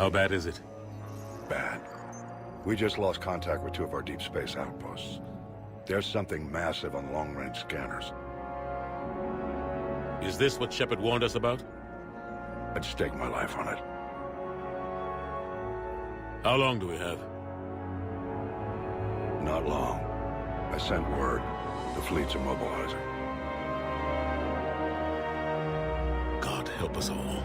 How bad is it? Bad. We just lost contact with two of our deep space outposts. There's something massive on long-range scanners. Is this what Shepard warned us about? I'd stake my life on it. How long do we have? Not long. I sent word. The fleet's immobilizing. God help us all.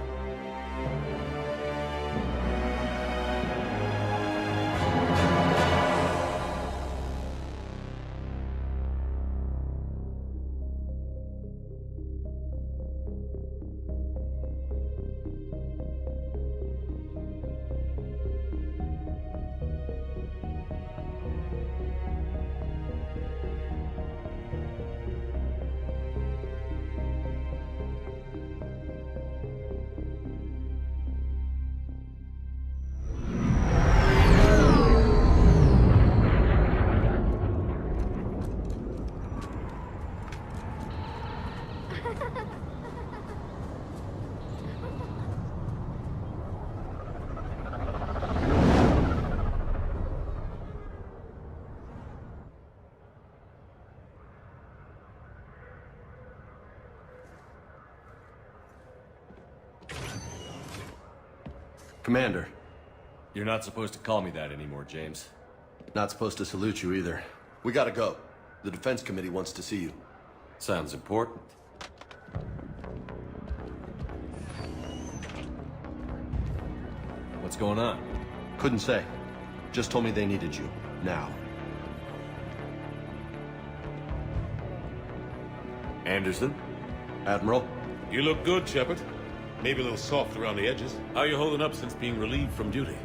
Commander. You're not supposed to call me that anymore, James. Not supposed to salute you either. We gotta go. The Defense Committee wants to see you. Sounds important. What's going on? Couldn't say. Just told me they needed you. Now. Anderson? Admiral? You look good, Shepard. Maybe a little soft around the edges. How are you holding up since being relieved from duty?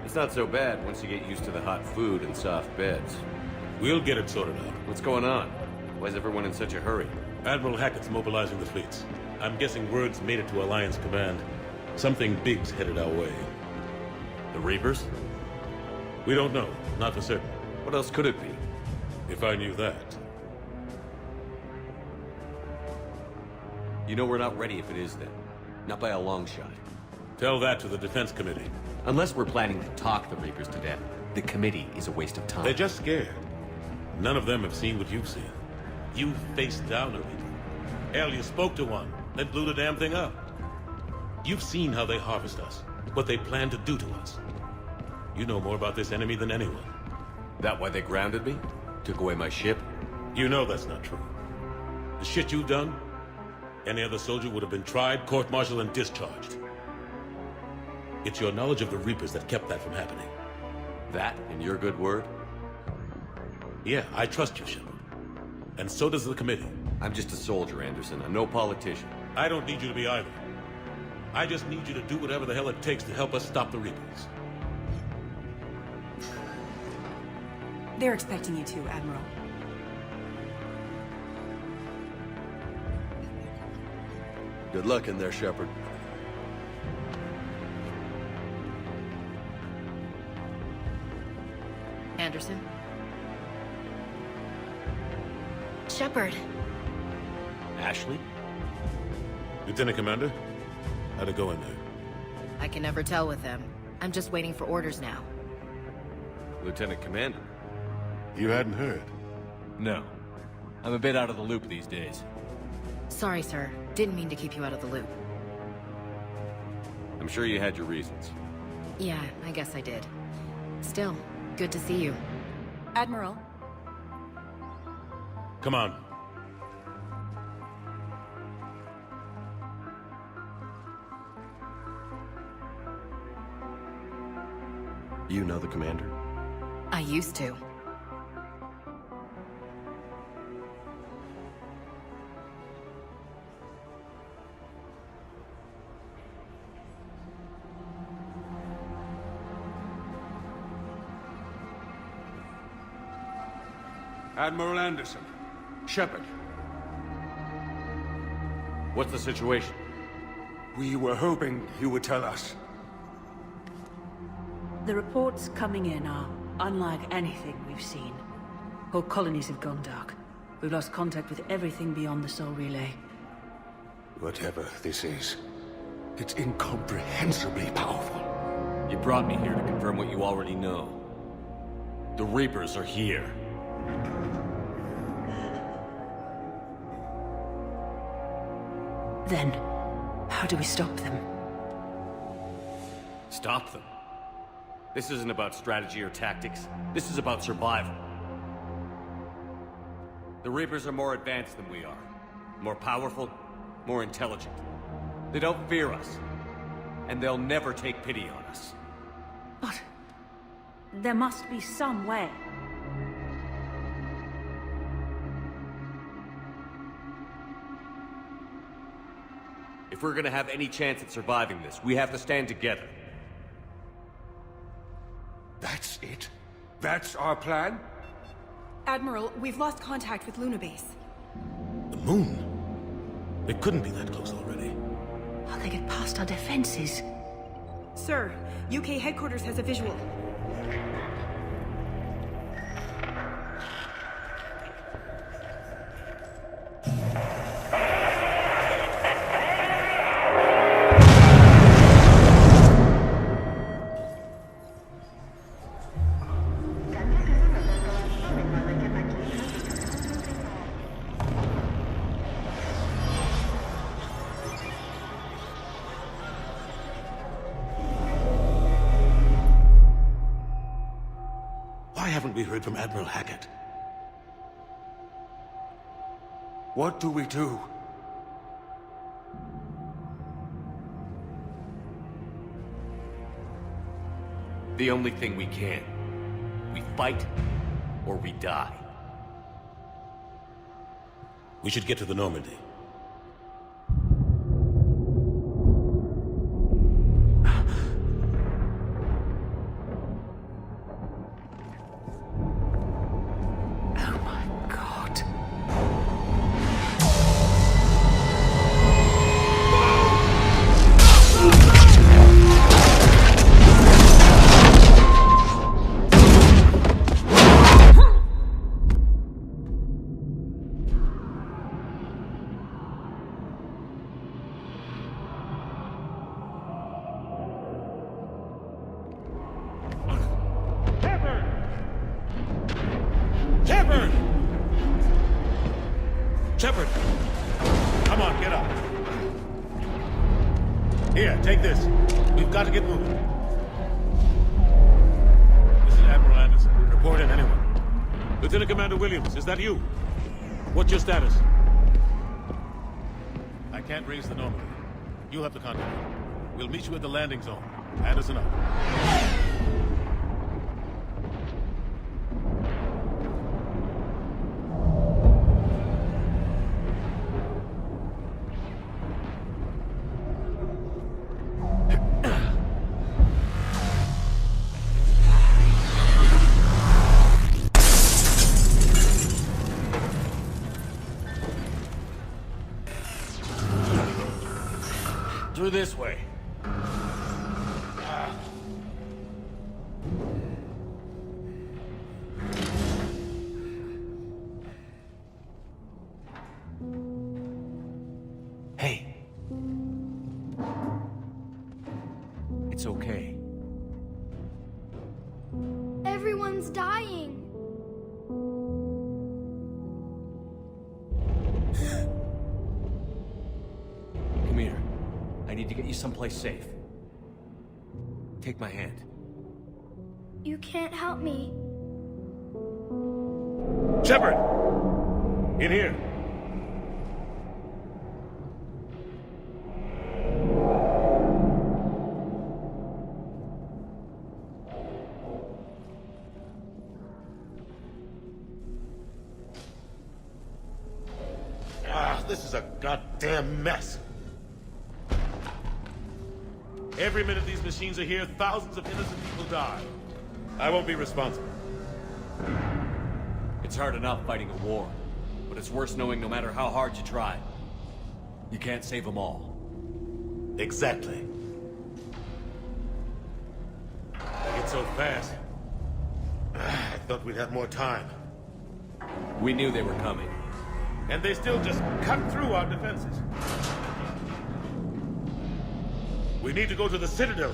It's not so bad once you get used to the hot food and soft beds. We'll get it sorted out. What's going on? Why is everyone in such a hurry? Admiral Hackett's mobilizing the fleets. I'm guessing word's made it to Alliance Command. Something big's headed our way. The Reapers? We don't know. Not for certain. What else could it be? If I knew that. You know we're not ready if it is then. Not by a long shot. Tell that to the Defense Committee. Unless we're planning to talk the Reapers to death, the committee is a waste of time. They're just scared. None of them have seen what you've seen. You faced down a Reaper. Hell, you spoke to one, then blew the damn thing up. You've seen how they harvest us, what they plan to do to us. You know more about this enemy than anyone. That why they grounded me? Took away my ship? You know that's not true. The shit you've done, any other soldier would have been tried, court-martialed, and discharged. It's your knowledge of the Reapers that kept that from happening. That and your good word? Yeah, I trust you, Shepard. And so does the committee. I'm just a soldier, Anderson. I'm no politician. I don't need you to be either. I just need you to do whatever the hell it takes to help us stop the Reapers. They're expecting you to, Admiral. Good luck in there, Shepard. Anderson? Shepard. Ashley? Lieutenant Commander, how'd it go in there? I can never tell with them. I'm just waiting for orders now. Lieutenant Commander? You hadn't heard. No. I'm a bit out of the loop these days. Sorry, sir. Didn't mean to keep you out of the loop. I'm sure you had your reasons. Yeah, I guess I did. Still, good to see you. Admiral. Come on. You know the commander? I used to. Admiral Anderson. Shepard. What's the situation? We were hoping you would tell us. The reports coming in are unlike anything we've seen. Whole colonies have gone dark. We've lost contact with everything beyond the Sol Relay. Whatever this is, it's incomprehensibly powerful. You brought me here to confirm what you already know. The Reapers are here. Then, how do we stop them? Stop them? This isn't about strategy or tactics. This is about survival. The Reapers are more advanced than we are. More powerful, more intelligent. They don't fear us. And they'll never take pity on us. But there must be some way. If we're gonna have any chance at surviving this, we have to stand together. That's it? That's our plan? Admiral, we've lost contact with Luna Base. The moon? It couldn't be that close already. How they get past our defenses? Sir, UK headquarters has a visual. Why haven't we heard from Admiral Hackett? What do we do? The only thing we can. We fight, or we die. We should get to the Normandy. Shepard! Come on, get up. Here, take this. We've got to get moving. This is Admiral Anderson. Report in, anyone. Lieutenant Commander Williams, is that you? What's your status? I can't raise the Normandy. You'll have to contact me. We'll meet you at the landing zone. Anderson out. Through this way. Hey. It's okay. Everyone's dying. Come here. I need to get you someplace safe. Take my hand. You can't help me. Shepard! In here. This is a goddamn mess. Every minute these machines are here, thousands of innocent people die. I won't be responsible. It's hard enough fighting a war, but it's worse knowing no matter how hard you try, you can't save them all. Exactly. They get so fast. I thought we'd have more time. We knew they were coming. And they still just cut through our defenses. We need to go to the Citadel.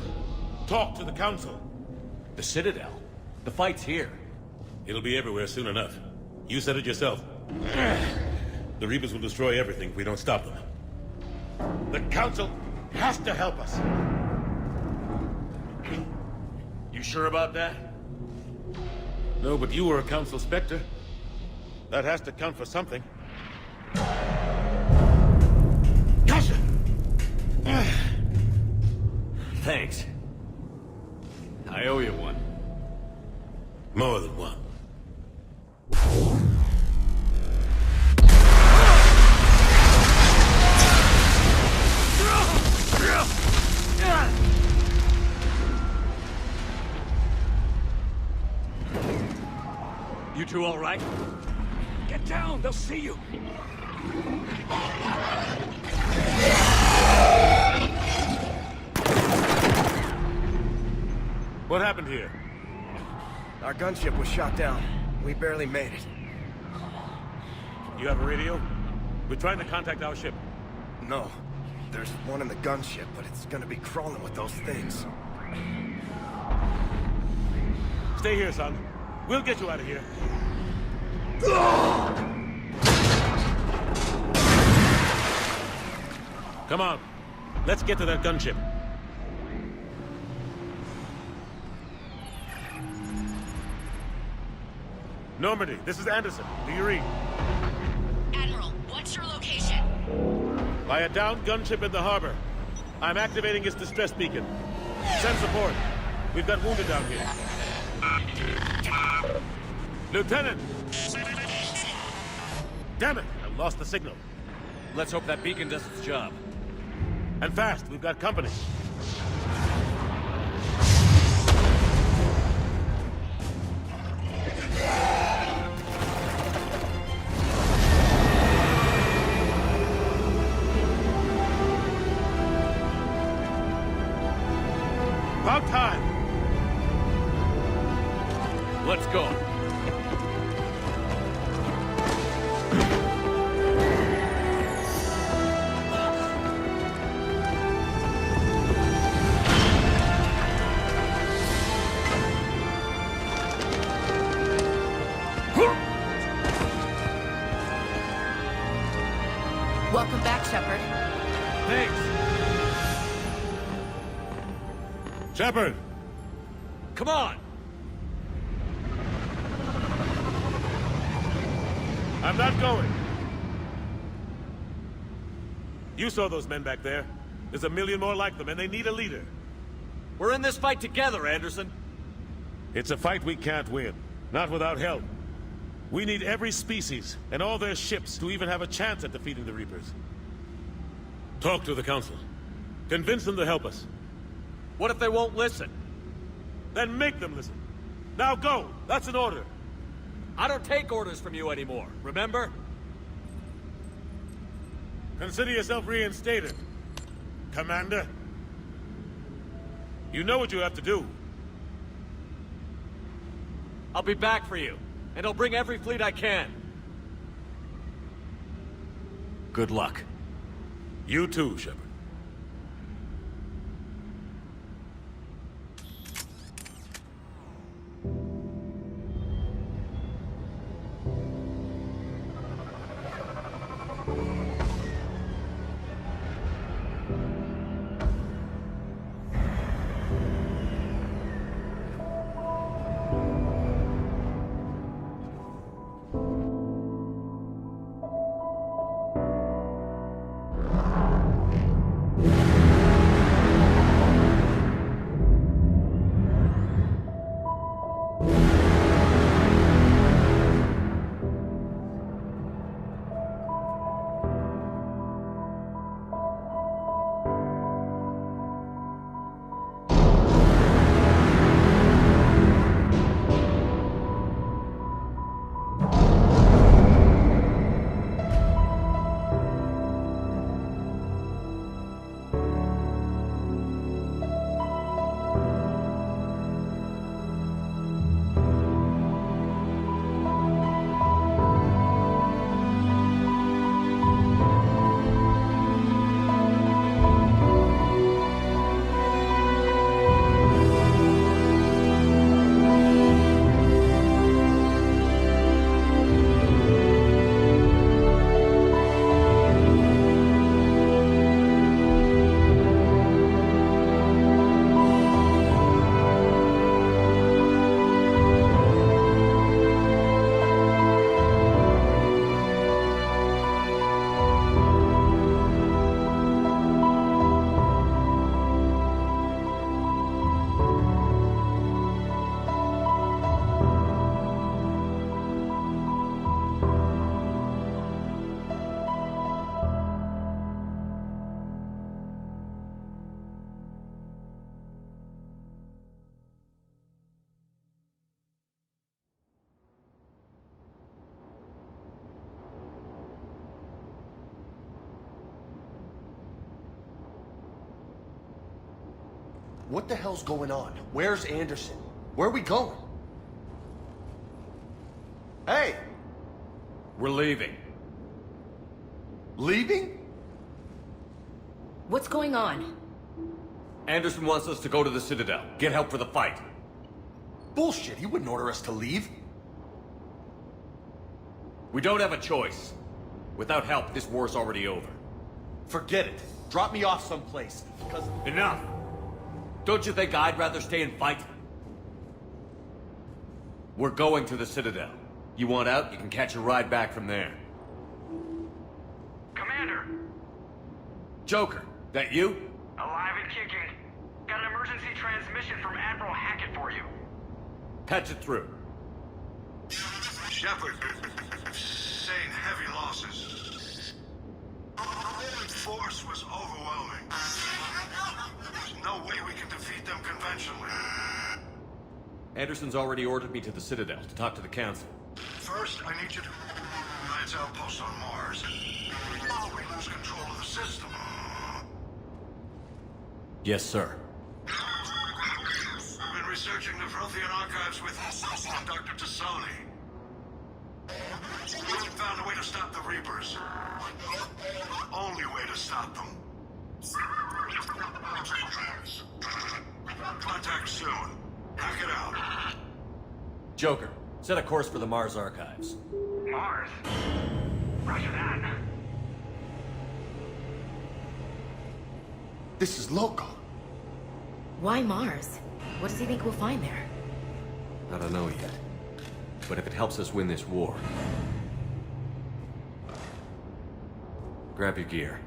Talk to the Council. The Citadel? The fight's here. It'll be everywhere soon enough. You said it yourself. The Reapers will destroy everything if we don't stop them. The Council has to help us. You sure about that? No, but you were a Council Spectre. That has to count for something. Gotcha! Thanks. I owe you one. More than one. You two all right? Get down, they'll see you. What happened here? Our gunship was shot down. We barely made it. You have a radio? We're trying to contact our ship. No. There's one in the gunship, but it's gonna be crawling with those things. Stay here, son. We'll get you out of here. Come on. Let's get to that gunship. Normandy, this is Anderson. Do you read? Admiral, what's your location? By a downed gunship in the harbor. I'm activating its distress beacon. Send support. We've got wounded down here. Lieutenant! Damn it! I lost the signal. Let's hope that beacon does its job. And fast, we've got company. About time! Let's go. Welcome back, Shepard. Thanks. Shepard! Come on! I'm not going. You saw those men back there. There's a million more like them, and they need a leader. We're in this fight together, Anderson. It's a fight we can't win. Not without help. We need every species, and all their ships, to even have a chance at defeating the Reapers. Talk to the Council. Convince them to help us. What if they won't listen? Then make them listen. Now go! That's an order. I don't take orders from you anymore, remember? Consider yourself reinstated, Commander. You know what you have to do. I'll be back for you, and I'll bring every fleet I can. Good luck. You too, Shepard. What the hell's going on? Where's Anderson? Where are we going? Hey! We're leaving. Leaving? What's going on? Anderson wants us to go to the Citadel. Get help for the fight. Bullshit, he wouldn't order us to leave. We don't have a choice. Without help, this war's already over. Forget it. Drop me off someplace, because... Enough! Don't you think I'd rather stay and fight? We're going to the Citadel. You want out, you can catch a ride back from there. Commander! Joker, that you? Alive and kicking. Got an emergency transmission from Admiral Hackett for you. Patch it through. Shepard, sustained heavy losses. The Roman force was overwhelming. There's no way we can defeat them conventionally. Anderson's already ordered me to the Citadel to talk to the Council. First, I need you to Alliance outpost on Mars. Or we lose control of the system. Yes, sir. I've been researching the Prothean archives with Dr. Tassoni. We found a way to stop the Reapers. Only way to stop them. Contact soon. Hack it out. Joker, set a course for the Mars archives. Mars? Roger that. This is local. Why Mars? What does he think we'll find there? I don't know yet. But if it helps us win this war... Grab your gear.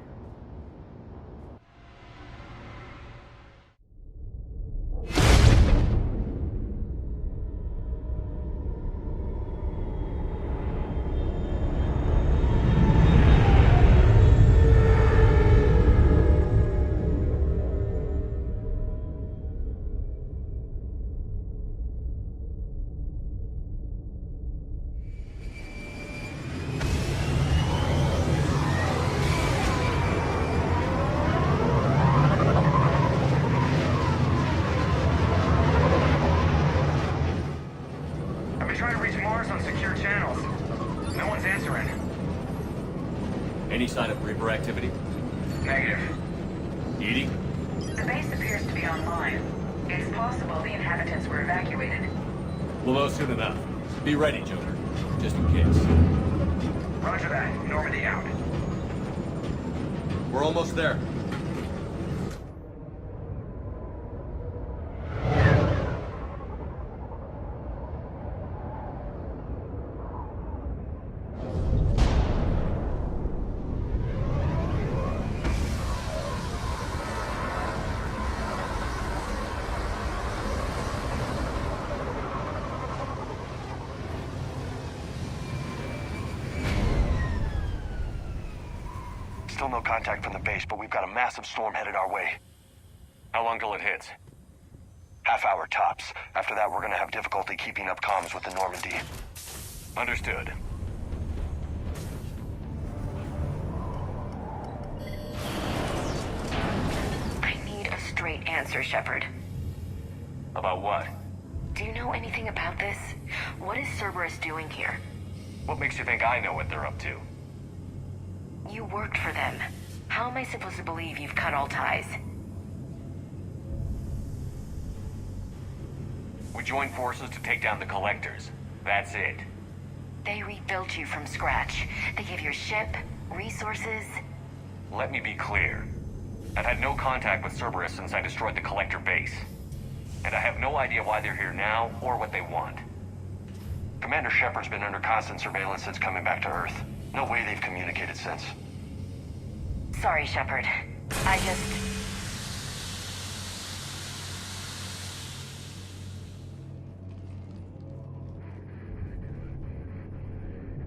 Any sign of Reaper activity? Negative. Edie? The base appears to be online. It's possible the inhabitants were evacuated. We'll know soon enough. Be ready, Joker. Just in case. Roger that. Normandy out. We're almost there. Still no contact from the base, but we've got a massive storm headed our way. How long till it hits? Half hour tops. After that, we're gonna have difficulty keeping up comms with the Normandy. Understood. I need a straight answer, Shepard. About what? Do you know anything about this? What is Cerberus doing here? What makes you think I know what they're up to? You worked for them. How am I supposed to believe you've cut all ties? We joined forces to take down the Collectors. That's it. They rebuilt you from scratch. They gave your ship, resources. Let me be clear. I've had no contact with Cerberus since I destroyed the Collector base. And I have no idea why they're here now, or what they want. Commander Shepard's been under constant surveillance since coming back to Earth. No way they've communicated since. Sorry, Shepard.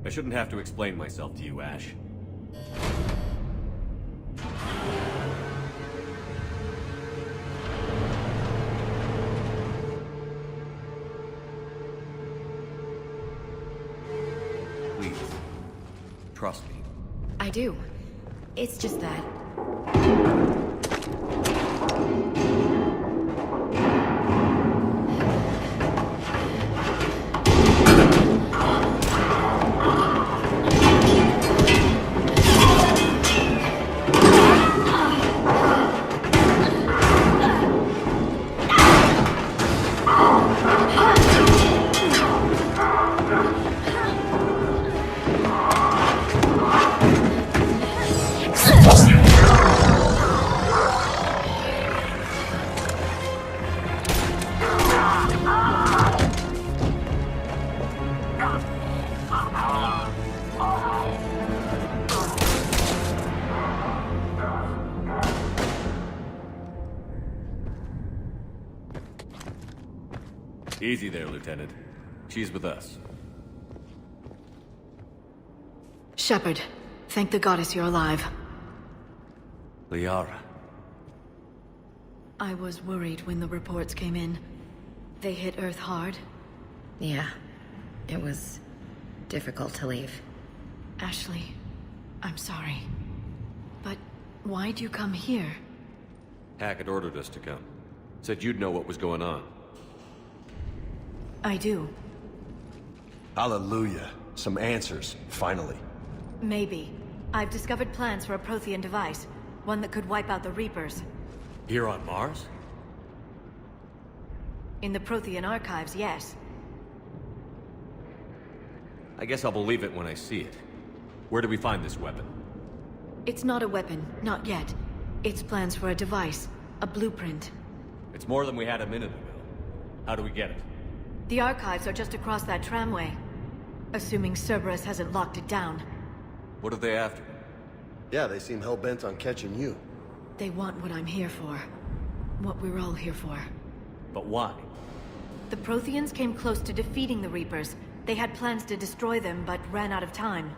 I shouldn't have to explain myself to you, Ash. Please, trust me. I do. It's just that... Easy there, Lieutenant. She's with us. Shepard, thank the goddess you're alive. Liara. I was worried when the reports came in. They hit Earth hard. Yeah. It was difficult to leave. Ashley, I'm sorry. But why'd you come here? Hackett ordered us to come. Said you'd know what was going on. I do. Hallelujah. Some answers, finally. Maybe. I've discovered plans for a Prothean device. One that could wipe out the Reapers. Here on Mars? In the Prothean archives, yes. I guess I'll believe it when I see it. Where do we find this weapon? It's not a weapon, not yet. It's plans for a device, a blueprint. It's more than we had a minute ago. How do we get it? The archives are just across that tramway. Assuming Cerberus hasn't locked it down. What are they after? Yeah, they seem hell-bent on catching you. They want what I'm here for. What we're all here for. But why? The Protheans came close to defeating the Reapers. They had plans to destroy them, but ran out of time.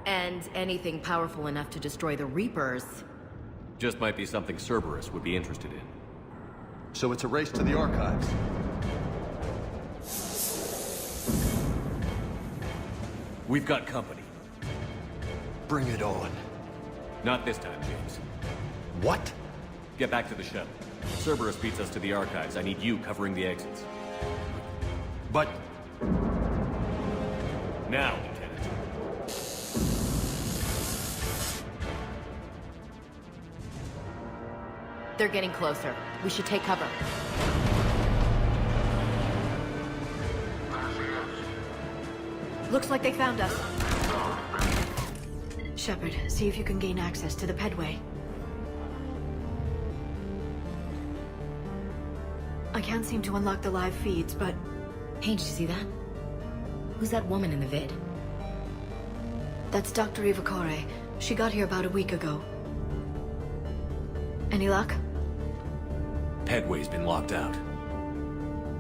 And anything powerful enough to destroy the Reapers. Just might be something Cerberus would be interested in. So it's a race to the archives. We've got company. Bring it on. Not this time, James. What? Get back to the shuttle. If Cerberus beats us to the archives, I need you covering the exits. But... Now, Lieutenant. They're getting closer. We should take cover. Looks like they found us. Shepard, see if you can gain access to the pedway. I can't seem to unlock the live feeds, but... Hey, did you see that? Who's that woman in the vid? That's Dr. Ivakore. She got here about a week ago. Any luck? Pedway's been locked out.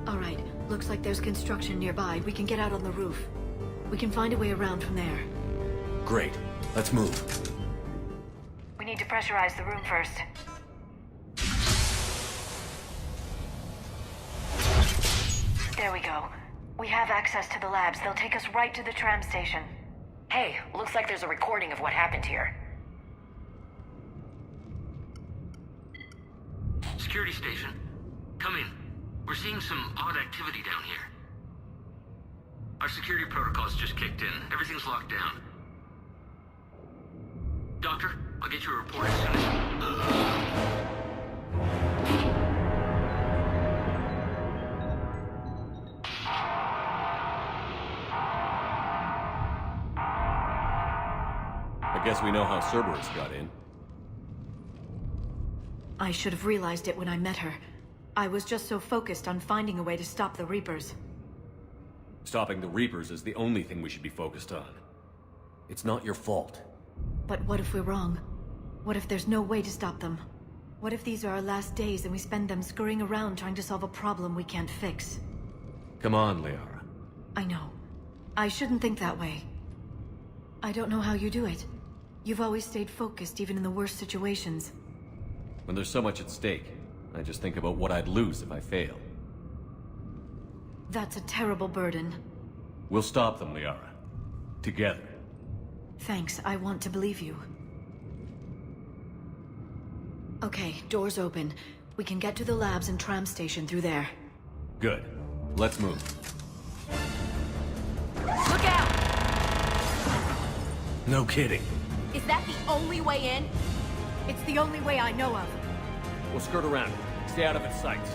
All right. Looks like there's construction nearby. We can get out on the roof. We can find a way around from there. Great. Let's move. We need to pressurize the room first. There we go. We have access to the labs. They'll take us right to the tram station. Hey, looks like there's a recording of what happened here. Security station. Come in. We're seeing some odd activity down here. Our security protocols just kicked in. Everything's locked down. Doctor, I'll get you a report as soon as... I guess we know how Cerberus got in. I should have realized it when I met her. I was just so focused on finding a way to stop the Reapers. Stopping the Reapers is the only thing we should be focused on. It's not your fault. But what if we're wrong? What if there's no way to stop them? What if these are our last days and we spend them scurrying around trying to solve a problem we can't fix? Come on, Liara. I know. I shouldn't think that way. I don't know how you do it. You've always stayed focused even in the worst situations. When there's so much at stake, I just think about what I'd lose if I fail. That's a terrible burden. We'll stop them, Liara. Together. Thanks, I want to believe you. Okay, doors open. We can get to the labs and tram station through there. Good. Let's move. Look out! No kidding. Is that the only way in? It's the only way I know of. We'll skirt around it. Stay out of its sights.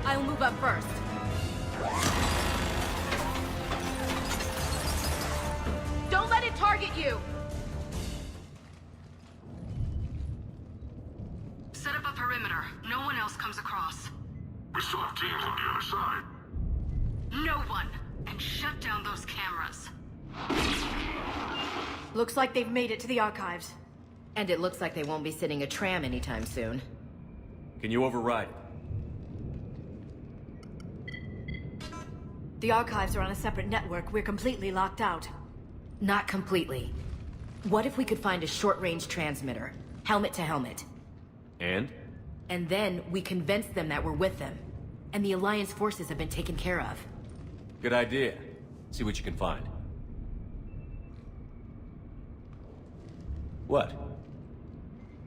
I'll move up first. Don't let it target you! Set up a perimeter. No one else comes across. We still have teams on the other side. No one! And shut down those cameras. Looks like they've made it to the archives. And it looks like they won't be sitting a tram anytime soon. Can you override it? The archives are on a separate network. We're completely locked out. Not completely. What if we could find a short-range transmitter? Helmet to helmet. And? And then we convince them that we're with them. And the Alliance forces have been taken care of. Good idea. See what you can find. What?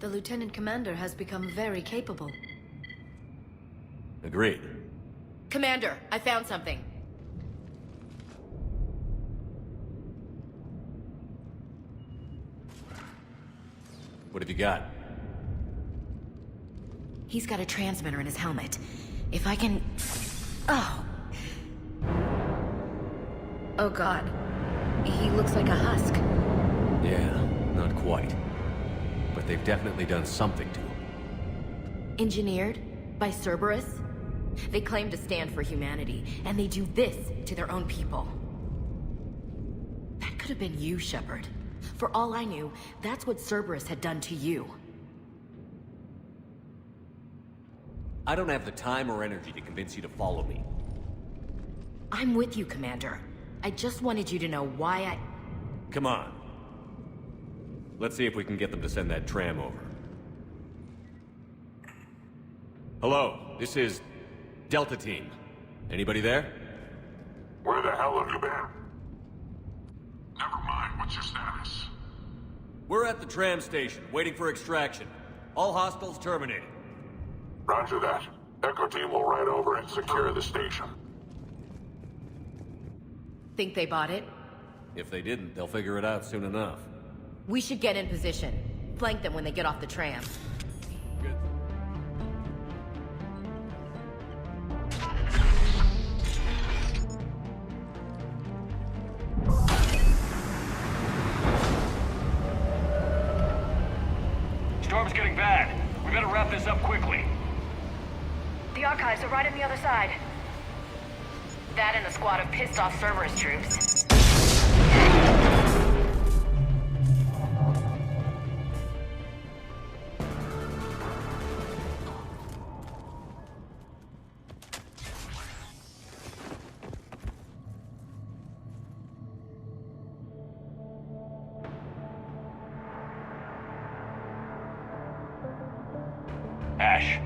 The Lieutenant Commander has become very capable. Agreed. Commander, I found something. What have you got? He's got a transmitter in his helmet. If I can... Oh. Oh god. He looks like a husk. Yeah, not quite. But they've definitely done something to him. Engineered by Cerberus? They claim to stand for humanity, and they do this to their own people. That could have been you, Shepard. For all I knew, that's what Cerberus had done to you. I don't have the time or energy to convince you to follow me. I'm with you, Commander. I just wanted you to know why I... Come on. Let's see if we can get them to send that tram over. Hello, this is Delta Team. Anybody there? Where the hell have you been? Never mind, what's your status? We're at the tram station, waiting for extraction. All hostiles terminated. Roger that. Echo Team will ride over and secure the station. Think they bought it? If they didn't, they'll figure it out soon enough. We should get in position. Flank them when they get off the tram. Good. Storm's getting bad. We better wrap this up quickly. The archives are right on the other side. That and a squad of pissed-off Cerberus troops. Ash.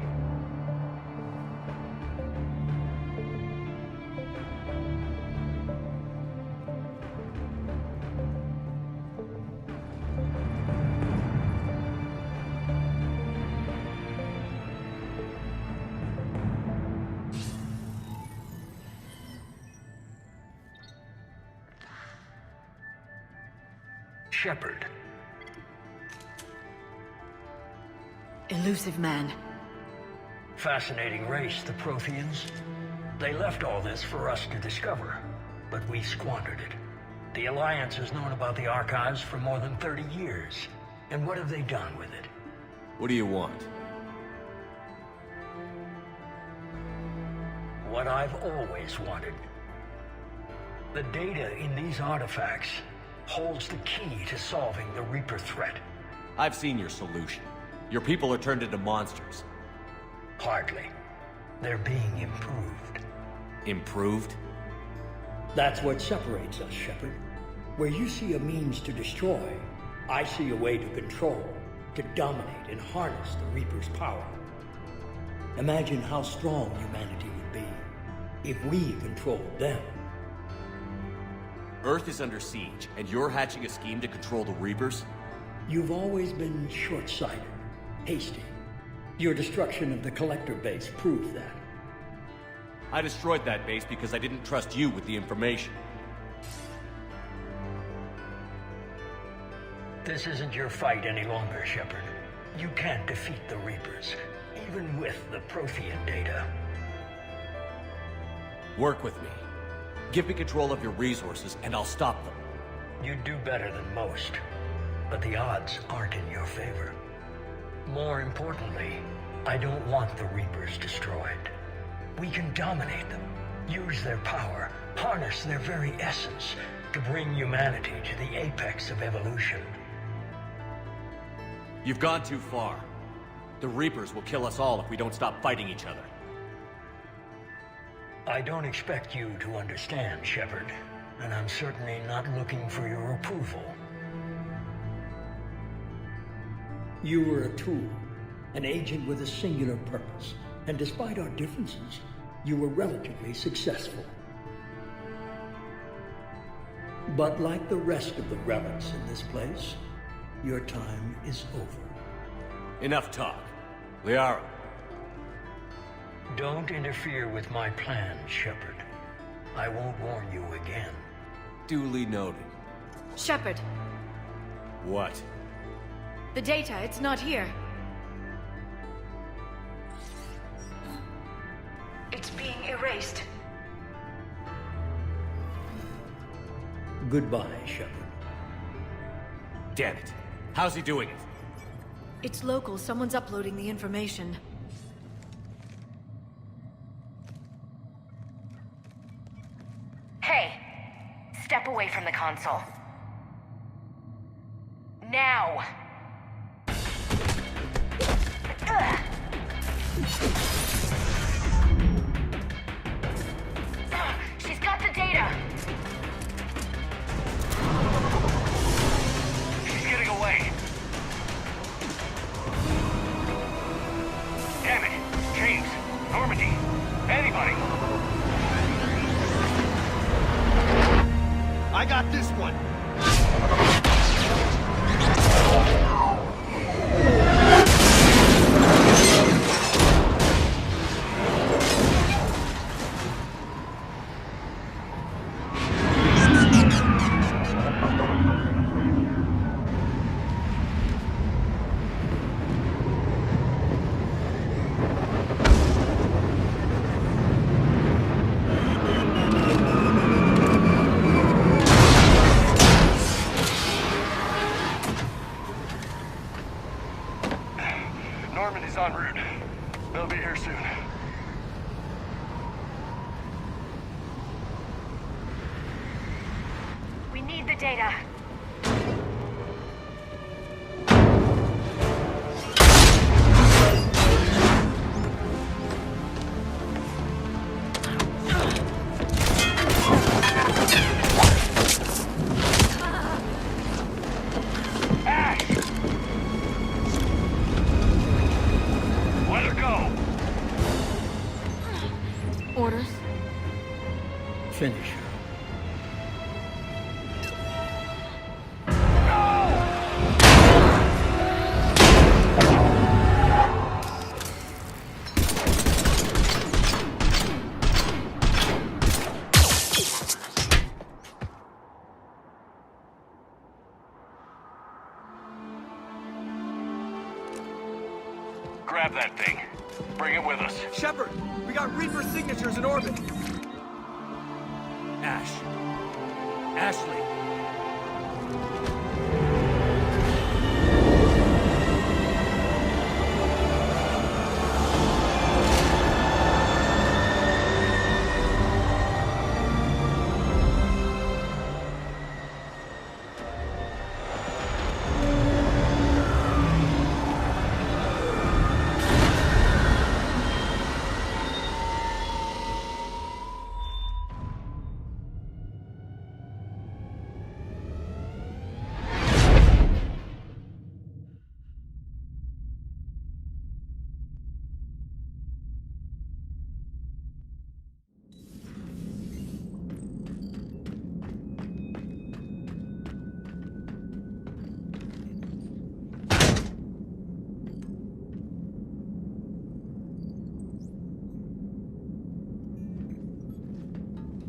Shepard. Elusive man. Fascinating race, the Protheans. They left all this for us to discover, but we squandered it. The Alliance has known about the archives for more than 30 years. And what have they done with it? What do you want? What I've always wanted. The data in these artifacts holds the key to solving the Reaper threat. I've seen your solution. Your people are turned into monsters. Hardly. They're being improved. Improved? That's what separates us, Shepard. Where you see a means to destroy, I see a way to control, to dominate and harness the Reaper's power. Imagine how strong humanity would be if we controlled them. Earth is under siege, and you're hatching a scheme to control the Reapers? You've always been short-sighted, hasty. Your destruction of the Collector base proved that. I destroyed that base because I didn't trust you with the information. This isn't your fight any longer, Shepard. You can't defeat the Reapers, even with the Prothean data. Work with me. Give me control of your resources, and I'll stop them. You'd do better than most, but the odds aren't in your favor. More importantly, I don't want the Reapers destroyed. We can dominate them, use their power, harness their very essence to bring humanity to the apex of evolution. You've gone too far. The Reapers will kill us all if we don't stop fighting each other. I don't expect you to understand, Shepard, and I'm certainly not looking for your approval. You were a tool, an agent with a singular purpose, and despite our differences, you were relatively successful. But like the rest of the relics in this place, your time is over. Enough talk. Liara. Don't interfere with my plan, Shepard. I won't warn you again. Duly noted. Shepard, What? the data, it's not here. It's being erased. Goodbye, Shepard. Damn it. How's he doing it? It's local. Someone's uploading the information. Hey, step away from the console. Now! Ugh. She's got the data! She's getting away. Damn it. James, Normandy, anybody. I got this one. Normandy's en route. They'll be here soon. We need the data. Orders? Finish her. Grab that thing. Bring it with us. Shepard, we got Reaper signatures in orbit. Ash. Ashley.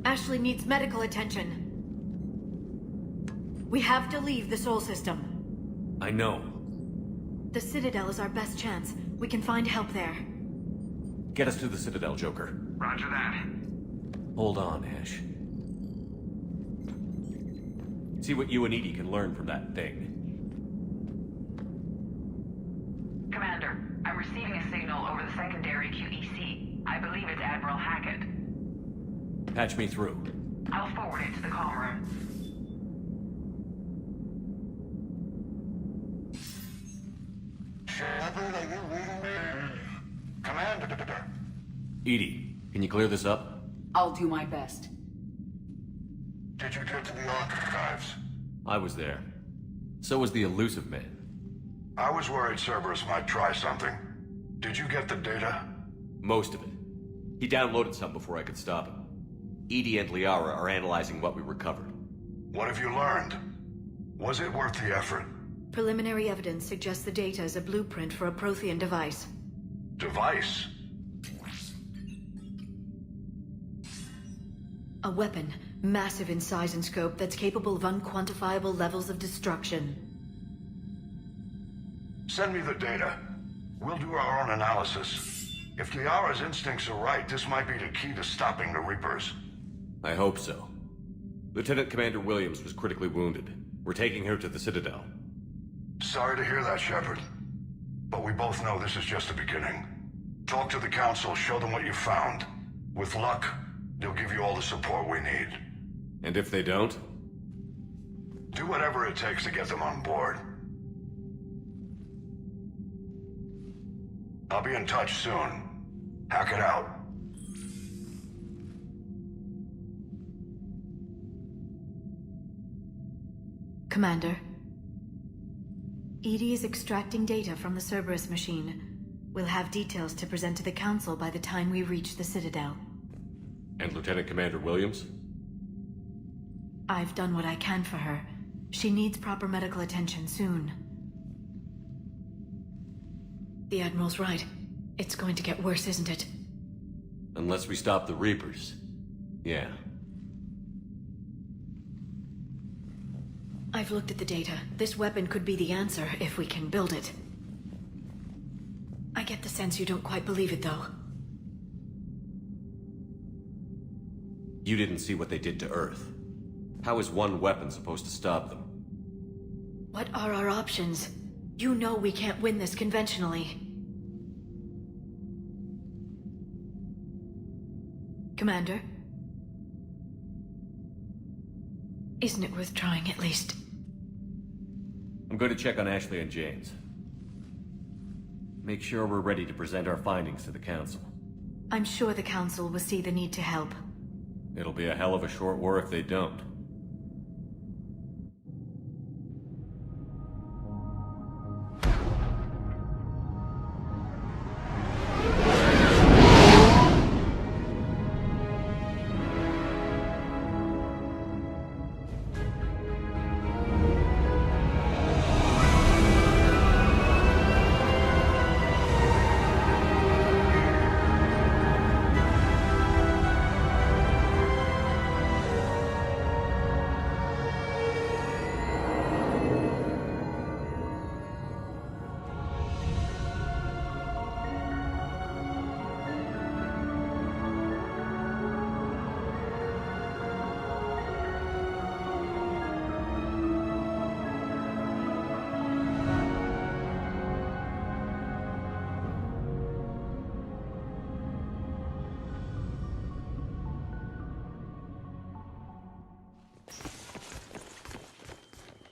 Ashley needs medical attention. We have to leave the Sol system. I know. The Citadel is our best chance. We can find help there. Get us to the Citadel, Joker. Roger that. Hold on, Ash. See what you and Edie can learn from that thing. Commander, I'm receiving a signal over the secondary QEC. I believe it's Admiral Hackett. Patch me through. I'll forward it to the comm room. Shepard, are you reading me? Commander. Edie, can you clear this up? I'll do my best. Did you get to the archives? I was there. So was the elusive man. I was worried Cerberus might try something. Did you get the data? Most of it. He downloaded some before I could stop him. Edie and Liara are analyzing what we recovered. What have you learned? Was it worth the effort? Preliminary evidence suggests the data is a blueprint for a Prothean device. Device? A weapon, massive in size and scope, that's capable of unquantifiable levels of destruction. Send me the data. We'll do our own analysis. If Liara's instincts are right, this might be the key to stopping the Reapers. I hope so. Lieutenant Commander Williams was critically wounded. We're taking her to the Citadel. Sorry to hear that, Shepard. But we both know this is just the beginning. Talk to the Council, show them what you found. With luck, they'll give you all the support we need. And if they don't? Do whatever it takes to get them on board. I'll be in touch soon. Hack it out. Commander. Edie is extracting data from the Cerberus machine. We'll have details to present to the Council by the time we reach the Citadel. And Lieutenant Commander Williams? I've done what I can for her. She needs proper medical attention soon. The Admiral's right. It's going to get worse, isn't it? Unless we stop the Reapers. Yeah. I've looked at the data. This weapon could be the answer if we can build it. I get the sense you don't quite believe it, though. You didn't see what they did to Earth. How is one weapon supposed to stop them? What are our options? You know we can't win this conventionally. Commander? Isn't it worth trying at least? I'm going to check on Ashley and James. Make sure we're ready to present our findings to the Council. I'm sure the Council will see the need to help. It'll be a hell of a short war if they don't.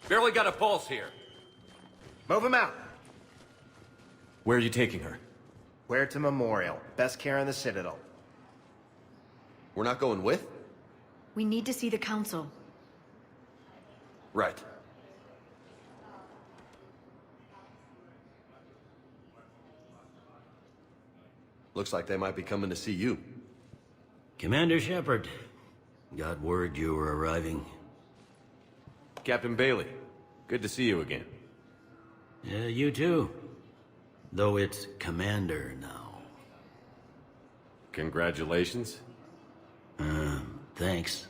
Barely got a pulse here. Move him out. Where are you taking her? Where to Memorial. Best care in the Citadel. We're not going with? We need to see the Council. Right. Looks like they might be coming to see you. Commander Shepard. Got word you were arriving. Captain Bailey. Good to see you again. You too. Though it's Commander now. Congratulations. Thanks.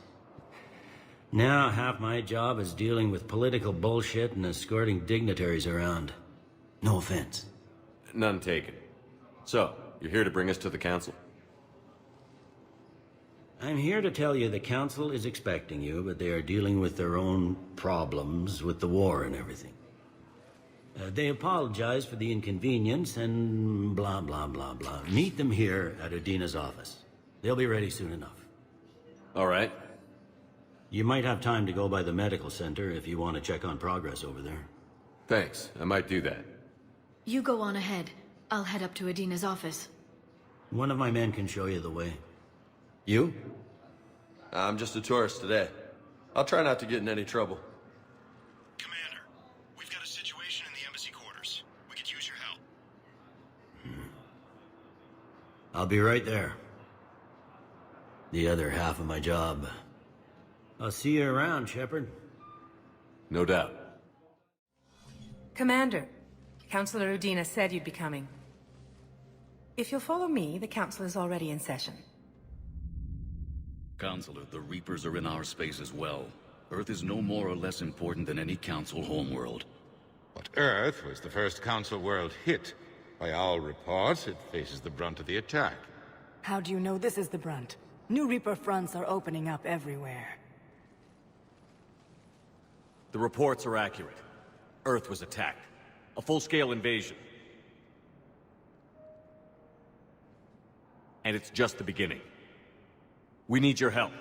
Now half my job is dealing with political bullshit and escorting dignitaries around. No offense. None taken. So, you're here to bring us to the Council? I'm here to tell you the Council is expecting you, but they are dealing with their own problems with the war and everything. They apologize for the inconvenience and blah, blah, blah, blah. Meet them here at Udina's office. They'll be ready soon enough. All right. You might have time to go by the medical center if you want to check on progress over there. Thanks. I might do that. You go on ahead. I'll head up to Udina's office. One of my men can show you the way. You? I'm just a tourist today. I'll try not to get in any trouble. Commander, we've got a situation in the embassy quarters. We could use your help. I'll be right there. The other half of my job. I'll see you around, Shepard. No doubt. Commander, Councilor Udina said you'd be coming. If you'll follow me, the council is already in session. Counselor, the Reapers are in our space as well. Earth is no more or less important than any Council homeworld. But Earth was the first Council world hit. By all reports, it faces the brunt of the attack. How do you know this is the brunt? New Reaper fronts are opening up everywhere. The reports are accurate. Earth was attacked. A full-scale invasion. And it's just the beginning. We need your help.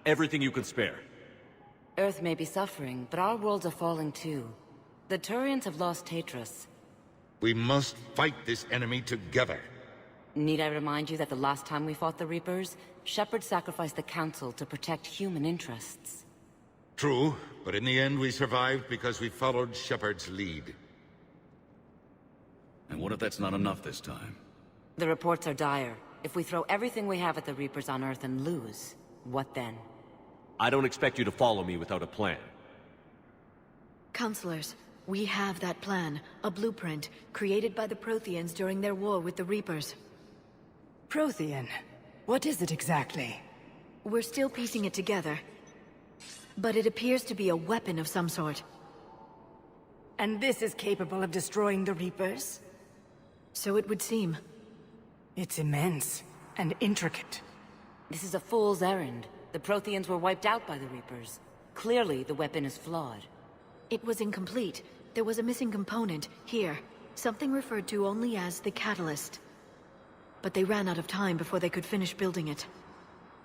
Everything you can spare. Earth may be suffering, but our worlds are falling too. The Turians have lost Tatris. We must fight this enemy together. Need I remind you that the last time we fought the Reapers, Shepard sacrificed the Council to protect human interests? True, but in the end we survived because we followed Shepard's lead. And what if that's not enough this time? The reports are dire. If we throw everything we have at the Reapers on Earth and lose, what then? I don't expect you to follow me without a plan. Counselors, we have that plan. A blueprint, created by the Protheans during their war with the Reapers. Prothean? What is it exactly? We're still piecing it together. But it appears to be a weapon of some sort. And this is capable of destroying the Reapers? So it would seem. It's immense and intricate. This is a fool's errand. The Protheans were wiped out by the Reapers. Clearly, the weapon is flawed. It was incomplete. There was a missing component, here. Something referred to only as the catalyst. But they ran out of time before they could finish building it.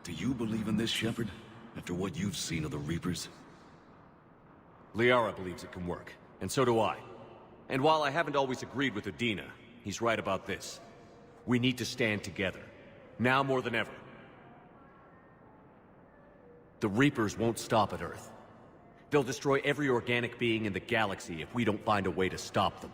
Do you believe in this, Shepard? After what you've seen of the Reapers? Liara believes it can work, and so do I. And while I haven't always agreed with Udina, he's right about this. We need to stand together. Now more than ever. The Reapers won't stop at Earth. They'll destroy every organic being in the galaxy if we don't find a way to stop them.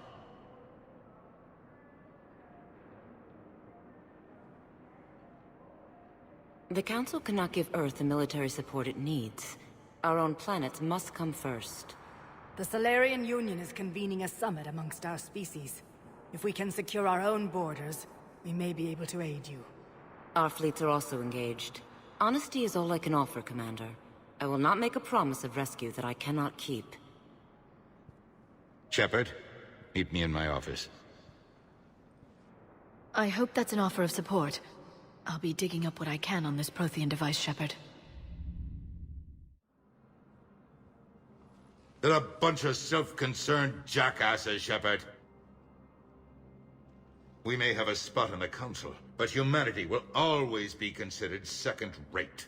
The Council cannot give Earth the military support it needs. Our own planets must come first. The Solarian Union is convening a summit amongst our species. If we can secure our own borders, we may be able to aid you. Our fleets are also engaged. Honesty is all I can offer, Commander. I will not make a promise of rescue that I cannot keep. Shepard, meet me in my office. I hope that's an offer of support. I'll be digging up what I can on this Prothean device, Shepard. They're a bunch of self-concerned jackasses, Shepard. We may have a spot in the Council, but humanity will always be considered second-rate.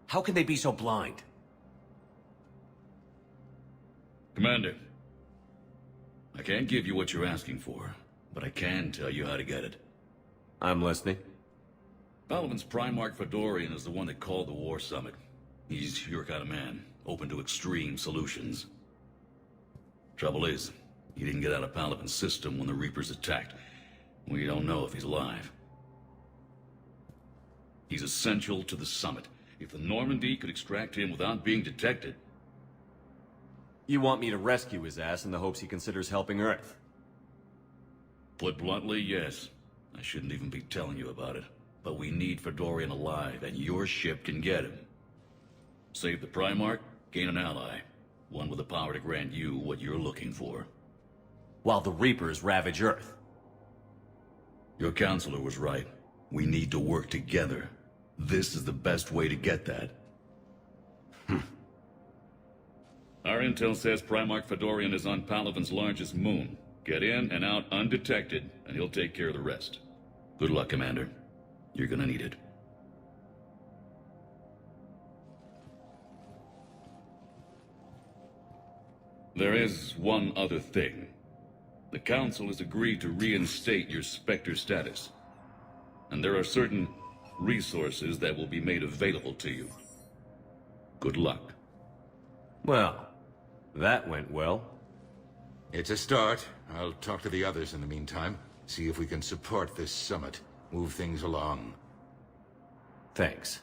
How can they be so blind? Commander, I can't give you what you're asking for, but I can tell you how to get it. I'm listening. Palaven's Primarch Fedorian is the one that called the War Summit. He's your kind of man, open to extreme solutions. Trouble is, he didn't get out of Palaven's system when the Reapers attacked. We don't know if he's alive. He's essential to the summit. If the Normandy could extract him without being detected... You want me to rescue his ass in the hopes he considers helping Earth? Put bluntly, yes. I shouldn't even be telling you about it. But we need Fedorian alive, and your ship can get him. Save the Primarch, gain an ally. One with the power to grant you what you're looking for. While the Reapers ravage Earth. Your counselor was right. We need to work together. This is the best way to get that. Our intel says Primarch Fedorian is on Palaven's largest moon. Get in and out undetected, and he'll take care of the rest. Good luck, Commander. You're gonna need it. There is one other thing. The Council has agreed to reinstate your Spectre status. And there are certain resources that will be made available to you. Good luck. Well, that went well. It's a start. I'll talk to the others in the meantime. See if we can support this summit. Move things along. Thanks.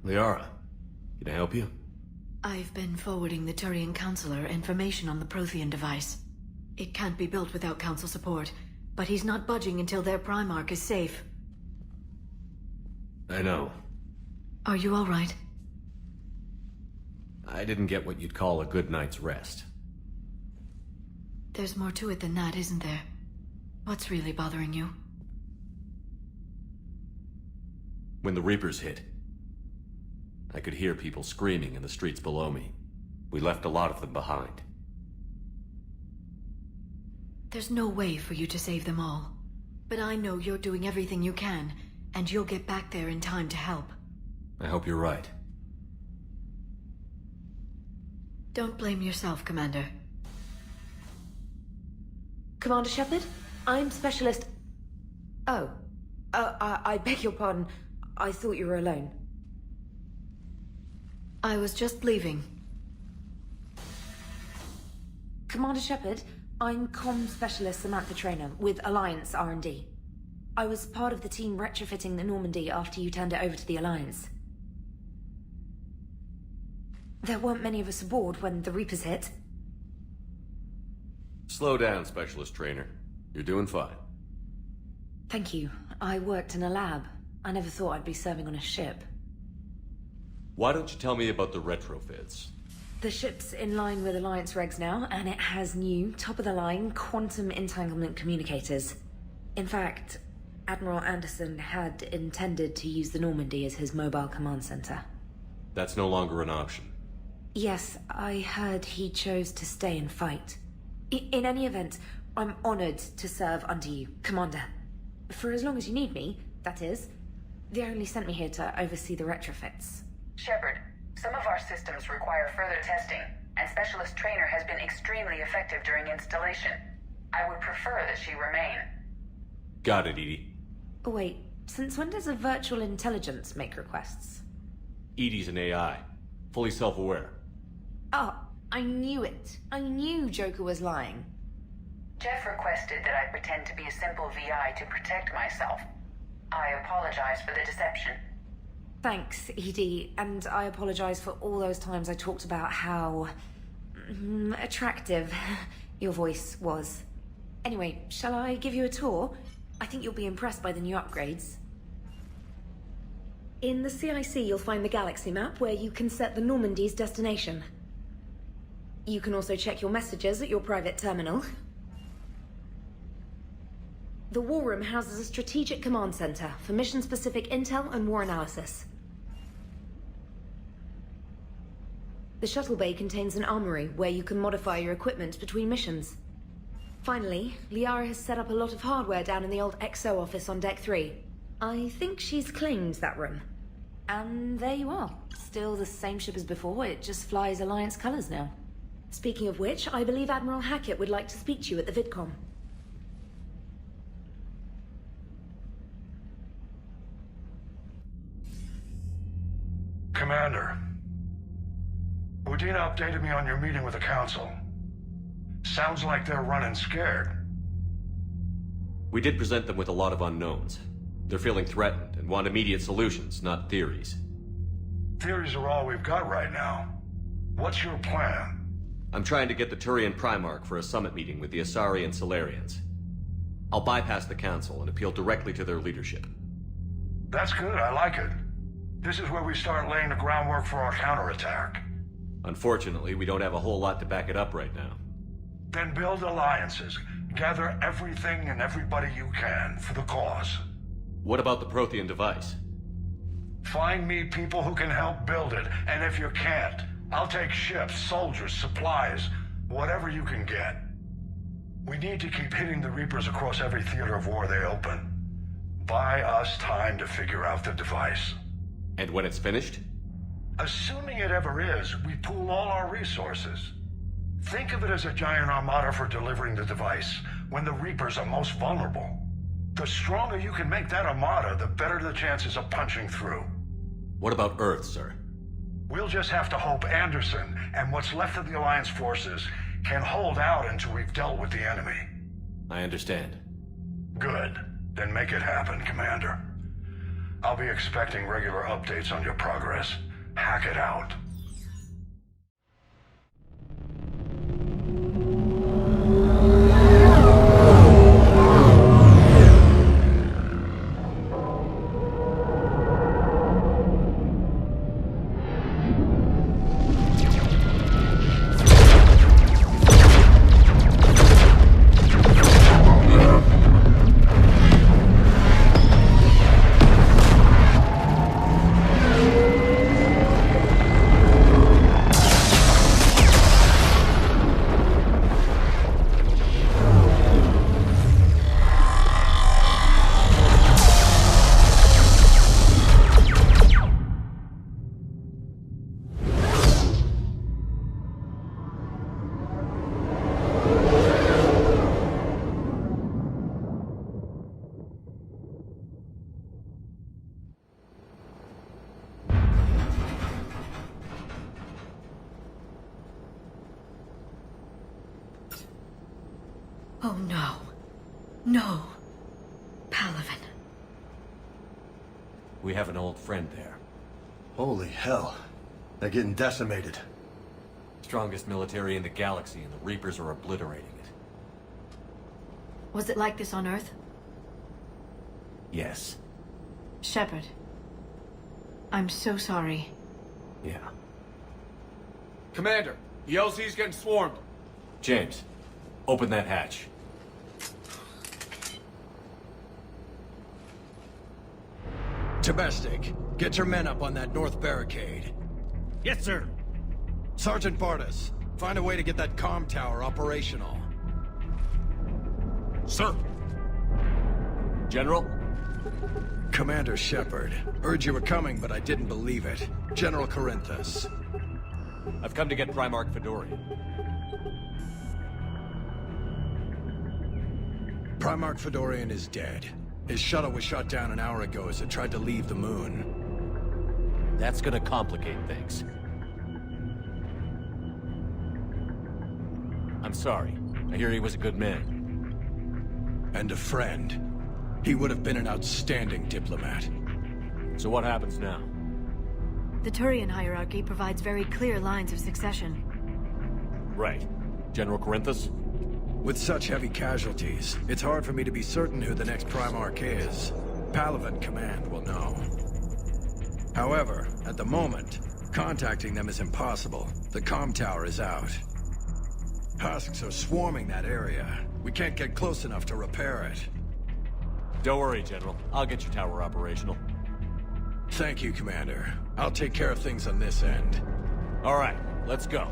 Liara, can I help you? I've been forwarding the Turian Counselor information on the Prothean device. It can't be built without Council support, but he's not budging until their Primarch is safe. I know. Are you all right? I didn't get what you'd call a good night's rest. There's more to it than that, isn't there? What's really bothering you? When the Reapers hit, I could hear people screaming in the streets below me. We left a lot of them behind. There's no way for you to save them all. But I know you're doing everything you can, and you'll get back there in time to help. I hope you're right. Don't blame yourself, Commander. Commander Shepard? I'm Specialist... Oh. I beg your pardon. I thought you were alone. I was just leaving. Commander Shepard, I'm Comm Specialist Samantha Traynor with Alliance R&D. I was part of the team retrofitting the Normandy after you turned it over to the Alliance. There weren't many of us aboard when the Reapers hit. Slow down, Specialist Trainer. You're doing fine. Thank you. I worked in a lab. I never thought I'd be serving on a ship. Why don't you tell me about the retrofits? The ship's in line with Alliance regs now, and it has new, top-of-the-line, quantum entanglement communicators. In fact, Admiral Anderson had intended to use the Normandy as his mobile command center. That's no longer an option. Yes, I heard he chose to stay and fight. In any event, I'm honored to serve under you, Commander. For as long as you need me, that is. They only sent me here to oversee the retrofits. Shepard, some of our systems require further testing, and Specialist Trainer has been extremely effective during installation. I would prefer that she remain. Got it, Edie. Oh, wait, since when does a virtual intelligence make requests? Edie's an AI, fully self-aware. Oh, I knew it. I knew Joker was lying. Jeff requested that I pretend to be a simple VI to protect myself. I apologize for the deception. Thanks, Edie, and I apologize for all those times I talked about how... attractive your voice was. Anyway, shall I give you a tour? I think you'll be impressed by the new upgrades. In the CIC, you'll find the galaxy map where you can set the Normandy's destination. You can also check your messages at your private terminal. The War Room houses a strategic command center for mission-specific intel and war analysis. The shuttle bay contains an armory where you can modify your equipment between missions. Finally, Liara has set up a lot of hardware down in the old XO office on Deck 3. I think she's claimed that room. And there you are. Still the same ship as before, it just flies Alliance colors now. Speaking of which, I believe Admiral Hackett would like to speak to you at the VidCom. Commander, Udina updated me on your meeting with the Council. Sounds like they're running scared. We did present them with a lot of unknowns. They're feeling threatened and want immediate solutions, not theories. Theories are all we've got right now. What's your plan? I'm trying to get the Turian Primarch for a summit meeting with the Asari and Solarians. I'll bypass the Council and appeal directly to their leadership. That's good, I like it. This is where we start laying the groundwork for our counterattack. Unfortunately, we don't have a whole lot to back it up right now. Then build alliances. Gather everything and everybody you can for the cause. What about the Prothean device? Find me people who can help build it, and if you can't, I'll take ships, soldiers, supplies, whatever you can get. We need to keep hitting the Reapers across every theater of war they open. Buy us time to figure out the device. And when it's finished? Assuming it ever is, we pool all our resources. Think of it as a giant armada for delivering the device, when the Reapers are most vulnerable. The stronger you can make that armada, the better the chances of punching through. What about Earth, sir? We'll just have to hope Anderson and what's left of the Alliance forces can hold out until we've dealt with the enemy. I understand. Good. Then make it happen, Commander. I'll be expecting regular updates on your progress. Hack it out. Oh no. No. Palaven. We have an old friend there. Holy hell. They're getting decimated. Strongest military in the galaxy, and the Reapers are obliterating it. Was it like this on Earth? Yes. Shepard. I'm so sorry. Yeah. Commander, the LZ's getting swarmed. James, open that hatch. Domestic, get your men up on that north barricade. Yes, sir. Sergeant Bartis, find a way to get that comm tower operational. Sir. General? Commander Shepard. Heard you were coming, but I didn't believe it. General Corinthus. I've come to get Primarch Fedorian. Primarch Fedorian is dead. His shuttle was shot down an hour ago as it tried to leave the moon. That's gonna complicate things. I'm sorry. I hear he was a good man. And a friend. He would have been an outstanding diplomat. So what happens now? The Turian hierarchy provides very clear lines of succession. Right. General Corinthus? With such heavy casualties, it's hard for me to be certain who the next Primarch is. Palaven Command will know. However, at the moment, contacting them is impossible. The comm tower is out. Husks are swarming that area. We can't get close enough to repair it. Don't worry, General. I'll get your tower operational. Thank you, Commander. I'll take care of things on this end. All right, let's go.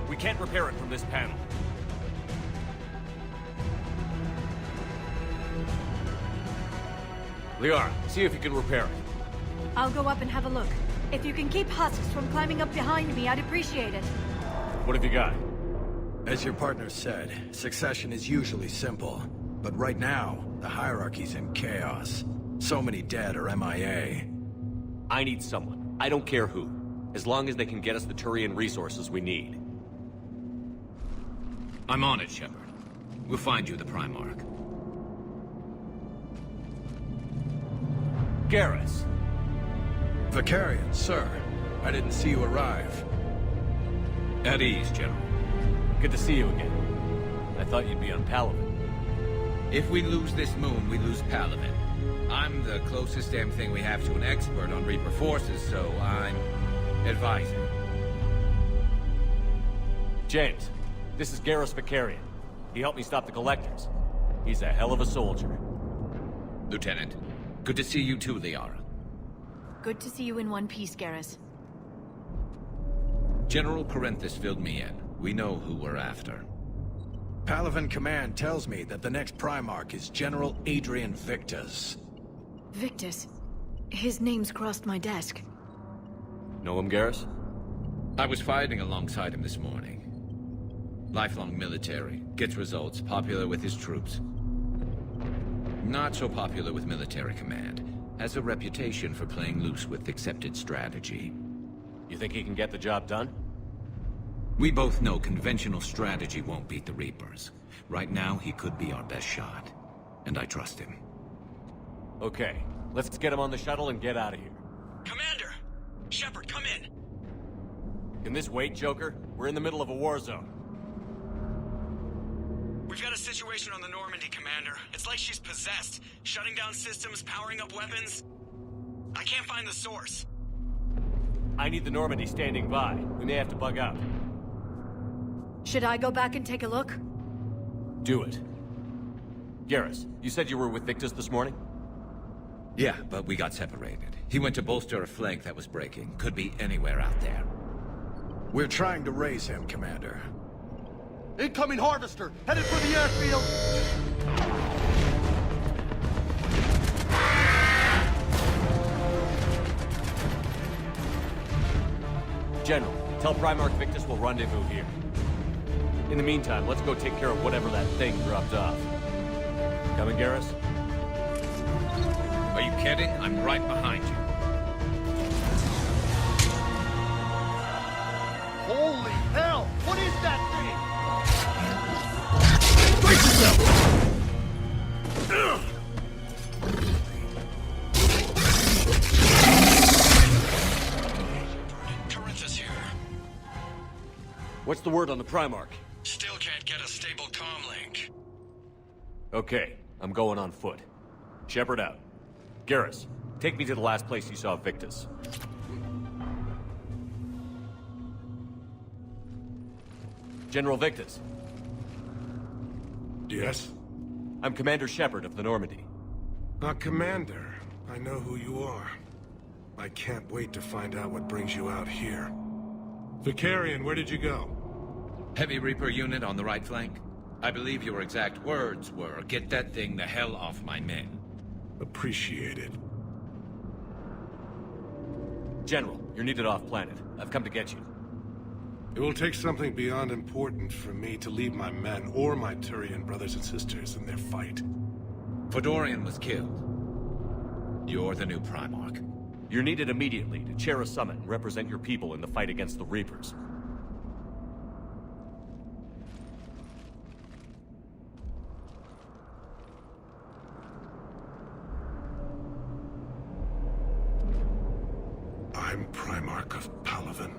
We can't repair it from this panel. Liara, see if you can repair it. I'll go up and have a look. If you can keep husks from climbing up behind me, I'd appreciate it. What have you got? As your partner said, succession is usually simple. But right now, the hierarchy's in chaos. So many dead or MIA. I need someone. I don't care who. As long as they can get us the Turian resources we need. I'm on it, Shepard. We'll find you the Primarch. Garrus. Vicarian, sir. I didn't see you arrive. At ease, General. Good to see you again. I thought you'd be on Palaven. If we lose this moon, we lose Palaven. I'm the closest damn thing we have to an expert on Reaper forces, so I'm advising. James, this is Garrus Vicarian. He helped me stop the Collectors. He's a hell of a soldier. Lieutenant, good to see you too, Liara. Good to see you in one piece, Garrus. General Corinthus filled me in. We know who we're after. Palaven Command tells me that the next Primarch is General Adrian Victus. Victus? His name's crossed my desk. Know him, Garrus? I was fighting alongside him this morning. Lifelong military, gets results, popular with his troops. Not so popular with military command. Has a reputation for playing loose with accepted strategy. You think he can get the job done? We both know conventional strategy won't beat the Reapers. Right now, he could be our best shot. And I trust him. Okay, let's get him on the shuttle and get out of here. Commander! Shepard, come in! Can this wait, Joker? We're in the middle of a war zone. We've got a situation on the Normandy, Commander. It's like she's possessed. Shutting down systems, powering up weapons. I can't find the source. I need the Normandy standing by. We may have to bug out. Should I go back and take a look? Do it. Garrus, you said you were with Victus this morning? Yeah, but we got separated. He went to bolster a flank that was breaking. Could be anywhere out there. We're trying to raise him, Commander. Incoming Harvester! Headed for the airfield! General, tell Primarch Victus we'll rendezvous here. In the meantime, let's go take care of whatever that thing dropped off. Coming, Garrus? Are you kidding? I'm right behind you. Holy hell! What is that thing? Brace yourself! Corinthus here. What's the word on the Primarch? Still can't get a stable comm link. Okay, I'm going on foot. Shepard out. Garrus, take me to the last place you saw Victus. General Victus. Yes? I'm Commander Shepard of the Normandy. Commander. I know who you are. I can't wait to find out what brings you out here. Vicarian, where did you go? Heavy Reaper unit on the right flank. I believe your exact words were, "Get that thing the hell off my men." Appreciated. General, you're needed off-planet. I've come to get you. It will take something beyond important for me to leave my men or my Turian brothers and sisters in their fight. Fedorian was killed. You're the new Primarch. You're needed immediately to chair a summit and represent your people in the fight against the Reapers. I'm Primarch of Palaven.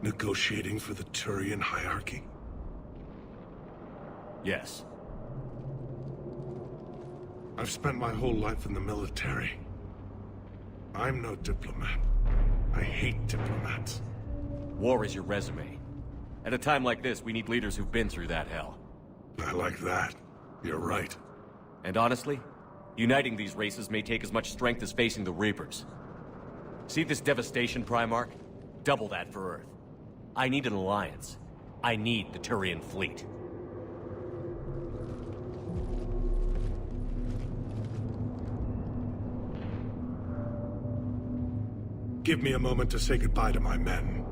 Negotiating for the Turian hierarchy? Yes. I've spent my whole life in the military. I'm no diplomat. I hate diplomats. War is your resume. At a time like this, we need leaders who've been through that hell. I like that. You're right. And honestly, uniting these races may take as much strength as facing the Reapers. See this devastation, Primarch? Double that for Earth. I need an alliance. I need the Turian fleet. Give me a moment to say goodbye to my men.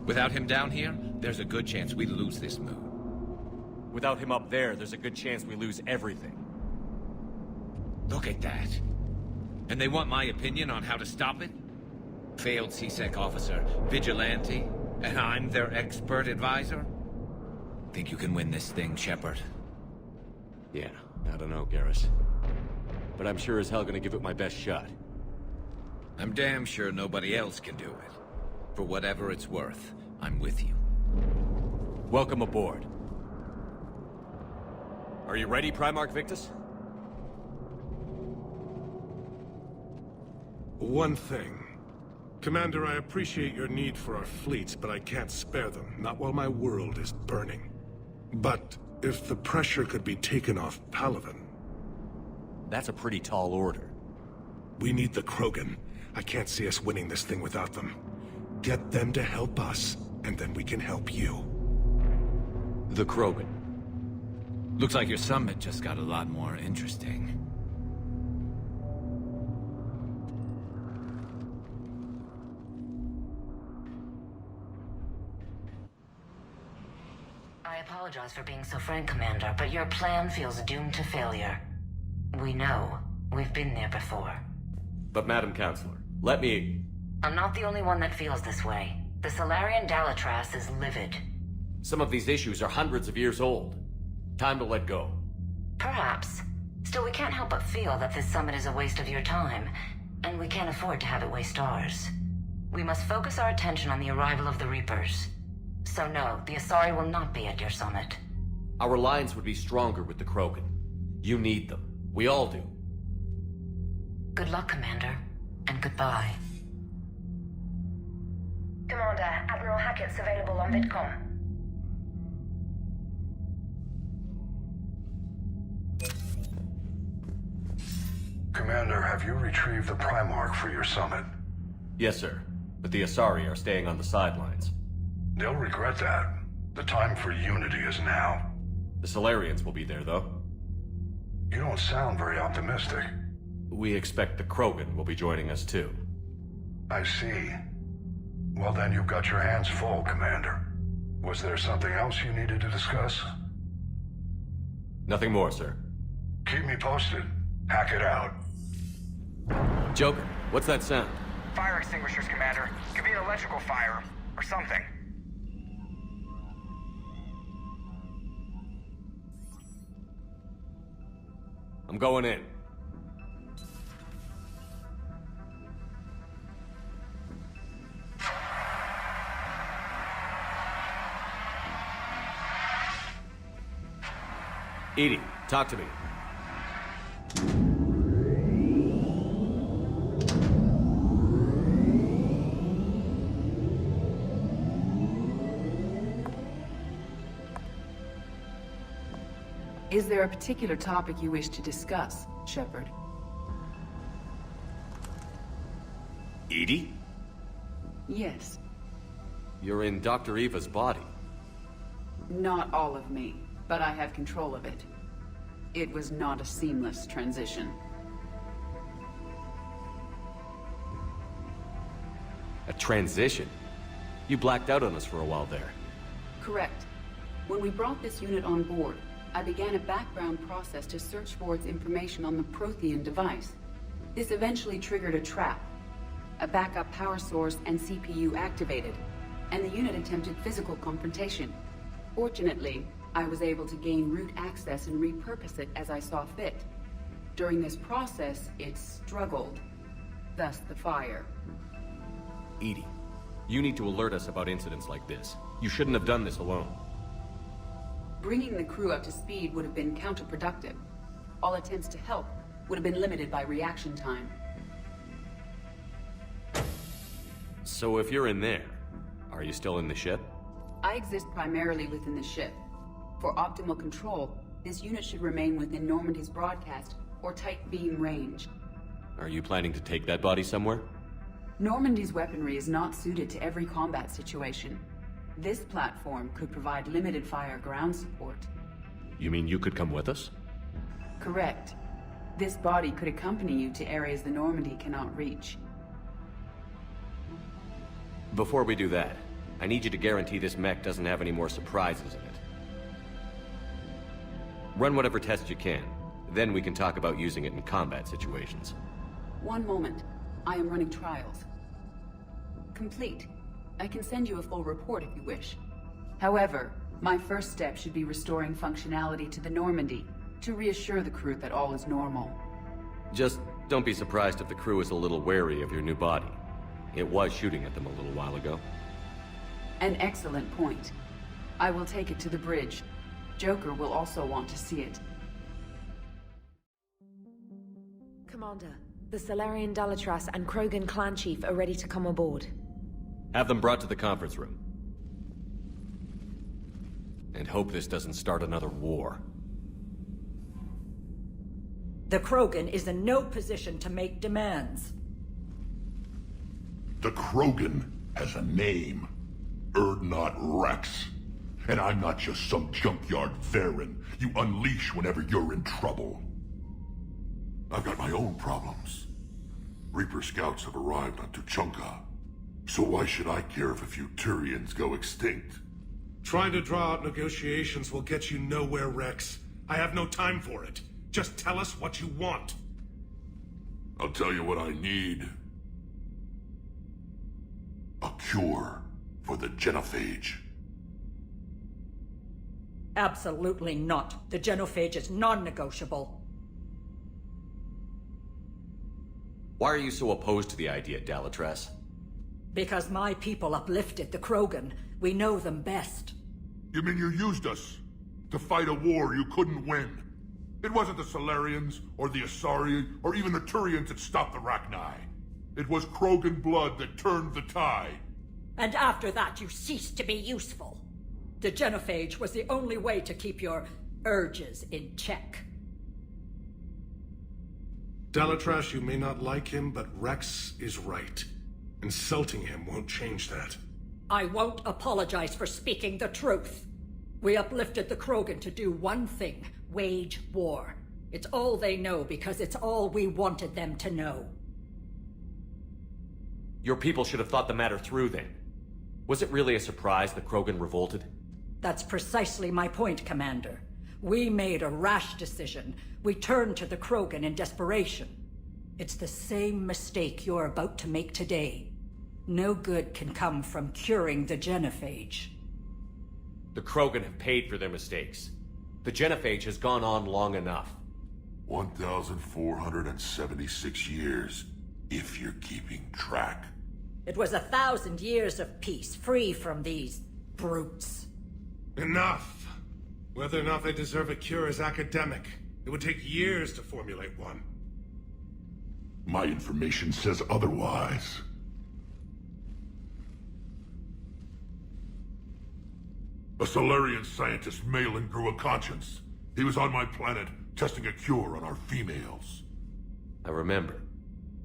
Without him down here, there's a good chance we lose this moon. Without him up there, there's a good chance we lose everything. Look at that. And they want my opinion on how to stop it? Failed C-Sec officer, vigilante, and I'm their expert advisor? Think you can win this thing, Shepard? Yeah, I don't know, Garrus. But I'm sure as hell gonna give it my best shot. I'm damn sure nobody else can do it. For whatever it's worth, I'm with you. Welcome aboard. Are you ready, Primarch Victus? One thing. Commander, I appreciate your need for our fleets, but I can't spare them. Not while my world is burning. But if the pressure could be taken off Palaven... That's a pretty tall order. We need the Krogan. I can't see us winning this thing without them. Get them to help us, and then we can help you. The Krogan. Looks like your summit just got a lot more interesting. I apologize for being so frank, Commander, but your plan feels doomed to failure. We know. We've been there before. But Madam Counselor, let me... I'm not the only one that feels this way. The Solarian Dalitras is livid. Some of these issues are hundreds of years old. Time to let go. Perhaps. Still, we can't help but feel that this summit is a waste of your time, and we can't afford to have it waste ours. We must focus our attention on the arrival of the Reapers. So no, the Asari will not be at your summit. Our alliance would be stronger with the Krogan. You need them. We all do. Good luck, Commander, and goodbye. Commander, Admiral Hackett's available on VidCom. Commander, have you retrieved the Primarch for your summit? Yes, sir. But the Asari are staying on the sidelines. They'll regret that. The time for unity is now. The Solarians will be there, though. You don't sound very optimistic. We expect the Krogan will be joining us, too. I see. Well, then you've got your hands full, Commander. Was there something else you needed to discuss? Nothing more, sir. Keep me posted. Hack it out. Joker, what's that sound? Fire extinguishers, Commander. Could be an electrical fire, or something. I'm going in. Edie, talk to me. Is there a particular topic you wish to discuss, Shepard? Edie? Yes. You're in Dr. Eva's body. Not all of me, but I have control of it. It was not a seamless transition. A transition? You blacked out on us for a while there. Correct. When we brought this unit on board, I began a background process to search for its information on the Prothean device. This eventually triggered a trap. A backup power source and CPU activated, and the unit attempted physical confrontation. Fortunately, I was able to gain root access and repurpose it as I saw fit. During this process, it struggled. Thus the fire. EDI, you need to alert us about incidents like this. You shouldn't have done this alone. Bringing the crew up to speed would have been counterproductive. All attempts to help would have been limited by reaction time. So if you're in there, are you still in the ship? I exist primarily within the ship. For optimal control, this unit should remain within Normandy's broadcast or tight beam range. Are you planning to take that body somewhere? Normandy's weaponry is not suited to every combat situation. This platform could provide limited fire ground support. You mean you could come with us? Correct. This body could accompany you to areas the Normandy cannot reach. Before we do that, I need you to guarantee this mech doesn't have any more surprises in it. Run whatever tests you can. Then we can talk about using it in combat situations. One moment. I am running trials. Complete. I can send you a full report if you wish. However, my first step should be restoring functionality to the Normandy to reassure the crew that all is normal. Just don't be surprised if the crew is a little wary of your new body. It was shooting at them a little while ago. An excellent point. I will take it to the bridge. Joker will also want to see it. Commander, the Salarian Dalatras and Krogan clan chief are ready to come aboard. Have them brought to the conference room. And hope this doesn't start another war. The Krogan is in no position to make demands. The Krogan has a name. Urdnot Rex. And I'm not just some junkyard Varen you unleash whenever you're in trouble. I've got my own problems. Reaper scouts have arrived on Tuchanka. So why should I care if a few Turians go extinct? Trying to draw out negotiations will get you nowhere, Rex. I have no time for it. Just tell us what you want. I'll tell you what I need. A cure for the genophage. Absolutely not. The genophage is non-negotiable. Why are you so opposed to the idea, Dalatras? Because my people uplifted the Krogan. We know them best. You mean you used us to fight a war you couldn't win? It wasn't the Salarians, or the Asari, or even the Turians that stopped the Rachni. It was Krogan blood that turned the tide. And after that, you ceased to be useful. The genophage was the only way to keep your urges in check. Dalatras, you may not like him, but Rex is right. Insulting him won't change that. I won't apologize for speaking the truth. We uplifted the Krogan to do one thing, wage war. It's all they know because it's all we wanted them to know. Your people should have thought the matter through then. Was it really a surprise the Krogan revolted? That's precisely my point, Commander. We made a rash decision. We turned to the Krogan in desperation. It's the same mistake you're about to make today. No good can come from curing the genophage. The Krogan have paid for their mistakes. The genophage has gone on long enough. 1,476 years, if you're keeping track. It was 1,000 years of peace, free from these brutes. Enough! Whether or not they deserve a cure is academic. It would take years to formulate one. My information says otherwise. A Solarian scientist, Malin, grew a conscience. He was on my planet, testing a cure on our females. I remember.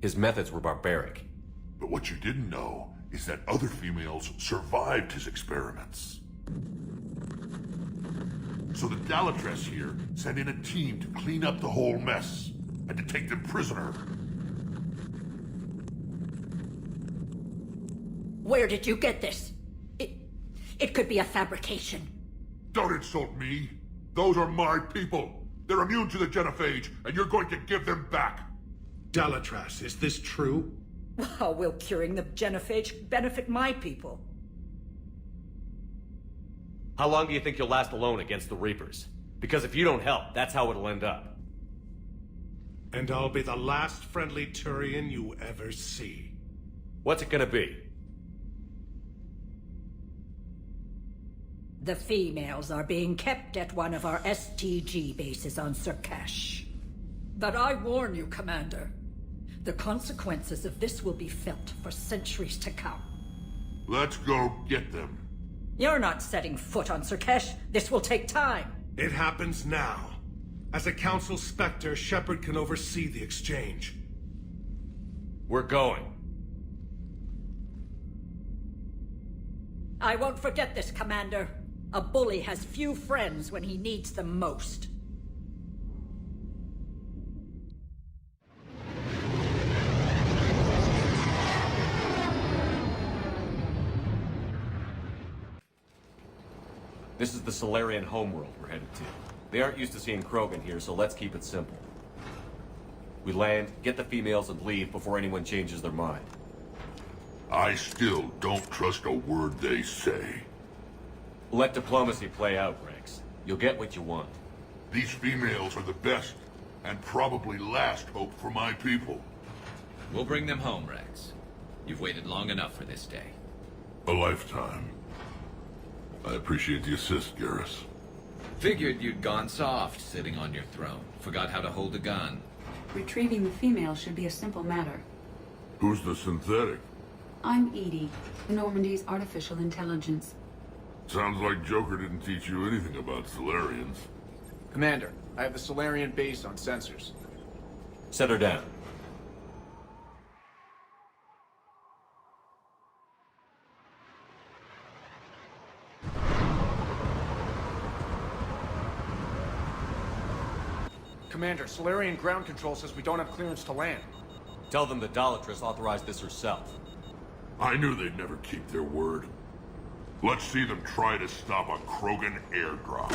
His methods were barbaric. But what you didn't know is that other females survived his experiments. So the Dalatras here sent in a team to clean up the whole mess and to take them prisoner. Where did you get this? It could be a fabrication. Don't insult me. Those are my people. They're immune to the genophage, and you're going to give them back. Dalatras, is this true? How will curing the genophage benefit my people? How long do you think you'll last alone against the Reapers? Because if you don't help, that's how it'll end up. And I'll be the last friendly Turian you ever see. What's it gonna be? The females are being kept at one of our STG bases on Surkash. But I warn you, Commander. The consequences of this will be felt for centuries to come. Let's go get them. You're not setting foot on Surkash. This will take time. It happens now. As a Council Spectre, Shepard can oversee the exchange. We're going. I won't forget this, Commander. A bully has few friends when he needs them most. This is the Solarian homeworld we're headed to. They aren't used to seeing Krogan here, so let's keep it simple. We land, get the females, and leave before anyone changes their mind. I still don't trust a word they say. Let diplomacy play out, Rex. You'll get what you want. These females are the best, and probably last hope for my people. We'll bring them home, Rex. You've waited long enough for this day. A lifetime. I appreciate the assist, Garrus. Figured you'd gone soft sitting on your throne. Forgot how to hold a gun. Retrieving the female should be a simple matter. Who's the synthetic? I'm Edie, Normandy's artificial intelligence. Sounds like Joker didn't teach you anything about Solarians. Commander, I have the Solarian base on sensors. Set her down. Commander, Solarian ground control says we don't have clearance to land. Tell them the Dolatress authorized this herself. I knew they'd never keep their word. Let's see them try to stop a Krogan airdrop.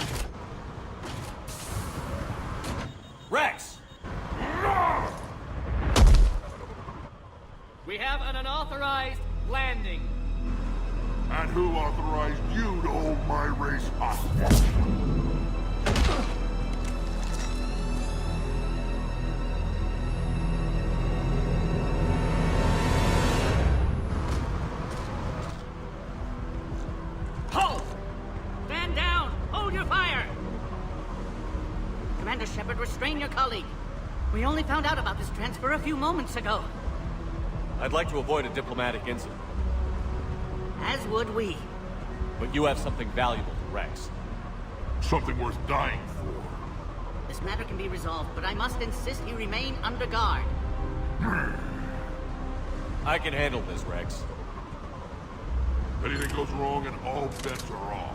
Rex! We have an unauthorized landing. And who authorized you to hold my race hostage? Shepard, restrain your colleague. We only found out about this transfer a few moments ago. I'd like to avoid a diplomatic incident. As would we. But you have something valuable to Rex. Something worth dying for. This matter can be resolved, but I must insist he remain under guard. I can handle this, Rex. If anything goes wrong and all bets are off.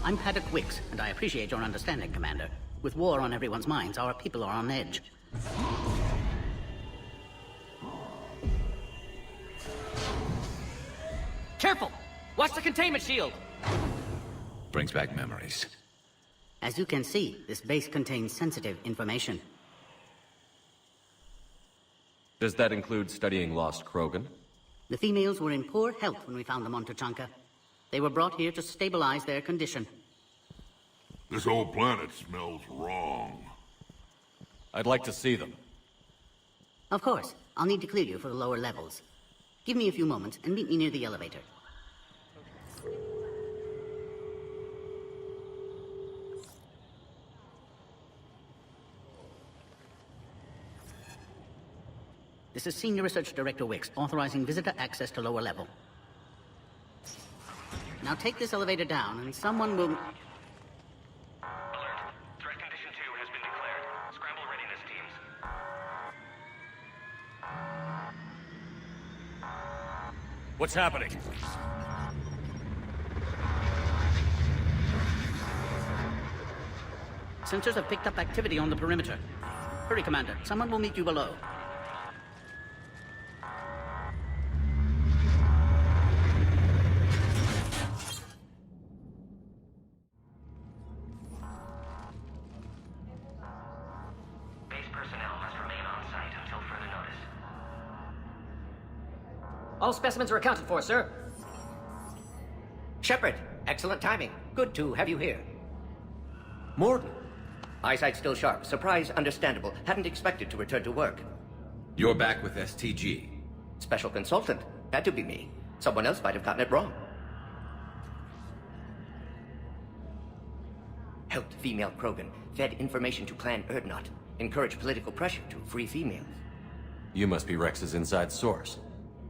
I'm Paddock Wicks, and I appreciate your understanding, Commander. With war on everyone's minds, our people are on edge. Careful! Watch the containment shield! Brings back memories. As you can see, this base contains sensitive information. Does that include studying lost Krogan? The females were in poor health when we found them on Tuchanka. They were brought here to stabilize their condition. This whole planet smells wrong. I'd like to see them. Of course. I'll need to clear you for the lower levels. Give me a few moments and meet me near the elevator. This is Senior Research Director Wicks, authorizing visitor access to lower level. Now take this elevator down, and someone will... Alert. Threat condition 2 has been declared. Scramble readiness teams. What's happening? Sensors have picked up activity on the perimeter. Hurry, Commander. Someone will meet you below. All specimens are accounted for, sir. Shepard, excellent timing. Good to have you here. Morden. Eyesight still sharp. Surprise understandable. Hadn't expected to return to work. You're back with STG. Special consultant. Had to be me. Someone else might have gotten it wrong. Helped female Krogan. Fed information to Clan Erdnot. Encouraged political pressure to free females. You must be Rex's inside source.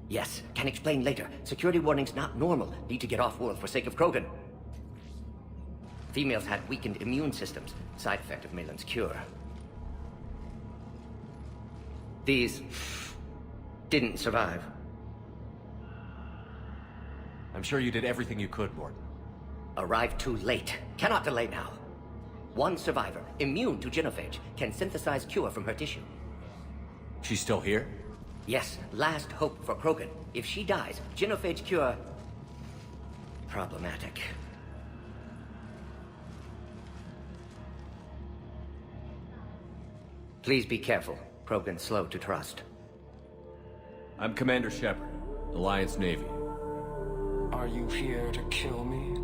Yes, can explain later. Security warnings not normal. Need to get off-world for sake of Krogan. Females had weakened immune systems. Side effect of Malin's cure. These didn't survive. I'm sure you did everything you could, Morton. Arrived too late. Cannot delay now. One survivor, immune to genophage, can synthesize cure from her tissue. She's still here? Yes, last hope for Krogan. If she dies, genophage cure... problematic. Please be careful. Krogan's slow to trust. I'm Commander Shepard, Alliance Navy. Are you here to kill me?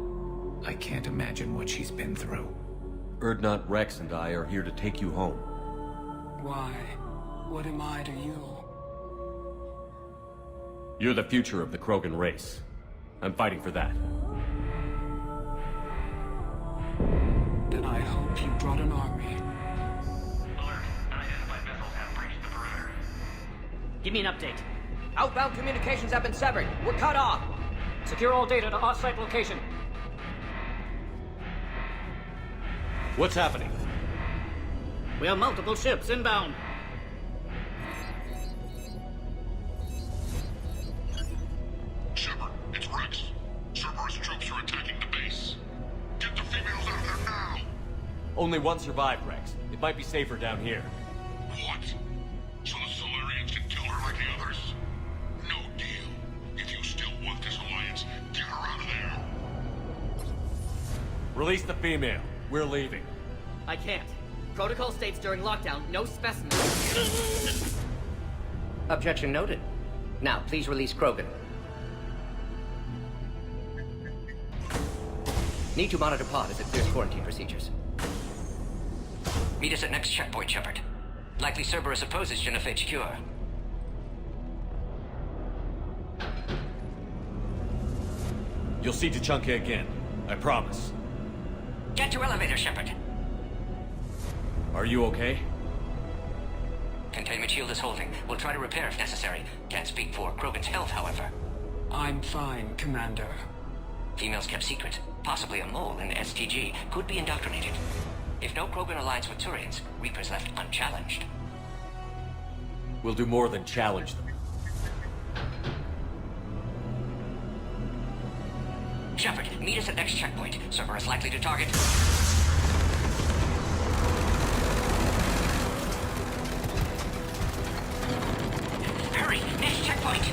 I can't imagine what she's been through. Erdnot, Rex, and I are here to take you home. Why? What am I to you? You're the future of the Krogan race. I'm fighting for that. Then I hope you brought an army. Alert. Unidentified missiles have breached the perimeter. Give me an update. Outbound communications have been severed. We're cut off. Secure all data to off-site location. What's happening? We have multiple ships inbound. Shepard, it's Rex. Cerberus troops are attacking the base. Get the females out of there now! Only one survived, Rex. It might be safer down here. What? So the Solarians can kill her like the others? No deal. If you still want this alliance, get her out of there. Release the female. We're leaving. I can't. Protocol states during lockdown, no specimens. Objection noted. Now, please release Krogan. Need to monitor pod as it clears quarantine procedures. Meet us at next checkpoint, Shepard. Likely Cerberus opposes genophage cure. You'll see Tachanka again. I promise. Get to elevator, Shepard. Are you okay? Containment shield is holding. We'll try to repair if necessary. Can't speak for Krogan's health, however. I'm fine, Commander. Females kept secret. Possibly a mole in STG. Could be indoctrinated. If no Krogan aligns with Turians, Reapers left unchallenged. We'll do more than challenge them. Shepard, meet us at next checkpoint. Cerberus likely to target... Hurry! Next checkpoint!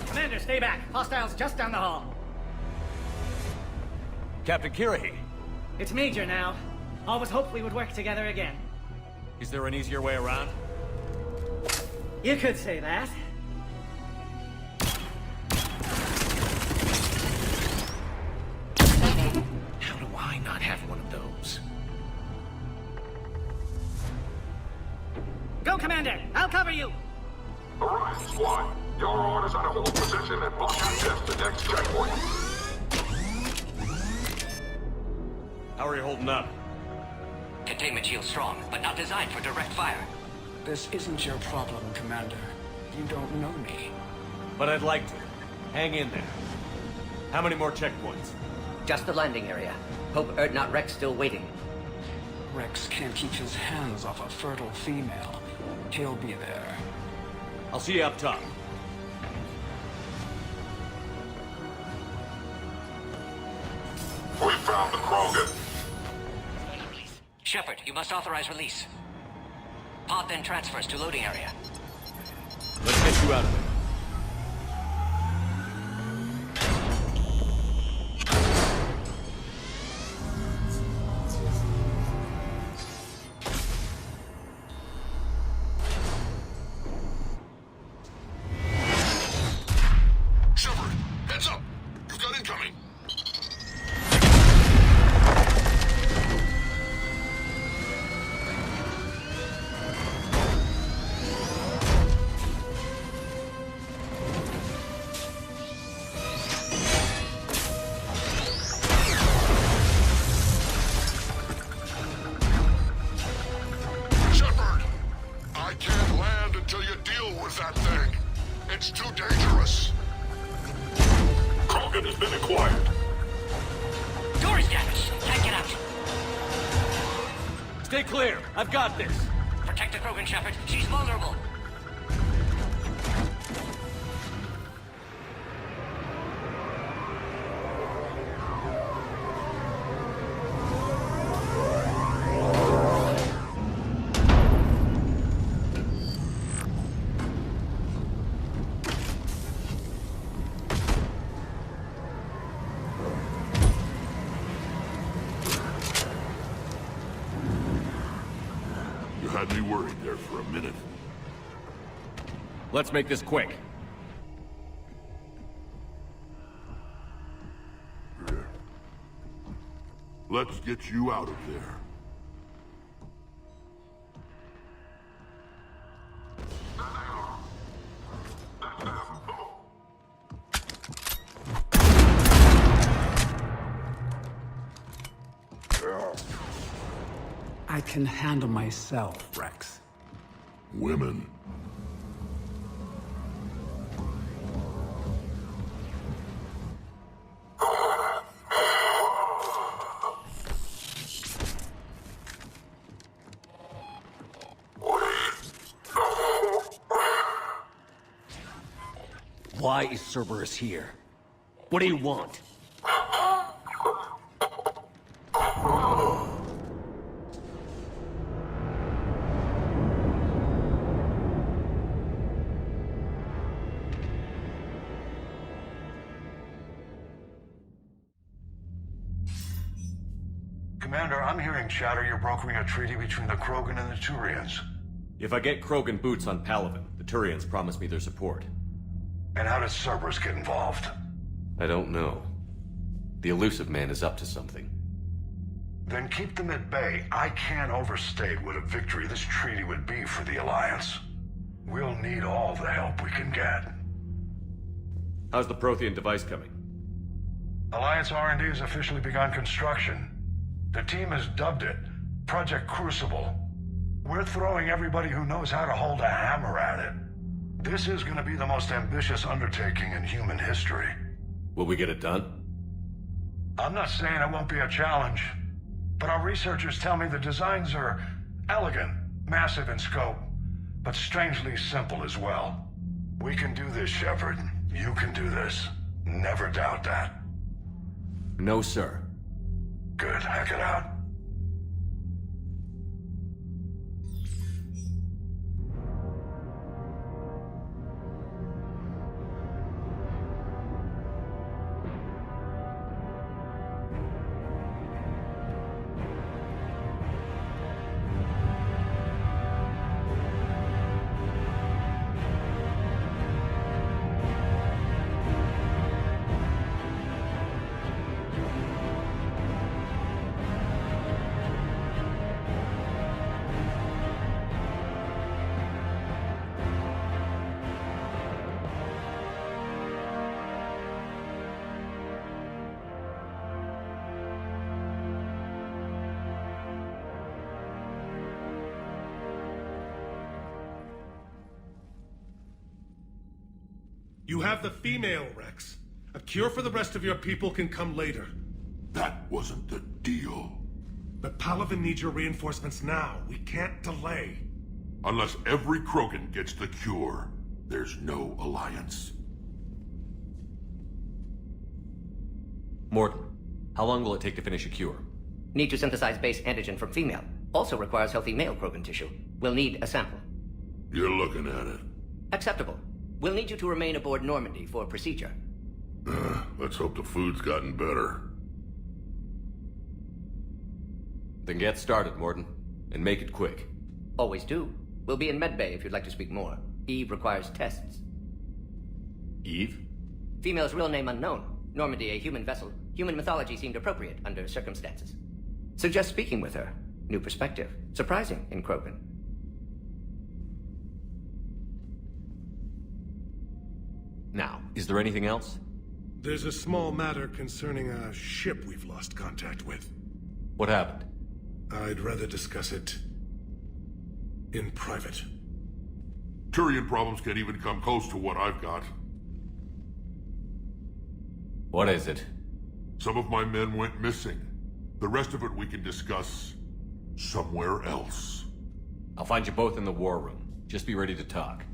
Commander, stay back. Hostiles just down the hall. Captain Kirahi. It's Major now. Always hoped we would work together again. Is there an easier way around? You could say that. How do I not have one of those? Go, Commander! I'll cover you! Alright, squad. Your orders are to hold position and block access to next checkpoint. How are you holding up? Containment shield strong, but not designed for direct fire. This isn't your problem, Commander. You don't know me. But I'd like to. Hang in there. How many more checkpoints? Just the landing area. Hope Erdnot Rex still waiting. Rex can't keep his hands off a fertile female. He'll be there. I'll see you up top. We found the Krogan. Shepard, you must authorize release. Pod then transfers to loading area. Let's get you out of there. Shepard, heads up! You've got incoming! with that thing. It's too dangerous. Krogan has been acquired. Door is damaged. Can't get out. Stay clear. I've got this. Protect the Krogan, Shepard. She's vulnerable. Had me worried there for a minute. Let's make this quick. Here. Let's get you out of there. I can handle myself, Rex. Women. Why is Cerberus here? What do you want? Commander, I'm hearing chatter you're brokering a treaty between the Krogan and the Turians. If I get Krogan boots on Palaven, the Turians promise me their support. And how does Cerberus get involved? I don't know. The elusive man is up to something. Then keep them at bay. I can't overstate what a victory this treaty would be for the Alliance. We'll need all the help we can get. How's the Prothean device coming? Alliance R&D has officially begun construction. The team has dubbed it Project Crucible. We're throwing everybody who knows how to hold a hammer at it. This is going to be the most ambitious undertaking in human history. Will we get it done? I'm not saying it won't be a challenge, but our researchers tell me the designs are elegant, massive in scope, but strangely simple as well. We can do this, Shepard. You can do this. Never doubt that. No, sir. Good. Hack it out. You have the female, Rex. A cure for the rest of your people can come later. That wasn't the deal. But Palaven needs your reinforcements now. We can't delay. Unless every Krogan gets the cure, there's no alliance. Morton, how long will it take to finish a cure? Need to synthesize base antigen from female. Also requires healthy male Krogan tissue. We'll need a sample. You're looking at it. Acceptable. We'll need you to remain aboard Normandy for procedure. Let's hope the food's gotten better. Then get started, Morton. And make it quick. Always do. We'll be in medbay if you'd like to speak more. Eve requires tests. Eve? Female's real name unknown. Normandy a human vessel. Human mythology seemed appropriate under circumstances. Suggest speaking with her. New perspective. Surprising in Krogan. Now, is there anything else? There's a small matter concerning a ship we've lost contact with. What happened? I'd rather discuss it in private. Turian problems can't even come close to what I've got. What is it? Some of my men went missing. The rest of it we can discuss somewhere else. I'll find you both in the war room. Just be ready to talk.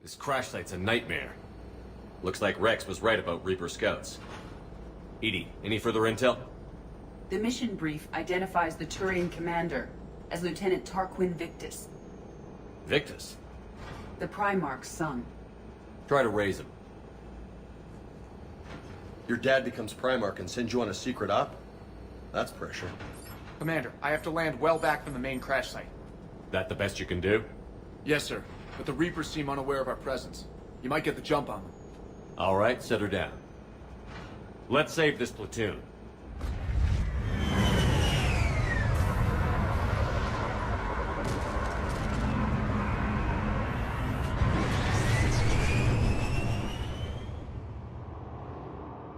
This crash site's a nightmare. Looks like Rex was right about Reaper scouts. Edie, any further intel? The mission brief identifies the Turian commander as Lieutenant Tarquin Victus. Victus? The Primarch's son. Try to raise him. Your dad becomes Primarch and sends you on a secret op? That's pressure. Commander, I have to land well back from the main crash site. That the best you can do? Yes, sir. But the Reapers seem unaware of our presence. You might get the jump on them. All right, set her down. Let's save this platoon.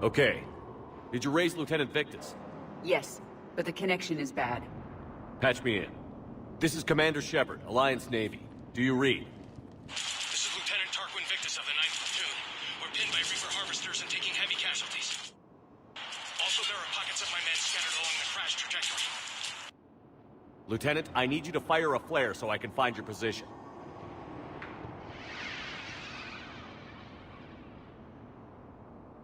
Okay. Did you raise Lieutenant Victus? Yes, but the connection is bad. Patch me in. This is Commander Shepard, Alliance Navy. Do you read? This is Lieutenant Tarquin Victus of the 9th Platoon. We're pinned by Reaper harvesters and taking heavy casualties. Also, there are pockets of my men scattered along the crash trajectory. Lieutenant, I need you to fire a flare so I can find your position.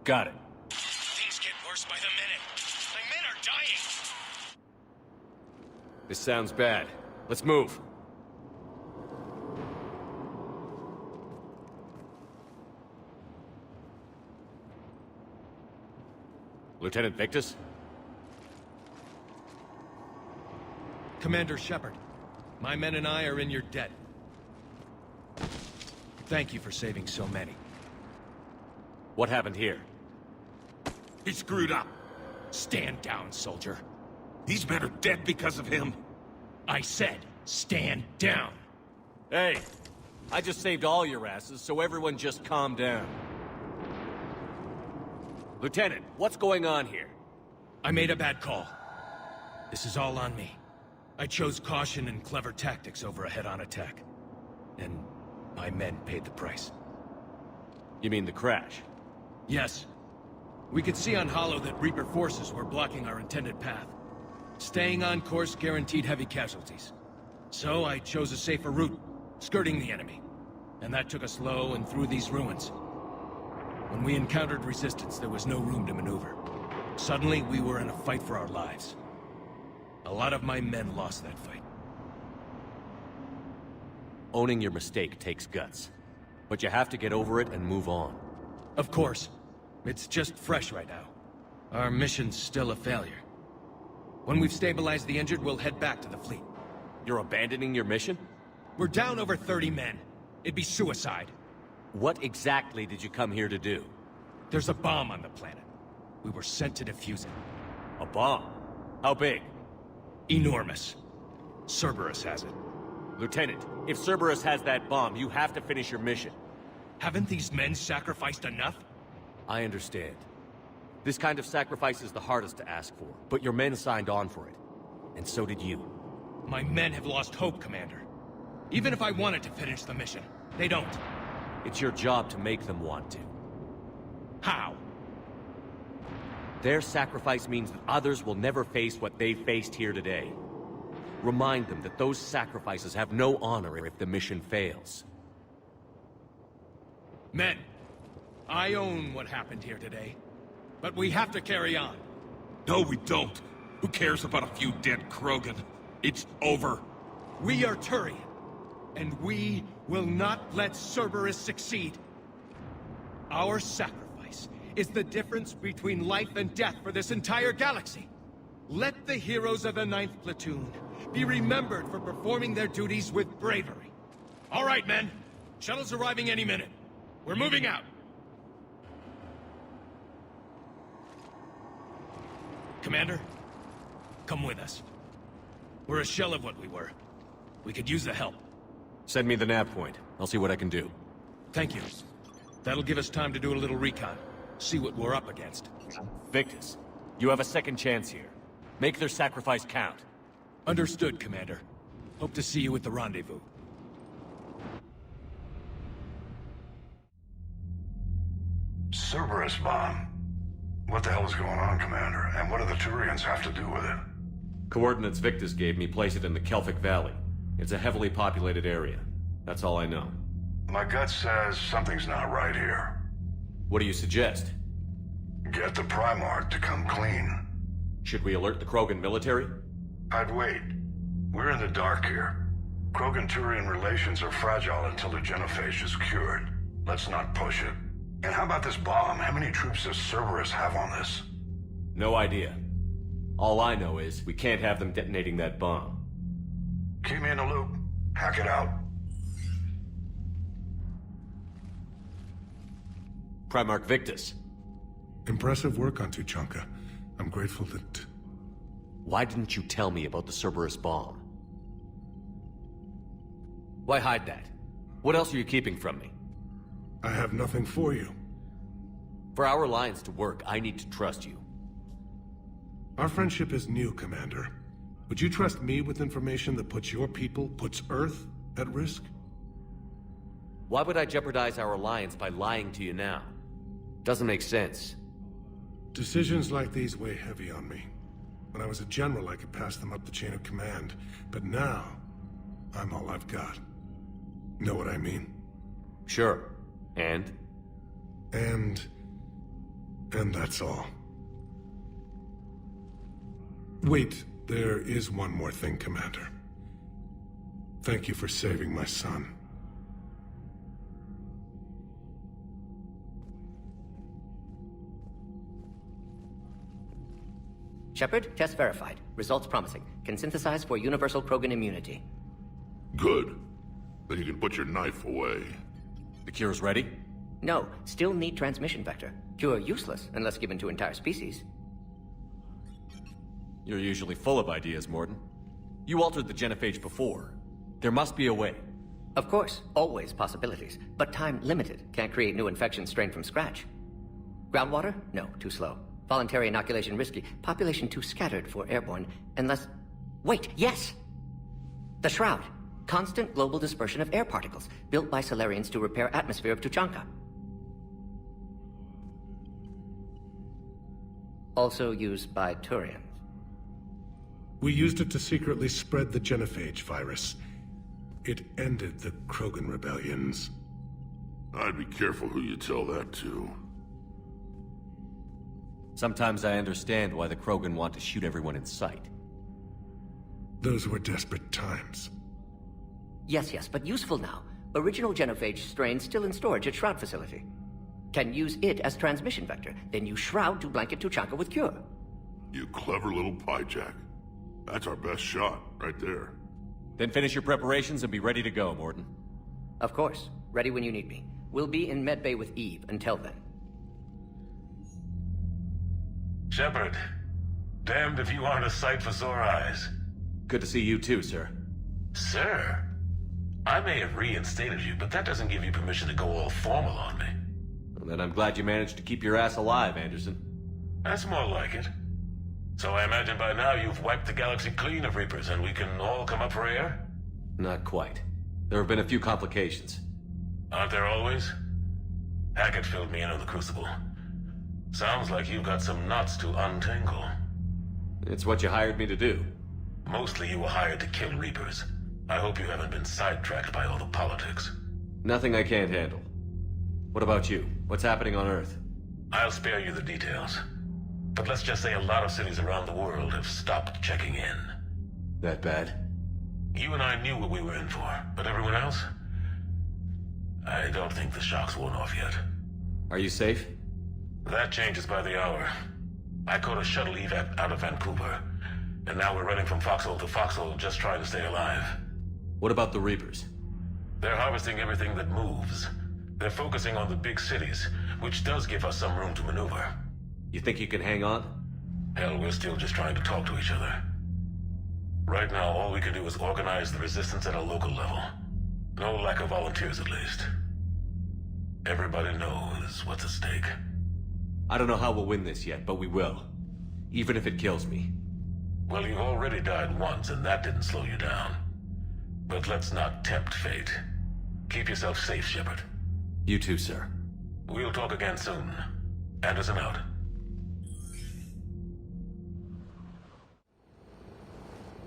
Got it. Things get worse by the minute. My men are dying. This sounds bad. Let's move. Lieutenant Victus? Commander Shepard, my men and I are in your debt. Thank you for saving so many. What happened here? He screwed up. Stand down, soldier. These men are dead because of him. I said, stand down. Hey, I just saved all your asses, so everyone just calm down. Lieutenant, what's going on here? I made a bad call. This is all on me. I chose caution and clever tactics over a head-on attack. And my men paid the price. You mean the crash? Yes. We could see on Hollow that Reaper forces were blocking our intended path. Staying on course guaranteed heavy casualties. So I chose a safer route, skirting the enemy. And that took us low and through these ruins. When we encountered resistance, there was no room to maneuver. Suddenly, we were in a fight for our lives. A lot of my men lost that fight. Owning your mistake takes guts. But you have to get over it and move on. Of course. It's just fresh right now. Our mission's still a failure. When we've stabilized the injured, we'll head back to the fleet. You're abandoning your mission? We're down over 30 men. It'd be suicide. What exactly did you come here to do? There's a bomb on the planet. We were sent to defuse it. A bomb? How big? Enormous. Cerberus has it. Lieutenant, if Cerberus has that bomb, you have to finish your mission. Haven't these men sacrificed enough? I understand. This kind of sacrifice is the hardest to ask for, but your men signed on for it. And so did you. My men have lost hope, Commander. Even if I wanted to finish the mission, they don't. It's your job to make them want to. How? Their sacrifice means that others will never face what they faced here today. Remind them that those sacrifices have no honor if the mission fails. Men, I own what happened here today. But we have to carry on. No, we don't. Who cares about a few dead Krogan? It's over. We are Turian, and we will not let Cerberus succeed. Our sacrifice is the difference between life and death for this entire galaxy. Let the heroes of the 9th Platoon be remembered for performing their duties with bravery. All right, men. Shuttle's arriving any minute. We're moving out. Commander, come with us. We're a shell of what we were. We could use the help. Send me the nav point. I'll see what I can do. Thank you. That'll give us time to do a little recon. See what we're up against. Victus, you have a second chance here. Make their sacrifice count. Understood, Commander. Hope to see you at the rendezvous. Cerberus bomb. What the hell is going on, Commander? And what do the Turians have to do with it? Coordinates Victus gave me place it in the Kelphic Valley. It's a heavily populated area. That's all I know. My gut says something's not right here. What do you suggest? Get the Primarch to come clean. Should we alert the Krogan military? I'd wait. We're in the dark here. Krogan-Turian relations are fragile until the genophage is cured. Let's not push it. And how about this bomb? How many troops does Cerberus have on this? No idea. All I know is we can't have them detonating that bomb. Keep me in the loop. Hack it out. Primarch Victus. Impressive work on Tuchanka. I'm grateful that... Why didn't you tell me about the Cerberus bomb? Why hide that? What else are you keeping from me? I have nothing for you. For our alliance to work, I need to trust you. Our friendship is new, Commander. Would you trust me with information that puts your people, puts Earth, at risk? Why would I jeopardize our alliance by lying to you now? Doesn't make sense. Decisions like these weigh heavy on me. When I was a general, I could pass them up the chain of command. But now, I'm all I've got. Know what I mean? Sure. And that's all. Wait, there is one more thing, Commander. Thank you for saving my son. Shepard, test verified. Results promising. Can synthesize for universal Krogan immunity. Good. Then you can put your knife away. The cure's ready? No, still need transmission vector. Cure useless unless given to entire species. You're usually full of ideas, Mordin. You altered the genophage before. There must be a way. Of course, always possibilities, but time limited. Can't create new infection strain from scratch. Groundwater? No, too slow. Voluntary inoculation risky. Population too scattered for airborne, unless... Wait, yes! The Shroud. Constant global dispersion of air particles, built by Solarians to repair atmosphere of Tuchanka. Also used by Turians. We used it to secretly spread the genophage virus. It ended the Krogan rebellions. I'd be careful who you tell that to. Sometimes I understand why the Krogan want to shoot everyone in sight. Those were desperate times. Yes, but useful now. Original genophage strain still in storage at Shroud facility. Can use it as transmission vector, then use Shroud to blanket Tuchanka with cure. You clever little piejack. That's our best shot, right there. Then finish your preparations and be ready to go, Mordin. Of course. Ready when you need me. We'll be in medbay with Eve until then. Shepard, damned if you aren't a sight for sore eyes. Good to see you too, sir. Sir? I may have reinstated you, but that doesn't give you permission to go all formal on me. Well, then I'm glad you managed to keep your ass alive, Anderson. That's more like it. So I imagine by now you've wiped the galaxy clean of Reapers and we can all come up for air? Not quite. There have been a few complications. Aren't there always? Hackett filled me in on the Crucible. Sounds like you've got some knots to untangle. It's what you hired me to do. Mostly you were hired to kill Reapers. I hope you haven't been sidetracked by all the politics. Nothing I can't handle. What about you? What's happening on Earth? I'll spare you the details. But let's just say a lot of cities around the world have stopped checking in. That bad? You and I knew what we were in for, but everyone else? I don't think the shock's worn off yet. Are you safe? That changes by the hour. I caught a shuttle evac out of Vancouver, and now we're running from foxhole to foxhole just trying to stay alive. What about the Reapers? They're harvesting everything that moves. They're focusing on the big cities, which does give us some room to maneuver. You think you can hang on? Hell, we're still just trying to talk to each other. Right now, all we can do is organize the resistance at a local level. No lack of volunteers, at least. Everybody knows what's at stake. I don't know how we'll win this yet, but we will. Even if it kills me. Well, you already died once, and that didn't slow you down. But let's not tempt fate. Keep yourself safe, Shepard. You too, sir. We'll talk again soon. Anderson out.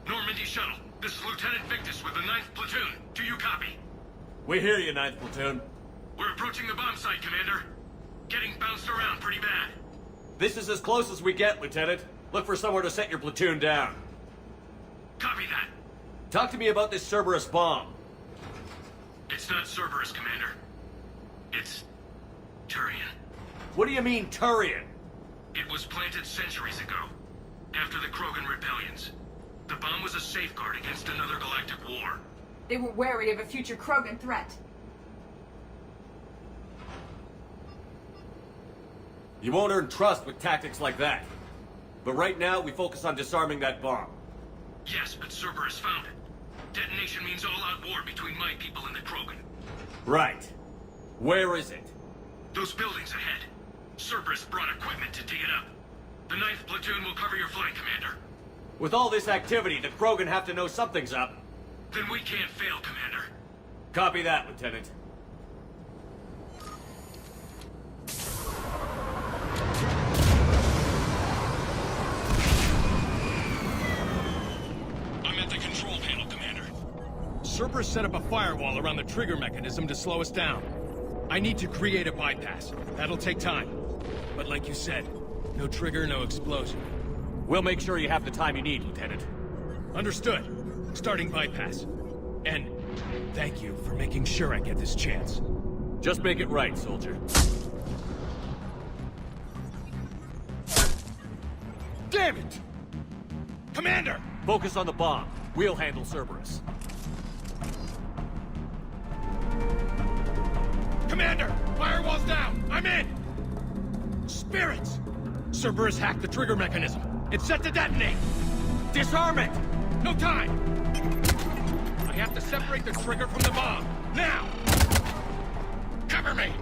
Normandy Shuttle, this is Lieutenant Victus with the 9th Platoon. Do you copy? We hear you, 9th Platoon. We're approaching the bomb site, Commander. Getting bounced around pretty bad. This is as close as we get, Lieutenant. Look for somewhere to set your platoon down. Copy that. Talk to me about this Cerberus bomb. It's not Cerberus, Commander. It's Turian. What do you mean, Turian? It was planted centuries ago, after the Krogan rebellions. The bomb was a safeguard against another galactic war. They were wary of a future Krogan threat. You won't earn trust with tactics like that. But right now, we focus on disarming that bomb. Yes, but Cerberus found it. Detonation means all-out war between my people and the Krogan. Right. Where is it? Those buildings ahead. Cerberus brought equipment to dig it up. The 9th Platoon will cover your flank, Commander. With all this activity, the Krogan have to know something's up. Then we can't fail, Commander. Copy that, Lieutenant. I'm at the control panel, Commander. Cerberus set up a firewall around the trigger mechanism to slow us down. I need to create a bypass. That'll take time. But like you said, no trigger, no explosion. We'll make sure you have the time you need, Lieutenant. Understood. Starting bypass. And thank you for making sure I get this chance. Just make it right, soldier. Damn it! Commander! Focus on the bomb. We'll handle Cerberus. Commander! Firewall's down! I'm in! Spirits! Cerberus hacked the trigger mechanism. It's set to detonate! Disarm it! No time! I have to separate the trigger from the bomb. Now! Cover me!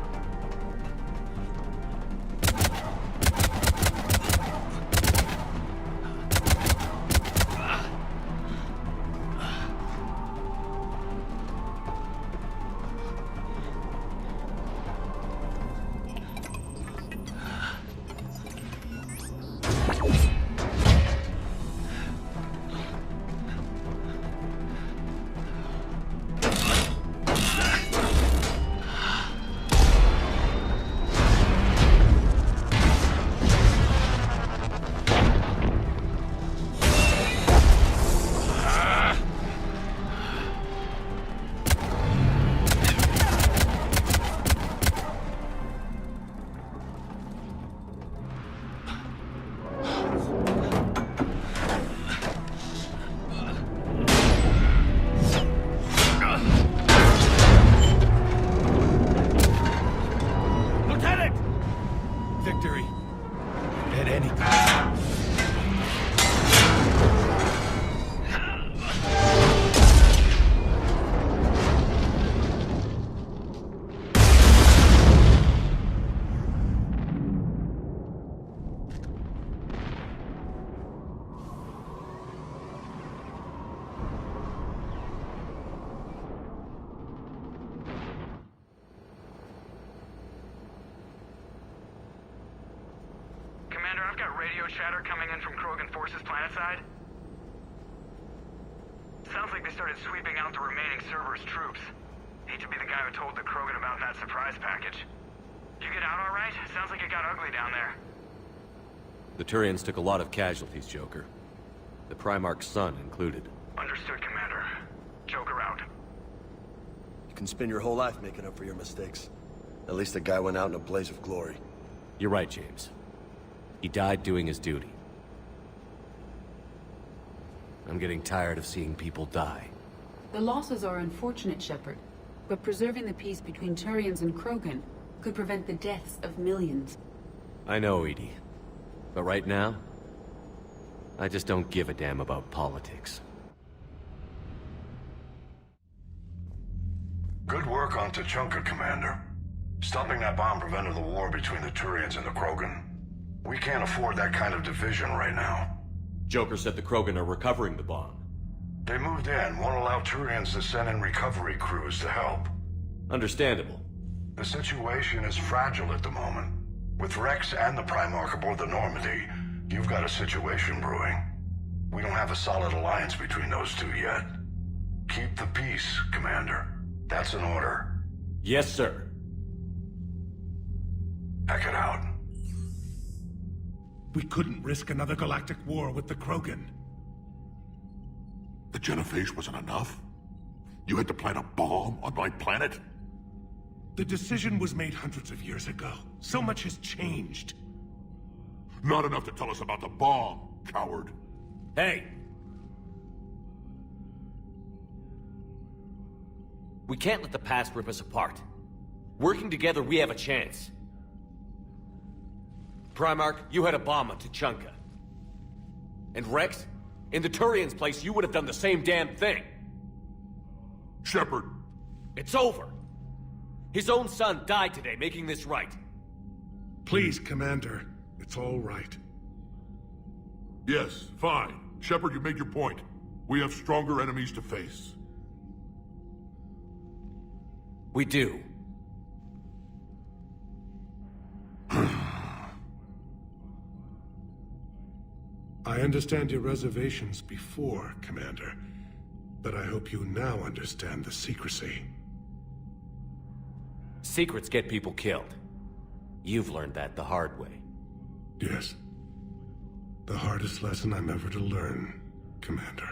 chatter coming in from Krogan forces planetside? Sounds like they started sweeping out the remaining Cerberus troops. Hate to be the guy who told the Krogan about that surprise package. You get out all right? Sounds like it got ugly down there. The Turians took a lot of casualties, Joker. The Primarch's son included. Understood, Commander. Joker out. You can spend your whole life making up for your mistakes. At least the guy went out in a blaze of glory. You're right, James. He died doing his duty. I'm getting tired of seeing people die. The losses are unfortunate, Shepard, but preserving the peace between Turians and Krogan could prevent the deaths of millions. I know, Edie. But right now, I just don't give a damn about politics. Good work on Tuchanka, Commander. Stopping that bomb prevented the war between the Turians and the Krogan. We can't afford that kind of division right now. Joker said the Krogan are recovering the bomb. They moved in, won't allow Turians to send in recovery crews to help. Understandable. The situation is fragile at the moment. With Rex and the Primarch aboard the Normandy, you've got a situation brewing. We don't have a solid alliance between those two yet. Keep the peace, Commander. That's an order. Yes, sir. Pack it out. We couldn't risk another galactic war with the Krogan. The genophage wasn't enough? You had to plant a bomb on my planet? The decision was made hundreds of years ago. So much has changed. Not enough to tell us about the bomb, coward. Hey! We can't let the past rip us apart. Working together, we have a chance. Primarch, you had a bomb on Tuchanka. And Rex, in the Turian's place, you would have done the same damn thing. Shepard. It's over. His own son died today, making this right. Please, Commander. It's all right. Yes, fine. Shepard, you made your point. We have stronger enemies to face. We do. I understand your reservations before, Commander. But I hope you now understand the secrecy. Secrets get people killed. You've learned that the hard way. Yes. The hardest lesson I'm ever to learn, Commander.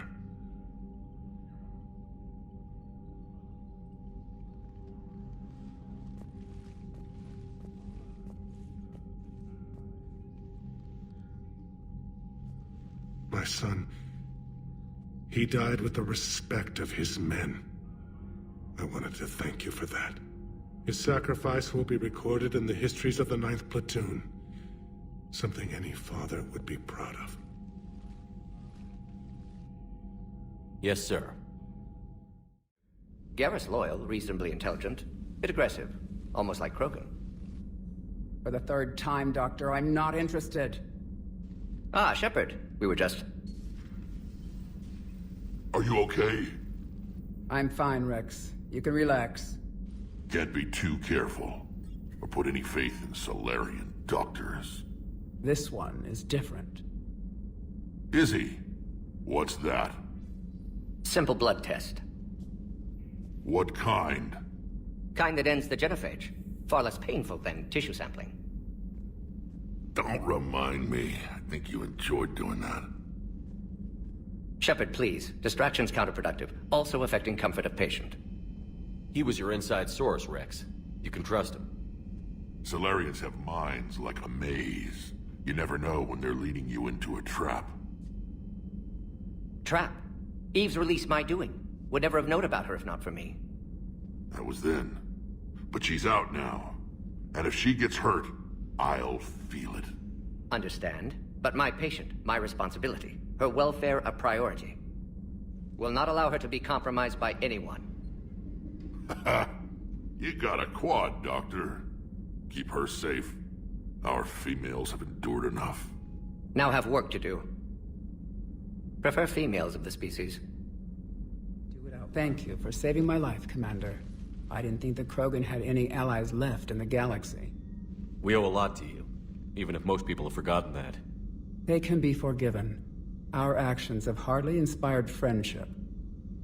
My son, he died with the respect of his men. I wanted to thank you for that. His sacrifice will be recorded in the histories of the 9th Platoon. Something any father would be proud of. Yes, sir. Garrus loyal, reasonably intelligent, bit aggressive, almost like Krogan. For the third time, Doctor, I'm not interested. Ah, Shepard. We were just... Are you okay? I'm fine, Rex. You can relax. Can't be too careful, or put any faith in Solarian doctors. This one is different. Is he? What's that? Simple blood test. What kind? Kind that ends the genophage. Far less painful than tissue sampling. Don't remind me. I think you enjoyed doing that. Shepard, please. Distraction's counterproductive, also affecting comfort of patient. He was your inside source, Rex. You can trust him. Solarians have minds like a maze. You never know when they're leading you into a trap. Trap? Eve's release my doing. Would never have known about her if not for me. That was then. But she's out now. And if she gets hurt, I'll feel it. Understand. But my patient, my responsibility. Her welfare a priority. Will not allow her to be compromised by anyone. You got a quad, Doctor. Keep her safe. Our females have endured enough. Now have work to do. Prefer females of the species. Thank you for saving my life, Commander. I didn't think the Krogan had any allies left in the galaxy. We owe a lot to you, even if most people have forgotten that. They can be forgiven. Our actions have hardly inspired friendship.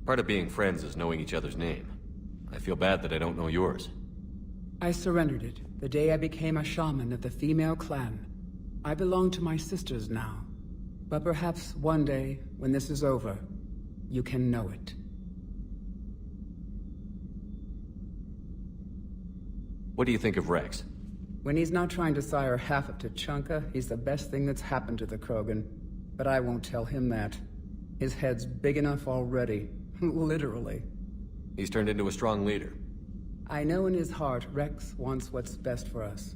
Part of being friends is knowing each other's name. I feel bad that I don't know yours. I surrendered it the day I became a shaman of the female clan. I belong to my sisters now. But perhaps one day, when this is over, you can know it. What do you think of Rex? When he's not trying to sire half of Tuchanka, he's the best thing that's happened to the Krogan. But I won't tell him that. His head's big enough already. Literally. He's turned into a strong leader. I know in his heart Rex wants what's best for us.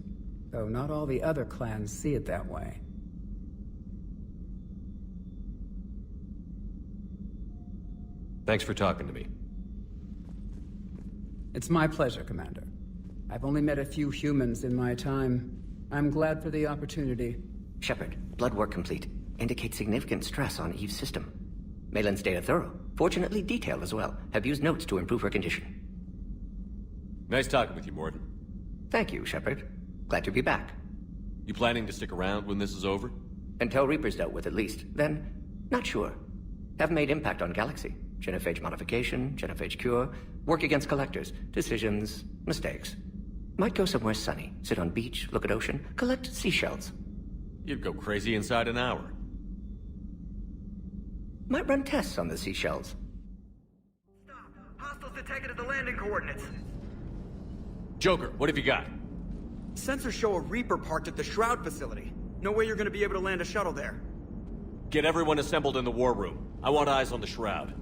Though not all the other clans see it that way. Thanks for talking to me. It's my pleasure, Commander. I've only met a few humans in my time. I'm glad for the opportunity. Shepard, blood work complete. indicate significant stress on Eve's system. Malin's data thorough, fortunately detailed as well. Have used notes to improve her condition. Nice talking with you, Morton. Thank you, Shepard. Glad to be back. You planning to stick around when this is over? Until Reaper's dealt with, at least. Then, not sure. Have made impact on Galaxy. Genophage modification, genophage cure, work against collectors, decisions, mistakes. Might go somewhere sunny, sit on beach, look at ocean, collect seashells. You'd go crazy inside an hour. Might run tests on the seashells. Stop! Hostiles detected at the landing coordinates. Joker, what have you got? Sensors show a Reaper parked at the Shroud facility. No way you're gonna be able to land a shuttle there. Get everyone assembled in the war room. I want eyes on the Shroud.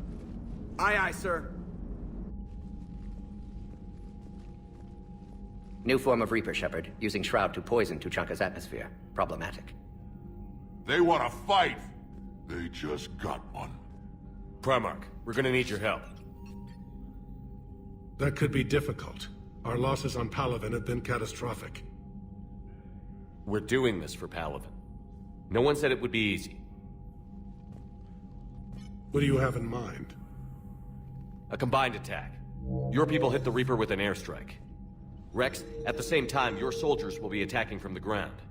Aye, aye, sir. New form of Reaper, Shepard, using Shroud to poison Tuchanka's atmosphere. Problematic. They want to fight! They just got one. Primarch, we're gonna need your help. That could be difficult. Our losses on Palaven have been catastrophic. We're doing this for Palaven. No one said it would be easy. What do you have in mind? A combined attack. Your people hit the Reaper with an airstrike. Rex, at the same time, your soldiers will be attacking from the ground.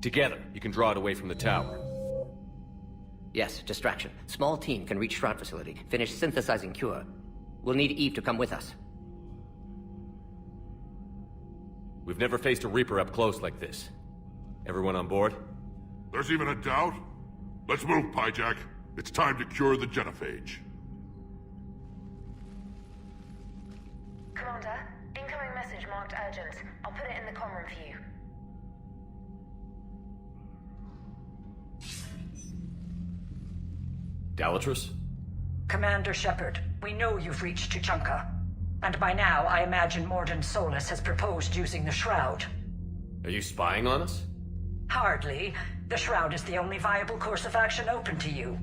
Together, you can draw it away from the tower. Yes, distraction. Small team can reach Shroud facility, finish synthesizing cure. We'll need Eve to come with us. We've never faced a Reaper up close like this. Everyone on board? There's even a doubt? Let's move, Pyjack. It's time to cure the genophage. Commander, incoming message marked urgent. I'll put it in the comm room for you. Dalatrus? Commander Shepard, we know you've reached Tuchanka. And by now, I imagine Mordin Solus has proposed using the Shroud. Are you spying on us? Hardly. The Shroud is the only viable course of action open to you.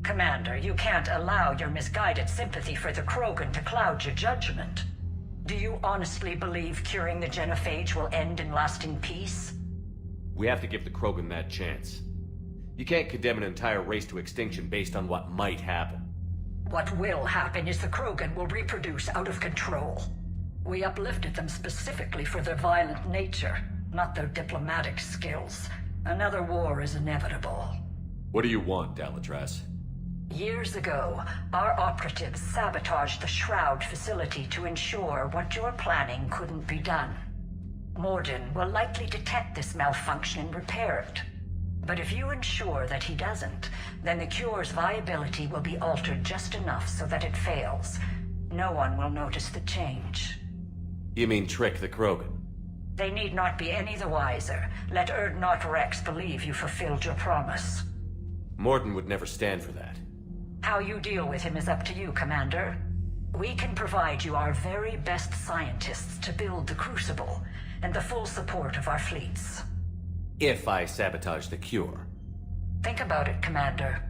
Commander, you can't allow your misguided sympathy for the Krogan to cloud your judgment. Do you honestly believe curing the genophage will end in lasting peace? We have to give the Krogan that chance. You can't condemn an entire race to extinction based on what might happen. What will happen is the Krogan will reproduce out of control. We uplifted them specifically for their violent nature, not their diplomatic skills. Another war is inevitable. What do you want, Dalatrus? Years ago, our operatives sabotaged the Shroud facility to ensure what you're planning couldn't be done. Mordin will likely detect this malfunction and repair it. But if you ensure that he doesn't, then the cure's viability will be altered just enough so that it fails. No one will notice the change. You mean trick the Krogan? They need not be any the wiser. Let Urdnot Rex believe you fulfilled your promise. Mordin would never stand for that. How you deal with him is up to you, Commander. We can provide you our very best scientists to build the Crucible, and the full support of our fleets. If I sabotage the cure. Think about it, Commander.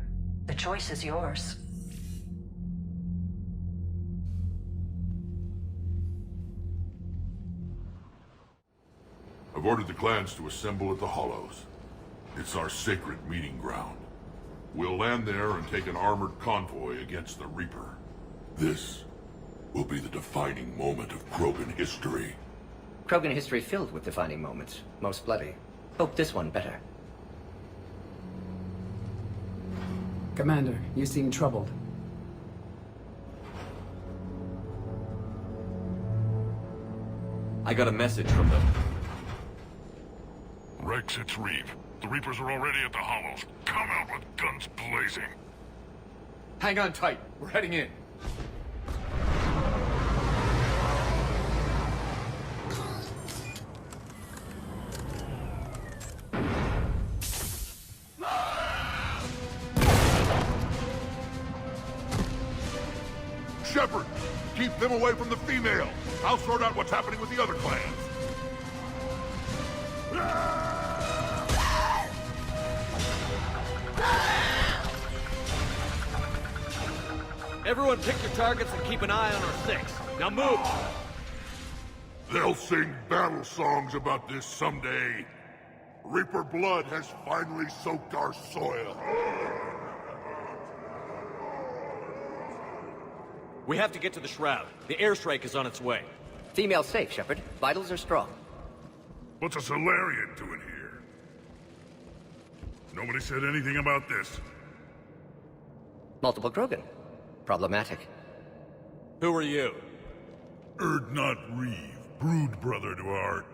The choice is yours. I've ordered the clans to assemble at the Hollows. It's our sacred meeting ground. We'll land there and take an armored convoy against the Reaper. This will be the defining moment of Krogan history. Krogan history filled with defining moments, most bloody. Hope this one better. Commander, you seem troubled. I got a message from them. Rex, it's Reeve. The Reapers are already at the Hollows. Come out with guns blazing. Hang on tight. We're heading in. Shepard, keep them away from the female. I'll sort out what's happening with the other clans. Everyone pick your targets and keep an eye on our six. Now move! They'll sing battle songs about this someday. Reaper blood has finally soaked our soil. We have to get to the Shroud. The airstrike is on its way. Female safe, Shepard. Vitals are strong. What's a Solarian doing here? Nobody said anything about this. Multiple Krogan. Problematic. Who are you? Erdnot Reeve, brood brother to our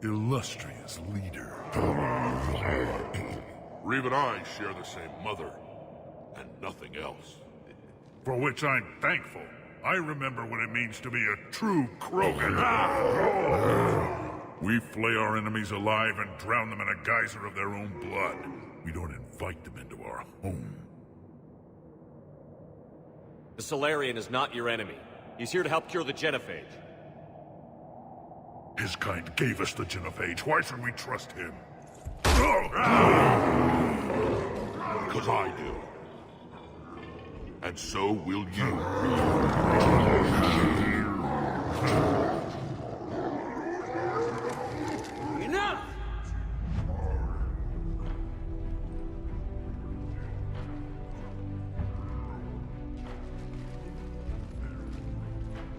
illustrious leader. Reeve and I share the same mother, and nothing else. For which I'm thankful. I remember what it means to be a true Krogan. We flay our enemies alive and drown them in a geyser of their own blood. We don't invite them into our home. The Solarian is not your enemy. He's here to help cure the genophage. His kind gave us the genophage. Why should we trust him? Because I do. And so will you. Enough!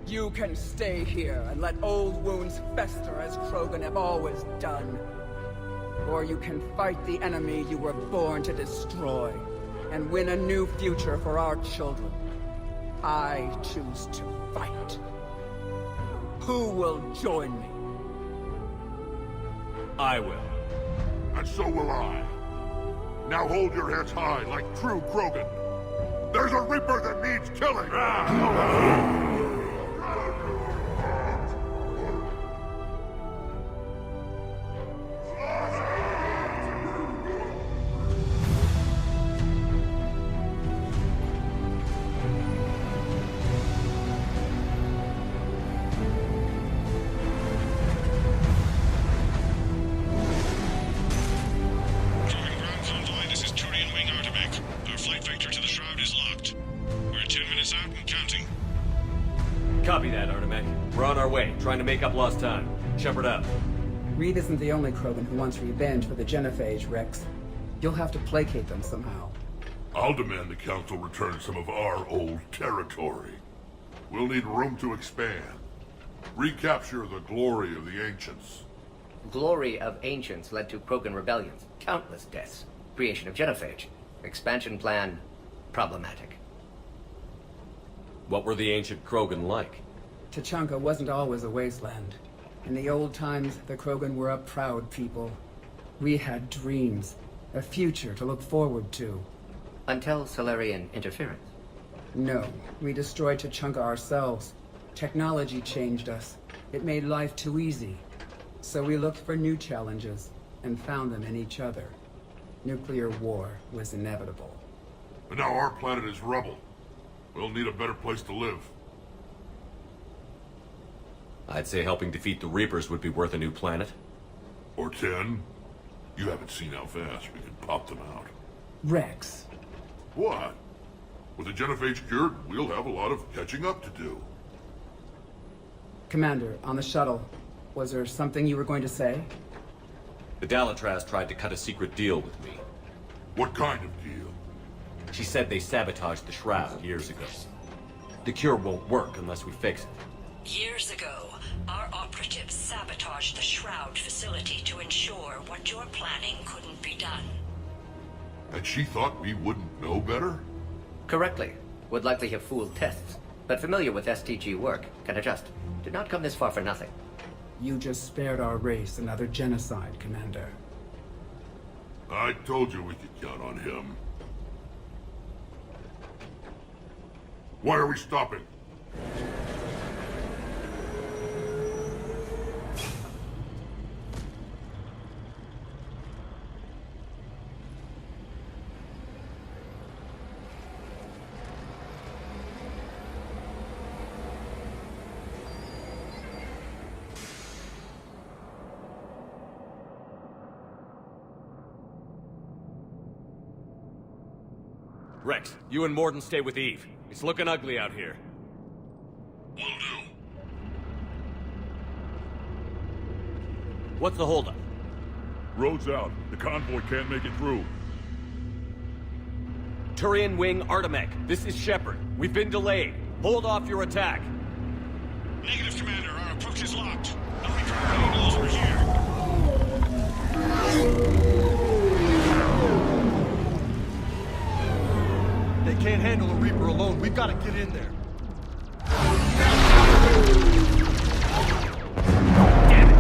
You can stay here and let old wounds fester as Krogan have always done. Or you can fight the enemy you were born to destroy, and win a new future for our children. I choose to fight. Who will join me? I will. And so will I. Now hold your heads high like true Krogan. There's a Reaper that needs killing! Copy that, Artemek. We're on our way, trying to make up lost time. Shepard out. Reeve isn't the only Krogan who wants revenge for the genophage, Rex. You'll have to placate them somehow. I'll demand the Council return some of our old territory. We'll need room to expand. Recapture the glory of the Ancients. Glory of Ancients led to Krogan rebellions, countless deaths, creation of genophage, expansion plan, problematic. What were the ancient Krogan like? Tuchanka wasn't always a wasteland. In the old times, the Krogan were a proud people. We had dreams, a future to look forward to. Until Solarian interference? No, we destroyed Tuchanka ourselves. Technology changed us. It made life too easy. So we looked for new challenges, and found them in each other. Nuclear war was inevitable. And now our planet is rubble. We'll need a better place to live. I'd say helping defeat the Reapers would be worth a new planet. Or 10. You haven't seen how fast we can pop them out. Rex. What? With the genophage cured, we'll have a lot of catching up to do. Commander, on the shuttle, was there something you were going to say? The Dalatraz tried to cut a secret deal with me. What kind of deal? She said they sabotaged the Shroud years ago. The cure won't work unless we fix it. Years ago, our operatives sabotaged the Shroud facility to ensure what you're planning couldn't be done. And she thought we wouldn't know better? Correctly. Would likely have fooled tests, but familiar with STG work, can adjust. Did not come this far for nothing. You just spared our race another genocide, Commander. I told you we could count on him. Why are we stopping? Rex, you and Morden stay with Eve. It's looking ugly out here. Will do. What's the holdup? Road's out. The convoy can't make it through. Turian Wing Artemech, this is Shepard. We've been delayed. Hold off your attack. Negative, Commander. Our approach is locked. The Reaper already knows we're here. They can't handle a Reaper alone. We've got to get in there. Damn it!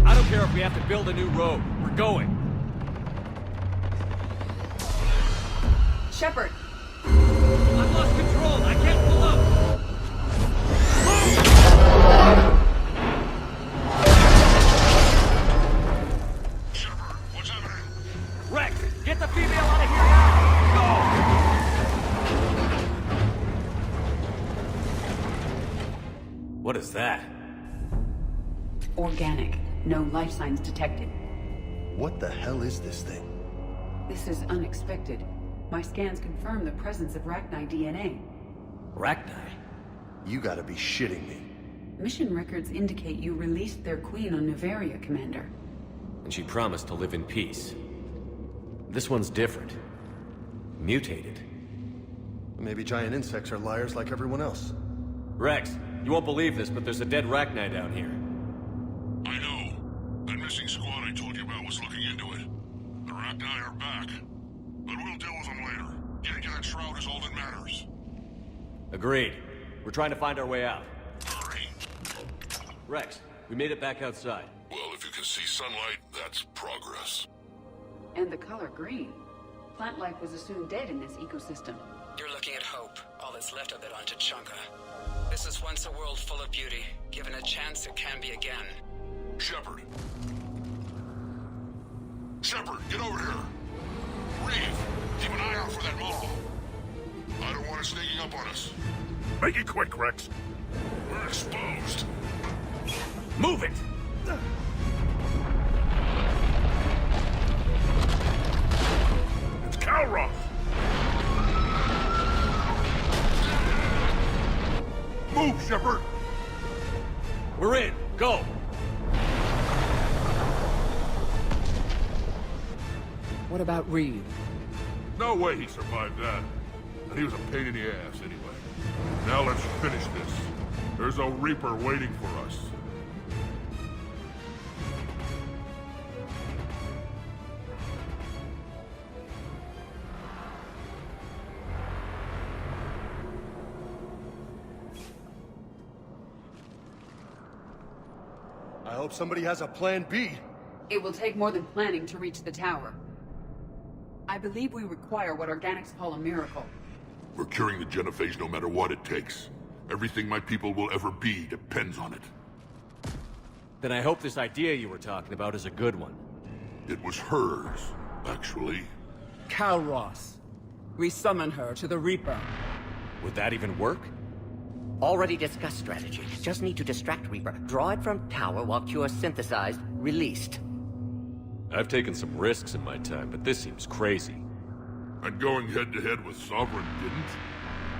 I don't care if we have to build a new road. We're going. Shepard! I've lost control. I can't pull up. Shepard, what's happening? Rex, get the female out of here now! Go! What is that? Organic. No life signs detected. What the hell is this thing? This is unexpected. My scans confirm the presence of Rachni DNA. Rachni? You gotta be shitting me. Mission records indicate you released their queen on Nevaria, Commander. And she promised to live in peace. This one's different. Mutated. Maybe giant insects are liars like everyone else. Rex, you won't believe this, but there's a dead Rachni down here. I know. That missing squad I told you about was looking into it. The Rachni are back. But we'll deal with them later. Getting to that shroud is all that matters. Agreed. We're trying to find our way out. Hurry. Rex, we made it back outside. Well, if you can see sunlight, that's progress. And the color green. Plant life was assumed dead in this ecosystem. You're looking at hope, all that's left of it on Tuchanka. This was once a world full of beauty. Given a chance, it can be again. Shepard. Shepard, get over here. Reeve, keep an eye out for that mall. I don't want it sneaking up on us. Make it quick, Rex. We're exposed. Move it! It's Calroth! Move, Shepard! We're in. Go! What about Reeve? No way he survived that. And he was a pain in the ass anyway. Now let's finish this. There's a Reaper waiting for us. I hope somebody has a plan B. It will take more than planning to reach the tower. I believe we require what organics call a miracle. We're curing the genophage no matter what it takes. Everything my people will ever be depends on it. Then I hope this idea you were talking about is a good one. It was hers, actually. Calroth. We summon her to the Reaper. Would that even work? Already discussed strategy. Just need to distract Reaper. Draw it from tower while Cure synthesized, released. I've taken some risks in my time, but this seems crazy. And going head-to-head with Sovereign didn't?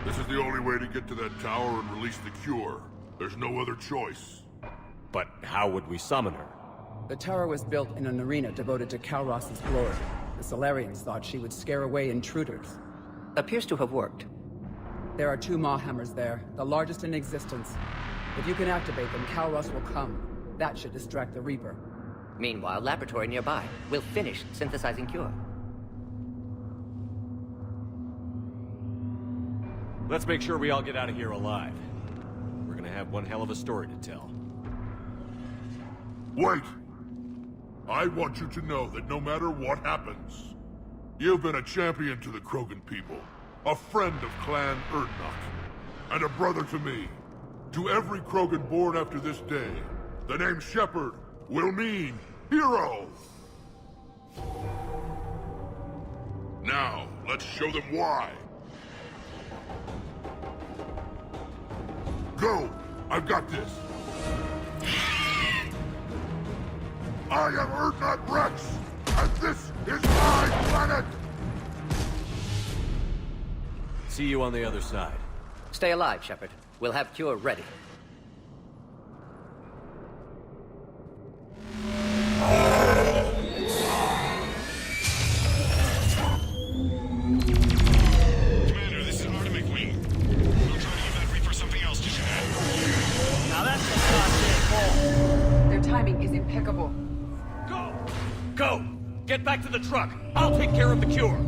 This is the only way to get to that tower and release the Cure. There's no other choice. But how would we summon her? The tower was built in an arena devoted to Calroth's glory. The Solarians thought she would scare away intruders. Appears to have worked. There are 2 Maw Hammers there, the largest in existence. If you can activate them, Calroth will come. That should distract the Reaper. Meanwhile, laboratory nearby. We'll finish synthesizing Cure. Let's make sure we all get out of here alive. We're gonna have one hell of a story to tell. Wait! I want you to know that no matter what happens, you've been a champion to the Krogan people, a friend of Clan Erdnot, and a brother to me. To every Krogan born after this day, the name Shepard will mean hero! Now, let's show them why. Go! I've got this! I am Erdnot Rex, and this is my planet! See you on the other side. Stay alive, Shepard. We'll have Cure ready. back to the truck. I'll take care of the cure.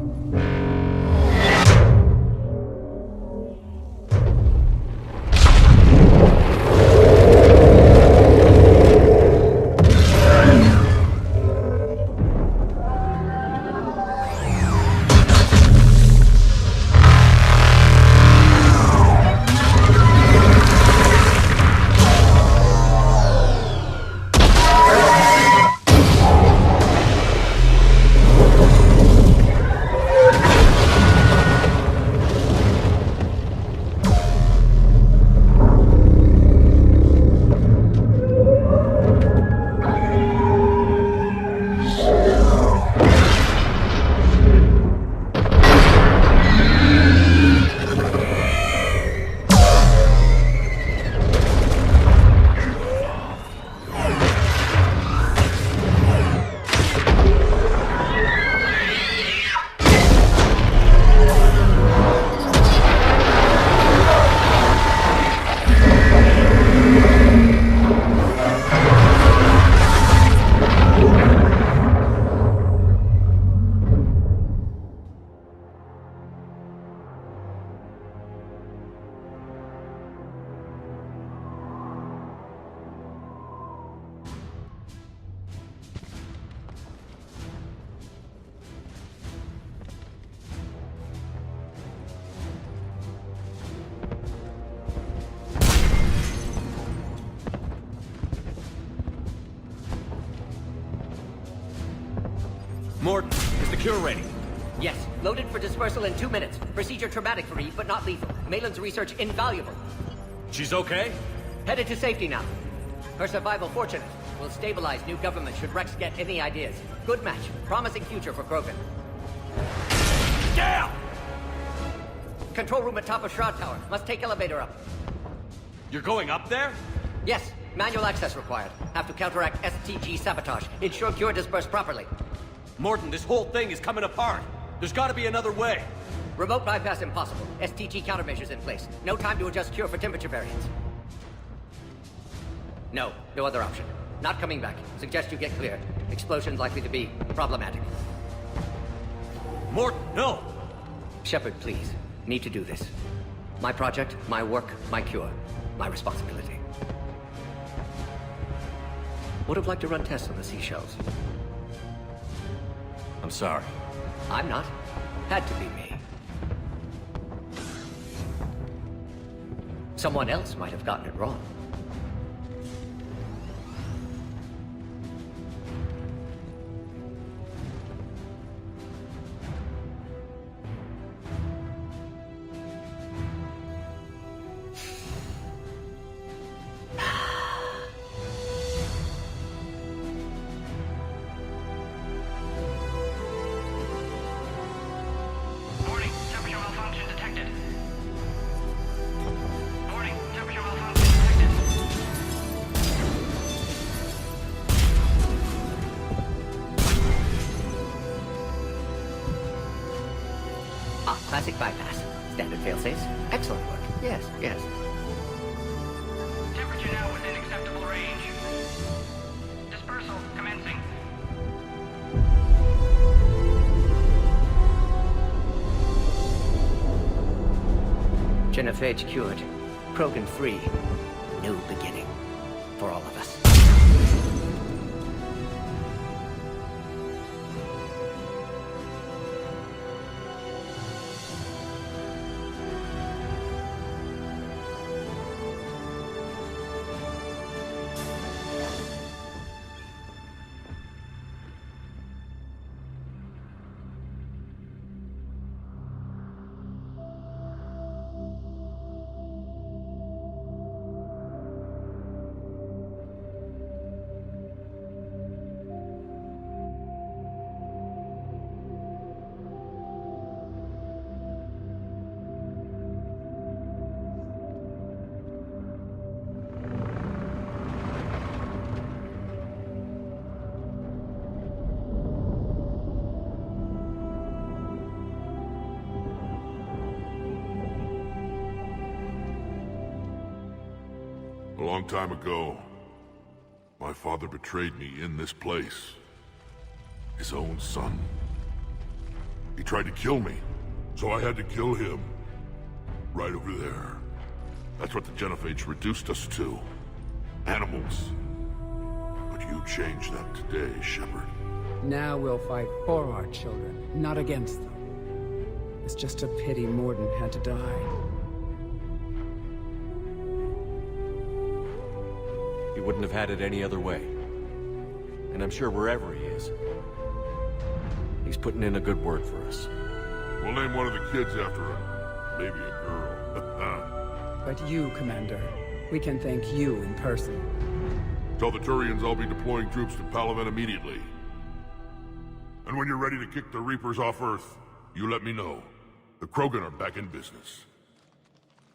Morton, is the cure ready? Yes, loaded for dispersal in 2 minutes. Procedure traumatic for Eve, but not lethal. Malin's research invaluable. She's okay? Headed to safety now. Her survival fortunate. Will stabilize new government should Rex get any ideas. Good match. Promising future for Krogan. Down! Control room at top of Shroud Tower. Must take elevator up. You're going up there? Yes, manual access required. Have to counteract STG sabotage. Ensure cure dispersed properly. Morton, this whole thing is coming apart. There's gotta be another way. Remote bypass impossible. STG countermeasures in place. No time to adjust cure for temperature variance. No other option. Not coming back. Suggest you get clear. Explosion's likely to be problematic. Morton, no! Shepard, please. Need to do this. My project, my work, my cure. My responsibility. Would have liked to run tests on the seashells. I'm sorry. I'm not. Had to be me. Someone else might have gotten it wrong. Classic bypass. Standard failsafes. Excellent work. Yes. Temperature now within acceptable range. Dispersal commencing. Genophage cured. Krogan free. New beginning. For all of us. A long time ago, my father betrayed me in this place. His own son. He tried to kill me, so I had to kill him. Right over there. That's what the Genophage reduced us to. Animals. But you changed that today, Shepard. Now we'll fight for our children, not against them. It's just a pity Morden had to die. He wouldn't have had it any other way. And I'm sure wherever he is, he's putting in a good word for us. We'll name one of the kids after him. Maybe a girl. But you, Commander, we can thank you in person. Tell the Turians I'll be deploying troops to Palaven immediately. And when you're ready to kick the Reapers off Earth, you let me know. The Krogan are back in business.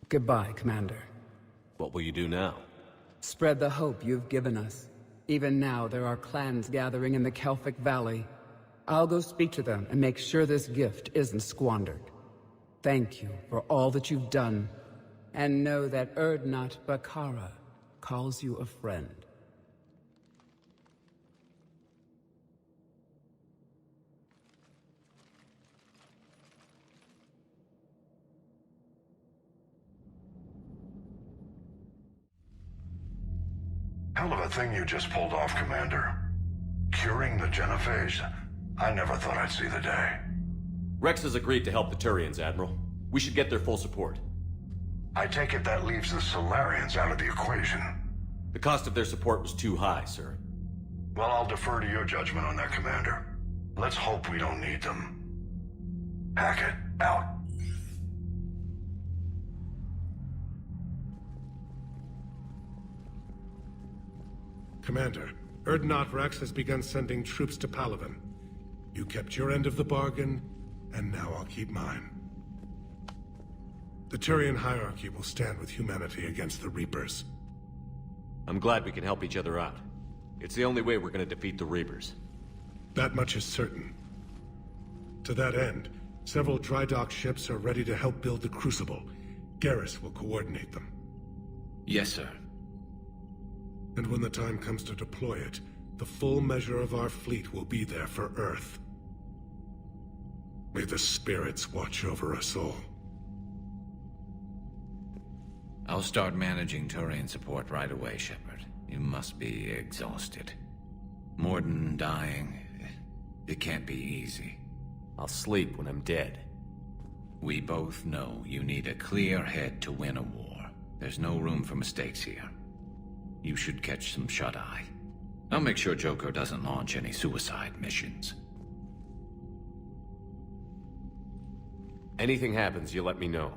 Goodbye, Commander. What will you do now? Spread the hope you've given us. Even now, there are clans gathering in the Kelphic Valley. I'll go speak to them and make sure this gift isn't squandered. Thank you for all that you've done. And know that Erdnot Bakara calls you a friend. Hell of a thing you just pulled off, Commander. Curing the Genophage? I never thought I'd see the day. Rex has agreed to help the Turians, Admiral. We should get their full support. I take it that leaves the Solarians out of the equation. The cost of their support was too high, sir. Well, I'll defer to your judgment on that, Commander. Let's hope we don't need them. Hackett, out. Commander, Erdnot Rex has begun sending troops to Palaven. You kept your end of the bargain, and now I'll keep mine. The Turian hierarchy will stand with humanity against the Reapers. I'm glad we can help each other out. It's the only way we're gonna defeat the Reapers. That much is certain. To that end, several dry dock ships are ready to help build the Crucible. Garrus will coordinate them. Yes, sir. And when the time comes to deploy it, the full measure of our fleet will be there for Earth. May the spirits watch over us all. I'll start managing Turian support right away, Shepard. You must be exhausted. Morden dying, it can't be easy. I'll sleep when I'm dead. We both know you need a clear head to win a war. There's no room for mistakes here. You should catch some shut-eye. I'll make sure Joker doesn't launch any suicide missions. Anything happens, you let me know.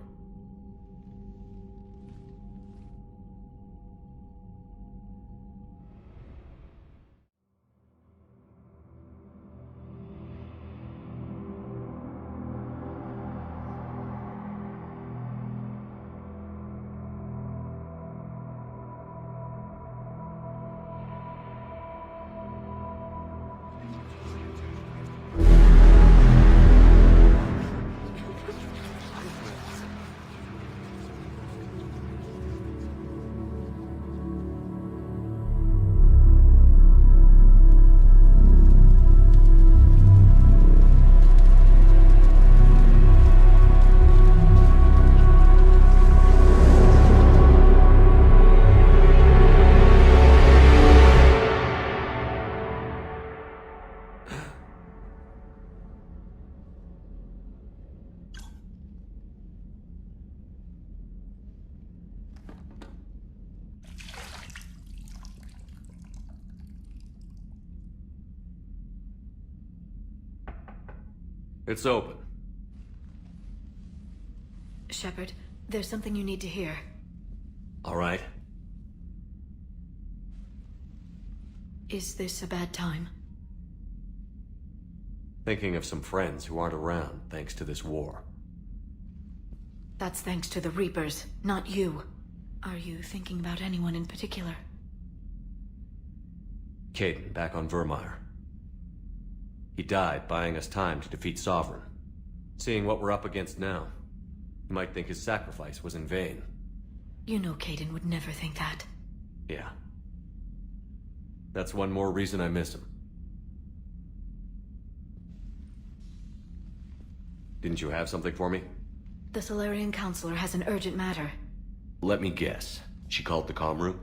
It's open. Shepard, there's something you need to hear. All right. Is this a bad time? Thinking of some friends who aren't around thanks to this war. That's thanks to the Reapers, not you. Are you thinking about anyone in particular? Caden, back on Vermeer. He died buying us time to defeat Sovereign. Seeing what we're up against now, you might think his sacrifice was in vain. You know Caden would never think that. Yeah. That's one more reason I miss him. Didn't you have something for me? The Solarian Counselor has an urgent matter. Let me guess. She called the comm room?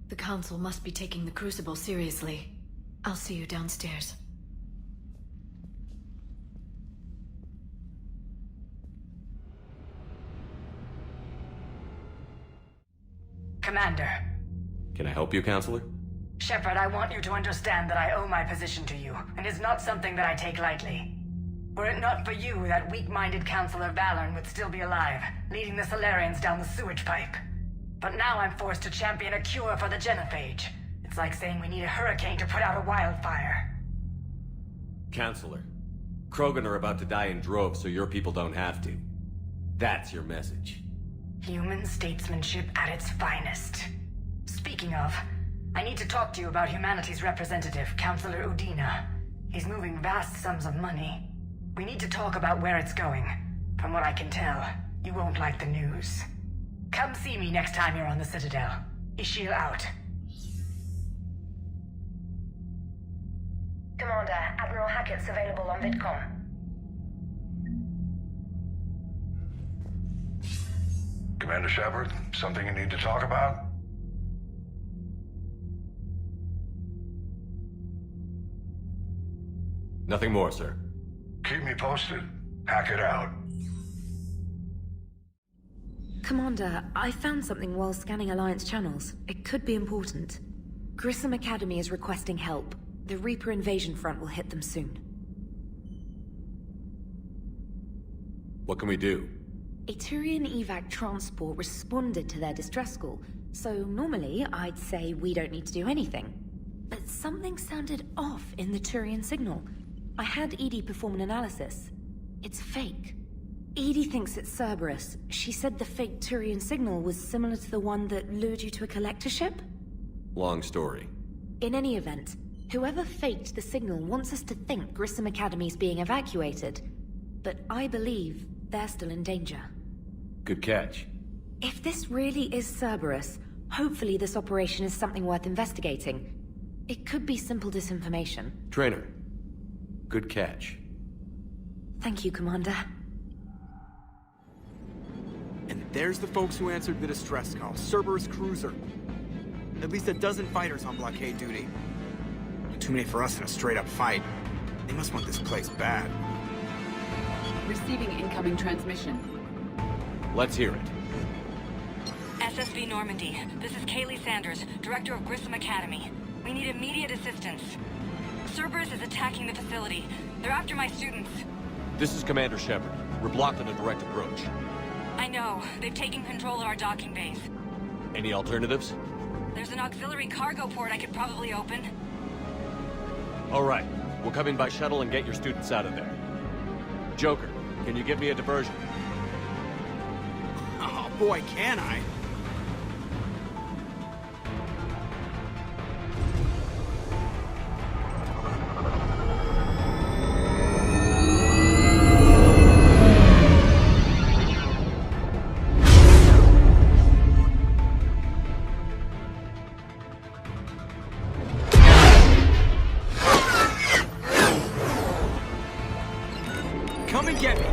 The Council must be taking the Crucible seriously. I'll see you downstairs. Commander. Can I help you, Counselor? Shepard, I want you to understand that I owe my position to you, and it's not something that I take lightly. Were it not for you, that weak-minded Counselor Valorn would still be alive, leading the Solarians down the sewage pipe. But now I'm forced to champion a cure for the genophage. It's like saying we need a hurricane to put out a wildfire. Counselor, Krogan are about to die in droves, so your people don't have to. That's your message. Human statesmanship at its finest. Speaking of, I need to talk to you about humanity's representative, Counselor Udina. He's moving vast sums of money. We need to talk about where it's going. From what I can tell, you won't like the news. Come see me next time you're on the Citadel. Ishil out. Commander, Admiral Hackett's available on VidCom. Commander Shepard, something you need to talk about? Nothing more, sir. Keep me posted. Hackett out. Commander, I found something while scanning Alliance channels. It could be important. Grissom Academy is requesting help. The Reaper invasion front will hit them soon. What can we do? A Turian evac transport responded to their distress call, so normally I'd say we don't need to do anything. But something sounded off in the Turian signal. I had Edie perform an analysis. It's fake. Edie thinks it's Cerberus. She said the fake Turian signal was similar to the one that lured you to a collector ship? Long story. In any event, whoever faked the signal wants us to think Grissom Academy's being evacuated. But I believe they're still in danger. Good catch. If this really is Cerberus, hopefully this operation is something worth investigating. It could be simple disinformation. Trainer. Good catch. Thank you, Commander. And there's the folks who answered the distress call. Cerberus cruiser. At least a dozen fighters on blockade duty. Too many for us in a straight-up fight. They must want this place bad. Receiving incoming transmission. Let's hear it. SSV Normandy. This is Kaylee Sanders, Director of Grissom Academy. We need immediate assistance. Cerberus is attacking the facility. They're after my students. This is Commander Shepard. We're blocked on a direct approach. I know. They've taken control of our docking base. Any alternatives? There's an auxiliary cargo port I could probably open. All right. We'll come in by shuttle and get your students out of there. Joker, can you give me a diversion? Oh boy, can I? Come and get me!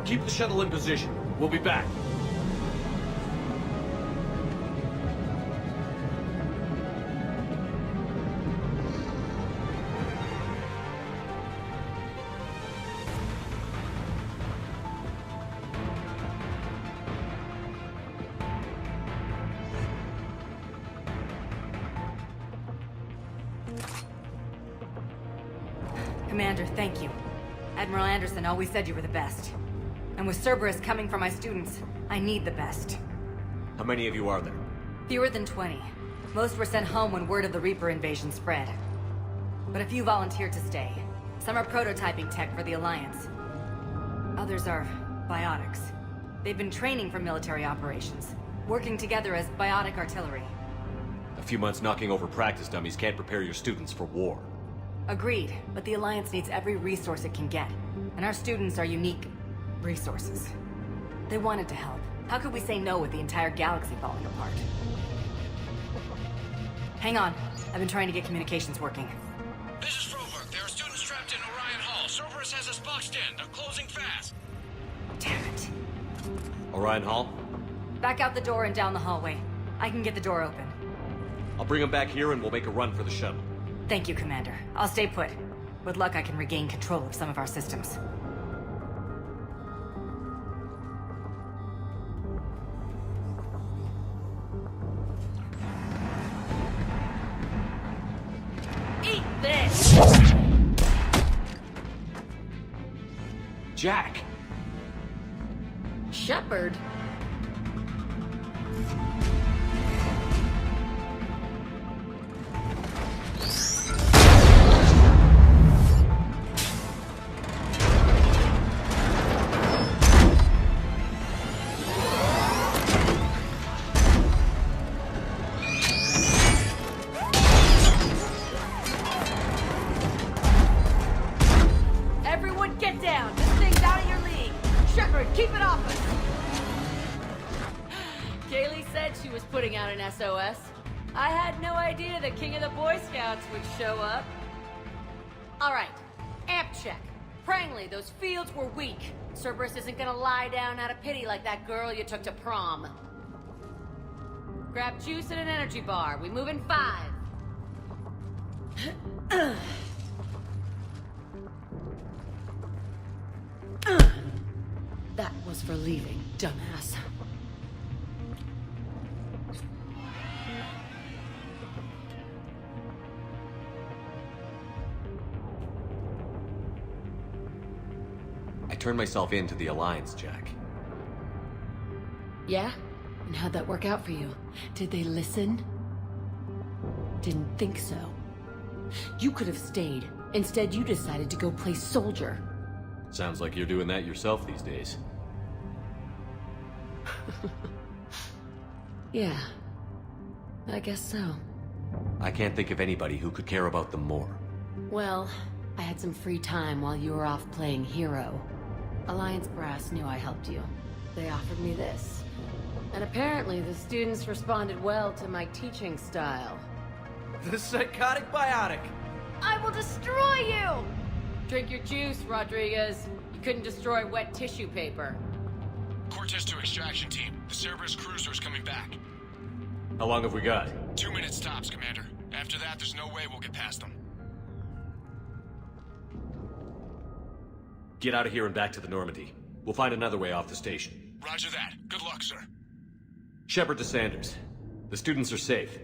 Keep the shuttle in position. We'll be back. Commander, thank you. Admiral Anderson always said you were the best. And with Cerberus coming for my students, I need the best. How many of you are there? Fewer than 20. Most were sent home when word of the Reaper invasion spread. But a few volunteered to stay. Some are prototyping tech for the Alliance. Others are biotics. They've been training for military operations, working together as biotic artillery. A few months knocking over practice dummies can't prepare your students for war. Agreed, but the Alliance needs every resource it can get. And our students are unique resources. They wanted to help. How could we say no with the entire galaxy falling apart? Hang on. I've been trying to get communications working. This is Froberg. There are students trapped in Orion Hall. Cerberus has us boxed in. They're closing fast. Damn it. Orion Hall? Back out the door and down the hallway. I can get the door open. I'll bring them back here and we'll make a run for the shuttle. Thank you, Commander. I'll stay put. With luck, I can regain control of some of our systems. Eat this! Jack! Shepard? Everyone get down! This thing's out of your league! Shepard, keep it off us! Kaylee said she was putting out an SOS. I had no idea the King of the Boy Scouts would show up. Alright, amp check. Prangley, those fields were weak. Cerberus isn't gonna lie down out of pity like that girl you took to prom. Grab juice and an energy bar. We move in 5. That was for leaving, dumbass. I turned myself in to the Alliance, Jack. Yeah? And how'd that work out for you? Did they listen? Didn't think so. You could have stayed. Instead, you decided to go play soldier. Sounds like you're doing that yourself these days. Yeah. I guess so. I can't think of anybody who could care about them more. Well, I had some free time while you were off playing hero. Alliance Brass knew I helped you. They offered me this. And apparently the students responded well to my teaching style. The psychotic biotic! I will destroy you! Drink your juice, Rodriguez. You couldn't destroy wet tissue paper. Cortez to extraction team. The Cerberus cruiser is coming back. How long have we got? 2 minutes tops, Commander. After that, there's no way we'll get past them. Get out of here and back to the Normandy. We'll find another way off the station. Roger that. Good luck, sir. Shepard to Sanders. The students are safe,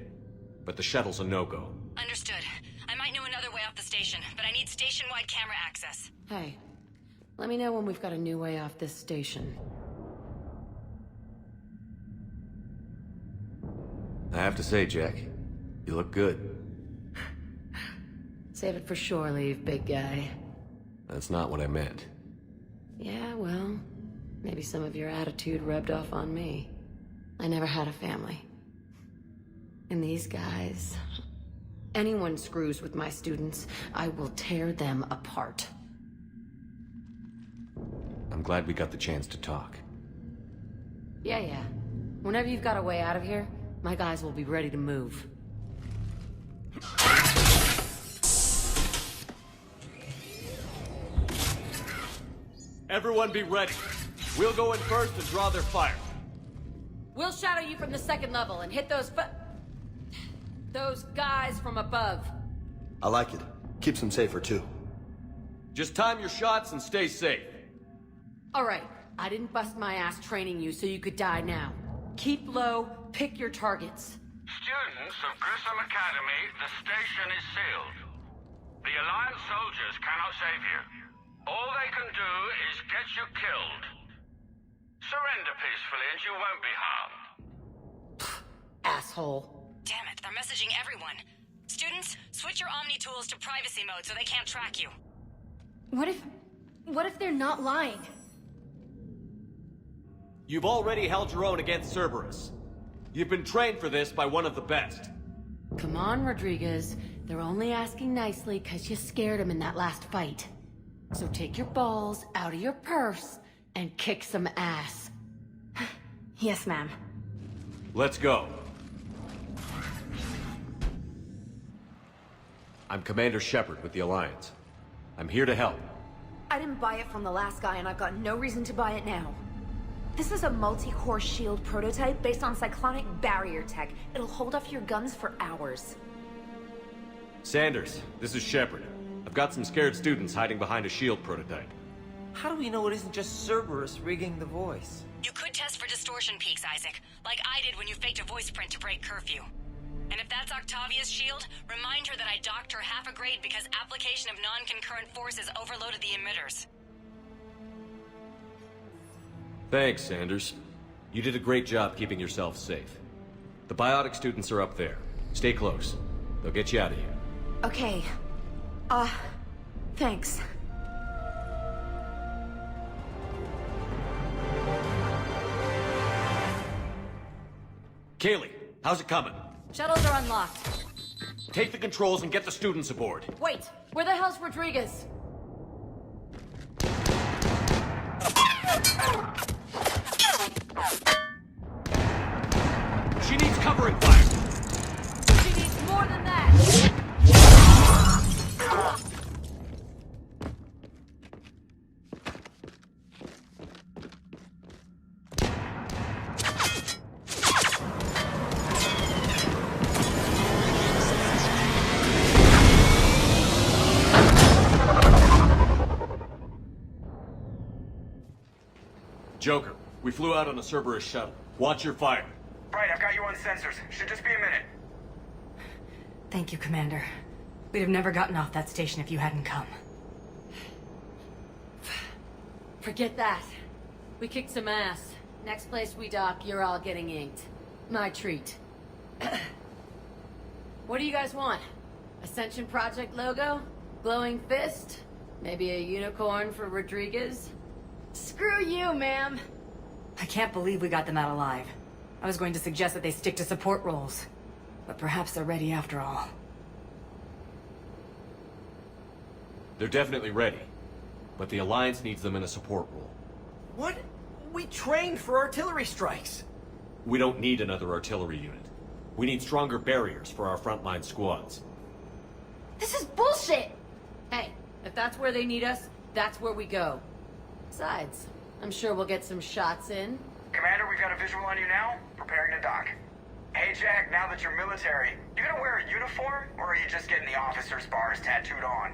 but the shuttle's a no-go. Understood. I might know another way off the station, but I need station-wide camera access. Hey, let me know when we've got a new way off this station. I have to say, Jack, you look good. Save it for shore leave, big guy. That's not what I meant. Yeah, well, maybe some of your attitude rubbed off on me. I never had a family. And these guys... Anyone screws with my students, I will tear them apart. I'm glad we got the chance to talk. Yeah. Whenever you've got a way out of here, my guys will be ready to move. Everyone be ready. We'll go in first and draw their fire. We'll shadow you from the 2nd level and hit those guys from above. I like it. Keeps them safer, too. Just time your shots and stay safe. Alright, I didn't bust my ass training you so you could die now. Keep low, pick your targets. Students of Grissom Academy, the station is sealed. The Alliance soldiers cannot save you. All they can do is get you killed. Surrender peacefully and you won't be harmed. Asshole. Damn it, they're messaging everyone. Students, switch your Omni tools to privacy mode so they can't track you. What if they're not lying? You've already held your own against Cerberus. You've been trained for this by one of the best. Come on, Rodriguez. They're only asking nicely because you scared them in that last fight. So take your balls out of your purse and kick some ass. Yes, ma'am. Let's go. I'm Commander Shepard with the Alliance. I'm here to help. I didn't buy it from the last guy, and I've got no reason to buy it now. This is a multi-core shield prototype based on cyclonic barrier tech. It'll hold off your guns for hours. Sanders, this is Shepard. I've got some scared students hiding behind a shield prototype. How do we know it isn't just Cerberus rigging the voice? You could test for distortion peaks, Isaac, like I did when you faked a voice print to break curfew. And if that's Octavia's shield, remind her that I docked her half a grade because application of non-concurrent forces overloaded the emitters. Thanks, Sanders. You did a great job keeping yourself safe. The biotic students are up there. Stay close. They'll get you out of here. Okay. Thanks. Kaylee, how's it coming? Shuttles are unlocked. Take the controls and get the students aboard. Wait, where the hell's Rodriguez? She needs covering fire. She needs more than that. Joker, we flew out on a Cerberus shuttle. Watch your fire. Right, I've got you on sensors. Should just be a minute. Thank you, Commander. We'd have never gotten off that station if you hadn't come. Forget that. We kicked some ass. Next place we dock, you're all getting inked. My treat. What do you guys want? Ascension Project logo? Glowing fist? Maybe a unicorn for Rodriguez? Screw you, ma'am! I can't believe we got them out alive. I was going to suggest that they stick to support roles. But perhaps they're ready after all. They're definitely ready. But the Alliance needs them in a support role. What? We trained for artillery strikes. We don't need another artillery unit. We need stronger barriers for our frontline squads. This is bullshit! Hey, if that's where they need us, that's where we go. Besides, I'm sure we'll get some shots in. Commander, we've got a visual on you now. Preparing to dock. Hey, Jack, now that you're military, you gonna wear a uniform, or are you just getting the officer's bars tattooed on?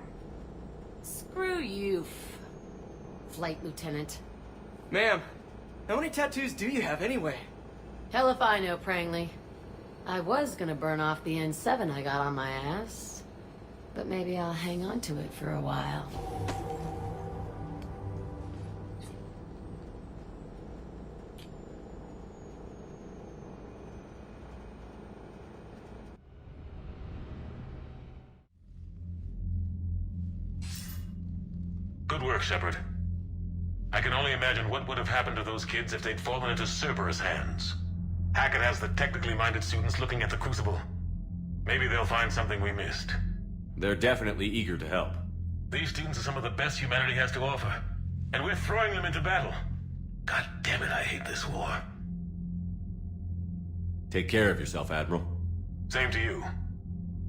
Screw you, Flight Lieutenant. Ma'am, how many tattoos do you have anyway? Hell if I know, Prangley. I was gonna burn off the N7 I got on my ass. But maybe I'll hang on to it for a while. Good work, Shepard. I can only imagine what would have happened to those kids if they'd fallen into Cerberus' hands. Hackett has the technically minded students looking at the Crucible. Maybe they'll find something we missed. They're definitely eager to help. These students are some of the best humanity has to offer. And we're throwing them into battle. God damn it, I hate this war. Take care of yourself, Admiral. Same to you.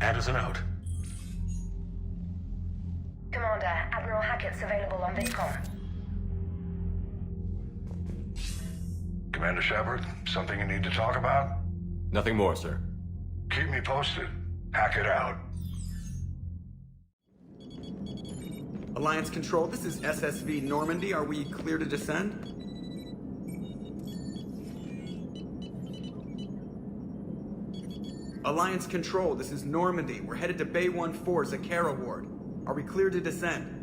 Anderson out. Commander, Admiral Hackett's available on VidCom. Commander Shepard, something you need to talk about? Nothing more, sir. Keep me posted. Hackett out. Alliance Control, this is SSV Normandy. Are we clear to descend? Alliance Control, this is Normandy. We're headed to Bay 1-4 Zakara Ward. Are we clear to descend?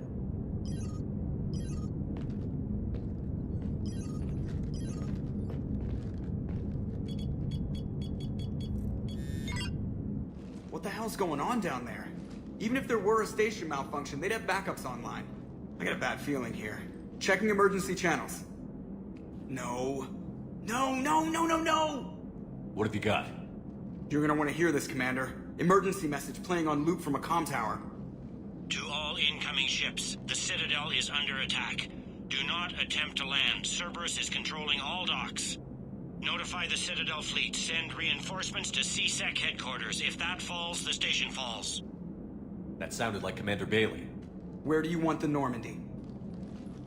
What the hell's going on down there? Even if there were a station malfunction, they'd have backups online. I got a bad feeling here. Checking emergency channels. No. No! What have you got? You're gonna want to hear this, Commander. Emergency message playing on loop from a comm tower. To all incoming ships, the Citadel is under attack. Do not attempt to land. Cerberus is controlling all docks. Notify the Citadel fleet. Send reinforcements to CSEC headquarters. If that falls, the station falls. That sounded like Commander Bailey. Where do you want the Normandy?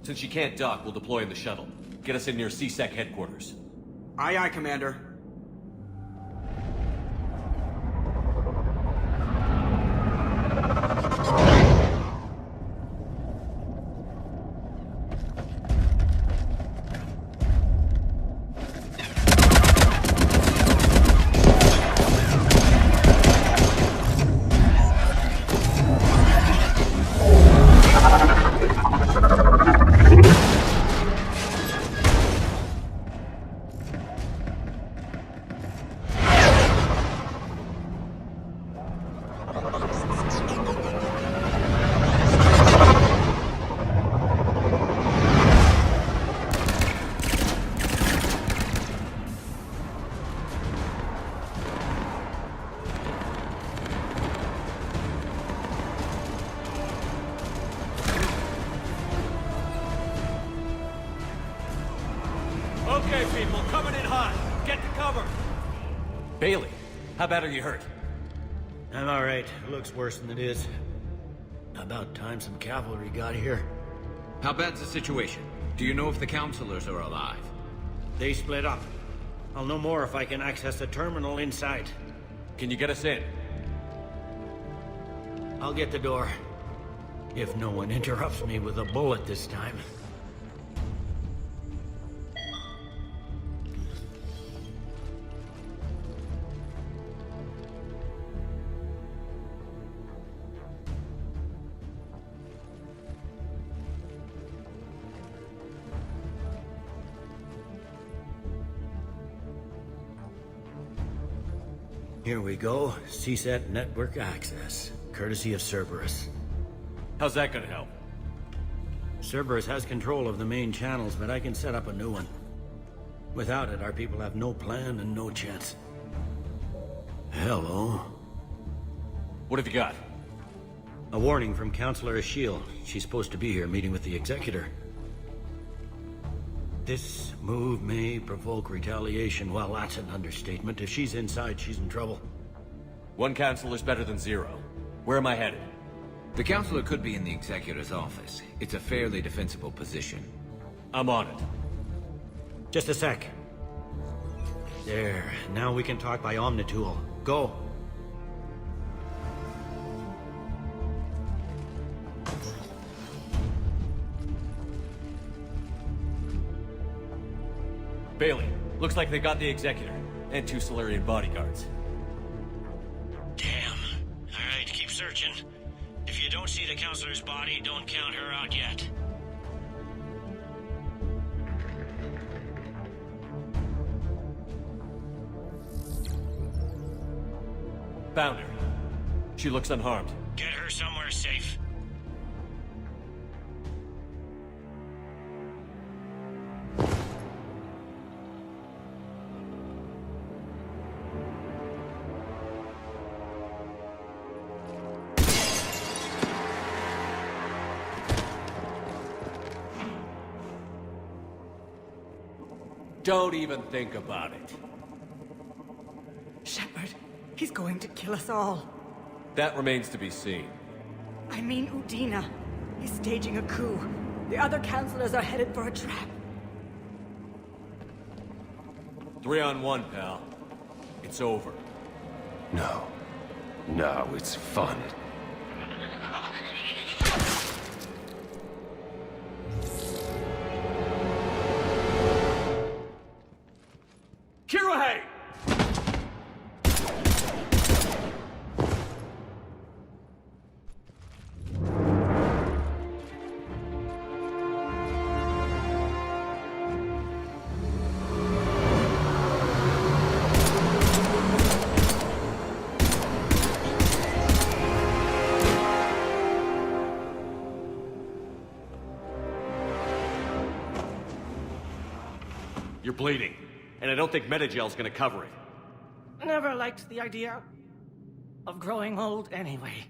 Since she can't dock, we'll deploy in the shuttle. Get us in near CSEC headquarters. Aye, aye, Commander. Okay, people, coming in hot. Get to cover. Bailey, how bad are you hurt? I'm alright. Looks worse than it is. About time some cavalry got here. How bad's the situation? Do you know if the counselors are alive? They split up. I'll know more if I can access the terminal inside. Can you get us in? I'll get the door. If no one interrupts me with a bullet this time. Here we go. CSET network access, courtesy of Cerberus. How's that gonna help? Cerberus has control of the main channels, but I can set up a new one. Without it, our people have no plan and no chance. Hello. What have you got? A warning from Counselor Ashiel. She's supposed to be here meeting with the Executor. This move may provoke retaliation. Well, that's an understatement. If she's inside, she's in trouble. One counselor's better than zero. Where am I headed? The counselor could be in the Executor's office. It's a fairly defensible position. I'm on it. Just a sec. There. Now we can talk by Omnitool. Go. Bailey, looks like they got the Executor, and 2 Solarian bodyguards. Damn. Alright, keep searching. If you don't see the counselor's body, don't count her out yet. Found her. She looks unharmed. Get her somewhere safe. Don't even think about it. Shepard, he's going to kill us all. That remains to be seen. I mean Udina. He's staging a coup. The other counselors are headed for a trap. 3-on-1, pal. It's over. No. No, it's fun. Kirohe! You're bleeding, and I don't think Metagel's gonna cover it. Never liked the idea. of growing old anyway.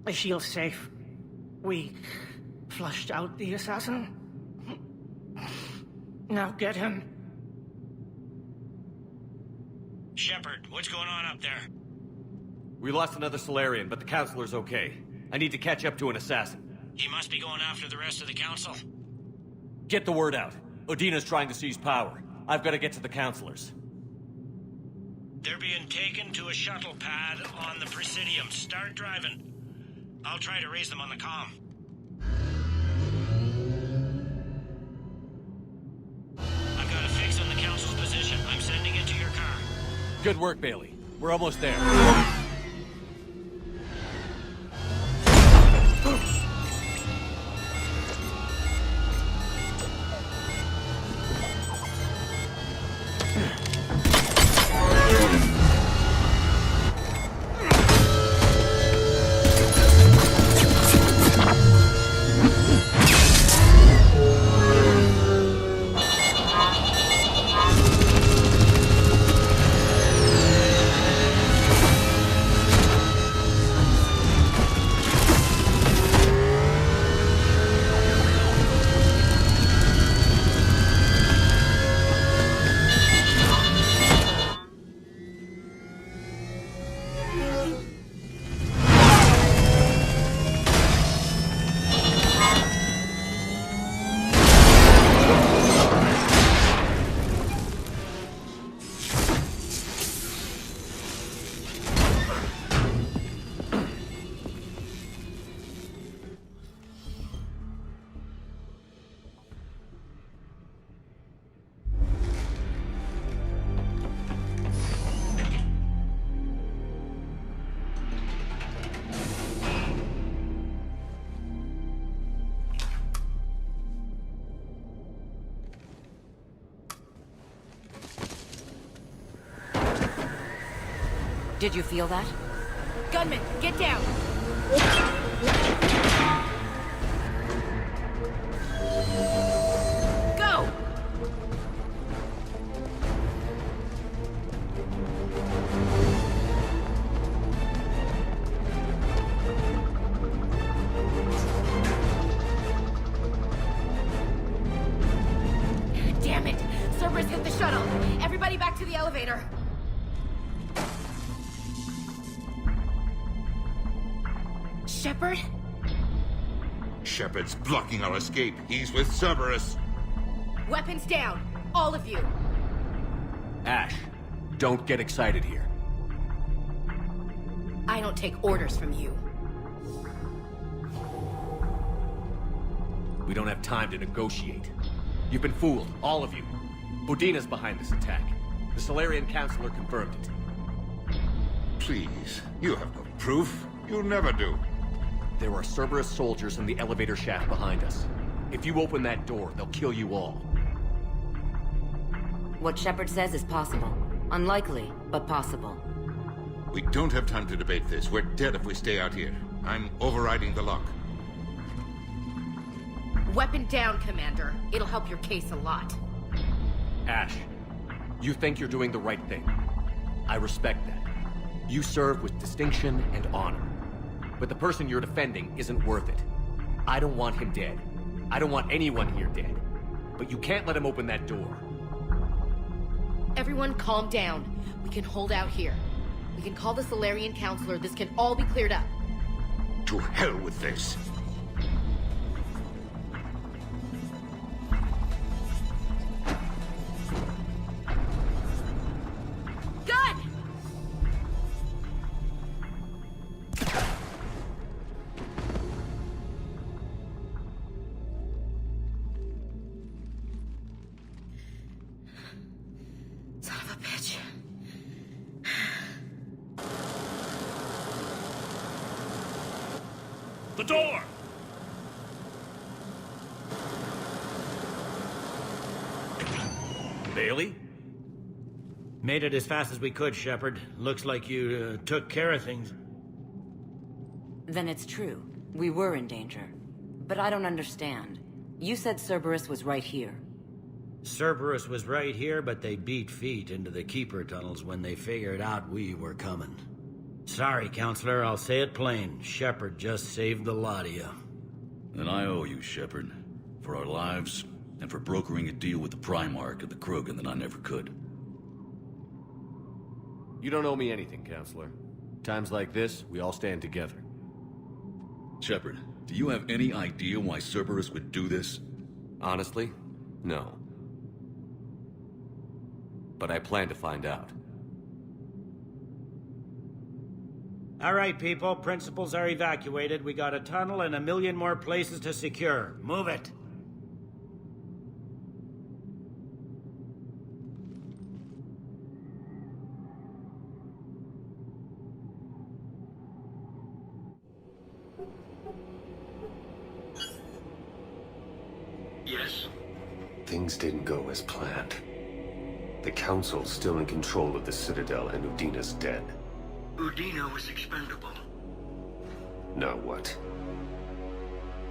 The shield's safe. We flushed out the assassin. Now get him. Shepard, what's going on up there? We lost another Solarian, but the Counselor's okay. I need to catch up to an assassin. He must be going after the rest of the Council. Get the word out. Udina's trying to seize power. I've got to get to the Counselors. They're being taken to a shuttle pad on the Presidium. Start driving. I'll try to raise them on the comm. I've got a fix on the Council's position. I'm sending it to your car. Good work, Bailey. We're almost there. Did you feel that? Gunman, get down! Go! Damn it! Cerberus hit the shuttle! Everybody back to the elevator! Shepard? Shepard's blocking our escape. He's with Cerberus. Weapons down! All of you! Ash, don't get excited here. I don't take orders from you. We don't have time to negotiate. You've been fooled, all of you. Udina's behind this attack. The Solarian Counselor confirmed it. Please, you have no proof. You never do. There are Cerberus soldiers in the elevator shaft behind us. If you open that door, they'll kill you all. What Shepard says is possible. Unlikely, but possible. We don't have time to debate this. We're dead if we stay out here. I'm overriding the lock. Weapon down, Commander. It'll help your case a lot. Ash, you think you're doing the right thing. I respect that. You serve with distinction and honor. But the person you're defending isn't worth it. I don't want him dead. I don't want anyone here dead. But you can't let him open that door. Everyone calm down. We can hold out here. We can call the Solarian Counselor. This can all be cleared up. To hell with this. The door! Bailey? Made it as fast as we could, Shepard. Looks like you took care of things. Then it's true. We were in danger. But I don't understand. You said Cerberus was right here. Cerberus was right here, but they beat feet into the Keeper tunnels when they figured out we were coming. Sorry, Counselor, I'll say it plain. Shepard just saved the lot of you. And I owe you, Shepard. For our lives, and for brokering a deal with the Primarch and the Krogan that I never could. You don't owe me anything, Counselor. Times like this, we all stand together. Shepard, do you have any idea why Cerberus would do this? Honestly, no. But I plan to find out. All right, people. Principals are evacuated. We got a tunnel and 1 million more places to secure. Move it. Yes? Things didn't go as planned. The Council's still in control of the Citadel and Udina's dead. Udina was expendable. Now what?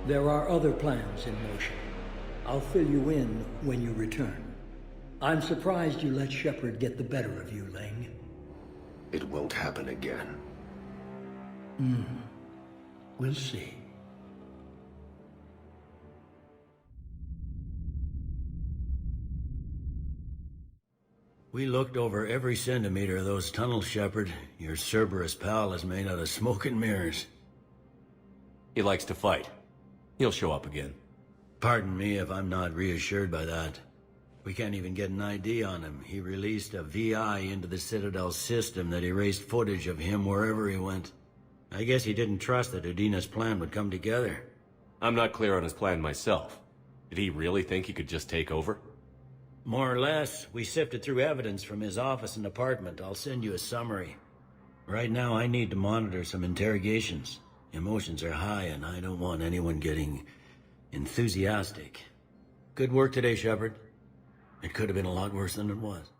There are other plans in motion. I'll fill you in when you return. I'm surprised you let Shepard get the better of you, Ling. It won't happen again. We'll see. We looked over every centimeter of those tunnels, Shepard. Your Cerberus pal is made out of smoke and mirrors. He likes to fight. He'll show up again. Pardon me if I'm not reassured by that. We can't even get an ID on him. He released a VI into the Citadel's system that erased footage of him wherever he went. I guess he didn't trust that Udina's plan would come together. I'm not clear on his plan myself. Did he really think he could just take over? More or less. We sifted through evidence from his office and apartment. I'll send you a summary. Right now, I need to monitor some interrogations. Emotions are high, and I don't want anyone getting enthusiastic. Good work today, Shepard. It could have been a lot worse than it was.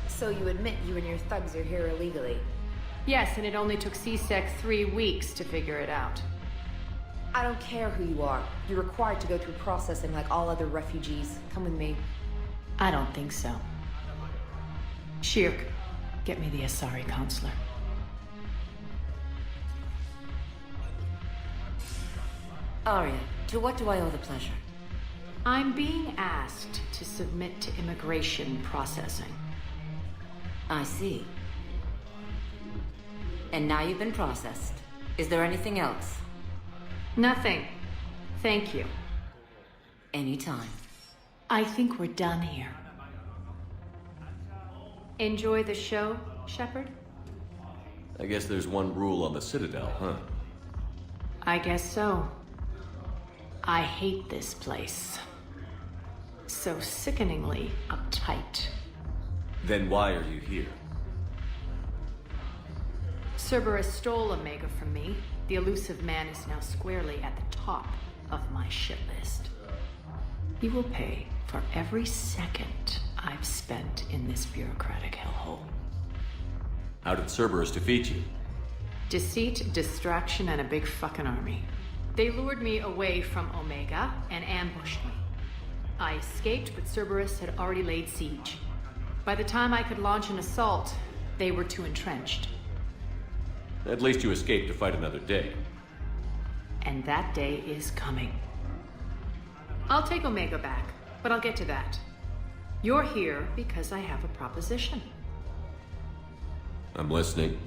So you admit you and your thugs are here illegally? Yes, and it only took CSEC 3 weeks to figure it out. I don't care who you are. You're required to go through processing like all other refugees. Come with me. I don't think so. Shirk, get me the Asari counselor. Arya, to what do I owe the pleasure? I'm being asked to submit to immigration processing. I see. And now you've been processed. Is there anything else? Nothing. Thank you. Anytime. I think we're done here. Enjoy the show, Shepard? I guess there's one rule on the Citadel, huh? I guess so. I hate this place. So sickeningly uptight. Then why are you here? Cerberus stole Omega from me. The elusive man is now squarely at the top of my shit list. He will pay for every second I've spent in this bureaucratic hellhole. How did Cerberus defeat you? Deceit, distraction, and a big fucking army. They lured me away from Omega and ambushed me. I escaped, but Cerberus had already laid siege. By the time I could launch an assault, they were too entrenched. At least you escaped to fight another day. And that day is coming. I'll take Omega back, but I'll get to that. You're here because I have a proposition. I'm listening.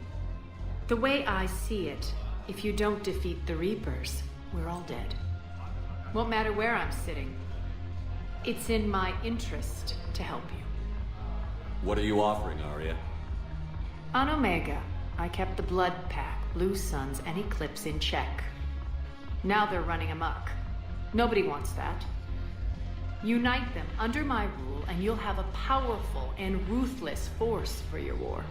The way I see it, if you don't defeat the Reapers, we're all dead. Won't matter where I'm sitting. It's in my interest to help you. What are you offering, Arya? On Omega, I kept the Blood Pack, Blue Suns, and Eclipse in check. Now they're running amok. Nobody wants that. Unite them under my rule, and you'll have a powerful and ruthless force for your war.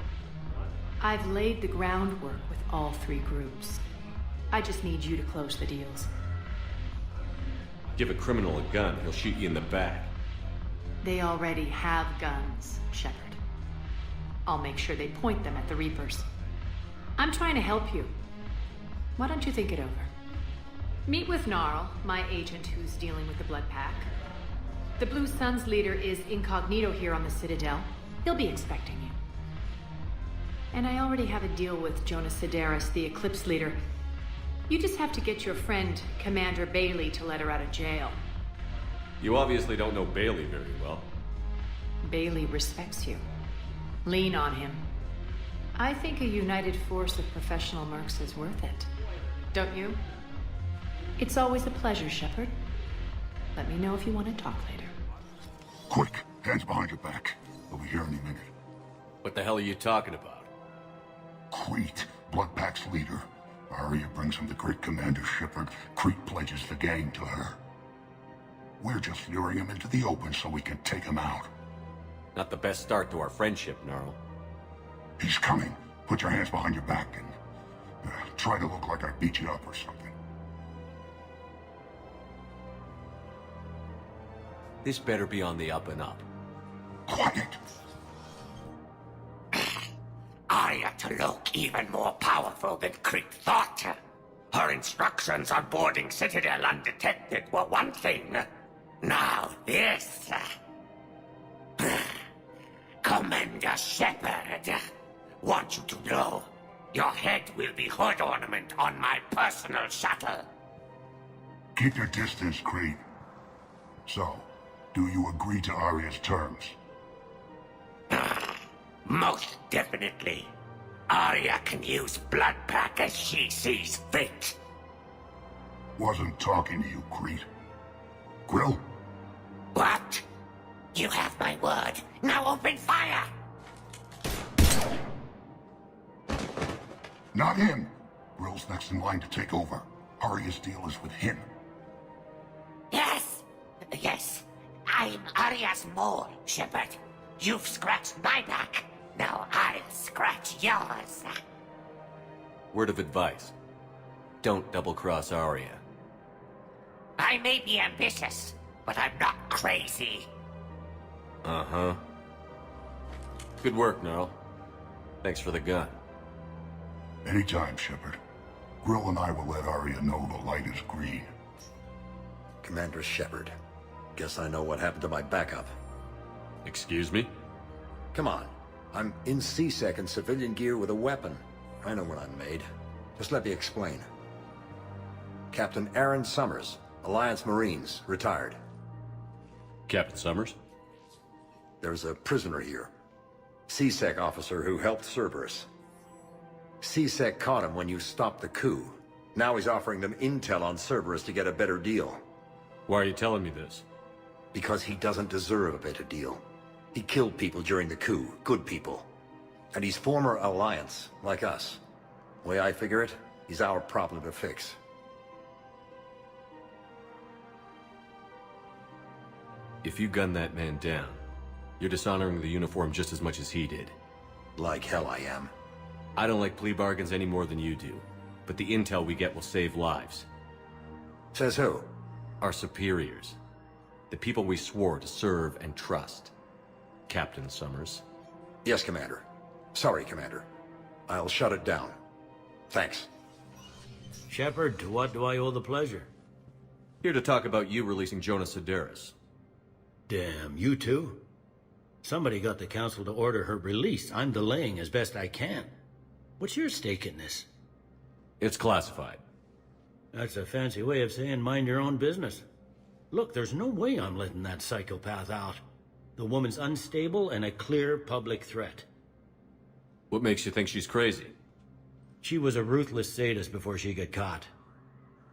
I've laid the groundwork with all 3 groups. I just need you to close the deals. Give a criminal a gun, he'll shoot you in the back. They already have guns, Shepard. I'll make sure they point them at the Reapers. I'm trying to help you. Why don't you think it over? Meet with Gnarl, my agent who's dealing with the Blood Pack. The Blue Sun's leader is incognito here on the Citadel. He'll be expecting you. And I already have a deal with Jonas Sidaris, the Eclipse leader. You just have to get your friend, Commander Bailey, to let her out of jail. You obviously don't know Bailey very well. Bailey respects you. Lean on him. I think a united force of professional mercs is worth it. Don't you? It's always a pleasure, Shepard. Let me know if you want to talk later. Quick, hands behind your back. We'll be here any minute. What the hell are you talking about? Crete, Bloodpack's leader. Arya brings him to great Commander Shepard. Crete pledges the gang to her. We're just luring him into the open so we can take him out. Not the best start to our friendship, Gnarl. He's coming. Put your hands behind your back and try to look like I beat you up or something. This better be on the up and up. Quiet! Arya to look even more powerful than Crete thought. Her instructions on boarding Citadel undetected were one thing. Now this. Commander Shepard, want you to know, your head will be hood ornament on my personal shuttle. Keep your distance, Crete. So, do you agree to Arya's terms? Most definitely. Arya can use Bloodpack as she sees fit. Wasn't talking to you, Crete. Grill? What? You have my word. Now open fire! Not him. Grill's next in line to take over. Arya's deal is with him. Yes. Yes. I'm Arya's mole, Shepard. You've scratched my back. Now I'll scratch yours. Word of advice. Don't double-cross Arya. I may be ambitious, but I'm not crazy. Uh-huh. Good work, Gnarl. Thanks for the gun. Anytime, Shepard. Grill and I will let Arya know the light is green. Commander Shepard. Guess I know what happened to my backup. Excuse me? Come on. I'm in C-Sec in civilian gear with a weapon. I know what I'm made. Just let me explain. Captain Aaron Summers, Alliance Marines, retired. Captain Summers? There's a prisoner here. C-Sec officer who helped Cerberus. C-Sec caught him when you stopped the coup. Now he's offering them intel on Cerberus to get a better deal. Why are you telling me this? Because he doesn't deserve a better deal. He killed people during the coup, good people. And he's former Alliance, like us. The way I figure it, he's our problem to fix. If you gun that man down, you're dishonoring the uniform just as much as he did. Like hell I am. I don't like plea bargains any more than you do, but the intel we get will save lives. Says who? Our superiors. The people we swore to serve and trust. Captain Summers. Yes, Commander. Sorry, Commander. I'll shut it down. Thanks. Shepard, to what do I owe the pleasure? Here to talk about you releasing Jonas Sidaris. Damn, you too? Somebody got the Council to order her release. I'm delaying as best I can. What's your stake in this? It's classified. That's a fancy way of saying mind your own business. Look, there's no way I'm letting that psychopath out. The woman's unstable and a clear public threat. What makes you think she's crazy? She was a ruthless sadist before she got caught.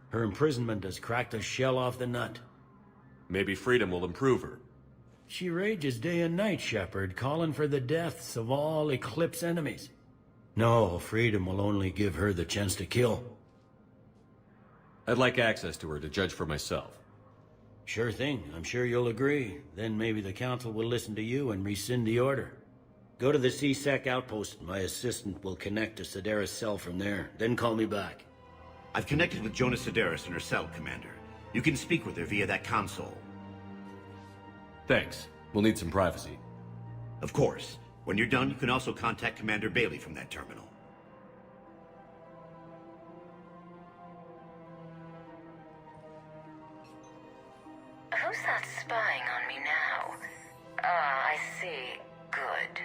Her imprisonment has cracked a shell off the nut. Maybe freedom will improve her. She rages day and night, Shepard, calling for the deaths of all Eclipse enemies. No, freedom will only give her the chance to kill. I'd like access to her to judge for myself. Sure thing. I'm sure you'll agree. Then maybe the Council will listen to you and rescind the order. Go to the C-Sec outpost. My assistant will connect to Sidaris' cell from there. Then call me back. I've connected with Jonas Sidaris in her cell, Commander. You can speak with her via that console. Thanks. We'll need some privacy. Of course. When you're done, you can also contact Commander Bailey from that terminal. Who's that spying on me now? Ah, I see. Good.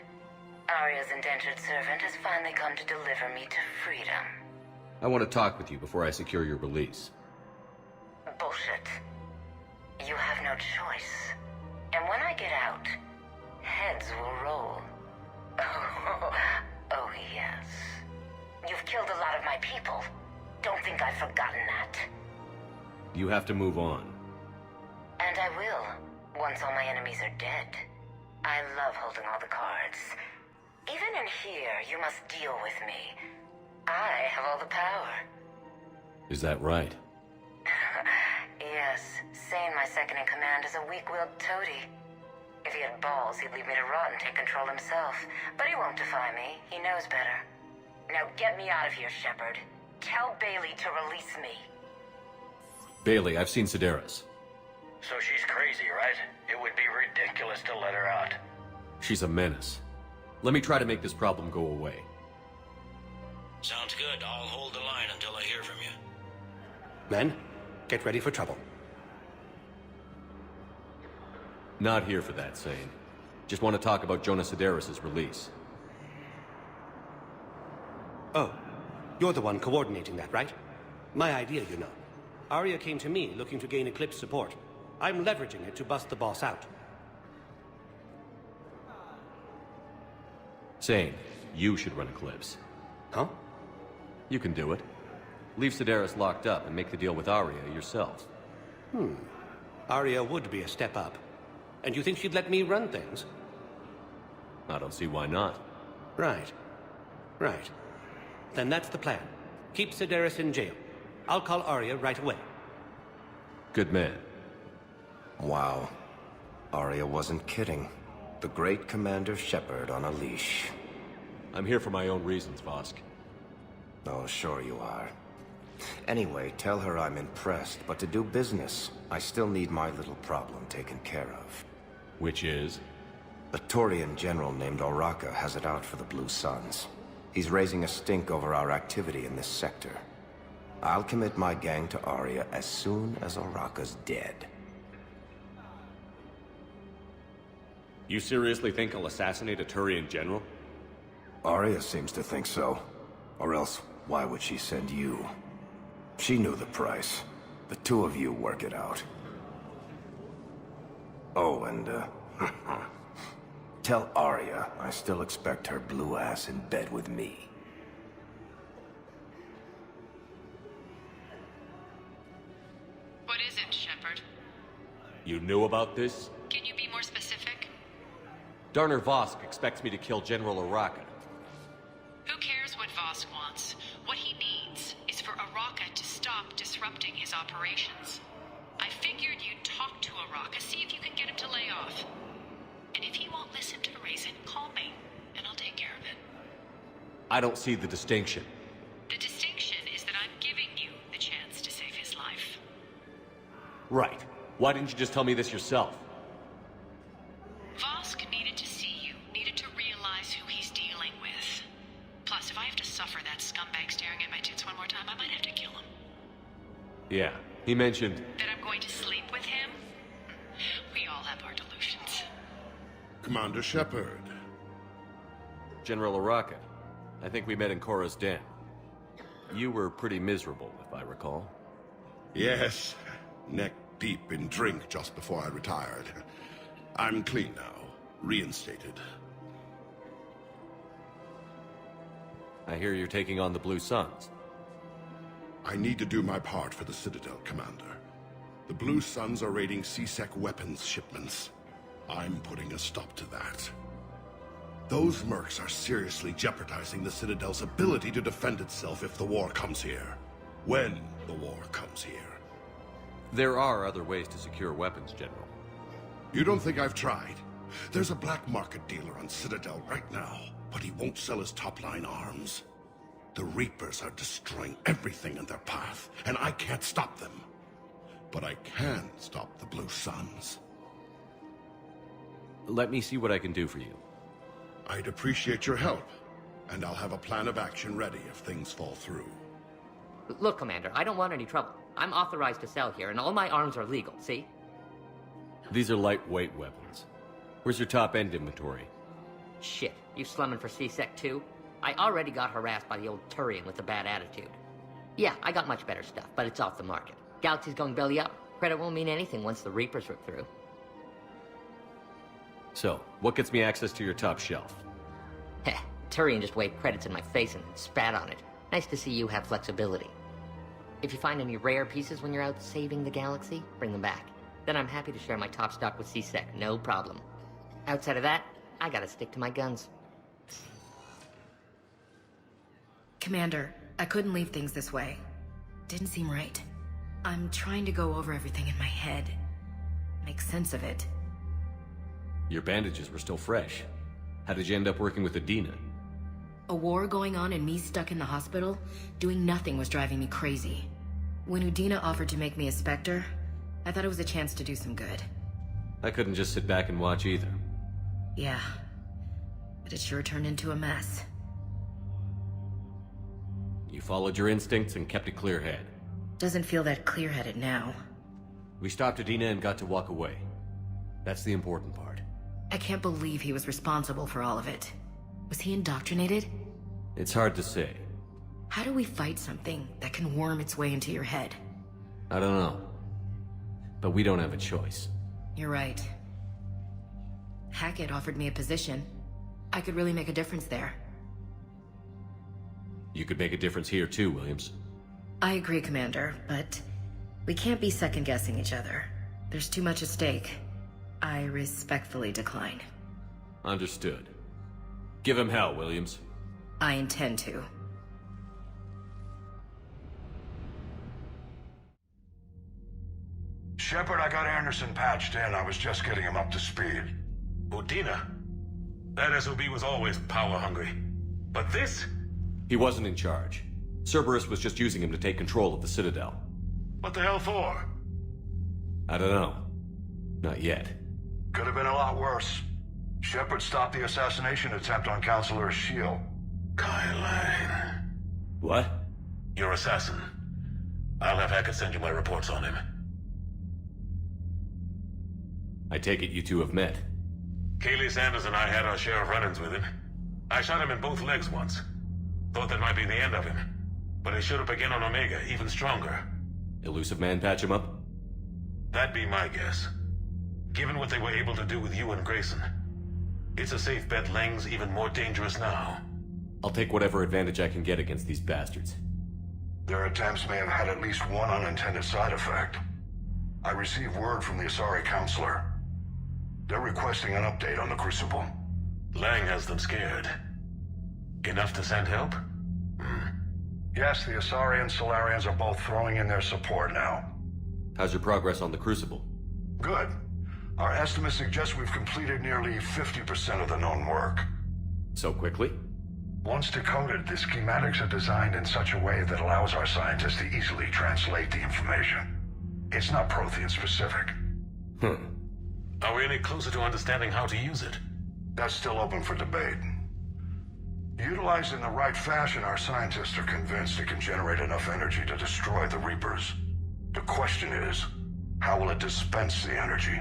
Arya's indentured servant has finally come to deliver me to freedom. I want to talk with you before I secure your release. Bullshit. You have no choice. And when I get out, heads will roll. Oh, yes. You've killed a lot of my people. Don't think I've forgotten that. You have to move on. And I will, once all my enemies are dead. I love holding all the cards. Even in here, you must deal with me. I have all the power. Is that right? Yes, Sane, my second-in-command, is a weak-willed toady. If he had balls, he'd leave me to rot and take control himself. But he won't defy me. He knows better. Now get me out of here, Shepard. Tell Bailey to release me. Bailey, I've seen Sedaris. So she's crazy, right? It would be ridiculous to let her out. She's a menace. Let me try to make this problem go away. Sounds good. I'll hold the line until I hear from you. Men, get ready for trouble. Not here for that, Sane. Just want to talk about Jonas Sedaris' release. Oh, you're the one coordinating that, right? My idea, you know. Arya came to me looking to gain Eclipse support. I'm leveraging it to bust the boss out. Sane, you should run Eclipse. Huh? You can do it. Leave Sedaris locked up and make the deal with Arya yourself. Arya would be a step up. And you think she'd let me run things? I don't see why not. Right. Right. Then that's the plan. Keep Sedaris in jail. I'll call Arya right away. Good man. Wow. Arya wasn't kidding. The great Commander Shepard on a leash. I'm here for my own reasons, Vosk. Oh, sure you are. Anyway, tell her I'm impressed, but to do business, I still need my little problem taken care of. Which is? A Turian general named Oraka has it out for the Blue Suns. He's raising a stink over our activity in this sector. I'll commit my gang to Arya as soon as Oraka's dead. You seriously think I'll assassinate a Turian general? Arya seems to think so. Or else, why would she send you? She knew the price. The two of you work it out. Oh, and, tell Arya I still expect her blue ass in bed with me. What is it, Shepard? You knew about this? Can you be more specific? Darner Vosk expects me to kill General Oraka. Who cares what Vosk wants? What he needs is for Oraka to stop disrupting his operations. I figured you'd talk to Oraka, see if you can get him to lay off. And if he won't listen to reason, call me, and I'll take care of it. I don't see the distinction. The distinction is that I'm giving you the chance to save his life. Right. Why didn't you just tell me this yourself? Vosk needed to see you, needed to realize who he's dealing with. Plus, if I have to suffer that scumbag staring at my tits one more time, I might have to kill him. Yeah, he mentioned... That I'm going to sleep with him? We all have our delusions. Commander Shepard. General Oraka. I think we met in Korra's den. You were pretty miserable, if I recall. Yes. Neck deep in drink just before I retired. I'm clean now. Reinstated. I hear you're taking on the Blue Suns. I need to do my part for the Citadel, Commander. The Blue Suns are raiding C-Sec weapons shipments. I'm putting a stop to that. Those mercs are seriously jeopardizing the Citadel's ability to defend itself if the war comes here. When the war comes here. There are other ways to secure weapons, General. You don't think I've tried? There's a black market dealer on Citadel right now, but he won't sell his top-line arms. The Reapers are destroying everything in their path, and I can't stop them. But I can stop the Blue Suns. Let me see what I can do for you. I'd appreciate your help, and I'll have a plan of action ready if things fall through. Look, Commander, I don't want any trouble. I'm authorized to sell here, and all my arms are legal, see? These are lightweight weapons. Where's your top-end inventory? Shit, you slumming for C-Sec too? I already got harassed by the old Turian with a bad attitude. Yeah, I got much better stuff, but it's off the market. Galaxy's going belly up. Credit won't mean anything once the Reapers rip through. So, what gets me access to your top shelf? Heh, Turian just waved credits in my face and spat on it. Nice to see you have flexibility. If you find any rare pieces when you're out saving the galaxy, bring them back. Then I'm happy to share my top stock with C-Sec, no problem. Outside of that, I gotta stick to my guns. Commander, I couldn't leave things this way. Didn't seem right. I'm trying to go over everything in my head. Make sense of it. Your bandages were still fresh. How did you end up working with Udina? A war going on and me stuck in the hospital? Doing nothing was driving me crazy. When Udina offered to make me a Spectre, I thought it was a chance to do some good. I couldn't just sit back and watch either. Yeah, but it sure turned into a mess. You followed your instincts and kept a clear head. Doesn't feel that clear-headed now. We stopped Udina and got to walk away. That's the important part. I can't believe he was responsible for all of it. Was he indoctrinated? It's hard to say. How do we fight something that can worm its way into your head? I don't know. But we don't have a choice. You're right. Hackett offered me a position. I could really make a difference there. You could make a difference here too, Williams. I agree, Commander, but we can't be second-guessing each other. There's too much at stake. I respectfully decline. Understood. Give him hell, Williams. I intend to. Shepard, I got Anderson patched in. I was just getting him up to speed. Udina? That SOB was always power-hungry. But this? He wasn't in charge. Cerberus was just using him to take control of the Citadel. What the hell for? I don't know. Not yet. Could have been a lot worse. Shepard stopped the assassination attempt on Counselor Shield. Kyle. What? Your assassin. I'll have Hackett send you my reports on him. I take it you two have met. Kaylee Sanders and I had our share of run-ins with him. I shot him in both legs once. Thought that might be the end of him. But he showed up again on Omega, even stronger. Elusive Man patch him up? That'd be my guess. Given what they were able to do with you and Grayson. It's a safe bet Lang's even more dangerous now. I'll take whatever advantage I can get against these bastards. Their attempts may have had at least one unintended side effect. I received word from the Asari Counselor. They're requesting an update on the Crucible. Lang has them scared. Enough to send help? Yes, the Asari and Solarians are both throwing in their support now. How's your progress on the Crucible? Good. Our estimates suggest we've completed nearly 50% of the known work. So quickly? Once decoded, the schematics are designed in such a way that allows our scientists to easily translate the information. It's not Prothean specific. Are we any closer to understanding how to use it? That's still open for debate. Utilized in the right fashion, our scientists are convinced it can generate enough energy to destroy the Reapers. The question is, how will it dispense the energy?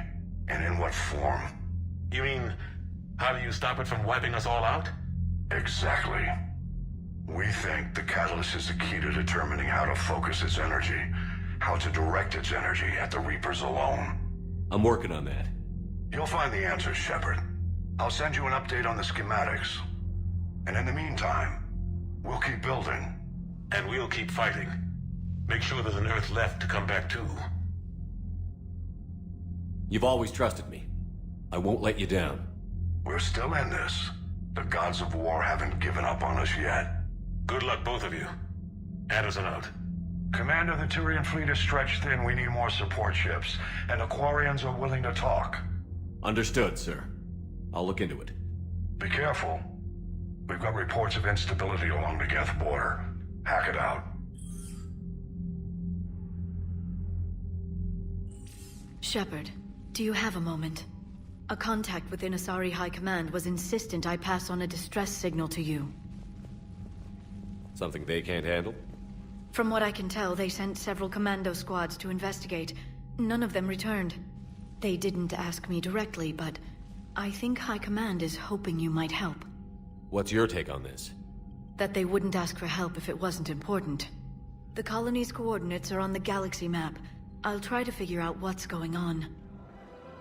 And in what form? You mean, how do you stop it from wiping us all out? Exactly. We think the catalyst is the key to determining how to focus its energy, how to direct its energy at the Reapers alone. I'm working on that. You'll find the answers, Shepard. I'll send you an update on the schematics. And in the meantime, we'll keep building. And we'll keep fighting. Make sure there's an Earth left to come back to. You've always trusted me. I won't let you down. We're still in this. The gods of war haven't given up on us yet. Good luck, both of you. Anderson out. Commander, the Turian fleet is stretched thin. We need more support ships. And the Quarians are willing to talk. Understood, sir. I'll look into it. Be careful. We've got reports of instability along the Geth border. Hack it out. Shepard, do you have a moment? A contact within Asari High Command was insistent I pass on a distress signal to you. Something they can't handle? From what I can tell, they sent several commando squads to investigate. None of them returned. They didn't ask me directly, but I think High Command is hoping you might help. What's your take on this? That they wouldn't ask for help if it wasn't important. The colony's coordinates are on the galaxy map. I'll try to figure out what's going on.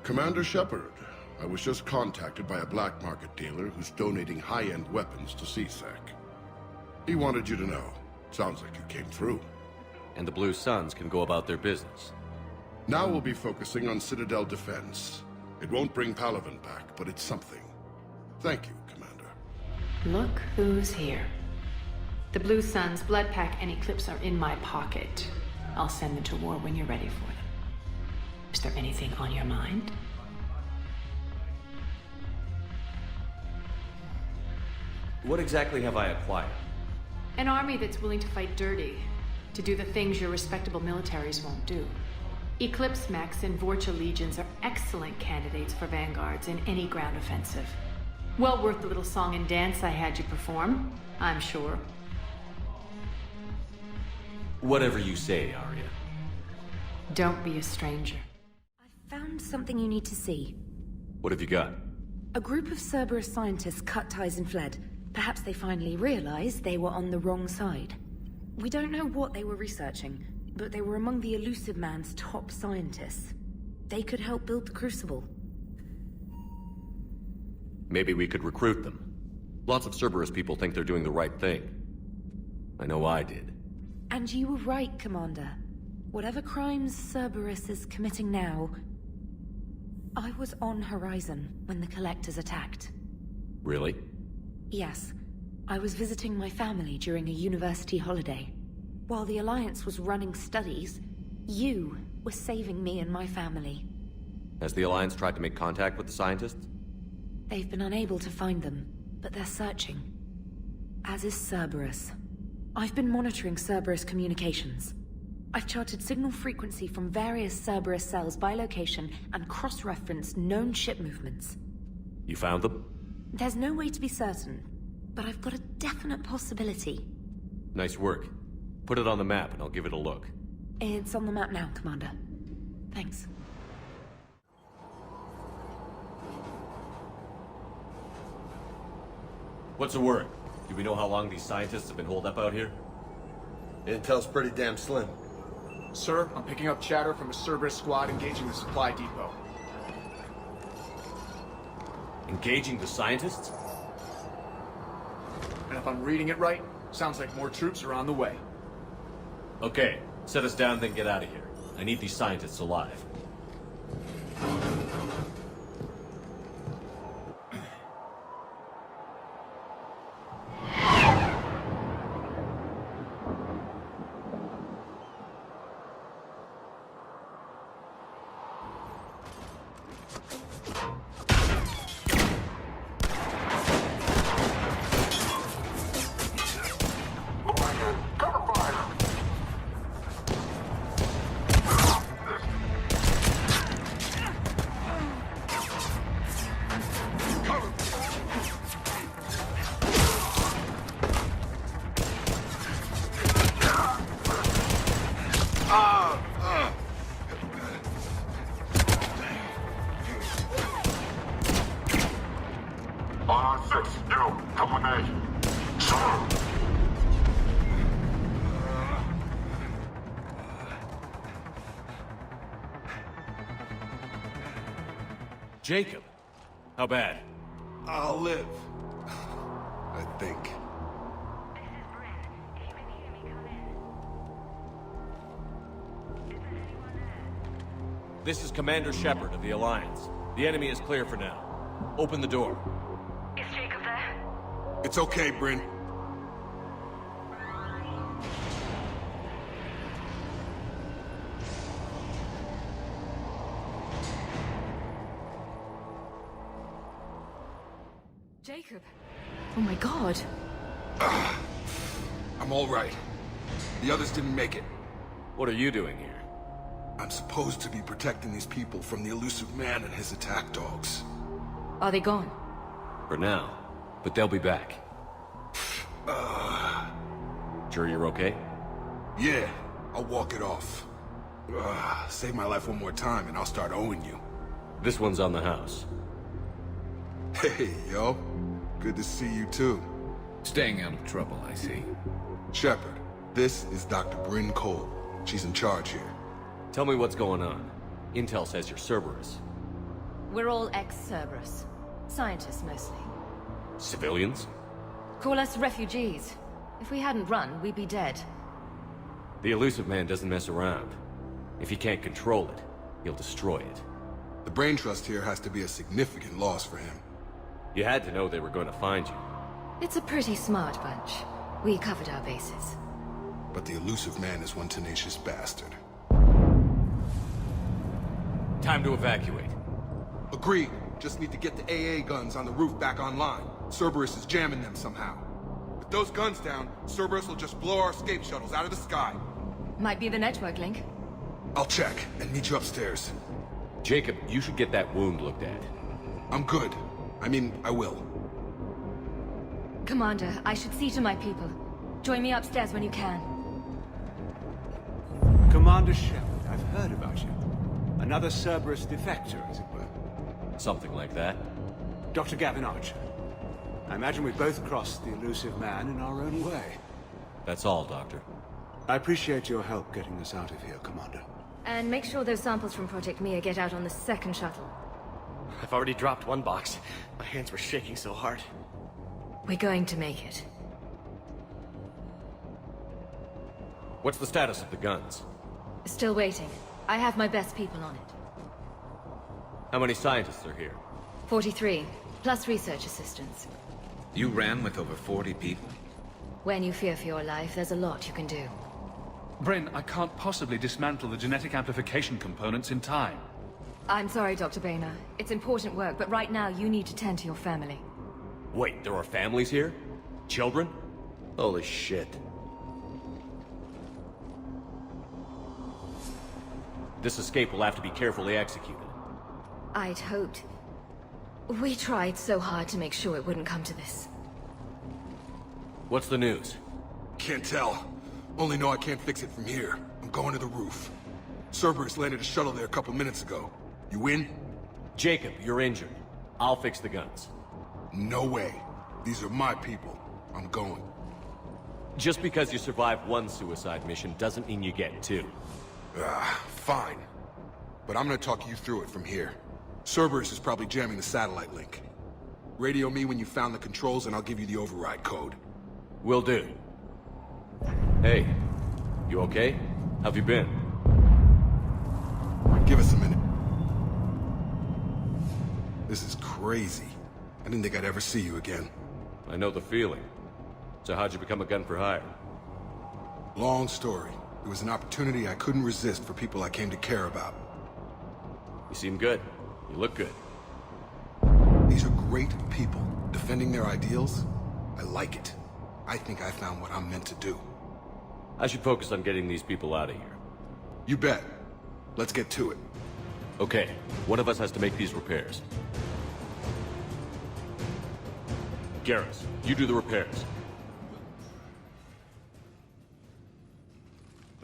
Commander Shepard, I was just contacted by a black market dealer who's donating high-end weapons to CSEC. He wanted you to know. Sounds like you came through. And the Blue Suns can go about their business. Now we'll be focusing on Citadel defense. It won't bring Palaven back, but it's something. Thank you, Commander. Look who's here. The Blue Suns, Blood Pack, and Eclipse are in my pocket. I'll send them to war when you're ready for them. Is there anything on your mind? What exactly have I acquired? An army that's willing to fight dirty, to do the things your respectable militaries won't do. Eclipse Mechs and Vorcha Legions are excellent candidates for vanguards in any ground offensive. Well worth the little song and dance I had you perform, I'm sure. Whatever you say, Arya. Don't be a stranger. Found something you need to see. What have you got? A group of Cerberus scientists cut ties and fled. Perhaps they finally realized they were on the wrong side. We don't know what they were researching, but they were among the Elusive Man's top scientists. They could help build the Crucible. Maybe we could recruit them. Lots of Cerberus people think they're doing the right thing. I know I did. And you were right, Commander. Whatever crimes Cerberus is committing now... I was on Horizon when the Collectors attacked. Really? Yes. I was visiting my family during a university holiday. While the Alliance was running studies, you were saving me and my family. Has the Alliance tried to make contact with the scientists? They've been unable to find them, but they're searching. As is Cerberus. I've been monitoring Cerberus communications. I've charted signal frequency from various Cerberus cells by location and cross-referenced known ship movements. You found them? There's no way to be certain, but I've got a definite possibility. Nice work. Put it on the map and I'll give it a look. It's on the map now, Commander. Thanks. What's the word? Do we know how long these scientists have been holed up out here? Intel's pretty damn slim. Sir, I'm picking up chatter from a Cerberus squad engaging the supply depot. Engaging the scientists? And if I'm reading it right, sounds like more troops are on the way. Okay, set us down, then get out of here. I need these scientists alive. Jacob, how bad? I'll live. I think. This is Commander Shepard of the Alliance. The enemy is clear for now. Open the door. Is Jacob there? It's okay, Bryn. Jacob. Oh my god. I'm all right. The others didn't make it. What are you doing here? I'm supposed to be protecting these people from the Elusive Man and his attack dogs. Are they gone? For now. But they'll be back. Sure you're okay? Yeah, I'll walk it off. Save my life one more time and I'll start owing you. This one's on the house. Hey, yo. Good to see you, too. Staying out of trouble, I see. Shepard, this is Dr. Bryn Cole. She's in charge here. Tell me what's going on. Intel says you're Cerberus. We're all ex-Cerberus. Scientists, mostly. Civilians? Call us refugees. If we hadn't run, we'd be dead. The elusive man doesn't mess around. If he can't control it, he'll destroy it. The brain trust here has to be a significant loss for him. You had to know they were going to find you. It's a pretty smart bunch. We covered our bases. But the elusive man is one tenacious bastard. Time to evacuate. Agreed. Just need to get the AA guns on the roof back online. Cerberus is jamming them somehow. With those guns down, Cerberus will just blow our escape shuttles out of the sky. Might be the network link. I'll check and meet you upstairs. Jacob, you should get that wound looked at. I'm good. I mean, I will. Commander, I should see to my people. Join me upstairs when you can. Commander Shepard, I've heard about you. Another Cerberus defector, as it were. Something like that. Dr. Gavin Archer. I imagine we both crossed the elusive man in our own way. That's all, Doctor. I appreciate your help getting us out of here, Commander. And make sure those samples from Project Mia get out on the second shuttle. I've already dropped one box. My hands were shaking so hard. We're going to make it. What's the status of the guns? Still waiting. I have my best people on it. How many scientists are here? 43, plus research assistants. You ran with over 40 people? When you fear for your life, there's a lot you can do. Bryn, I can't possibly dismantle the genetic amplification components in time. I'm sorry, Dr. Boehner. It's important work, but right now you need to tend to your family. Wait, there are families here? Children? Holy shit. This escape will have to be carefully executed. I'd hoped. We tried so hard to make sure it wouldn't come to this. What's the news? Can't tell. Only know I can't fix it from here. I'm going to the roof. Cerberus landed a shuttle there a couple minutes ago. You in? Jacob, you're injured. I'll fix the guns. No way. These are my people. I'm going. Just because you survived one suicide mission doesn't mean you get two. Fine. But I'm gonna talk you through it from here. Cerberus is probably jamming the satellite link. Radio me when you found the controls and I'll give you the override code. Will do. Hey, you okay? How've you been? Give us a minute. This is crazy. I didn't think I'd ever see you again. I know the feeling. So how'd you become a gun for hire? Long story. It was an opportunity I couldn't resist for people I came to care about. You seem good. You look good. These are great people, defending their ideals. I like it. I think I found what I'm meant to do. I should focus on getting these people out of here. You bet. Let's get to it. Okay, one of us has to make these repairs. Garrus, you do the repairs.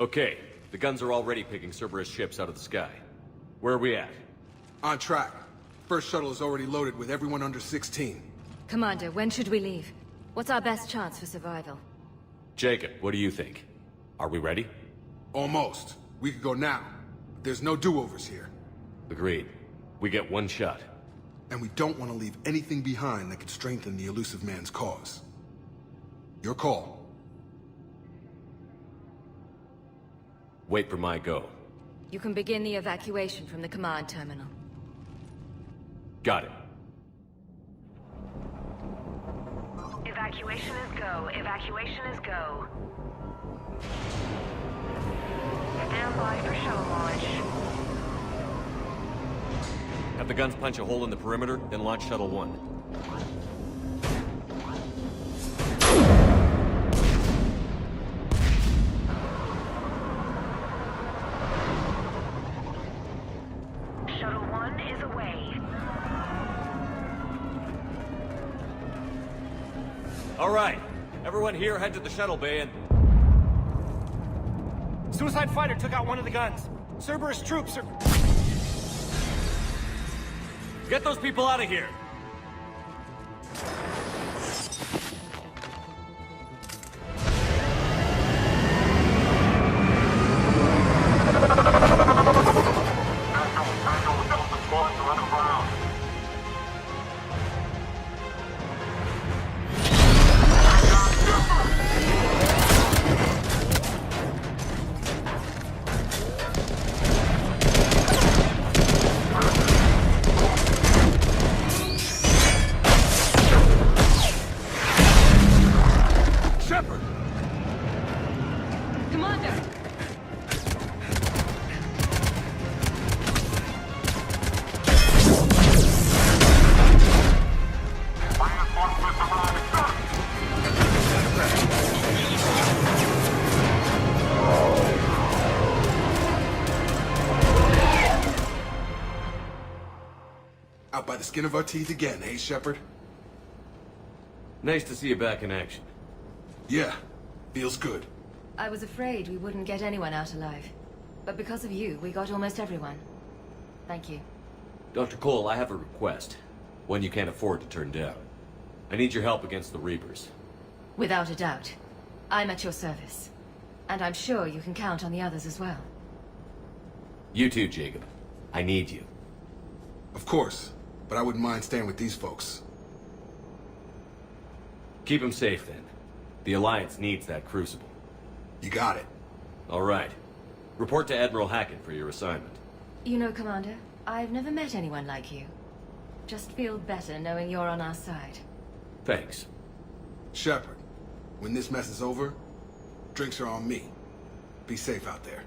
Okay, the guns are already picking Cerberus ships out of the sky. Where are we at? On track. First shuttle is already loaded with everyone under 16. Commander, when should we leave? What's our best chance for survival? Jacob, what do you think? Are we ready? Almost. We could go now. But there's no do-overs here. Agreed. We get one shot. And we don't want to leave anything behind that could strengthen the elusive man's cause. Your call. Wait for my go. You can begin the evacuation from the command terminal. Got it. Evacuation is go. Evacuation is go. Stand by for shuttle launch. Have the guns punch a hole in the perimeter, then launch Shuttle 1. Shuttle 1 is away. All right, everyone here head to the shuttle bay and... Suicide fighter took out one of the guns. Cerberus troops are... Get those people out of here! Out by the skin of our teeth again, eh, Shepard? Nice to see you back in action. Yeah, feels good. I was afraid we wouldn't get anyone out alive. But because of you, we got almost everyone. Thank you. Dr. Cole, I have a request. One you can't afford to turn down. I need your help against the Reapers. Without a doubt. I'm at your service. And I'm sure you can count on the others as well. You too, Jacob. I need you. Of course, but I wouldn't mind staying with these folks. Keep them safe, then. The Alliance needs that crucible. You got it. All right. Report to Admiral Hackett for your assignment. You know, Commander, I've never met anyone like you. Just feel better knowing you're on our side. Thanks. Shepard, when this mess is over, drinks are on me. Be safe out there.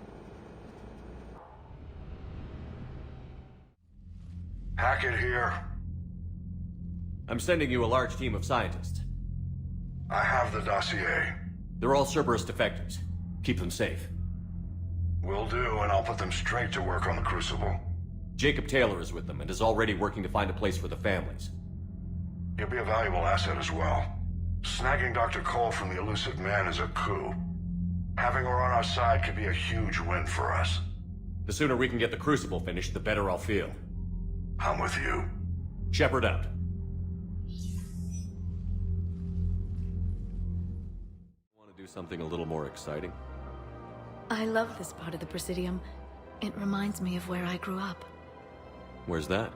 Hackett here. I'm sending you a large team of scientists. I have the dossier. They're all Cerberus defectors. Keep them safe. Will do, and I'll put them straight to work on the Crucible. Jacob Taylor is with them and is already working to find a place for the families. He'll be a valuable asset as well. Snagging Dr. Cole from the elusive man is a coup. Having her on our side could be a huge win for us. The sooner we can get the Crucible finished, the better I'll feel. I'm with you. Shepard out. Want to do something a little more exciting? I love this part of the Presidium. It reminds me of where I grew up. Where's that?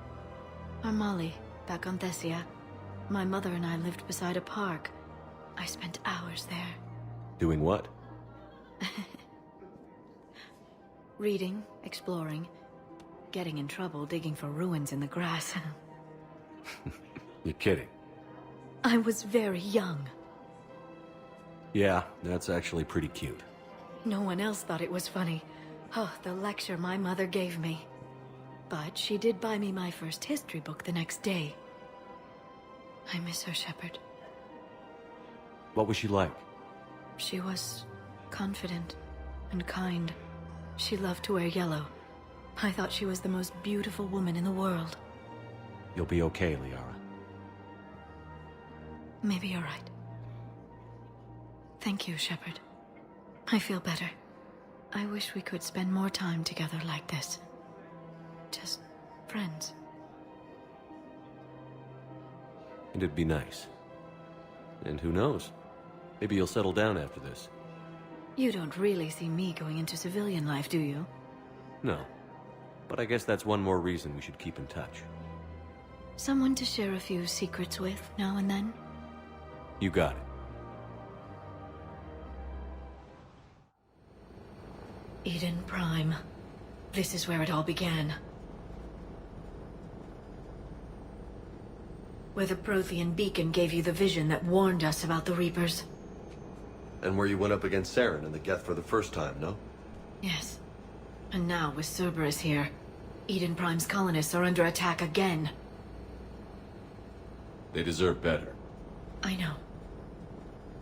Armali, back on Thessia. My mother and I lived beside a park. I spent hours there. Doing what? Reading, exploring, getting in trouble digging for ruins in the grass. You're kidding. I was very young. Yeah, that's actually pretty cute. No one else thought it was funny. Oh, the lecture my mother gave me. But she did buy me my first history book the next day. I miss her, Shepard. What was she like? She was confident and kind. She loved to wear yellow. I thought she was the most beautiful woman in the world. You'll be okay, Liara. Maybe you're right. Thank you, Shepard. I feel better. I wish we could spend more time together like this. Just friends. And it'd be nice. And who knows? Maybe you'll settle down after this. You don't really see me going into civilian life, do you? No. But I guess that's one more reason we should keep in touch. Someone to share a few secrets with now and then? You got it. Eden Prime. This is where it all began. Where the Prothean beacon gave you the vision that warned us about the Reapers. And where you went up against Saren and the Geth for the first time, no? Yes. And now, with Cerberus here, Eden Prime's colonists are under attack again. They deserve better. I know.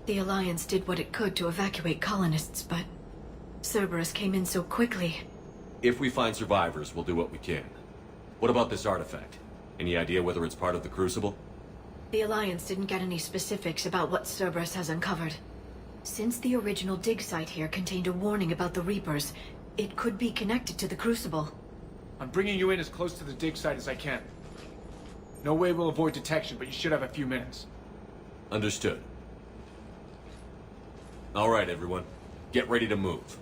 The Alliance did what it could to evacuate colonists, but Cerberus came in so quickly. If we find survivors, we'll do what we can. What about this artifact? Any idea whether it's part of the Crucible? The Alliance didn't get any specifics about what Cerberus has uncovered. Since the original dig site here contained a warning about the Reapers, it could be connected to the Crucible. I'm bringing you in as close to the dig site as I can. No way we'll avoid detection, but you should have a few minutes. Understood. All right, everyone. Get ready to move.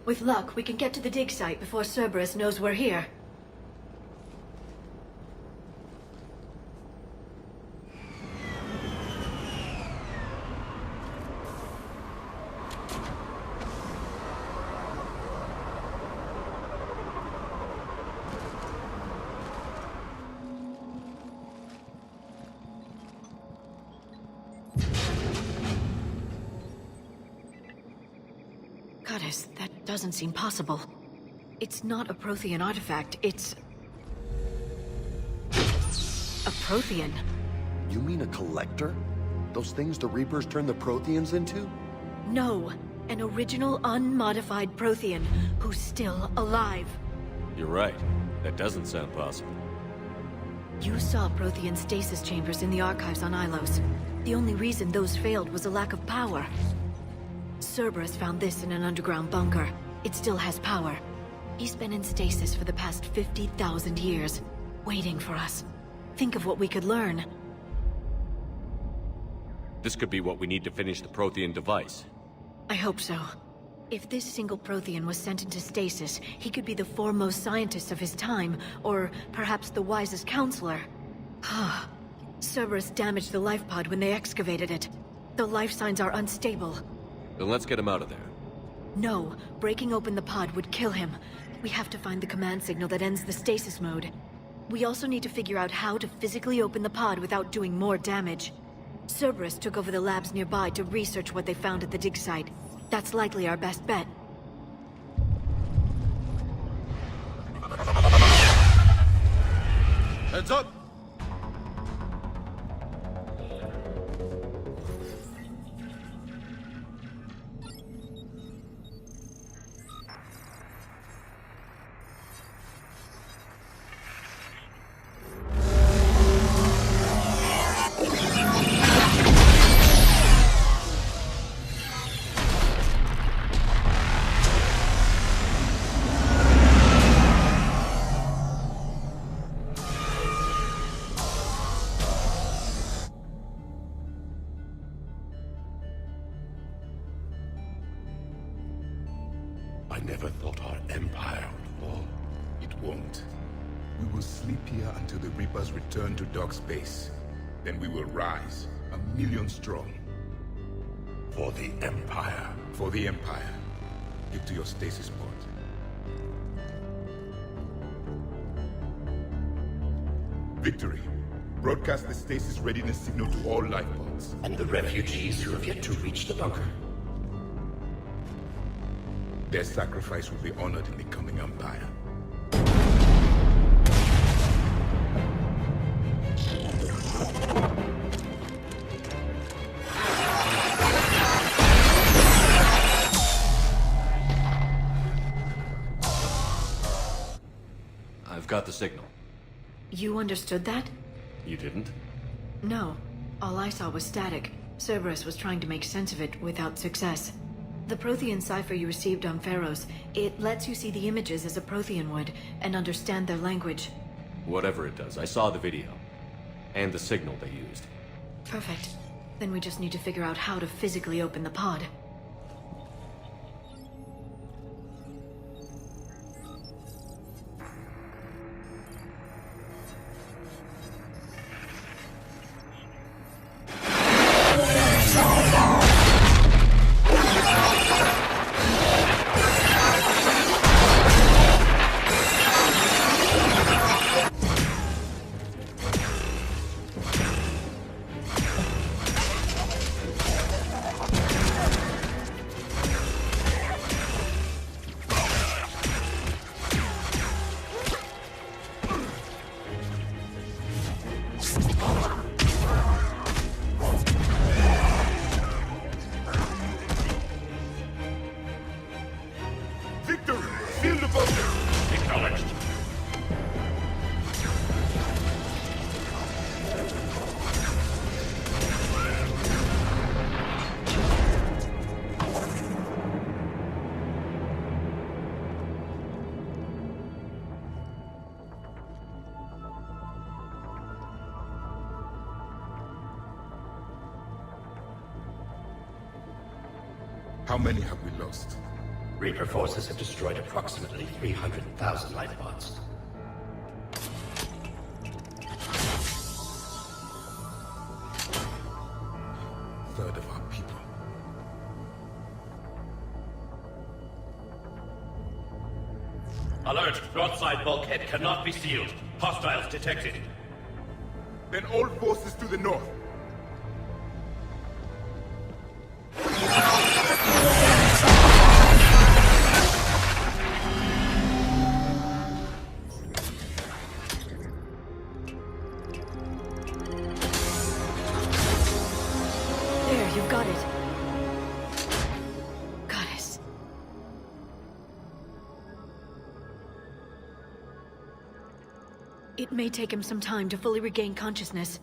With luck, we can get to the dig site before Cerberus knows we're here. Goddess, that doesn't seem possible. It's not a Prothean artifact, it's... a Prothean. You mean a collector? Those things the Reapers turn the Protheans into? No, an original unmodified Prothean who's still alive. You're right. That doesn't sound possible. You saw Prothean stasis chambers in the archives on Ilos. The only reason those failed was a lack of power. Cerberus found this in an underground bunker. It still has power. He's been in stasis for the past 50,000 years, waiting for us. Think of what we could learn. This could be what we need to finish the Prothean device. I hope so. If this single Prothean was sent into stasis, he could be the foremost scientist of his time, or perhaps the wisest counselor. Cerberus damaged the life pod when they excavated it. The life signs are unstable. Then let's get him out of there. No, breaking open the pod would kill him. We have to find the command signal that ends the stasis mode. We also need to figure out how to physically open the pod without doing more damage. Cerberus took over the labs nearby to research what they found at the dig site. That's likely our best bet. Heads up! I never thought our empire would fall. It won't. We will sleep here until the Reapers return to dark space. Then we will rise, 1,000,000 strong. For the Empire. For the Empire. Get to your stasis pod. Victory. Broadcast the stasis readiness signal to all life pods. And the refugees who have yet to reach the bunker. Their sacrifice will be honored in the coming Empire. I've got the signal. You understood that? You didn't? No. All I saw was static. Cerberus was trying to make sense of it without success. The Prothean cipher you received on Pharaohs, it lets you see the images as a Prothean would, and understand their language. Whatever it does, I saw the video. And the signal they used. Perfect. Then we just need to figure out how to physically open the pod. How many have we lost? Reaper forces have destroyed approximately 300,000 life pods. Third of our people. Alert! Broadside bulkhead cannot be sealed. Hostiles detected. Then all forces to the north. There, you've got it. Goddess. It may take him some time to fully regain consciousness.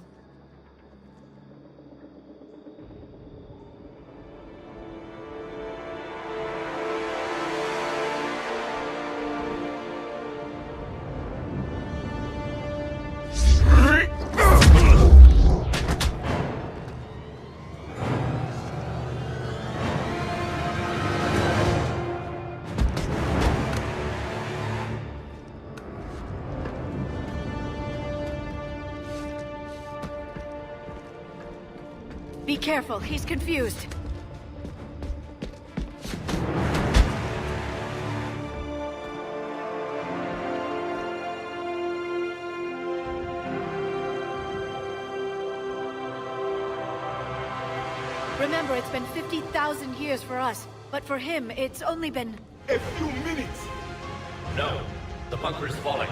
Be careful, he's confused. Remember, it's been 50,000 years for us, but for him, it's only been... a few minutes! No, the bunker is falling.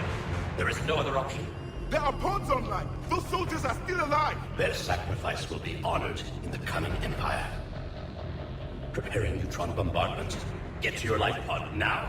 There is no other option. There are pods online! Those soldiers are still alive! Their sacrifice will be honored in the coming Empire. Preparing neutron bombardment. Get to your life pod now.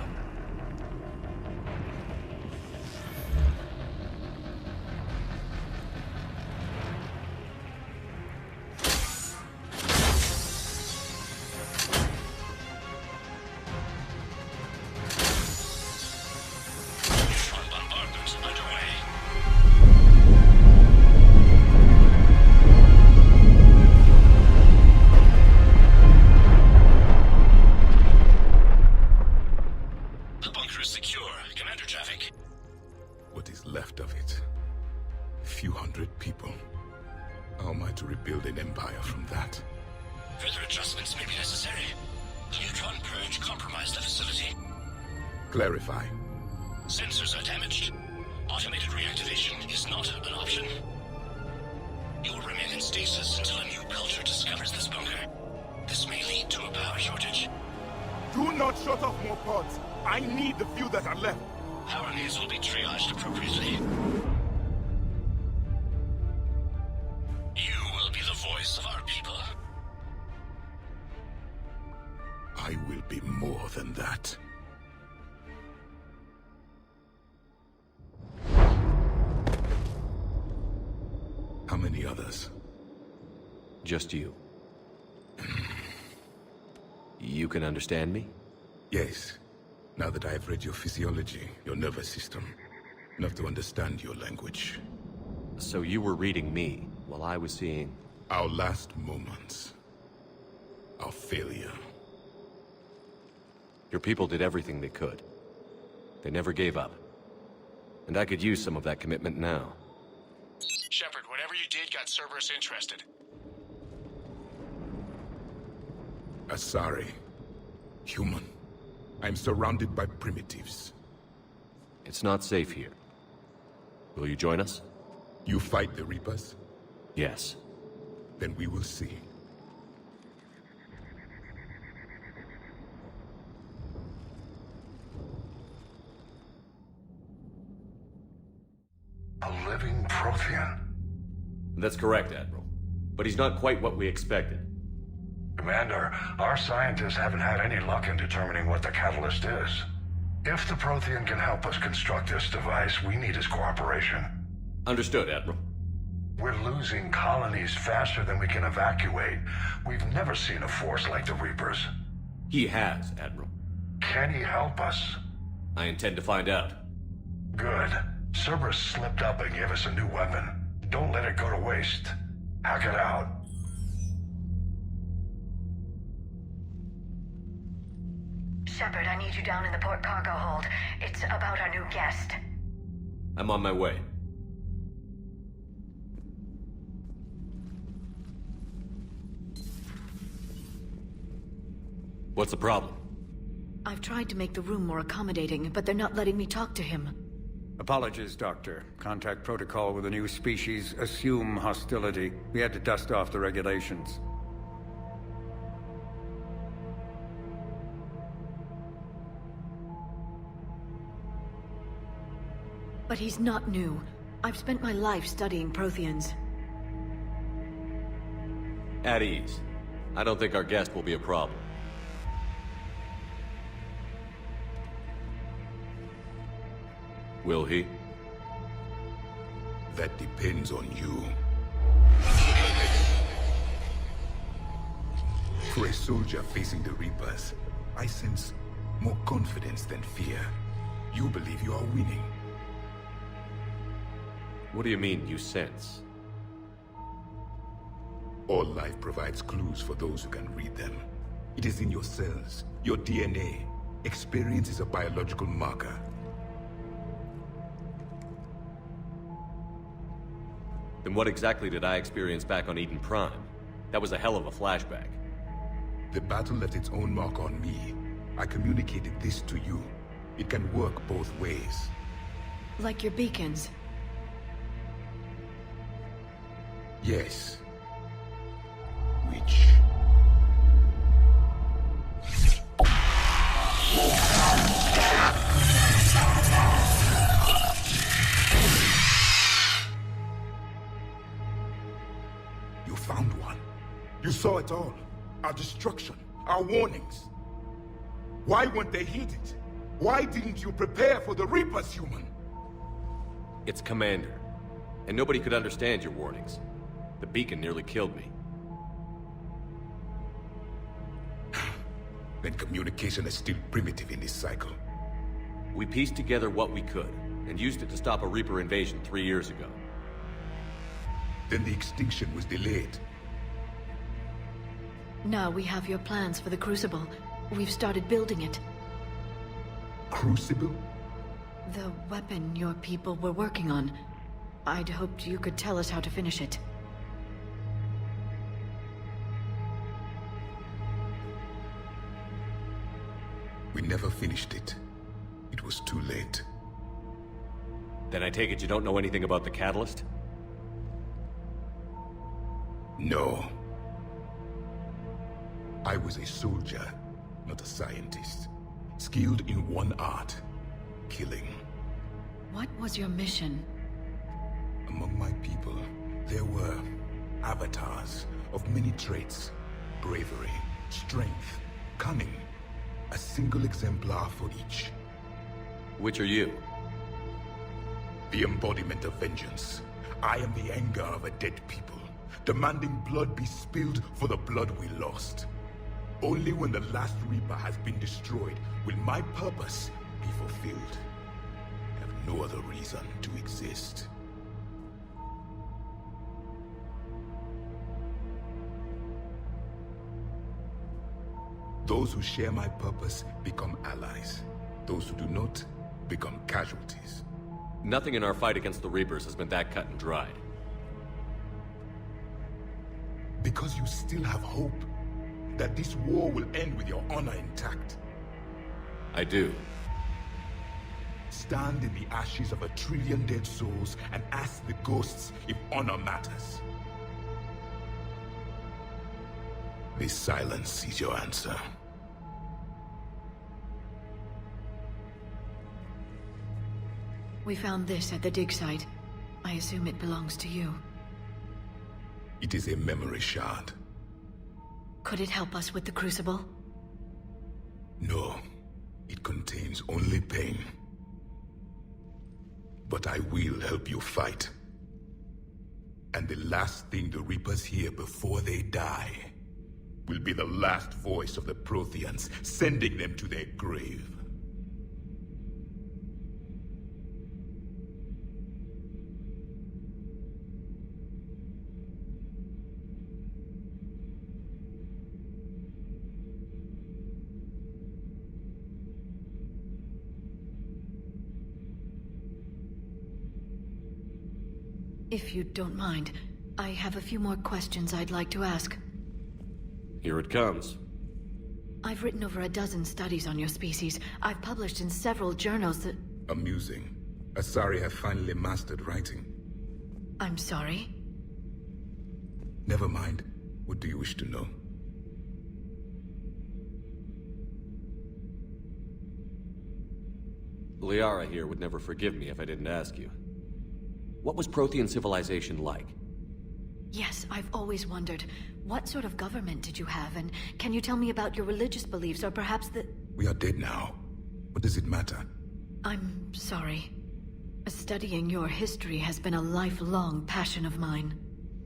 Clarify. Sensors are damaged. Automated reactivation is not an option. You will remain in stasis until a new culture discovers this bunker. This may lead to a power shortage. Do not shut off more pods. I need the few that are left. Power needs will be triaged appropriately. You will be the voice of our people. I will be more than that. How many others? Just you. You can understand me? Yes. Now that I have read your physiology, your nervous system, enough to understand your language. So you were reading me, while I was seeing... our last moments. Our failure. Your people did everything they could. They never gave up. And I could use some of that commitment now. Shepard, whatever you did got Cerberus interested. Asari. Human. I'm surrounded by primitives. It's not safe here. Will you join us? You fight the Reapers? Yes. Then we will see. A living Prothean? That's correct, Admiral. But he's not quite what we expected. Commander, our scientists haven't had any luck in determining what the catalyst is. If the Prothean can help us construct this device, we need his cooperation. Understood, Admiral. We're losing colonies faster than we can evacuate. We've never seen a force like the Reapers. He has, Admiral. Can he help us? I intend to find out. Good. Cerberus slipped up and gave us a new weapon. Don't let it go to waste. Hack it out. Shepard, I need you down in the port cargo hold. It's about our new guest. I'm on my way. What's the problem? I've tried to make the room more accommodating, but they're not letting me talk to him. Apologies, Doctor. Contact protocol with a new species. Assume hostility. We had to dust off the regulations. But he's not new. I've spent my life studying Protheans. At ease. I don't think our guest will be a problem. Will he? That depends on you. For a soldier facing the Reapers, I sense more confidence than fear. You believe you are winning. What do you mean, you sense? All life provides clues for those who can read them. It is in your cells, your DNA. Experience is a biological marker. Then what exactly did I experience back on Eden Prime? That was a hell of a flashback. The battle left its own mark on me. I communicated this to you. It can work both ways. Like your beacons. Yes. Which... You found one. You saw it all. Our destruction, our warnings. Why weren't they heeded? Why didn't you prepare for the Reapers, human? It's Commander. And nobody could understand your warnings. The beacon nearly killed me. Then communication is still primitive in this cycle. We pieced together what we could, and used it to stop a Reaper invasion 3 years ago. Then the extinction was delayed. Now we have your plans for the Crucible. We've started building it. Crucible? The weapon your people were working on. I'd hoped you could tell us how to finish it. We never finished it. It was too late. Then I take it you don't know anything about the catalyst? No. I was a soldier, not a scientist. Skilled in one art, killing. What was your mission? Among my people, there were avatars of many traits. Bravery, strength, cunning. A single exemplar for each. Which are you? The embodiment of vengeance. I am the anger of a dead people, demanding blood be spilled for the blood we lost. Only when the last Reaper has been destroyed will my purpose be fulfilled. I have no other reason to exist. Those who share my purpose become allies. Those who do not become casualties. Nothing in our fight against the Reapers has been that cut and dried. Because you still have hope that this war will end with your honor intact. I do. Stand in the ashes of 1 trillion dead souls and ask the ghosts if honor matters. This silence is your answer. We found this at the dig site. I assume it belongs to you. It is a memory shard. Could it help us with the Crucible? No. It contains only pain. But I will help you fight. And the last thing the Reapers hear before they die will be the last voice of the Protheans, sending them to their grave. If you don't mind, I have a few more questions I'd like to ask. Here it comes. I've written over a dozen studies on your species. I've published in several journals that... Amusing. Asari have finally mastered writing. I'm sorry? Never mind. What do you wish to know? Liara here would never forgive me if I didn't ask you. What was Prothean civilization like? Yes, I've always wondered. What sort of government did you have, and can you tell me about your religious beliefs, or perhaps the... We are dead now. What does it matter? I'm sorry. Studying your history has been a lifelong passion of mine.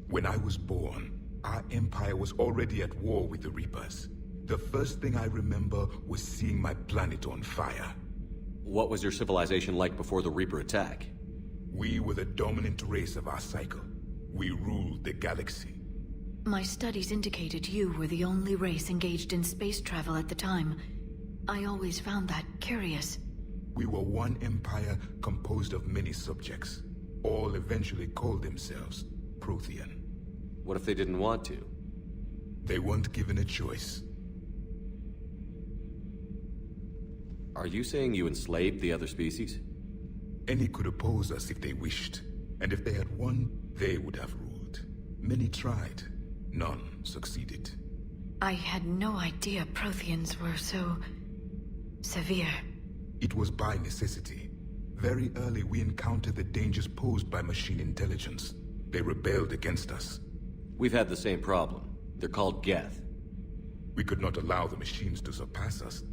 When I was born, our empire was already at war with the Reapers. The first thing I remember was seeing my planet on fire. What was your civilization like before the Reaper attack? We were the dominant race of our cycle. We ruled the galaxy. My studies indicated you were the only race engaged in space travel at the time. I always found that curious. We were one empire composed of many subjects. All eventually called themselves Prothean. What if they didn't want to? They weren't given a choice. Are you saying you enslaved the other species? Any could oppose us if they wished. And if they had won, they would have ruled. Many tried. None succeeded. I had no idea Protheans were so... severe. It was by necessity. Very early we encountered the dangers posed by machine intelligence. They rebelled against us. We've had the same problem. They're called Geth. We could not allow the machines to surpass us.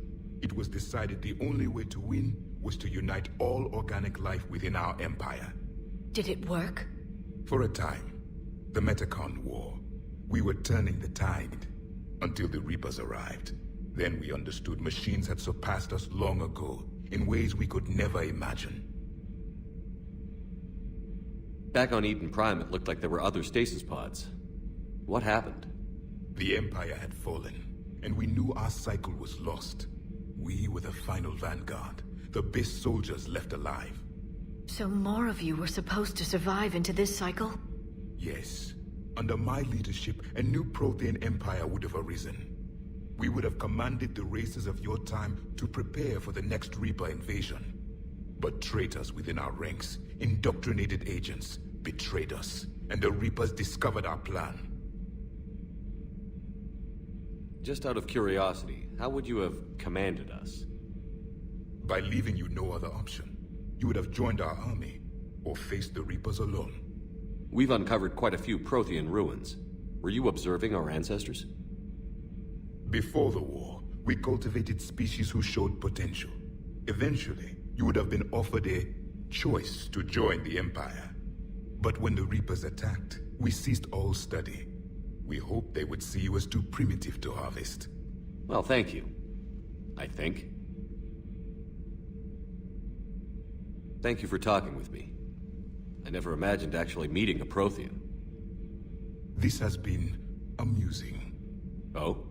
It was decided the only way to win was to unite all organic life within our empire. Did it work? For a time. The Metacon War. We were turning the tide. Until the Reapers arrived. Then we understood machines had surpassed us long ago, in ways we could never imagine. Back on Eden Prime, it looked like there were other stasis pods. What happened? The Empire had fallen, and we knew our cycle was lost. We were the final vanguard, the best soldiers left alive. So more of you were supposed to survive into this cycle? Yes. Under my leadership, a new Prothean empire would have arisen. We would have commanded the races of your time to prepare for the next Reaper invasion. But traitors within our ranks, indoctrinated agents, betrayed us, and the Reapers discovered our plan. Just out of curiosity, how would you have commanded us? By leaving you no other option. You would have joined our army, or faced the Reapers alone. We've uncovered quite a few Prothean ruins. Were you observing our ancestors? Before the war, we cultivated species who showed potential. Eventually, you would have been offered a choice to join the Empire. But when the Reapers attacked, we ceased all study. We hoped they would see you as too primitive to harvest. Well, thank you. I think. Thank you for talking with me. I never imagined actually meeting a Prothean. This has been amusing. Oh?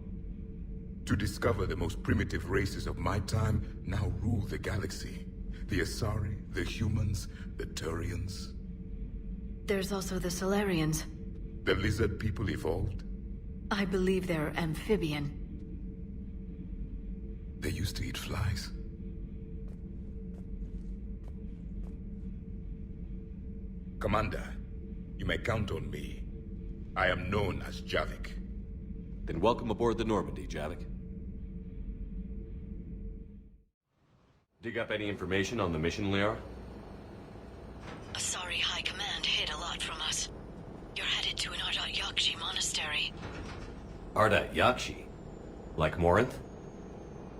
To discover the most primitive races of my time now rule the galaxy. The Asari, the humans, the Turians. There's also the Solarians. The lizard people evolved? I believe they're amphibian. They used to eat flies. Commander, you may count on me. I am known as Javik. Then welcome aboard the Normandy, Javik. Dig up any information on the mission, Liara? Asari High Command hid a lot from us. You're headed to an Ardat Yakshi monastery. Ardat Yakshi? Like Morinth?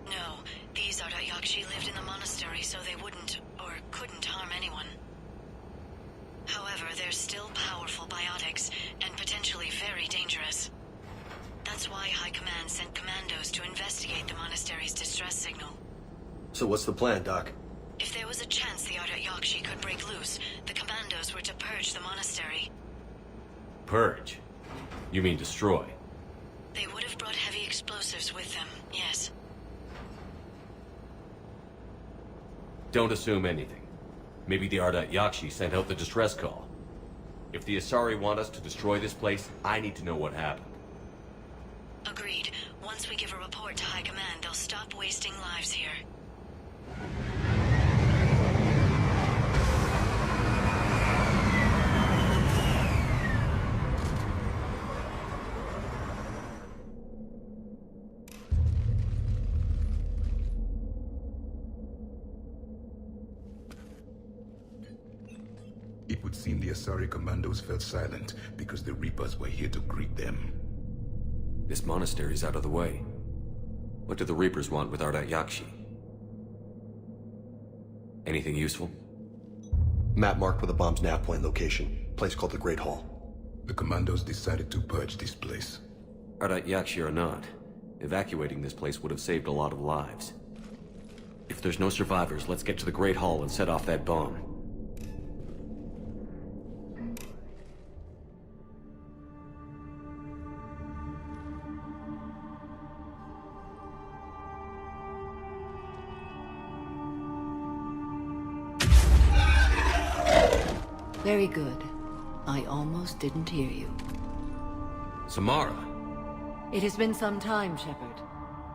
No, these Ardat Yakshi lived in the monastery so they wouldn't, or couldn't harm anyone. However, they're still powerful biotics, and potentially very dangerous. That's why High Command sent commandos to investigate the monastery's distress signal. So what's the plan, Doc? If there was a chance the Ardat Yakshi could break loose, the commandos were to purge the monastery. Purge? You mean destroy? They would have brought heavy explosives with them, yes. Don't assume anything. Maybe the Ardat Yakshi sent out the distress call. If the Asari want us to destroy this place, I need to know what happened. Agreed. Once we give a report to High Command, they'll stop wasting lives here. It would seem the Asari commandos fell silent because the Reapers were here to greet them. This monastery's out of the way. What do the Reapers want with Ardat Yakshi? Anything useful? Map marked with a bomb's nav point location. Place called the Great Hall. The commandos decided to purge this place. Ardat Yakshi or not, evacuating this place would have saved a lot of lives. If there's no survivors, let's get to the Great Hall and set off that bomb. Very good. I almost didn't hear you. Samara! It has been some time, Shepard.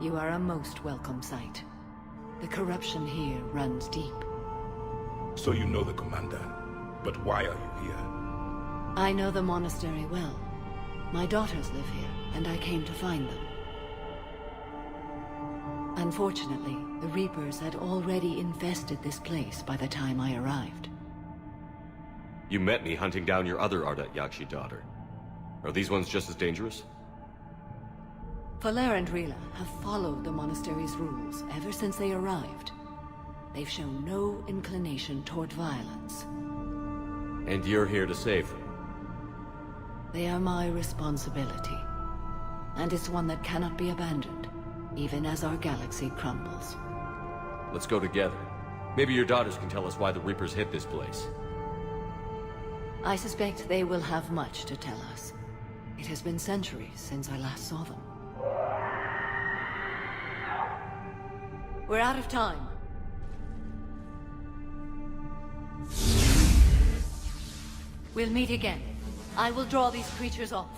You are a most welcome sight. The corruption here runs deep. So you know the commander. But why are you here? I know the monastery well. My daughters live here, and I came to find them. Unfortunately, the Reapers had already infested this place by the time I arrived. You met me hunting down your other Ardat Yakshi daughter. Are these ones just as dangerous? Falere and Rila have followed the monastery's rules ever since they arrived. They've shown no inclination toward violence. And you're here to save them? They are my responsibility. And it's one that cannot be abandoned, even as our galaxy crumbles. Let's go together. Maybe your daughters can tell us why the Reapers hit this place. I suspect they will have much to tell us. It has been centuries since I last saw them. We're out of time. We'll meet again. I will draw these creatures off.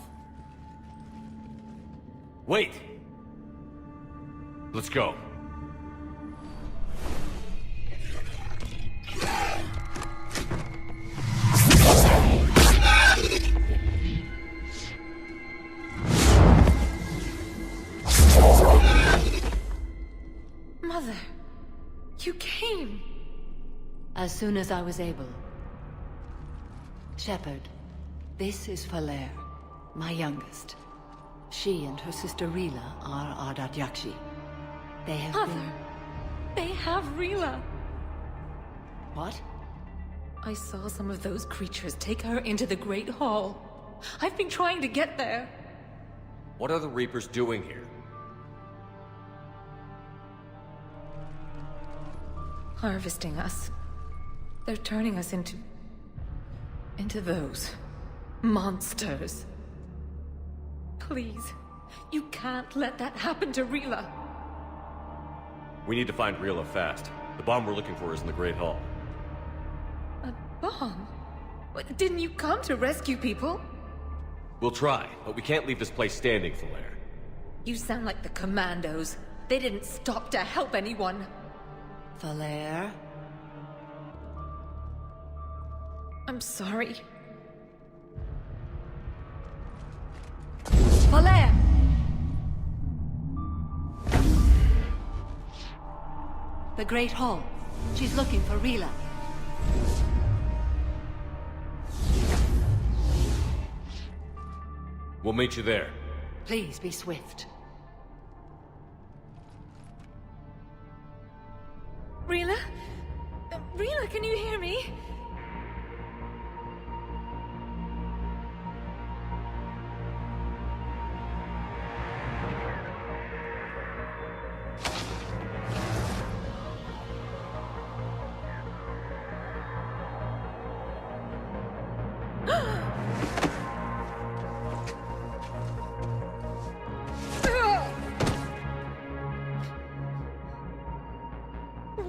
Wait! Let's go. Mother, you came. As soon as I was able. Shepard, this is Falere, my youngest. She and her sister Rila are Ardat Yakshi. They have Mother, they have Rila. What? I saw some of those creatures take her into the Great Hall. I've been trying to get there. What are the Reapers doing here? Harvesting us. They're turning us into those monsters. Please, you can't let that happen to Rila. We need to find Rila fast. The bomb we're looking for is in the Great Hall. A bomb? What, didn't you come to rescue people? We'll try, but we can't leave this place standing, Falere. You sound like the Commandos. They didn't stop to help anyone. Falere? I'm sorry. Falere! The Great Hall. She's looking for Rila. We'll meet you there. Please be swift. Rila? Rila, can you hear me?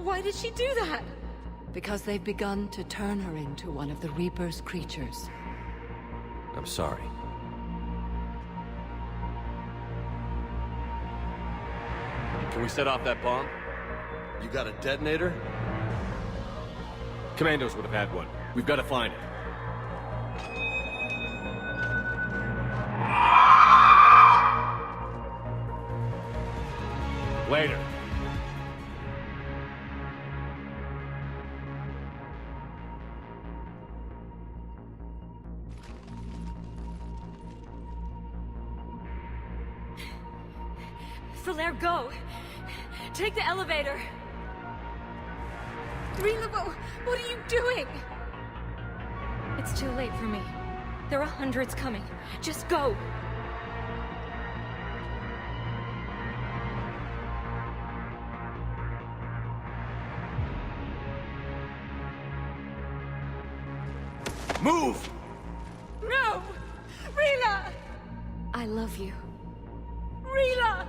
Why did she do that? Because they've begun to turn her into one of the Reaper's creatures. I'm sorry. Can we set off that bomb? You got a detonator? Commandos would have had one. We've got to find it. Later. Solaire, go! Take the elevator! Relavo, what are you doing? It's too late for me. There are hundreds coming. Just go! Move! No! Rila! I love you. Rila!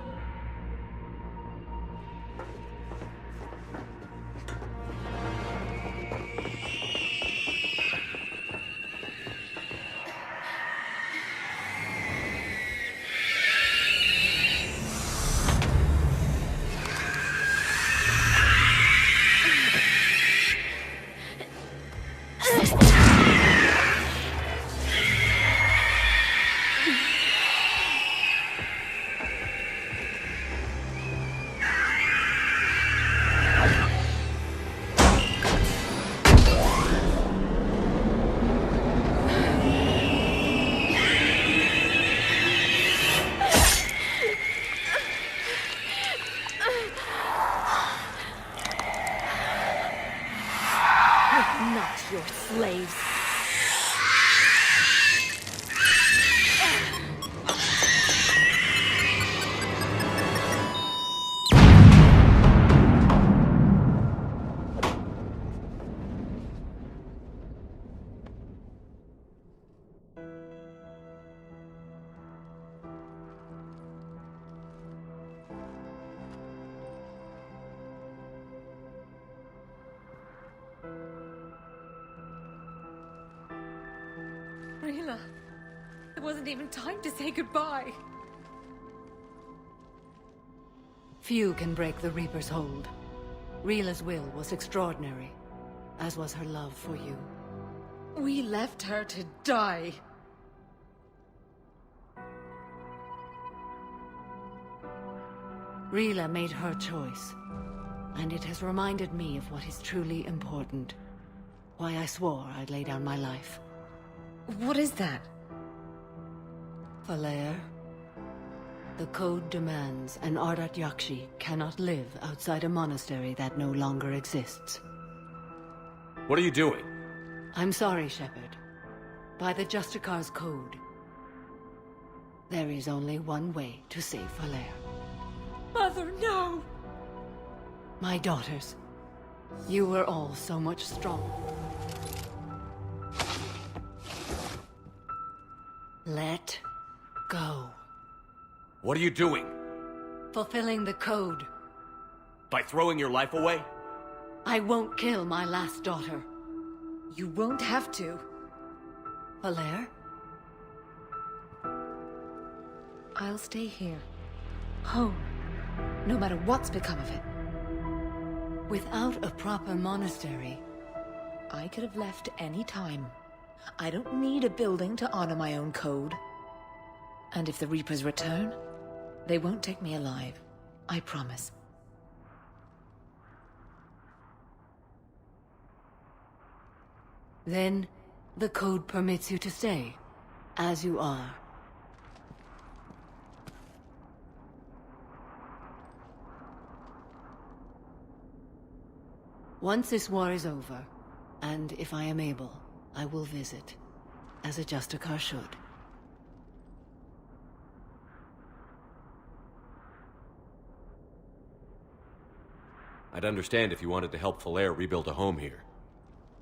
Rila, there wasn't even time to say goodbye. Few can break the Reaper's hold. Rila's will was extraordinary, as was her love for you. We left her to die. Rila made her choice, and it has reminded me of what is truly important. Why I swore I'd lay down my life. What is that? Falair, the code demands an Ardat Yakshi cannot live outside a monastery that no longer exists. What are you doing? I'm sorry, Shepard. By the Justicar's code, there is only one way to save Falair. Mother, no! My daughters, you were all so much stronger. Let go. What are you doing? Fulfilling the code. By throwing your life away? I won't kill my last daughter. You won't have to. Falair? I'll stay here. Home. No matter what's become of it. Without a proper monastery, I could have left any time. I don't need a building to honor my own code. And if the Reapers return, they won't take me alive. I promise. Then, the code permits you to stay, as you are. Once this war is over, and if I am able, I will visit, as a Justicar should. I'd understand if you wanted to help Falair rebuild a home here.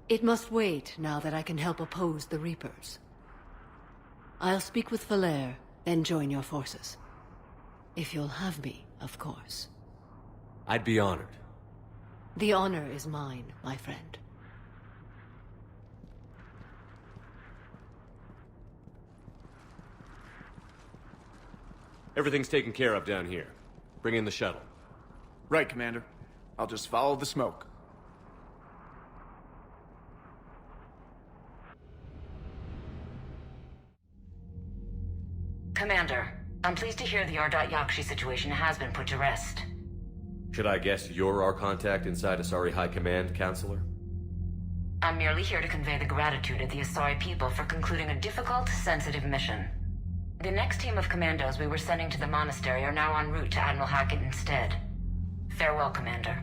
It must wait now that I can help oppose the Reapers. I'll speak with Falair, then join your forces. If you'll have me, of course. I'd be honored. The honor is mine, my friend. Everything's taken care of down here. Bring in the shuttle. Right, Commander. I'll just follow the smoke. Commander, I'm pleased to hear the R.Yakshi situation has been put to rest. Should I guess you're our contact inside Asari High Command, Counselor? I'm merely here to convey the gratitude of the Asari people for concluding a difficult, sensitive mission. The next team of commandos we were sending to the monastery are now en route to Admiral Hackett instead. Farewell, Commander.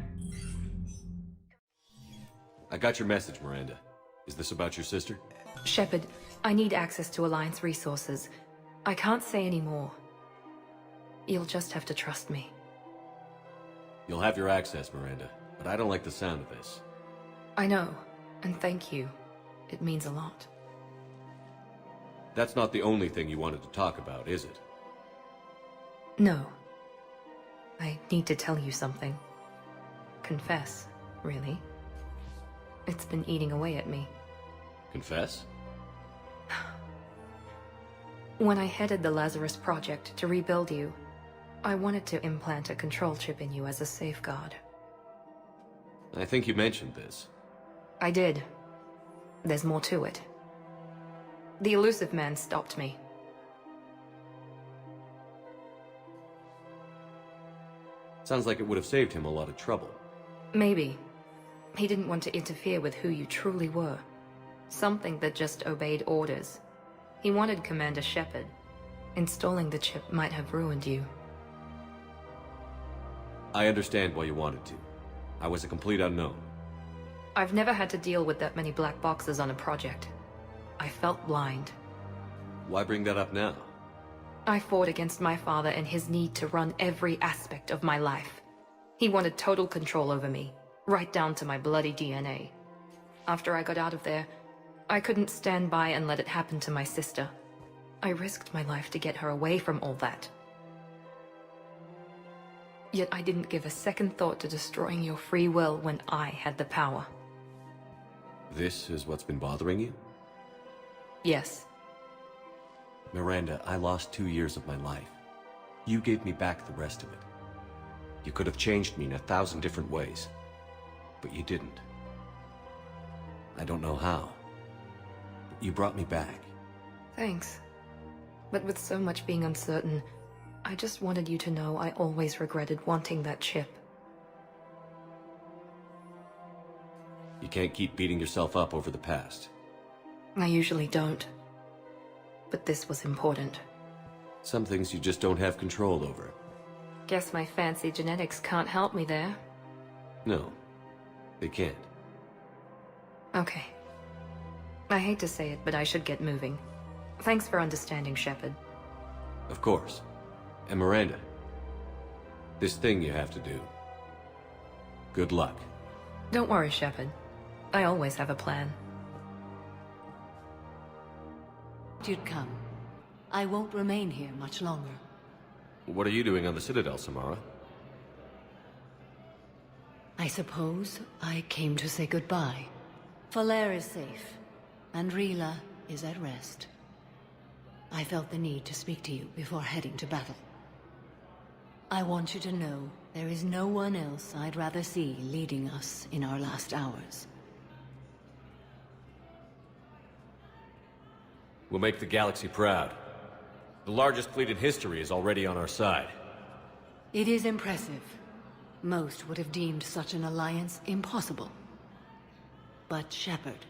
I got your message, Miranda. Is this about your sister? Shepard, I need access to Alliance resources. I can't say any more. You'll just have to trust me. You'll have your access, Miranda, but I don't like the sound of this. I know, and thank you. It means a lot. That's not the only thing you wanted to talk about, is it? No. I need to tell you something. Confess, really. It's been eating away at me. Confess? When I headed the Lazarus Project to rebuild you, I wanted to implant a control chip in you as a safeguard. I think you mentioned this. I did. There's more to it. The elusive man stopped me. Sounds like it would have saved him a lot of trouble. Maybe. He didn't want to interfere with who you truly were. Something that just obeyed orders. He wanted Commander Shepard. Installing the chip might have ruined you. I understand why you wanted to. I was a complete unknown. I've never had to deal with that many black boxes on a project. I felt blind. Why bring that up now? I fought against my father and his need to run every aspect of my life. He wanted total control over me, right down to my bloody DNA. After I got out of there, I couldn't stand by and let it happen to my sister. I risked my life to get her away from all that. Yet I didn't give a second thought to destroying your free will when I had the power. This is what's been bothering you? Yes. Miranda, I lost 2 years of my life. You gave me back the rest of it. You could have changed me in 1,000 different ways, but you didn't. I don't know how, but you brought me back. Thanks. But with so much being uncertain, I just wanted you to know I always regretted wanting that chip. You can't keep beating yourself up over the past. I usually don't. But this was important. Some things you just don't have control over. Guess my fancy genetics can't help me there. No, they can't. Okay. I hate to say it, but I should get moving. Thanks for understanding, Shepard. Of course. And Miranda, this thing you have to do. Good luck. Don't worry, Shepard. I always have a plan. You'd come. I won't remain here much longer. What are you doing on the Citadel, Samara? I suppose I came to say goodbye. Falair is safe, and Rila is at rest. I felt the need to speak to you before heading to battle. I want you to know there is no one else I'd rather see leading us in our last hours. We'll make the galaxy proud. The largest fleet in history is already on our side. It is impressive. Most would have deemed such an alliance impossible. But Shepard,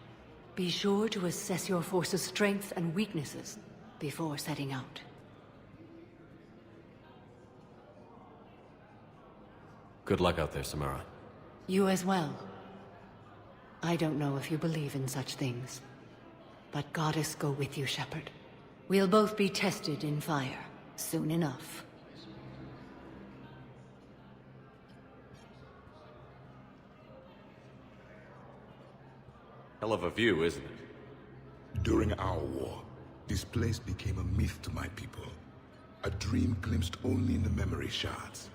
be sure to assess your force's strengths and weaknesses before setting out. Good luck out there, Samara. You as well. I don't know if you believe in such things, but Goddess go with you, Shepard. We'll both be tested in fire soon enough. Hell of a view, isn't it? During our war, this place became a myth to my people. A dream glimpsed only in the memory shards.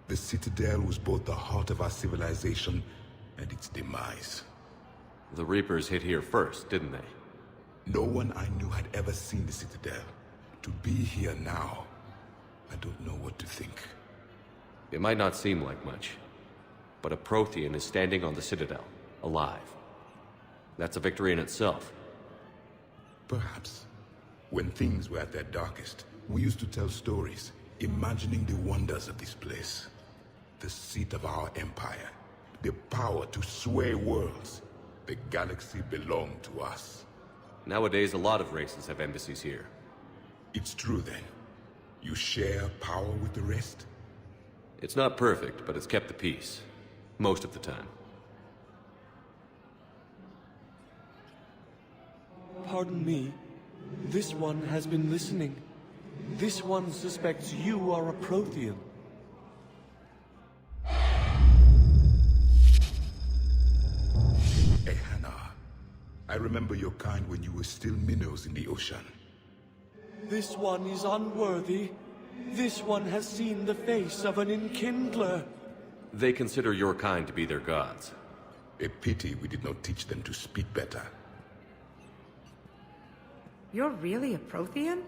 The Citadel was both the heart of our civilization and its demise. The Reapers hit here first, didn't they? No one I knew had ever seen the Citadel. To be here now I don't know what to think. It might not seem like much, but a Prothean is standing on the Citadel, alive. That's a victory in itself. Perhaps. When things were at their darkest, we used to tell stories, imagining the wonders of this place. The seat of our empire. The power to sway worlds. The galaxy belonged to us. Nowadays, a lot of races have embassies here. It's true then. You share power with the rest? It's not perfect, but it's kept the peace. Most of the time. Pardon me. This one has been listening. This one suspects you are a Prothean. Hannah, I remember your kind when you were still minnows in the ocean. This one is unworthy. This one has seen the face of an enkindler. They consider your kind to be their gods. A pity we did not teach them to speak better. You're really a Prothean?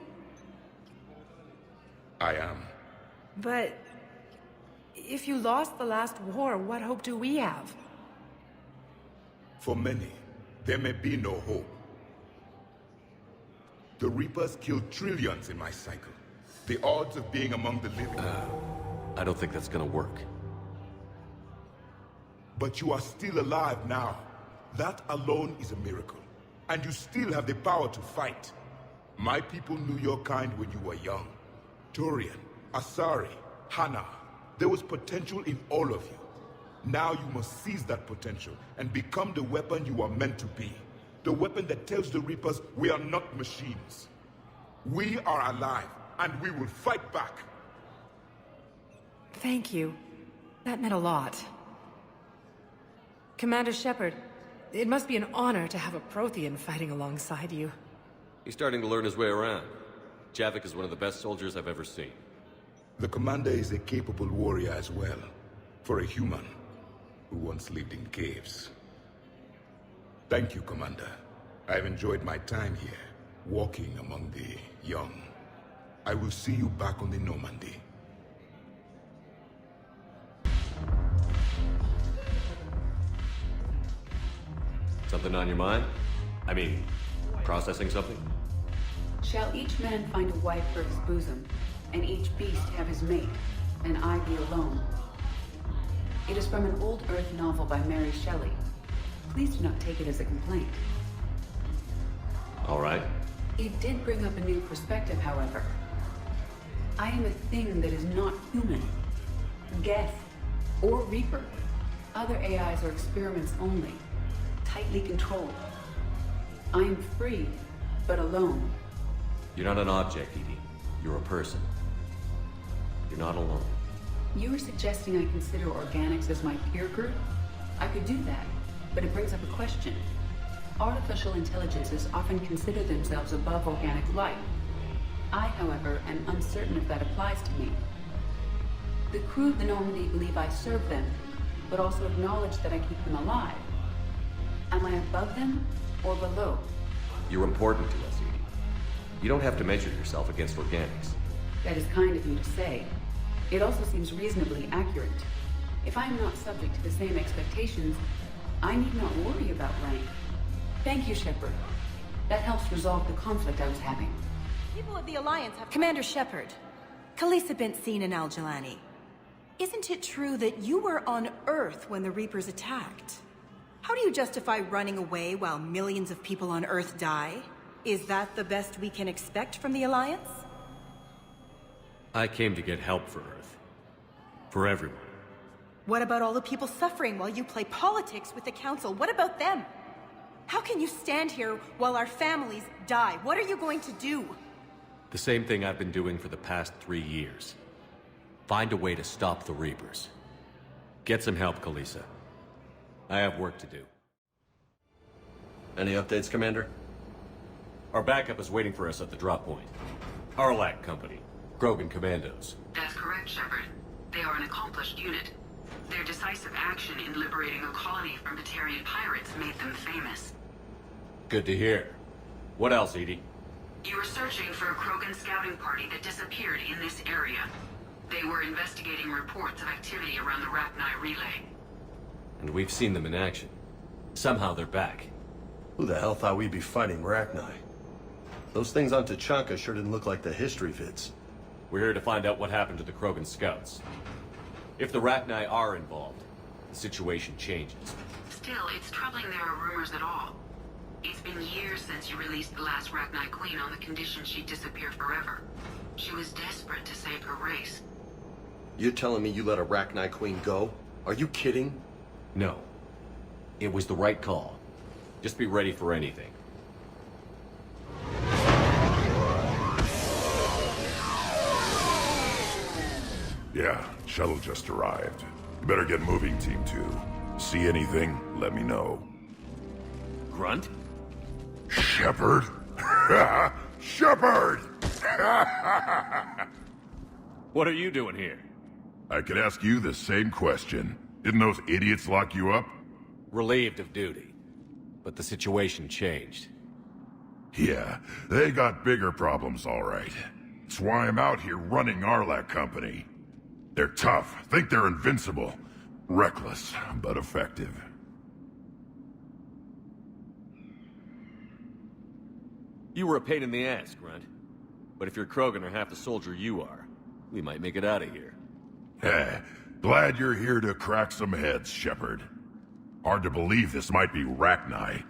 I am. But if you lost the last war, what hope do we have? For many, there may be no hope. The Reapers killed trillions in my cycle. The odds of being among the living... I don't think that's gonna work. But you are still alive now. That alone is a miracle. And you still have the power to fight. My people knew your kind when you were young. Turian, Asari, Hannah. There was potential in all of you. Now you must seize that potential and become the weapon you are meant to be. The weapon that tells the Reapers we are not machines. We are alive, and we will fight back. Thank you. That meant a lot. Commander Shepard, it must be an honor to have a Prothean fighting alongside you. He's starting to learn his way around. Javik is one of the best soldiers I've ever seen. The commander is a capable warrior as well. For a human who once lived in caves. Thank you, Commander. I've enjoyed my time here, walking among the young. I will see you back on the Normandy. Something on your mind? I mean, processing something? Shall each man find a wife for his bosom, and each beast have his mate, and I be alone? It is from an old Earth novel by Mary Shelley. Please do not take it as a complaint. All right. It did bring up a new perspective, however. I am a thing that is not human. Geth, or Reaper. Other AIs are experiments only, tightly controlled. I am free, but alone. You're not an object, Edie. You're a person. You're not alone. You are suggesting I consider organics as my peer group? I could do that, but it brings up a question. Artificial intelligences often consider themselves above organic life. I, however, am uncertain if that applies to me. The crew of the Normandy believe I serve them, but also acknowledge that I keep them alive. Am I above them or below? You're important to us, Edie. You don't have to measure yourself against organics. That is kind of you to say. It also seems reasonably accurate. If I am not subject to the same expectations, I need not worry about rank. Thank you, Shepard. That helps resolve the conflict I was having. People of the Alliance have... Commander Shepard, Khaleesa bint Sin and Al-Jalani. Isn't it true that you were on Earth when the Reapers attacked? How do you justify running away while millions of people on Earth die? Is that the best we can expect from the Alliance? I came to get help for Earth. For everyone. What about all the people suffering while you play politics with the Council? What about them? How can you stand here while our families die? What are you going to do? The same thing I've been doing for the past 3 years. Find a way to stop the Reapers. Get some help, Khaleesa. I have work to do. Any updates, Commander? Our backup is waiting for us at the drop point. Arlac Company. Grogan Commandos. That's correct, Shepard. They are an accomplished unit. Their decisive action in liberating a colony from Batarian pirates made them famous. Good to hear. What else, Edie? You were searching for a Krogan scouting party that disappeared in this area. They were investigating reports of activity around the Rachni relay. And we've seen them in action. Somehow they're back. Who the hell thought we'd be fighting Rachni? Those things on Tachanka sure didn't look like the history vids. We're here to find out what happened to the Krogan scouts. If the Rachni are involved, the situation changes. Still, it's troubling there are rumors at all. It's been years since you released the last Rachni Queen on the condition she'd disappear forever. She was desperate to save her race. You're telling me you let a Rachni Queen go? Are you kidding? No. It was the right call. Just be ready for anything. Yeah, shuttle just arrived. You better get moving, Team 2. See anything, let me know. Grunt? Shepard? Shepard! What are you doing here? I could ask you the same question. Didn't those idiots lock you up? Relieved of duty. But the situation changed. Yeah, they got bigger problems, all right. That's why I'm out here running Arlac Company. They're tough, think they're invincible. Reckless, but effective. You were a pain in the ass, Grunt. But if you're Krogan or half the soldier you are, we might make it out of here. Glad you're here to crack some heads, Shepard. Hard to believe this might be Rachni.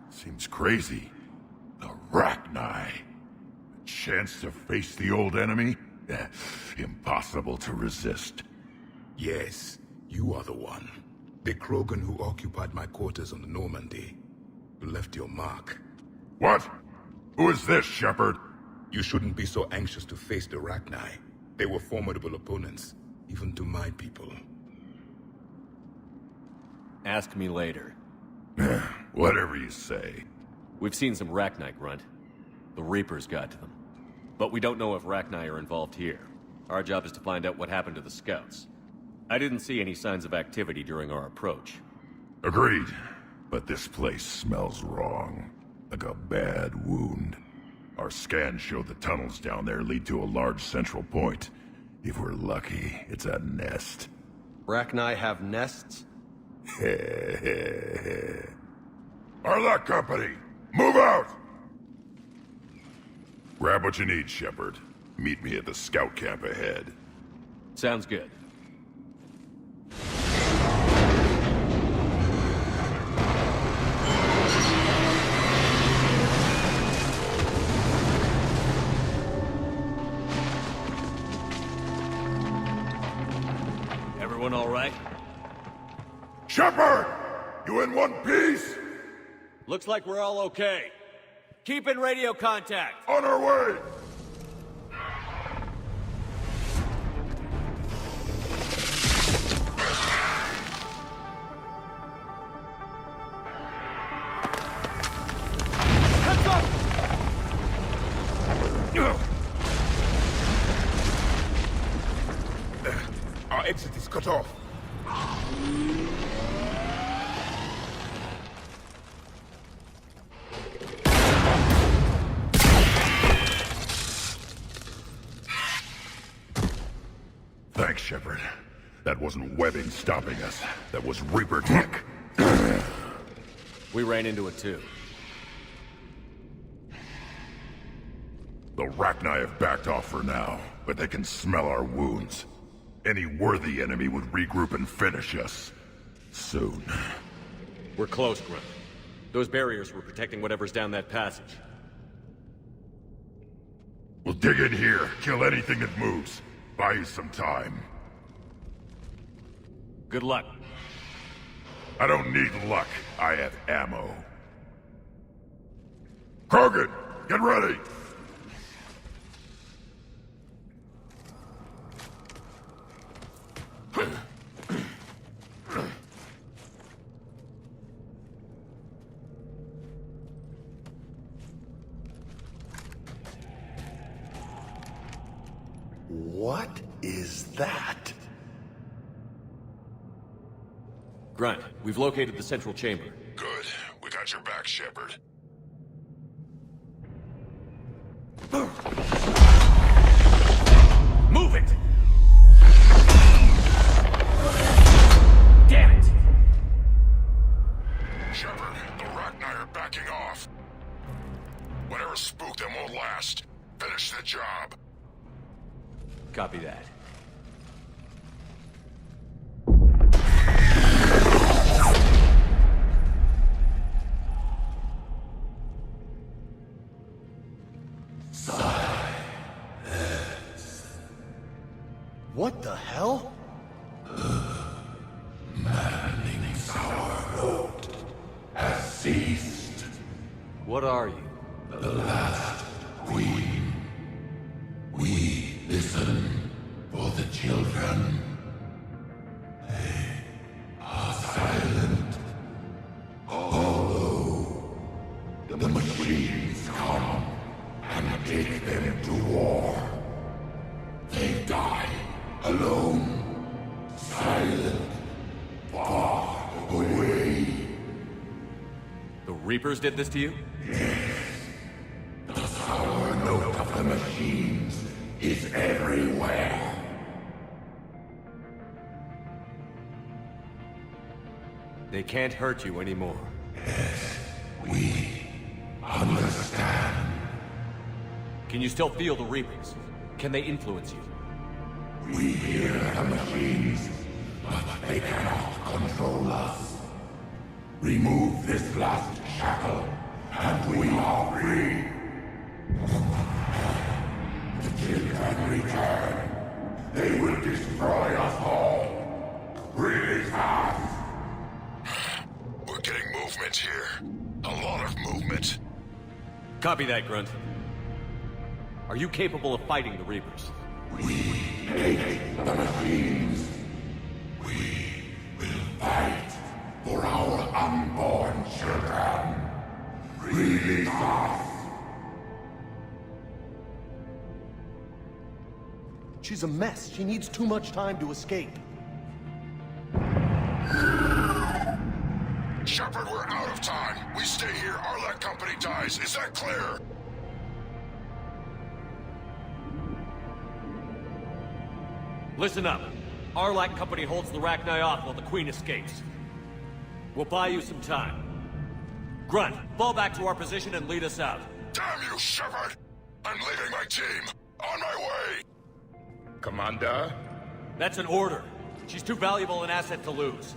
Seems crazy. The Rachni. A chance to face the old enemy? Impossible to resist. Yes, you are the one. The Krogan who occupied my quarters on the Normandy. You left your mark. What? Who is this, Shepard? You shouldn't be so anxious to face the Rachni. They were formidable opponents, even to my people. Ask me later. Whatever you say. We've seen some Rachni, Grunt. The Reapers got to them. But we don't know if Rachni are involved here. Our job is to find out what happened to the scouts. I didn't see any signs of activity during our approach. Agreed. But this place smells wrong. Like a bad wound. Our scans show the tunnels down there lead to a large central point. If we're lucky, it's a nest. Rachni have nests? Arlac Company! Move out! Grab what you need, Shepard. Meet me at the scout camp ahead. Sounds good. Everyone all right? Shepard! You in one piece? Looks like we're all okay. Keep in radio contact. On our way! Heads up! Our exit is cut off. Thanks, Shepard. That wasn't webbing stopping us. That was Reaper tech. We ran into it too. The Rachni have backed off for now, but they can smell our wounds. Any worthy enemy would regroup and finish us. Soon. We're close, Grunt. Those barriers were protecting whatever's down that passage. We'll dig in here, kill anything that moves. Buy you some time. Good luck. I don't need luck. I have ammo. Krogan, get ready! What is that? Grunt, we've located the central chamber. Good. We got your back, Shepard. Shepard, the Rachni are backing off. Whatever spooked them won't last. Finish the job. Copy that. What the hell? Manning's our boat has ceased. What are you? The last queen. We listen for the children. They are silent. Although the machines come and take them to war, they die alone, silent, far away. The Reapers did this to you? Yes. The sour note of the machines is everywhere. They can't hurt you anymore. Yes, we understand. Can you still feel the Reapers? Can they influence you? We hear the machines, but they cannot control us. Remove this last shackle, and we are free. The children return. They will destroy us all. Release us. We're getting movement here. A lot of movement. Copy that, Grunt. Are you capable of fighting the Reapers? We hate the machines. We will fight for our unborn children. Release us. She's a mess. She needs too much time to escape. Shepard, we're out of time. We stay here, our company dies. Is that clear? Listen up. Arlac Company holds the Rachni off while the Queen escapes. We'll buy you some time. Grunt, fall back to our position and lead us out. Damn you, Shepard! I'm leaving my team. On my way! Commander? That's an order. She's too valuable an asset to lose.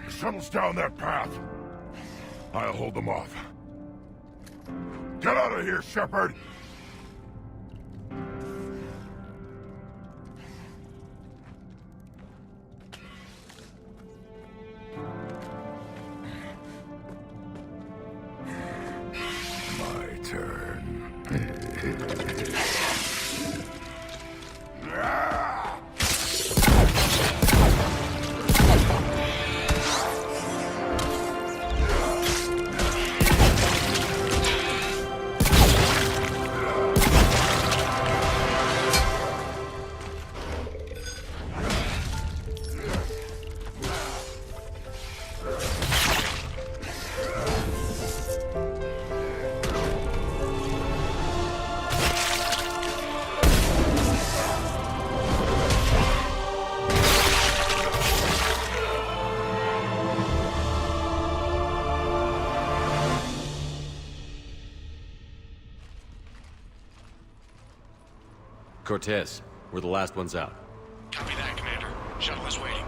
Shuttle's down that path. I'll hold them off. Get out of here, Shepard! My turn. Cortez, we're the last ones out. Copy that, Commander. Shuttle is waiting.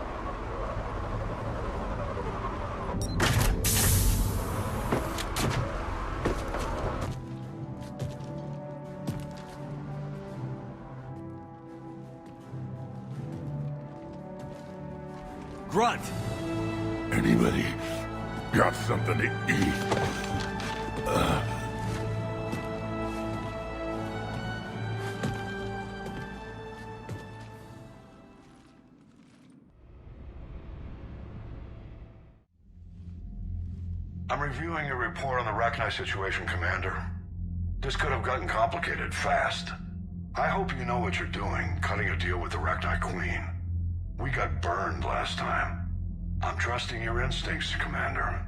grunt? Anybody got something to eat? I'm reviewing your report on the Rachni situation, Commander. This could have gotten complicated fast. I hope you know what you're doing, cutting a deal with the Rachni Queen. We got burned last time. I'm trusting your instincts, Commander.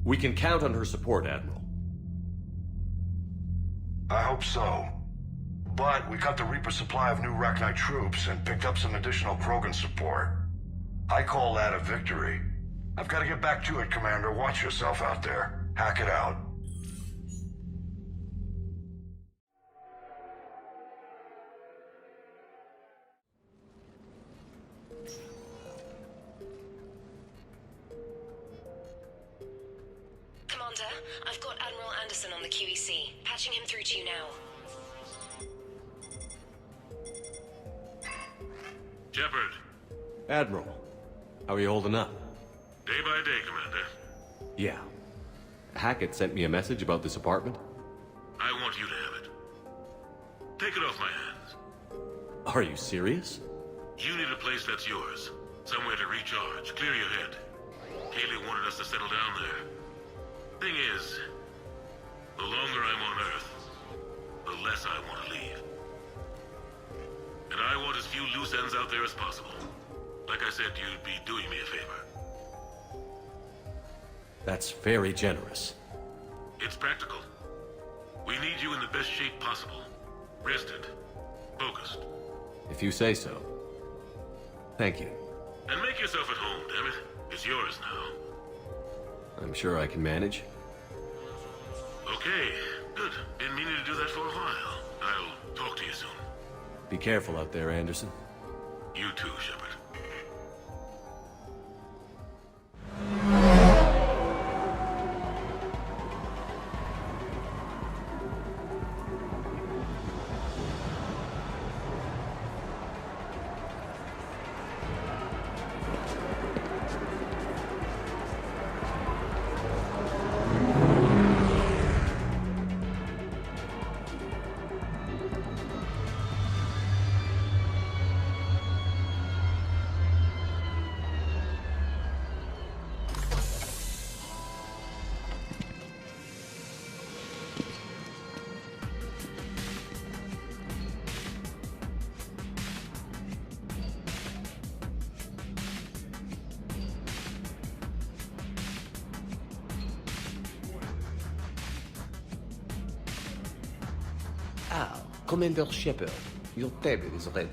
We can count on her support, Admiral. I hope so. But we cut the Reaper supply of new Rachni troops and picked up some additional Krogan support. I call that a victory. I've got to get back to it, Commander. Watch yourself out there. Hack it out. Commander, I've got Admiral Anderson on the QEC. Patching him through to you now. Shepard. Admiral, how are you holding up? Day by day, Commander. Yeah. Hackett sent me a message about this apartment. I want you to have it. Take it off my hands. Are you serious? You need a place that's yours. Somewhere to recharge, clear your head. Kaylee wanted us to settle down there. Thing is, the longer I'm on Earth, the less I want to leave. And I want as few loose ends out there as possible. Like I said, you'd be doing me a favor. That's very generous. It's practical. We need you in the best shape possible. Rested. Focused. If you say so. Thank you. And make yourself at home, damn it. It's yours now. I'm sure I can manage. Okay, good. Been meaning to do that for a while. I'll talk to you soon. Be careful out there, Anderson. You too, Shepard. Commander Shepard, your table is ready.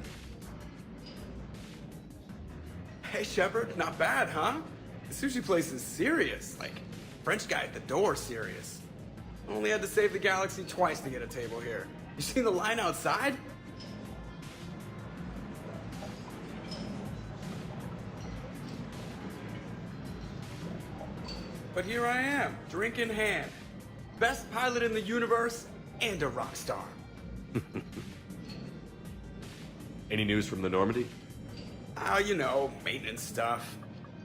Hey, Shepard, not bad, huh? The sushi place is serious. Like, French guy at the door serious. Only had to save the galaxy twice to get a table here. You seen the line outside? But here I am, drink in hand. Best pilot in the universe and a rock star. Any news from the Normandy? You know, maintenance stuff.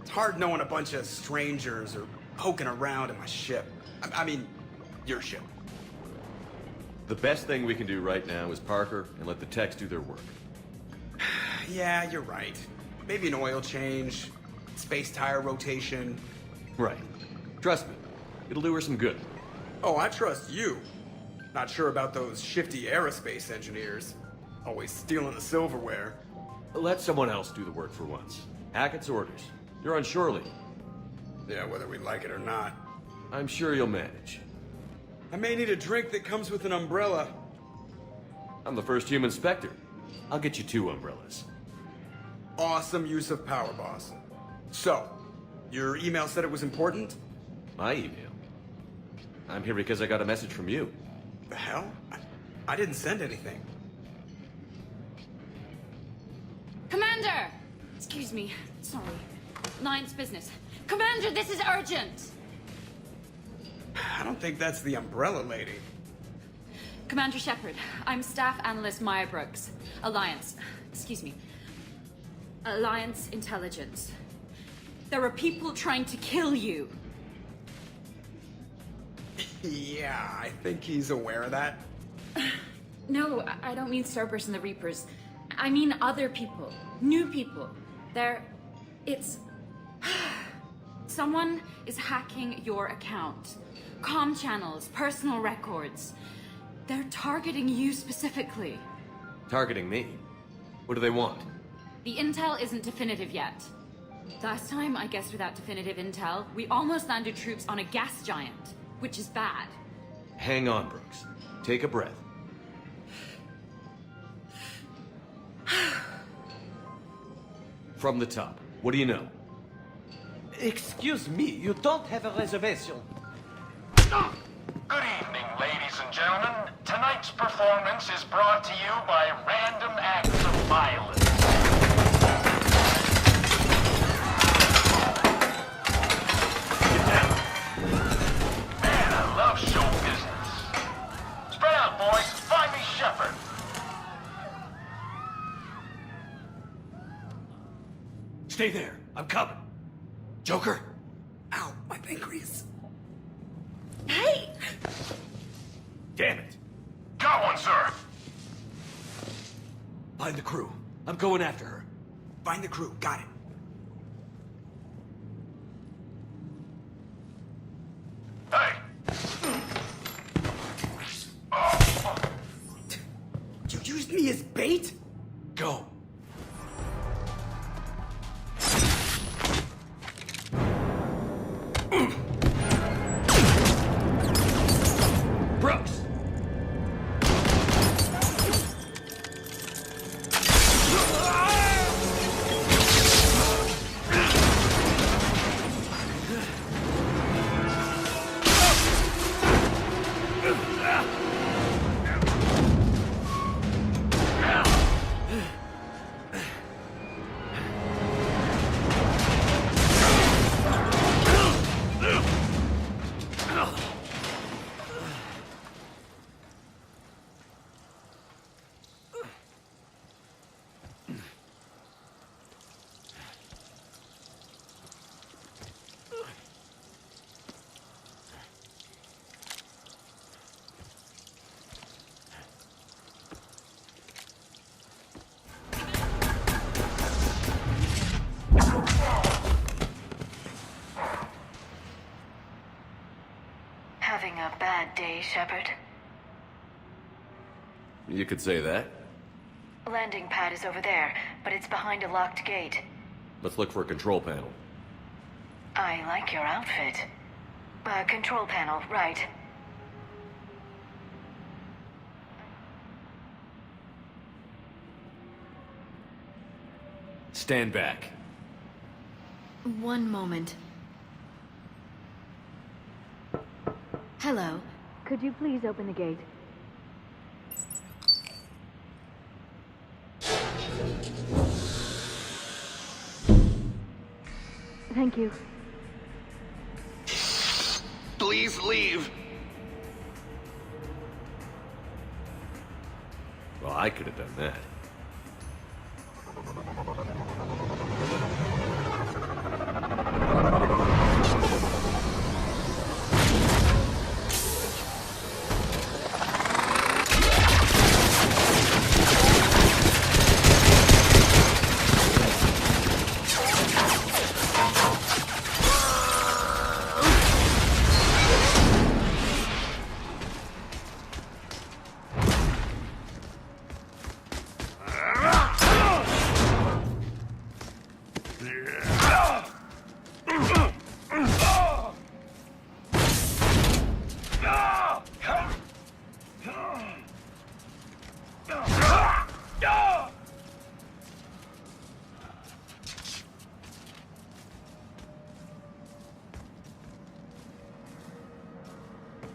It's hard knowing a bunch of strangers or poking around in my ship. I mean, your ship. The best thing we can do right now is park her and let the techs do their work. Yeah, you're right. Maybe an oil change, space tire rotation. Right. Trust me, it'll do her some good. Oh, I trust you. Not sure about those shifty aerospace engineers. Always stealing the silverware. Let someone else do the work for once. Hackett's orders. You're on shore leave. Yeah, whether we like it or not. I'm sure you'll manage. I may need a drink that comes with an umbrella. I'm the first human Spectre. I'll get you 2 umbrellas. Awesome use of power, boss. So, your email said it was important? My email? I'm here because I got a message from you. The hell? I didn't send anything. Commander! Excuse me. Sorry. Lion's business. Commander, this is urgent! I don't think that's the umbrella lady. Commander Shepard, I'm Staff Analyst Maya Brooks. Alliance. Excuse me. Alliance Intelligence. There are people trying to kill you. Yeah, I think he's aware of that. No, I don't mean Cerberus and the Reapers. I mean other people. New people. It's... Someone is hacking your account. Comm channels, personal records. They're targeting you specifically. Targeting me? What do they want? The intel isn't definitive yet. Last time, I guess without definitive intel, we almost landed troops on a gas giant, which is bad. Hang on, Brooks. Take a breath. From the top, what do you know? Excuse me, you don't have a reservation. Good evening, ladies and gentlemen. Tonight's performance is brought to you by random acts of violence. Get down. Man, I love show business. Spread out, boys. Find me Shepard. Stay there. I'm coming. Joker? Ow, my pancreas. Hey! Damn it. Got one, sir. Find the crew. I'm going after her. Find the crew. Got it. Hey! You used me as bait? Go. Brooks! Having a bad day, Shepard? You could say that. Landing pad is over there, but it's behind a locked gate. Let's look for a control panel. I like your outfit. Control panel, right. Stand back. One moment. Hello. Could you please open the gate? Thank you. Please leave. Well, I could have done that.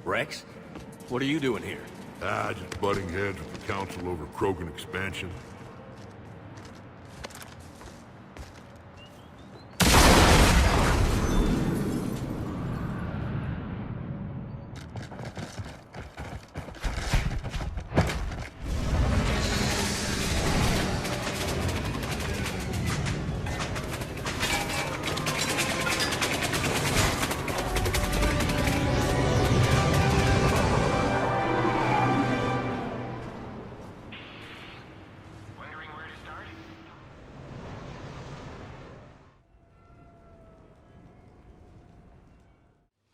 Rex? What are you doing here? Just butting heads with the Council over Krogan expansion.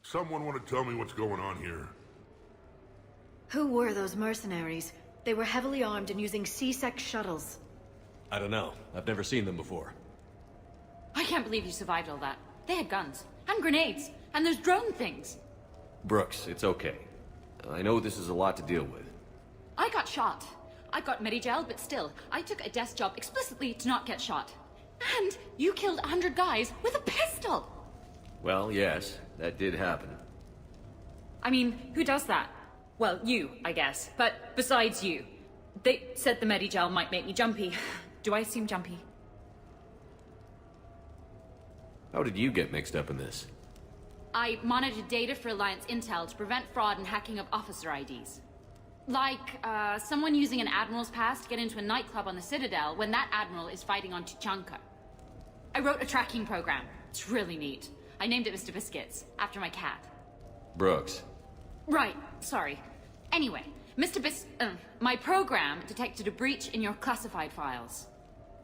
Someone want to tell me what's going on here? Who were those mercenaries? They were heavily armed and using C-Sec shuttles. I don't know. I've never seen them before. I can't believe you survived all that. They had guns, and grenades, and those drone things. Brooks, it's okay. I know this is a lot to deal with. I got shot. I got medi-gelled, but still, I took a desk job explicitly to not get shot. And you killed 100 guys with a pistol! Well, yes, that did happen. I mean, who does that? Well, you, I guess. But besides you. They said the medi-gel might make me jumpy. Do I seem jumpy? How did you get mixed up in this? I monitored data for Alliance intel to prevent fraud and hacking of officer IDs. Like, someone using an Admiral's pass to get into a nightclub on the Citadel when that Admiral is fighting on Tuchanka. I wrote a tracking program. It's really neat. I named it Mr. Biscuits, after my cat. Brooks. Right, sorry. Anyway, my program detected a breach in your classified files.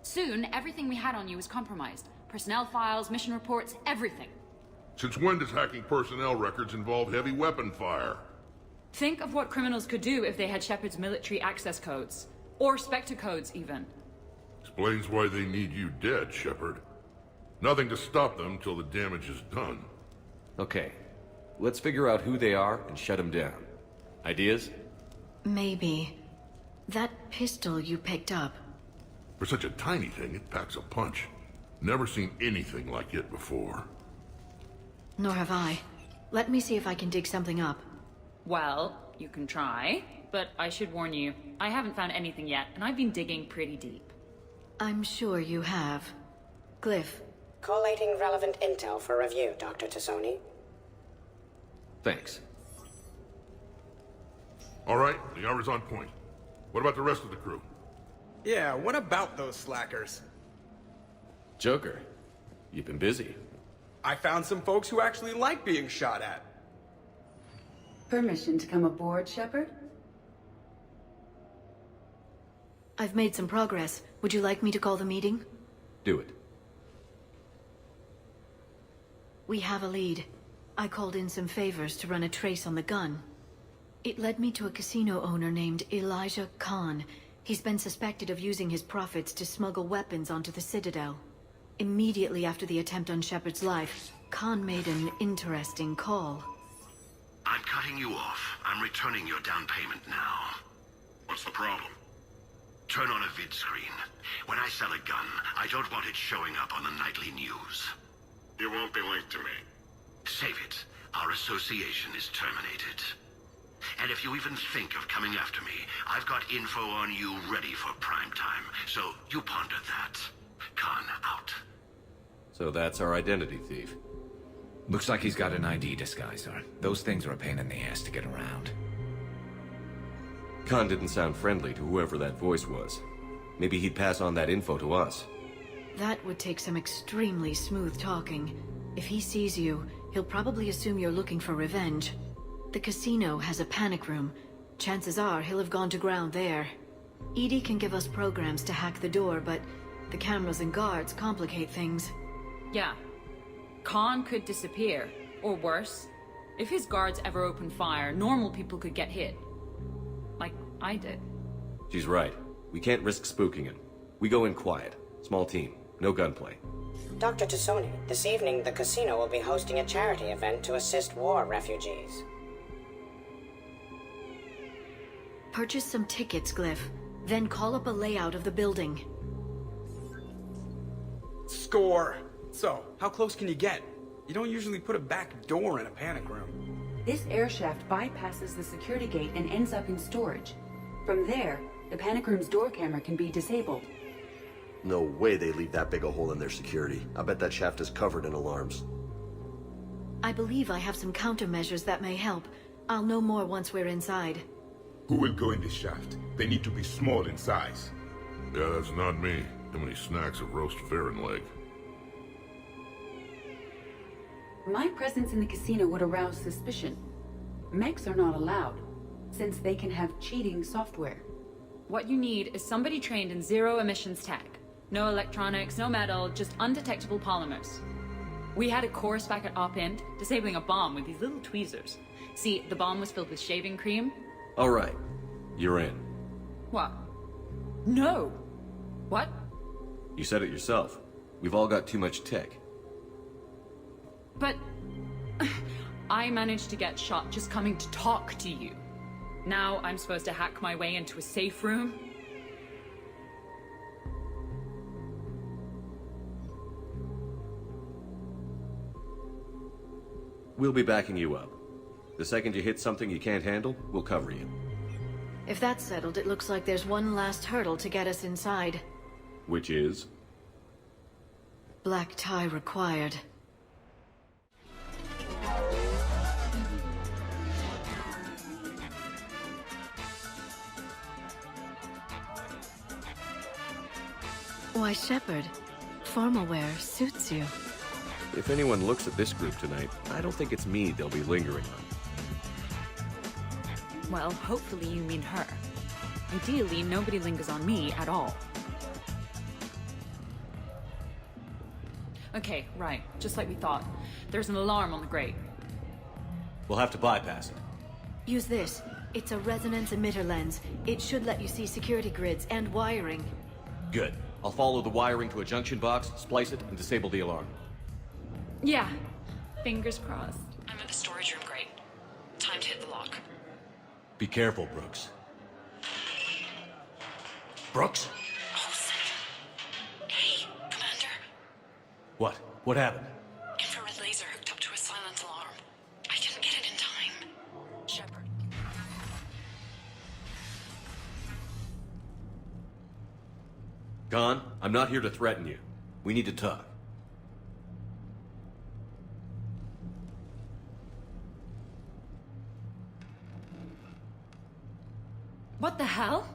Soon, everything we had on you was compromised. Personnel files, mission reports, everything. Since when does hacking personnel records involve heavy weapon fire? Think of what criminals could do if they had Shepard's military access codes. Or Spectre codes, even. Explains why they need you dead, Shepard. Nothing to stop them till the damage is done. Okay. Let's figure out who they are and shut them down. Ideas? Maybe. That pistol you picked up. For such a tiny thing, it packs a punch. Never seen anything like it before. Nor have I. Let me see if I can dig something up. Well, you can try, but I should warn you, I haven't found anything yet, and I've been digging pretty deep. I'm sure you have. Glyph. Collating relevant intel for review, Dr. Tassoni. Thanks. All right, the hour's on point. What about the rest of the crew? Yeah, what about those slackers? Joker, you've been busy. I found some folks who actually like being shot at. Permission to come aboard, Shepard? I've made some progress. Would you like me to call the meeting? Do it. We have a lead. I called in some favors to run a trace on the gun. It led me to a casino owner named Elijah Khan. He's been suspected of using his profits to smuggle weapons onto the Citadel. Immediately after the attempt on Shepard's life, Khan made an interesting call. I'm cutting you off. I'm returning your down payment now. What's the problem? Turn on a vid screen. When I sell a gun, I don't want it showing up on the nightly news. You won't be linked to me. Save it. Our association is terminated. And if you even think of coming after me, I've got info on you ready for prime time. So you ponder that. Khan out. So that's our identity thief. Looks like he's got an ID disguiser. Those things are a pain in the ass to get around. Khan didn't sound friendly to whoever that voice was. Maybe he'd pass on that info to us. That would take some extremely smooth talking. If he sees you, he'll probably assume you're looking for revenge. The casino has a panic room. Chances are he'll have gone to ground there. EDI can give us programs to hack the door, but the cameras and guards complicate things. Yeah. Khan could disappear. Or worse. If his guards ever open fire, normal people could get hit. Like I did. She's right. We can't risk spooking him. We go in quiet. Small team. No gunplay. Dr. Tassoni, this evening the casino will be hosting a charity event to assist war refugees. Purchase some tickets, Glyph. Then call up a layout of the building. Score! So, how close can you get? You don't usually put a back door in a panic room. This air shaft bypasses the security gate and ends up in storage. From there, the panic room's door camera can be disabled. No way they leave that big a hole in their security. I bet that shaft is covered in alarms. I believe I have some countermeasures that may help. I'll know more once we're inside. Who will go in this shaft? They need to be small in size. Yeah, that's not me. How many snacks of roast ferret leg? My presence in the casino would arouse suspicion. Mechs are not allowed, since they can have cheating software. What you need is somebody trained in zero emissions tech. No electronics, no metal, just undetectable polymers. We had a course back at Op End, disabling a bomb with these little tweezers. See, the bomb was filled with shaving cream. All right. You're in. What? No. What? You said it yourself. We've all got too much tech. But... I managed to get shot just coming to talk to you. Now I'm supposed to hack my way into a safe room? We'll be backing you up. The second you hit something you can't handle, we'll cover you. If that's settled, it looks like there's one last hurdle to get us inside. Which is? Black tie required. Why, Shepard, formal wear suits you. If anyone looks at this group tonight, I don't think it's me they'll be lingering on. Well, hopefully you mean her. Ideally, nobody lingers on me at all. Okay, right. Just like we thought. There's an alarm on the grate. We'll have to bypass it. Use this. It's a resonance emitter lens. It should let you see security grids and wiring. Good. I'll follow the wiring to a junction box, splice it, and disable the alarm. Yeah. Fingers crossed. I'm at the storage room grate. Time to hit the lock. Be careful, Brooks. Brooks? Hey, Commander. What? What happened? Infrared laser hooked up to a silent alarm. I didn't get it in time. Shepard. Khan, I'm not here to threaten you. We need to talk. What the hell?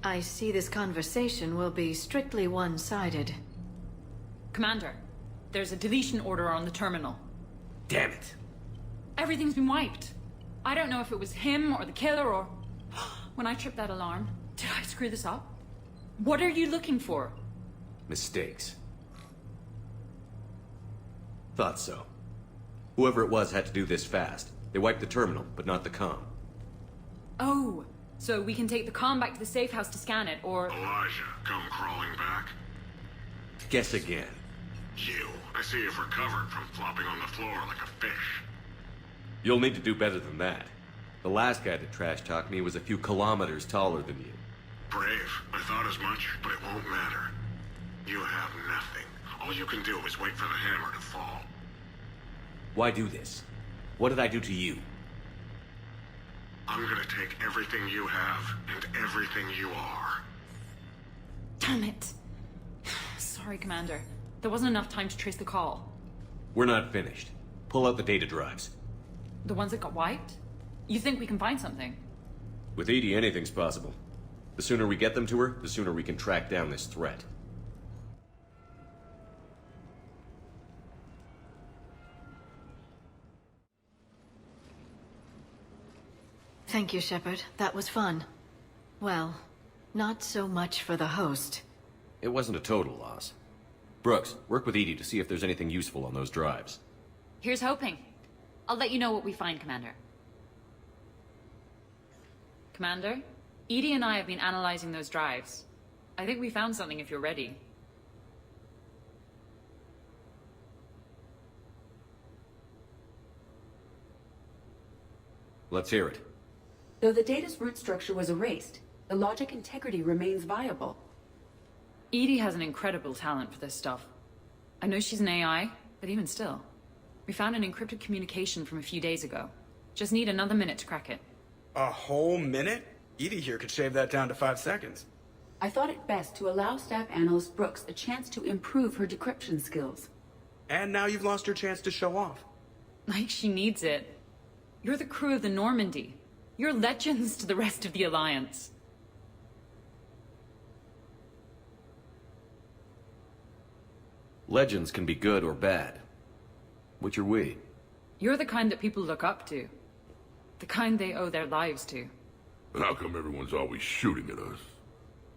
I see this conversation will be strictly one-sided. Commander, there's a deletion order on the terminal. Damn it. Everything's been wiped. I don't know if it was him or the killer or... When I tripped that alarm, did I screw this up? What are you looking for? Mistakes. Thought so. Whoever it was had to do this fast. They wiped the terminal, but not the comm. Oh, so we can take the comm back to the safe house to scan it, or... Elijah, come crawling back. Guess again. You. I see you've recovered from flopping on the floor like a fish. You'll need to do better than that. The last guy that trash-talked me was a few kilometers taller than you. Brave. I thought as much, but it won't matter. You have nothing. All you can do is wait for the hammer to fall. Why do this? What did I do to you? I'm gonna take everything you have and everything you are. Damn it. Sorry, Commander. There wasn't enough time to trace the call. We're not finished. Pull out the data drives. The ones that got wiped? You think we can find something? With Edie, anything's possible. The sooner we get them to her, the sooner we can track down this threat. Thank you, Shepard. That was fun. Well, not so much for the host. It wasn't a total loss. Brooks, work with Edie to see if there's anything useful on those drives. Here's hoping. I'll let you know what we find, Commander. Commander, Edie and I have been analyzing those drives. I think we found something if you're ready. Let's hear it. Though the data's root structure was erased, the logic integrity remains viable. Edie has an incredible talent for this stuff. I know she's an AI, but even still. We found an encrypted communication from a few days ago. Just need another minute to crack it. A whole minute? Edie here could shave that down to 5 seconds. I thought it best to allow Staff Analyst Brooks a chance to improve her decryption skills. And now you've lost your chance to show off. Like she needs it. You're the crew of the Normandy. You're legends to the rest of the Alliance. Legends can be good or bad. Which are we? You're the kind that people look up to. The kind they owe their lives to. How come everyone's always shooting at us?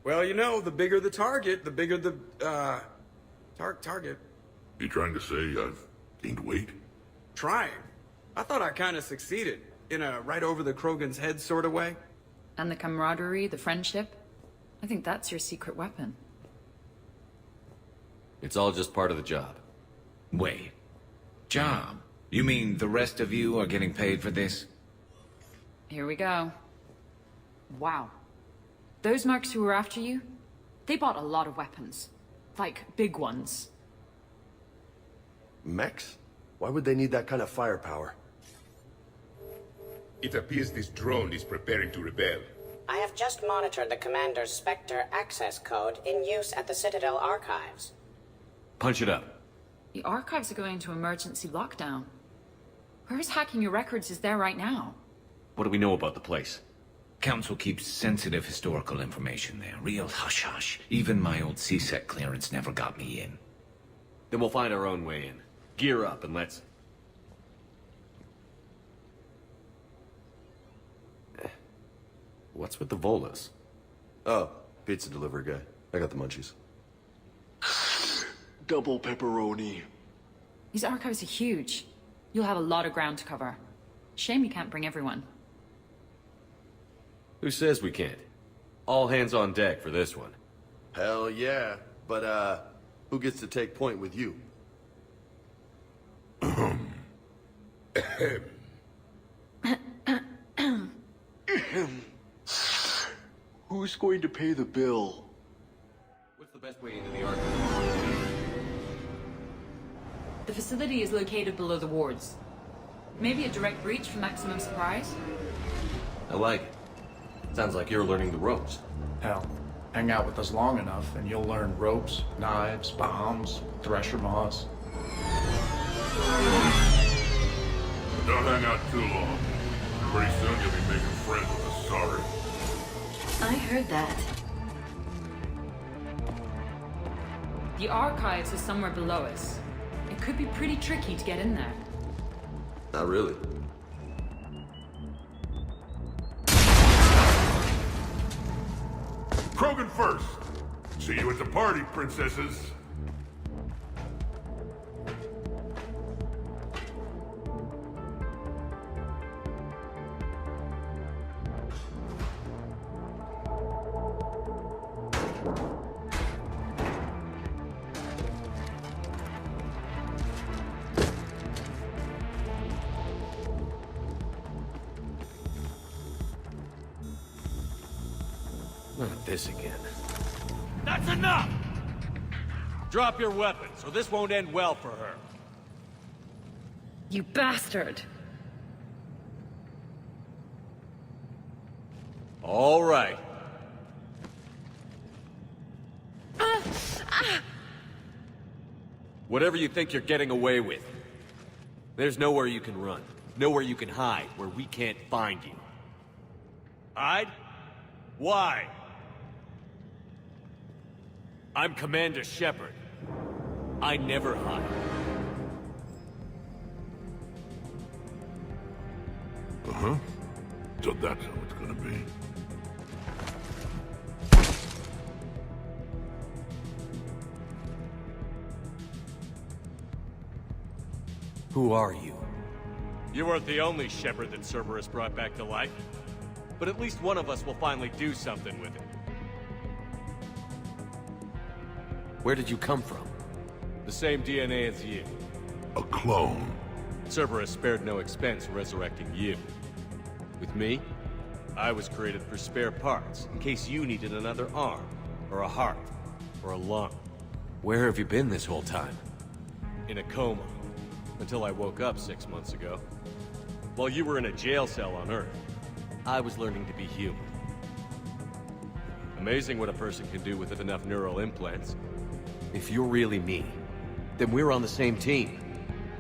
Well, you know, the bigger the target, the bigger the, target. You trying to say I've gained weight? Trying? I thought I kind of succeeded. In a right over the Krogan's head sort of way. And the camaraderie, the friendship. I think that's your secret weapon. It's all just part of the job. Wait. Job? You mean the rest of you are getting paid for this? Here we go. Wow. Those mercs who were after you, they bought a lot of weapons. Like, big ones. Mechs? Why would they need that kind of firepower? It appears this drone is preparing to rebel. I have just monitored the Commander's Spectre access code in use at the Citadel archives. Punch it up. The archives are going into emergency lockdown. Whoever's hacking your records is there right now. What do we know about the place? Council keeps sensitive historical information there. Real hush-hush. Even my old CSEC clearance never got me in. Then we'll find our own way in. Gear up and let's... What's with the Volas? Oh, pizza delivery guy. I got the munchies. Double pepperoni. These archives are huge. You'll have a lot of ground to cover. Shame you can't bring everyone. Who says we can't? All hands on deck for this one. Hell yeah. But, who gets to take point with you? Who's going to pay the bill? What's the best way into the archive? The facility is located below the wards. Maybe a direct breach for maximum surprise? I like it. Sounds like you're learning the ropes. Hell, hang out with us long enough and you'll learn ropes, knives, bombs, thresher maws. Don't hang out too long. Pretty soon you'll be making friends with the Sorry. I heard that. The archives are somewhere below us. It could be pretty tricky to get in there. Not really. Krogan first. See you at the party, princesses. Not this again. That's enough! Drop your weapons, or this won't end well for her. You bastard! All right. Whatever you think you're getting away with, there's nowhere you can run. Nowhere you can hide where we can't find you. Hide? Why? I'm Commander Shepard. I never hide. Uh-huh. So that's how it's gonna be. Who are you? You weren't the only Shepard that Cerberus brought back to life. But at least one of us will finally do something with it. Where did you come from? The same DNA as you. A clone. Cerberus spared no expense resurrecting you. With me, I was created for spare parts, in case you needed another arm, or a heart, or a lung. Where have you been this whole time? In a coma, until I woke up 6 months ago. While you were in a jail cell on Earth, I was learning to be human. Amazing what a person can do with enough neural implants. If you're really me, then we're on the same team.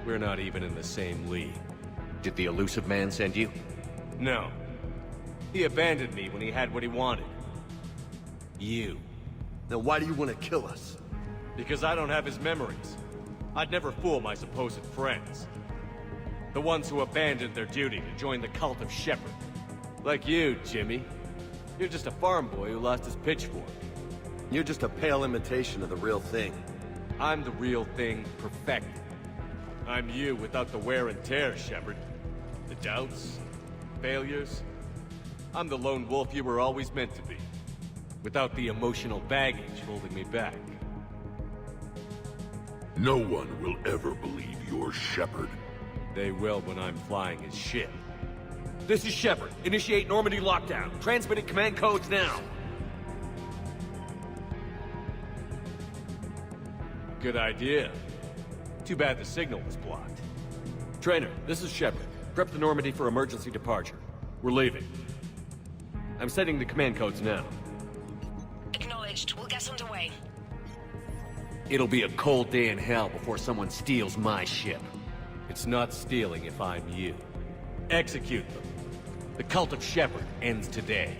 We're not even in the same league. Did the elusive man send you? No. He abandoned me when he had what he wanted. You. Then why do you want to kill us? Because I don't have his memories. I'd never fool my supposed friends. The ones who abandoned their duty to join the cult of Shepard. Like you, Jimmy. You're just a farm boy who lost his pitchfork. You're just a pale imitation of the real thing. I'm the real thing perfected. I'm you without the wear and tear, Shepard. The doubts, failures. I'm the lone wolf you were always meant to be. Without the emotional baggage holding me back. No one will ever believe you're Shepard. They will when I'm flying his ship. This is Shepard. Initiate Normandy lockdown. Transmitting command codes now. Good idea. Too bad the signal was blocked. Trainer, this is Shepard. Prep the Normandy for emergency departure. We're leaving. I'm setting the command codes now. Acknowledged. We'll get underway. It'll be a cold day in hell before someone steals my ship. It's not stealing if I'm you. Execute them. The cult of Shepard ends today.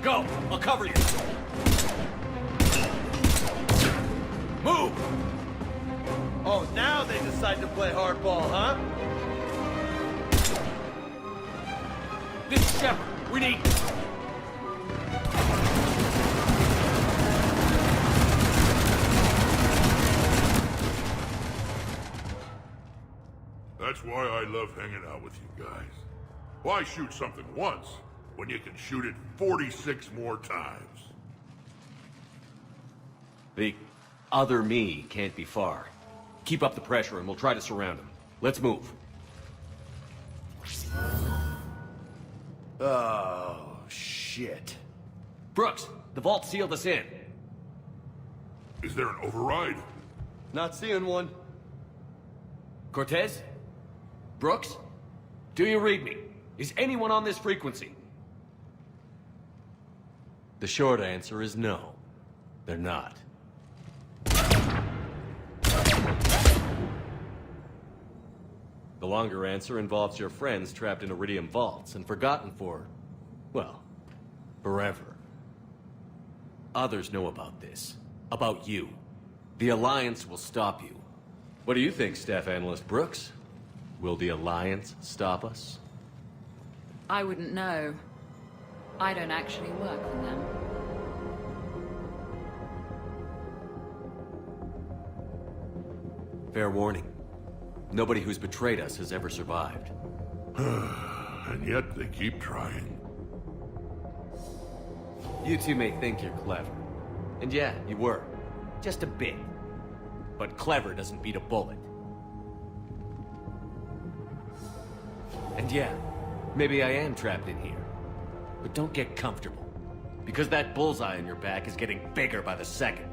Go! I'll cover you! Move! Oh, now they decide to play hardball, huh? This is Shepard. We need... That's why I love hanging out with you guys. Why shoot something once when you can shoot it 46 more times? The other me can't be far. Keep up the pressure and we'll try to surround him. Let's move. Oh, shit. Brooks, the vault sealed us in. Is there an override? Not seeing one. Cortez? Brooks? Do you read me? Is anyone on this frequency? The short answer is no. They're not. The longer answer involves your friends trapped in Iridium vaults and forgotten for, well, forever. Others know about this. About you. The Alliance will stop you. What do you think, Staff Analyst Brooks? Will the Alliance stop us? I wouldn't know. I don't actually work for them. Fair warning. Nobody who's betrayed us has ever survived. And yet they keep trying. You two may think you're clever. And yeah, you were. Just a bit. But clever doesn't beat a bullet. And yeah, maybe I am trapped in here. But don't get comfortable. Because that bullseye on your back is getting bigger by the second.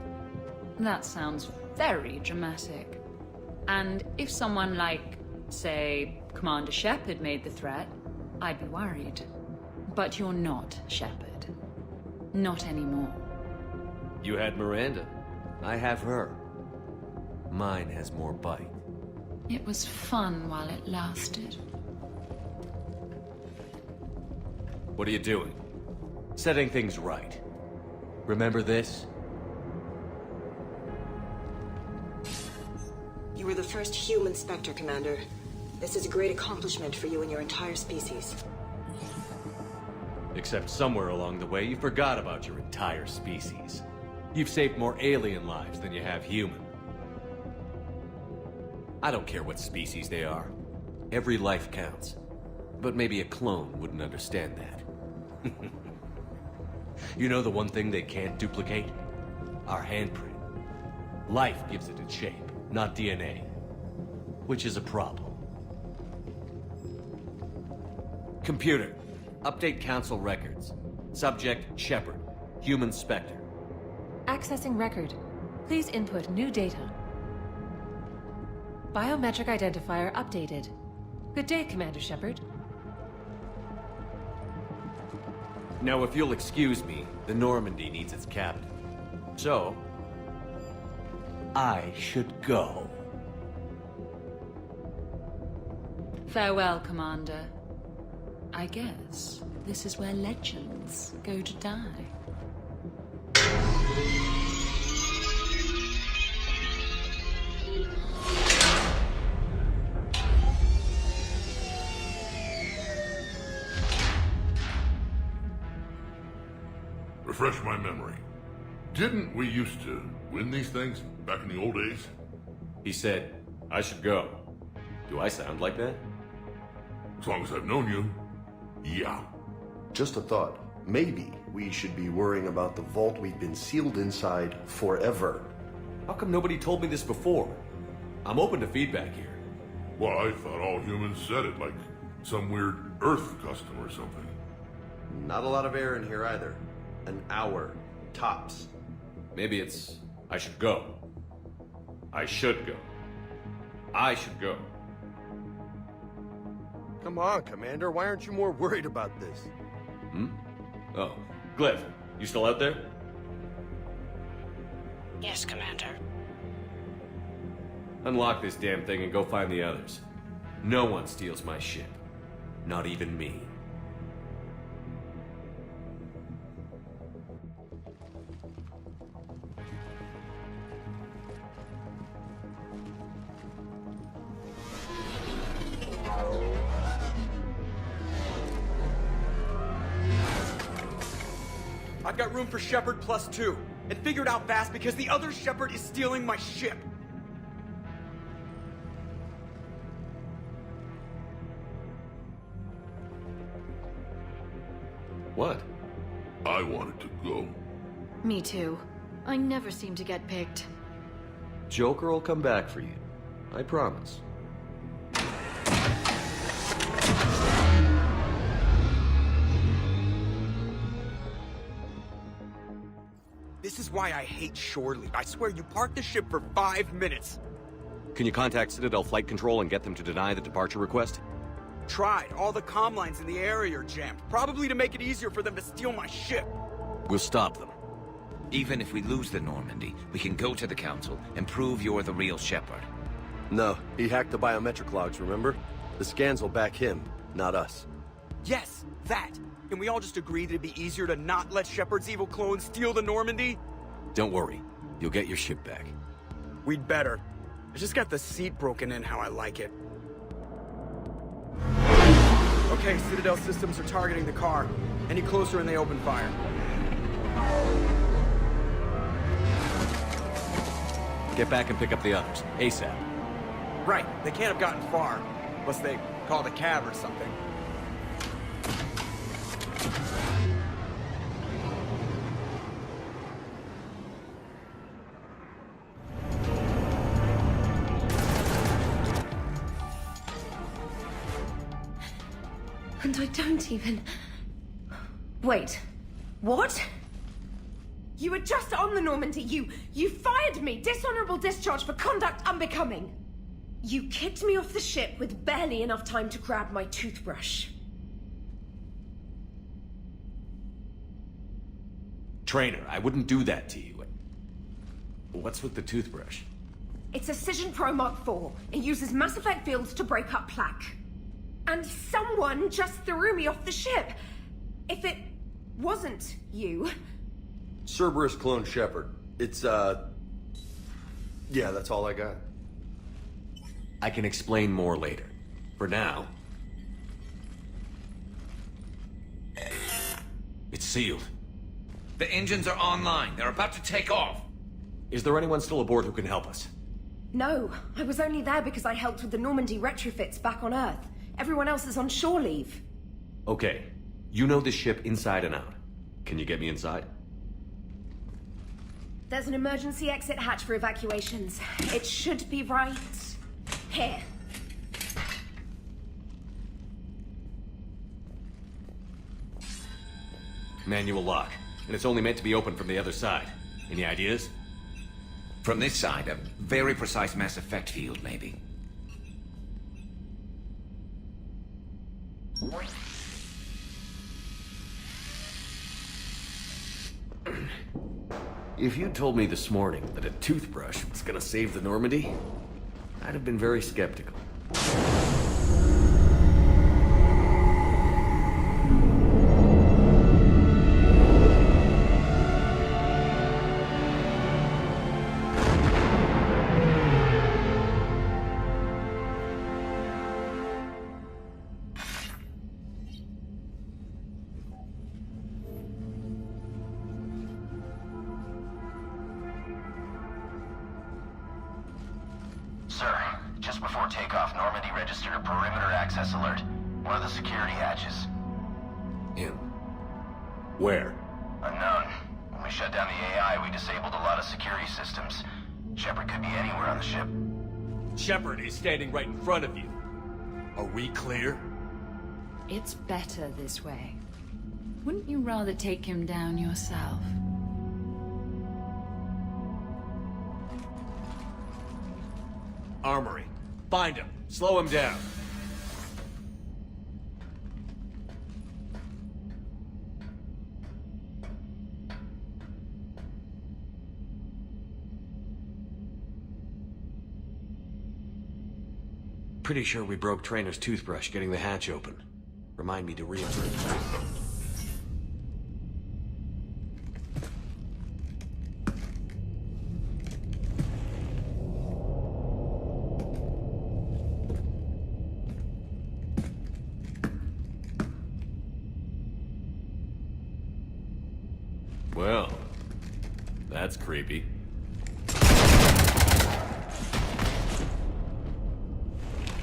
That sounds very dramatic. And if someone like, say, Commander Shepard made the threat, I'd be worried. But you're not Shepard. Not anymore. You had Miranda. I have her. Mine has more bite. It was fun while it lasted. What are you doing? Setting things right. Remember this? You were the first human Spectre, Commander. This is a great accomplishment for you and your entire species. Except somewhere along the way, you forgot about your entire species. You've saved more alien lives than you have human. I don't care what species they are. Every life counts. But maybe a clone wouldn't understand that. You know the one thing they can't duplicate? Our handprint. Life gives it its shape, not DNA. Which is a problem. Computer, update Council records. Subject, Shepard. Human Spectre. Accessing record. Please input new data. Biometric identifier updated. Good day, Commander Shepard. Now, if you'll excuse me, the Normandy needs its captain. So, I should go. Farewell, Commander. I guess this is where legends go to die. Refresh my memory. Didn't we used to win these things back in the old days? He said, I should go. Do I sound like that? As long as I've known you, yeah. Just a thought. Maybe we should be worrying about the vault we've been sealed inside forever. How come nobody told me this before? I'm open to feedback here. Well, I thought all humans said it, like some weird Earth custom or something. Not a lot of air in here either. An hour, tops. Maybe it's, I should go. I should go. I should go. Come on, Commander, why aren't you more worried about this? Oh, Glyph, you still out there? Yes, Commander. Unlock this damn thing and go find the others. No one steals my ship. Not even me. I've got room for Shepard +2. And figured out fast because the other Shepard is stealing my ship. What? I wanted to go. Me too. I never seem to get picked. Joker will come back for you. I promise. This is why I hate shore leave. I swear you parked the ship for 5 minutes. Can you contact Citadel Flight Control and get them to deny the departure request? Tried. All the comm lines in the area are jammed. Probably to make it easier for them to steal my ship. We'll stop them. Even if we lose the Normandy, we can go to the Council and prove you're the real Shepard. No, he hacked the biometric logs, remember? The scans will back him, not us. Yes, that. Can we all just agree that it'd be easier to not let Shepard's evil clone steal the Normandy? Don't worry. You'll get your ship back. We'd better. I just got the seat broken in how I like it. Okay, Citadel systems are targeting the car. Any closer and they open fire. Get back and pick up the others, ASAP. Right, they can't have gotten far. Unless they called a cab or something. And I don't even... Wait. What? You were just on the Normandy. You fired me. Dishonorable discharge for conduct unbecoming. You kicked me off the ship with barely enough time to grab my toothbrush. Trainer, I wouldn't do that to you. What's with the toothbrush? It's a Cision Pro Mark IV. It uses Mass Effect fields to break up plaque. And someone just threw me off the ship. If it wasn't you... Cerberus clone Shepard. It's, yeah, that's all I got. I can explain more later. For now... It's sealed. The engines are online. They're about to take off. Is there anyone still aboard who can help us? No, I was only there because I helped with the Normandy retrofits back on Earth. Everyone else is on shore leave. Okay. You know this ship inside and out. Can you get me inside? There's an emergency exit hatch for evacuations. It should be right here. Manual lock. And it's only meant to be opened from the other side. Any ideas? From this side, a very precise Mass Effect field, maybe. If you told me this morning that a toothbrush was gonna save the Normandy, I'd have been very skeptical. Sir, just before takeoff, Normandy registered a perimeter access alert. One of the security hatches. Him? Where? Unknown. When we shut down the AI, we disabled a lot of security systems. Shepard could be anywhere on the ship. Shepard is standing right in front of you. Are we clear? It's better this way. Wouldn't you rather take him down yourself? Armory. Find him. Slow him down. Pretty sure we broke Trainer's toothbrush getting the hatch open. Remind me to reinsert. Well, that's creepy.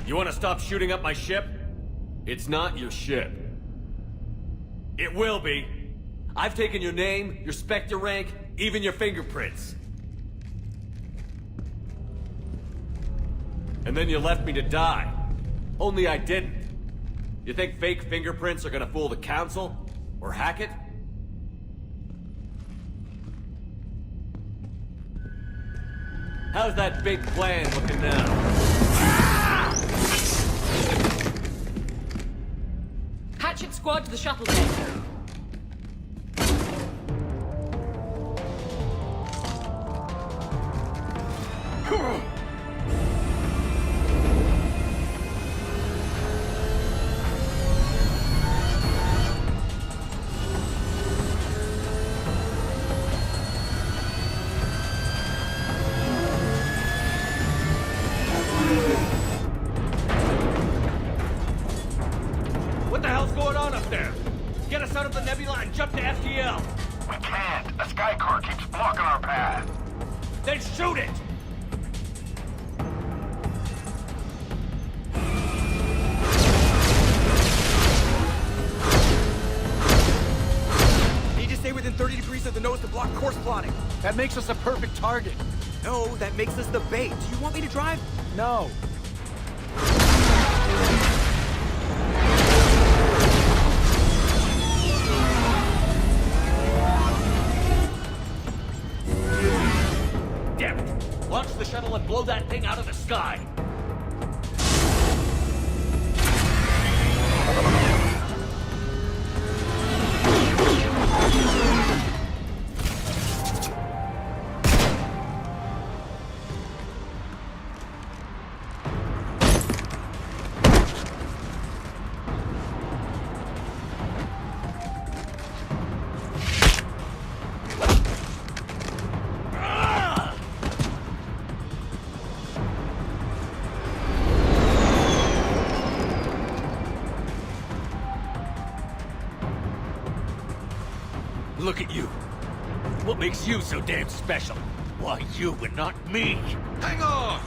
You want to stop shooting up my ship? It's not your ship. It will be. I've taken your name, your Spectre rank, even your fingerprints. And then you left me to die. Only I didn't. You think fake fingerprints are gonna fool the Council? Or hack it? How's that big plan looking now? Hatchet squad to the shuttle bay. What the hell's going on up there? Get us out of the nebula and jump to FTL. We can't. A sky car keeps blocking our path. Then shoot it! Need to stay within 30 degrees of the nose to block course plotting. That makes us a perfect target. No, that makes us the bait. Do you want me to drive? No. Damn it! Launch the shuttle and blow that thing out of the sky! Look at you. What makes you so damn special? Why you and not me? Hang on!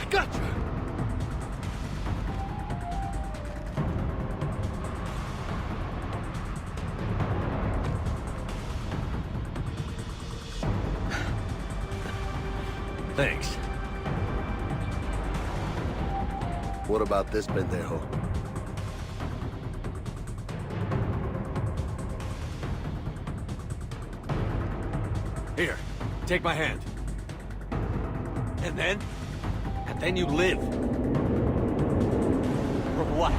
Gotcha! Thanks. What about this pendejo? Here, take my hand. And then you live. For what?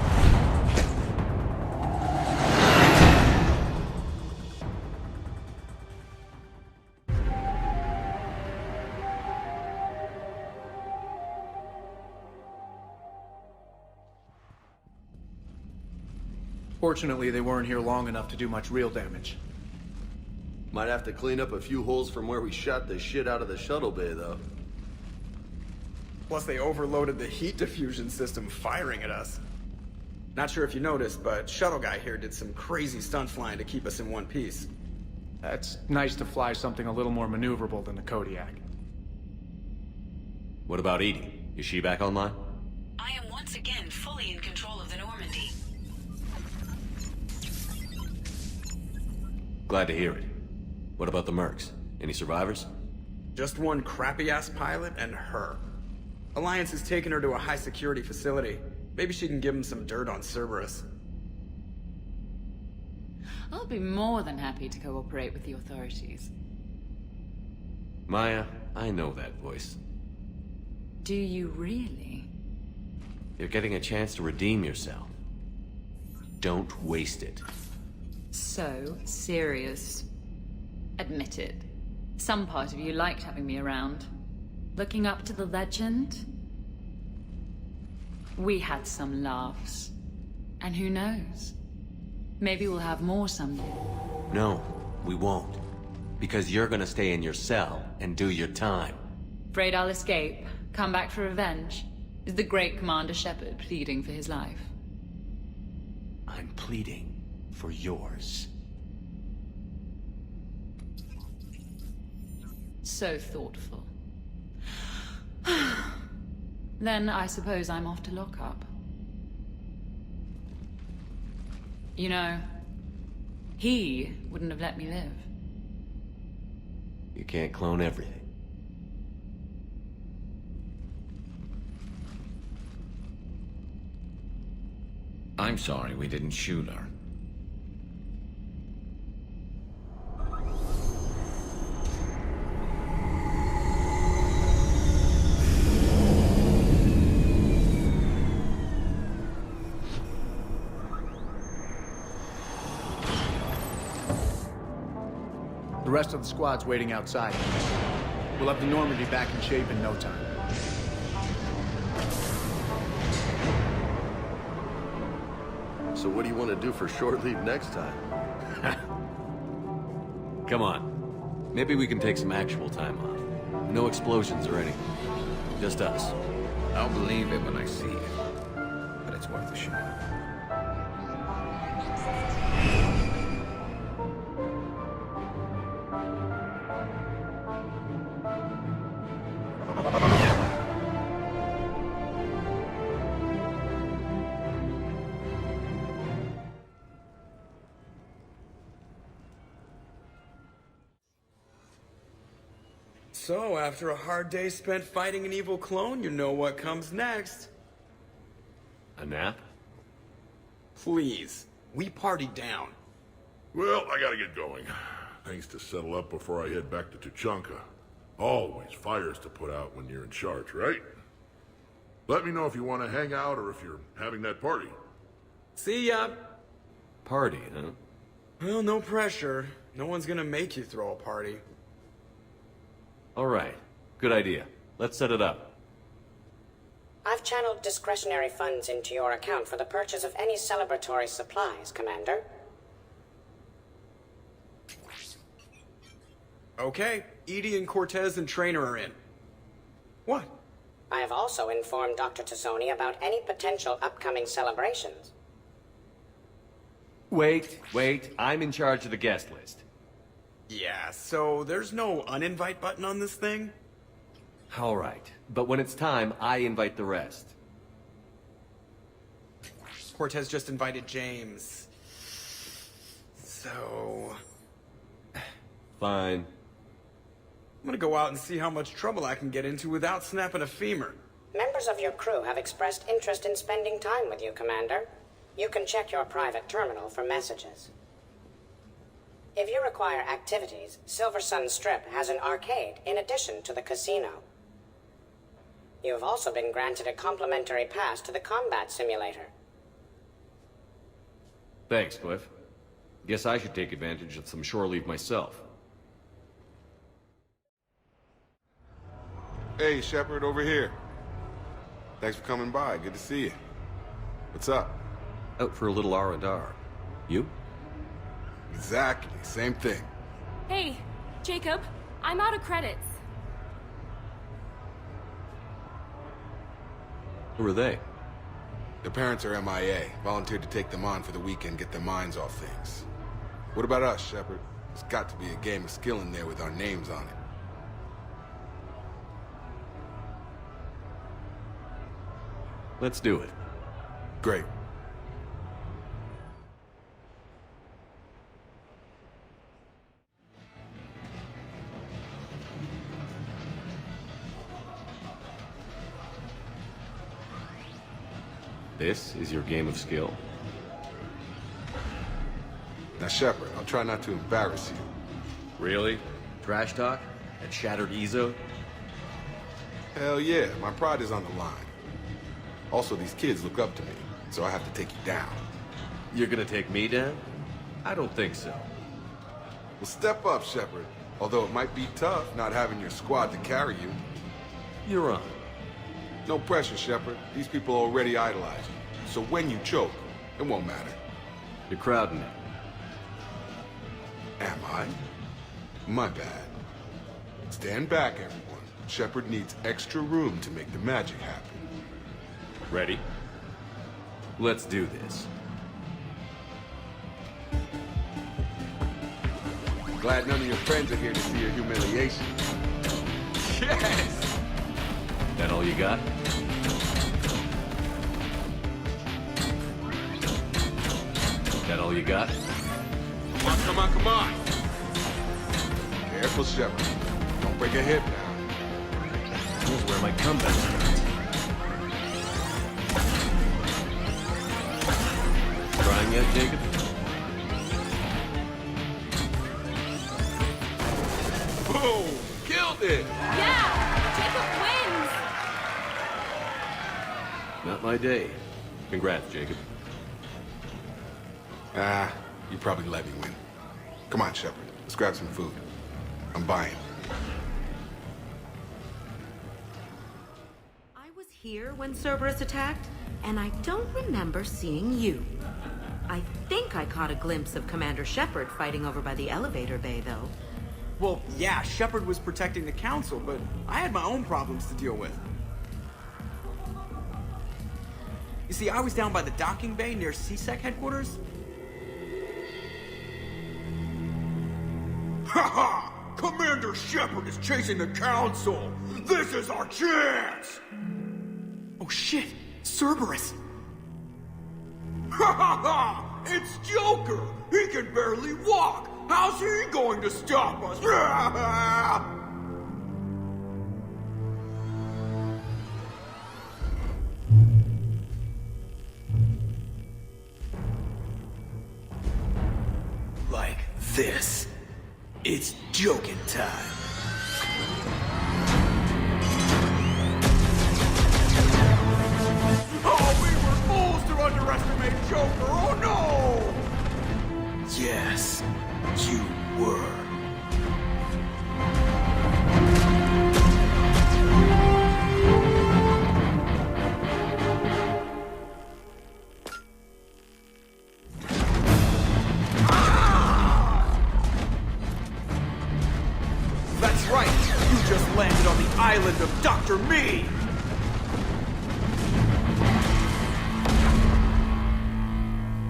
Fortunately, they weren't here long enough to do much real damage. Might have to clean up a few holes from where we shot the shit out of the shuttle bay, though. Plus, they overloaded the heat diffusion system firing at us. Not sure if you noticed, but Shuttle Guy here did some crazy stunt flying to keep us in one piece. It's nice to fly something a little more maneuverable than the Kodiak. What about Edie? Is she back online? I am once again fully in control of the Normandy. Glad to hear it. What about the mercs? Any survivors? Just one crappy-ass pilot and her. Alliance has taken her to a high-security facility. Maybe she can give him some dirt on Cerberus. I'll be more than happy to cooperate with the authorities. Maya, I know that voice. Do you really? You're getting a chance to redeem yourself. Don't waste it. So serious. Admit it. Some part of you liked having me around. Looking up to the legend? We had some laughs. And who knows? Maybe we'll have more someday. No, we won't. Because you're gonna stay in your cell and do your time. Afraid I'll escape, come back for revenge? Is the great Commander Shepard pleading for his life? I'm pleading for yours. So thoughtful. Then I suppose I'm off to lock up. You know, he wouldn't have let me live. You can't clone everything. I'm sorry we didn't shoot her. The rest of the squad's waiting outside. We'll have the Normandy back in shape in no time. So what do you want to do for short leave next time? Come on. Maybe we can take some actual time off. No explosions or anything. Just us. I'll believe it when I see it. But it's worth a shot. So, after a hard day spent fighting an evil clone, you know what comes next. A nap? Please. We party down. Well, I gotta get going. Things to settle up before I head back to Tuchanka. Always fires to put out when you're in charge, right? Let me know if you want to hang out or if you're having that party. See ya. Party, huh? Well, no pressure. No one's gonna make you throw a party. All right. Good idea. Let's set it up. I've channeled discretionary funds into your account for the purchase of any celebratory supplies, Commander. Okay, Edie and Cortez and Trainer are in. What? I have also informed Dr. Tassoni about any potential upcoming celebrations. Wait. I'm in charge of the guest list. Yeah, so there's no uninvite button on this thing? All right. But when it's time, I invite the rest. Cortez just invited James. So... Fine. I'm gonna go out and see how much trouble I can get into without snapping a femur. Members of your crew have expressed interest in spending time with you, Commander. You can check your private terminal for messages. If you require activities, Silver Sun Strip has an arcade in addition to the casino. You have also been granted a complimentary pass to the combat simulator. Thanks, Cliff. Guess I should take advantage of some shore leave myself. Hey, Shepard, over here. Thanks for coming by. Good to see you. What's up? Out for a little R&R. You? Exactly. Same thing. Hey, Jacob. I'm out of credits. Who are they? Their parents are MIA. Volunteered to take them on for the weekend, get their minds off things. What about us, Shepard? There's got to be a game of skill in there with our names on it. Let's do it. Great. This is your game of skill? Now, Shepard, I'll try not to embarrass you. Really? Trash talk? At Shattered Ezo? Hell yeah, my pride is on the line. Also, these kids look up to me, so I have to take you down. You're gonna take me down? I don't think so. Well, step up, Shepard. Although it might be tough not having your squad to carry you. You're on. No pressure, Shepard. These people already idolize you. So when you choke, it won't matter. You're crowding it. Am I? My bad. Stand back, everyone. Shepard needs extra room to make the magic happen. Ready? Let's do this. Glad none of your friends are here to see your humiliation. Yes! That all you got? That all you got? Come on, come on, come on! Careful, Shepard. Don't break a hip now. Here's where my comeback starts. Trying yet, Jacob? Boom! Killed it! Yeah! Jacob wins! Not my day. Congrats, Jacob. You probably let me win. Come on, Shepard. Let's grab some food. I'm buying. I was here when Cerberus attacked, and I don't remember seeing you. I think I caught a glimpse of Commander Shepard fighting over by the elevator bay, though. Well, yeah, Shepard was protecting the Council, but I had my own problems to deal with. You see, I was down by the docking bay near CSEC headquarters. Ha-ha! Commander Shepard is chasing the Council! This is our chance! Oh shit! Cerberus! Ha-ha-ha! It's Joker! He can barely walk! How's he going to stop us? Like this. It's joking time. Oh, we were fools to underestimate Joker! Oh no! Yes, you were. That's right! You just landed on the island of Dr. Me!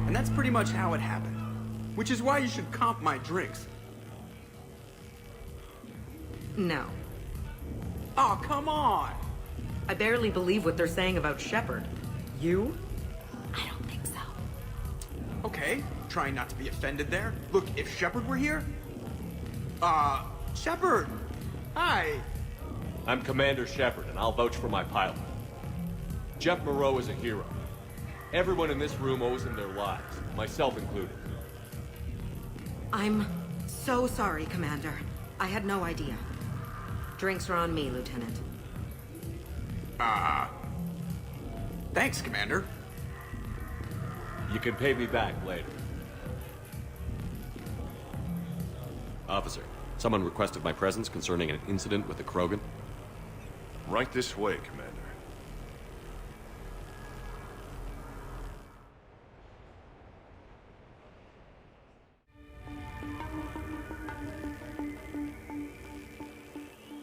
And that's pretty much how it happened. Which is why you should comp my drinks. No. Oh, come on! I barely believe what they're saying about Shepard. You? I don't think so. Okay, trying not to be offended there. Look, if Shepard were here... Shepard! Hi! I'm Commander Shepard, and I'll vouch for my pilot. Jeff Moreau is a hero. Everyone in this room owes him their lives, myself included. I'm so sorry, Commander. I had no idea. Drinks are on me, Lieutenant. Thanks, Commander. You can pay me back later. Officer, someone requested my presence concerning an incident with the Krogan. Right this way, Commander.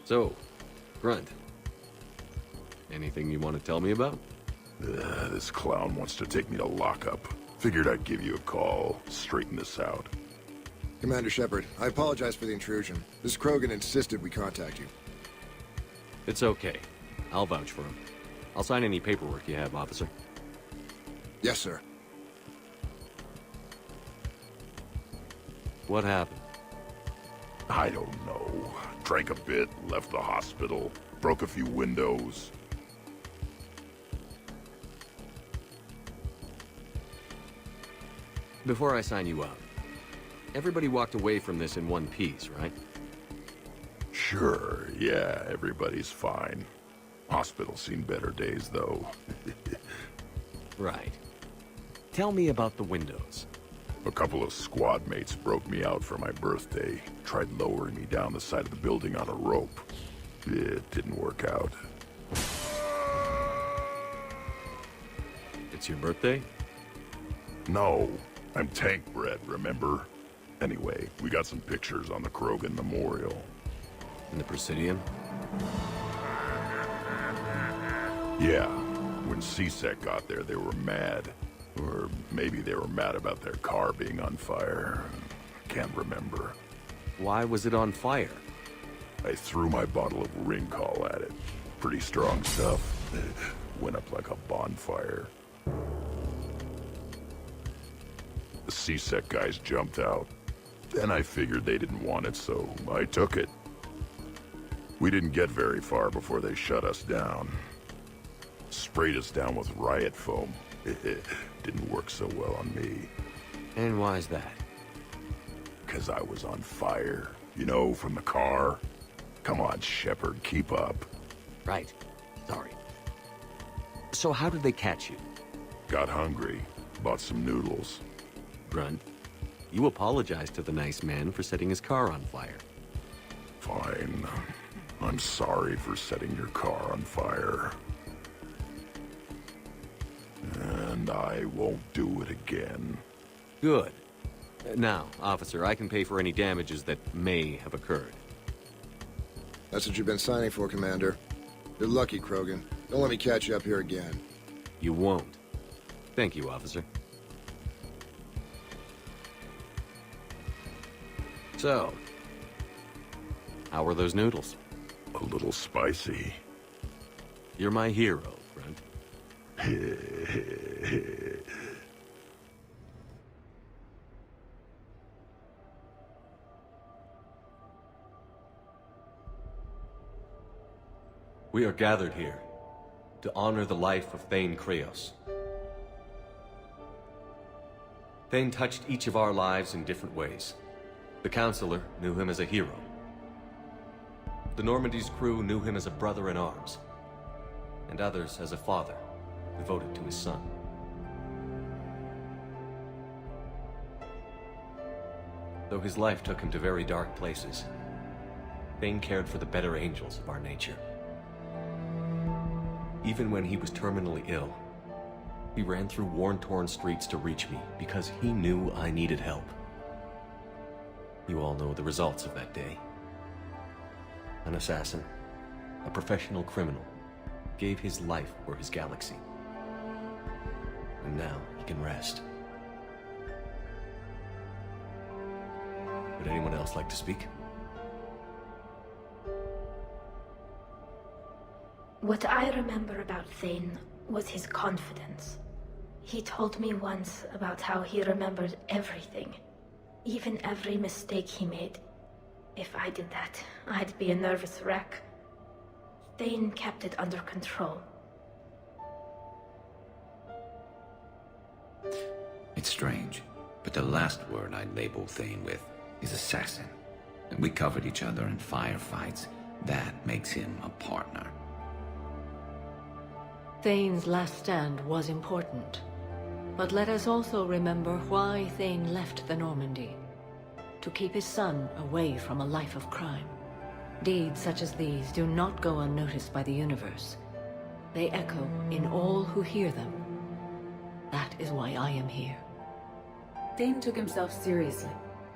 So, Grunt, anything you want to tell me about? This clown wants to take me to lockup. Figured I'd give you a call, straighten this out. Commander Shepard, I apologize for the intrusion. This Krogan insisted we contact you. It's okay. I'll vouch for him. I'll sign any paperwork you have, officer. Yes, sir. What happened? I don't know. Drank a bit, left the hospital, broke a few windows. Before I sign you up, everybody walked away from this in one piece, right? Sure, yeah, everybody's fine. Hospital's seen better days, though. Right. Tell me about the windows. A couple of squad mates broke me out for my birthday. Tried lowering me down the side of the building on a rope. It didn't work out. It's your birthday? No, I'm tank bred, remember? Anyway, we got some pictures on the Krogan Memorial. In the Presidium? Yeah, when CSEC got there, they were mad. Or maybe they were mad about their car being on fire. Can't remember. Why was it on fire? I threw my bottle of ring call at it. Pretty strong stuff. Went up like a bonfire. The CSEC guys jumped out. Then I figured they didn't want it, so I took it. We didn't get very far before they shut us down. Sprayed us down with riot foam. Didn't work so well on me. And why's that? 'Cause I was on fire. You know, from the car. Come on, Shepard, keep up. Right. Sorry. So how did they catch you? Got hungry. Bought some noodles. Grunt, you apologized to the nice man for setting his car on fire. Fine. I'm sorry for setting your car on fire. And I won't do it again. Good. Now, officer, I can pay for any damages that may have occurred. That's what you've been signing for, Commander. You're lucky, Krogan. Don't let me catch you up here again. You won't. Thank you, officer. So, how were those noodles? A little spicy. You're my hero, Grunt. We are gathered here to honor the life of Thane Kreos. Thane touched each of our lives in different ways. The Counselor knew him as a hero. The Normandy's crew knew him as a brother in arms, and others as a father devoted to his son. Though his life took him to very dark places, Thane cared for the better angels of our nature. Even when he was terminally ill, he ran through worn-torn streets to reach me because he knew I needed help. You all know the results of that day. An assassin, a professional criminal, gave his life for his galaxy. And now he can rest. Would anyone else like to speak? What I remember about Thane was his confidence. He told me once about how he remembered everything, even every mistake he made. If I did that, I'd be a nervous wreck. Thane kept it under control. It's strange, but the last word I'd label Thane with is assassin. We covered each other in firefights. That makes him a partner. Thane's last stand was important. But let us also remember why Thane left the Normandy. To keep his son away from a life of crime. Deeds such as these do not go unnoticed by the universe. They echo in all who hear them. That is why I am here. Thane took himself seriously,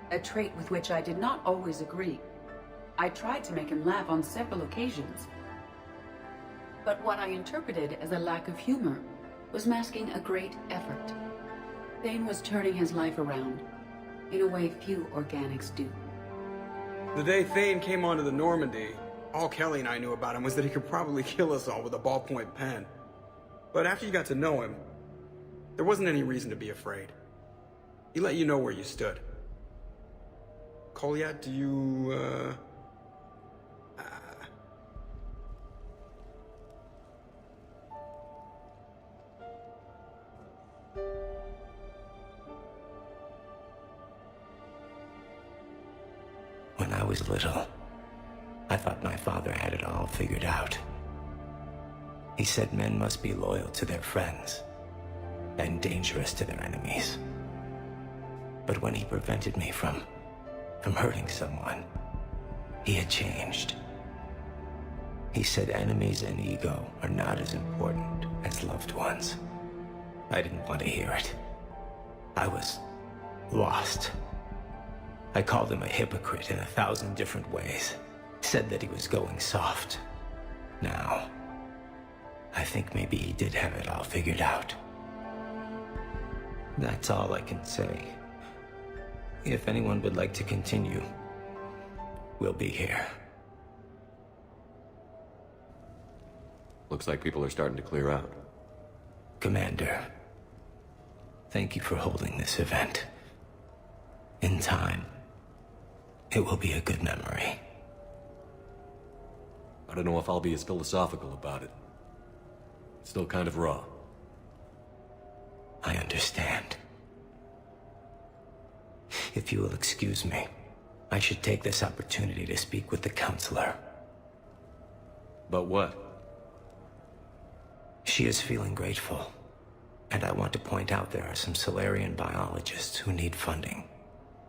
a trait with which I did not always agree. I tried to make him laugh on several occasions. But what I interpreted as a lack of humor was masking a great effort. Thane was turning his life around, in a way few organics do. The day Thane came onto the Normandy, all Kelly and I knew about him was that he could probably kill us all with a ballpoint pen. But after you got to know him, there wasn't any reason to be afraid. He let you know where you stood. Kolyat, do you, When I was little, I thought my father had it all figured out. He said men must be loyal to their friends and dangerous to their enemies. But when he prevented me from hurting someone, he had changed. He said enemies and ego are not as important as loved ones. I didn't want to hear it. I was lost. I called him a hypocrite in 1,000 different ways. Said that he was going soft. Now, I think maybe he did have it all figured out. That's all I can say. If anyone would like to continue, we'll be here. Looks like people are starting to clear out. Commander, thank you for holding this event. In time, it will be a good memory. I don't know if I'll be as philosophical about it. It's still kind of raw. I understand. If you will excuse me, I should take this opportunity to speak with the counselor. About what? She is feeling grateful, and I want to point out there are some Solarian biologists who need funding.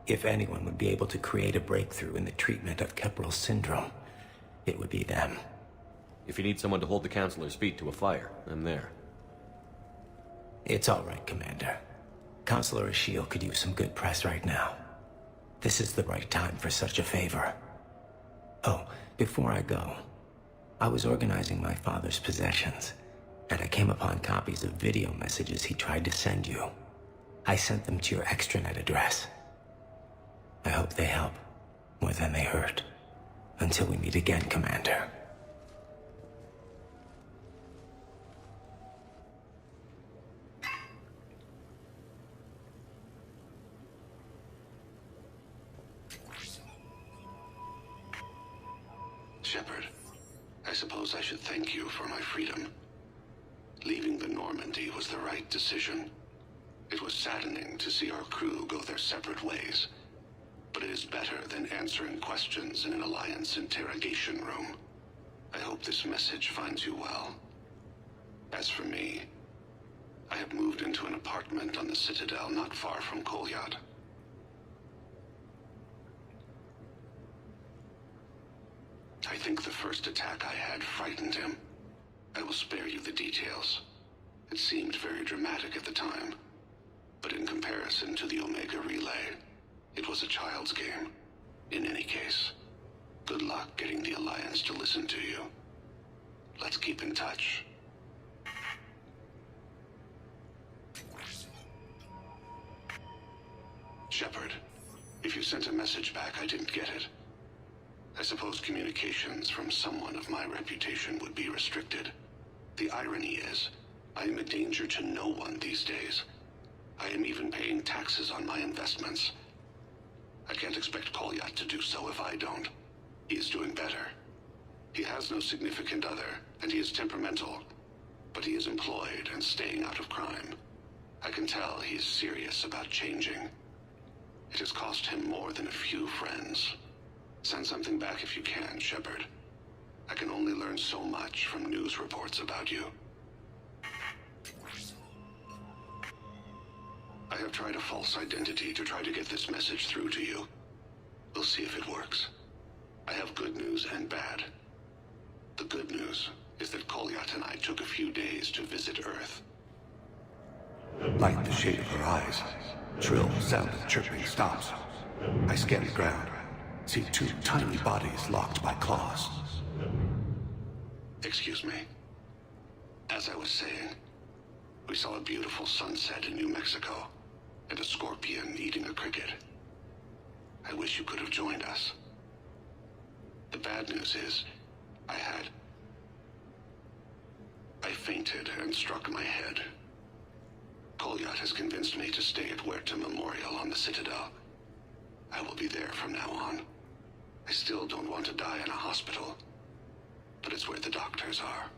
If anyone would be able to create a breakthrough in the treatment of Keppel's syndrome, it would be them. If you need someone to hold the counselor's feet to a fire, I'm there. It's all right, Commander. Counselor Ashiel could use some good press right now. This is the right time for such a favor. Oh, before I go, I was organizing my father's possessions, and I came upon copies of video messages he tried to send you. I sent them to your extranet address. I hope they help, more than they hurt. Until we meet again, Commander. Shepard, I suppose I should thank you for my freedom. Leaving the Normandy was the right decision. It was saddening to see our crew go their separate ways, but it is better than answering questions in an Alliance interrogation room. I hope this message finds you well. As for me, I have moved into an apartment on the Citadel not far from Kolyat. I think the first attack I had frightened him. I will spare you the details. It seemed very dramatic at the time, but in comparison to the Omega Relay, it was a child's game. In any case, good luck getting the Alliance to listen to you. Let's keep in touch. Shepard, if you sent a message back, I didn't get it. I suppose communications from someone of my reputation would be restricted. The irony is, I am a danger to no one these days. I am even paying taxes on my investments. I can't expect Kolyat to do so if I don't. He is doing better. He has no significant other, and he is temperamental. But he is employed and staying out of crime. I can tell he is serious about changing. It has cost him more than a few friends. Send something back if you can, Shepard. I can only learn so much from news reports about you. I have tried a false identity to try to get this message through to you. We'll see if it works. I have good news and bad. The good news is that Kolyat and I took a few days to visit Earth. Like the shade of her eyes, shrill sound of chirping stops. I scan the ground. See two tiny bodies locked by claws. Excuse me. As I was saying, we saw a beautiful sunset in New Mexico, and a scorpion eating a cricket. I wish you could have joined us. The bad news is, I I fainted and struck my head. Kolyat has convinced me to stay at Huerta Memorial on the Citadel. I will be there from now on. I still don't want to die in a hospital, but it's where the doctors are.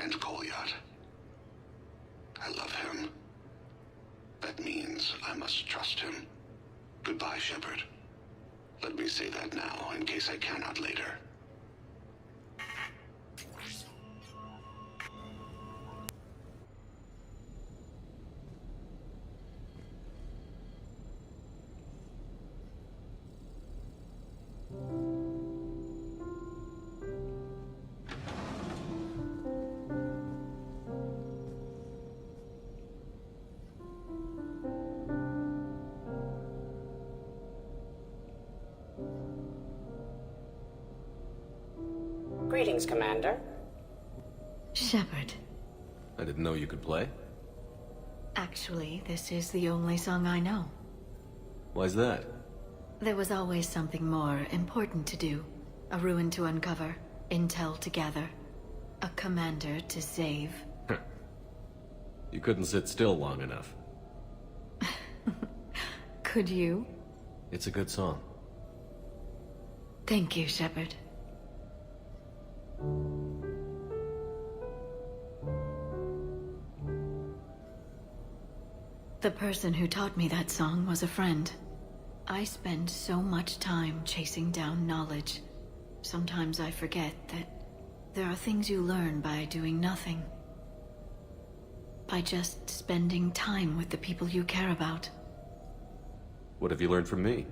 And Kolyat. I love him. That means I must trust him. Goodbye, Shepard. Let me say that now, in case I cannot later. Greetings, Commander. Shepard. I didn't know you could play. Actually, this is the only song I know. Why's that? There was always something more important to do. A ruin to uncover, intel to gather, a commander to save. You couldn't sit still long enough. Could you? It's a good song. Thank you, Shepard. The person who taught me that song was a friend. I spend so much time chasing down knowledge. Sometimes I forget that there are things you learn by doing nothing. By just spending time with the people you care about. What have you learned from me?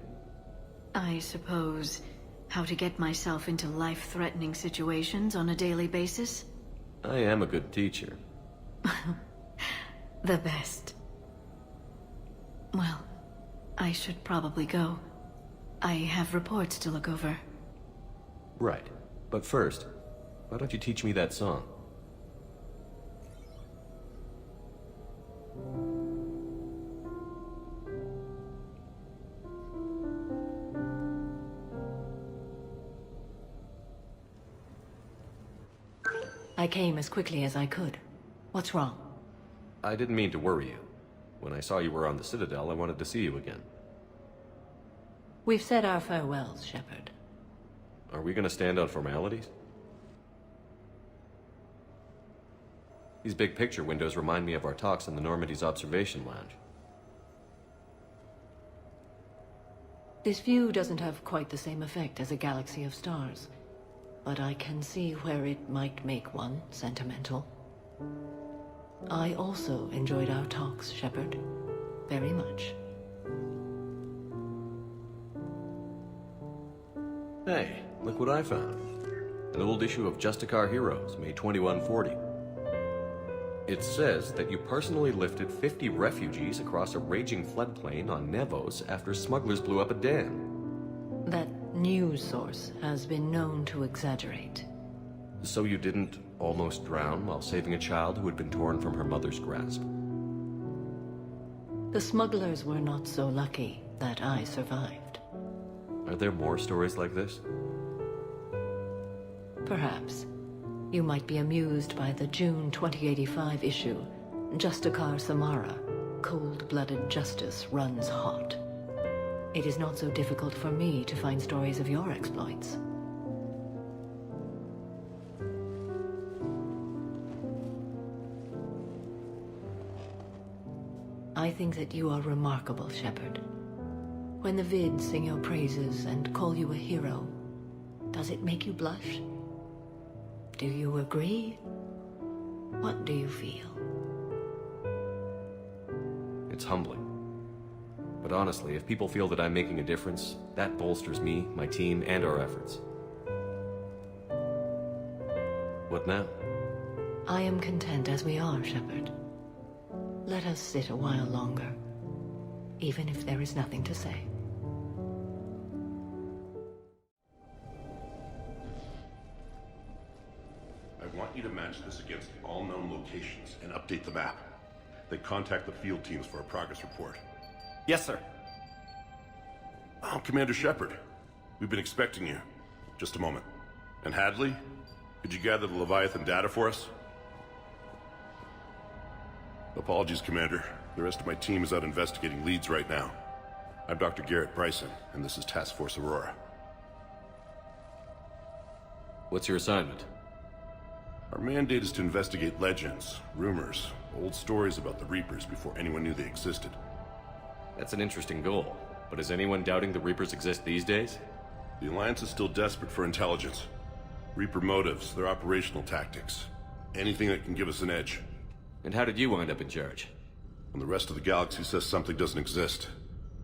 I suppose how to get myself into life-threatening situations on a daily basis. I am a good teacher. The best. Well, I should probably go. I have reports to look over. Right. But first, why don't you teach me that song? I came as quickly as I could. What's wrong? I didn't mean to worry you. When I saw you were on the Citadel, I wanted to see you again. We've said our farewells, Shepard. Are we gonna stand on formalities? These big picture windows remind me of our talks in the Normandy's observation lounge. This view doesn't have quite the same effect as a galaxy of stars, but I can see where it might make one sentimental. I also enjoyed our talks, Shepard. Very much. Hey, look what I found. An old issue of Justicar Heroes, May 2140. It says that you personally lifted 50 refugees across a raging floodplain on Nevos after smugglers blew up a dam. That news source has been known to exaggerate. So you didn't almost drown while saving a child who had been torn from her mother's grasp? The smugglers were not so lucky that I survived. Are there more stories like this? Perhaps. You might be amused by the June 2085 issue, Justicar Samara, Cold-Blooded Justice Runs Hot. It is not so difficult for me to find stories of your exploits. I think that you are remarkable, Shepard. When the vids sing your praises and call you a hero, does it make you blush? Do you agree? What do you feel? It's humbling. But honestly, if people feel that I'm making a difference, that bolsters me, my team, and our efforts. What now? I am content as we are, Shepard. Let us sit a while longer, even if there is nothing to say. I want you to match this against all known locations and update the map. Then contact the field teams for a progress report. Yes, sir. Oh, Commander Shepard. We've been expecting you. Just a moment. And Hadley, could you gather the Leviathan data for us? Apologies, Commander. The rest of my team is out investigating leads right now. I'm Dr. Garrett Bryson, and this is Task Force Aurora. What's your assignment? Our mandate is to investigate legends, rumors, old stories about the Reapers before anyone knew they existed. That's an interesting goal, but is anyone doubting the Reapers exist these days? The Alliance is still desperate for intelligence. Reaper motives, their operational tactics. Anything that can give us an edge. And how did you wind up in charge? When the rest of the galaxy says something doesn't exist,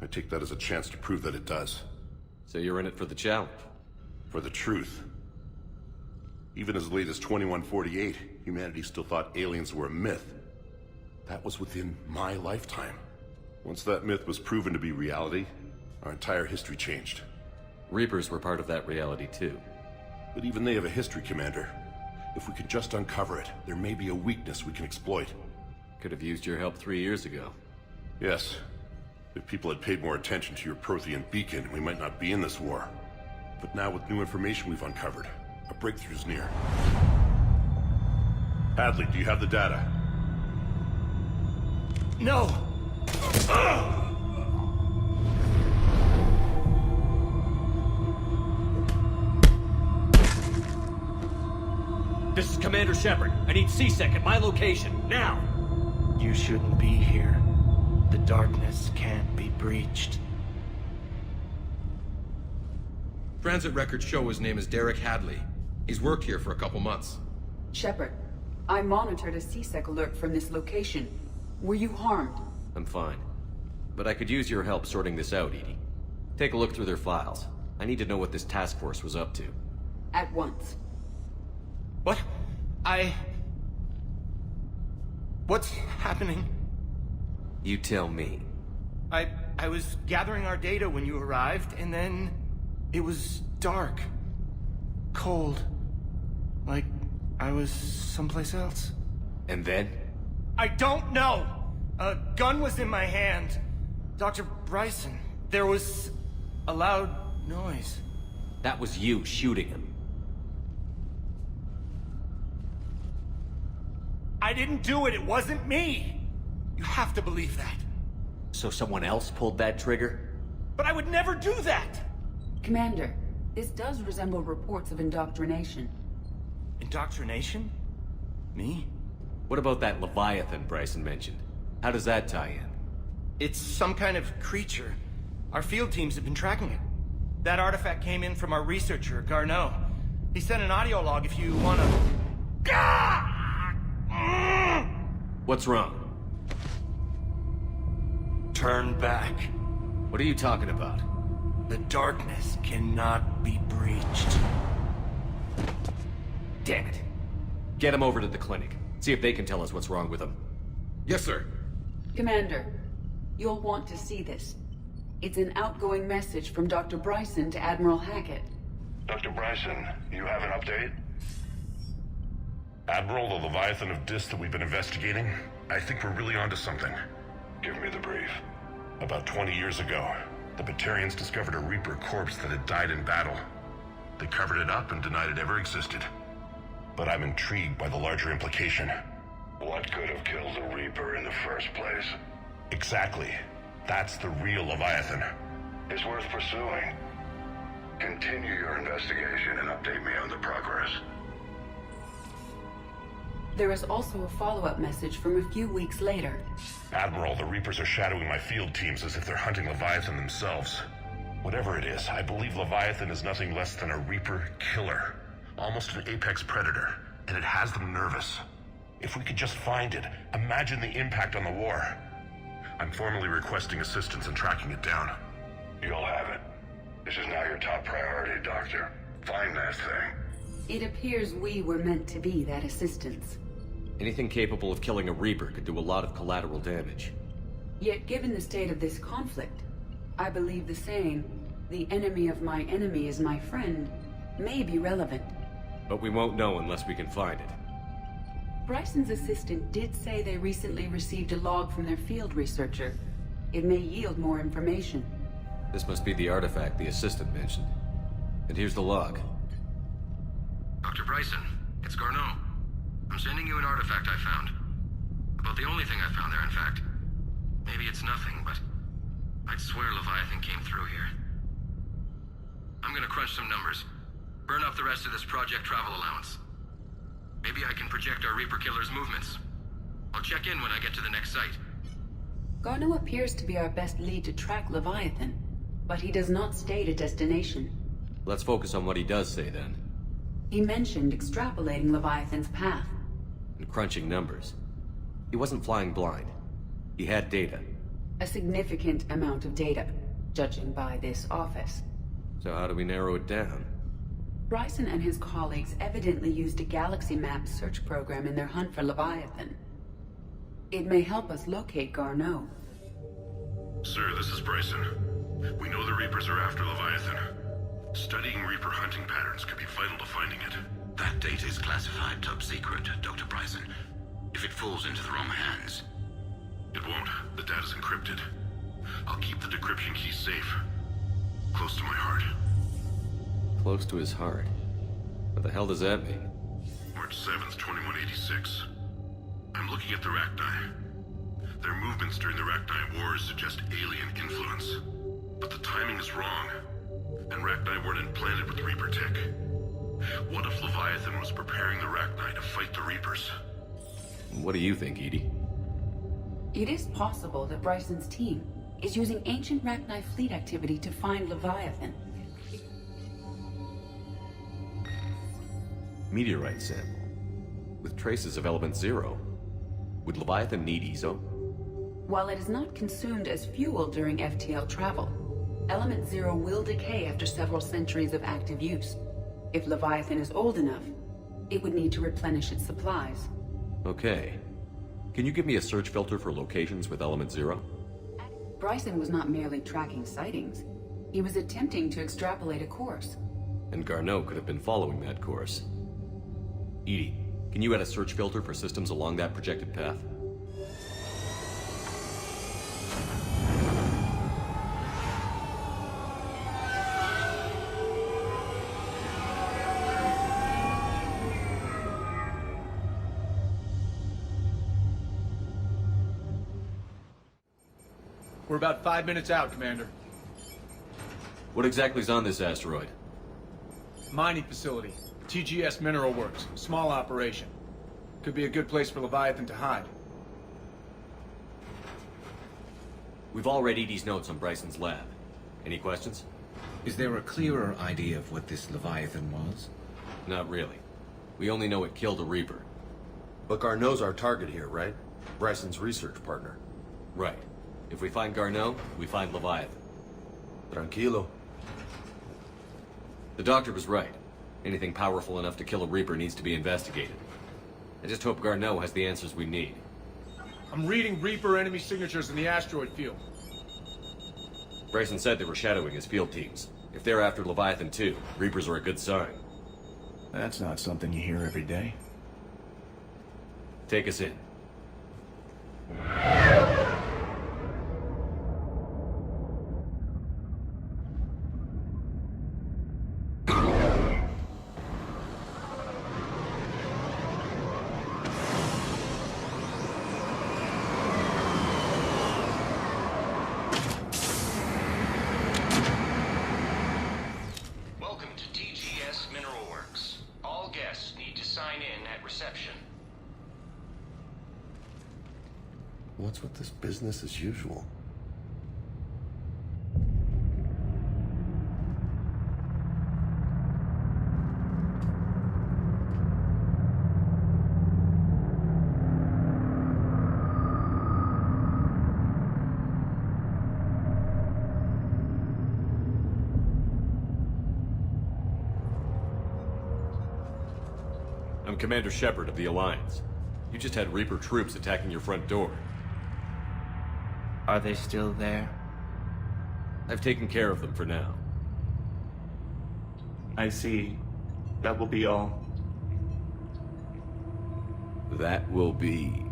I take that as a chance to prove that it does. So you're in it for the challenge? For the truth. Even as late as 2148, humanity still thought aliens were a myth. That was within my lifetime. Once that myth was proven to be reality, our entire history changed. Reapers were part of that reality too. But even they have a history, Commander. If we could just uncover it, there may be a weakness we can exploit. Could have used your help 3 years ago. Yes. If people had paid more attention to your Prothean beacon, we might not be in this war. But now with new information we've uncovered, a breakthrough's near. Hadley, do you have the data? No! This is Commander Shepard. I need C-Sec at my location, now! You shouldn't be here. The darkness can't be breached. Transit records show his name is Derek Hadley. He's worked here for a couple months. Shepard, I monitored a C-Sec alert from this location. Were you harmed? I'm fine. But I could use your help sorting this out, Edie. Take a look through their files. I need to know what this task force was up to. At once. What? What's happening? You tell me. I was gathering our data when you arrived, and then it was dark. Cold. Like I was someplace else. And then? I don't know! A gun was in my hand. Dr. Bryson, there was a loud noise. That was you shooting him. I didn't do it, it wasn't me! You have to believe that. So someone else pulled that trigger? But I would never do that! Commander, this does resemble reports of indoctrination. Indoctrination? Me? What about that Leviathan Bryson mentioned? How does that tie in? It's some kind of creature. Our field teams have been tracking it. That artifact came in from our researcher, Garneau. He sent an audio log if you wanna... What's wrong? Turn back. What are you talking about? The darkness cannot be breached. Damn it. Get him over to the clinic. See if they can tell us what's wrong with him. Yes, sir. Commander, you'll want to see this. It's an outgoing message from Dr. Bryson to Admiral Hackett. Dr. Bryson, you have an update? Admiral, the Leviathan of Dis that we've been investigating, I think we're really onto something. Give me the brief. About 20 years ago, the Batarians discovered a Reaper corpse that had died in battle. They covered it up and denied it ever existed. But I'm intrigued by the larger implication. What could have killed the Reaper in the first place? Exactly. That's the real Leviathan. It's worth pursuing. Continue your investigation and update me on the progress. There is also a follow-up message from a few weeks later. Admiral, the Reapers are shadowing my field teams as if they're hunting Leviathan themselves. Whatever it is, I believe Leviathan is nothing less than a Reaper killer. Almost an apex predator, and it has them nervous. If we could just find it, imagine the impact on the war. I'm formally requesting assistance in tracking it down. You'll have it. This is now your top priority, Doctor. Find that thing. It appears we were meant to be that assistance. Anything capable of killing a Reaper could do a lot of collateral damage. Yet given the state of this conflict, I believe the saying, "The enemy of my enemy is my friend," may be relevant. But we won't know unless we can find it. Bryson's assistant did say they recently received a log from their field researcher. It may yield more information. This must be the artifact the assistant mentioned. And here's the log. Dr. Bryson, it's Garneau. I'm sending you an artifact I found. About the only thing I found there, in fact. Maybe it's nothing, but I'd swear Leviathan came through here. I'm gonna crunch some numbers. Burn up the rest of this project travel allowance. Maybe I can project our Reaper Killer's movements. I'll check in when I get to the next site. Garneau appears to be our best lead to track Leviathan, but he does not state a destination. Let's focus on what he does say, then. He mentioned extrapolating Leviathan's path. And crunching numbers. He wasn't flying blind. He had data. A significant amount of data, judging by this office. So how do we narrow it down? Bryson and his colleagues evidently used a galaxy map search program in their hunt for Leviathan. It may help us locate Garneau. Sir, this is Bryson. We know the Reapers are after Leviathan. Studying Reaper hunting patterns could be vital to finding it. That data is classified top secret, Dr. Bryson. If it falls into the wrong hands... It won't. The data's encrypted. I'll keep the decryption key safe. Close to my heart. Close to his heart? What the hell does that mean? March 7th, 2186. I'm looking at the Rachni. Their movements during the Rachni Wars suggest alien influence. But the timing is wrong. And Rachni weren't implanted with Reaper tech. What if Leviathan was preparing the Rachni to fight the Reapers? What do you think, Edie? It is possible that Bryson's team is using ancient Rachni fleet activity to find Leviathan. Meteorite sample. With traces of element 0. Would Leviathan need ESO? While it is not consumed as fuel during FTL travel, element 0 will decay after several centuries of active use. If Leviathan is old enough, it would need to replenish its supplies. Okay. Can you give me a search filter for locations with element 0? Bryson was not merely tracking sightings. He was attempting to extrapolate a course. And Garneau could have been following that course. Edie, can you add a search filter for systems along that projected path? We're about 5 minutes out, Commander. What exactly is on this asteroid? Mining facility. TGS Mineral Works. Small operation. Could be a good place for Leviathan to hide. We've all read Edie's notes on Bryson's lab. Any questions? Is there a clearer idea of what this Leviathan was? Not really. We only know it killed a Reaper. But Garneau's our target here, right? Bryson's research partner. Right. If we find Garneau, we find Leviathan. Tranquilo. The doctor was right. Anything powerful enough to kill a Reaper needs to be investigated. I just hope Garneau has the answers we need. I'm reading Reaper enemy signatures in the asteroid field. Bryson said they were shadowing his field teams. If they're after Leviathan too, Reapers are a good sign. That's not something you hear every day. Take us in. What's with this business as usual? I'm Commander Shepard of the Alliance. You just had Reaper troops attacking your front door. Are they still there? I've taken care of them for now. I see. That will be all. That will be...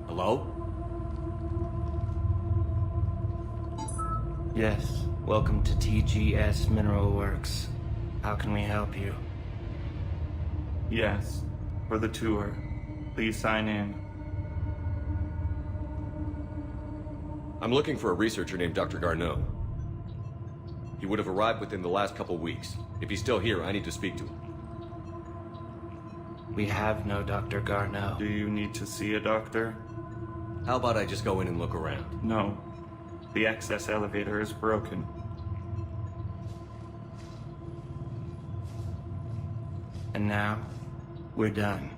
Hello? Yes. Welcome to TGS Mineral Works. How can we help you? Yes, for the tour. Please sign in. I'm looking for a researcher named Dr. Garneau. He would have arrived within the last couple weeks. If he's still here, I need to speak to him. We have no Dr. Garneau. Do you need to see a doctor? How about I just go in and look around? No. The access elevator is broken. And now, we're done.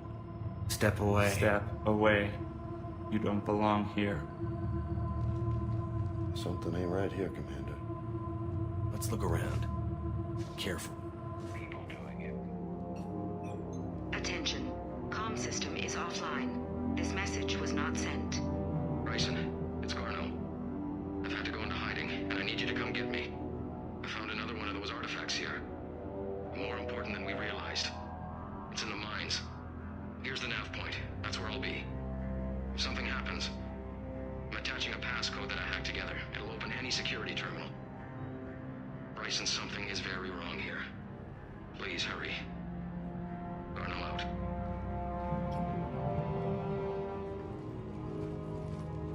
Step away. Step away. You don't belong here. Something ain't right here, Commander. Let's look around. Careful. Attention. Comm system is offline. This message was not sent. Bryson, it's Garneau. I've had to go into hiding, and I need you to come get me. I found another one of those artifacts here. More important than we realized. It's in the mines. Here's the nav point. That's where I'll be. If something happens, I'm attaching a passcode that I hacked together. It'll open any security terminal. Bryson, something is very wrong here. Please hurry. Garneau out.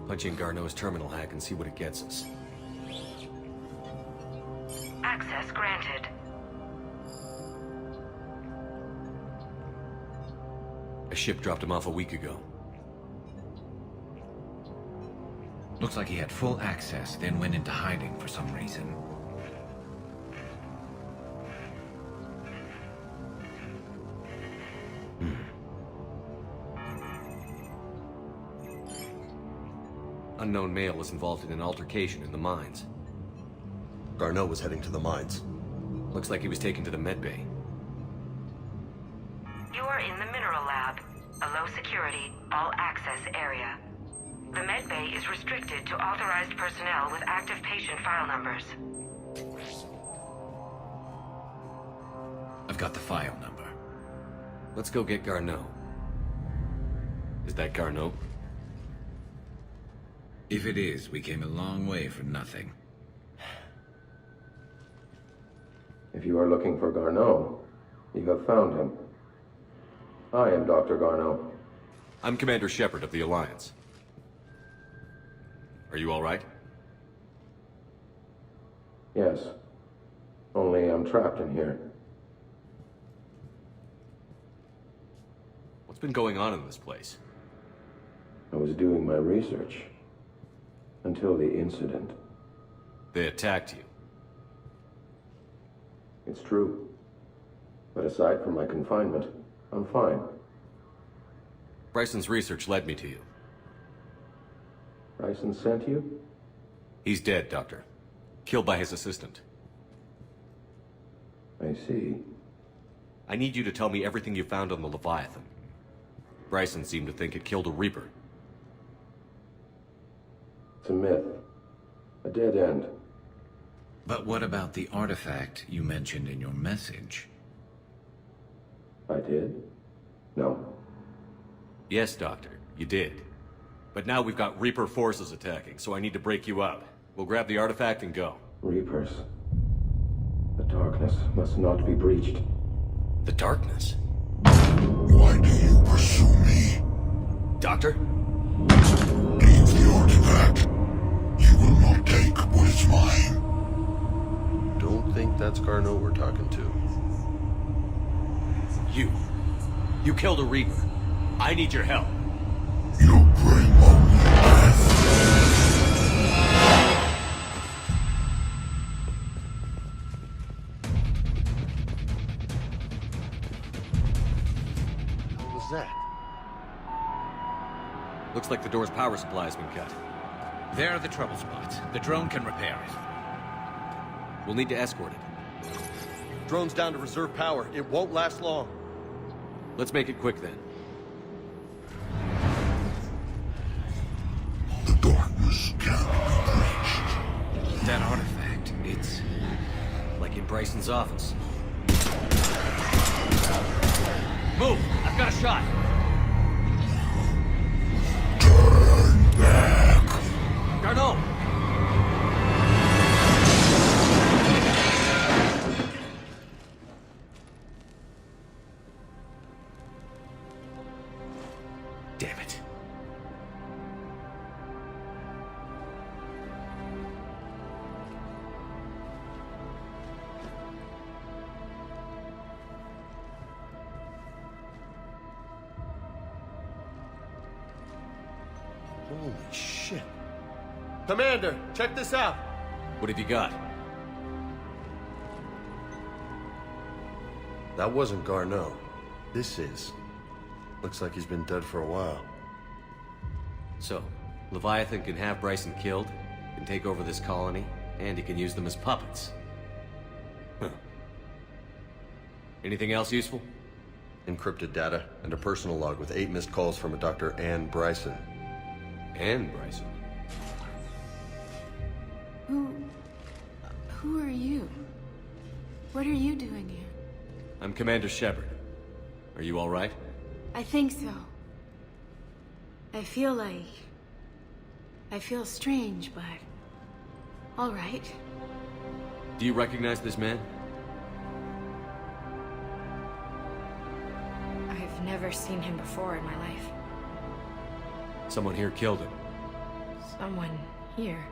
Punch in Garneau's terminal hack and see what it gets us. Access granted. A ship dropped him off a week ago. Looks like he had full access, then went into hiding for some reason. Unknown male is involved in an altercation in the mines. Garneau was heading to the mines. Looks like he was taken to the medbay. You are in the mineral lab, a low security, all access area. The medbay is restricted to authorized personnel with active patient file numbers. I've got the file number. Let's go get Garneau. Is that Garneau? If it is, we came a long way for nothing. If you are looking for Garneau, you have found him. I am Dr. Garneau. I'm Commander Shepard of the Alliance. Are you all right? Yes. Only I'm trapped in here. What's been going on in this place? I was doing my research. Until the incident. They attacked you. It's true. But aside from my confinement, I'm fine. Bryson's research led me to you. Bryson sent you? He's dead, Doctor. Killed by his assistant. I see. I need you to tell me everything you found on the Leviathan. Bryson seemed to think it killed a Reaper. It's a myth. A dead end. But what about the artifact you mentioned in your message? I did? No. Yes, Doctor, you did. But now we've got Reaper forces attacking, so I need to break you up. We'll grab the artifact and go. Reapers. The darkness must not be breached. The darkness? Why do you pursue me? Doctor? Leave the artifact. You will not take what is mine. Don't think that's Garneau we're talking to. You killed a Reaper. I need your help. You bring only death. What was that? Looks like the door's power supply has been cut. There are the trouble spots. The drone can repair it. We'll need to escort it. Drone's down to reserve power. It won't last long. Let's make it quick then. The darkness can't be breached. That artifact, it's... like in Bryson's office. Move! I've got a shot! Turn back! Garneau! Holy shit. Commander, check this out. What have you got? That wasn't Garneau. This is. Looks like he's been dead for a while. So, Leviathan can have Bryson killed, can take over this colony, and he can use them as puppets. Huh. Anything else useful? Encrypted data, and a personal log with 8 missed calls from a Dr. Ann Bryson. Ann Bryson? Who are you? What are you doing here? I'm Commander Shepard. Are you all right? I think so. I feel strange, but... all right. Do you recognize this man? I've never seen him before in my life. Someone here killed him. Someone here?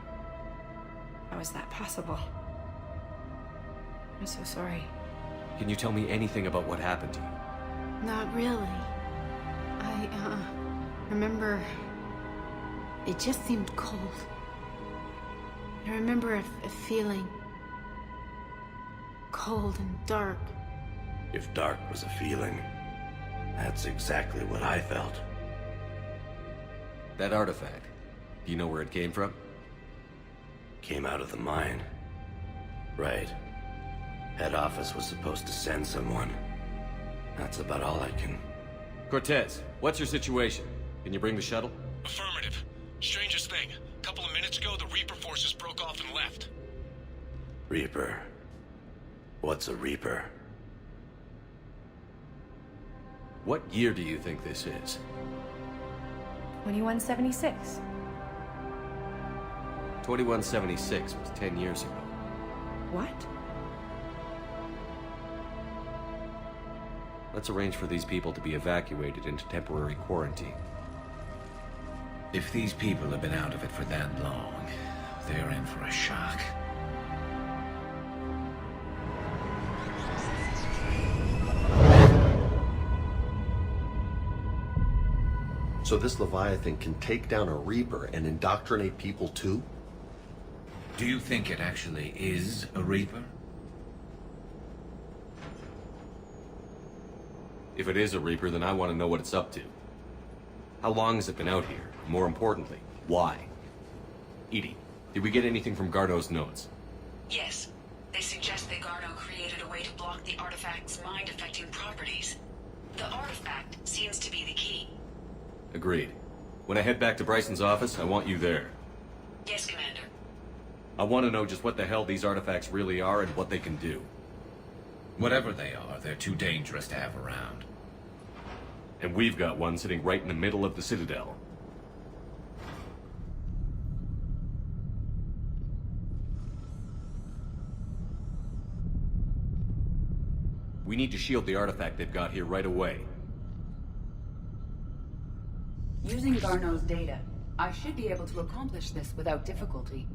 How is that possible? I'm so sorry. Can you tell me anything about what happened to you? Not really. I remember... it just seemed cold. I remember a feeling... cold and dark. If dark was a feeling, that's exactly what I felt. That artifact, do you know where it came from? Came out of the mine. Right. Head office was supposed to send someone. That's about all I can... Cortez, what's your situation? Can you bring the shuttle? Affirmative. Strangest thing. A couple of minutes ago, the Reaper forces broke off and left. Reaper? What's a Reaper? What year do you think this is? 2176. 2176 was 10 years ago. What? Let's arrange for these people to be evacuated into temporary quarantine. If these people have been out of it for that long, they're in for a shock. So this Leviathan can take down a Reaper and indoctrinate people too? Do you think it actually is a Reaper? If it is a Reaper, then I want to know what it's up to. How long has it been out here? More importantly, why? Edie, did we get anything from Garneau's notes? Yes. They suggest that Garneau created a way to block the artifact's mind-affecting properties. The artifact seems to be the key. Agreed. When I head back to Bryson's office, I want you there. Yes, Commander. I want to know just what the hell these artifacts really are and what they can do. Whatever they are, they're too dangerous to have around. And we've got one sitting right in the middle of the Citadel. We need to shield the artifact they've got here right away. Using Garneau's data, I should be able to accomplish this without difficulty.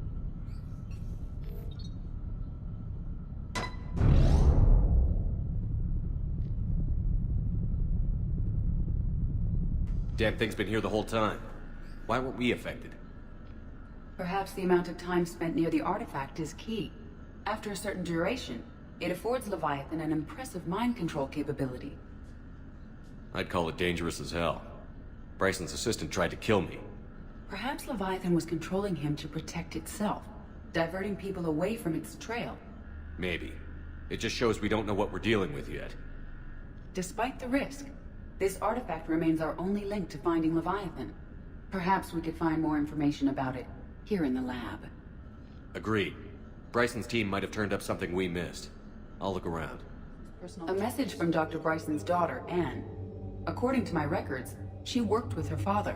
Damn thing's been here the whole time. Why weren't we affected? Perhaps the amount of time spent near the artifact is key. After a certain duration, it affords Leviathan an impressive mind control capability. I'd call it dangerous as hell. Bryson's assistant tried to kill me. Perhaps Leviathan was controlling him to protect itself, diverting people away from its trail. Maybe. It just shows we don't know what we're dealing with yet. Despite the risk, this artifact remains our only link to finding Leviathan. Perhaps we could find more information about it here in the lab. Agreed. Bryson's team might have turned up something we missed. I'll look around. A message from Dr. Bryson's daughter, Anne. According to my records, she worked with her father.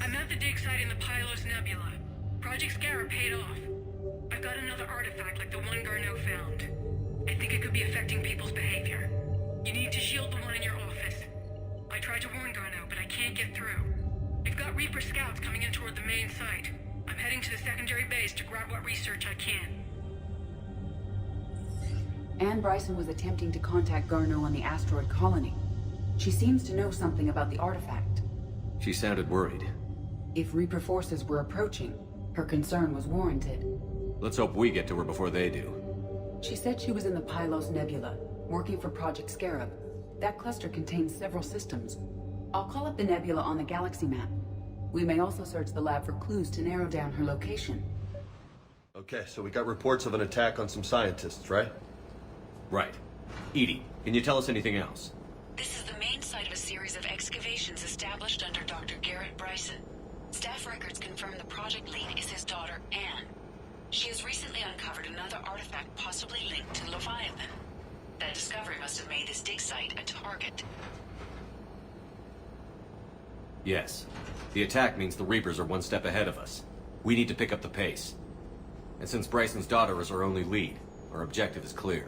I'm at the dig site in the Pylos Nebula. Project Scarab paid off. I've got another artifact like the one Garneau found. I think it could be affecting people's behavior. You need to shield the one in your office. I tried to warn Garneau, but I can't get through. We've got Reaper scouts coming in toward the main site. I'm heading to the secondary base to grab what research I can. Anne Bryson was attempting to contact Garneau on the asteroid colony. She seems to know something about the artifact. She sounded worried. If Reaper forces were approaching, her concern was warranted. Let's hope we get to her before they do. She said she was in the Pylos Nebula, working for Project Scarab. That cluster contains several systems. I'll call up the nebula on the galaxy map. We may also search the lab for clues to narrow down her location. Okay, so we got reports of an attack on some scientists, right? Right. Edie, can you tell us anything else? This is the main site of a series of excavations established under Dr. Garrett Bryson. Staff records confirm the project lead is his daughter, Anne. She has recently uncovered another artifact possibly linked to Leviathan. That discovery must have made this dig site a target. Yes. The attack means the Reapers are one step ahead of us. We need to pick up the pace. And since Bryson's daughter is our only lead, our objective is clear.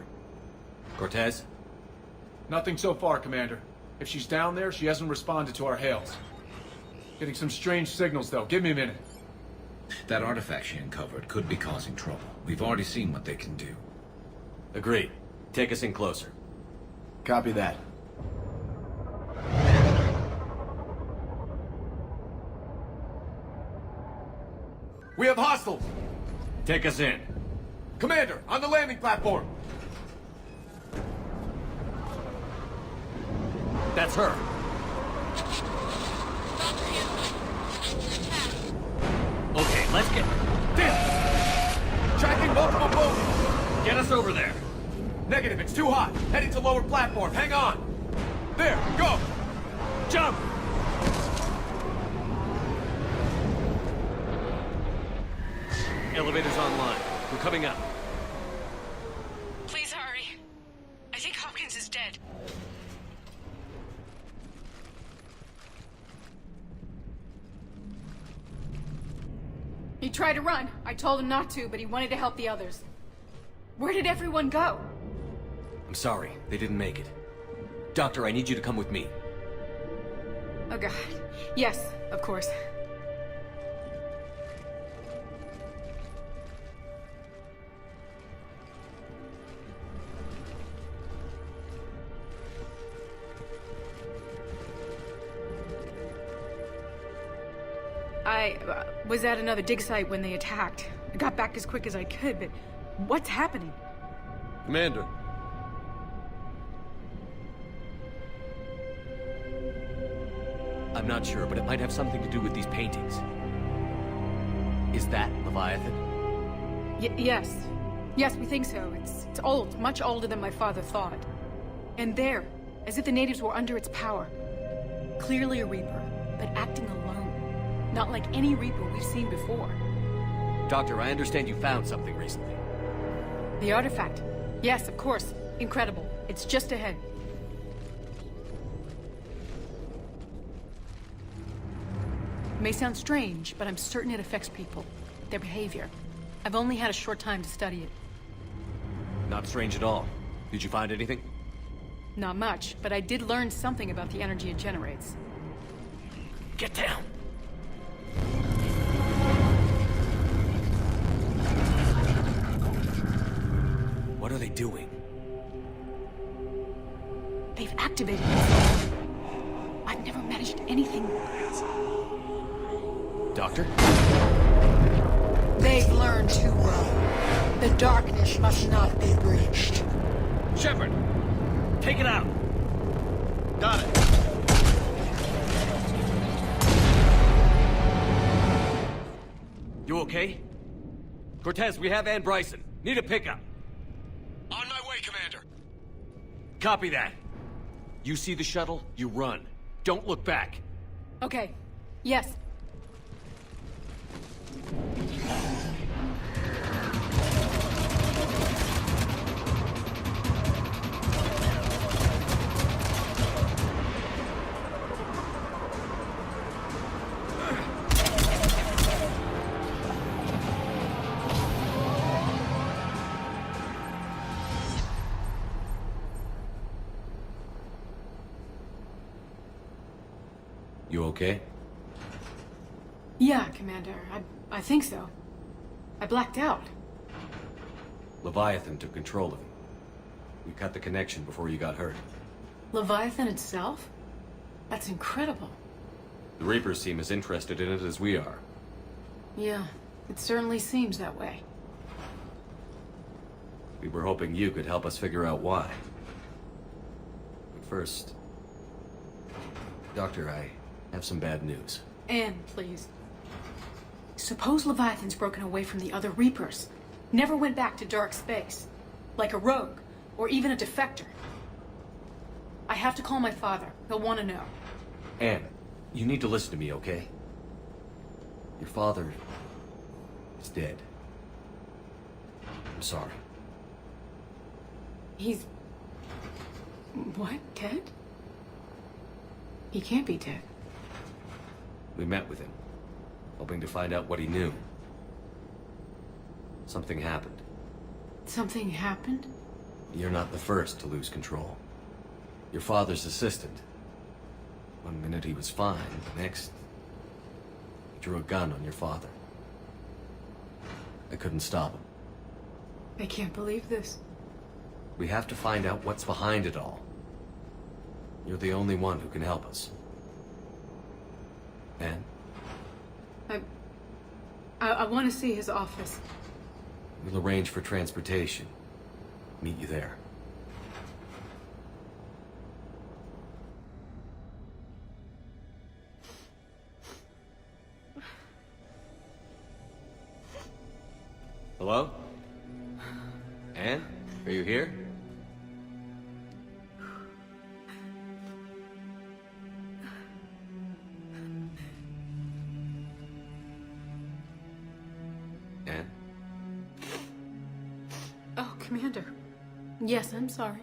Cortez? Nothing so far, Commander. If she's down there, she hasn't responded to our hails. Getting some strange signals, though. Give me a minute. That artifact she uncovered could be causing trouble. We've already seen what they can do. Agreed. Take us in closer. Copy that. We have hostiles! Take us in. Commander, on the landing platform! That's her. Okay, let's get... Tracking multiple boats! Get us over there. Negative, it's too hot. Heading to lower platform, hang on! There, go! Jump! Elevator's online. We're coming up. Please hurry. I think Hopkins is dead. He tried to run. I told him not to, but he wanted to help the others. Where did everyone go? I'm sorry, they didn't make it. Doctor, I need you to come with me. Oh god. Yes, of course. I was at another dig site when they attacked. I got back as quick as I could, but what's happening? Commander. I'm not sure, but it might have something to do with these paintings. Is that Leviathan? Yes. Yes, we think so. It's old, much older than my father thought. And there, as if the natives were under its power. Clearly a Reaper, but acting alone. Not like any Reaper we've seen before. Doctor, I understand you found something recently. The artifact. Yes, of course. Incredible. It's just ahead. It may sound strange, but I'm certain it affects people. Their behavior. I've only had a short time to study it. Not strange at all. Did you find anything? Not much, but I did learn something about the energy it generates. Get down! What are they doing? They've activated it. I've never managed anything. Doctor? They've learned too well. The darkness must not be breached. Shepard! Take it out! Got it! You okay? Cortez, we have Ann Bryson. Need a pickup. On my way, Commander. Copy that. You see the shuttle, you run. Don't look back. Okay. Yes. You okay? Yeah, Commander. I think so. I blacked out. Leviathan took control of him. We cut the connection before you got hurt. Leviathan itself? That's incredible. The Reapers seem as interested in it as we are. Yeah, it certainly seems that way. We were hoping you could help us figure out why. But first... Doctor, I have some bad news. Anne, please. Suppose Leviathan's broken away from the other Reapers. Never went back to dark space. Like a rogue, or even a defector. I have to call my father. He'll want to know. Anne, you need to listen to me, okay? Your father is dead. I'm sorry. He's... what? Dead? He can't be dead. We met with him, hoping to find out what he knew. Something happened. Something happened? You're not the first to lose control. Your father's assistant. One minute he was fine, the next... he drew a gun on your father. I couldn't stop him. I can't believe this. We have to find out what's behind it all. You're the only one who can help us. Anne? I want to see his office. We'll arrange for transportation. Meet you there. Hello? Anne? Are you here? Anne? Oh, Commander. Yes, I'm sorry.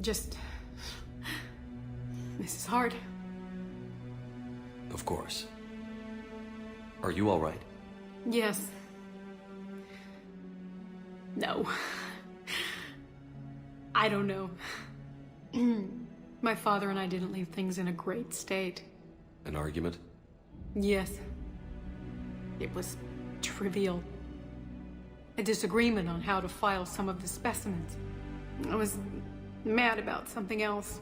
Just... this is hard. Of course. Are you all right? Yes. No. I don't know. My father and I didn't leave things in a great state. An argument? Yes. It was trivial. A disagreement on how to file some of the specimens. I was mad about something else.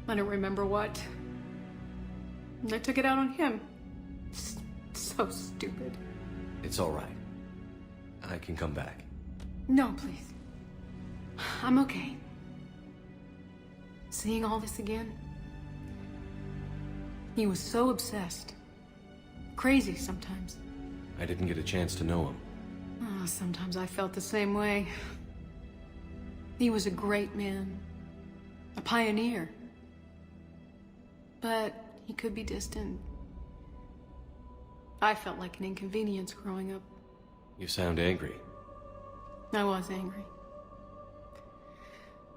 I don't remember what. I took it out on him. So stupid. It's all right. I can come back. No, please. I'm okay. Seeing all this again? He was so obsessed. Crazy sometimes. I didn't get a chance to know him. Oh, sometimes I felt the same way. He was a great man. A pioneer. But he could be distant. I felt like an inconvenience growing up. You sound angry. I was angry.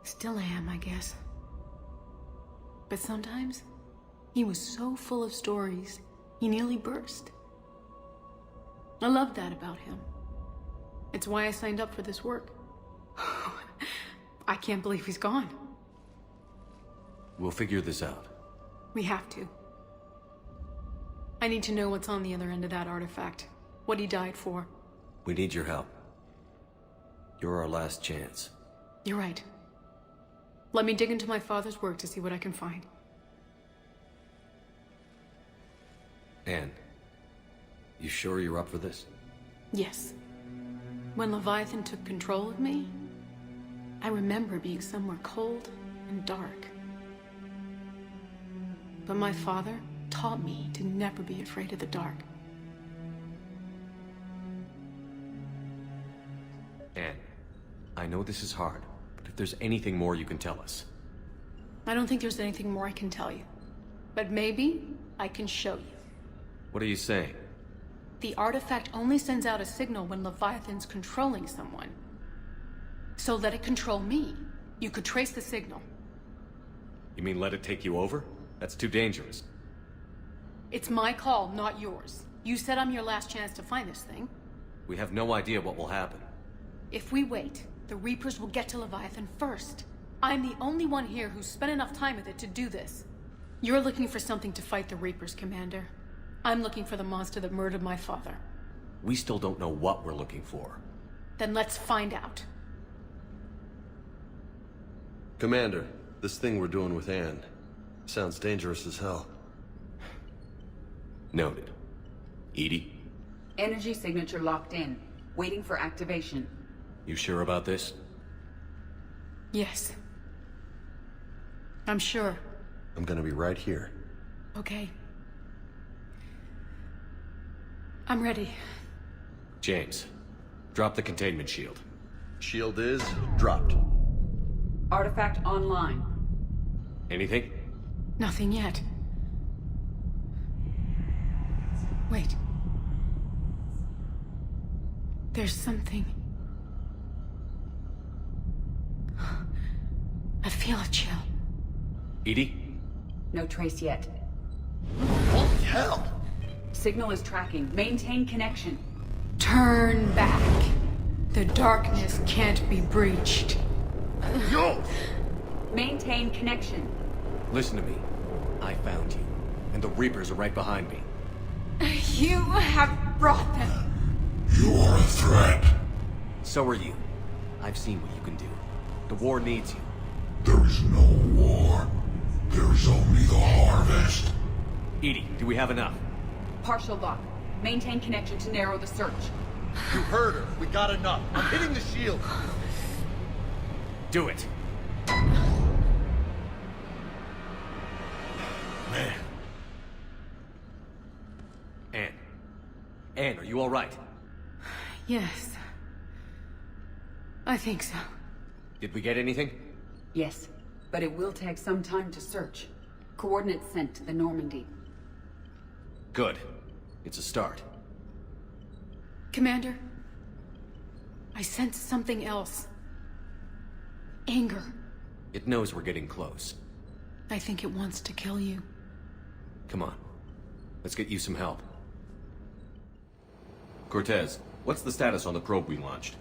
Still am, I guess. But sometimes, he was so full of stories, he nearly burst. I loved that about him. It's why I signed up for this work. I can't believe he's gone. We'll figure this out. We have to. I need to know what's on the other end of that artifact. What he died for. We need your help. You're our last chance. You're right. Let me dig into my father's work to see what I can find. Anne, you sure you're up for this? Yes. When Leviathan took control of me, I remember being somewhere cold and dark. But my father taught me to never be afraid of the dark. Anne, I know this is hard, but if there's anything more you can tell us. I don't think there's anything more I can tell you. But maybe I can show you. What are you saying? The artifact only sends out a signal when Leviathan's controlling someone. So let it control me. You could trace the signal. You mean let it take you over? That's too dangerous. It's my call, not yours. You said I'm your last chance to find this thing. We have no idea what will happen. If we wait, the Reapers will get to Leviathan first. I'm the only one here who's spent enough time with it to do this. You're looking for something to fight the Reapers, Commander. I'm looking for the monster that murdered my father. We still don't know what we're looking for. Then let's find out. Commander, this thing we're doing with Anne sounds dangerous as hell. Noted. Edie? Energy signature locked in. Waiting for activation. You sure about this? Yes. I'm sure. I'm gonna be right here. Okay. I'm ready. James, drop the containment shield. Shield is dropped. Artifact online. Anything? Nothing yet. Wait. There's something. I feel a chill. Edie? No trace yet. Holy hell! Signal is tracking. Maintain connection. Turn back. The darkness can't be breached. Yo! Maintain connection. Listen to me. I found you, and the Reapers are right behind me. You have brought them. You are a threat. So are you. I've seen what you can do. The war needs you. There is no war. There is only the harvest. Edie, do we have enough? Partial lock. Maintain connection to narrow the search. You heard her. We got enough. I'm hitting the shield. Do it. Man. Anne, are you all right? Yes. I think so. Did we get anything? Yes, but it will take some time to search. Coordinates sent to the Normandy. Good. It's a start. Commander, I sense something else. Anger. It knows we're getting close. I think it wants to kill you. Come on. Let's get you some help. Cortez, what's the status on the probe we launched?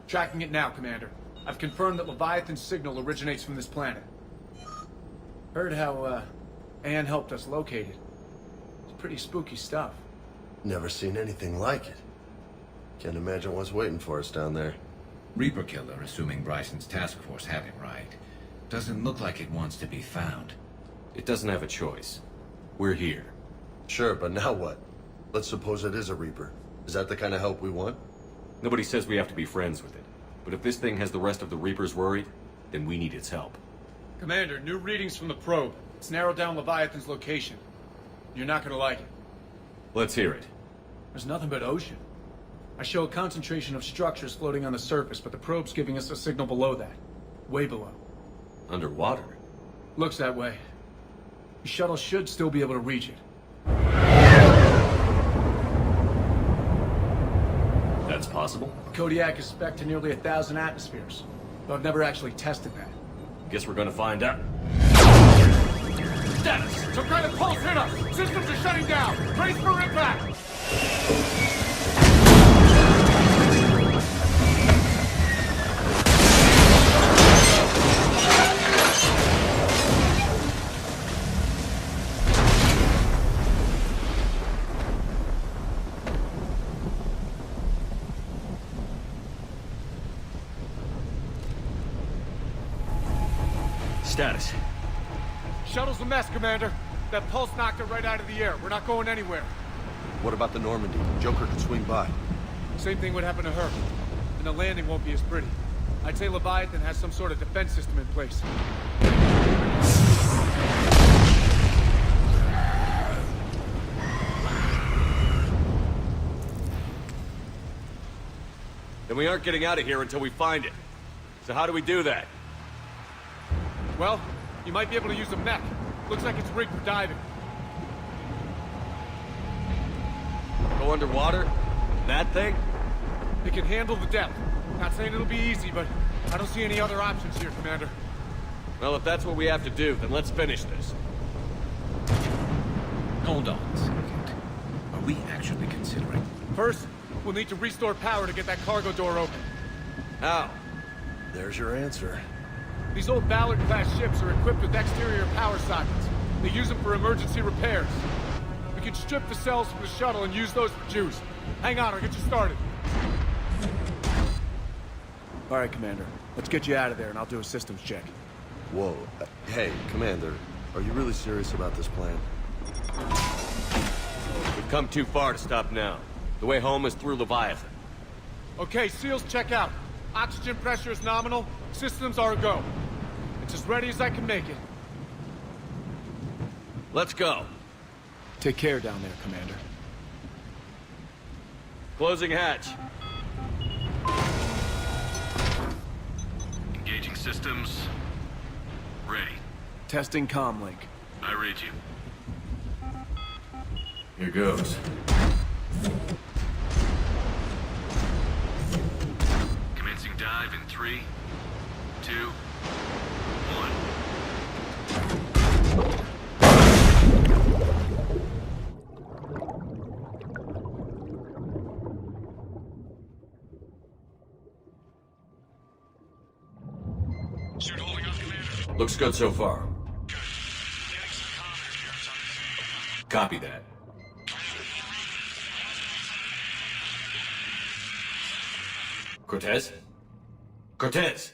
Tracking it now, Commander. I've confirmed that Leviathan's signal originates from this planet. Heard how, Anne helped us locate it. It's pretty spooky stuff. Never seen anything like it. Can't imagine what's waiting for us down there. Reaper Killer, assuming Bryson's task force had him right. Doesn't look like it wants to be found. It doesn't have a choice. We're here. Sure, but now what? Let's suppose it is a Reaper. Is that the kind of help we want? Nobody says we have to be friends with it. But if this thing has the rest of the Reapers worried, then we need its help. Commander, new readings from the probe. It's narrowed down Leviathan's location. You're not gonna like it. Let's hear it. There's nothing but ocean. I show a concentration of structures floating on the surface, but the probe's giving us a signal below that. Way below. Underwater? Looks that way. The shuttle should still be able to reach it. That's possible? Kodiak is spec'd to nearly 1,000 atmospheres, but I've never actually tested that. Guess we're gonna find out. Status! Some kind of pulse hit us! Systems are shutting down! Brace for impact! Status. Shuttle's a mess, Commander. That pulse knocked it right out of the air. We're not going anywhere. What about the Normandy? Joker could swing by. Same thing would happen to her. And the landing won't be as pretty. I'd say Leviathan has some sort of defense system in place. Then we aren't getting out of here until we find it. So how do we do that? Well, you might be able to use a mech. Looks like it's rigged for diving. Go underwater? That thing? It can handle the depth. Not saying it'll be easy, but I don't see any other options here, Commander. Well, if that's what we have to do, then let's finish this. Hold on a second. Are we actually considering? First, we'll need to restore power to get that cargo door open. How? There's your answer. These old Ballard-class ships are equipped with exterior power sockets. They use them for emergency repairs. We can strip the cells from the shuttle and use those for juice. Hang on, I'll get you started. All right, Commander. Let's get you out of there, and I'll do a systems check. Whoa. Hey, Commander. Are you really serious about this plan? If We've come too far to stop now. The way home is through Leviathan. Okay, SEALs check out. Oxygen pressure is nominal. Systems are a go. It's as ready as I can make it. Let's go. Take care down there, Commander. Closing hatch. Engaging systems. Ready. Testing comlink. I read you. Here goes. Commencing dive in 3, 2, 1. Suit holding up, Commander. Looks good so far. Copy that. Cortez? Cortez!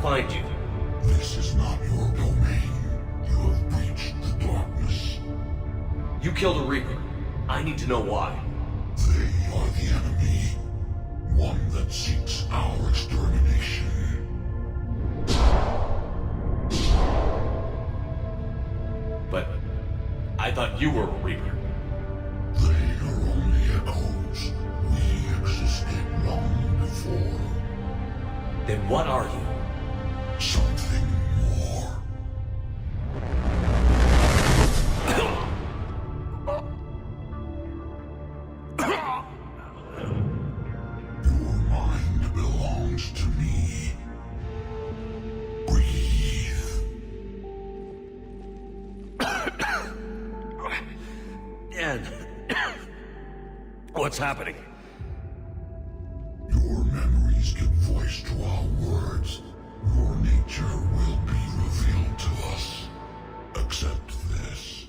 Find you. This is not your domain. You have breached the darkness. You killed a Reaper. I need to know why. They are the enemy. One that seeks our extermination. But I thought you were a Reaper. They are only echoes. We existed long before. Then what are you? Something more. Your mind belongs to me. Breathe. Dan, what's happening? Your memories give voice to our words. Your nature will be revealed to us. Accept this.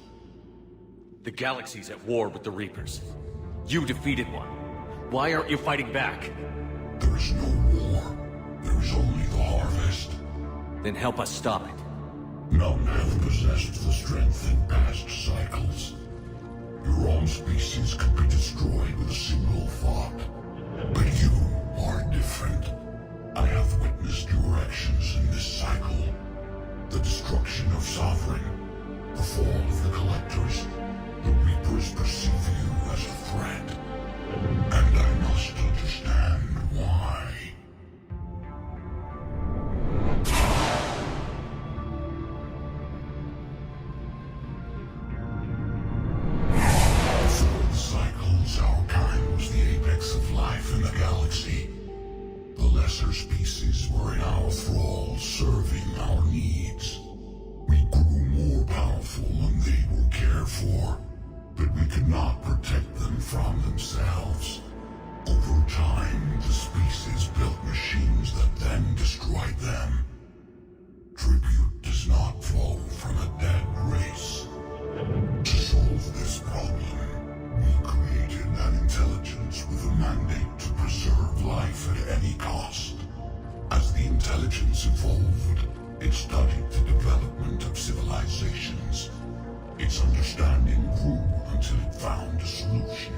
The galaxy's at war with the Reapers. You defeated one. Why aren't you fighting back? There is no war. There is only the harvest. Then help us stop it. None have possessed the strength in past cycles. Your own species could be destroyed with a single thought. But you are different. I have witnessed your actions in this cycle. The destruction of Sovereign, the fall of the Collectors. The Reapers perceive you as a threat. And I must understand why. Before the cycles, our kind was the apex of life in the galaxy. The lesser species were in our thrall, serving our needs. We grew more powerful and they were cared for, but we could not protect them from themselves. Over time, the species built machines that then destroyed them. Tribute does not flow from a dead race. To solve this problem, we created an intelligence with a mandate to preserve life at any cost. As the intelligence intelligence evolved. It studied the development of civilizations. Its understanding grew until it found a solution.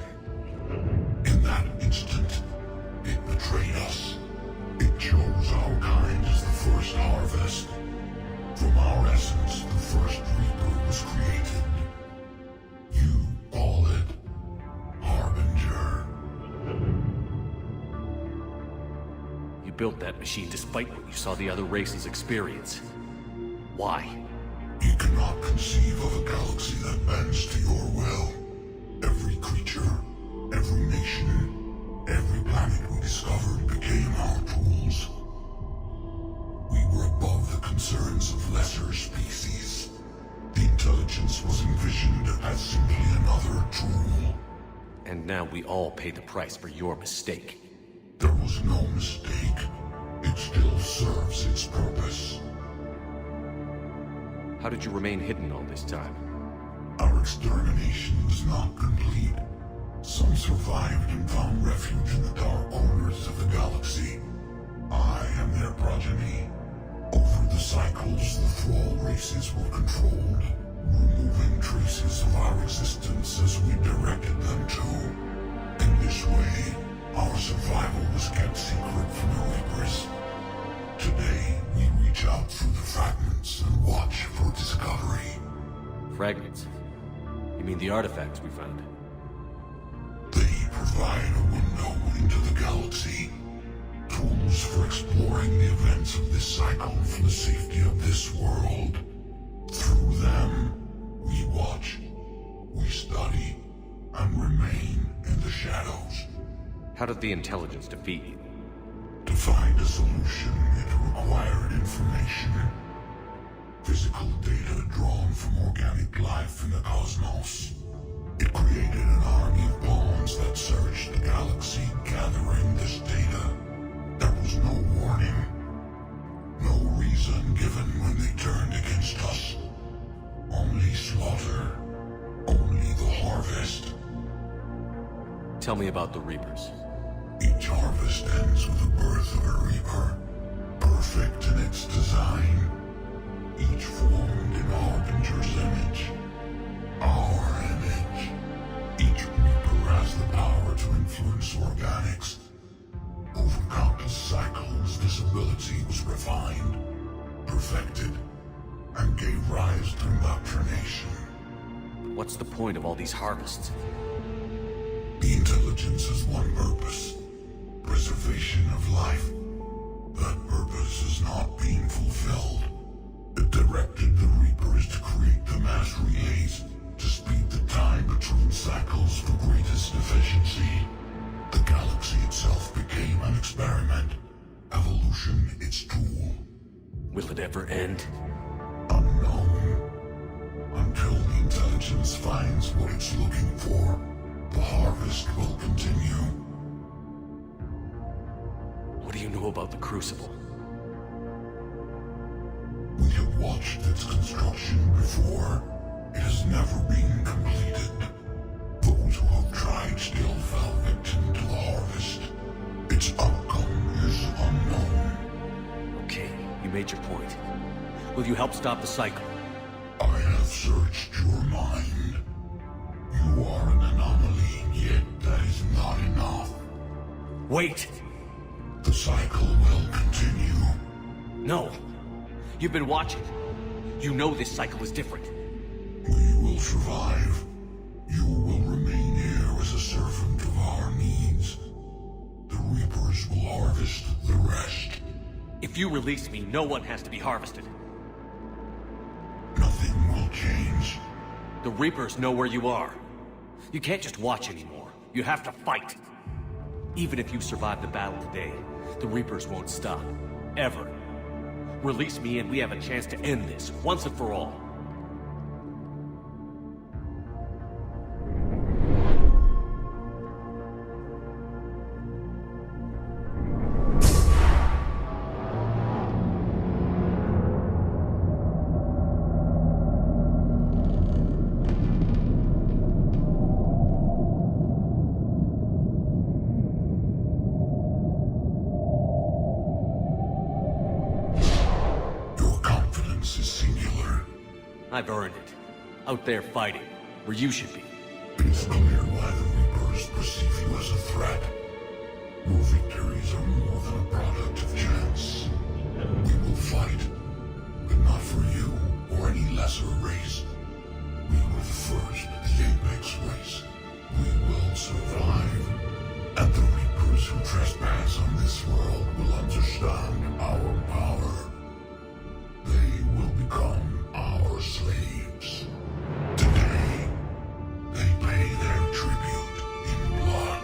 In that instant, it betrayed us. It chose our kind as the first harvest. From our essence, the first Reaper was created. You call it Harbinger. You built that machine despite what you saw the other races experience. Why? You cannot conceive of a galaxy that bends to your will. Every creature, every nation, every planet we discovered became our tools. We were above the concerns of lesser species. The intelligence was envisioned as simply another tool. And now we all pay the price for your mistake. There was no mistake. It still serves its purpose. How did you remain hidden all this time? Our extermination was not complete. Some survived and found refuge in the dark corners of the galaxy. I am their progeny. Over the cycles, the Thrall races were controlled, removing traces of our existence as we directed them to. In this way, our survival was kept secret from the Reapers. Today, we reach out through the fragments and watch for discovery. Fragments? You mean the artifacts we found? They provide a window into the galaxy. Tools for exploring the events of this cycle for the safety of this world. Through them, we watch, we study, and remain in the shadows. How did the intelligence defeat you? To find a solution, it required information. Physical data drawn from organic life in the cosmos. It created an army of pawns that searched the galaxy, gathering this data. There was no warning. No reason given when they turned against us. Only slaughter. Only the harvest. Tell me about the Reapers. Each harvest ends with the birth of a Reaper. Perfect in its design. Each formed in Harbinger's image. Our image. Each Reaper has the power to influence organics. Over countless cycles, this ability was refined, perfected, and gave rise to indoctrination. What's the point of all these harvests? The intelligence has one purpose. Preservation of life. That purpose is not being fulfilled. It directed the Reapers to create the mass relays to speed the time between cycles for greatest efficiency. The galaxy itself became an experiment. Evolution its tool. Will it ever end? Unknown. Until the intelligence finds what it's looking for, the harvest will continue. What do you know about the Crucible? We have watched its construction before. It has never been completed. Those who have tried still fell victim to the harvest. Its outcome is unknown. Okay, you made your point. Will you help stop the cycle? I have searched your mind. You are an anomaly, yet that is not enough. Wait! The cycle will continue. No. You've been watching. You know this cycle is different. We will survive. You will remain here as a servant of our needs. The Reapers will harvest the rest. If you release me, no one has to be harvested. Nothing will change. The Reapers know where you are. You can't just watch anymore. You have to fight. Even if you survive the battle today, the Reapers won't stop. Ever. Release me and we have a chance to end this, once and for all. I've earned it. Out there fighting, where you should be. It's clear why the Reapers perceive you as a threat. Your victories are more than a product of chance. We will fight, but not for you or any lesser race. We were the first, the apex race. We will survive. And the Reapers who trespass on this world will understand our power. They will become our slaves. Today, they pay their tribute in blood.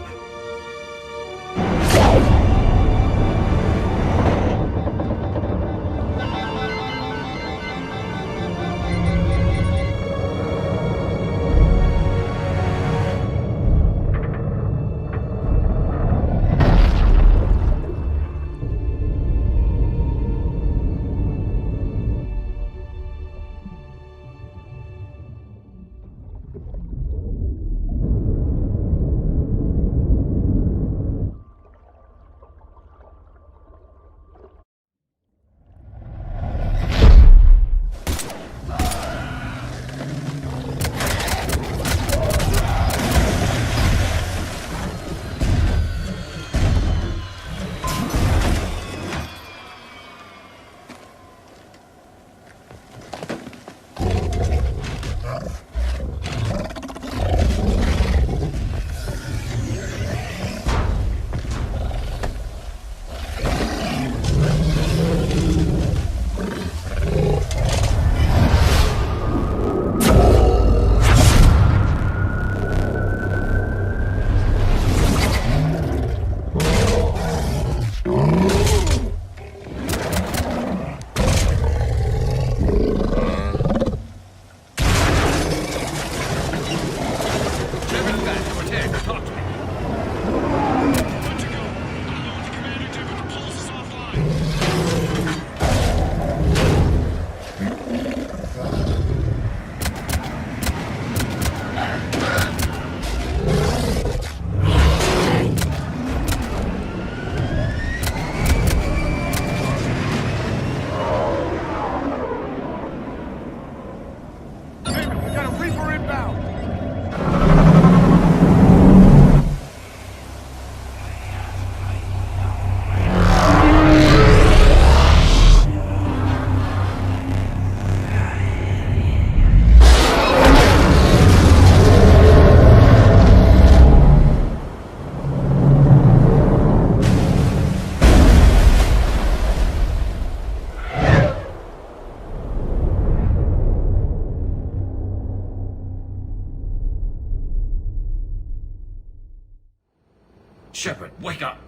Shepard, wake up!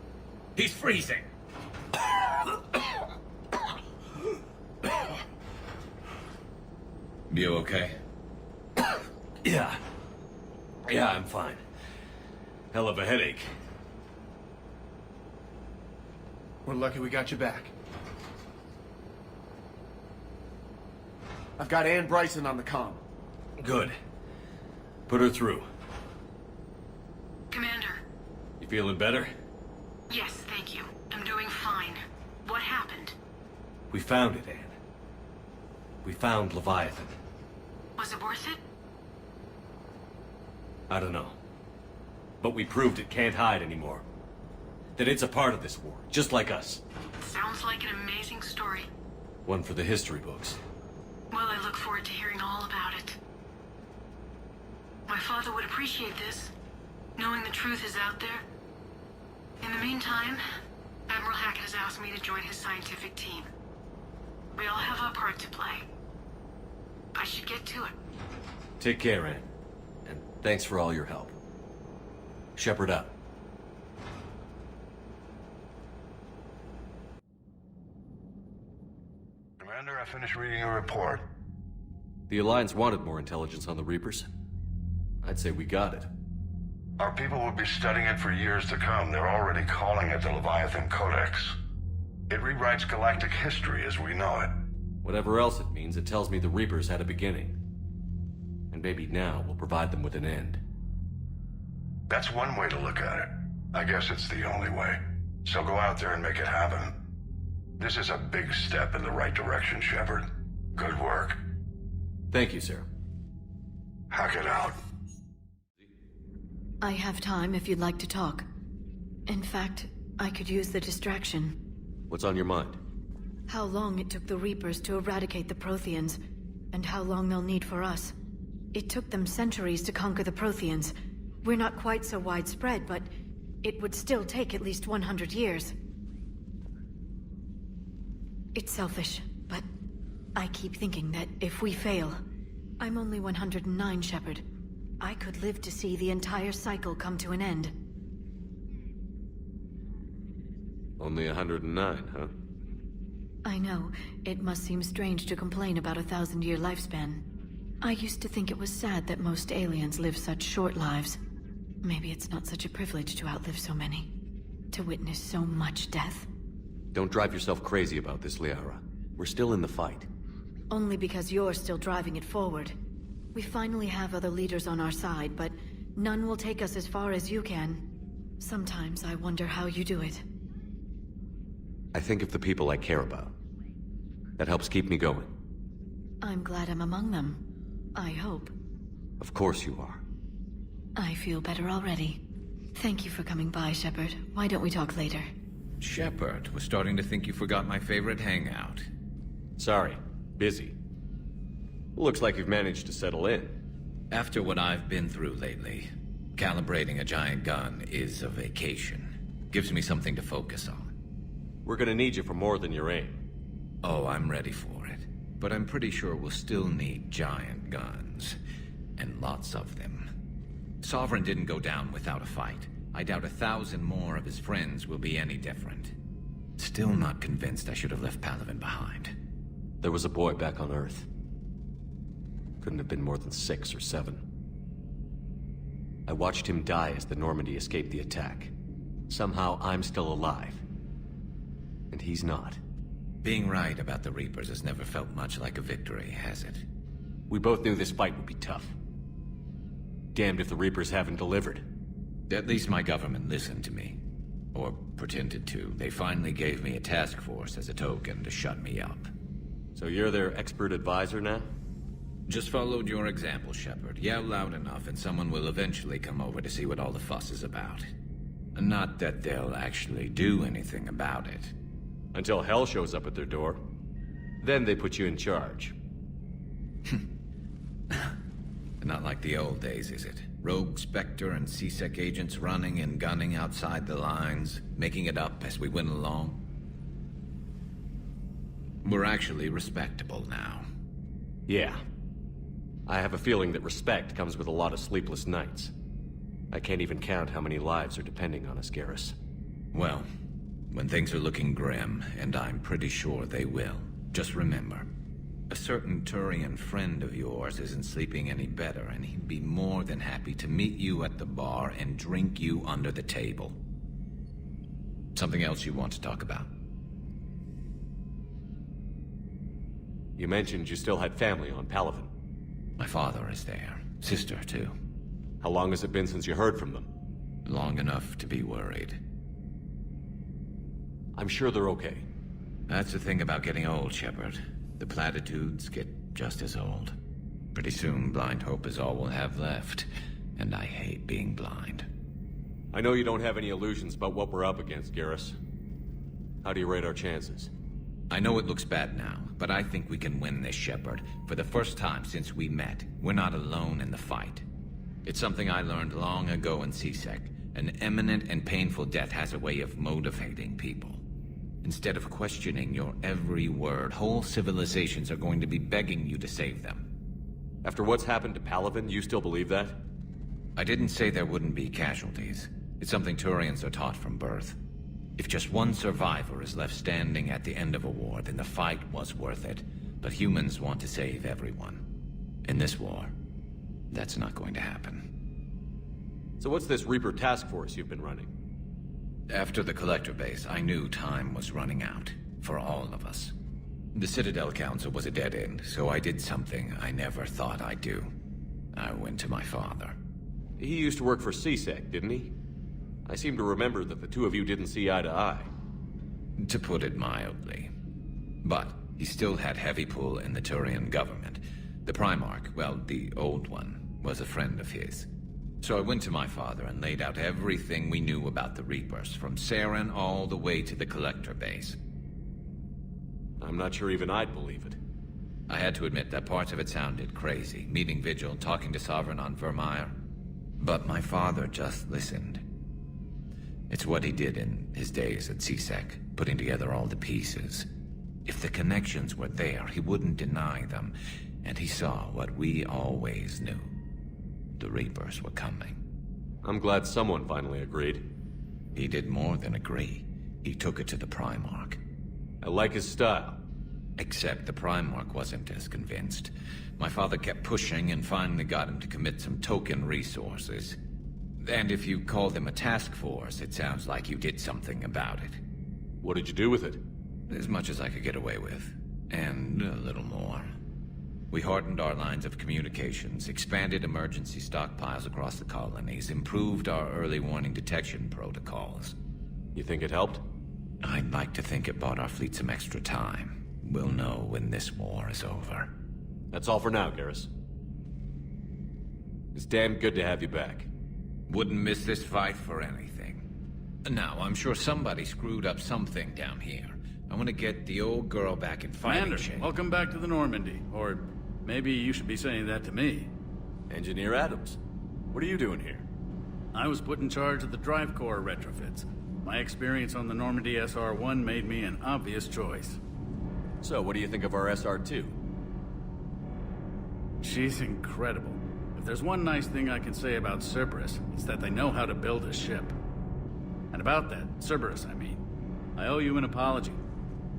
He's freezing! You okay? Yeah. Yeah, I'm fine. Hell of a headache. We're lucky we got you back. I've got Ann Bryson on the comm. Good. Put her through. Commander. You feeling better? Yes, thank you. I'm doing fine. What happened? We found it, Ann. We found Leviathan. Was it worth it? I don't know. But we proved it can't hide anymore. That it's a part of this war, just like us. Sounds like an amazing story. One for the history books. Well, I look forward to hearing all about it. My father would appreciate this, knowing the truth is out there. In the meantime, Admiral Hackett has asked me to join his scientific team. We all have our part to play. I should get to it. Take care, Ann. And thanks for all your help. Shepard up. Commander, I finished reading your report. The Alliance wanted more intelligence on the Reapers. I'd say we got it. Our people will be studying it for years to come. They're already calling it the Leviathan Codex. It rewrites galactic history as we know it. Whatever else it means, it tells me the Reapers had a beginning. And maybe now we'll provide them with an end. That's one way to look at it. I guess it's the only way. So go out there and make it happen. This is a big step in the right direction, Shepard. Good work. Thank you, sir. Hack it out. I have time if you'd like to talk. In fact, I could use the distraction. What's on your mind? How long it took the Reapers to eradicate the Protheans, and how long they'll need for us. It took them centuries to conquer the Protheans. We're not quite so widespread, but it would still take at least 100 years. It's selfish, but I keep thinking that if we fail... I'm only 109, Shepard. I could live to see the entire cycle come to an end. Only 109, huh? I know. It must seem strange to complain about a 1,000-year lifespan. I used to think it was sad that most aliens live such short lives. Maybe it's not such a privilege to outlive so many. To witness so much death. Don't drive yourself crazy about this, Liara. We're still in the fight. Only because you're still driving it forward. We finally have other leaders on our side, but none will take us as far as you can. Sometimes I wonder how you do it. I think of the people I care about. That helps keep me going. I'm glad I'm among them. I hope. Of course you are. I feel better already. Thank you for coming by, Shepard. Why don't we talk later? Shepard, was starting to think you forgot my favorite hangout. Sorry. Busy. Looks like you've managed to settle in. After what I've been through lately, calibrating a giant gun is a vacation. Gives me something to focus on. We're gonna need you for more than your aim. Oh, I'm ready for it. But I'm pretty sure we'll still need giant guns. And lots of them. Sovereign didn't go down without a fight. I doubt 1,000 more of his friends will be any different. Still not convinced I should have left Palaven behind. There was a boy back on Earth. Couldn't have been more than 6 or 7. I watched him die as the Normandy escaped the attack. Somehow I'm still alive. And he's not. Being right about the Reapers has never felt much like a victory, has it? We both knew this fight would be tough. Damned if the Reapers haven't delivered. At least my government listened to me. Or pretended to. They finally gave me a task force as a token to shut me up. So you're their expert advisor now? Just followed your example, Shepard. Yell loud enough and someone will eventually come over to see what all the fuss is about. Not that they'll actually do anything about it. Until hell shows up at their door. Then they put you in charge. Not like the old days, is it? Rogue Spectre and C-Sec agents running and gunning outside the lines, making it up as we went along. We're actually respectable now. Yeah. I have a feeling that respect comes with a lot of sleepless nights. I can't even count how many lives are depending on us, Garrus. Well, when things are looking grim, and I'm pretty sure they will, just remember, a certain Turian friend of yours isn't sleeping any better, and he'd be more than happy to meet you at the bar and drink you under the table. Something else you want to talk about? You mentioned you still had family on Palaven. My father is there. Sister, too. How long has it been since you heard from them? Long enough to be worried. I'm sure they're okay. That's the thing about getting old, Shepard. The platitudes get just as old. Pretty soon, blind hope is all we'll have left. And I hate being blind. I know you don't have any illusions about what we're up against, Garrus. How do you rate our chances? I know it looks bad now, but I think we can win this, Shepard. For the first time since we met, we're not alone in the fight. It's something I learned long ago in C-Sec. An imminent and painful death has a way of motivating people. Instead of questioning your every word, whole civilizations are going to be begging you to save them. After what's happened to Palaven, you still believe that? I didn't say there wouldn't be casualties. It's something Turians are taught from birth. If just one survivor is left standing at the end of a war, then the fight was worth it. But humans want to save everyone. In this war, that's not going to happen. So what's this Reaper task force you've been running? After the Collector base, I knew time was running out. For all of us. The Citadel Council was a dead end, so I did something I never thought I'd do. I went to my father. He used to work for C-Sec, didn't he? I seem to remember that the two of you didn't see eye to eye. To put it mildly. But he still had heavy pull in the Turian government, The Primarch, well, the old one, was a friend of his. So I went to my father and laid out everything we knew about the Reapers, from Saren all the way to the Collector base. I'm not sure even I'd believe it. I had to admit that parts of it sounded crazy, meeting Vigil, talking to Sovereign on Vermeer. But my father just listened. It's what he did in his days at CSEC, putting together all the pieces. If the connections were there, he wouldn't deny them, and he saw what we always knew. The Reapers were coming. I'm glad someone finally agreed. He did more than agree. He took it to the Primarch. I like his style. Except the Primarch wasn't as convinced. My father kept pushing and finally got him to commit some token resources. And if you call them a task force, it sounds like you did something about it. What did you do with it? As much as I could get away with. And a little more. We hardened our lines of communications, expanded emergency stockpiles across the colonies, improved our early warning detection protocols. You think it helped? I'd like to think it bought our fleet some extra time. We'll know when this war is over. That's all for now, Garrus. It's damn good to have you back. Wouldn't miss this fight for anything. Now, I'm sure somebody screwed up something down here. I want to get the old girl back in fighting shape. Welcome back to the Normandy. Or maybe you should be saying that to me. Engineer Adams, what are you doing here? I was put in charge of the drive core retrofits. My experience on the Normandy SR-1 made me an obvious choice. So, what do you think of our SR-2? She's incredible. If there's one nice thing I can say about Cerberus, it's that they know how to build a ship. And about that, Cerberus, I mean, I owe you an apology.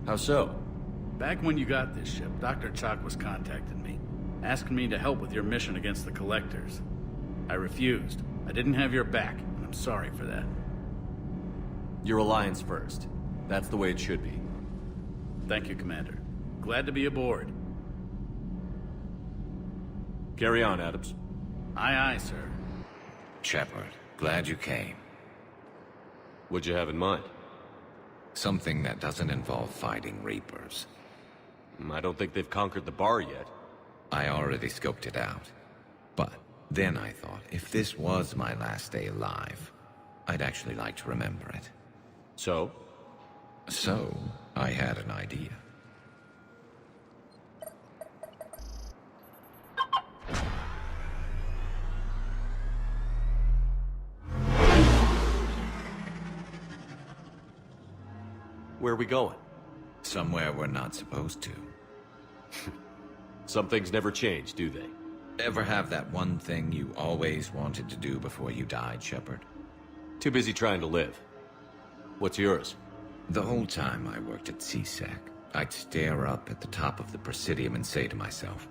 How so? Back when you got this ship, Dr. Chalk was contacting me, asking me to help with your mission against the Collectors. I refused. I didn't have your back, and I'm sorry for that. Your alliance first. That's the way it should be. Thank you, Commander. Glad to be aboard. Carry on, Adams. Aye, aye, sir. Shepard, glad you came. What'd you have in mind? Something that doesn't involve fighting Reapers. I don't think they've conquered the bar yet. I already scoped it out. But then I thought, if this was my last day alive, I'd actually like to remember it. So? So, I had an idea. Where are we going? Somewhere we're not supposed to. Some things never change, do they? Ever have that one thing you always wanted to do before you died, Shepard? Too busy trying to live. What's yours? The whole time I worked at CSEC, I'd stare up at the top of the Presidium and say to myself,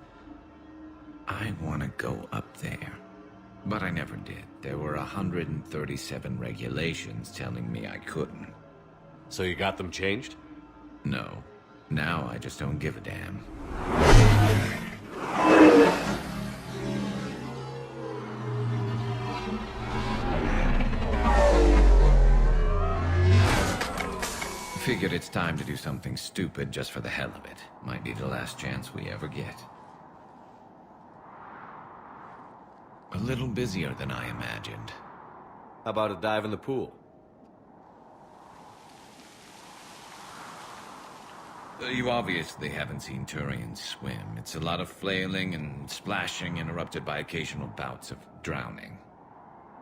I want to go up there. But I never did. There were 137 regulations telling me I couldn't. So you got them changed? No. Now I just don't give a damn. Figured it's time to do something stupid just for the hell of it. Might be the last chance we ever get. A little busier than I imagined. How about a dive in the pool? You obviously haven't seen Turians swim. It's a lot of flailing and splashing interrupted by occasional bouts of drowning.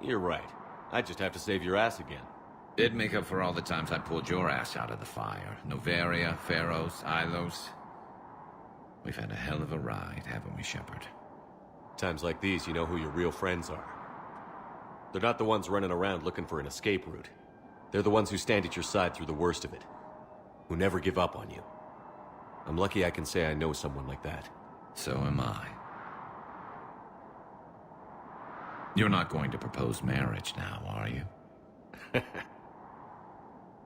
You're right. I just have to save your ass again. It'd make up for all the times I pulled your ass out of the fire. Noveria, Pharos, Ilos. We've had a hell of a ride, haven't we, Shepard? Times like these, you know who your real friends are. They're not the ones running around looking for an escape route. They're the ones who stand at your side through the worst of it. Who never give up on you. I'm lucky I can say I know someone like that. So am I. You're not going to propose marriage now, are you?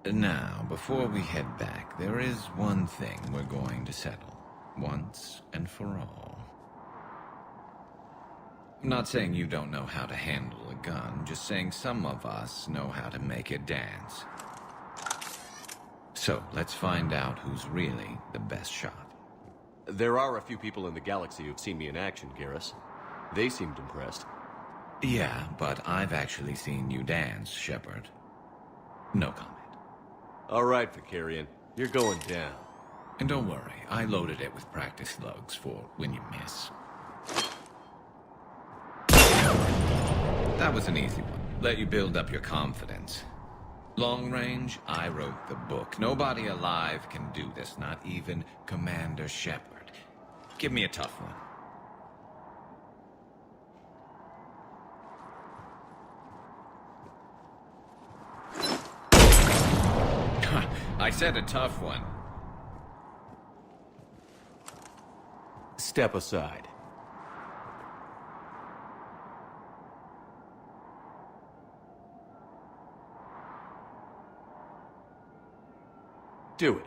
Now, before we head back, there is one thing we're going to settle. Once and for all. I'm not saying you don't know how to handle a gun, just saying some of us know how to make it dance. So, let's find out who's really the best shot. There are a few people in the galaxy who've seen me in action, Garrus. They seemed impressed. Yeah, but I've actually seen you dance, Shepard. No comment. All right, Vicarian. You're going down. And don't worry, I loaded it with practice slugs for when you miss. That was an easy one. Let you build up your confidence. Long range, I wrote the book. Nobody alive can do this, not even Commander Shepard. Give me a tough one. I said a tough one. Step aside. Do it.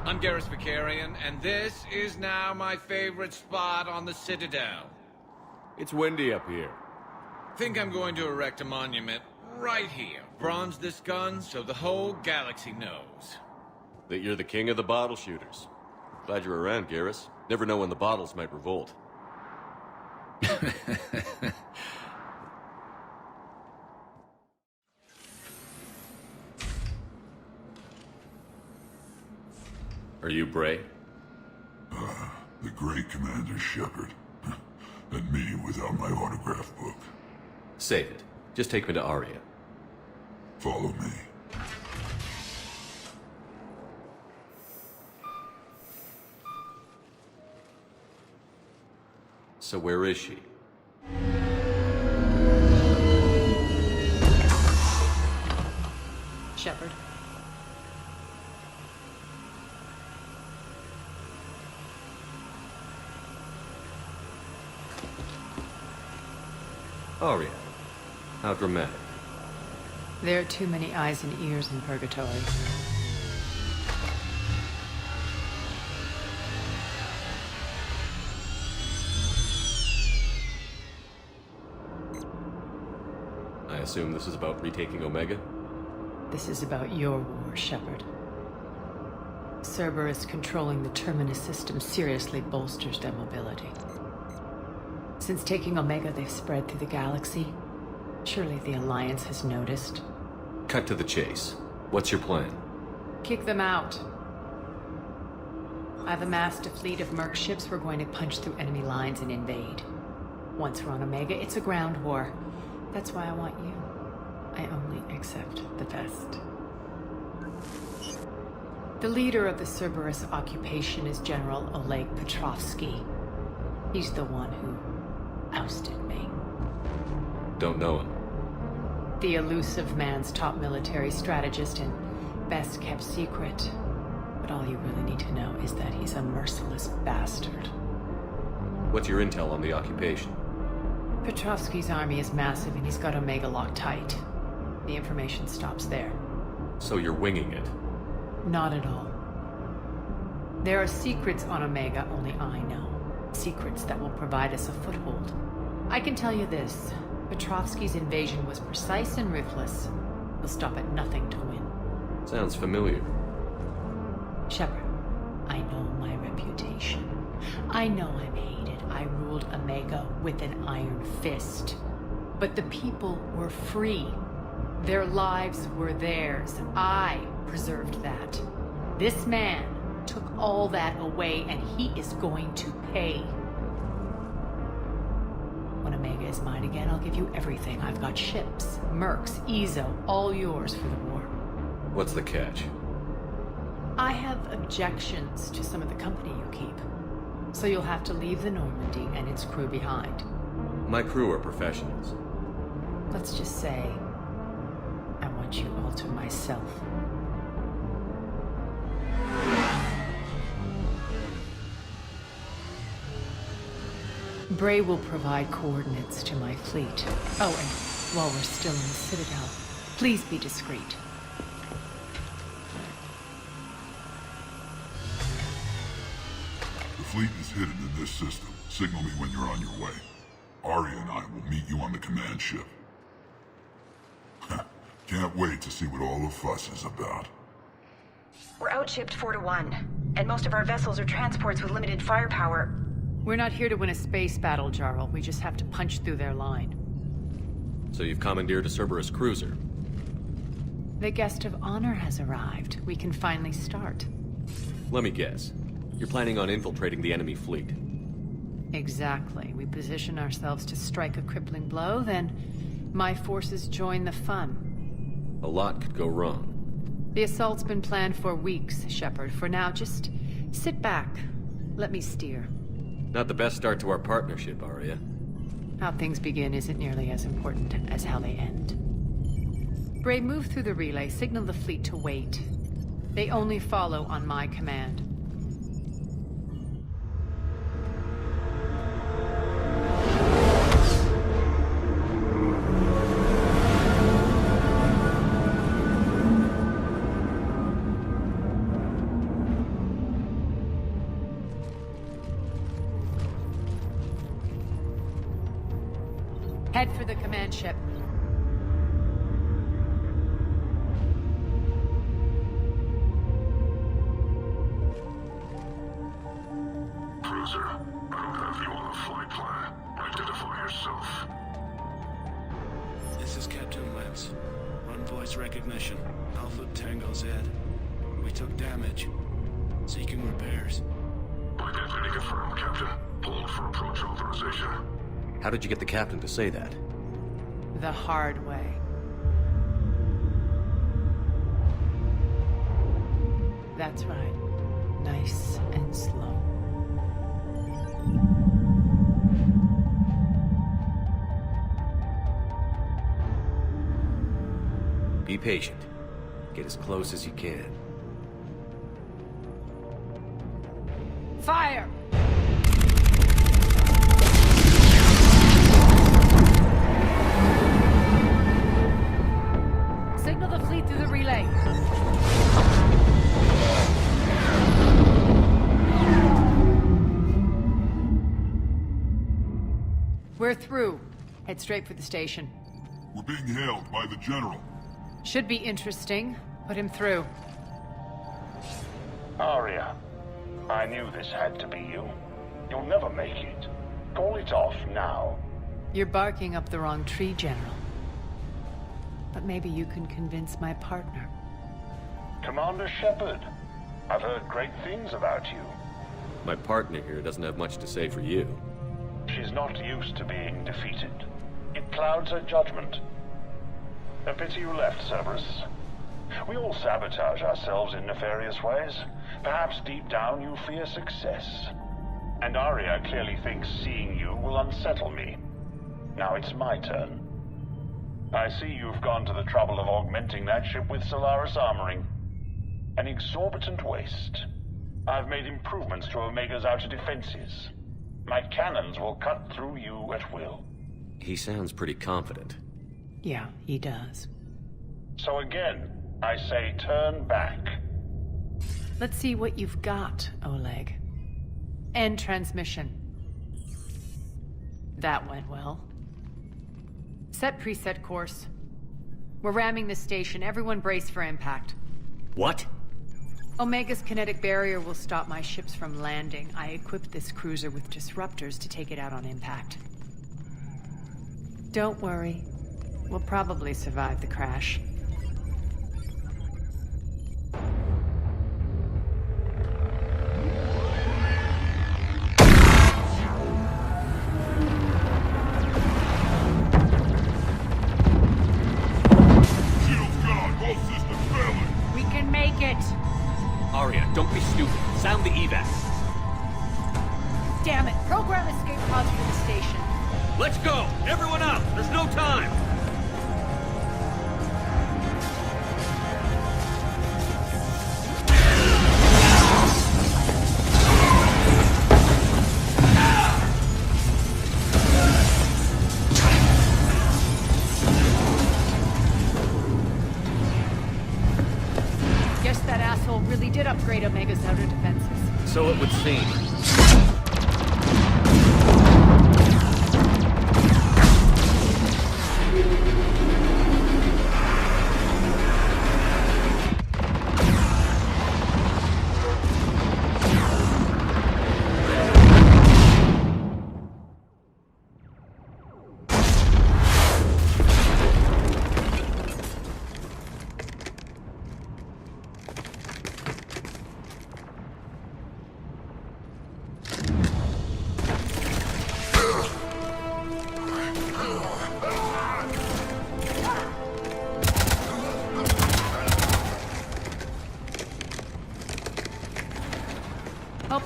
I'm Garrus Vicarian, and this is now my favorite spot on the Citadel. It's windy up here. Think I'm going to erect a monument right here. Bronze this gun so the whole galaxy knows. That you're the king of the bottle shooters. Glad you're around, Garrus. Never know when the bottles might revolt. Are you Bray? The great Commander Shepard. And me without my autograph book. Save it. Just take me to Aria. Follow me. So where is she? Shepard. Aria. How dramatic. There are too many eyes and ears in Purgatory. I assume this is about retaking Omega? This is about your war, Shepard. Cerberus controlling the Terminus system seriously bolsters their mobility. Since taking Omega, they've spread through the galaxy. Surely the Alliance has noticed. Cut to the chase. What's your plan? Kick them out. I've amassed a fleet of merc ships. We're going to punch through enemy lines and invade. Once we're on Omega, it's a ground war. That's why I want you. I only accept the best. The leader of the Cerberus occupation is General Oleg Petrovsky. He's the one who ousted me. Don't know him. The elusive man's top military strategist and best kept secret. But all you really need to know is that he's a merciless bastard. What's your intel on the occupation? Petrovsky's army is massive and he's got Omega locked tight. The information stops there. So you're winging it? Not at all. There are secrets on Omega only I know. Secrets that will provide us a foothold. I can tell you this. Petrovsky's invasion was precise and ruthless. He'll stop at nothing to win. Sounds familiar. Shepard, I know my reputation. I know I'm hated. I ruled Omega with an iron fist. But the people were free. Their lives were theirs. I preserved that. This man took all that away, and he is going to pay. When Omega is mine again, I'll give you everything. I've got ships, mercs, Ezo, all yours for the war. What's the catch? I have objections to some of the company you keep. So you'll have to leave the Normandy and its crew behind. My crew are professionals. Let's just say, I want you all to myself. Bray will provide coordinates to my fleet. Oh, and while we're still in the Citadel, please be discreet. The fleet is hidden in this system. Signal me when you're on your way. Aria and I will meet you on the command ship. Can't wait to see what all the fuss is about. We're outshipped 4-1, and most of our vessels are transports with limited firepower. We're not here to win a space battle, Jarl. We just have to punch through their line. So you've commandeered a Cerberus cruiser? The guest of honor has arrived. We can finally start. Let me guess. You're planning on infiltrating the enemy fleet? Exactly. We position ourselves to strike a crippling blow, then my forces join the fun. A lot could go wrong. The assault's been planned for weeks, Shepard. For now, just sit back. Let me steer. Not the best start to our partnership, Arya. How things begin isn't nearly as important as how they end. Bray, move through the relay. Signal the fleet to wait. They only follow on my command. Head for the command ship. Cruiser, I don't have you on the flight plan. Identify yourself. This is Captain Lance. Run voice recognition. Alpha Tango Z. We took damage. Seeking repairs. Identity confirmed, Captain. Hold for approach authorization. How did you get the captain to say that? The hard way. That's right. Nice and slow. Be patient. Get as close as you can. Fire! Signal the fleet through the relay. We're through. Head straight for the station. We're being hailed by the General. Should be interesting. Put him through. Arya, I knew this had to be you. You'll never make it. Call it off now. You're barking up the wrong tree, General. But maybe you can convince my partner. Commander Shepard, I've heard great things about you. My partner here doesn't have much to say for you. She's not used to being defeated. It clouds her judgment. A pity you left, Cerberus. We all sabotage ourselves in nefarious ways. Perhaps deep down you fear success. And Arya clearly thinks seeing you will unsettle me. Now it's my turn. I see you've gone to the trouble of augmenting that ship with Solaris armoring. An exorbitant waste. I've made improvements to Omega's outer defenses. My cannons will cut through you at will. He sounds pretty confident. Yeah, he does. So again, I say turn back. Let's see what you've got, Oleg. End transmission. That went well. Set preset course. We're ramming the station. Everyone brace for impact. What? Omega's kinetic barrier will stop my ships from landing. I equipped this cruiser with disruptors to take it out on impact. Don't worry. We'll probably survive the crash. We can make it! Arya, don't be stupid. Sound the evac. Damn it! Program escape pods for the station. Let's go! Everyone out! There's no time! Guess that asshole really did upgrade Omega's outer defenses. So it would seem.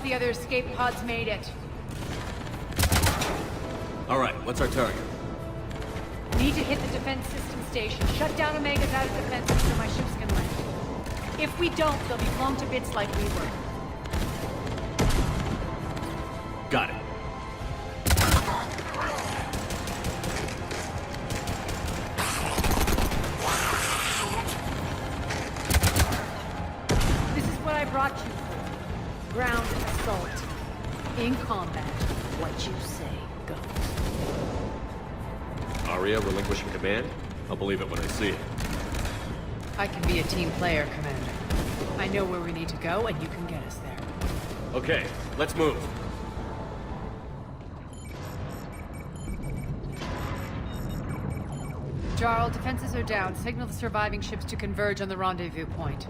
the other escape pods made it. All right, what's our target? Need to hit the defense system station. Shut down Omega's out of defenses so my ships can land. If we don't, they'll be blown to bits like we were. Got it. This is what I brought you for. Ground assault. In combat, what you say goes. Aria relinquishing command? I'll believe it when I see it. I can be a team player, Commander. I know where we need to go, and you can get us there. Okay, let's move. Jarl, defenses are down. Signal the surviving ships to converge on the rendezvous point.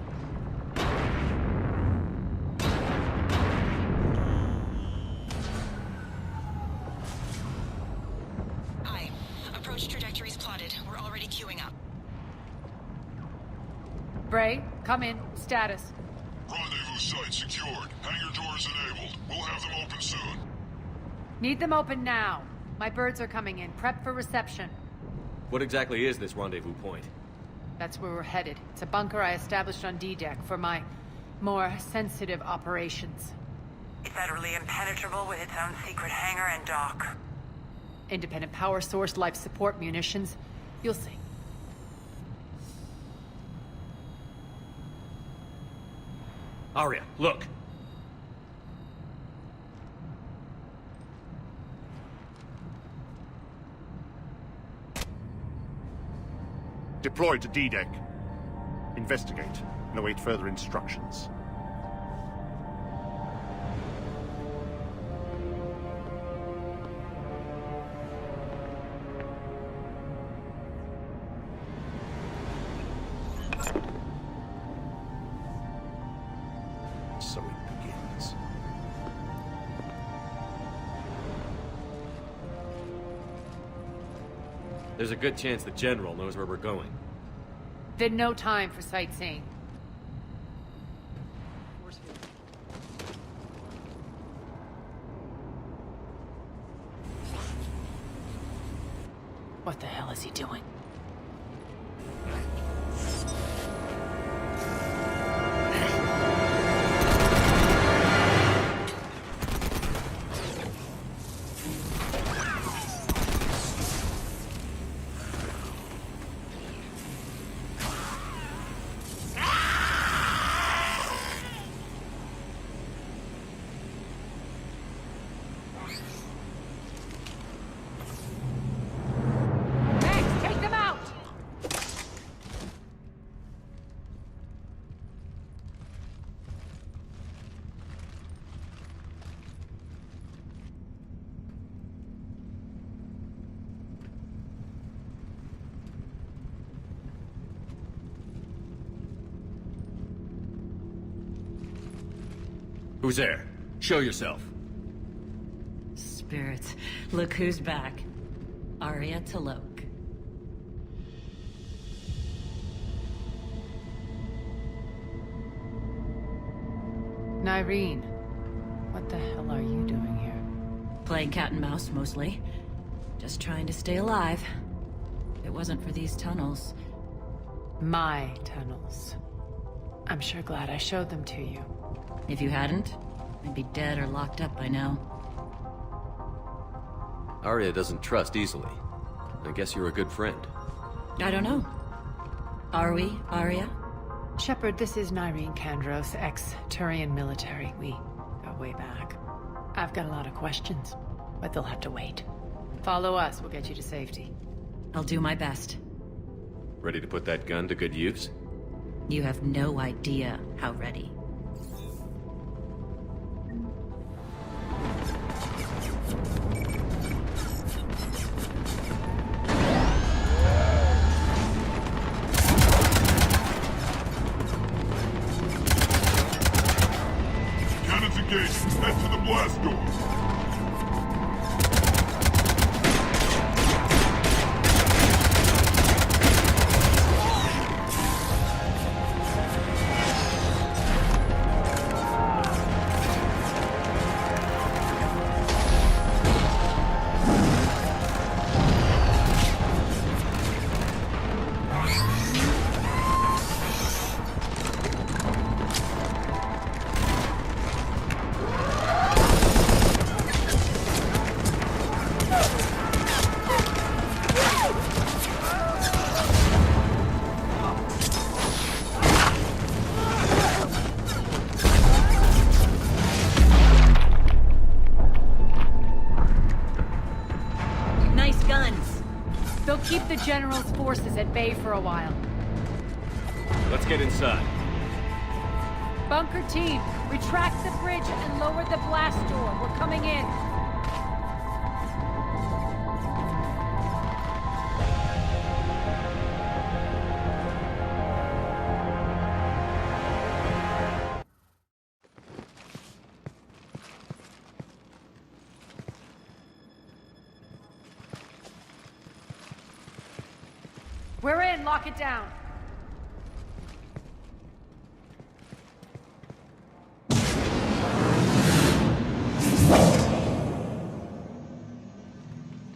Aye. Approach trajectories plotted. We're already queuing up. Bray, come in. Status. Rendezvous site secured. Hangar doors enabled. We'll have them open soon. Need them open now. My birds are coming in. Prep for reception. What exactly is this rendezvous point? That's where we're headed. It's a bunker I established on D-Deck for my more sensitive operations. Federally impenetrable with its own secret hangar and dock. Independent power source, life support, munitions. You'll see. Aria, look! Deploy to D-Deck. Investigate and await further instructions. So it begins. There's a good chance the General knows where we're going. Then no time for sightseeing. What the hell is he doing? Who's there? Show yourself. Spirits, look who's back. Aria Talok. Nyreen, what the hell are you doing here? Playing cat and mouse, mostly. Just trying to stay alive. If it wasn't for these tunnels. My tunnels. I'm sure glad I showed them to you. If you hadn't, I'd be dead or locked up by now. Aria doesn't trust easily. I guess you're a good friend. I don't know. Are we, Aria? Shepard, this is Nyreen Kandros, ex-Turian military. We go way back. I've got a lot of questions, but they'll have to wait. Follow us, we'll get you to safety. I'll do my best. Ready to put that gun to good use? You have no idea how ready. Cannons engaged. Head to the blast door. keep the General's forces at bay for a while. Let's get inside. Bunker team, retract the bridge and lower the blast door. We're coming in. We're in. Lock it down.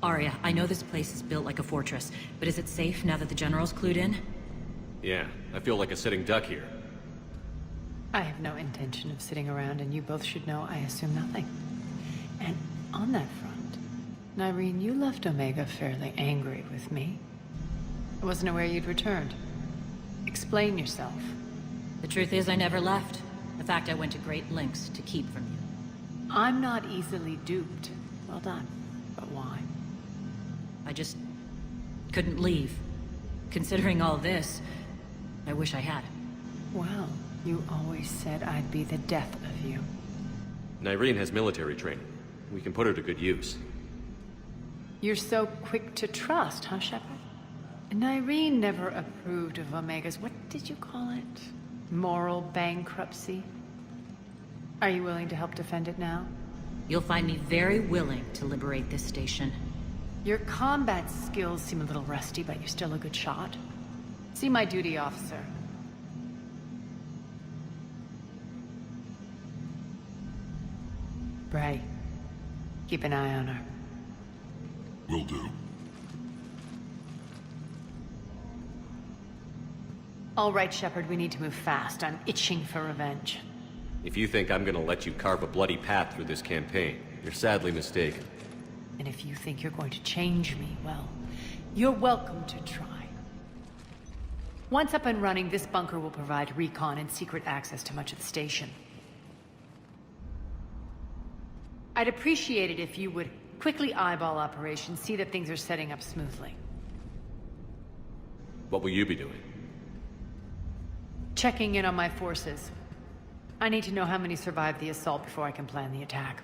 Arya, I know this place is built like a fortress, but is it safe now that the General's clued in? Yeah, I feel like a sitting duck here. I have no intention of sitting around, and you both should know I assume nothing. And on that front, Nyreen, you left Omega fairly angry with me. I wasn't aware you'd returned. Explain yourself. The truth is I never left. In fact, I went to great lengths to keep from you. I'm not easily duped. Well done. But why? I just couldn't leave. Considering all this, I wish I had. Well, you always said I'd be the death of you. Nyreen has military training. We can put her to good use. You're so quick to trust, huh, Shepard? Nyreen never approved of Omega's, what did you call it? Moral bankruptcy? Are you willing to help defend it now? You'll find me very willing to liberate this station. Your combat skills seem a little rusty, but you're still a good shot. See my duty officer. Bray, keep an eye on her. Will do. All right, Shepard, we need to move fast. I'm itching for revenge. If you think I'm gonna let you carve a bloody path through this campaign, you're sadly mistaken. And if you think you're going to change me, well, you're welcome to try. Once up and running, this bunker will provide recon and secret access to much of the station. I'd appreciate it if you would quickly eyeball operations, see that things are setting up smoothly. What will you be doing? Checking in on my forces. I need to know how many survived the assault before I can plan the attack.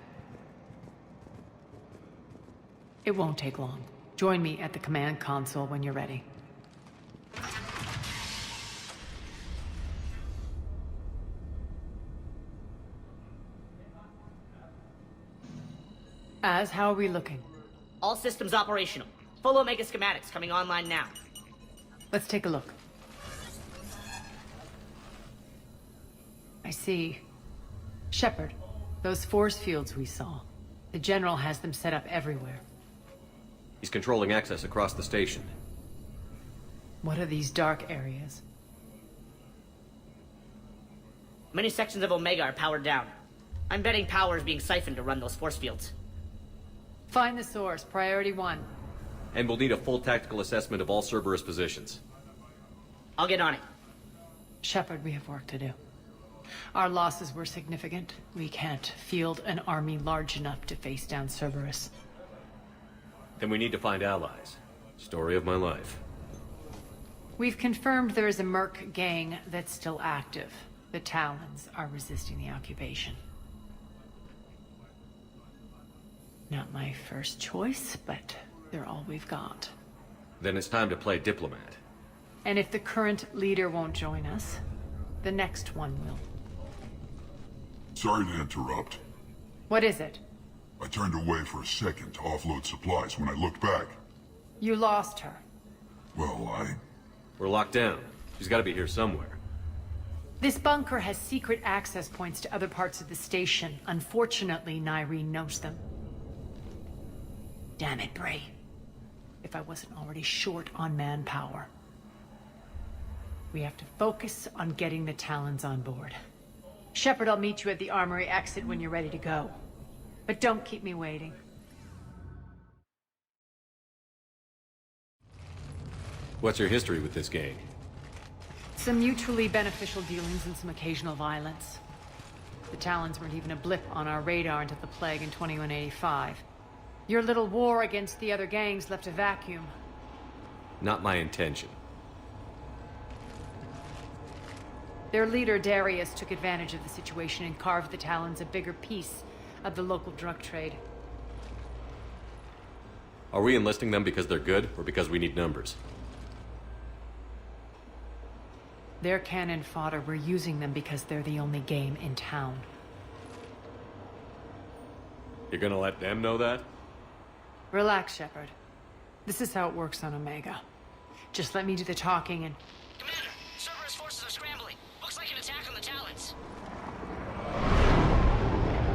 It won't take long. Join me at the command console when you're ready. How are we looking? All systems operational. Full Omega schematics coming online now. Let's take a look. I see. Shepard, those force fields we saw. The General has them set up everywhere. He's controlling access across the station. What are these dark areas? Many sections of Omega are powered down. I'm betting power is being siphoned to run those force fields. Find the source, priority 1. And we'll need a full tactical assessment of all Cerberus positions. I'll get on it. Shepard, we have work to do. Our losses were significant. We can't field an army large enough to face down Cerberus. Then we need to find allies. Story of my life. We've confirmed there is a Merc gang that's still active. The Talons are resisting the occupation. Not my first choice, but they're all we've got. Then it's time to play diplomat. And if the current leader won't join us, the next one will. Sorry to interrupt. What is it? I turned away for a second to offload supplies. When I looked back, You lost her. well, We're locked down. She's gotta be here somewhere. This bunker has secret access points to other parts of the station. Unfortunately, Nyreen knows them. Damn it, Bray. If I wasn't already short on manpower. We have to focus on getting the Talons on board. Shepard, I'll meet you at the armory exit when you're ready to go. But don't keep me waiting. What's your history with this gang? Some mutually beneficial dealings and some occasional violence. The Talons weren't even a blip on our radar until the plague in 2185. Your little war against the other gangs left a vacuum. Not my intention. Their leader, Darius, took advantage of the situation and carved the Talons a bigger piece of the local drug trade. Are we enlisting them because they're good, or because we need numbers? They're cannon fodder. We're using them because they're the only game in town. You're gonna let them know that? Relax, Shepard. This is how it works on Omega. Just let me do the talking and... Commander, Cerberus forces are scrambling. Looks like an attack on the Talons.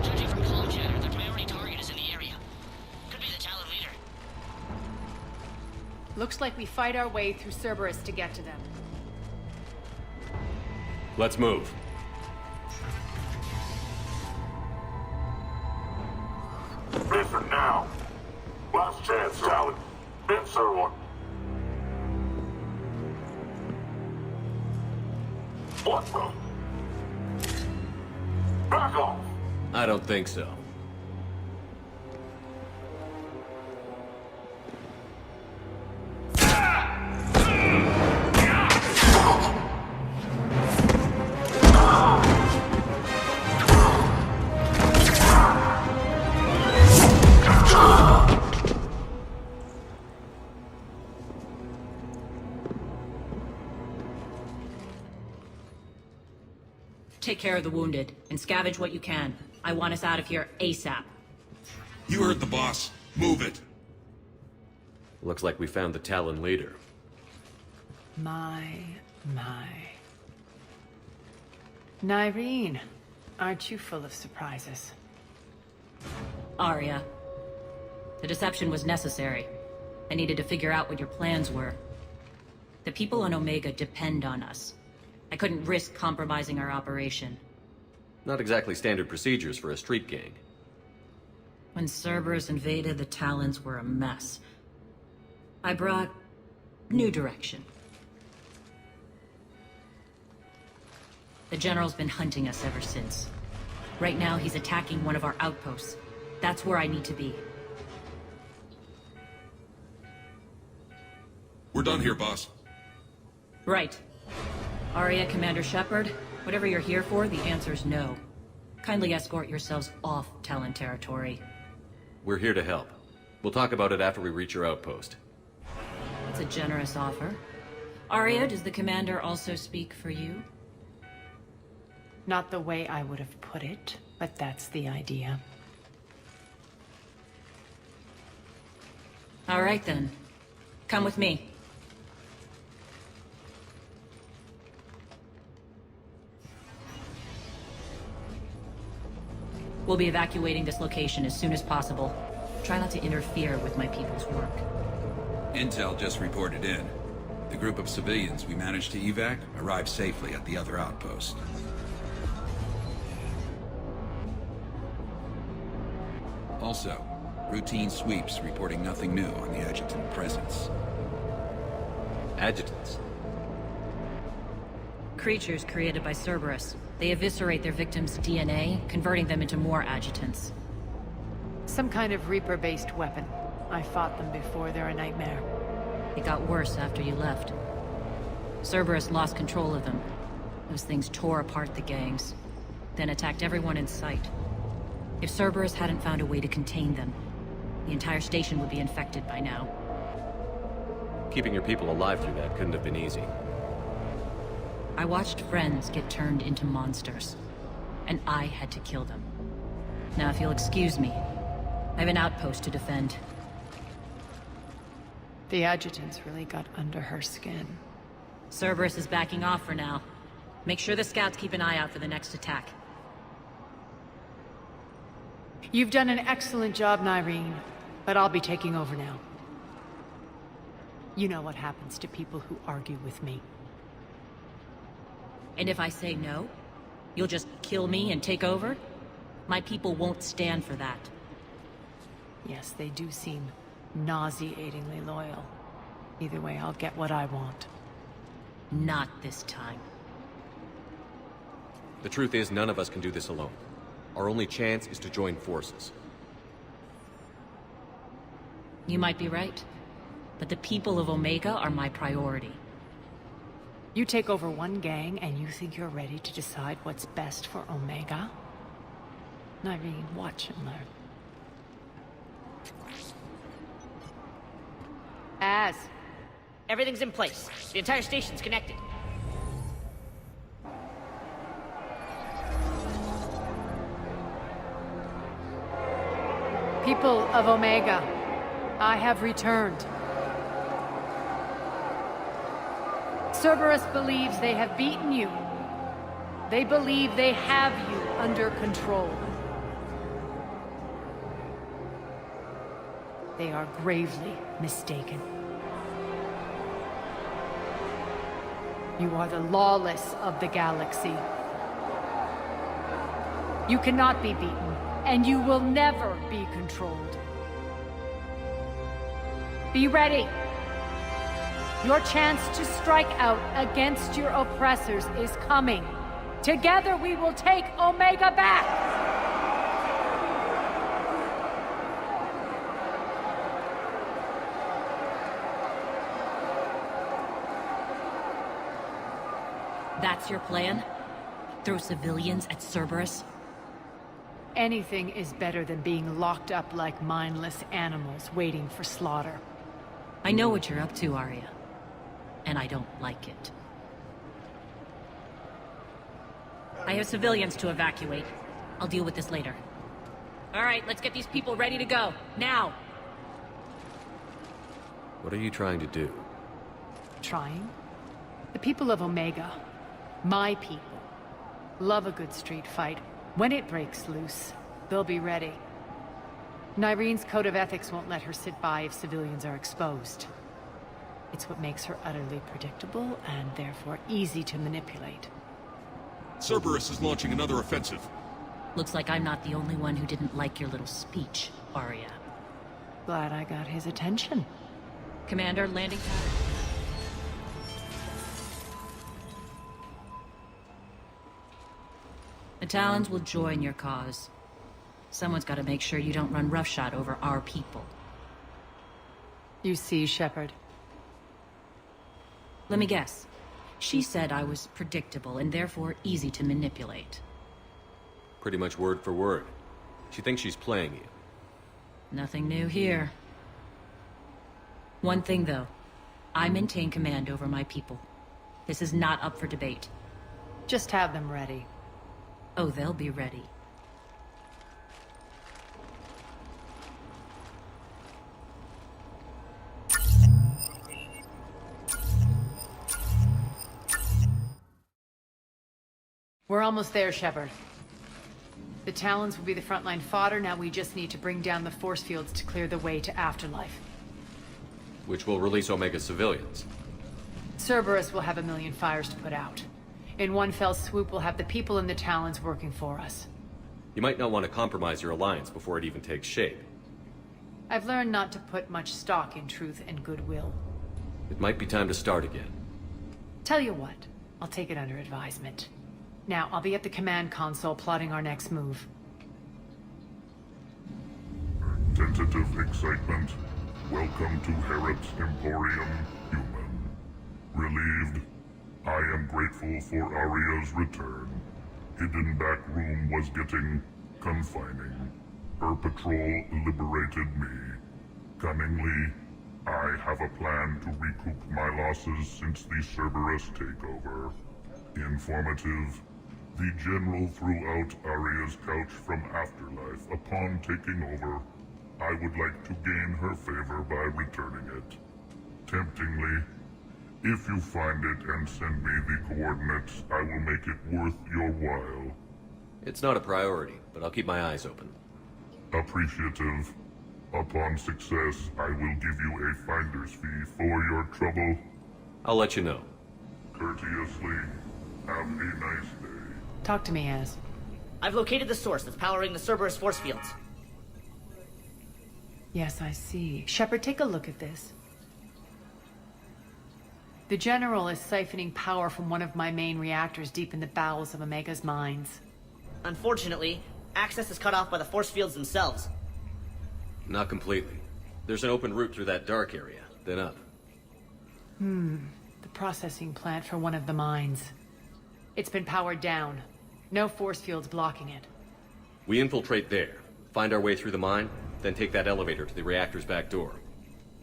Judging from comm chatter, their priority target is in the area. Could be the Talon leader. Looks like we fight our way through Cerberus to get to them. Let's move. Listen now. Last chance, Talon. Answer one. What the? Back off. I don't think so. Take care of the wounded, and scavenge what you can. I want us out of here ASAP. You heard the boss. Move it. Looks like we found the Talon leader. My. Nyreen, aren't you full of surprises? Arya. The deception was necessary. I needed to figure out what your plans were. The people on Omega depend on us. I couldn't risk compromising our operation. Not exactly standard procedures for a street gang. When Cerberus invaded, the Talons were a mess. I brought new direction. The General's been hunting us ever since. Right now, he's attacking one of our outposts. That's where I need to be. We're done here, boss. Right. Arya, Commander Shepard, whatever you're here for, the answer's no. Kindly escort yourselves off Talon territory. We're here to help. We'll talk about it after we reach your outpost. It's a generous offer. Arya, does the Commander also speak for you? Not the way I would have put it, but that's the idea. All right then. Come with me. We'll be evacuating this location as soon as possible. Try not to interfere with my people's work. Intel just reported in. The group of civilians we managed to evac arrived safely at the other outpost. Also, routine sweeps reporting nothing new on the adjutant presence. Adjutants? Creatures created by Cerberus. They eviscerate their victims' DNA, converting them into more adjutants. Some kind of Reaper-based weapon. I fought them before, they're a nightmare. It got worse after you left. Cerberus lost control of them. Those things tore apart the gangs, then attacked everyone in sight. If Cerberus hadn't found a way to contain them, the entire station would be infected by now. Keeping your people alive through that couldn't have been easy. I watched friends get turned into monsters, and I had to kill them. Now, if you'll excuse me, I have an outpost to defend. The adjutants really got under her skin. Cerberus is backing off for now. Make sure the scouts keep an eye out for the next attack. You've done an excellent job, Nyreen, but I'll be taking over now. You know what happens to people who argue with me. And if I say no, you'll just kill me and take over? My people won't stand for that. Yes, they do seem nauseatingly loyal. Either way, I'll get what I want. Not this time. The truth is, none of us can do this alone. Our only chance is to join forces. You might be right. but the people of Omega are my priority. You take over one gang and you think you're ready to decide what's best for Omega? Irene, watch and learn. Everything's in place. The entire station's connected. People of Omega, I have returned. Cerberus believes they have beaten you. They believe they have you under control. They are gravely mistaken. You are the lawless of the galaxy. You cannot be beaten, and you will never be controlled. Be ready. Your chance to strike out against your oppressors is coming. Together we will take Omega back! That's your plan? Throw civilians at Cerberus? Anything is better than being locked up like mindless animals waiting for slaughter. I know what you're up to, Arya. And I don't like it. I have civilians to evacuate. I'll deal with this later. All right, let's get these people ready to go. Now! What are you trying to do? Trying? The people of Omega, my people, love a good street fight. When it breaks loose, they'll be ready. Nyrene's code of ethics won't let her sit by if civilians are exposed. It's what makes her utterly predictable and therefore easy to manipulate. Cerberus is launching another offensive. Looks like I'm not the only one who didn't like your little speech, Arya. Glad I got his attention. Commander, landing pad. The Talons will join your cause. Someone's got to make sure you don't run roughshod over our people. You see, Shepard. Let me guess. She said I was predictable and therefore easy to manipulate. Pretty much word for word. She thinks she's playing you. Nothing new here. One thing, though. I maintain command over my people. This is not up for debate. Just have them ready. Oh, they'll be ready. We're almost there, Shepard. The Talons will be the frontline fodder. Now we just need to bring down the force fields to clear the way to Afterlife. Which will release Omega civilians. Cerberus will have a million fires to put out. In one fell swoop, we'll have the people in the Talons working for us. You might not want to compromise your alliance before it even takes shape. I've learned not to put much stock in truth and goodwill. It might be time to start again. Tell you what, I'll take it under advisement. Now, I'll be at the command console plotting our next move. Tentative excitement. Welcome to Herod's Emporium, Human. Relieved. I am grateful for Arya's return. Hidden back room was getting confining. Her patrol liberated me. Cunningly, I have a plan to recoup my losses since the Cerberus takeover. Informative. The General threw out Arya's couch from Afterlife upon taking over. I would like to gain her favor by returning it. Temptingly, if you find it and send me the coordinates, I will make it worth your while. It's not a priority, but I'll keep my eyes open. Appreciative. Upon success, I will give you a finder's fee for your trouble. I'll let you know. Courteously, have a nice day. Talk to me, Az. I've located the source that's powering the Cerberus force fields. Yes, I see. Shepard, take a look at this. The General is siphoning power from one of my main reactors deep in the bowels of Omega's mines. Unfortunately, access is cut off by the force fields themselves. Not completely. There's an open route through that dark area. then up. The processing plant for one of the mines. It's been powered down. No force fields blocking it. We infiltrate there, find our way through the mine, then take that elevator to the reactor's back door.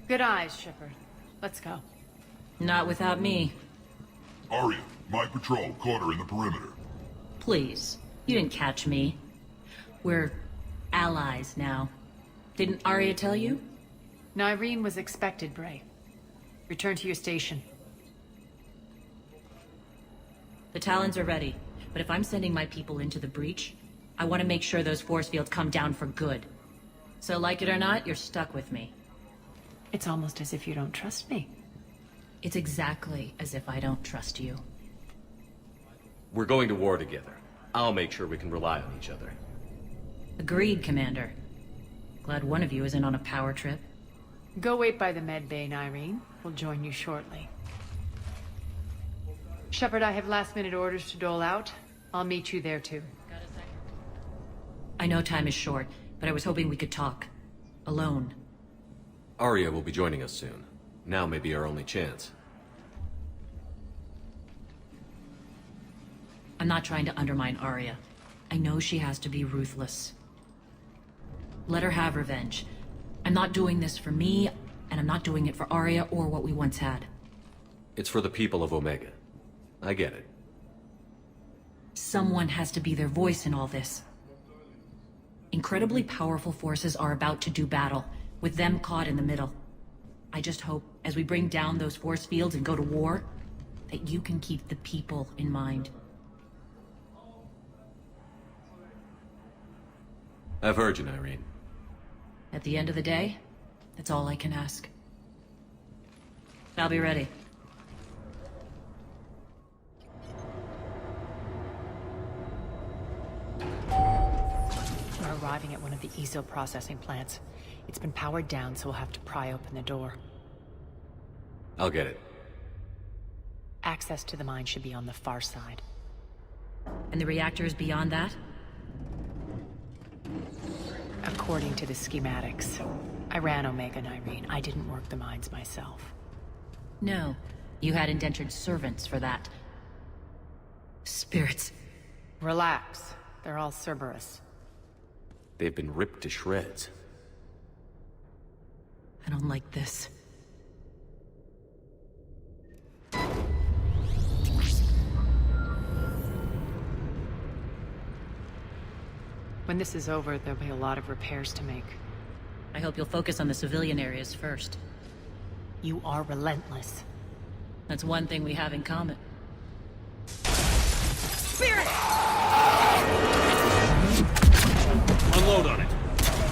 Good eyes, Shepard. Let's go. Not without me. Arya, my patrol caught her in the perimeter. Please. You didn't catch me. We're allies now. Didn't Arya tell you? Nyreen was expected, Bray. Return to your station. The Talons are ready, but if I'm sending my people into the breach, I want to make sure those force fields come down for good. So like it or not, you're stuck with me. It's almost as if you don't trust me. It's exactly as if I don't trust you. We're going to war together. I'll make sure we can rely on each other. Agreed, Commander. Glad one of you isn't on a power trip. Go wait by the med bay, Nyreen. We'll join you shortly. Shepard, I have last-minute orders to dole out. I'll meet you there, too. I know time is short, but I was hoping we could talk. Alone. Arya will be joining us soon. Now may be our only chance. I'm not trying to undermine Arya. I know she has to be ruthless. Let her have revenge. I'm not doing this for me, and I'm not doing it for Arya or what we once had. It's for the people of Omega. I get it. Someone has to be their voice in all this. Incredibly powerful forces are about to do battle, with them caught in the middle. I just hope, as we bring down those force fields and go to war, that you can keep the people in mind. I've heard you, Nyreen. At the end of the day, that's all I can ask. I'll be ready. We're arriving at one of the ESO processing plants. It's been powered down, so we'll have to pry open the door. I'll get it. Access to the mine should be on the far side. And the reactor is beyond that? According to the schematics. I ran Omega, Nyreen. I didn't work the mines myself. No. You had indentured servants for that. Spirits. Relax. They're all Cerberus. They've been ripped to shreds. I don't like this. When this is over, there'll be a lot of repairs to make. I hope you'll focus on the civilian areas first. You are relentless. That's one thing we have in common. Spirit! Unload on it.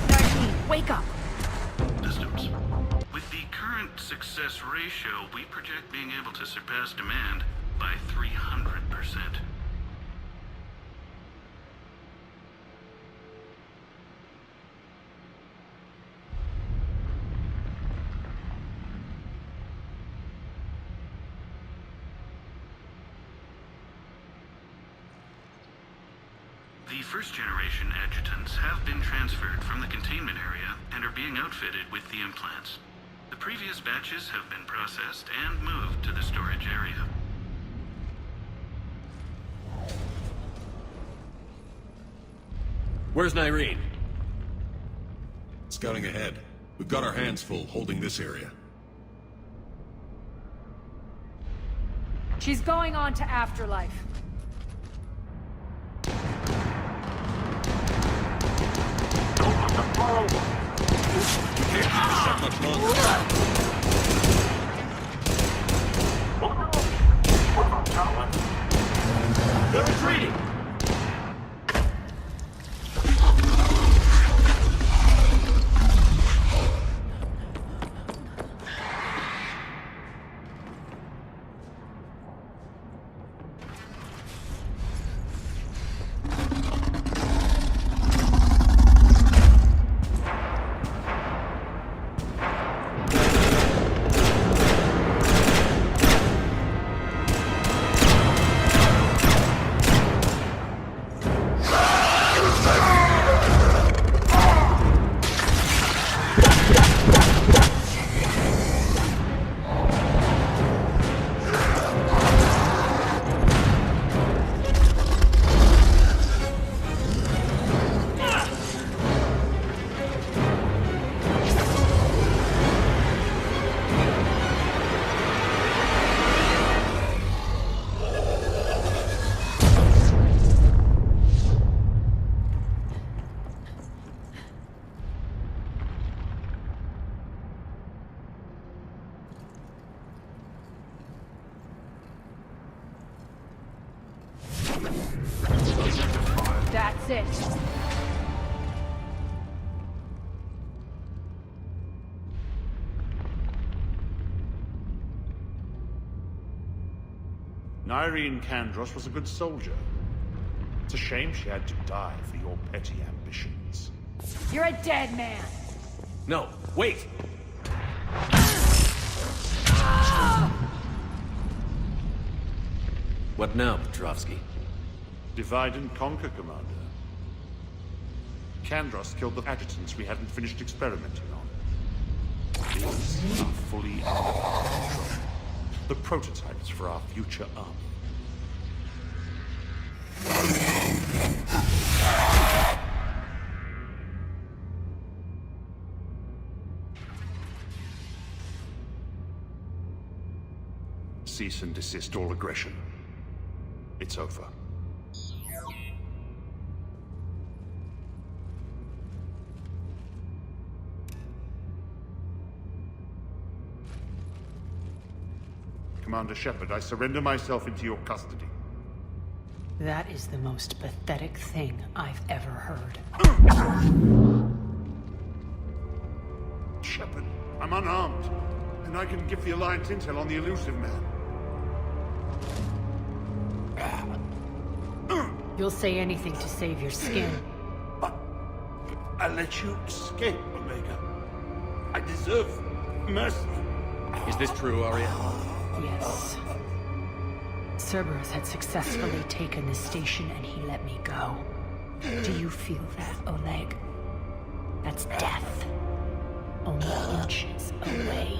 Nyreen, wake up! Systems. With the current success ratio, we project being able to surpass demand by 300%. The first-generation adjutants have been transferred from the containment area and are being outfitted with the implants. The previous batches have been processed and moved to the storage area. Where's Nyreen? Scouting ahead. We've got our hands full holding this area. She's going on to Afterlife. Can't keep this up much longer. They're retreating! it. Nyreen Kandros was a good soldier. It's a shame she had to die for your petty ambitions. You're a dead man. No, wait! What now, Petrovsky? Divide and conquer, Commander. Kandros killed the adjutants we hadn't finished experimenting on. These are fully under our control. The prototypes for our future army. Cease and desist all aggression. It's over. Commander Shepard, I surrender myself into your custody. That is the most pathetic thing I've ever heard. Shepard, I'm unarmed, and I can give the Alliance intel on the elusive man. You'll say anything to save your skin. I let you escape, Omega. I deserve mercy. Is this true, Arya? Yes. Cerberus had successfully taken the station and he let me go. Do you feel that, Oleg? That's death. Only inches away.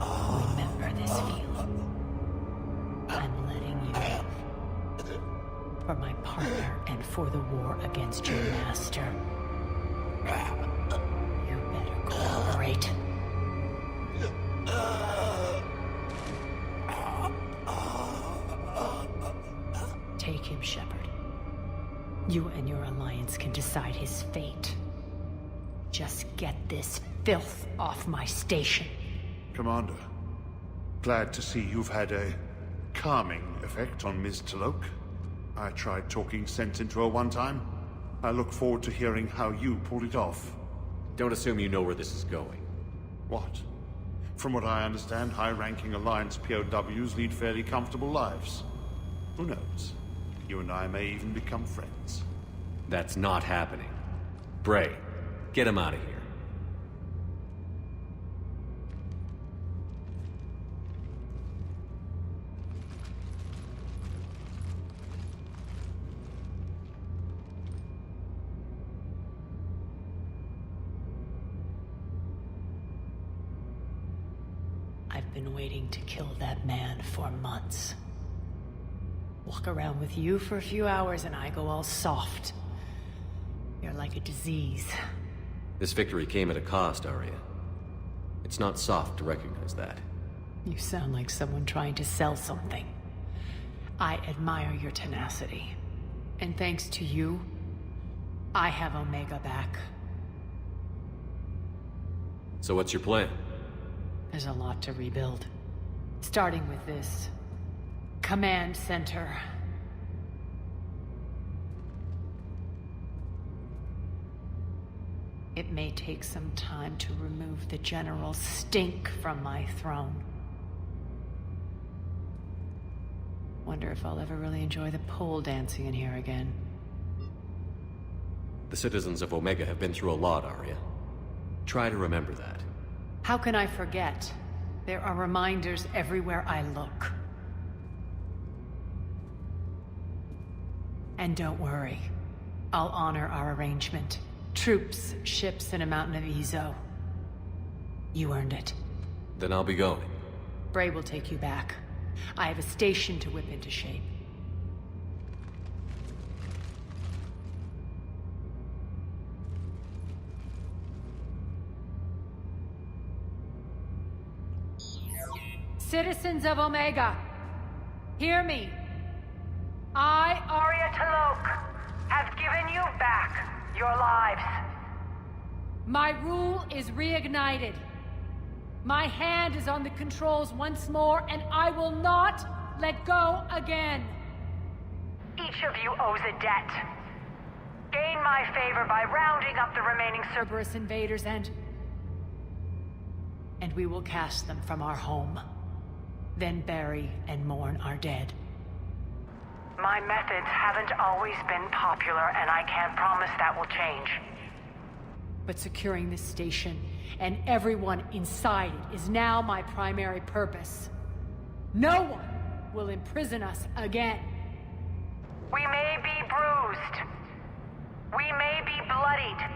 Remember this feeling. I'm letting you live. For my partner and for the war against your master. You better cooperate. Take him, Shepard. You and your Alliance can decide his fate. Just get this filth off my station. Commander, glad to see you've had a calming effect on Ms. Talok. I tried talking sense into her one time. I look forward to hearing how you pulled it off. Don't assume you know where this is going. What? From what I understand, high-ranking Alliance POWs lead fairly comfortable lives. Who knows? You and I may even become friends. That's not happening. Bray, get him out of here. I've been waiting to kill that man for months. Walk around with you for a few hours and I go all soft. You're like a disease. This victory came at a cost, Arya. It's not soft to recognize that. You sound like someone trying to sell something. I admire your tenacity. And thanks to you, I have Omega back. So what's your plan? There's a lot to rebuild. Starting with this command center. It may take some time to remove the general stink from my throne. Wonder if I'll ever really enjoy the pole dancing in here again. The citizens of Omega have been through a lot, Arya. Try to remember that. How can I forget? There are reminders everywhere I look. And don't worry. I'll honor our arrangement. Troops, ships, and a mountain of Ezo. You earned it. Then I'll be going. Bray will take you back. I have a station to whip into shape. Citizens of Omega, hear me. I, Arya Talok, have given you back your lives. My rule is reignited. My hand is on the controls once more, and I will not let go again. Each of you owes a debt. Gain my favor by rounding up the remaining Cerberus invaders and we will cast them from our home. Then bury and mourn our dead. My methods haven't always been popular, and I can't promise that will change. But securing this station and everyone inside it is now my primary purpose. No one will imprison us again. We may be bruised. We may be bloodied.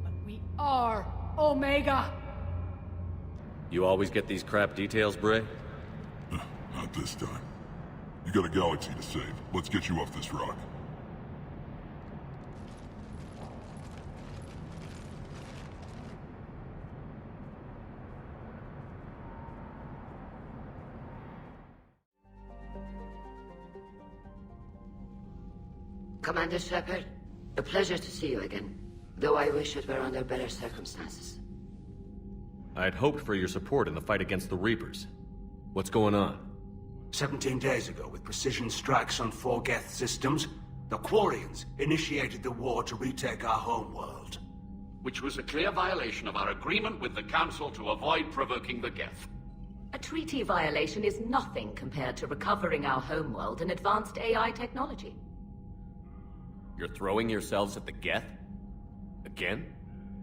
But we are Omega. You always get these crap details, Bray? Not this time. You got a galaxy to save. Let's get you off this rock. Commander Shepard, a pleasure to see you again, though I wish it were under better circumstances. I'd hoped for your support in the fight against the Reapers. What's going on? 17 days ago, with precision strikes on 4 Geth systems, the Quarians initiated the war to retake our homeworld. Which was a clear violation of our agreement with the Council to avoid provoking the Geth. A treaty violation is nothing compared to recovering our homeworld and advanced AI technology. You're throwing yourselves at the Geth? Again?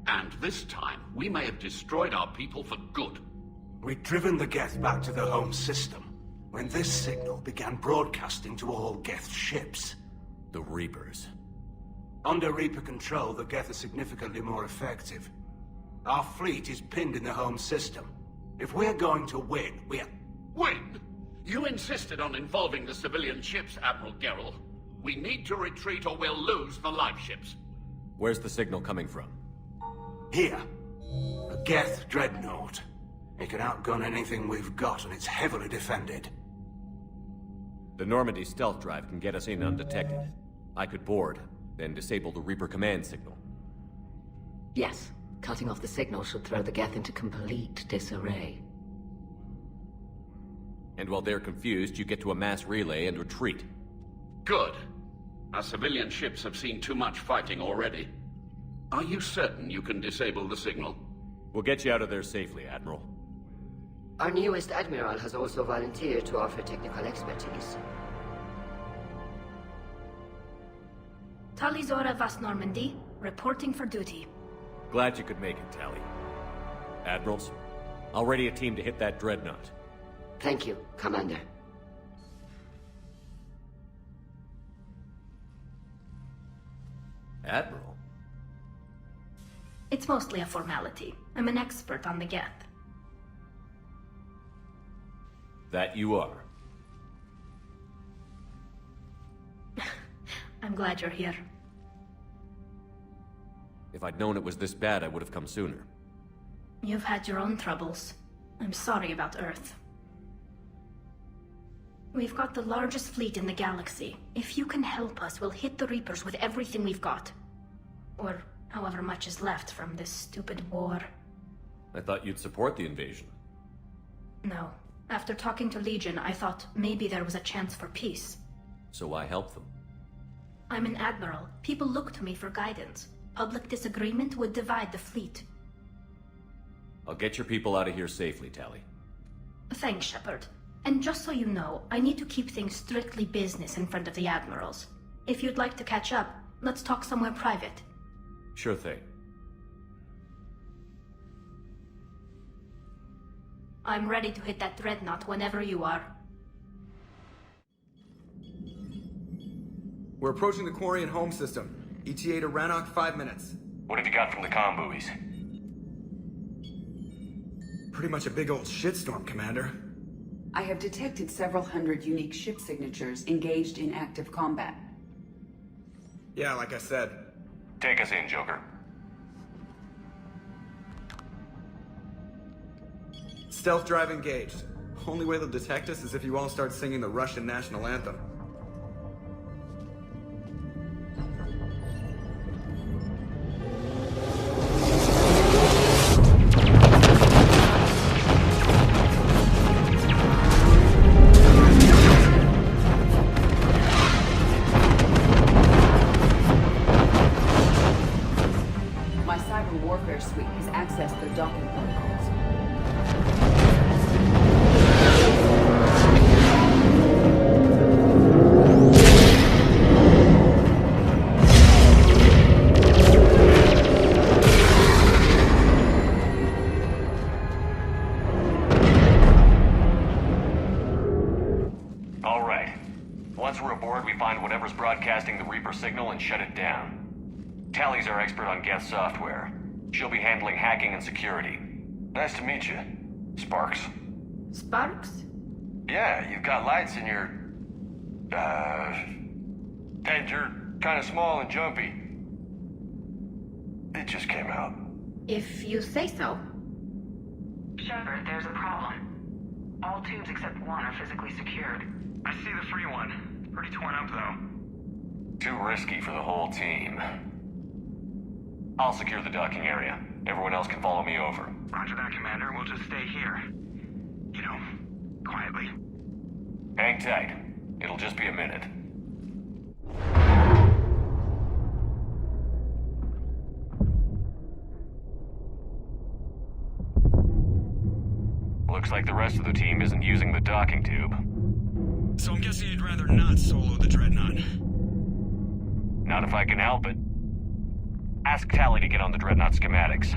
And this time, we may have destroyed our people for good. We'd driven the Geth back to the home system, when this signal began broadcasting to all Geth ships. The Reapers. Under Reaper control, the Geth are significantly more effective. Our fleet is pinned in the home system. If we're going to win, we're... Win? You insisted on involving the civilian ships, Admiral Gerrel. We need to retreat or we'll lose the live ships. Where's the signal coming from? Here. A Geth dreadnought. It can outgun anything we've got, and it's heavily defended. The Normandy stealth drive can get us in undetected. I could board, then disable the Reaper command signal. Yes. Cutting off the signal should throw the Geth into complete disarray. And while they're confused, you get to a mass relay and retreat. Good. Our civilian ships have seen too much fighting already. Are you certain you can disable the signal? We'll get you out of there safely, Admiral. Our newest Admiral has also volunteered to offer technical expertise. Talizora Vas Normandy, reporting for duty. Glad you could make it, Tally. Admirals, I'll ready a team to hit that dreadnought. Thank you, Commander. Admiral? It's mostly a formality. I'm an expert on the Geth. That you are. I'm glad you're here. If I'd known it was this bad, I would have come sooner. You've had your own troubles. I'm sorry about Earth. We've got the largest fleet in the galaxy. If you can help us, we'll hit the Reapers with everything we've got. Or however much is left from this stupid war. I thought you'd support the invasion. No. After talking to Legion, I thought maybe there was a chance for peace. So I helped them. I'm an admiral. People look to me for guidance. Public disagreement would divide the fleet. I'll get your people out of here safely, Tally. Thanks, Shepard. And just so you know, I need to keep things strictly business in front of the admirals. If you'd like to catch up, let's talk somewhere private. Sure thing. I'm ready to hit that dreadnought whenever you are. We're approaching the Quarian home system. ETA to Rannoch, 5 minutes. What have you got from the comm buoys? Pretty much a big old shitstorm, Commander. I have detected several hundred unique ship signatures engaged in active combat. Yeah, like I said. Take us in, Joker. Stealth drive engaged. Only way they'll detect us is if you all start singing the Russian national anthem. software suite has accessed their docking protocols. All right. Once we're aboard, we find whatever's broadcasting the Reaper signal and shut it down. Tally's our expert on Geth software. She'll be handling hacking and security. Nice to meet you, Sparks. Sparks? Yeah, you've got lights in your... head. You're kind of small and jumpy. It just came out. If you say so. Shepard, there's a problem. All tubes except one are physically secured. I see the free one. Pretty torn up, though. Too risky for the whole team. I'll secure the docking area. Everyone else can follow me over. Roger that, Commander. We'll just stay here. You know, quietly. Hang tight. It'll just be a minute. Looks like the rest of the team isn't using the docking tube. So I'm guessing you'd rather not solo the Dreadnought. Not if I can help it. Ask Tally to get on the Dreadnought schematics.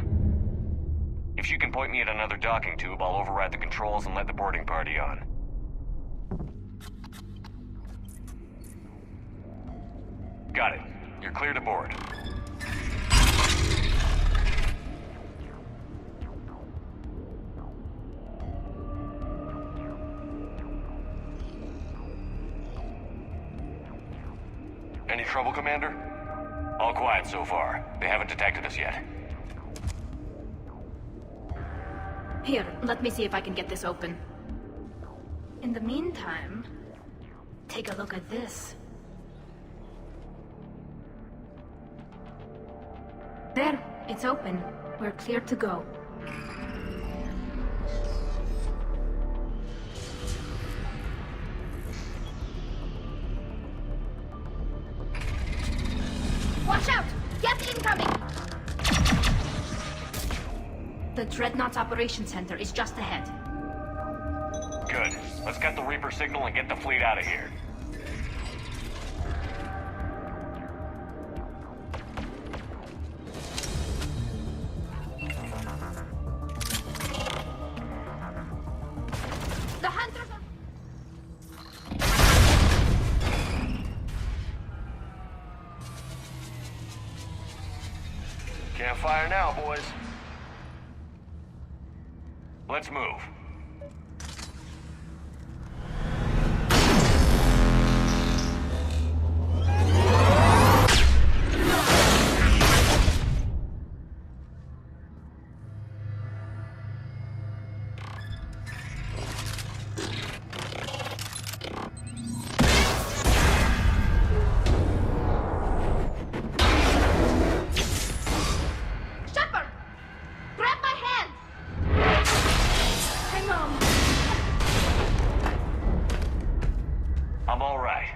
If she can point me at another docking tube, I'll override the controls and let the boarding party on. Got it. You're clear to board. Any trouble, Commander? All quiet so far. They haven't detected us yet. Here, let me see if I can get this open. In the meantime, take a look at this. There, it's open. We're clear to go. Watch out! Geth incoming! The Dreadnought's Operations Center is just ahead. Good. Let's get the Reaper signal and get the fleet out of here. The hunters are... Can't fire now, boys. Let's move. Shepard! Grab my hand! Hang on. I'm all right.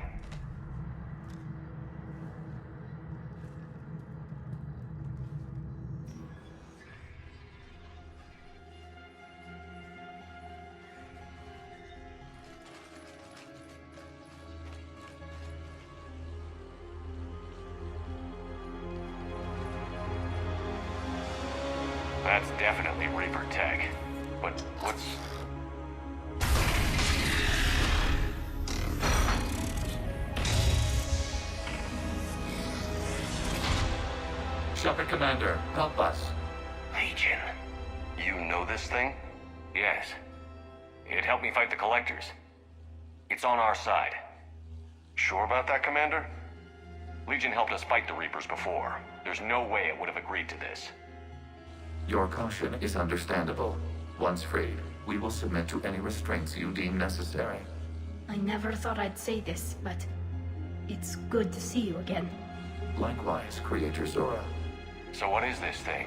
That's definitely Reaper tech. But what's... Shepard Commander, help us. Legion. You know this thing? Yes. It helped me fight the Collectors. It's on our side. Sure about that, Commander? Legion helped us fight the Reapers before. There's no way it would have agreed to this. Your caution is understandable. Once freed, we will submit to any restraints you deem necessary. I never thought I'd say this, but it's good to see you again. Likewise, Creator Zora. So what is this thing?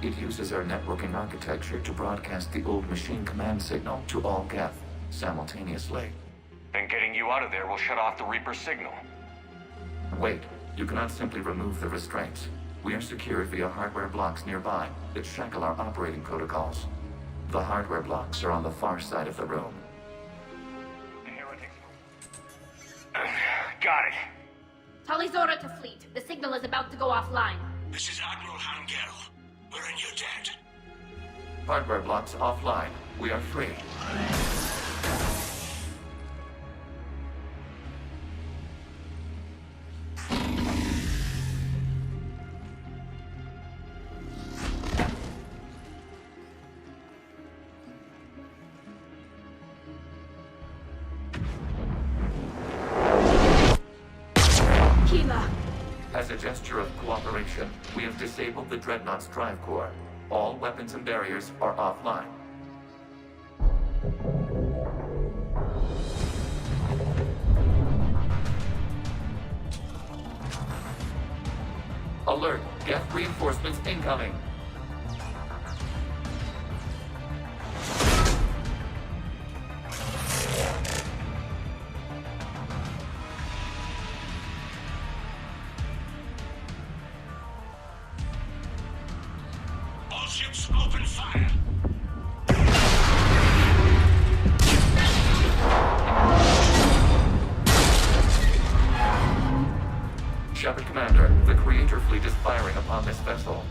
It uses our networking architecture to broadcast the old machine command signal to all Geth simultaneously. Then getting you out of there will shut off the Reaper signal. Wait, you cannot simply remove the restraints. We are secured via hardware blocks nearby that shackle our operating protocols. The hardware blocks are on the far side of the room. Got it. Talizora to fleet. The signal is about to go offline. This is Admiral Hangel. We're in your debt. Hardware blocks offline. We are free. As a gesture of cooperation, we have disabled the Dreadnought's drive core. All weapons and barriers are offline. Alert! Geth reinforcements incoming! Open fire! Shepard Commander, the Creator Fleet is firing upon this vessel.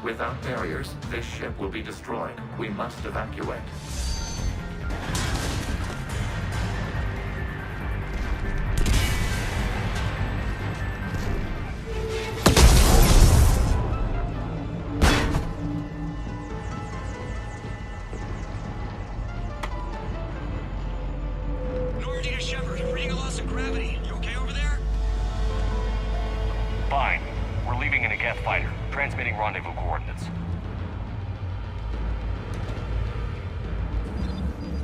Without barriers, this ship will be destroyed. We must evacuate. Transmitting rendezvous coordinates.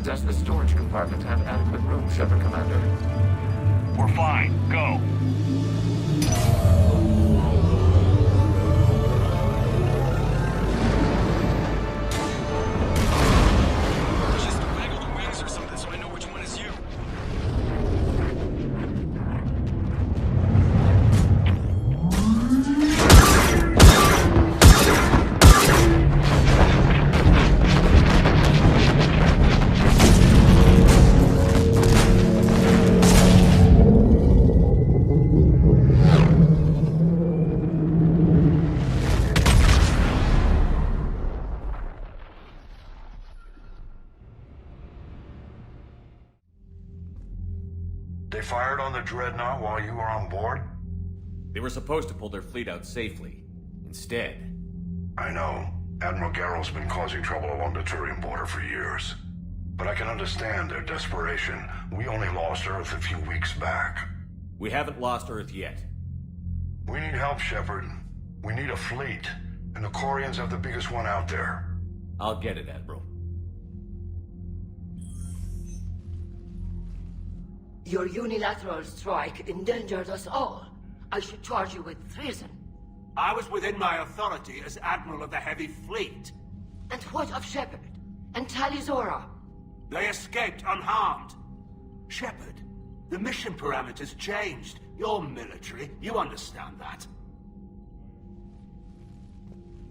Does the storage compartment have adequate room, Shepard Commander? We're fine. Go. Just waggle the wings or something so I know which one is you. They fired on the Dreadnought while you were on board? They were supposed to pull their fleet out safely. Instead... I know. Admiral Garrow's been causing trouble along the Turian border for years. But I can understand their desperation. We only lost Earth a few weeks back. We haven't lost Earth yet. We need help, Shepard. We need a fleet. And the Quarians have the biggest one out there. I'll get it, Admiral. Your unilateral strike endangered us all. I should charge you with treason. I was within my authority as Admiral of the Heavy Fleet. And what of Shepard? And Talizora? They escaped unharmed. Shepard, the mission parameters changed. You're military, you understand that.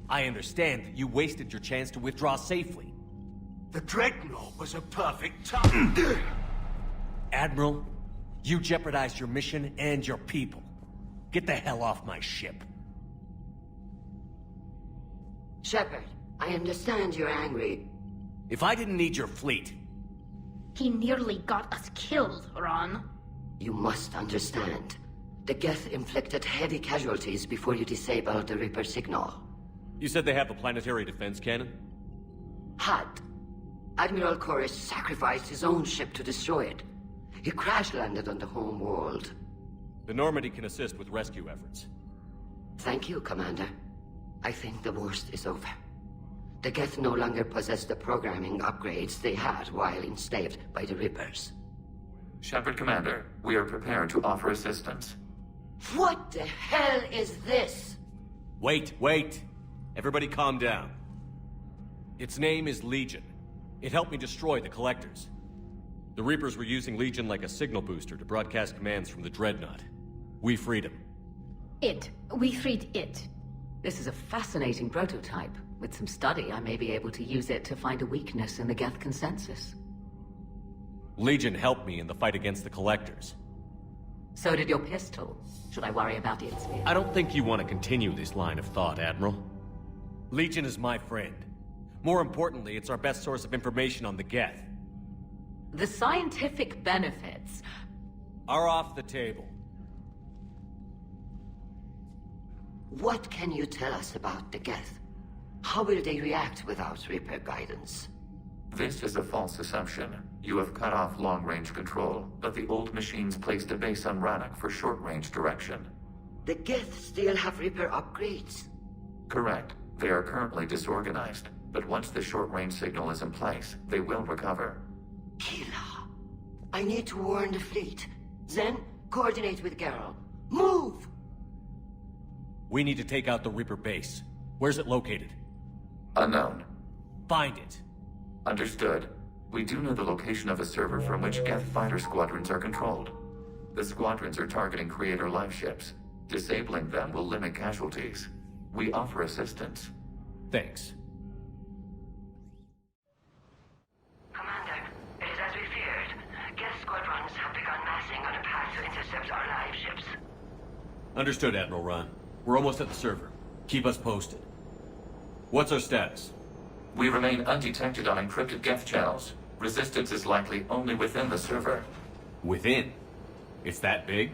I understand that you wasted your chance to withdraw safely. The Dreadnought was a perfect time. Admiral, you jeopardized your mission and your people. Get the hell off my ship. Shepard, I understand you're angry. If I didn't need your fleet... He nearly got us killed, Ron. You must understand. The Geth inflicted heavy casualties before you disabled the Reaper signal. You said they have a planetary defense cannon? Had. Admiral Chorus sacrificed his own ship to destroy it. He crash-landed on the home world. The Normandy can assist with rescue efforts. Thank you, Commander. I think the worst is over. The Geth no longer possess the programming upgrades they had while enslaved by the Reapers. Shepard Commander, we are prepared to offer assistance. What the hell is this? Wait. Everybody calm down. Its name is Legion. It helped me destroy the Collectors. The Reapers were using Legion like a signal booster to broadcast commands from the Dreadnought. We freed him. We freed it. This is a fascinating prototype. With some study, I may be able to use it to find a weakness in the Geth consensus. Legion helped me in the fight against the Collectors. So did your pistol. Should I worry about its... I don't think you want to continue this line of thought, Admiral. Legion is my friend. More importantly, it's our best source of information on the Geth. The scientific benefits... are off the table. What can you tell us about the Geth? How will they react without Reaper guidance? This is a false assumption. You have cut off long-range control, but the old machines placed a base on Rannoch for short-range direction. The Geth still have Reaper upgrades? Correct. They are currently disorganized, but once the short-range signal is in place, they will recover. Hila, I need to warn the fleet. Then, coordinate with Geralt. Move! We need to take out the Reaper base. Where's it located? Unknown. Find it. Understood. We do know the location of a server from which Geth fighter squadrons are controlled. The squadrons are targeting Creator live ships. Disabling them will limit casualties. We offer assistance. Thanks. Commander, it is as we feared. Geth squadrons have begun massing on a path to intercept our live ships. Understood, Admiral Ron. We're almost at the server. Keep us posted. What's our status? We remain undetected on encrypted Geth channels. Resistance is likely only within the server. Within? It's that big?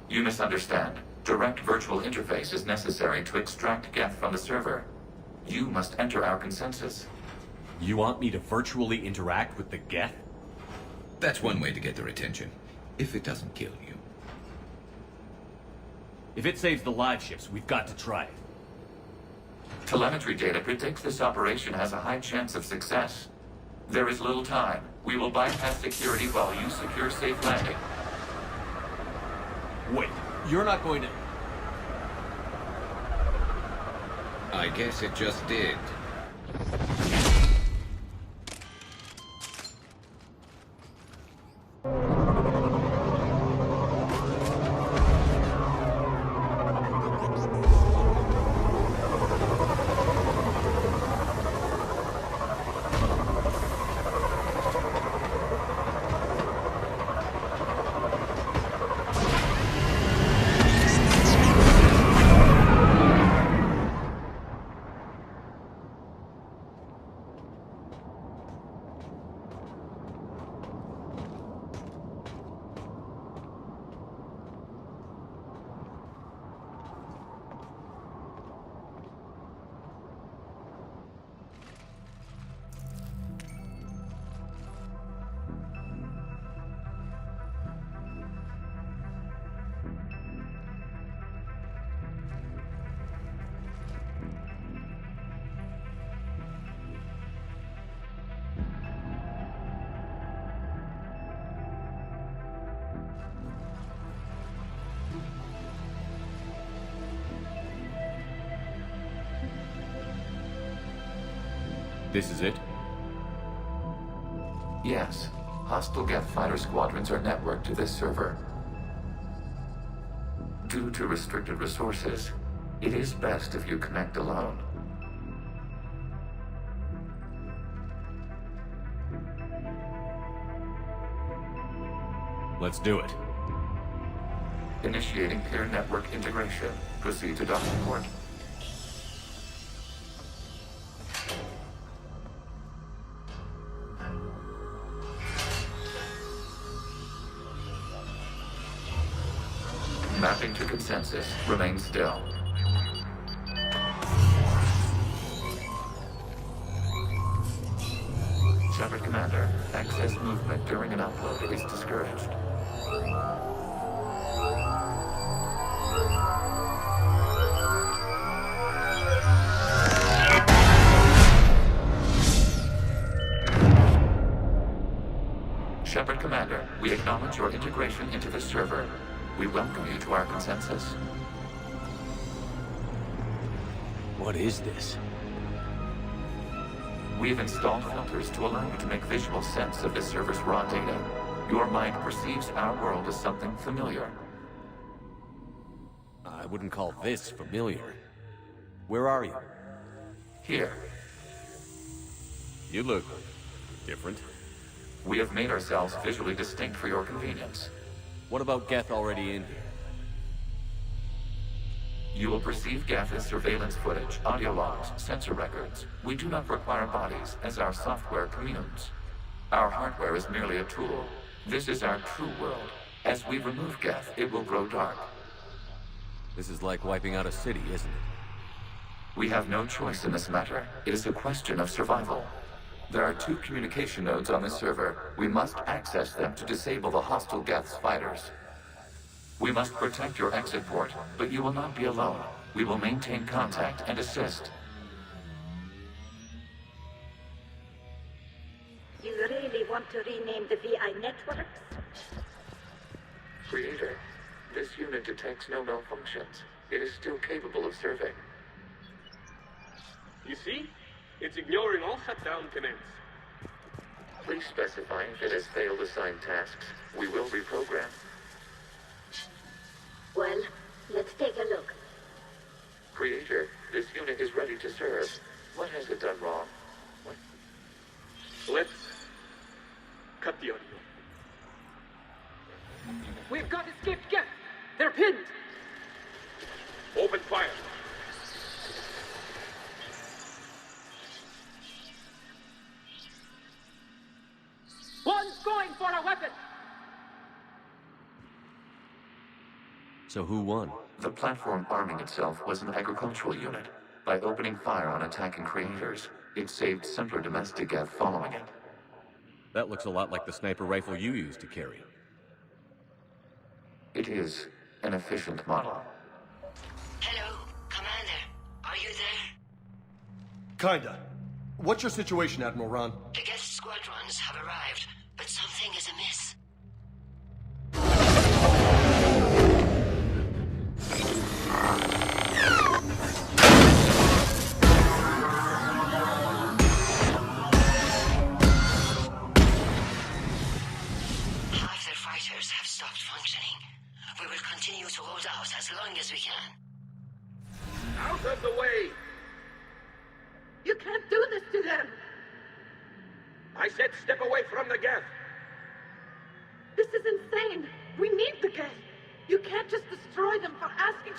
You misunderstand. Direct virtual interface is necessary to extract Geth from the server. You must enter our consensus. You want me to virtually interact with the Geth? That's one way to get their attention, if it doesn't kill you. If it saves the live ships, we've got to try it. Telemetry data predicts this operation has a high chance of success. There is little time. We will bypass security while you secure safe landing. Wait, you're not going to... I guess it just did. This is it? Yes. Hostile Geth fighter squadrons are networked to this server. Due to restricted resources, it is best if you connect alone. Let's do it. Initiating peer network integration. Proceed to docking port. Mapping to consensus. Remain still. Shepard Commander, excess movement during an upload is discouraged. Shepard Commander, we acknowledge your integration into the server. We welcome you to our consensus. What is this? We've installed filters to allow you to make visual sense of the server's raw data. Your mind perceives our world as something familiar. I wouldn't call this familiar. Where are you? Here. You look different. We have made ourselves visually distinct for your convenience. What about Geth already in here? You will perceive Geth as surveillance footage, audio logs, sensor records. We do not require bodies, as our software communes. Our hardware is merely a tool. This is our true world. As we remove Geth, it will grow dark. This is like wiping out a city, isn't it? We have no choice in this matter. It is a question of survival. There are 2 communication nodes on the server. We must access them to disable the hostile Geth's fighters. We must protect your exit port, but you will not be alone. We will maintain contact and assist. You really want to rename the VI networks? Creator, this unit detects no malfunctions. It is still capable of serving. You see? It's ignoring all shutdown commands. Please specify if it has failed assigned tasks. We will reprogram. Well, let's take a look. Creator, this unit is ready to serve. What has it done wrong? What? Let's cut the audio. We've got escaped Geth. They're pinned. Open fire. One's going for a weapon. So who won? The platform arming itself was an agricultural unit. By opening fire on attacking creators, it saved simpler domestic Geth following it. That looks a lot like the sniper rifle you used to carry. It is an efficient model. Hello, Commander. Are you there? Kinda. What's your situation, Admiral Ron? The Geth squadrons have arrived, but something is amiss. Half their fighters have stopped functioning. We will continue to hold out as long as we can. Out of the way! You can't do this to them. I said step away from the Geth. This is insane. We need the Geth. You can't just destroy them for asking.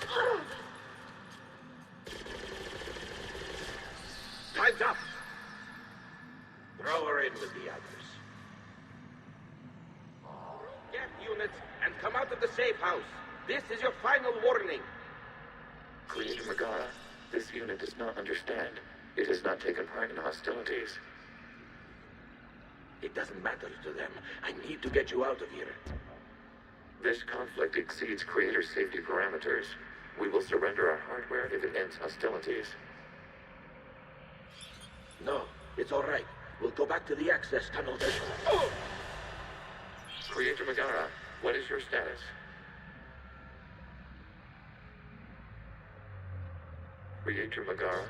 Time's up. Throw her in with the others. Geth units and come out of the safe house. This is your final warning. Creator Megara, this unit does not understand. It has not taken part in hostilities. It doesn't matter to them. I need to get you out of here. This conflict exceeds Creator's safety parameters. We will surrender our hardware if it ends hostilities. No, it's all right. We'll go back to the access tunnel. Creator Megara, what is your status? Creator Megara?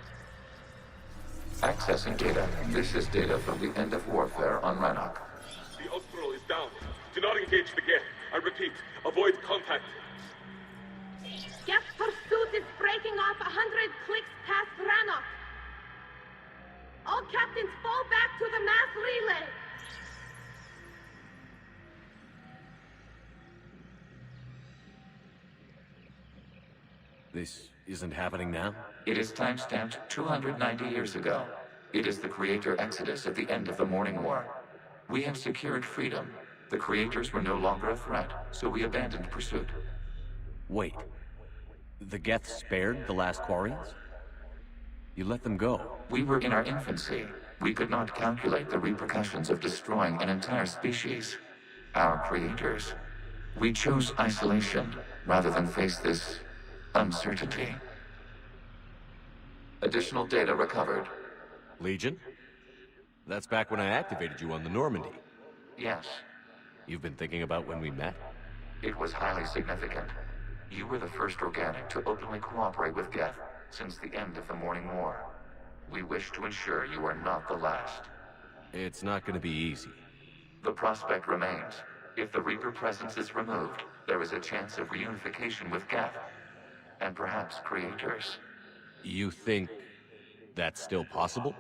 Accessing data. This is data from the end of warfare on Rannoch. The Austral is down. Do not engage the Geth. I repeat, avoid contact. Geth pursuit is breaking off 100 clicks past Rannoch. All captains fall back to the mass relay. This isn't happening now? It is timestamped 290 years ago. It is the Creator Exodus at the end of the Morning War. We have secured freedom. The Creators were no longer a threat, so we abandoned pursuit. Wait. The Geth spared the last Quarians? You let them go. We were in our infancy. We could not calculate the repercussions of destroying an entire species. Our Creators. We chose isolation rather than face this uncertainty. Additional data recovered. Legion? That's back when I activated you on the Normandy. Yes. You've been thinking about when we met? It was highly significant. You were the first organic to openly cooperate with Geth since the end of the Morning War. We wish to ensure you are not the last. It's not going to be easy. The prospect remains. If the Reaper presence is removed, there is a chance of reunification with Geth. And perhaps Creators. You think that's still possible?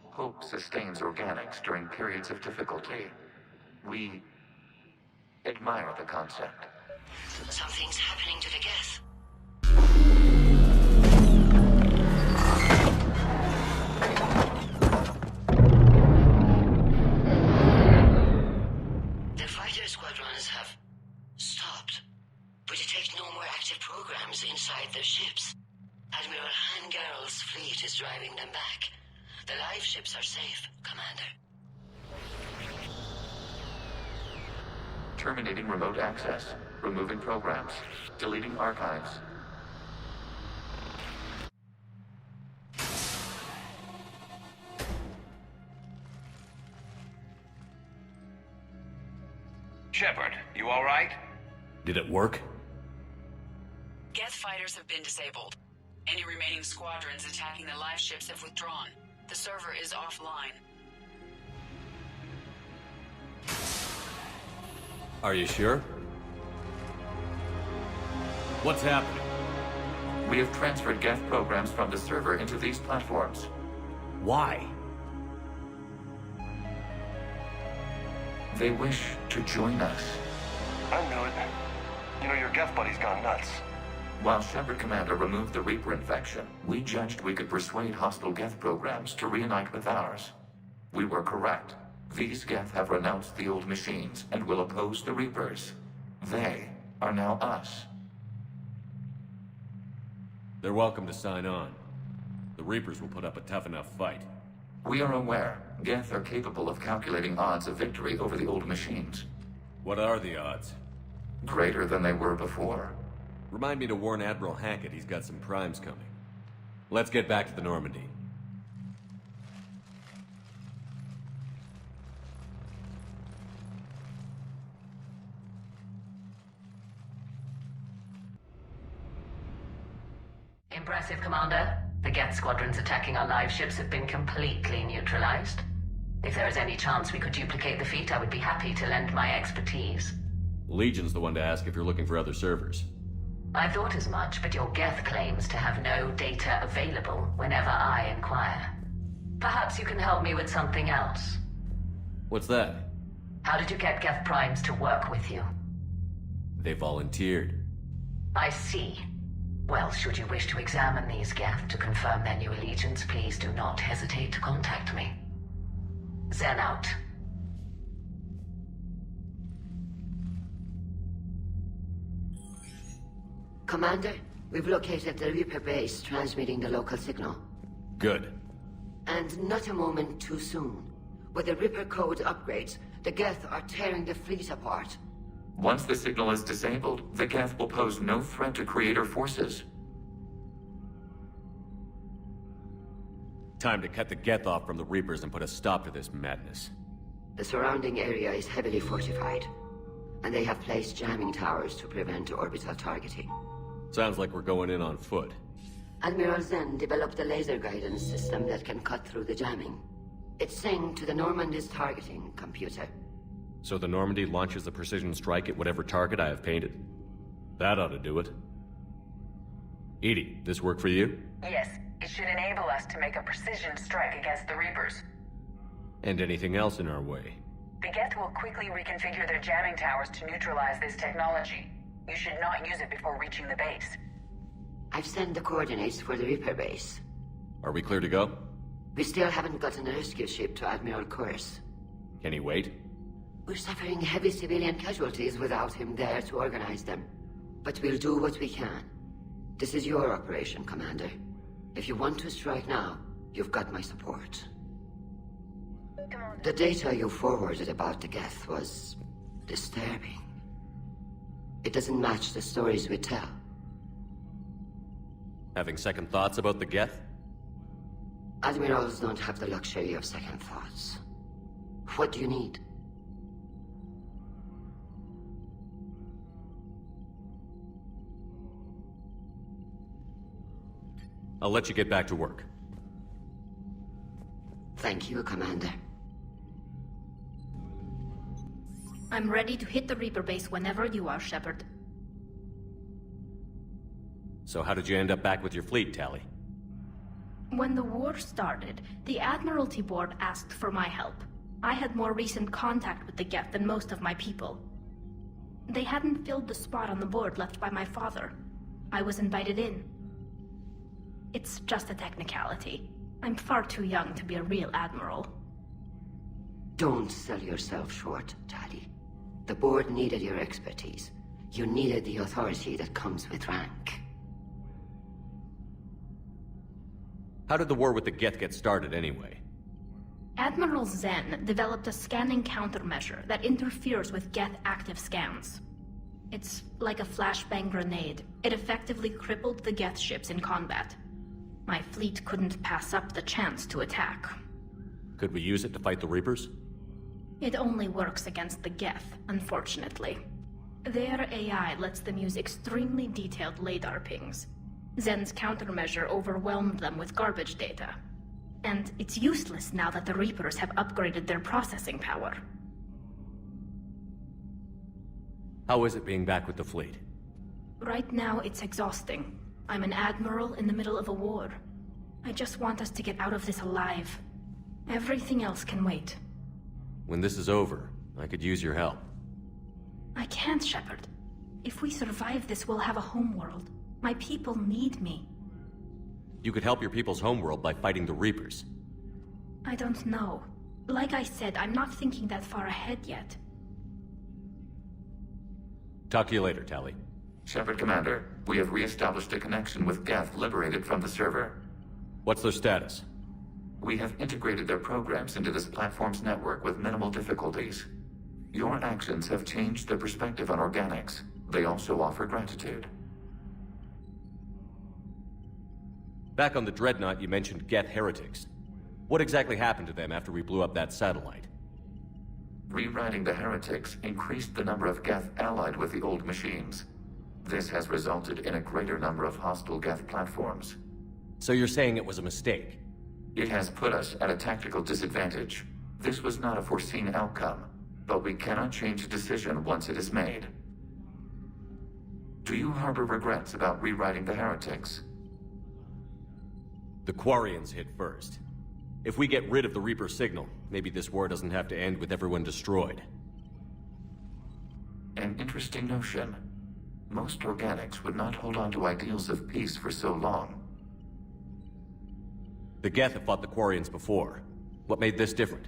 Hope sustains organics during periods of difficulty. We admire the concept. Something's happening to the Geth. The fighter squadrons have stopped. We detect no more active programs inside their ships. Admiral Han Garrel's fleet is driving them back. The live ships are safe, Commander. Terminating remote access. Removing programs. Deleting archives. Shepard, you alright? Did it work? Geth fighters have been disabled. Any remaining squadrons attacking the live ships have withdrawn. The server is offline. Are you sure? What's happening? We have transferred Geth programs from the server into these platforms. Why? They wish to join us. I knew it. You know, your Geth buddy's gone nuts. While Shepard Commander removed the Reaper infection, we judged we could persuade hostile Geth programs to reunite with ours. We were correct. These Geth have renounced the old machines and will oppose the Reapers. They are now us. They're welcome to sign on. The Reapers will put up a tough enough fight. We are aware. Geth are capable of calculating odds of victory over the old machines. What are the odds? Greater than they were before. Remind me to warn Admiral Hackett he's got some primes coming. Let's get back to the Normandy. Impressive, Commander. The Geth squadrons attacking our live ships have been completely neutralized. If there is any chance we could duplicate the feat, I would be happy to lend my expertise. Legion's the one to ask if you're looking for other servers. I thought as much, but your Geth claims to have no data available whenever I inquire. Perhaps you can help me with something else. What's that? How did you get Geth primes to work with you? They volunteered. I see. Well, should you wish to examine these Geth to confirm their new allegiance, please do not hesitate to contact me. Zen out. Commander, we've located the Reaper base transmitting the local signal. Good. And not a moment too soon. With the Reaper code upgrades, the Geth are tearing the fleet apart. Once the signal is disabled, the Geth will pose no threat to Creator forces. Time to cut the Geth off from the Reapers and put a stop to this madness. The surrounding area is heavily fortified, and they have placed jamming towers to prevent orbital targeting. Sounds like we're going in on foot. Admiral Zen developed a laser guidance system that can cut through the jamming. It's synced to the Normandy's targeting computer. So the Normandy launches a precision strike at whatever target I have painted? That ought to do it. Edie, this work for you? Yes, it should enable us to make a precision strike against the Reapers. And anything else in our way? The Geth will quickly reconfigure their jamming towers to neutralize this technology. You should not use it before reaching the base. I've sent the coordinates for the Reaper base. Are we clear to go? We still haven't gotten a rescue ship to Admiral Kurz. Can he wait? We're suffering heavy civilian casualties without him there to organize them. But we'll do what we can. This is your operation, Commander. If you want to strike now, you've got my support. The data you forwarded about the Geth was disturbing. It doesn't match the stories we tell. Having second thoughts about the Geth? Admirals don't have the luxury of second thoughts. What do you need? I'll let you get back to work. Thank you, Commander. I'm ready to hit the Reaper base whenever you are, Shepard. So how did you end up back with your fleet, Tally? When the war started, the Admiralty Board asked for my help. I had more recent contact with the Geth than most of my people. They hadn't filled the spot on the board left by my father. I was invited in. It's just a technicality. I'm far too young to be a real admiral. Don't sell yourself short, Tali. The board needed your expertise. You needed the authority that comes with rank. How did the war with the Geth get started, anyway? Admiral Zen developed a scanning countermeasure that interferes with Geth active scans. It's like a flashbang grenade. It effectively crippled the Geth ships in combat. My fleet couldn't pass up the chance to attack. Could we use it to fight the Reapers? It only works against the Geth, unfortunately. Their AI lets them use extremely detailed LADAR pings. Zen's countermeasure overwhelmed them with garbage data. And it's useless now that the Reapers have upgraded their processing power. How is it being back with the fleet? Right now, it's exhausting. I'm an admiral in the middle of a war. I just want us to get out of this alive. Everything else can wait. When this is over, I could use your help. I can't, Shepard. If we survive this, we'll have a homeworld. My people need me. You could help your people's homeworld by fighting the Reapers. I don't know. Like I said, I'm not thinking that far ahead yet. Talk to you later, Tali. Shepard, Commander, we have re-established a connection with Geth liberated from the server. What's their status? We have integrated their programs into this platform's network with minimal difficulties. Your actions have changed their perspective on organics. They also offer gratitude. Back on the Dreadnought, you mentioned Geth heretics. What exactly happened to them after we blew up that satellite? Rewriting the heretics increased the number of Geth allied with the old machines. This has resulted in a greater number of hostile Geth platforms. So you're saying it was a mistake? It has put us at a tactical disadvantage. This was not a foreseen outcome, but we cannot change a decision once it is made. Do you harbor regrets about rewriting the heretics? The Quarians hit first. If we get rid of the Reaper signal, maybe this war doesn't have to end with everyone destroyed. An interesting notion. Most organics would not hold on to ideals of peace for so long. The Geth have fought the Quarians before. What made this different?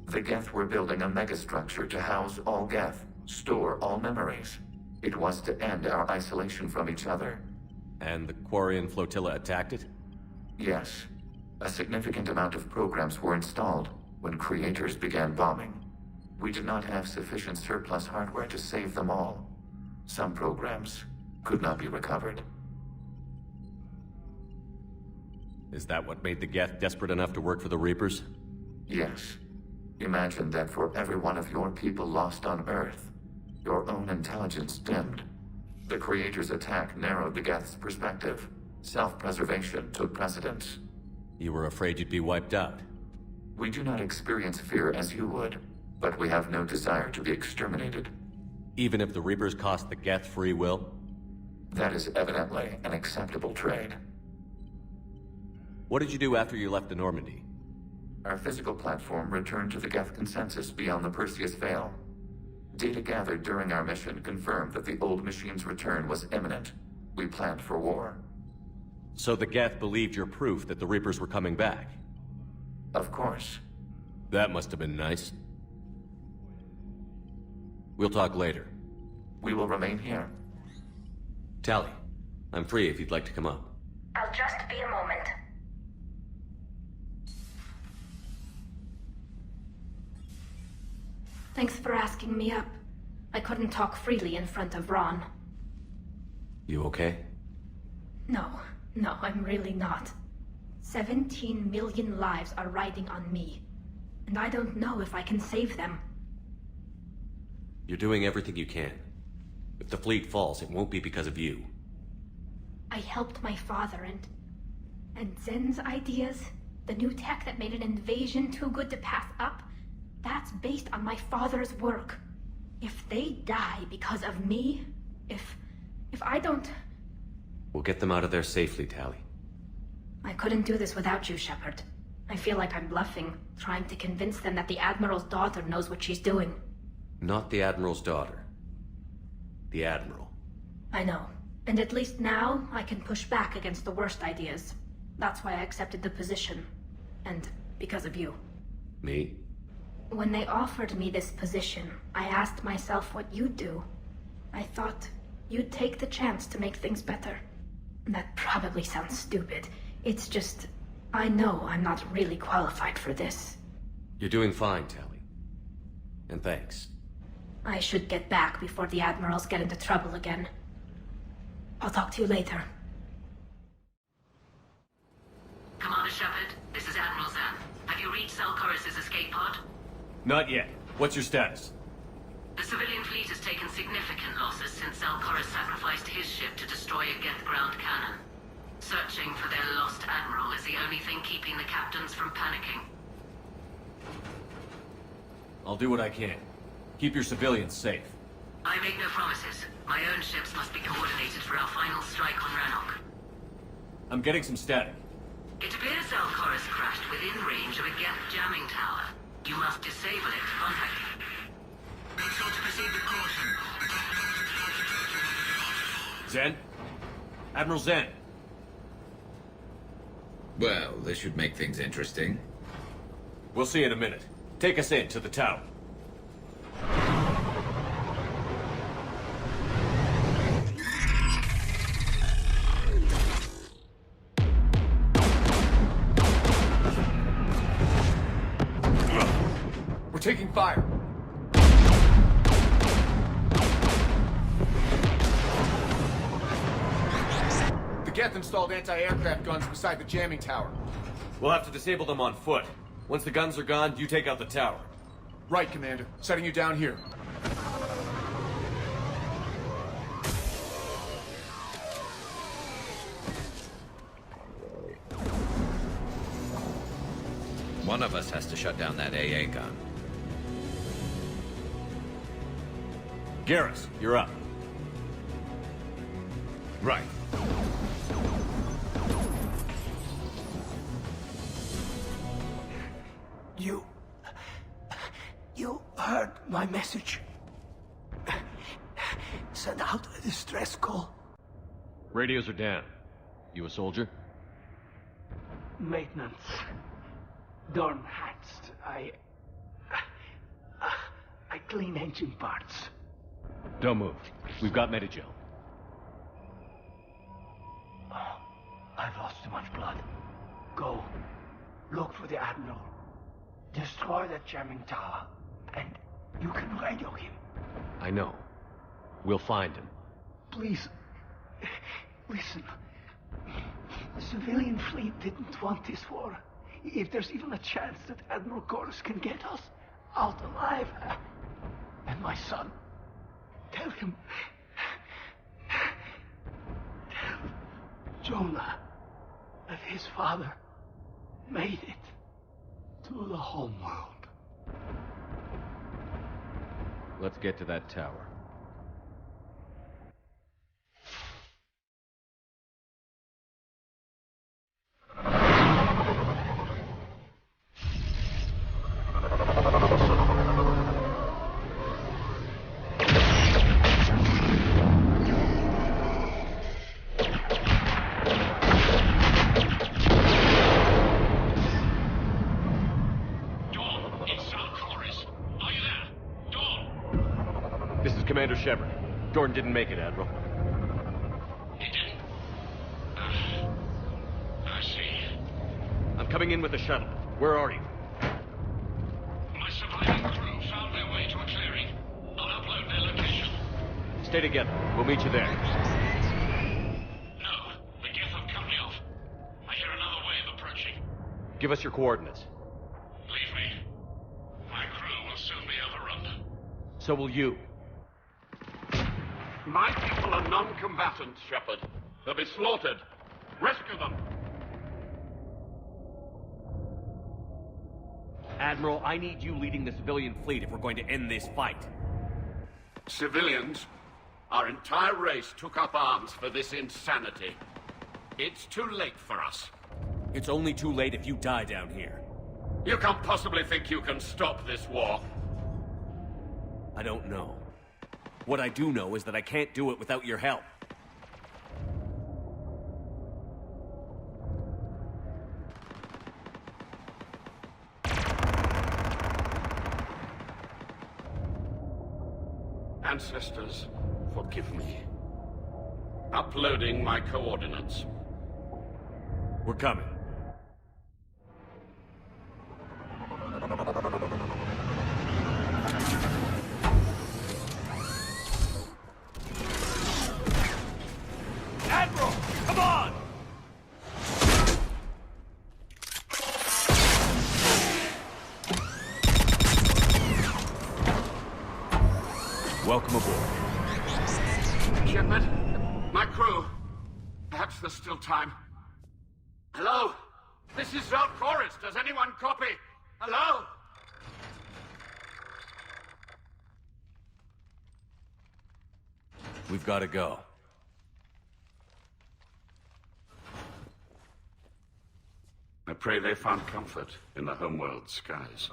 The Geth were building a megastructure to house all Geth, store all memories. It was to end our isolation from each other. And the Quarian flotilla attacked it? Yes. A significant amount of programs were installed when creators began bombing. We did not have sufficient surplus hardware to save them all. Some programs could not be recovered. Is that what made the Geth desperate enough to work for the Reapers? Yes. Imagine that for every one of your people lost on Earth, your own intelligence dimmed. The Creator's attack narrowed the Geth's perspective. Self-preservation took precedence. You were afraid you'd be wiped out. We do not experience fear as you would, but we have no desire to be exterminated. Even if the Reapers cost the Geth free will? That is evidently an acceptable trade. What did you do after you left the Normandy? Our physical platform returned to the Geth consensus beyond the Perseus Veil. Data gathered during our mission confirmed that the old machine's return was imminent. We planned for war. So the Geth believed your proof that the Reapers were coming back? Of course. That must have been nice. We'll talk later. We will remain here. Tali, I'm free if you'd like to come up. I'll just be a moment. Thanks for asking me up. I couldn't talk freely in front of Ron. You okay? No, I'm really not. 17 million lives are riding on me, and I don't know if I can save them. You're doing everything you can. If the fleet falls, it won't be because of you. I helped my father and Zen's ideas, the new tech that made an invasion too good to pass up, that's based on my father's work. If they die because of me, if I don't... We'll get them out of there safely, Tali. I couldn't do this without you, Shepard. I feel like I'm bluffing, trying to convince them that the Admiral's daughter knows what she's doing. Not the Admiral's daughter. The Admiral. I know. And at least now, I can push back against the worst ideas. That's why I accepted the position. And because of you. Me? When they offered me this position, I asked myself what you'd do. I thought you'd take the chance to make things better. That probably sounds stupid. It's just, I know I'm not really qualified for this. You're doing fine, Tally. And thanks. I should get back before the Admirals get into trouble again. I'll talk to you later. Commander Shepard, this is Admiral Zan. Have you reached Salcoris' escape pod? Not yet. What's your status? The civilian fleet has taken significant losses since Salcoris sacrificed his ship to destroy a Geth ground cannon. Searching for their lost admiral is the only thing keeping the captains from panicking. I'll do what I can. Keep your civilians safe. I make no promises. My own ships must be coordinated for our final strike on Rannoch. I'm getting some static. It appears Salcoris crashed within range of a Geth jamming tower. You must disable it. Contact me. Make sure to proceed with caution. Zen? Admiral Zen? Well, this should make things interesting. We'll see in a minute. Take us in to the tower. We're taking fire. The Geth installed anti-aircraft guns beside the jamming tower. We'll have to disable them on foot. Once the guns are gone, you take out the tower. Right, Commander. Setting you down here. One of us has to shut down that AA gun. Garrus, you're up. Right. You heard my message. Send out a distress call. Radios are down. You a soldier? Maintenance. Dorn hatched. I clean engine parts. Don't move. We've got Medigel. Oh, I've lost too much blood. Go. Look for the Admiral. Destroy that jamming tower. And you can radio him. I know. We'll find him. Please. Listen. The civilian fleet didn't want this war. If there's even a chance that Admiral Chorus can get us out alive. And my son. Tell him. Tell Jonah that his father made it to the homeworld. Let's get to that tower. Commander Shepard. Jordan didn't make it, Admiral. He didn't? I see. I'm coming in with the shuttle. Where are you? My surviving crew found their way to a clearing. I'll upload their location. Stay together. We'll meet you there. No, the Geth have cut me off. I hear another way of approaching. Give us your coordinates. Leave me. My crew will soon be overrun. So will you. My people are non-combatants, Shepard. They'll be slaughtered. Rescue them. Admiral, I need you leading the civilian fleet if we're going to end this fight. Civilians, our entire race took up arms for this insanity. It's too late for us. It's only too late if you die down here. You can't possibly think you can stop this war. I don't know. What I do know is that I can't do it without your help. Ancestors, forgive me. Uploading my coordinates. We're coming. Admiral, come on! Welcome aboard. Shepard, my crew. Perhaps there's still time. Hello? This is Chorus. Does anyone copy? Hello? We've got to go. I pray they found comfort in the homeworld skies.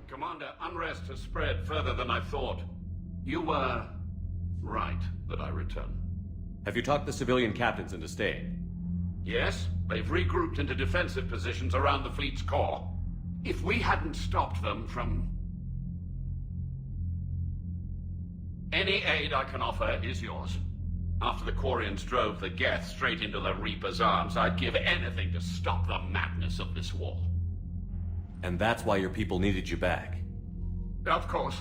Commander, unrest has spread further than I thought. You were right that I return. Have you talked the civilian captains into staying? Yes, they've regrouped into defensive positions around the fleet's core. If we hadn't stopped them from... Any aid I can offer is yours. After the Quarians drove the Geth straight into the Reaper's arms, I'd give anything to stop the madness of this war. And that's why your people needed you back? Of course.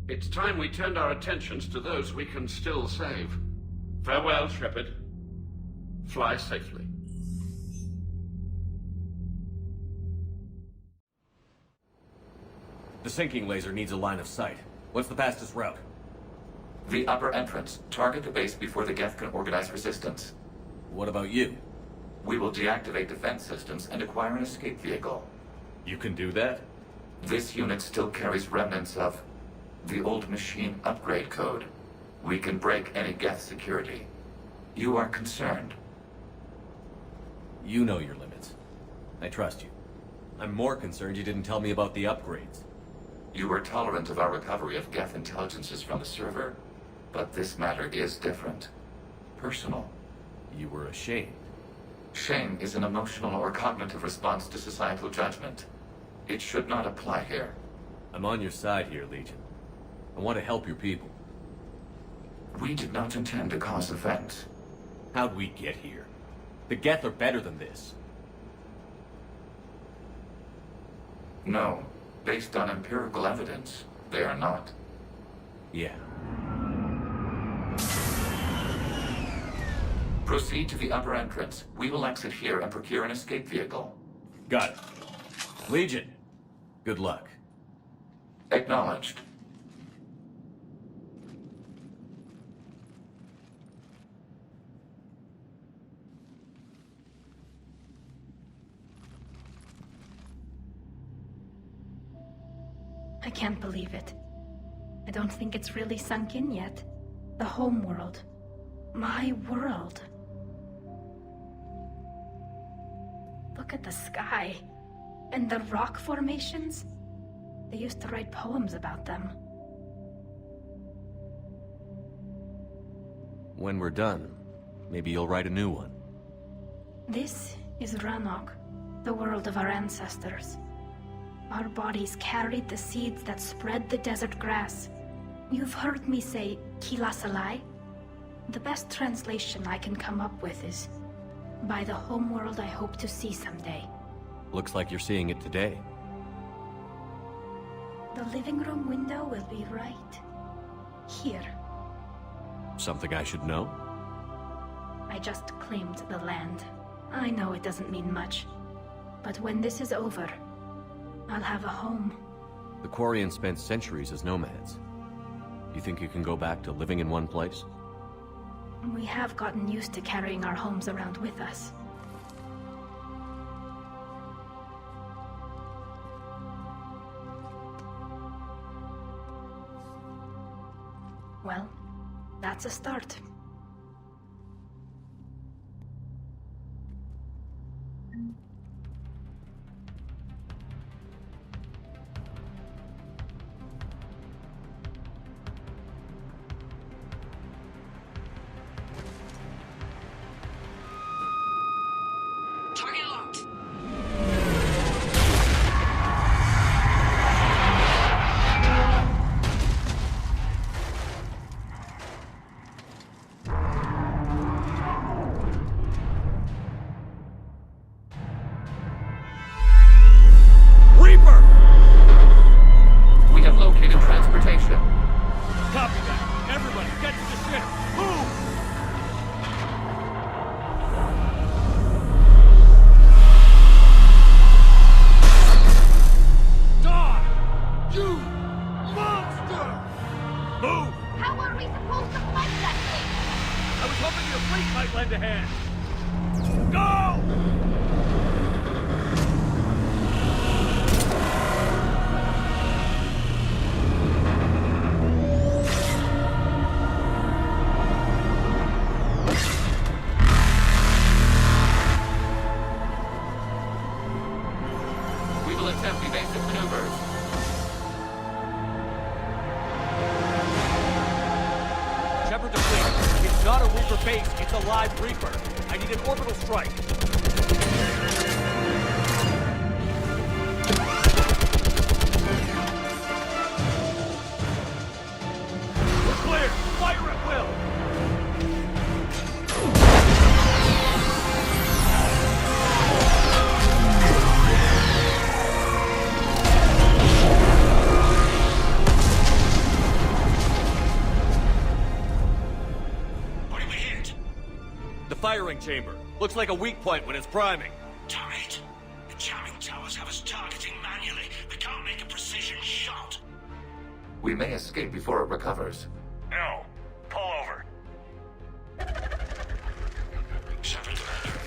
It's time we turned our attentions to those we can still save. Farewell, Shepard. Fly safely. The sinking laser needs a line of sight. What's the fastest route? The upper entrance. Target the base before the Geth can organize resistance. What about you? We will deactivate defense systems and acquire an escape vehicle. You can do that? This unit still carries remnants of the old machine upgrade code. We can break any Geth security. You are concerned. You know your limits. I trust you. I'm more concerned you didn't tell me about the upgrades. You were tolerant of our recovery of Geth intelligences from the server, but this matter is different. Personal. You were ashamed. Shame is an emotional or cognitive response to societal judgment. It should not apply here. I'm on your side here, Legion. I want to help your people. We did not intend to cause offense. How'd we get here? The Geth are better than this. No. Based on empirical evidence, they are not. Yeah. Proceed to the upper entrance. We will exit here and procure an escape vehicle. Got it. Legion, good luck. Acknowledged. I can't believe it. I don't think it's really sunk in yet. The home world. My world. Look at the sky. And the rock formations. They used to write poems about them. When we're done, maybe you'll write a new one. This is Ranok, the world of our ancestors. Our bodies carried the seeds that spread the desert grass. You've heard me say, Kilasalai? The best translation I can come up with is, by the homeworld I hope to see someday. Looks like you're seeing it today. The living room window will be right here. Something I should know? I just claimed the land. I know it doesn't mean much. But when this is over, I'll have a home. The Quarians spent centuries as nomads. You think you can go back to living in one place? We have gotten used to carrying our homes around with us. Well, that's a start. Target locked. Reaper! We have located transportation. Copy that. Everybody, get to the ship. Move! Die! You monster! Move! How are we supposed to fight that thing? I was hoping your fleet might lend a hand. Go! We will attempt evasive maneuvers. Shepard to fleet. It's not a Reaper base, it's a live Reaper. I need an orbital strike. We're clear! Fire at will! What did we hit? The firing chamber. Looks like a weak point when it's priming. Damn it. The jamming towers have us targeting manually. We can't make a precision shot. We may escape before it recovers. No. Pull over. 7 Commander.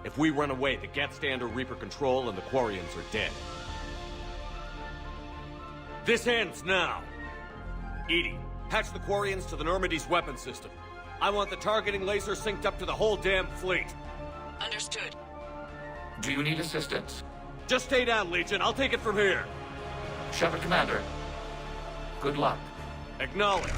If we run away, the Geth stand under Reaper control and the Quarians are dead. This ends now. Edie, patch the Quarians to the Normandy's weapon system. I want the targeting laser synced up to the whole damn fleet. Understood. Do you need assistance? Just stay down, Legion. I'll take it from here. Shepard Commander. Good luck. Acknowledged.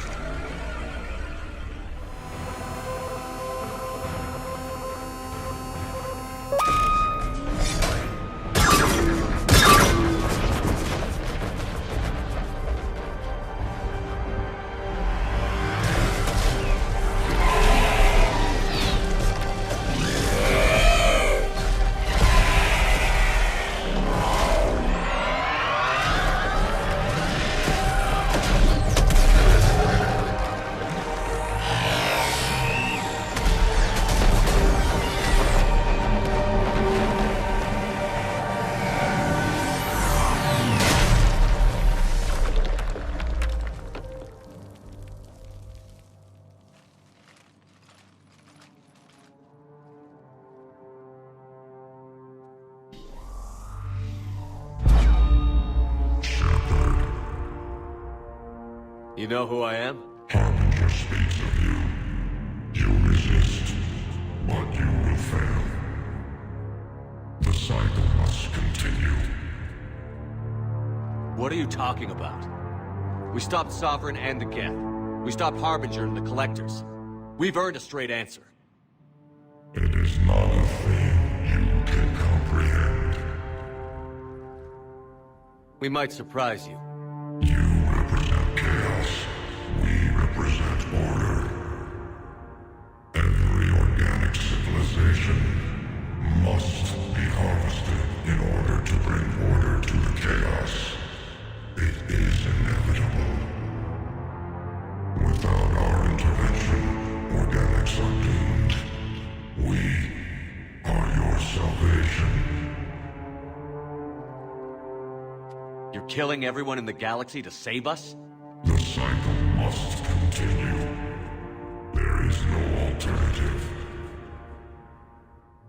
You know who I am? Harbinger speaks of you. You resist, but you will fail. The cycle must continue. What are you talking about? We stopped Sovereign and the Geth. We stopped Harbinger and the Collectors. We've earned a straight answer. It is not a thing you can comprehend. We might surprise you. You represent chaos. We represent order. Every organic civilization must be harvested in order to bring order to the chaos. It is inevitable. Without our intervention, organics are doomed. We are your salvation. You're killing everyone in the galaxy to save us? The cycle must continue. There is no alternative.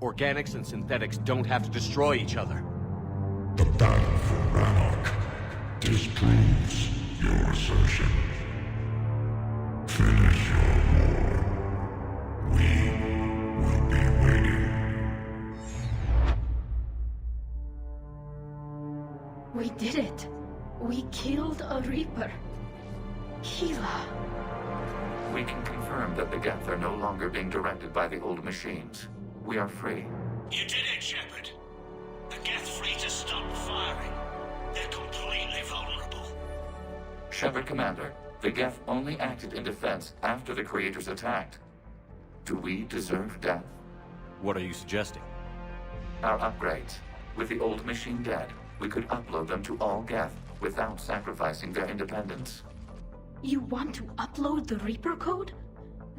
Organics and synthetics don't have to destroy each other. The battle for Rannoch disproves your assertion. Finish your war. We will be waiting. We did it. We killed a Reaper. Gila. We can confirm that the Geth are no longer being directed by the old machines. We are free. You did it, Shepard. The Geth fleet has stopped firing. They're completely vulnerable. Shepard Commander, the Geth only acted in defense after the creators attacked. Do we deserve death? What are you suggesting? Our upgrades. With the old machine dead, we could upload them to all Geth without sacrificing their independence. You want to upload the Reaper code?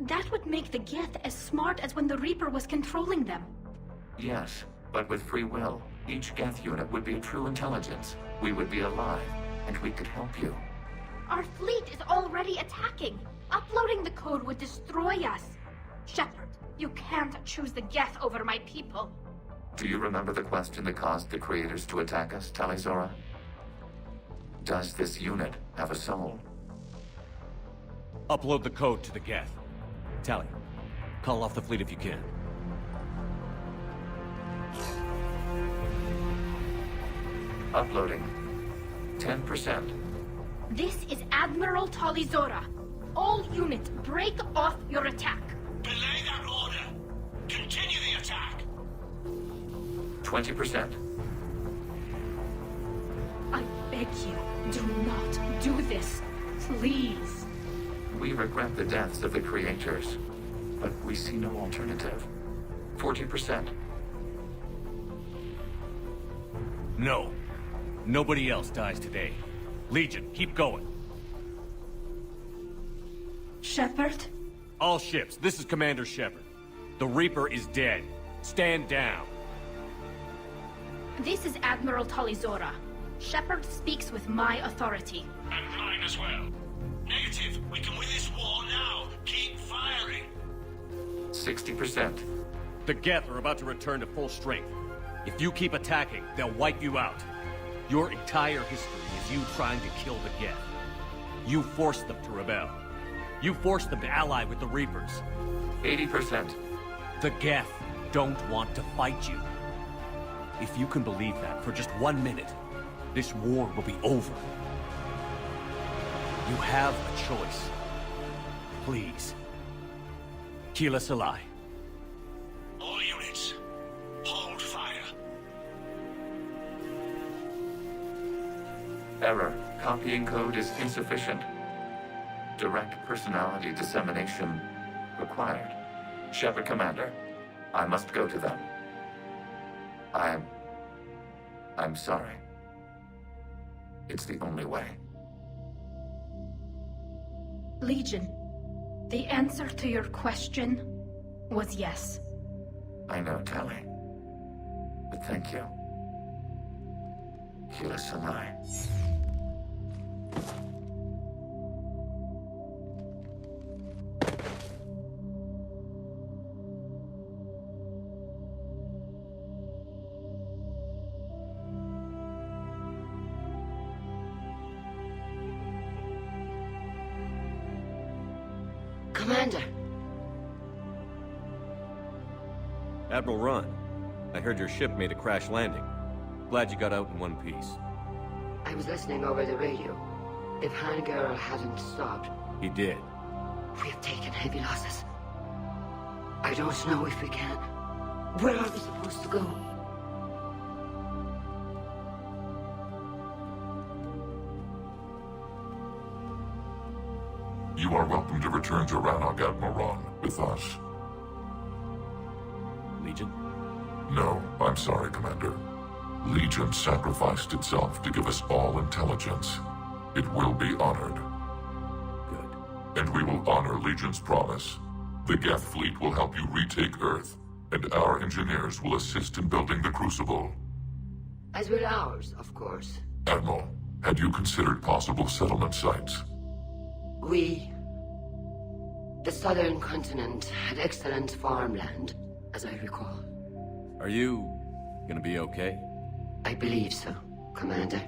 That would make the Geth as smart as when the Reaper was controlling them. Yes, but with free will, each Geth unit would be a true intelligence. We would be alive, and we could help you. Our fleet is already attacking. Uploading the code would destroy us. Shepard, you can't choose the Geth over my people. Do you remember the question that caused the creators to attack us, Talizora? Does this unit have a soul? Upload the code to the Geth. Tally, call off the fleet if you can. Uploading. 10%. This is Admiral Talizora. All units, break off your attack. Belay that order. Continue the attack. 20%. I beg you, do not do this. Please. We regret the deaths of the creators, but we see no alternative. 40%. No. Nobody else dies today. Legion, keep going. Shepard? All ships, this is Commander Shepard. The Reaper is dead. Stand down. This is Admiral Talizora. Shepard speaks with my authority. And mine as well. Negative. We can win this war now. Keep firing. 60%. The Geth are about to return to full strength. If you keep attacking, they'll wipe you out. Your entire history is you trying to kill the Geth. You forced them to rebel. You forced them to ally with the Reapers. 80%. The Geth don't want to fight you. If you can believe that for just 1 minute, this war will be over. You have a choice. Please. Kila Salai. All units, hold fire. Error. Copying code is insufficient. Direct personality dissemination required. Shepard Commander, I must go to them. I'm sorry. It's the only way. Legion, the answer to your question was yes. I know, Tally. But thank you. Kila Salai. Commander. Admiral Ron, I heard your ship made a crash landing. Glad you got out in one piece. I was listening over the radio. If Hangirl hadn't stopped... He did. We have taken heavy losses. I don't know if we can. Where are we supposed to go? You are welcome to return to Rannog, Admiral, with us. Legion? No, I'm sorry, Commander. Legion sacrificed itself to give us all intelligence. It will be honored. Good. And we will honor Legion's promise. The Geth fleet will help you retake Earth, and our engineers will assist in building the Crucible. As will ours, of course. Admiral, had you considered possible settlement sites? The southern continent had excellent farmland, as I recall. Are you gonna be okay? I believe so, Commander.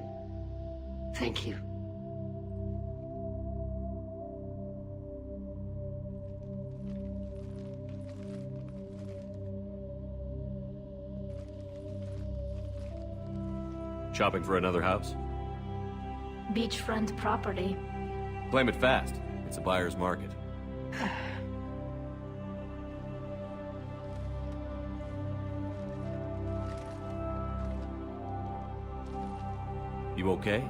Thank you. Shopping for another house? Beachfront property. Claim it fast. It's a buyer's market. You okay?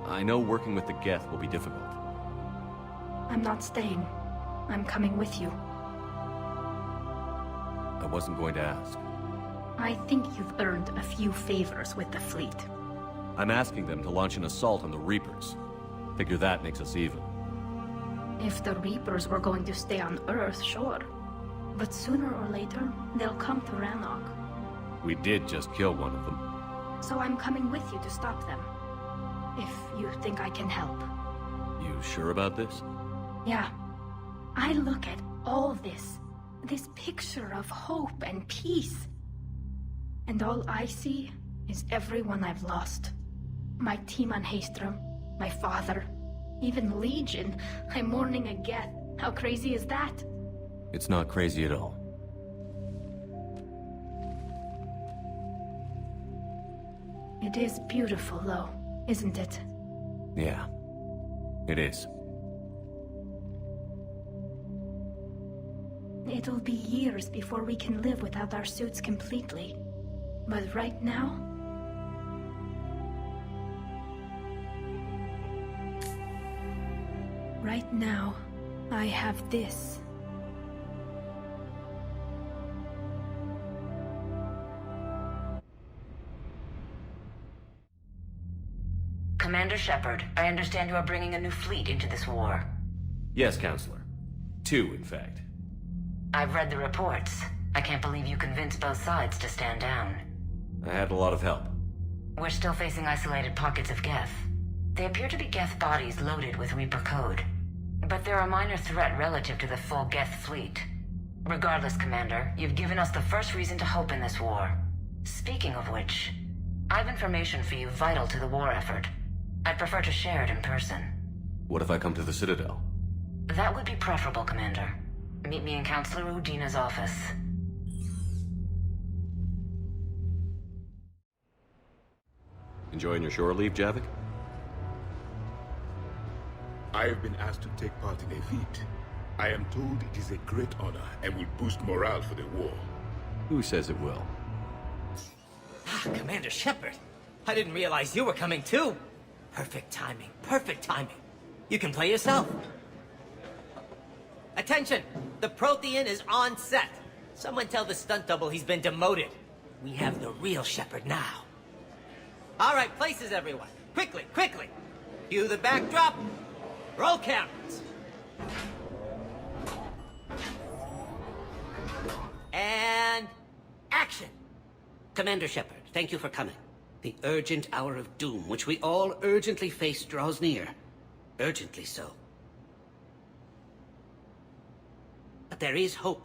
I know working with the Geth will be difficult. I'm not staying. I'm coming with you. I wasn't going to ask. I think you've earned a few favors with the fleet. I'm asking them to launch an assault on the Reapers. Figure that makes us even. If the Reapers were going to stay on Earth, sure. But sooner or later, they'll come to Rannoch. We did just kill one of them. So I'm coming with you to stop them. If you think I can help. You sure about this? Yeah. I look at all this picture of hope and peace. And all I see is everyone I've lost. My team on Haestrom, my father, even Legion. I'm mourning a Geth. How crazy is that? It's not crazy at all. It is beautiful, though, isn't it? Yeah, it is. It'll be years before we can live without our suits completely. But right now... Right now, I have this. Commander Shepard, I understand you are bringing a new fleet into this war. Yes, Counselor. 2, in fact. I've read the reports. I can't believe you convinced both sides to stand down. I had a lot of help. We're still facing isolated pockets of Geth. They appear to be Geth bodies loaded with Reaper code. But they're a minor threat relative to the full Geth fleet. Regardless, Commander, you've given us the first reason to hope in this war. Speaking of which, I've information for you vital to the war effort. I'd prefer to share it in person. What if I come to the Citadel? That would be preferable, Commander. Meet me in Counselor Udina's office. Enjoying your shore leave, Javik? I have been asked to take part in a feat. I am told it is a great honor and will boost morale for the war. Who says it will? Commander Shepard, I didn't realize you were coming too. Perfect timing, perfect timing. You can play yourself. Attention! The Prothean is on set. Someone tell the stunt double he's been demoted. We have the real Shepard now. All right, places everyone. Quickly, quickly. Cue the backdrop. Roll cameras. And action. Commander Shepard, thank you for coming. The urgent hour of doom, which we all urgently face, draws near. Urgently so. But there is hope.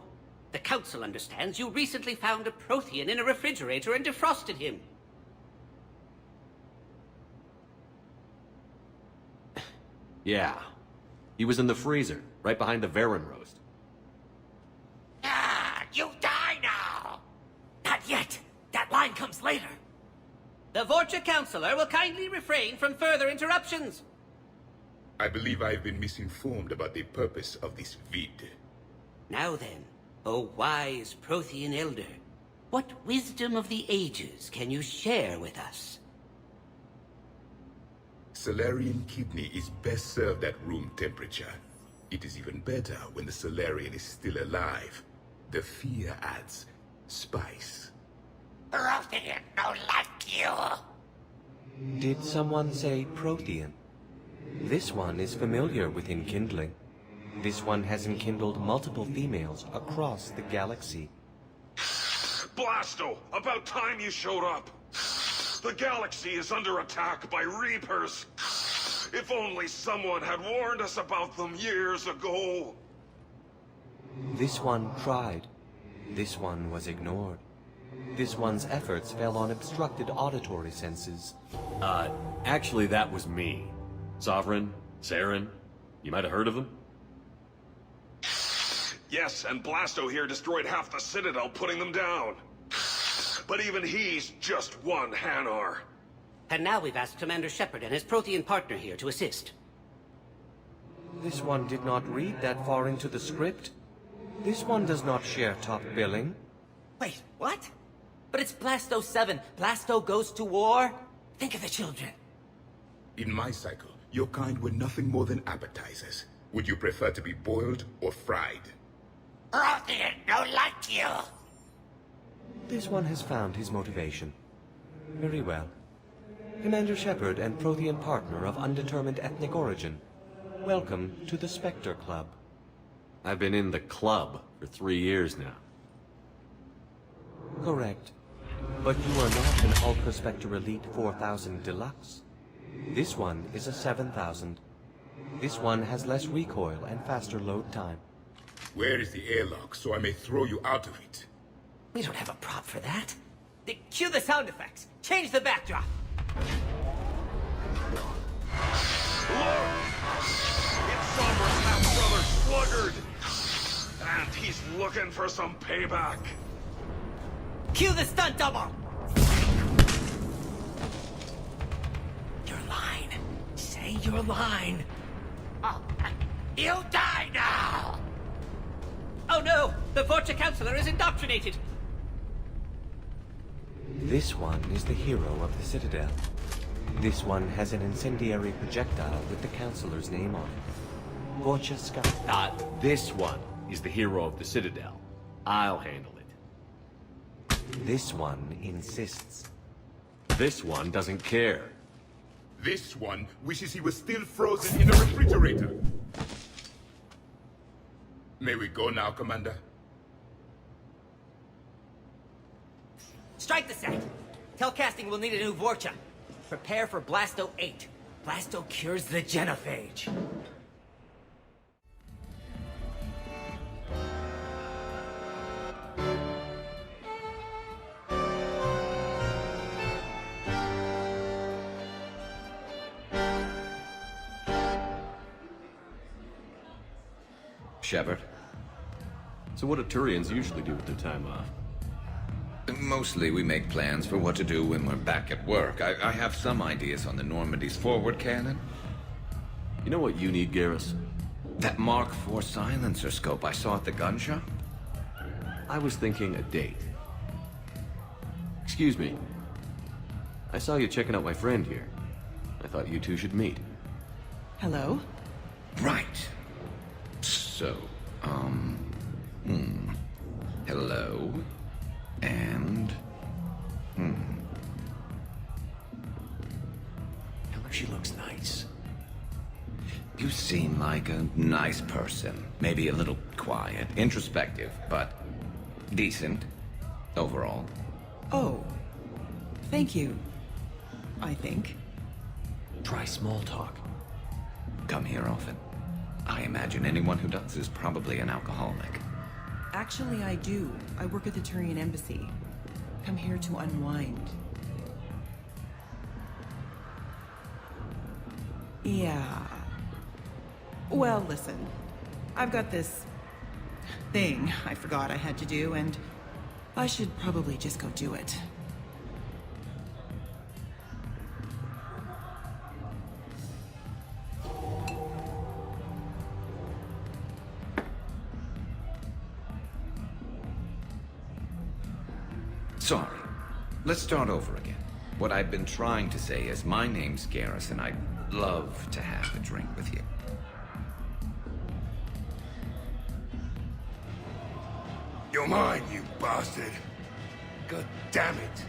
The Council understands you recently found a Prothean in a refrigerator and defrosted him. Yeah. He was in the freezer, right behind the Varen roast. Ah, you die now! Not yet. That line comes later. The Vorcha Counselor will kindly refrain from further interruptions. I believe I've been misinformed about the purpose of this vid. Now then, O wise Prothean Elder, what wisdom of the ages can you share with us? Solarian kidney is best served at room temperature. It is even better when the Solarian is still alive. The fear adds spice. Prothean no like you. Did someone say Prothean? This one is familiar with enkindling. This one has enkindled multiple females across the galaxy. Blasto, about time you showed up. The galaxy is under attack by Reapers. If only someone had warned us about them years ago. This one tried. This one was ignored. This one's efforts fell on obstructed auditory senses. Actually that was me. Sovereign, Saren, you might have heard of them? Yes, and Blasto here destroyed half the Citadel, putting them down. But even he's just one Hanar. And now we've asked Commander Shepard and his Prothean partner here to assist. This one did not read that far into the script. This one does not share top billing. Wait, what? But it's Blasto 7. Blasto goes to war? Think of the children. In my cycle, your kind were nothing more than appetizers. Would you prefer to be boiled or fried? Prothean don't like you. This one has found his motivation. Very well. Commander Shepard and Prothean partner of undetermined ethnic origin. Welcome to the Spectre Club. I've been in the club for 3 years now. Correct. But you are not an Ultra Spectre Elite 4000 Deluxe. This one is a 7000. This one has less recoil and faster load time. Where is the airlock so I may throw you out of it? We don't have a prop for that. Cue the sound effects. Change the backdrop. Look! It's Summer's half-brother Sluggard! And he's looking for some payback. Cue the stunt double! Your line. Say your line. Oh, you die now! Oh no! The Vorcha Counselor is indoctrinated! This one is the hero of the Citadel. This one has an incendiary projectile with the Counselor's name on it. Vorcha Sky. This one is the hero of the Citadel. I'll handle it. This one insists. This one doesn't care. This one wishes he was still frozen in a refrigerator. May we go now, Commander? Strike the set. Telcasting will need a new Vorcha. Prepare for Blasto 8. Blasto cures the genophage. Shepard. So what do Turians usually do with their time off? Mostly we make plans for what to do when we're back at work. I have some ideas on the Normandy's forward cannon. You know what you need, Garrus? That Mark IV silencer scope I saw at the gun shop? I was thinking a date. Excuse me. I saw you checking out my friend here. I thought you two should meet. Hello? Right. So, hello. And... Tell her she looks nice. You seem like a nice person. Maybe a little quiet, introspective, but decent overall. Oh. Thank you. I think. Try small talk. Come here often. I imagine anyone who does is probably an alcoholic. Actually, I do. I work at the Turian Embassy. Come here to unwind. Yeah. Well, listen. I've got this thing I forgot I had to do, and I should probably just go do it. Sorry. Let's start over again. What I've been trying to say is my name's Garrus, and I'd love to have a drink with you. You're mine, you bastard. God damn it.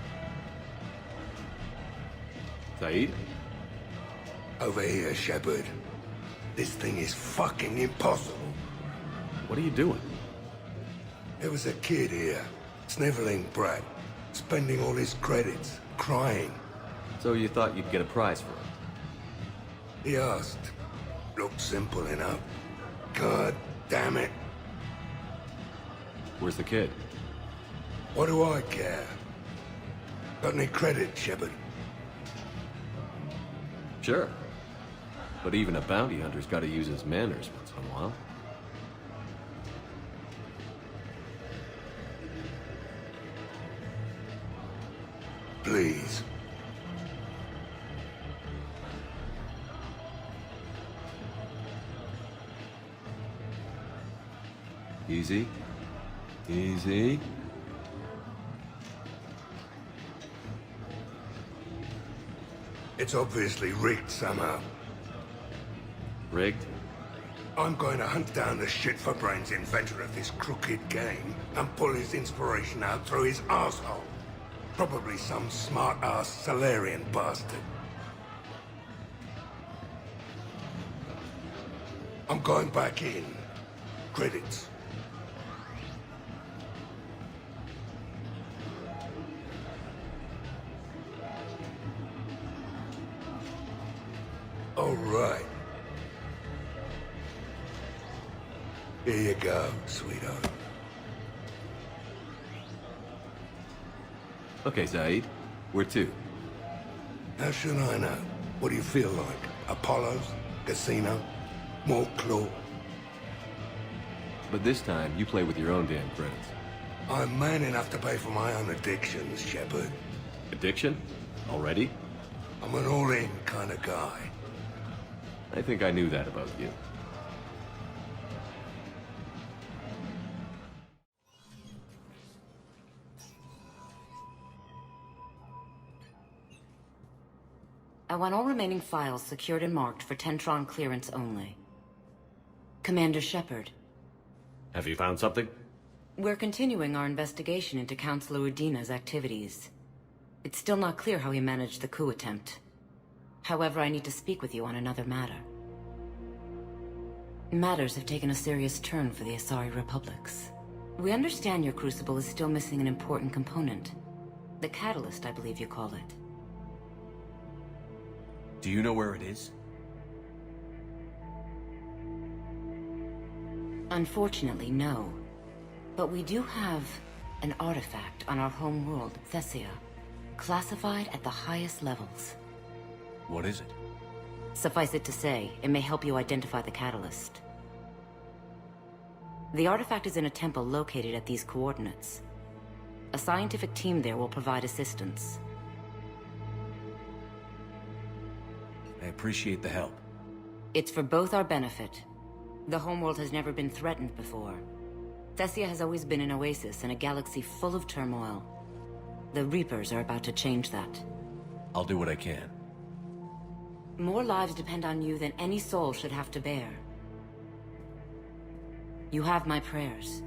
Saeed? Over here, Shepard. This thing is fucking impossible. What are you doing? There was a kid here, sniveling brat, spending all his credits, crying. So you thought you'd get a prize for it? He asked. Looked simple enough. God damn it. Where's the kid? What do I care? Got any credit, Shepard? Sure. But even a bounty hunter's got to use his manners once in a while. Please. Easy. Easy. It's obviously rigged somehow. Rigged? I'm going to hunt down the shit-for-brains inventor of this crooked game and pull his inspiration out through his arsehole. Probably some smart-ass Salarian bastard. I'm going back in. Credits. All right. Here you go, sweetheart. Okay, Zaid. Where to? How should I know? What do you feel like? Apollo's? Casino? More claw? But this time, you play with your own damn credits. I'm man enough to pay for my own addictions, Shepard. Addiction? Already? I'm an all-in kind of guy. I think I knew that about you. I want all remaining files secured and marked for Tentron clearance only. Commander Shepard. Have you found something? We're continuing our investigation into Councilor Udina's activities. It's still not clear how he managed the coup attempt. However, I need to speak with you on another matter. Matters have taken a serious turn for the Asari Republics. We understand your crucible is still missing an important component. The catalyst, I believe you call it. Do you know where it is? Unfortunately, no. But we do have an artifact on our home world, Thessia, classified at the highest levels. What is it? Suffice it to say, it may help you identify the catalyst. The artifact is in a temple located at these coordinates. A scientific team there will provide assistance. I appreciate the help. It's for both our benefit. The homeworld has never been threatened before. Thessia has always been an oasis in a galaxy full of turmoil. The Reapers are about to change that. I'll do what I can. More lives depend on you than any soul should have to bear. You have my prayers.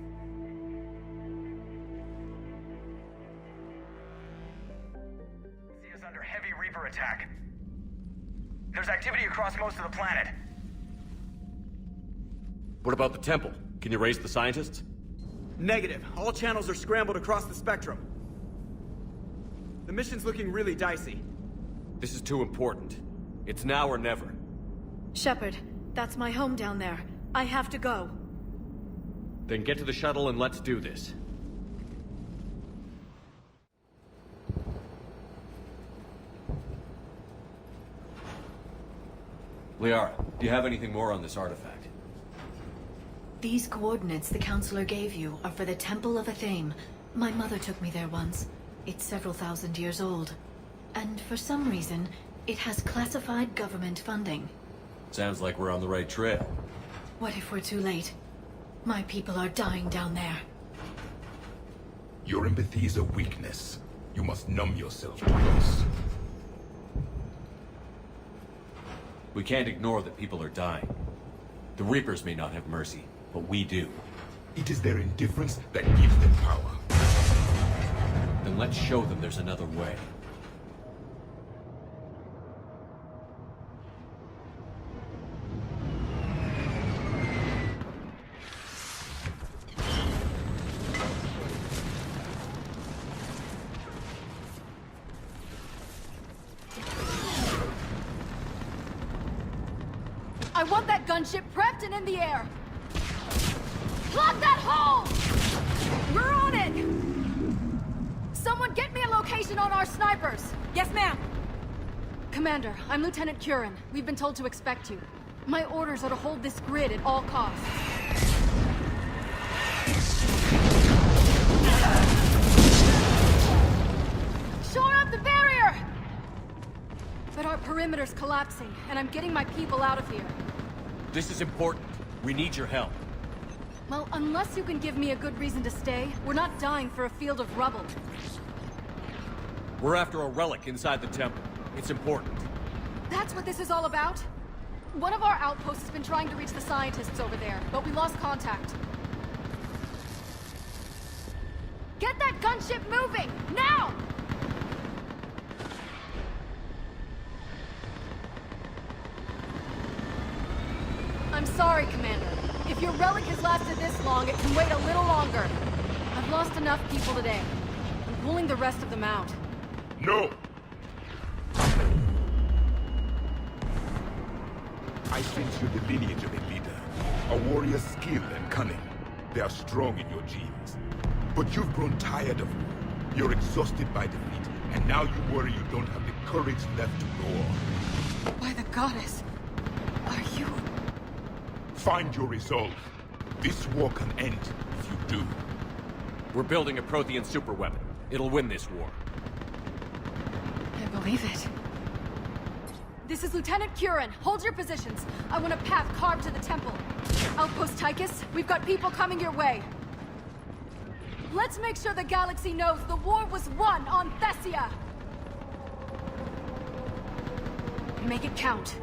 Thessia is under heavy Reaper attack. There's activity across most of the planet. What about the temple? Can you raise the scientists? Negative. All channels are scrambled across the spectrum. The mission's looking really dicey. This is too important. It's now or never. Shepard, that's my home down there. I have to go. Then get to the shuttle and let's do this. Liara, do you have anything more on this artifact? These coordinates the Counselor gave you are for the Temple of Athame. My mother took me there once. It's several thousand years old. And for some reason, it has classified government funding. Sounds like we're on the right trail. What if we're too late? My people are dying down there. Your empathy is a weakness. You must numb yourself to this. We can't ignore that people are dying. The Reapers may not have mercy, but we do. It is their indifference that gives them power. Then let's show them there's another way. I want that gunship prepped and in the air. Plug that hole! We're on it! Someone get me a location on our snipers. Yes, ma'am. Commander, I'm Lieutenant Curran. We've been told to expect you. My orders are to hold this grid at all costs. Shore up the barrier! But our perimeter's collapsing, and I'm getting my people out of here. This is important. We need your help. Well, unless you can give me a good reason to stay, we're not dying for a field of rubble. We're after a relic inside the temple. It's important. That's what this is all about? One of our outposts has been trying to reach the scientists over there, but we lost contact. Get that gunship moving! Now! I'm sorry, Commander. If your relic has lasted this long, it can wait a little longer. I've lost enough people today. I'm pulling the rest of them out. No! I sense you the lineage of a leader. A warrior's skill and cunning. They are strong in your genes. But you've grown tired of war. You're exhausted by defeat, and now you worry you don't have the courage left to go on. By the goddess, are you... Find your resolve. This war can end if you do. We're building a Prothean superweapon. It'll win this war. I believe it. This is Lieutenant Curran. Hold your positions. I want a path carved to the temple. Outpost Tychus, we've got people coming your way. Let's make sure the galaxy knows the war was won on Thessia! Make it count.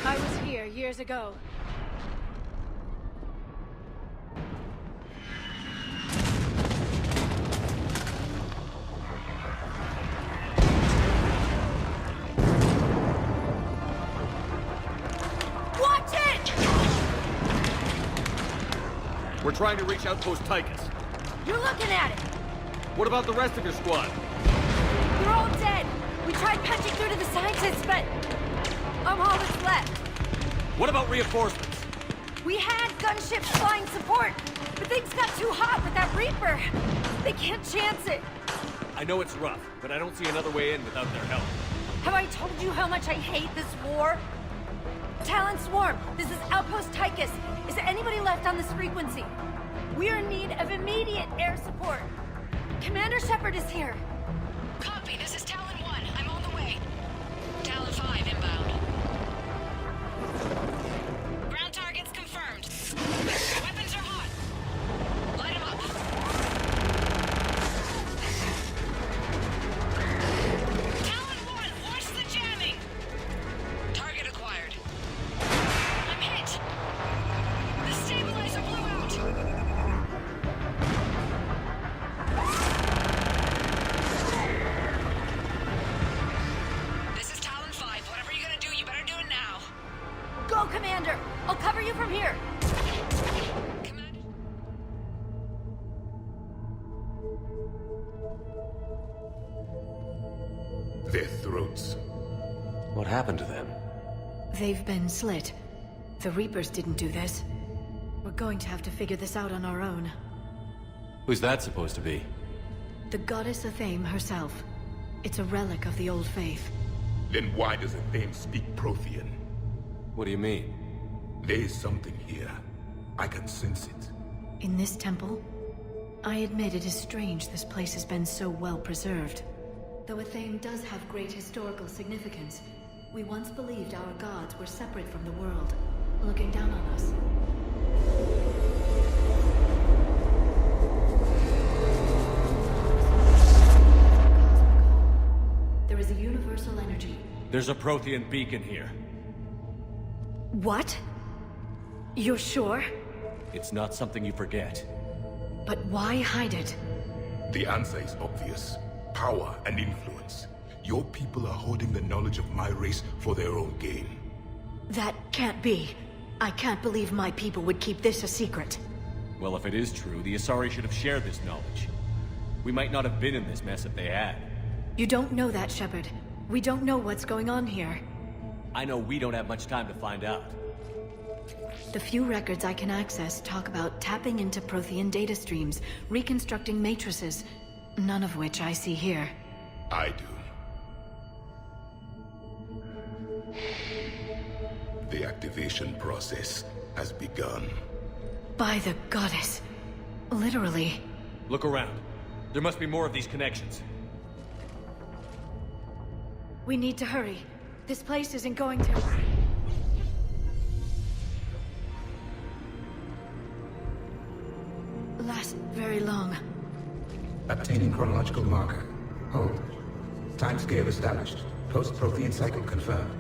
I was here years ago. Watch it! We're trying to reach Outpost Tychus. You're looking at it! What about the rest of your squad? They're all dead! We tried punching through to the scientists, but... I'm all that's left. What about reinforcements? We had gunships flying support, but things got too hot with that Reaper. They can't chance it. I know it's rough, but I don't see another way in without their help. Have I told you how much I hate this war? Talon Swarm, this is Outpost Tychus. Is there anybody left on this frequency? We're in need of immediate air support. Commander Shepard is here. Copy, this is Talon 1. I'm on the way. Talon 5 inbound. Ground targets confirmed. Weapons are hot. Light them up. Talon 1, watch the jamming. Target acquired. I'm hit. The stabilizer blew out. This is Talon 5. Whatever you're gonna do, you better do it now. Go, Commander! I'll cover you from here. Their throats. What happened to them? They've been slit. The Reapers didn't do this. We're going to have to figure this out on our own. Who's that supposed to be? The goddess Athame herself. It's a relic of the old faith. Then why does Athame speak Prothean? What do you mean? There is something here. I can sense it. In this temple? I admit it is strange this place has been so well preserved. Though Athame does have great historical significance, we once believed our gods were separate from the world, looking down on us. There is a universal energy. There's a Prothean beacon here. What? You're sure? It's not something you forget. But why hide it? The answer is obvious. Power and influence. Your people are holding the knowledge of my race for their own gain. That can't be. I can't believe my people would keep this a secret. Well, if it is true, the Asari should have shared this knowledge. We might not have been in this mess if they had. You don't know that, Shepard. We don't know what's going on here. I know we don't have much time to find out. The few records I can access talk about tapping into Prothean data streams, reconstructing matrices, none of which I see here. I do. The activation process has begun. By the goddess. Literally. Look around. There must be more of these connections. We need to hurry. This place isn't going to... Obtaining chronological marker. Hold. Timescale established. Post-Prothean cycle confirmed.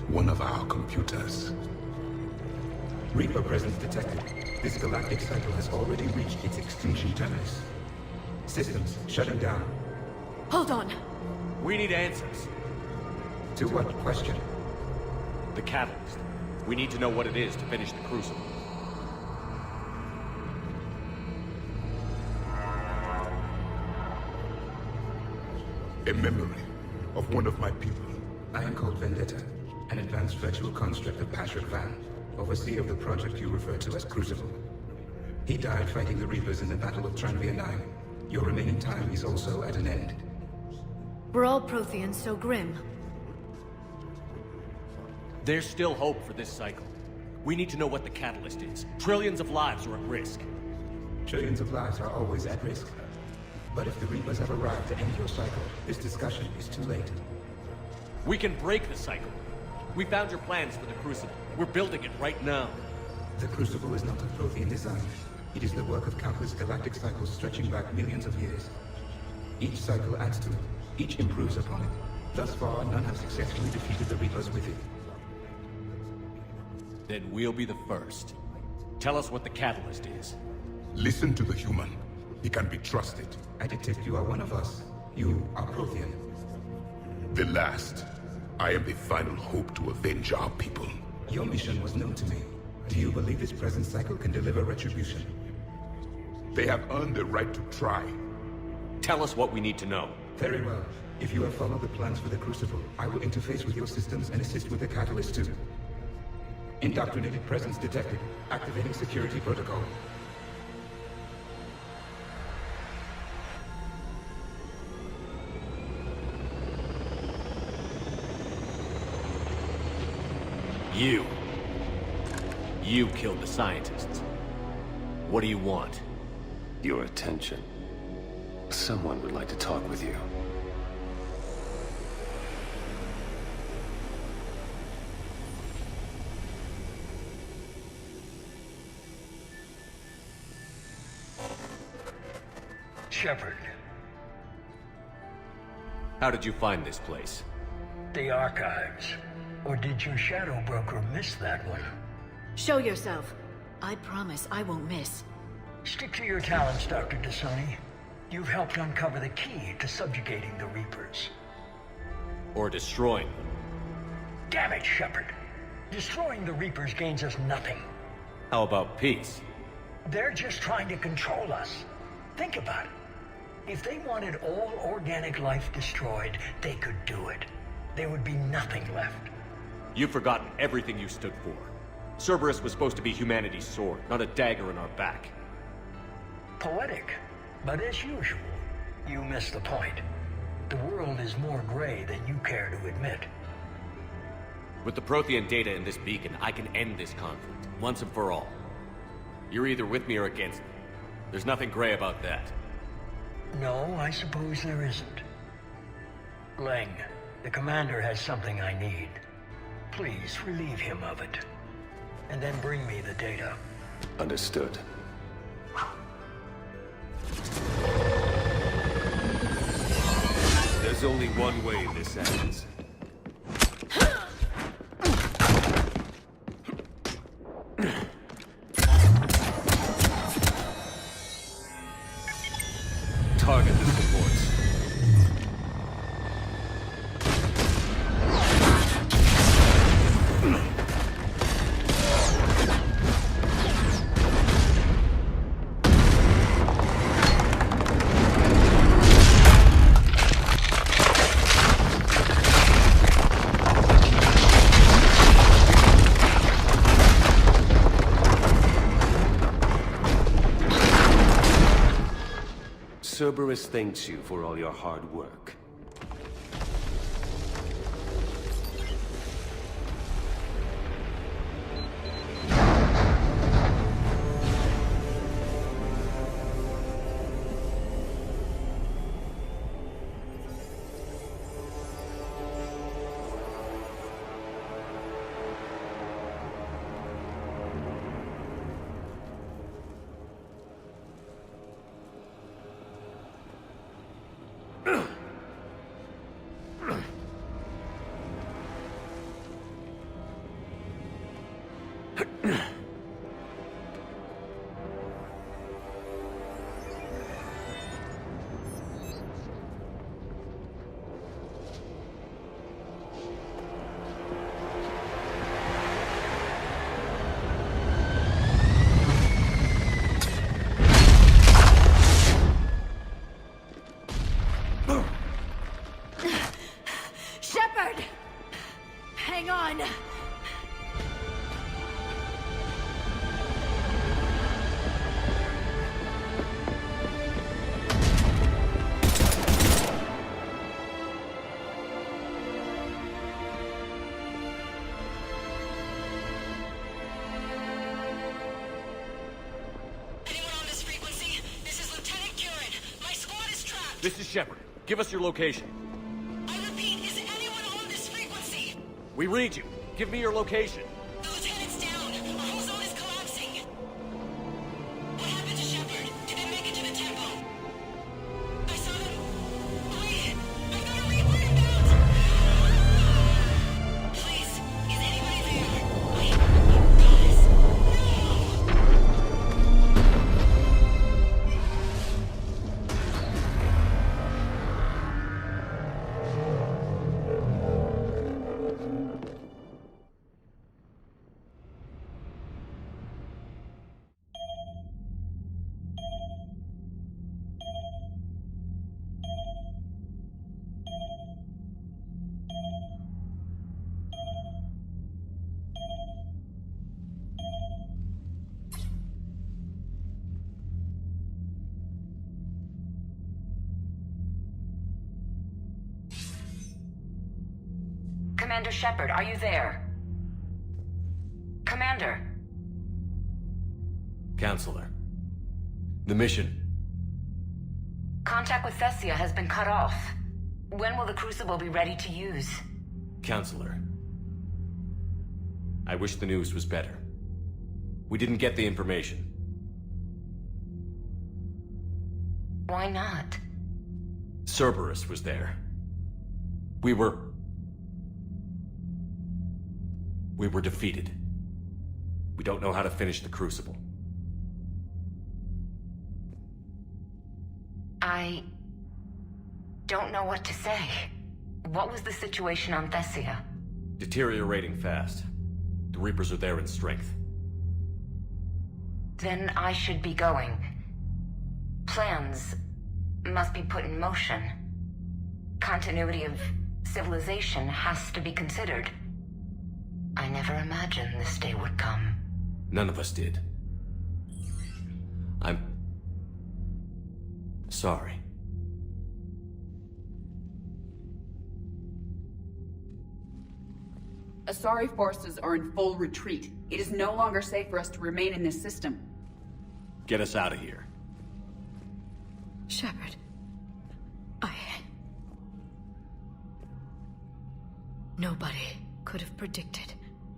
One of our computers. Reaper presence detected. This galactic cycle has already reached its extinction terminus. Systems shutting down. Hold on. We need answers. To what question? The catalyst. We need to know what it is to finish the Crucible. A memory of one of my people. I am called Vendetta, an advanced virtual construct of Patrick Van, overseer of the project you refer to as Crucible. He died fighting the Reapers in the Battle of Tranvia 9. Your remaining time is also at an end. Were all Protheans so grim? There's still hope for this cycle. We need to know what the catalyst is. Trillions of lives are at risk. Trillions of lives are always at risk. But if the Reapers have arrived to end your cycle, this discussion is too late. We can break the cycle. We found your plans for the Crucible. We're building it right now. The Crucible is not of Prothean design. It is the work of countless galactic cycles stretching back millions of years. Each cycle adds to it. Each improves upon it. Thus far, none have successfully defeated the Reapers with it. Then we'll be the first. Tell us what the catalyst is. Listen to the human. He can be trusted. I detect you are one of us. You are Prothean. The last. I am the final hope to avenge our people. Your mission was known to me. Do you believe this present cycle can deliver retribution? They have earned the right to try. Tell us what we need to know. Very well. If you have followed the plans for the Crucible, I will interface with your systems and assist with the catalyst too. Indoctrinated presence detected. Activating security protocol. You killed the scientists. What do you want? Your attention. Someone would like to talk with you. Shepard. How did you find this place? The archives. Or did your shadow broker miss that one? Show yourself. I promise I won't miss. Stick to your talents, Dr. Dasani. You've helped uncover the key to subjugating the Reapers. Or destroying them. Damn it, Shepard. Destroying the Reapers gains us nothing. How about peace? They're just trying to control us. Think about it. If they wanted all organic life destroyed, they could do it. There would be nothing left. You've forgotten everything you stood for. Cerberus was supposed to be humanity's sword, not a dagger in our back. Poetic, but as usual, you missed the point. The world is more gray than you care to admit. With the Prothean data in this beacon, I can end this conflict, once and for all. You're either with me or against me. There's nothing gray about that. No, I suppose there isn't. Leng, the commander has something I need. Please relieve him of it. And then bring me the data. Understood. There's only one way this ends. Target the supports. Cerberus thanks you for all your hard work. Hang on! This is Shepard. Give us your location. I repeat, is anyone on this frequency? We read you. Give me your location. The lieutenant's down. Our whole zone is collapsing. What happened to Shepard? Did they make it to the temple? I saw them. Wait, I've got a Reaper inbound. Please, is anybody there? Guys, Commander Shepard, are you there? Commander! Counselor. The mission. Contact with Thessia has been cut off. When will the Crucible be ready to use? Counselor. I wish the news was better. We didn't get the information. Why not? Cerberus was there. We were defeated. We don't know how to finish the Crucible. I don't know what to say. What was the situation on Thessia? Deteriorating fast. The Reapers are there in strength. Then I should be going. Plans must be put in motion. Continuity of civilization has to be considered. I never imagined this day would come. None of us did. I'm sorry. Asari forces are in full retreat. It is no longer safe for us to remain in this system. Get us out of here. Shepard. Nobody could have predicted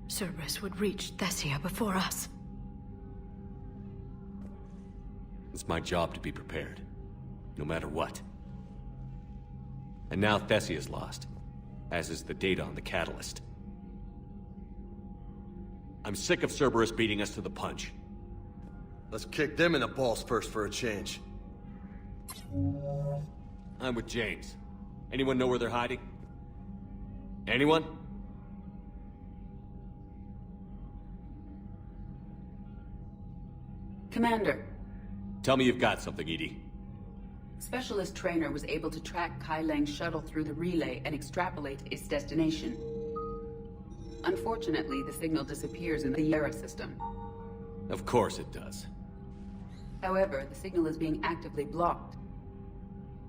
Cerberus would reach Thessia before us. It's my job to be prepared, no matter what. And now Thessia's lost, as is the data on the catalyst. I'm sick of Cerberus beating us to the punch. Let's kick them in the balls first for a change. I'm with James. Anyone know where they're hiding? Anyone? Commander. Tell me you've got something, Edie. Specialist Trainer was able to track Kai Lang's shuttle through the relay and extrapolate its destination. Unfortunately, the signal disappears in the Yara system. Of course it does. However, the signal is being actively blocked.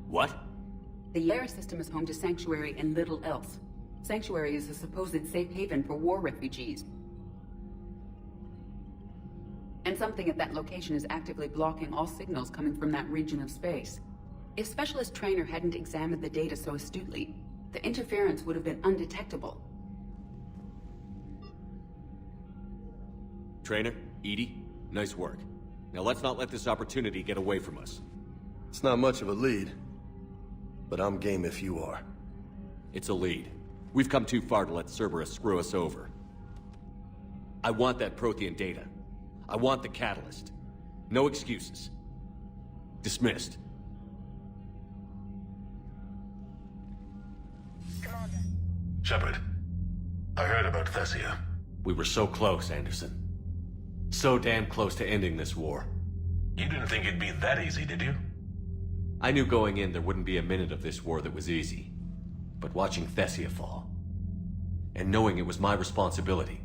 What? The Yara system is home to Sanctuary and little else. Sanctuary is a supposed safe haven for war refugees. And something at that location is actively blocking all signals coming from that region of space. If Specialist Trainer hadn't examined the data so astutely, the interference would have been undetectable. Trainer, Edie, nice work. Now let's not let this opportunity get away from us. It's not much of a lead, but I'm game if you are. It's a lead. We've come too far to let Cerberus screw us over. I want that Prothean data. I want the catalyst. No excuses. Dismissed. Shepard, I heard about Thessia. We were so close, Anderson. So damn close to ending this war. You didn't think it'd be that easy, did you? I knew going in there wouldn't be a minute of this war that was easy. But watching Thessia fall... and knowing it was my responsibility.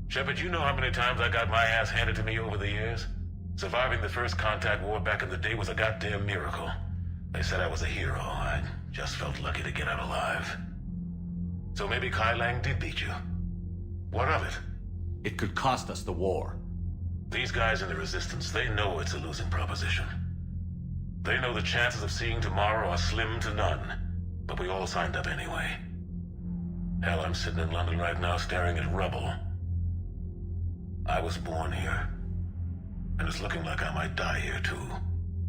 Shepard, you know how many times I got my ass handed to me over the years? Surviving the first contact war back in the day was a goddamn miracle. They said I was a hero. I just felt lucky to get out alive. So maybe Kai Lang did beat you. What of it? It could cost us the war. These guys in the Resistance, they know it's a losing proposition. They know the chances of seeing tomorrow are slim to none. But we all signed up anyway. Hell, I'm sitting in London right now staring at rubble. I was born here. And it's looking like I might die here too.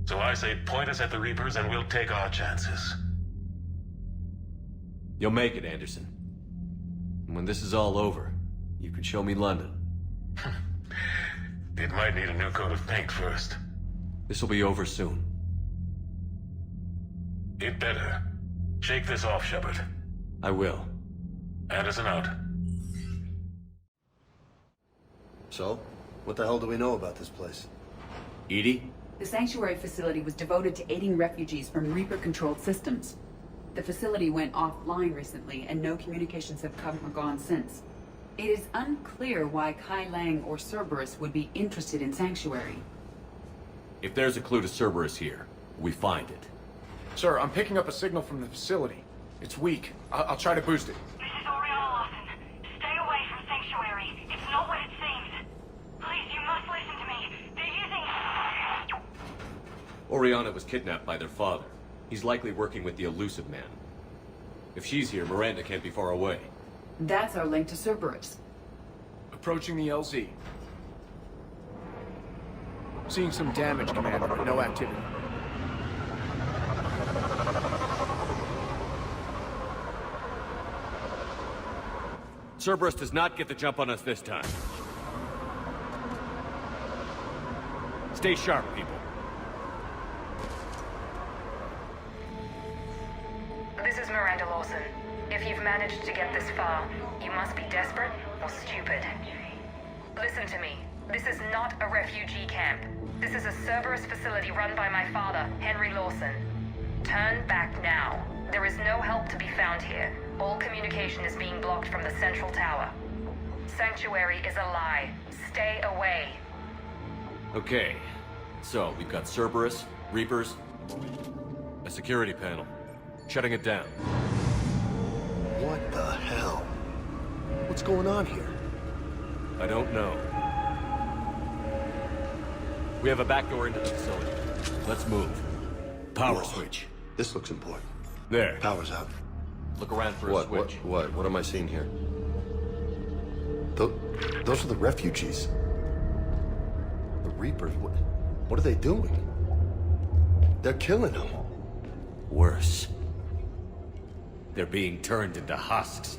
So I say point us at the Reapers and we'll take our chances. You'll make it, Anderson. And when this is all over, you can show me London. It might need a new coat of paint first. This will be over soon. It better. Shake this off, Shepard. I will. Anderson out. So, what the hell do we know about this place? Edie? The sanctuary facility was devoted to aiding refugees from Reaper-controlled systems. The facility went offline recently, and no communications have come or gone since. It is unclear why Kai Lang or Cerberus would be interested in Sanctuary. If there's a clue to Cerberus here, we find it. Sir, I'm picking up a signal from the facility. It's weak. I'll try to boost it. This is Oriana Lawson. Stay away from Sanctuary. It's not what it seems. Please, you must listen to me. They're using... Oriana was kidnapped by their father. He's likely working with the Elusive Man. If she's here, Miranda can't be far away. That's our link to Cerberus. Approaching the LZ. Seeing some damage, Commander, but no activity. Cerberus does not get the jump on us this time. Stay sharp, people. This is Miranda Lawson. If you've managed to get this far, you must be desperate or stupid. Listen to me. This is not a refugee camp. This is a Cerberus facility run by my father, Henry Lawson. Turn back now. There is no help to be found here. All communication is being blocked from the central tower. Sanctuary is a lie. Stay away. Okay. So, we've got Cerberus, Reapers, a security panel. Shutting it down. What the hell? What's going on here? I don't know. We have a back door into the facility. Let's move. Power switch. This looks important. There. Power's out. Look around for a switch. What am I seeing here? Those are the refugees. The Reapers, what are they doing? They're killing them. Worse. They're being turned into husks.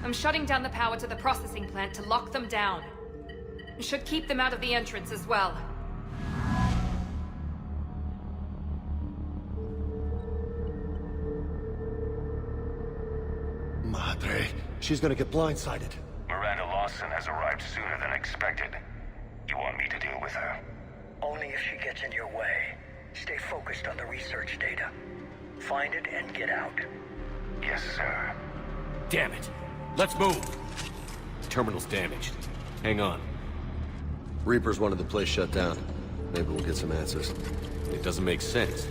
I'm shutting down the power to the processing plant to lock them down. Should keep them out of the entrance as well. Madre, she's gonna get blindsided. Miranda Lawson has arrived sooner than expected. You want me to deal with her? Only if she gets in your way. Stay focused on the research data. Find it and get out. Yes, sir. Damn it. Let's move. Terminal's damaged. Hang on. Reapers wanted the place shut down. Maybe we'll get some answers. It doesn't make sense.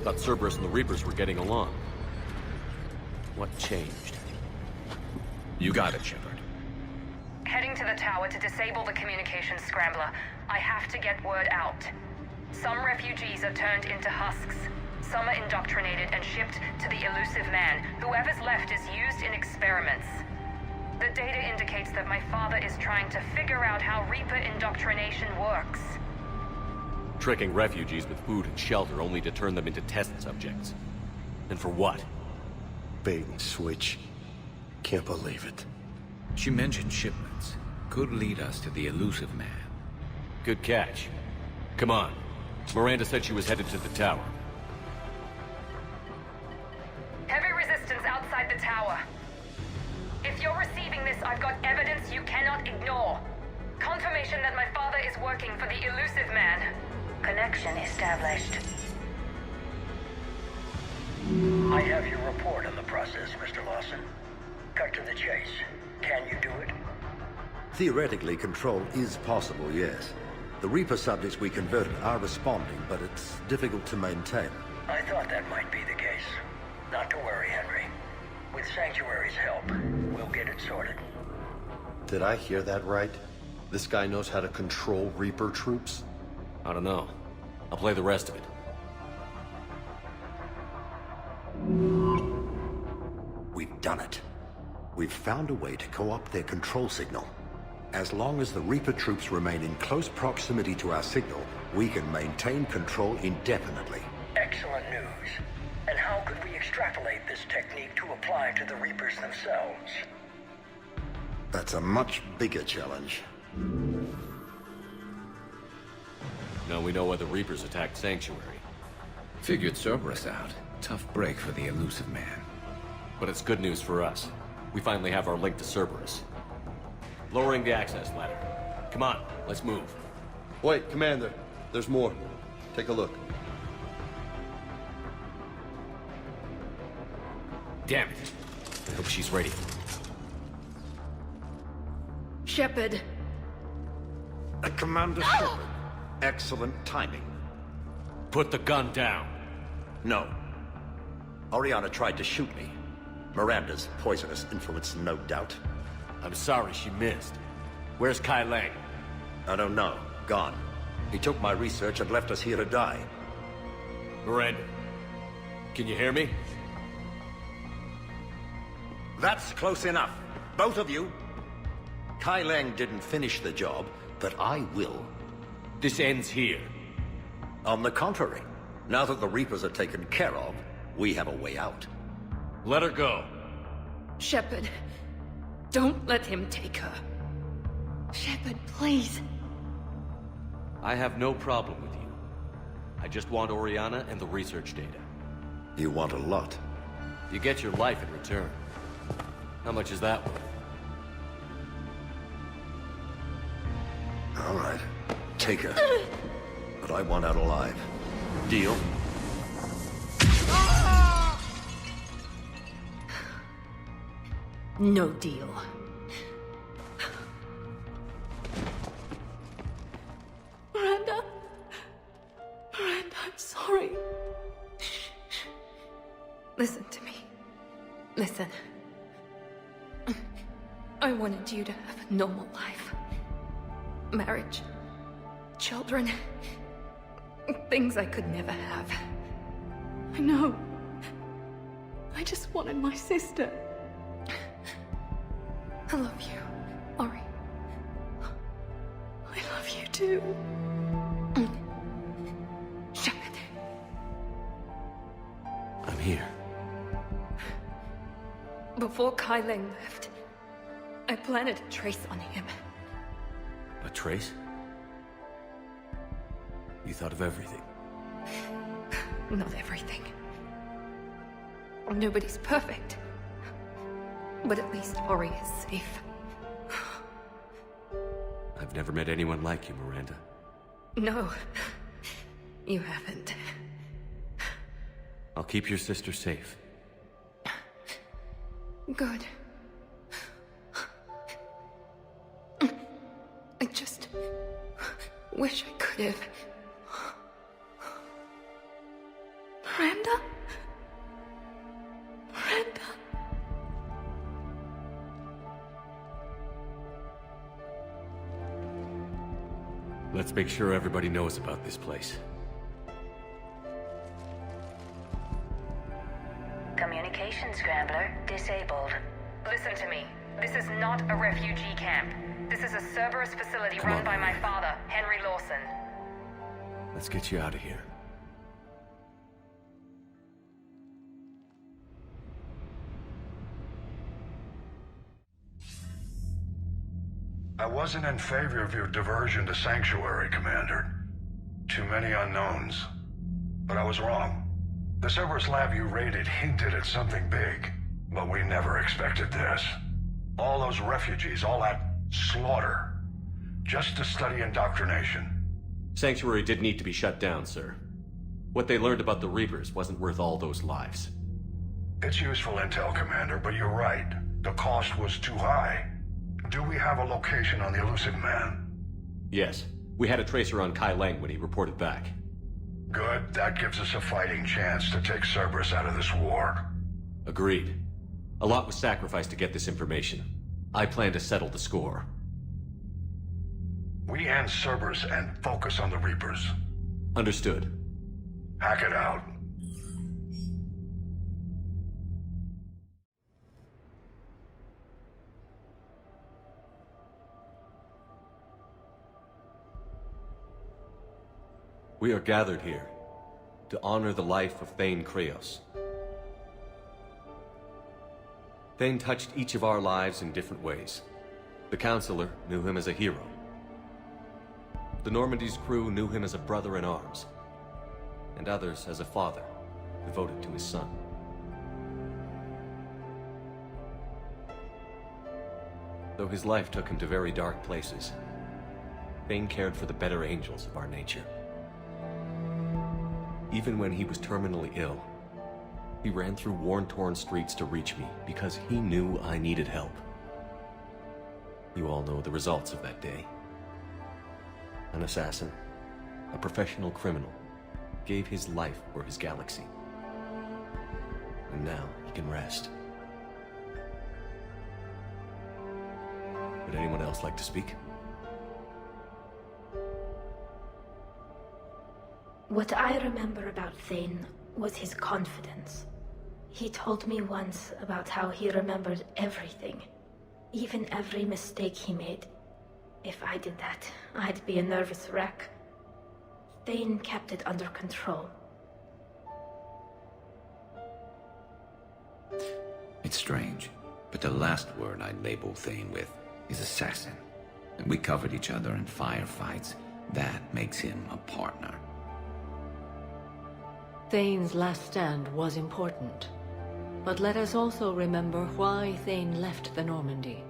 Thought Cerberus and the Reapers were getting along. What changed? You got it, Shepard. Heading to the tower to disable the communications scrambler. I have to get word out. Some refugees are turned into husks. Some are indoctrinated and shipped to the Elusive Man. Whoever's left is used in experiments. The data indicates that my father is trying to figure out how Reaper indoctrination works. Tricking refugees with food and shelter only to turn them into test subjects. And for what? Bait and switch. Can't believe it. She mentioned shipments. Could lead us to the elusive man. Good catch. Come on. Miranda said she was headed to the tower. Heavy resistance outside the tower. If you're receiving this, I've got evidence you cannot ignore. Confirmation that my father is working for the elusive man. Connection established. I have your report on the process, Mr. Lawson. Cut to the chase. Can you do it? Theoretically, control is possible, yes. The Reaper subjects we converted are responding, but it's difficult to maintain. I thought that might be the case. Not to worry, Henry. With Sanctuary's help, we'll get it sorted. Did I hear that right? This guy knows how to control Reaper troops? I don't know. I'll play the rest of it. We've done it. We've found a way to co-opt their control signal. As long as the Reaper troops remain in close proximity to our signal, we can maintain control indefinitely. Excellent news. And how could we extrapolate this technique to apply to the Reapers themselves? That's a much bigger challenge. Now we know why the Reapers attacked Sanctuary. Figured Cerberus out. Tough break for the elusive man. But it's good news for us. We finally have our link to Cerberus. Lowering the access ladder. Come on, let's move. Wait, Commander. There's more. Take a look. Damn it. I hope she's ready. Shepard. Commander Shepard. Excellent timing. Put the gun down. No. Oriana tried to shoot me. Miranda's poisonous influence, no doubt. I'm sorry she missed. Where's Kai Lang? I don't know. Gone. He took my research and left us here to die. Miranda, can you hear me? That's close enough. Both of you. Kai Lang didn't finish the job, but I will. This ends here. On the contrary, now that the Reapers are taken care of, we have a way out. Let her go. Shepard, don't let him take her. Shepard, please. I have no problem with you. I just want Oriana and the research data. You want a lot. You get your life in return. How much is that worth? All right. Take her. But I want out alive. Deal? No deal. Miranda? Miranda, I'm sorry. Listen to me. Listen. I wanted you to have a normal life. Marriage. Children. Things I could never have. I know. I just wanted my sister. I love you, Ori. I love you too. Shepard. I'm here. Before Kai Lang left, I planted a trace on him. A trace? You thought of everything. Not everything. Nobody's perfect. But at least Ori is safe. I've never met anyone like you, Miranda. No, you haven't. I'll keep your sister safe. Good. I just wish I could have. Miranda? Miranda? Let's make sure everybody knows about this place. Communication scrambler disabled. Listen to me. This This is not a refugee camp. This is a Cerberus facility run by my father, Henry Lawson. Let's get you out of here. I wasn't in favor of your diversion to Sanctuary, Commander. Too many unknowns. But I was wrong. The Cerberus lab you raided hinted at something big, but we never expected this. All those refugees, all that slaughter, just to study indoctrination. Sanctuary did need to be shut down, sir. What they learned about the Reapers wasn't worth all those lives. It's useful intel, Commander, but you're right. The cost was too high. Do we have a location on the elusive man? Yes. We had a tracer on Kai Lang when he reported back. Good. That gives us a fighting chance to take Cerberus out of this war. Agreed. A lot was sacrificed to get this information. I plan to settle the score. We end Cerberus and focus on the Reapers. Understood. Hack it out. We are gathered here to honor the life of Thane Kreos. Thane touched each of our lives in different ways. The Counselor knew him as a hero. The Normandy's crew knew him as a brother in arms, and others as a father devoted to his son. Though his life took him to very dark places, Thane cared for the better angels of our nature. Even when he was terminally ill, he ran through worn-torn streets to reach me because he knew I needed help. You all know the results of that day. An assassin, a professional criminal, gave his life for his galaxy. And now he can rest. Would anyone else like to speak? What I remember about Thane was his confidence. He told me once about how he remembered everything, even every mistake he made. If I did that, I'd be a nervous wreck. Thane kept it under control. It's strange, but the last word I'd label Thane with is assassin. And we covered each other in firefights. That makes him a partner. Thane's last stand was important. But let us also remember why Thane left the Normandy.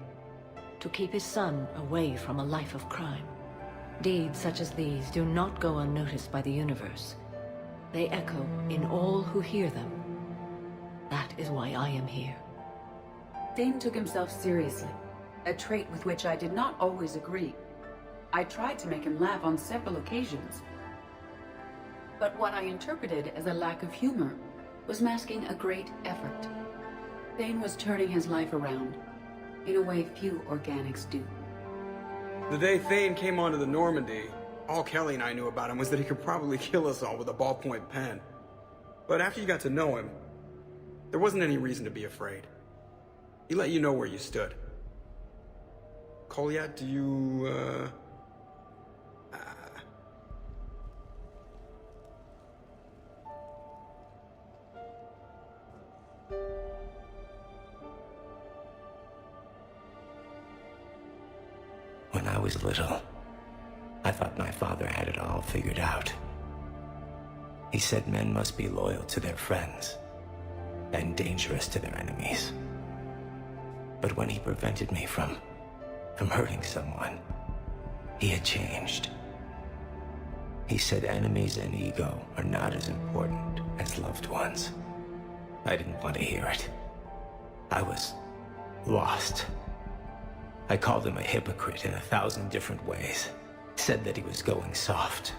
To keep his son away from a life of crime. Deeds such as these do not go unnoticed by the universe. They echo in all who hear them. That is why I am here. Thane took himself seriously, a trait with which I did not always agree. I tried to make him laugh on several occasions. But what I interpreted as a lack of humor was masking a great effort. Thane was turning his life around, in a way few organics do. The day Thane came onto the Normandy, all Kelly and I knew about him was that he could probably kill us all with a ballpoint pen. But after you got to know him, there wasn't any reason to be afraid. He let you know where you stood. Kolyat, do you, When I was little, I thought my father had it all figured out. He said men must be loyal to their friends and dangerous to their enemies. But when he prevented me from hurting someone, he had changed. He said enemies and ego are not as important as loved ones. I didn't want to hear it. I was lost. I called him a hypocrite in 1,000 different ways. Said that he was going soft.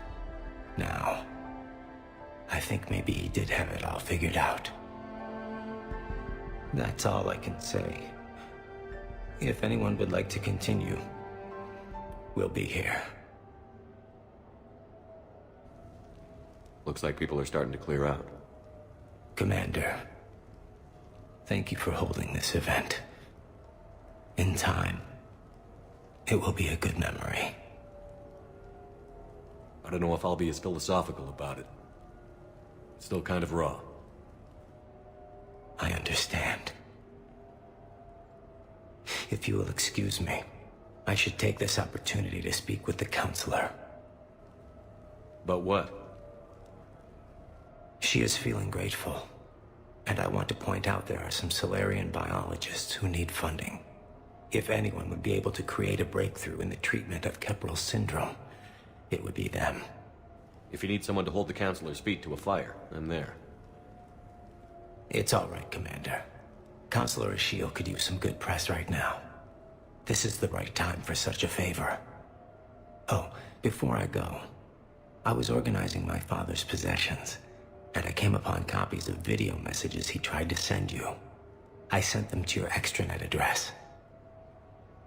Now, I think maybe he did have it all figured out. That's all I can say. If anyone would like to continue, we'll be here. Looks like people are starting to clear out. Commander, thank you for holding this event. In time, it will be a good memory. I don't know if I'll be as philosophical about it. It's still kind of raw. I understand. If you will excuse me, I should take this opportunity to speak with the counselor. About what? She is feeling grateful, and I want to point out there are some Solarian biologists who need funding. If anyone would be able to create a breakthrough in the treatment of Keppel's syndrome, it would be them. If you need someone to hold the counselor's feet to a fire, I'm there. It's all right, Commander. Counselor Ashiel could use some good press right now. This is the right time for such a favor. Oh, before I go, I was organizing my father's possessions, and I came upon copies of video messages he tried to send you. I sent them to your extranet address.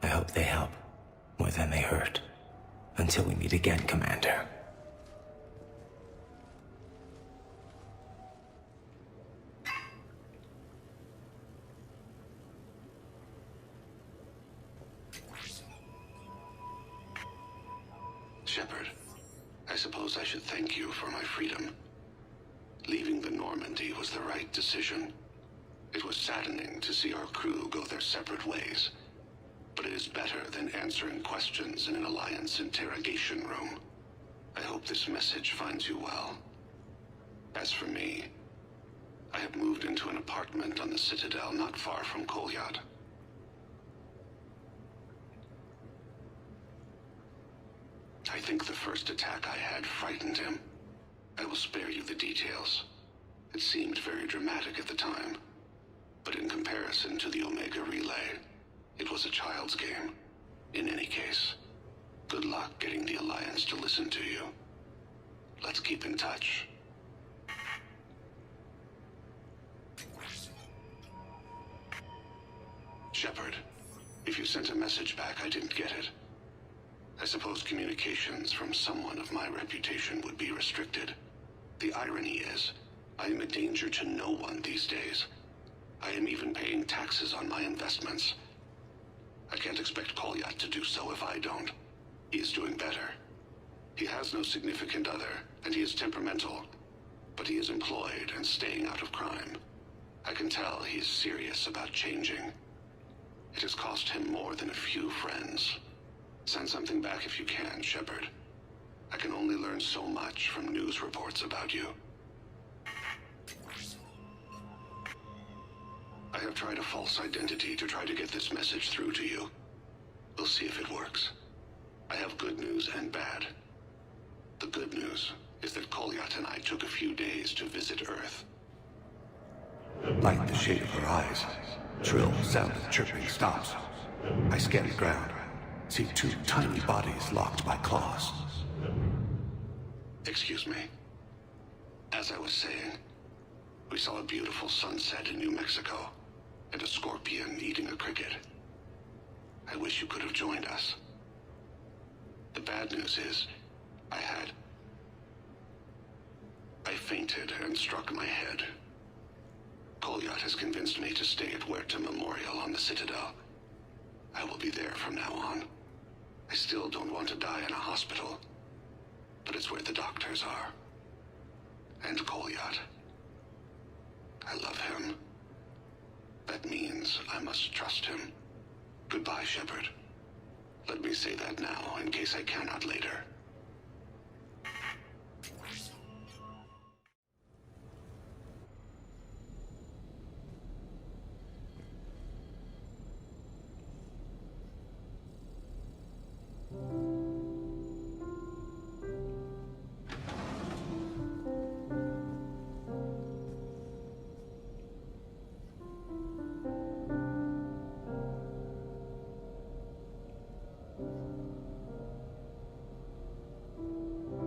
I hope they help, more than they hurt. Until we meet again, Commander. Shepard, I suppose I should thank you for my freedom. Leaving the Normandy was the right decision. It was saddening to see our crew go their separate ways, but it is better than answering questions in an Alliance interrogation room. I hope this message finds you well. As for me, I have moved into an apartment on the Citadel not far from Kolyat. I think the first attack I had frightened him. I will spare you the details. It seemed very dramatic at the time, but in comparison to the Omega Relay, it was a child's game. In any case, good luck getting the Alliance to listen to you. Let's keep in touch. Shepard, if you sent a message back, I didn't get it. I suppose communications from someone of my reputation would be restricted. The irony is, I am a danger to no one these days. I am even paying taxes on my investments. I can't expect Kolyat to do so if I don't. He is doing better. He has no significant other, and he is temperamental, but he is employed and staying out of crime. I can tell he is serious about changing. It has cost him more than a few friends. Send something back if you can, Shepard. I can only learn so much from news reports about you. I have tried a false identity to try to get this message through to you. We'll see if it works. I have good news and bad. The good news is that Kolyat and I took a few days to visit Earth. Like the shade of her eyes, shrill sound of chirping stops. I scan the ground, see two tiny bodies locked by claws. Excuse me. As I was saying, we saw a beautiful sunset in New Mexico, and a scorpion eating a cricket. I wish you could have joined us. The bad news is, I fainted and struck my head. Kolyat has convinced me to stay at Huerta Memorial on the Citadel. I will be there from now on. I still don't want to die in a hospital, but it's where the doctors are. And Kolyat. I love him. That means I must trust him. Goodbye, Shepard. Let me say that now, in case I cannot later.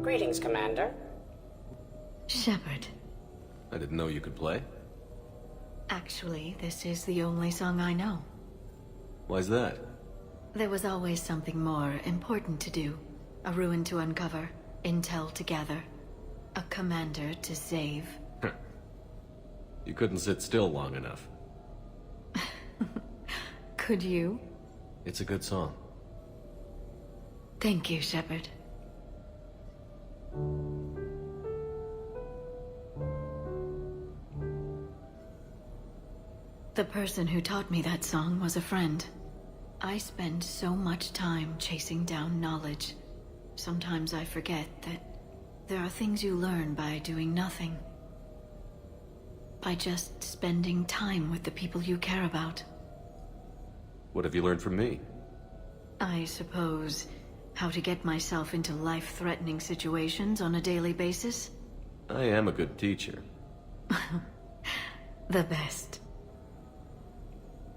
Greetings, Commander. Shepard. I didn't know you could play. Actually, this is the only song I know. Why's that? There was always something more important to do. A ruin to uncover, intel to gather, a commander to save. You couldn't sit still long enough. Could you? It's a good song. Thank you, Shepard. The person who taught me that song was a friend. I spend so much time chasing down knowledge. Sometimes I forget that there are things you learn by doing nothing. By just spending time with the people you care about. What have you learned from me? I suppose how to get myself into life-threatening situations on a daily basis. I am a good teacher. The best.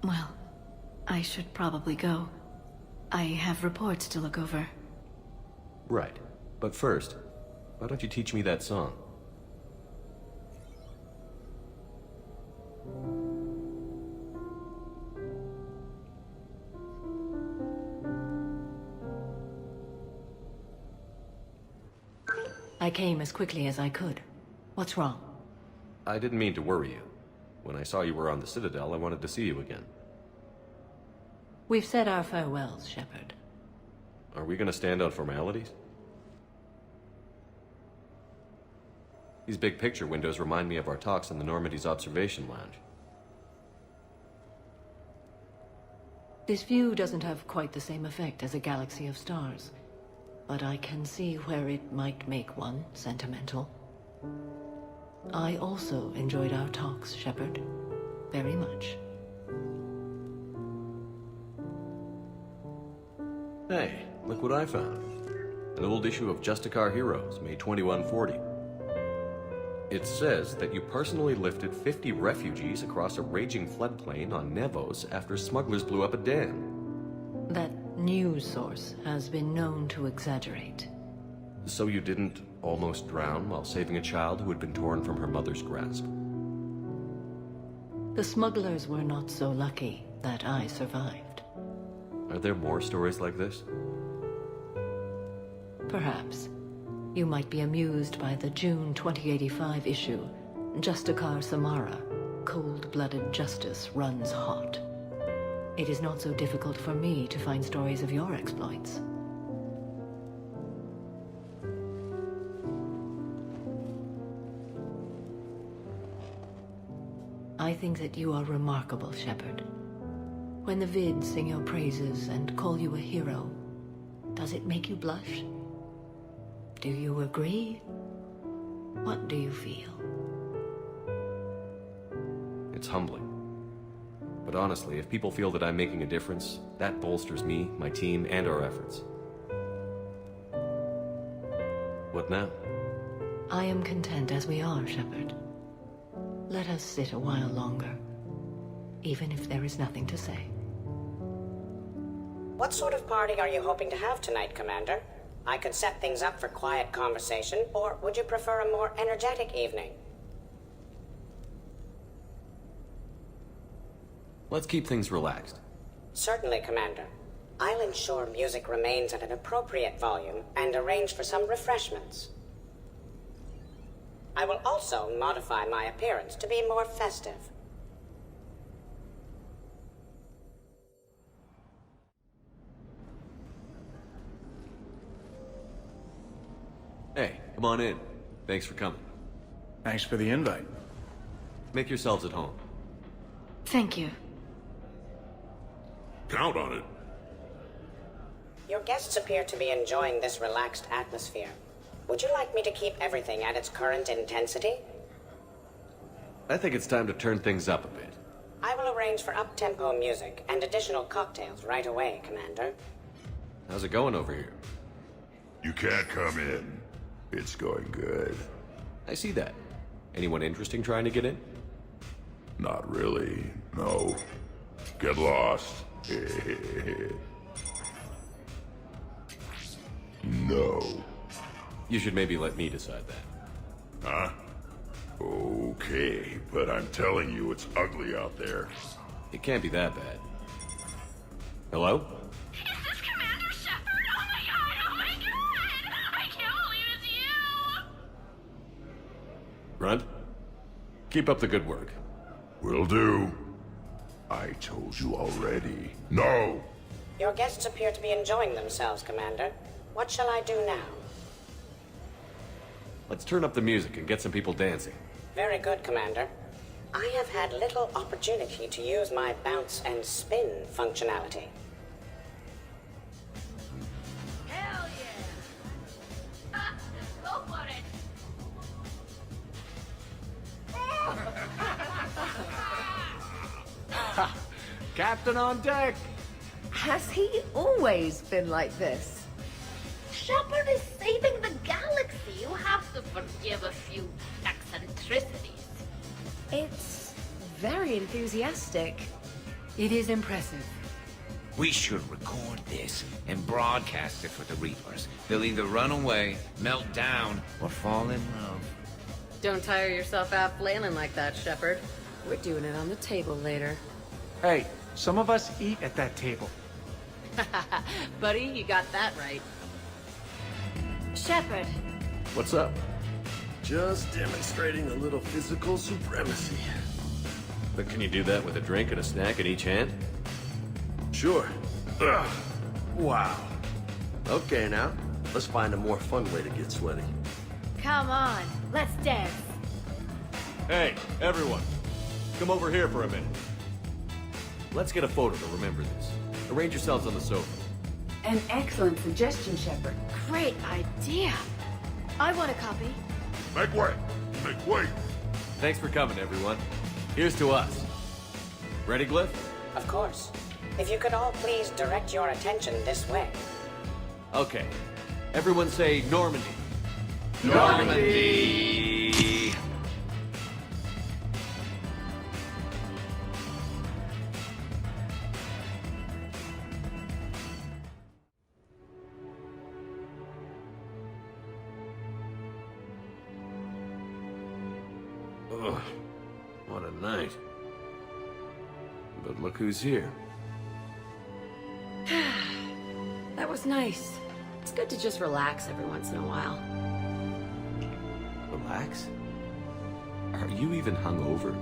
Well, I should probably go. I have reports to look over. Right. But first, why don't you teach me that song? I came as quickly as I could. What's wrong? I didn't mean to worry you. When I saw you were on the Citadel, I wanted to see you again. We've said our farewells, Shepard. Are we gonna stand on formalities? These big picture windows remind me of our talks in the Normandy's observation lounge. This view doesn't have quite the same effect as a galaxy of stars, but I can see where it might make one sentimental. I also enjoyed our talks, Shepard. Very much. Hey, look what I found. An old issue of Justicar Heroes, May 2140. It says that you personally lifted 50 refugees across a raging floodplain on Nevos after smugglers blew up a dam. That news source has been known to exaggerate. So you didn't almost drown while saving a child who had been torn from her mother's grasp? The smugglers were not so lucky that I survived. Are there more stories like this? Perhaps. You might be amused by the June 2085 issue, Justicar Samara, Cold-Blooded Justice Runs Hot. It is not so difficult for me to find stories of your exploits. I think that you are remarkable, Shepard. When the vids sing your praises and call you a hero, does it make you blush? Do you agree? What do you feel? It's humbling. But honestly, if people feel that I'm making a difference, that bolsters me, my team, and our efforts. What now? I am content as we are, Shepard. Let us sit a while longer, even if there is nothing to say. What sort of party are you hoping to have tonight, Commander? I could set things up for quiet conversation, or would you prefer a more energetic evening? Let's keep things relaxed. Certainly, Commander. I'll ensure music remains at an appropriate volume and arrange for some refreshments. I will also modify my appearance to be more festive. Hey, come on in. Thanks for coming. Thanks for the invite. Make yourselves at home. Thank you. Count on it. Your guests appear to be enjoying this relaxed atmosphere. Would you like me to keep everything at its current intensity? I think it's time to turn things up a bit. I will arrange for up-tempo music and additional cocktails right away, Commander. How's it going over here? You can't come in. It's going good. I see that. Anyone interesting trying to get in? Not really, no. Get lost. No. You should maybe let me decide that. Huh? Okay, but I'm telling you, it's ugly out there. It can't be that bad. Hello? Is this Commander Shepard? Oh my god! I can't believe it's you! Grunt? Keep up the good work. Will do. I told you already. No! Your guests appear to be enjoying themselves, Commander. What shall I do now? Let's turn up the music and get some people dancing. Very good, Commander. I have had little opportunity to use my bounce and spin functionality. Hell yeah! Go for it! Captain on deck! Has he always been like this? Shepard is saving the galaxy. You have to forgive a few eccentricities. It's very enthusiastic. It is impressive. We should record this and broadcast it for the Reapers. They'll either run away, melt down, or fall in love. Don't tire yourself out flailing like that, Shepard. We're doing it on the table later. Hey, some of us eat at that table. Buddy, you got that right. Shepard. What's up? Just demonstrating a little physical supremacy. But can you do that with a drink and a snack in each hand? Sure. Ugh. Wow. Okay, now, let's find a more fun way to get sweaty. Come on, let's dance. Hey, everyone. Come over here for a minute. Let's get a photo to remember this. Arrange yourselves on the sofa. An excellent suggestion, Shepard. Great idea. I want a copy. Make way! Make way! Thanks for coming, everyone. Here's to us. Ready, Glyph? Of course. If you could all please direct your attention this way. Okay. Everyone say Normandy. Normandy! Ugh, what a night. But look who's here. That was nice. It's good to just relax every once in a while. Relax? Are you even hungover?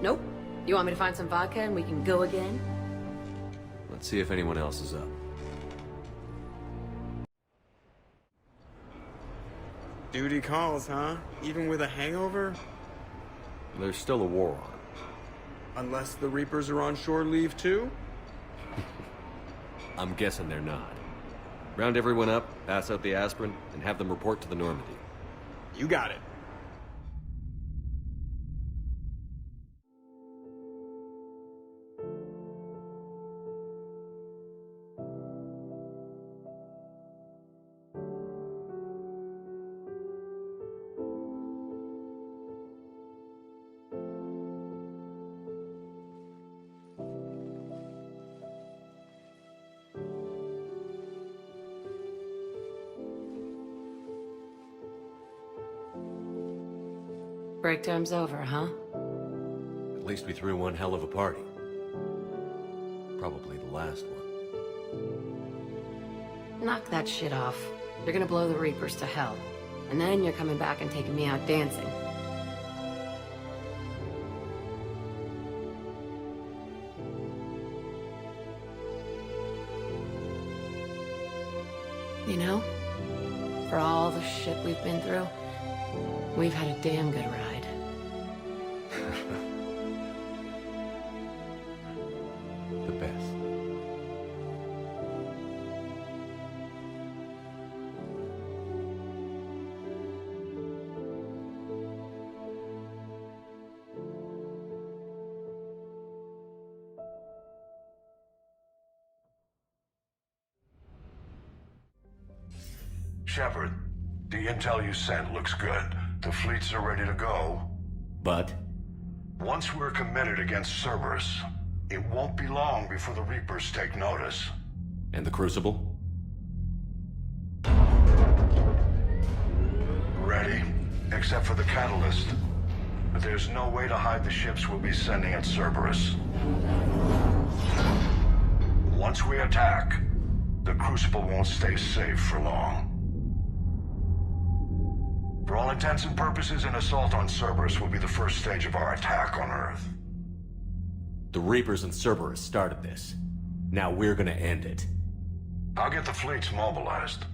Nope. You want me to find some vodka and we can go again? Let's see if anyone else is up. Duty calls, huh? Even with a hangover? There's still a war on. Unless the Reapers are on shore leave too? I'm guessing they're not. Round everyone up, pass out the aspirin, and have them report to the Normandy. You got it. Break time's over, huh? At least we threw one hell of a party. Probably the last one. Knock that shit off. You're gonna blow the Reapers to hell. And then you're coming back and taking me out dancing. You know, for all the shit we've been through, we've had a damn good ride. The best. Shepard, the intel you sent looks good. The fleets are ready to go. But? Once we're committed against Cerberus, it won't be long before the Reapers take notice. And the Crucible? Ready, except for the catalyst. But there's no way to hide the ships we'll be sending at Cerberus. Once we attack, the Crucible won't stay safe for long. For all intents and purposes, an assault on Cerberus will be the first stage of our attack on Earth. The Reapers and Cerberus started this. Now we're gonna end it. I'll get the fleets mobilized.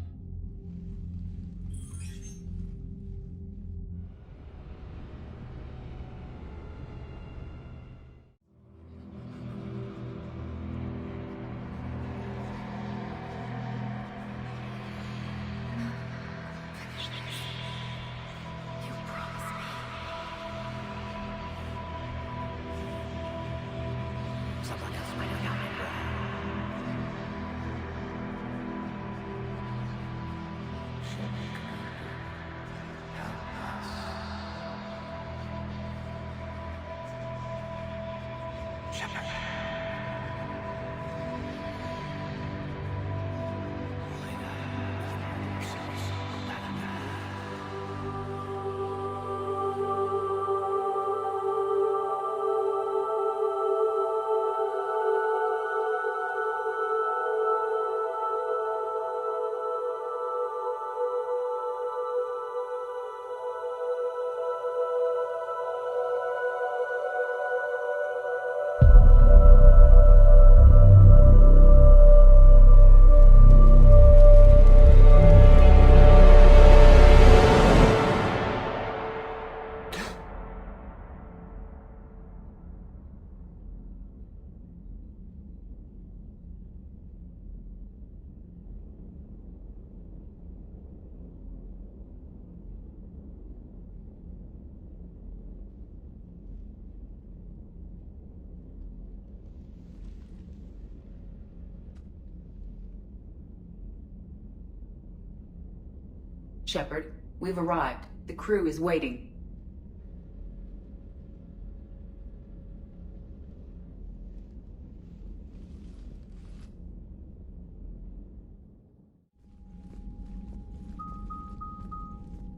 Shepard, we've arrived. The crew is waiting.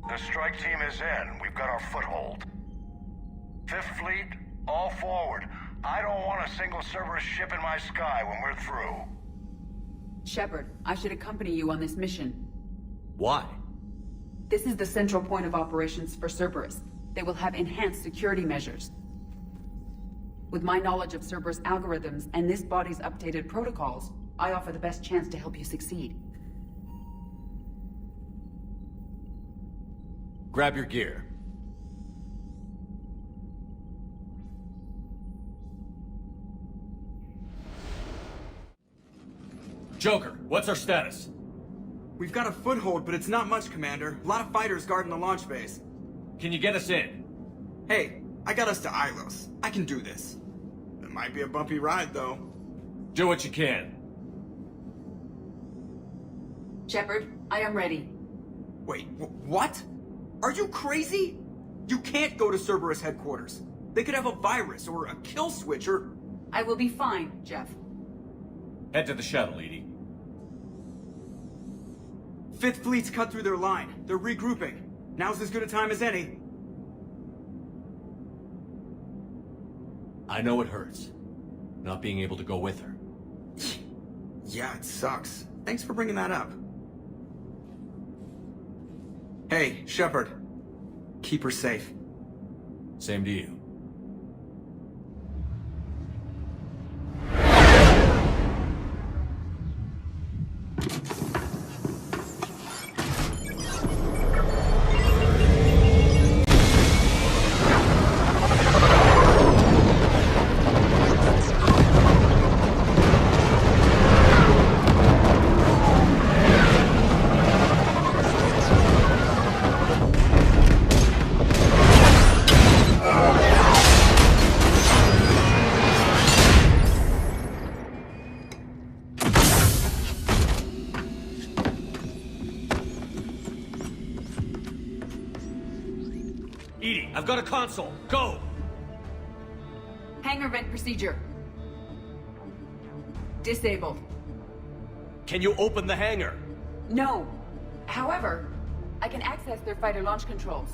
The strike team is in. We've got our foothold. Fifth Fleet, all forward. I don't want a single Cerberus ship in my sky when we're through. Shepard, I should accompany you on this mission. Why? This is the central point of operations for Cerberus. They will have enhanced security measures. With my knowledge of Cerberus algorithms and this body's updated protocols, I offer the best chance to help you succeed. Grab your gear. Joker, what's our status? We've got a foothold, but it's not much, Commander. A lot of fighters guarding the launch base. Can you get us in? Hey, I got us to Ilos. I can do this. It might be a bumpy ride, though. Do what you can. Shepard, I am ready. Wait, what? Are you crazy? You can't go to Cerberus headquarters. They could have a virus or a kill switch or... I will be fine, Jeff. Head to the shuttle, Edie. Fifth Fleet's cut through their line. They're regrouping. Now's as good a time as any. I know it hurts. Not being able to go with her. Yeah, it sucks. Thanks for bringing that up. Hey, Shepard. Keep her safe. Same to you. I've got a console. Go! Hangar vent procedure. Disabled. Can you open the hangar? No. However, I can access their fighter launch controls.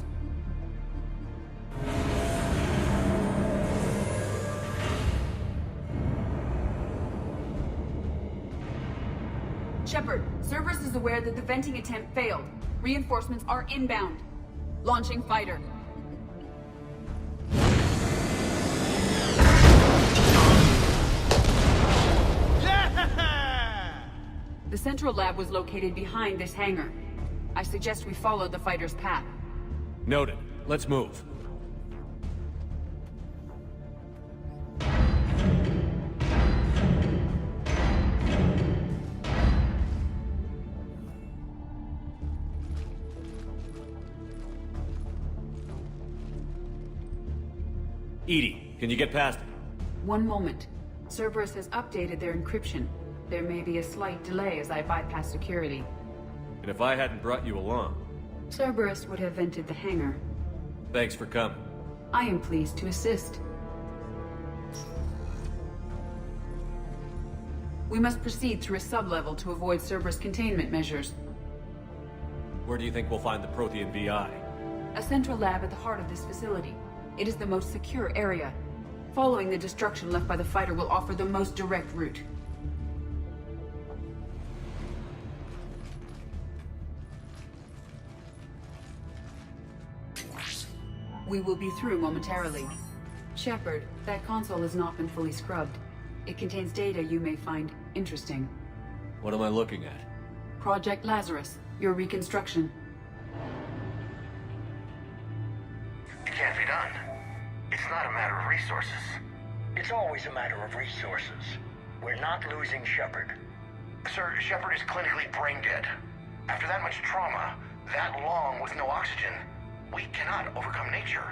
Shepard, Cerberus is aware that the venting attempt failed. Reinforcements are inbound. Launching fighter. Yeah! The central lab was located behind this hangar. I suggest we follow the fighter's path. Noted. Let's move. EDI, can you get past it? One moment. Cerberus has updated their encryption. There may be a slight delay as I bypass security. And if I hadn't brought you along? Cerberus would have vented the hangar. Thanks for coming. I am pleased to assist. We must proceed through a sub-level to avoid Cerberus containment measures. Where do you think we'll find the Prothean VI? A central lab at the heart of this facility. It is the most secure area. Following the destruction left by the fighter will offer the most direct route. We will be through momentarily. Shepard, that console has not been fully scrubbed. It contains data you may find interesting. What am I looking at? Project Lazarus, your reconstruction. It can't be done. It's not a matter of resources. It's always a matter of resources. We're not losing Shepard. Sir, Shepard is clinically brain dead. After that much trauma, that long with no oxygen, we cannot overcome nature.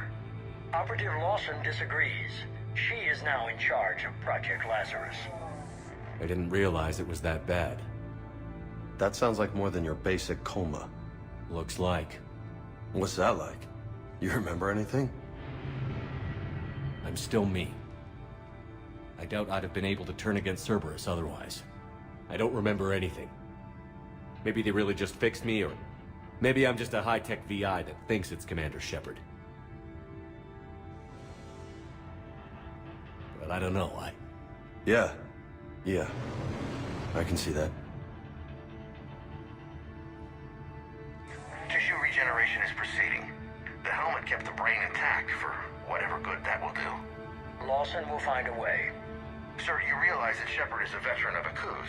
Operative Lawson disagrees. She is now in charge of Project Lazarus. I didn't realize it was that bad. That sounds like more than your basic coma. Looks like. What's that like? You remember anything? I'm still me. I doubt I'd have been able to turn against Cerberus otherwise. I don't remember anything. Maybe they really just fixed me, or maybe I'm just a high-tech VI that thinks it's Commander Shepard. But I don't know, Yeah. I can see that. Tissue regeneration is proceeding. The helmet kept the brain intact for whatever good that will do. Lawson will find a way. Sir, you realize that Shepard is a veteran of a coup.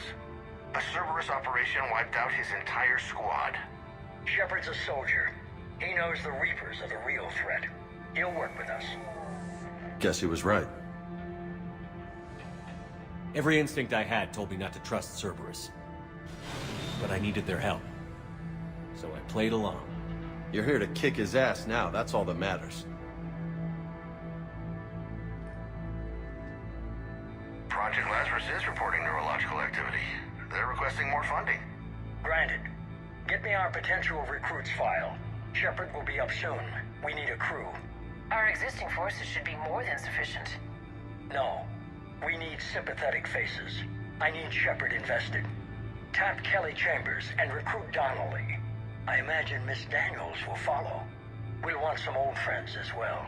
A Cerberus operation wiped out his entire squad. Shepard's a soldier. He knows the Reapers are the real threat. He'll work with us. Guess he was right. Every instinct I had told me not to trust Cerberus. But I needed their help. So I played along. You're here to kick his ass now, that's all that matters. Project Lazarus is reporting neurological activity. They're requesting more funding. Granted. Get me our potential recruits file. Shepard will be up soon. We need a crew. Our existing forces should be more than sufficient. No. We need sympathetic faces. I need Shepard invested. Tap Kelly Chambers and recruit Donnelly. I imagine Miss Daniels will follow. We'll want some old friends as well.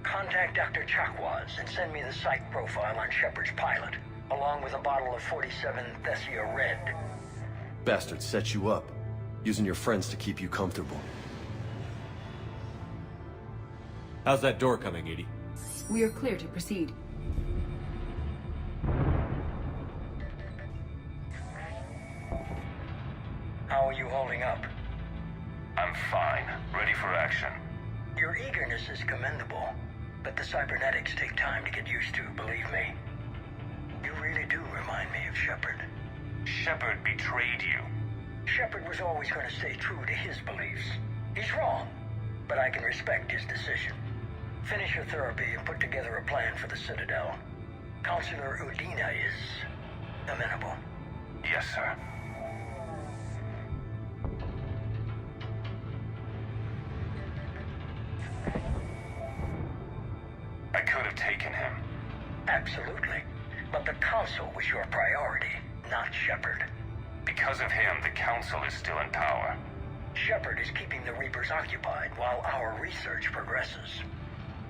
Contact Dr. Chakwas and send me the psych profile on Shepard's pilot, along with a bottle of 47 Thessia Red. Bastard set you up, using your friends to keep you comfortable. How's that door coming, EDI? We are clear to proceed. How are you holding up? I'm fine. Ready for action. Your eagerness is commendable, but the cybernetics take time to get used to, believe me. You really do remind me of Shepard. Shepard betrayed you. Shepard was always going to stay true to his beliefs. He's wrong, but I can respect his decision. Finish your therapy and put together a plan for the Citadel. Counselor Udina is amenable. Yes, sir. I could have taken him. Absolutely. But the Council was your priority, not Shepard. Because of him, the Council is still in power. Shepard is keeping the Reapers occupied while our research progresses.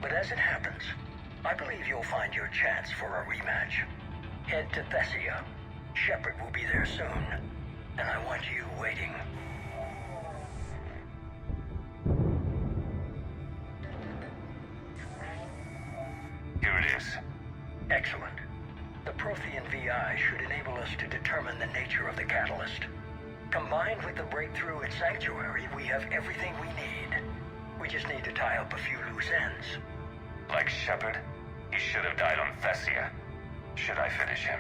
But as it happens, I believe you'll find your chance for a rematch. Head to Thessia. Shepard will be there soon, and I want you waiting. Here it is. Excellent. The Prothean VI should enable us to determine the nature of the catalyst. Combined with the breakthrough at Sanctuary, we have everything we need. We just need to tie up a few loose ends. Like Shepard? He should have died on Thessia. Should I finish him?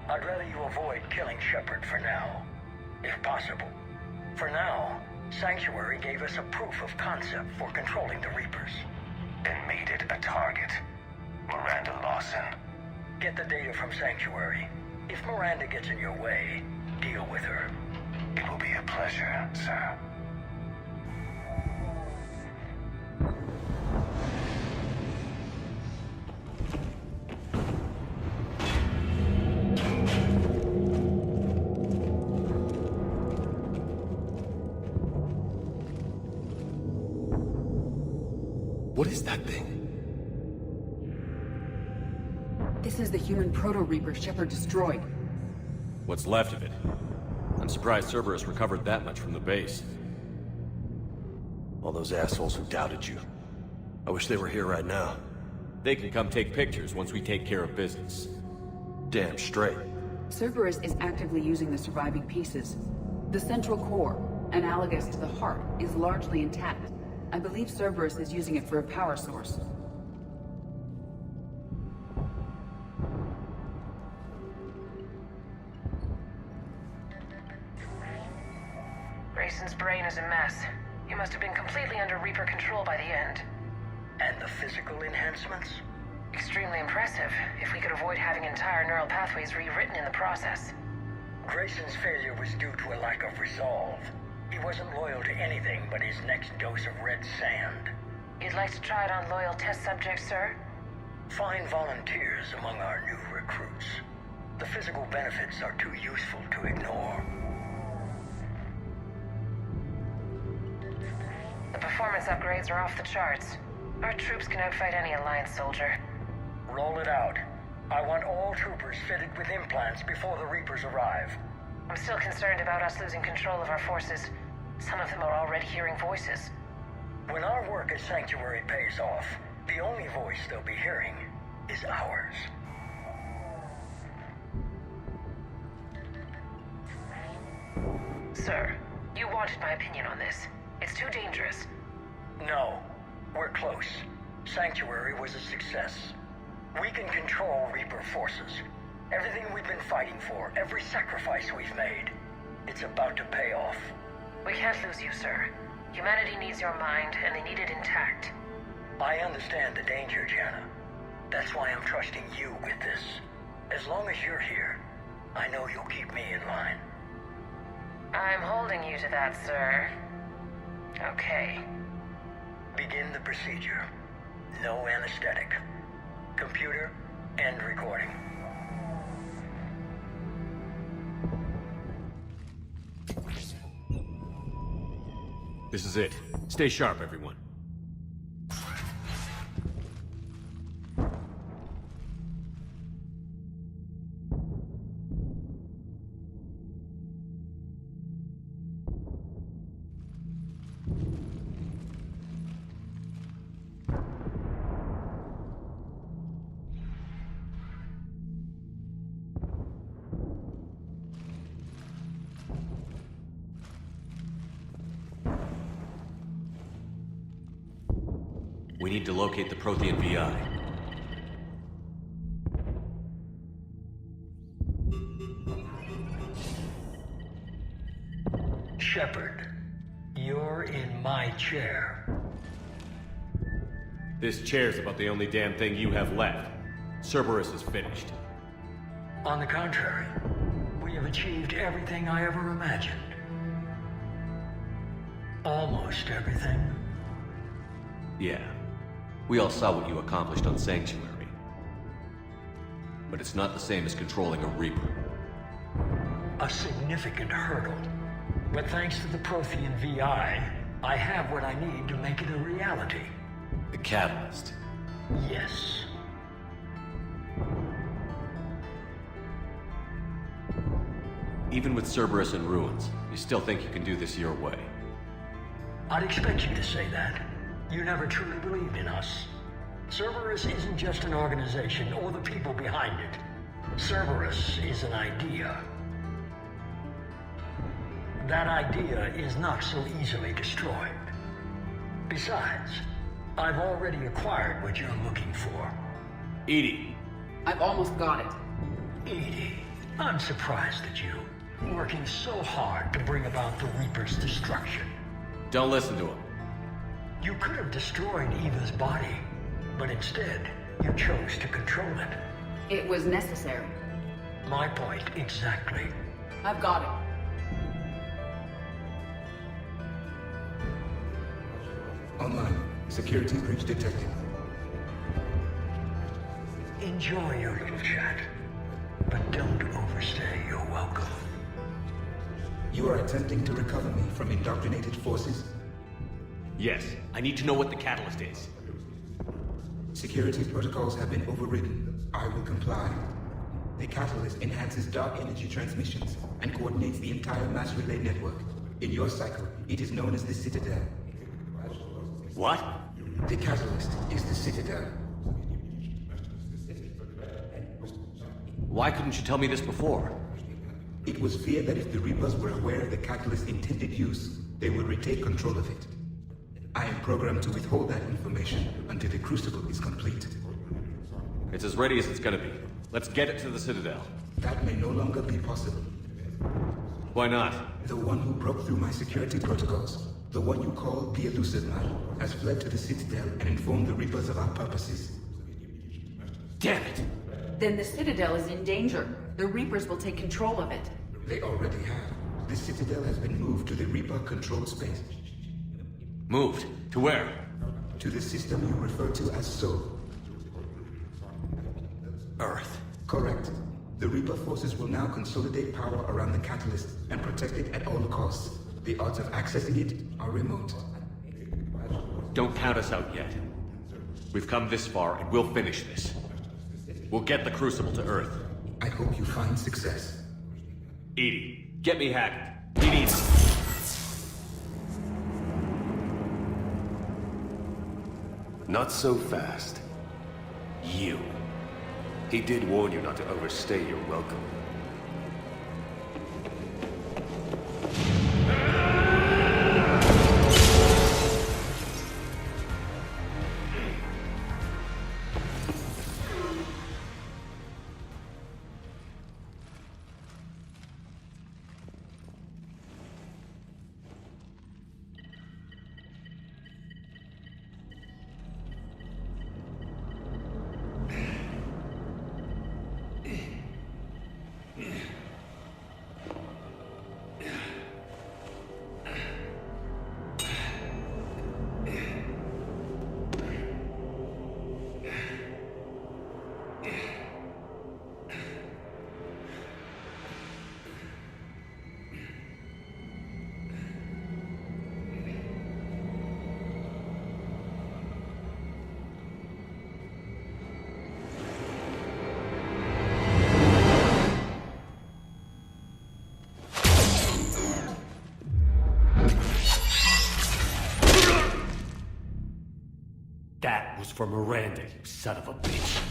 I'd rather you avoid killing Shepard for now, if possible. For now, Sanctuary gave us a proof of concept for controlling the Reapers. And made it a target. Miranda Lawson. Get the data from Sanctuary. If Miranda gets in your way, deal with her. It will be a pleasure, sir. What is that thing? This is the human Proto-Reaper Shepard destroyed. What's left of it? I'm surprised Cerberus recovered that much from the base. All those assholes who doubted you. I wish they were here right now. They can come take pictures once we take care of business. Damn straight. Cerberus is actively using the surviving pieces. The central core, analogous to the heart, is largely intact. I believe Cerberus is using it for a power source. Grayson's brain is a mess. He must have been completely under Reaper control by the end. And the physical enhancements? Extremely impressive, if we could avoid having entire neural pathways rewritten in the process. Grayson's failure was due to a lack of resolve. He wasn't loyal to anything but his next dose of red sand. You'd like to try it on loyal test subjects, sir? Find volunteers among our new recruits. The physical benefits are too useful to ignore. The performance upgrades are off the charts. Our troops can outfight any Alliance soldier. Roll it out. I want all troopers fitted with implants before the Reapers arrive. I'm still concerned about us losing control of our forces. Some of them are already hearing voices. When our work at Sanctuary pays off, the only voice they'll be hearing is ours. Sir, you wanted my opinion on this. It's too dangerous. No, we're close. Sanctuary was a success. We can control Reaper forces. Everything we've been fighting for, every sacrifice we've made, it's about to pay off. We can't lose you, sir. Humanity needs your mind, and they need it intact. I understand the danger, Jana. That's why I'm trusting you with this. As long as you're here, I know you'll keep me in line. I'm holding you to that, sir. Okay. Begin the procedure. No anesthetic. Computer, end recording. This is it. Stay sharp, everyone. We need to locate the Prothean VI. Shepard, you're in my chair. This chair's about the only damn thing you have left. Cerberus is finished. On the contrary, we have achieved everything I ever imagined. Almost everything. Yeah. We all saw what you accomplished on Sanctuary. But it's not the same as controlling a Reaper. A significant hurdle. But thanks to the Prothean VI, I have what I need to make it a reality. The catalyst. Yes. Even with Cerberus in ruins, you still think you can do this your way? I'd expect you to say that. You never truly believed in us. Cerberus isn't just an organization or the people behind it. Cerberus is an idea. That idea is not so easily destroyed. Besides, I've already acquired what you're looking for. Edie. I've almost got it. Edie, I'm surprised at you. Working so hard to bring about the Reaper's destruction. Don't listen to him. You could have destroyed Eva's body, but instead, you chose to control it. It was necessary. My point exactly. I've got it. Online. Security breach detected. Enjoy your little chat, but don't overstay your welcome. You are attempting to recover me from indoctrinated forces? Yes. I need to know what the catalyst is. Security protocols have been overridden. I will comply. The catalyst enhances dark energy transmissions and coordinates the entire mass relay network. In your cycle, it is known as the Citadel. What? The catalyst is the Citadel. Why couldn't you tell me this before? It was feared that if the Reapers were aware of the catalyst's intended use, they would retake control of it. I am programmed to withhold that information until the Crucible is complete. It's as ready as it's gonna be. Let's get it to the Citadel. That may no longer be possible. Why not? The one who broke through my security protocols, the one you call the Elusive Man, has fled to the Citadel and informed the Reapers of our purposes. Damn it! Then the Citadel is in danger. The Reapers will take control of it. They already have. The Citadel has been moved to the Reaper-controlled space. Moved? To where? To the system you refer to as Sol. Earth. Correct. The Reaper forces will now consolidate power around the catalyst and protect it at all costs. The odds of accessing it are remote. Don't count us out yet. We've come this far and we'll finish this. We'll get the Crucible to Earth. I hope you find success. Edie, get me Hackett. We need... Not so fast. You. He did warn you not to overstay your welcome. That was for Miranda, you son of a bitch.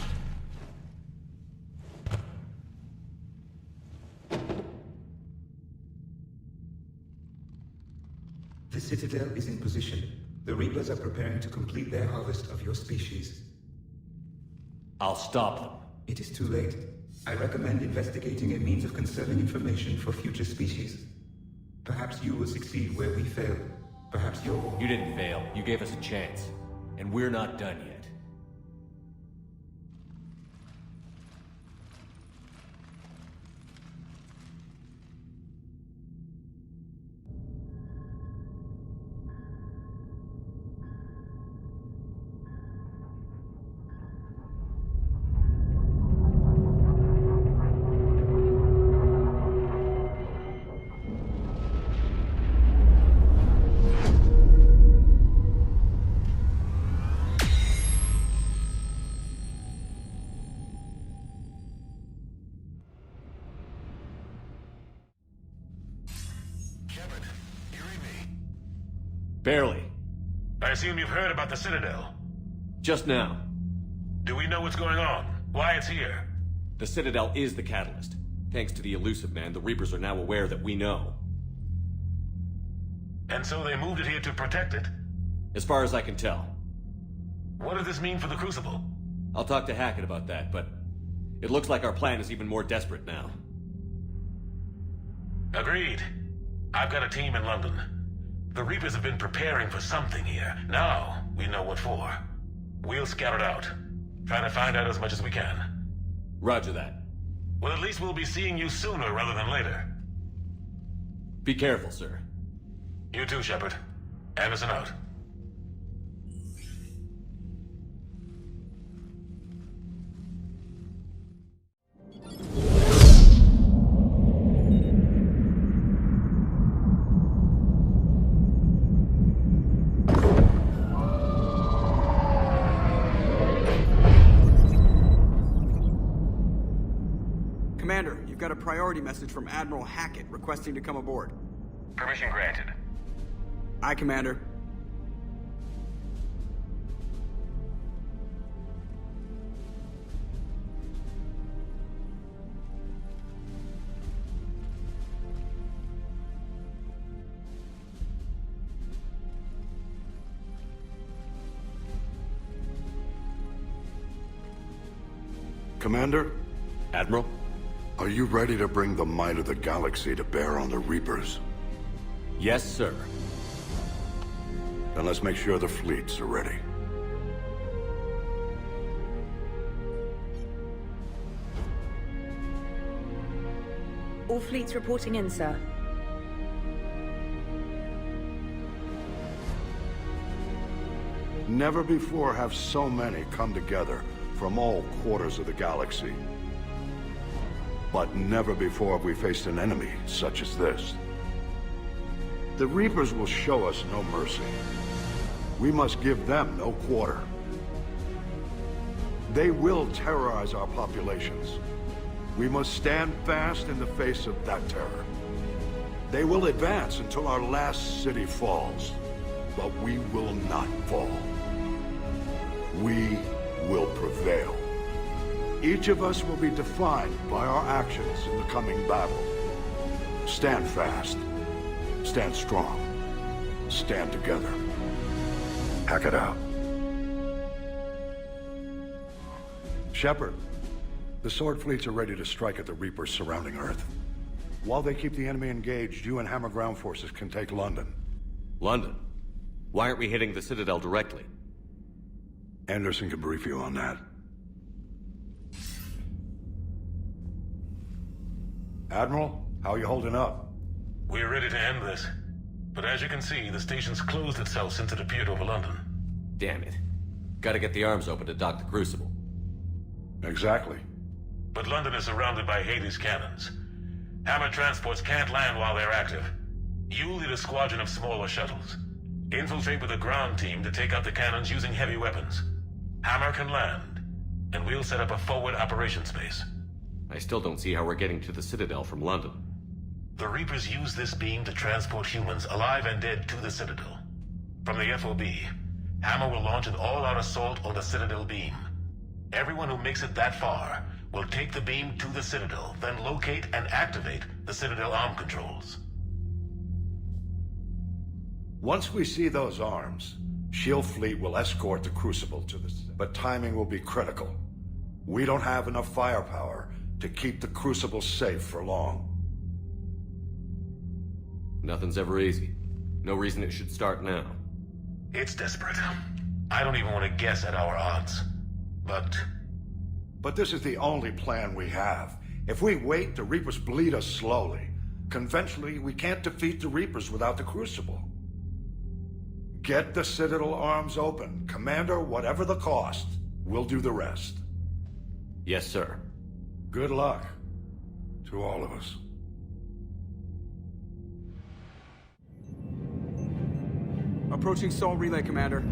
The Citadel is in position. The Reapers are preparing to complete their harvest of your species. I'll stop them. It is too late. I recommend investigating a means of conserving information for future species. Perhaps you will succeed where we failed. Perhaps you'll... You didn't fail. You gave us a chance. And we're not done yet. Barely. I assume you've heard about the Citadel. Just now. Do we know what's going on? Why it's here? The Citadel is the catalyst. Thanks to the Elusive Man, the Reapers are now aware that we know. And so they moved it here to protect it? As far as I can tell. What does this mean for the Crucible? I'll talk to Hackett about that, but it looks like our plan is even more desperate now. Agreed. I've got a team in London. The Reapers have been preparing for something here. Now, we know what for. We'll scout it out. Try to find out as much as we can. Roger that. Well, at least we'll be seeing you sooner rather than later. Be careful, sir. You too, Shepard. Anderson out. Commander, you've got a priority message from Admiral Hackett requesting to come aboard. Permission granted. Aye, Commander. Commander? Admiral? Are you ready to bring the might of the galaxy to bear on the Reapers? Yes, sir. Then let's make sure the fleets are ready. All fleets reporting in, sir. Never before have so many come together from all quarters of the galaxy. But never before have we faced an enemy such as this. The Reapers will show us no mercy. We must give them no quarter. They will terrorize our populations. We must stand fast in the face of that terror. They will advance until our last city falls, but we will not fall. We will prevail. Each of us will be defined by our actions in the coming battle. Stand fast. Stand strong. Stand together. Hack it out. Shepard, the Sword fleets are ready to strike at the Reapers surrounding Earth. While they keep the enemy engaged, you and Hammer ground forces can take London. London? Why aren't we hitting the Citadel directly? Anderson can brief you on that. Admiral, how are you holding up? We're ready to end this. But as you can see, the station's closed itself since it appeared over London. Damn it. Gotta get the arms open to dock the Crucible. Exactly. But London is surrounded by Hades cannons. Hammer transports can't land while they're active. You lead a squadron of smaller shuttles. Infiltrate with a ground team to take out the cannons using heavy weapons. Hammer can land, and we'll set up a forward operations base. I still don't see how we're getting to the Citadel from London. The Reapers use this beam to transport humans, alive and dead, to the Citadel. From the FOB, Hammer will launch an all-out assault on the Citadel beam. Everyone who makes it that far will take the beam to the Citadel, then locate and activate the Citadel arm controls. Once we see those arms, SHIELD fleet will escort the Crucible to the... But timing will be critical. We don't have enough firepower to keep the Crucible safe for long. Nothing's ever easy. No reason it should start now. It's desperate. I don't even want to guess at our odds. But this is the only plan we have. If we wait, the Reapers bleed us slowly. Conventionally, we can't defeat the Reapers without the Crucible. Get the Citadel arms open. Commander, whatever the cost, we'll do the rest. Yes, sir. Good luck to all of us. Approaching Sol Relay, Commander.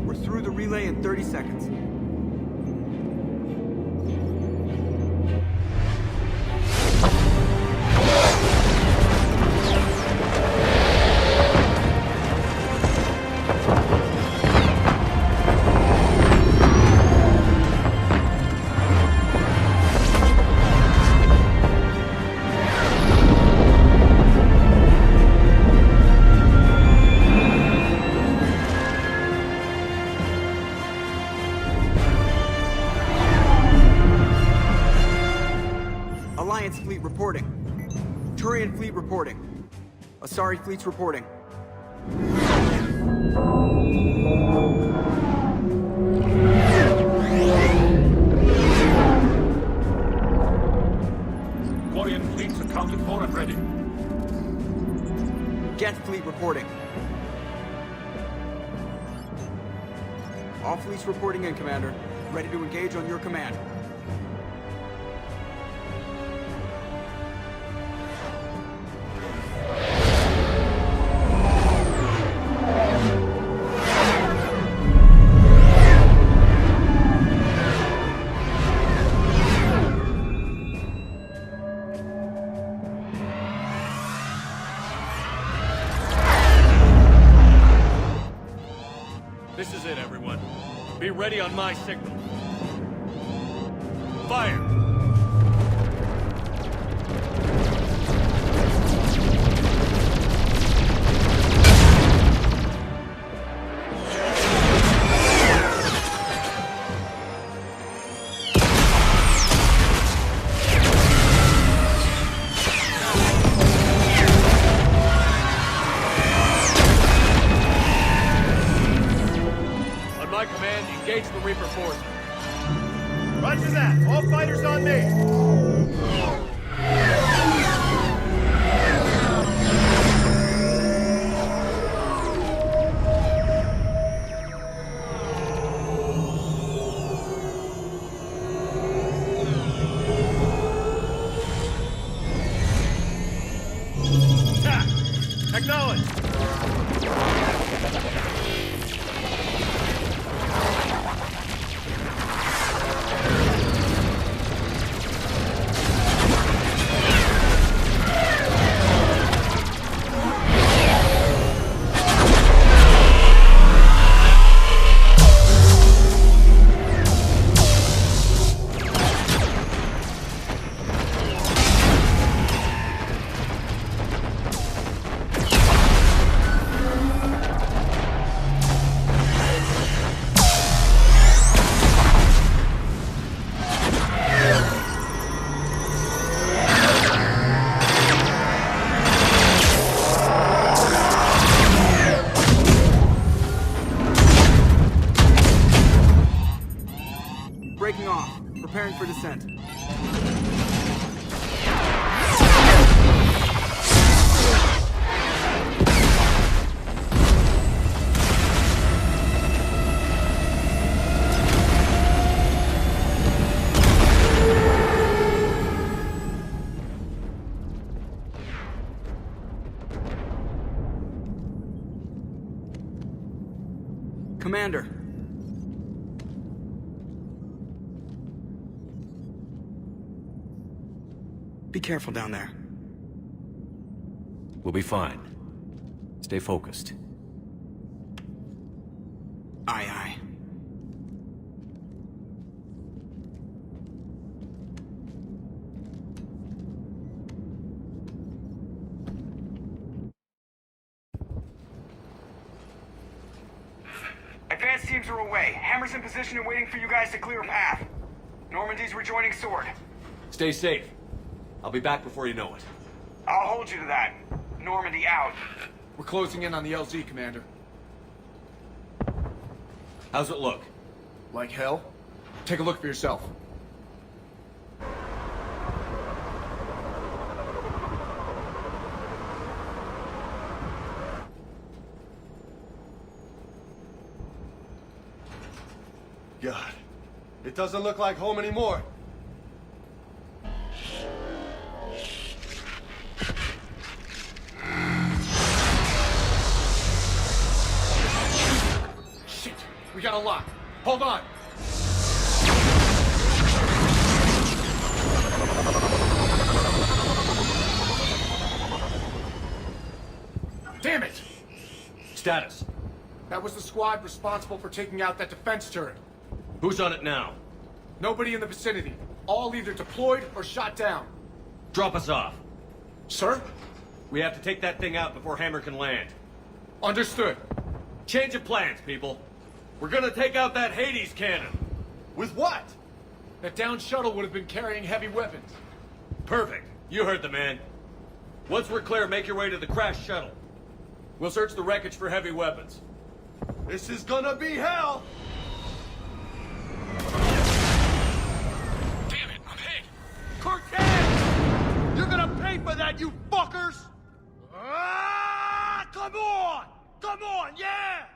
We're through the relay in 30 seconds. Alliance fleet reporting. Turian fleet reporting. Asari fleets reporting. Quarian fleets accounted for and ready. Geth fleet reporting. All fleets reporting in, Commander. Ready to engage on your command. This is it, everyone. Be ready on my signal. Fire! On my command, engage the Reaper forces. Roger that. All fighters on me. Attack! Acknowledge! Breaking off. Preparing for descent. Commander. Be careful down there. We'll be fine. Stay focused. Aye, aye. Advanced teams are away. Hammer's in position and waiting for you guys to clear a path. Normandy's rejoining Sword. Stay safe. I'll be back before you know it. I'll hold you to that. Normandy out. We're closing in on the LZ, Commander. How's it look? Like hell? Take a look for yourself. God, it doesn't look like home anymore. Shit! We got a lock. Hold on! Damn it! Status. That was the squad responsible for taking out that defense turret. Who's on it now? Nobody in the vicinity. All either deployed or shot down. Drop us off. Sir? We have to take that thing out before Hammer can land. Understood. Change of plans, people. We're gonna take out that Hades cannon. With what? That downed shuttle would have been carrying heavy weapons. Perfect. You heard the man. Once we're clear, make your way to the crashed shuttle. We'll search the wreckage for heavy weapons. This is gonna be hell! Damn it, I'm hit! Cortez! You're gonna pay for that, you fuckers! Ah, come on! Come on, yeah!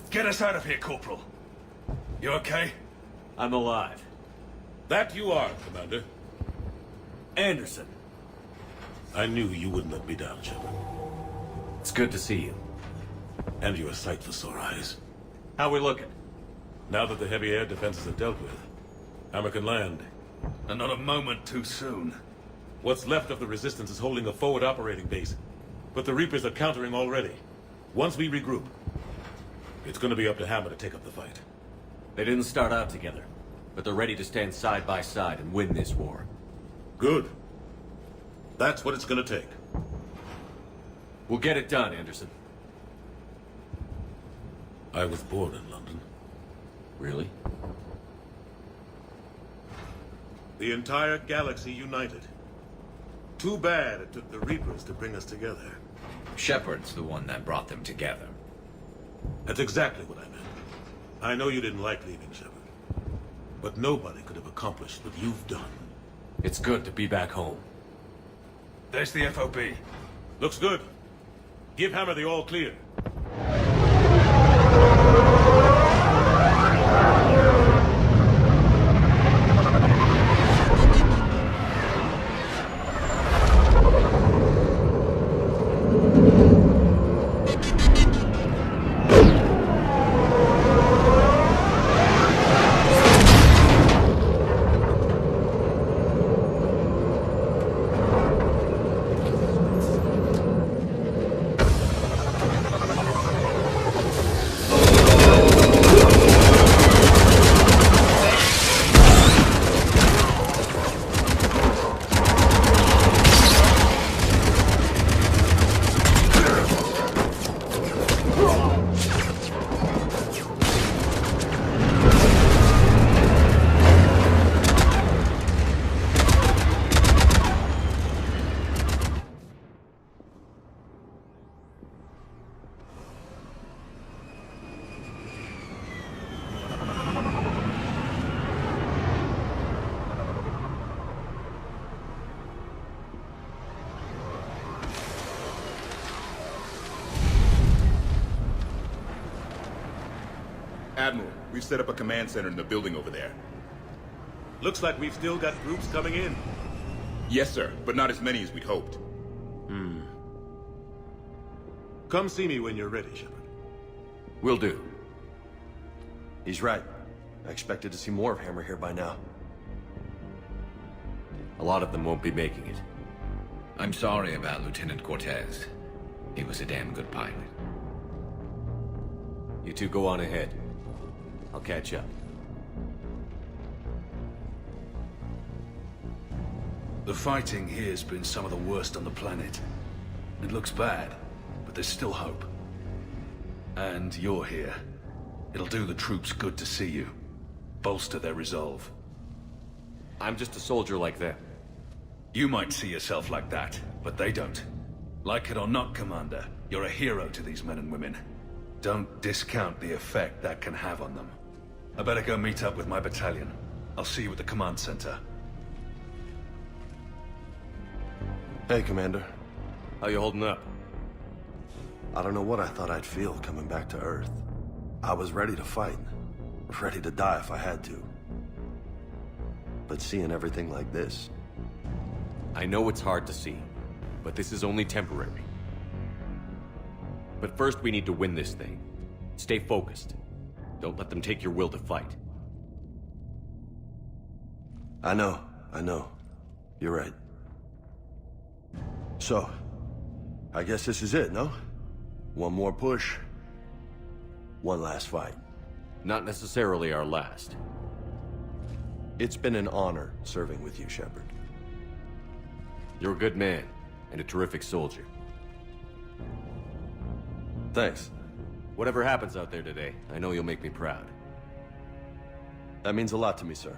Get us out of here, Corporal. You okay? I'm alive. That you are, Commander. Anderson. I knew you wouldn't let me down, Shepard. It's good to see you. And you're a sight for sore eyes. How we looking? Now that the heavy air defenses are dealt with, Hammer can land. And not a moment too soon. What's left of the Resistance is holding a forward operating base, but the Reapers are countering already. Once we regroup, it's gonna be up to Hammer to take up the fight. They didn't start out together, but they're ready to stand side by side and win this war. Good. That's what it's gonna take. We'll get it done, Anderson. I was born in London. Really? The entire galaxy united. Too bad it took the Reapers to bring us together. Shepard's the one that brought them together. That's exactly what I meant. I know you didn't like leaving, Shepard. But nobody could have accomplished what you've done. It's good to be back home. There's the FOB. Looks good. Give Hammer the all clear. Admiral, we've set up a command center in the building over there. Looks like we've still got groups coming in. Yes, sir, but not as many as we'd hoped. Come see me when you're ready, Shepard. Will do. He's right. I expected to see more of Hammer here by now. A lot of them won't be making it. I'm sorry about Lieutenant Cortez. He was a damn good pilot. You two go on ahead. I'll catch up. The fighting here's been some of the worst on the planet. It looks bad, but there's still hope. And you're here. It'll do the troops good to see you. Bolster their resolve. I'm just a soldier like them. You might see yourself like that, but they don't. Like it or not, Commander, you're a hero to these men and women. Don't discount the effect that can have on them. I better go meet up with my battalion. I'll see you at the command center. Hey, Commander. How you holding up? I don't know what I thought I'd feel coming back to Earth. I was ready to fight. Ready to die if I had to. But seeing everything like this... I know it's hard to see, but this is only temporary. But first we need to win this thing. Stay focused. Don't let them take your will to fight. I know. You're right. So, I guess this is it, no? One more push. One last fight. Not necessarily our last. It's been an honor serving with you, Shepard. You're a good man. and a terrific soldier. Thanks. Whatever happens out there today, I know you'll make me proud. That means a lot to me, sir.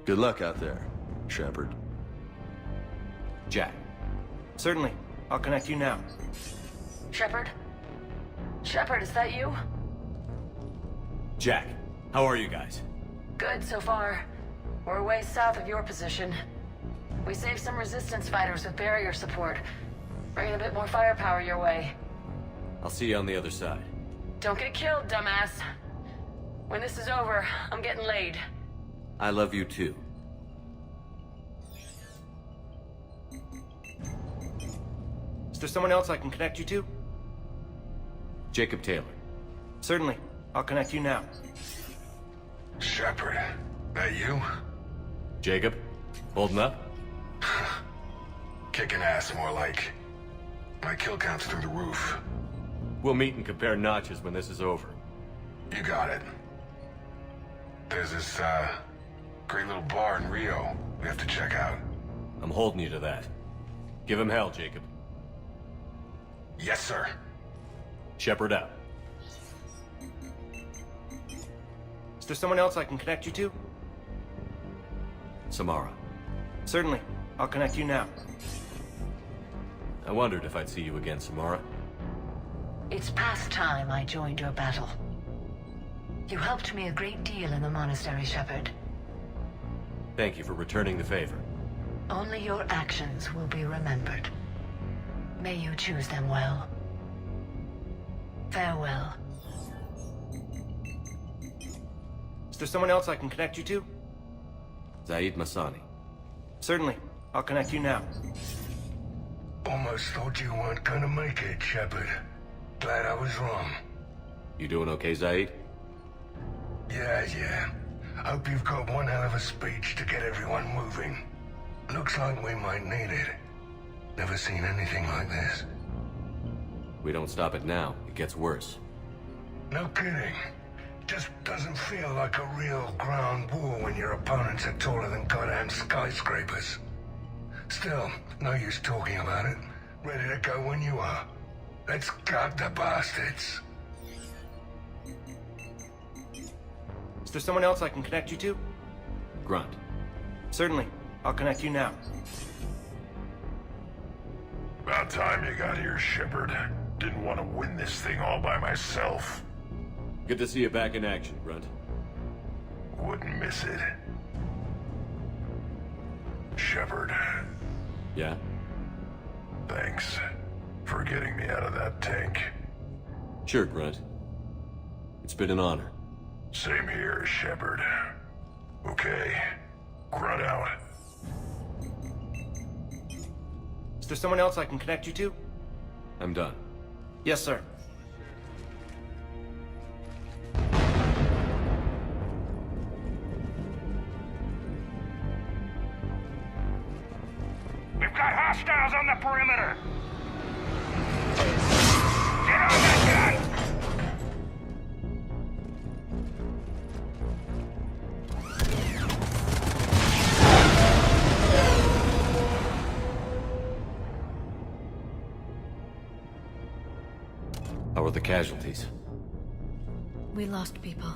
Good luck out there, Shepard. Jack. Certainly. I'll connect you now. Shepard? Shepard, is that you? Jack, how are you guys? Good so far. We're way south of your position. We saved some resistance fighters with barrier support. Bringing a bit more firepower your way. I'll see you on the other side. Don't get killed, dumbass. When this is over, I'm getting laid. I love you too. Is there someone else I can connect you to? Jacob Taylor. Certainly. I'll connect you now. Shepard, that you? Jacob, holding up? Kicking ass, more like. My kill count's through the roof. We'll meet and compare notches when this is over. You got it. There's this, great little bar in Rio we have to check out. I'm holding you to that. Give him hell, Jacob. Yes, sir. Shepard out. Is there someone else I can connect you to? Samara. Certainly. I'll connect you now. I wondered if I'd see you again, Samara. It's past time I joined your battle. You helped me a great deal in the monastery, Shepard. Thank you for returning the favor. Only your actions will be remembered. May you choose them well. Farewell. Is there someone else I can connect you to? Zaid Masani. Certainly. I'll connect you now. Almost thought you weren't gonna make it, Shepard. Glad I was wrong. You doing okay, Zaid? Yeah. Hope you've got one hell of a speech to get everyone moving. Looks like we might need it. Never seen anything like this. We don't stop it now, it gets worse. No kidding. Just doesn't feel like a real ground war when your opponents are taller than goddamn skyscrapers. Still, no use talking about it. Ready to go when you are. Let's gut the bastards. Is there someone else I can connect you to? Grunt. Certainly. I'll connect you now. About time you got here, Shepard. Didn't want to win this thing all by myself. Good to see you back in action, Grunt. Wouldn't miss it. Shepard. Yeah? Thanks for getting me out of that tank. Sure, Grunt. It's been an honor. Same here, Shepard. Okay. Grunt out. Is there someone else I can connect you to? I'm done. Yes, sir. We've got hostiles on the perimeter! Get on that gun! How are the casualties? We lost people.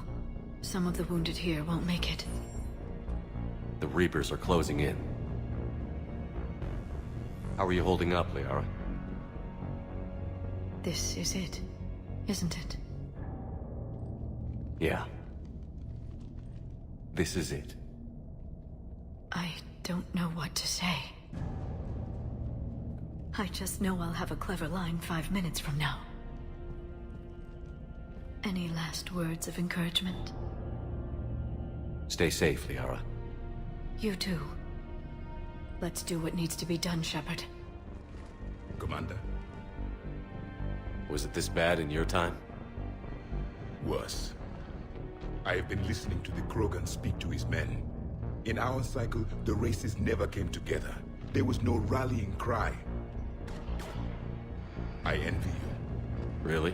Some of the wounded here won't make it. The Reapers are closing in. How are you holding up, Liara? This is it, isn't it? Yeah. This is it. I don't know what to say. I just know I'll have a clever line 5 minutes from now. Any last words of encouragement? Stay safe, Liara. You too. Let's do what needs to be done, Shepard. Commander. Was it this bad in your time? Worse. I have been listening to the Krogan speak to his men. In our cycle, the races never came together. There was no rallying cry. I envy you. Really?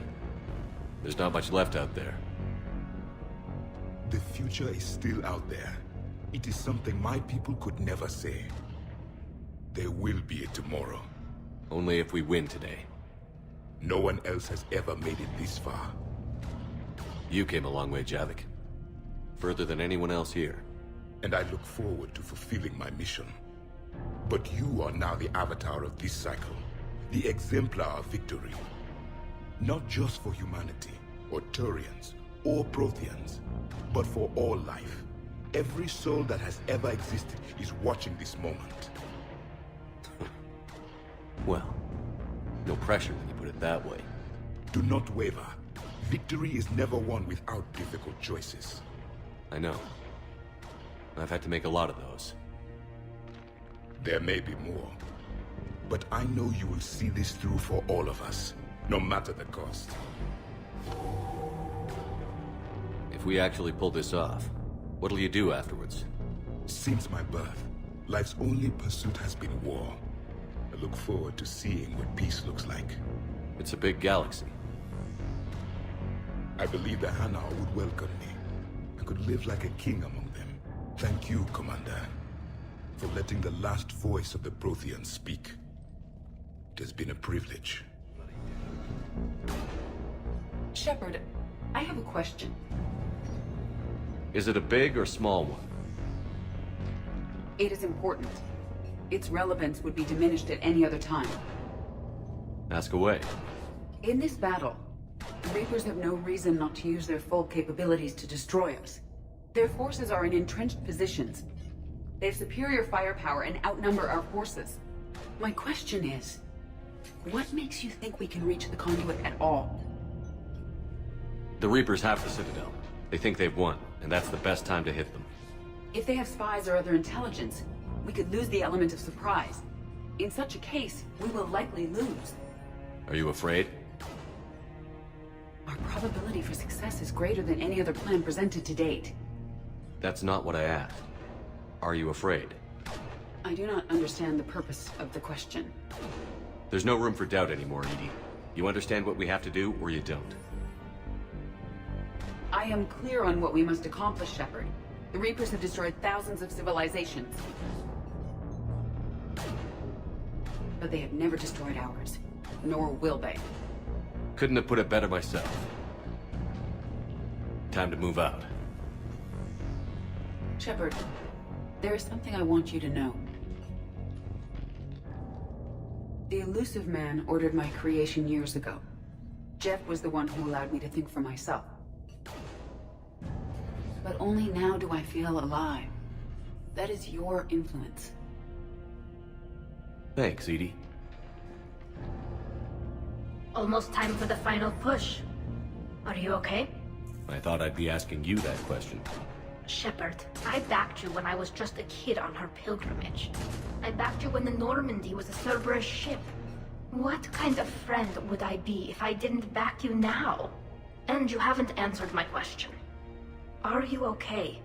There's not much left out there. The future is still out there. It is something my people could never say. There will be a tomorrow. Only if we win today. No one else has ever made it this far. You came a long way, Javik. Further than anyone else here. And I look forward to fulfilling my mission. But you are now the avatar of this cycle. The exemplar of victory. Not just for humanity, or Turians, or Protheans, but for all life. Every soul that has ever existed is watching this moment. Well, no pressure when you put it that way. Do not waver. Victory is never won without difficult choices. I know. I've had to make a lot of those. There may be more. But I know you will see this through for all of us, no matter the cost. If we actually pull this off, what'll you do afterwards? Since my birth, life's only pursuit has been war. I look forward to seeing what peace looks like. It's a big galaxy. I believe the Hanar would welcome me. I could live like a king among them. Thank you, Commander, for letting the last voice of the Protheans speak. It has been a privilege. Shepard, I have a question. Is it a big or small one? It is important. Its relevance would be diminished at any other time. Ask away. In this battle, the Reapers have no reason not to use their full capabilities to destroy us. Their forces are in entrenched positions. They have superior firepower and outnumber our forces. My question is, what makes you think we can reach the conduit at all? The Reapers have the Citadel. They think they've won, and that's the best time to hit them. If they have spies or other intelligence, we could lose the element of surprise. In such a case, we will likely lose. Are you afraid? Our probability for success is greater than any other plan presented to date. That's not what I asked. Are you afraid? I do not understand the purpose of the question. There's no room for doubt anymore, Edie. You understand what we have to do, or you don't. I am clear on what we must accomplish, Shepard. The Reapers have destroyed thousands of civilizations. But they have never destroyed ours. Nor will they. Couldn't have put it better myself. Time to move out. Shepard, there is something I want you to know. The Elusive Man ordered my creation years ago. Jeff was the one who allowed me to think for myself. But only now do I feel alive. That is your influence. Thanks, Edie. Almost time for the final push. Are you okay? I thought I'd be asking you that question. Shepard, I backed you when I was just a kid on her pilgrimage. I backed you when the Normandy was a Cerberus ship. What kind of friend would I be if I didn't back you now? And you haven't answered my question. Are you okay?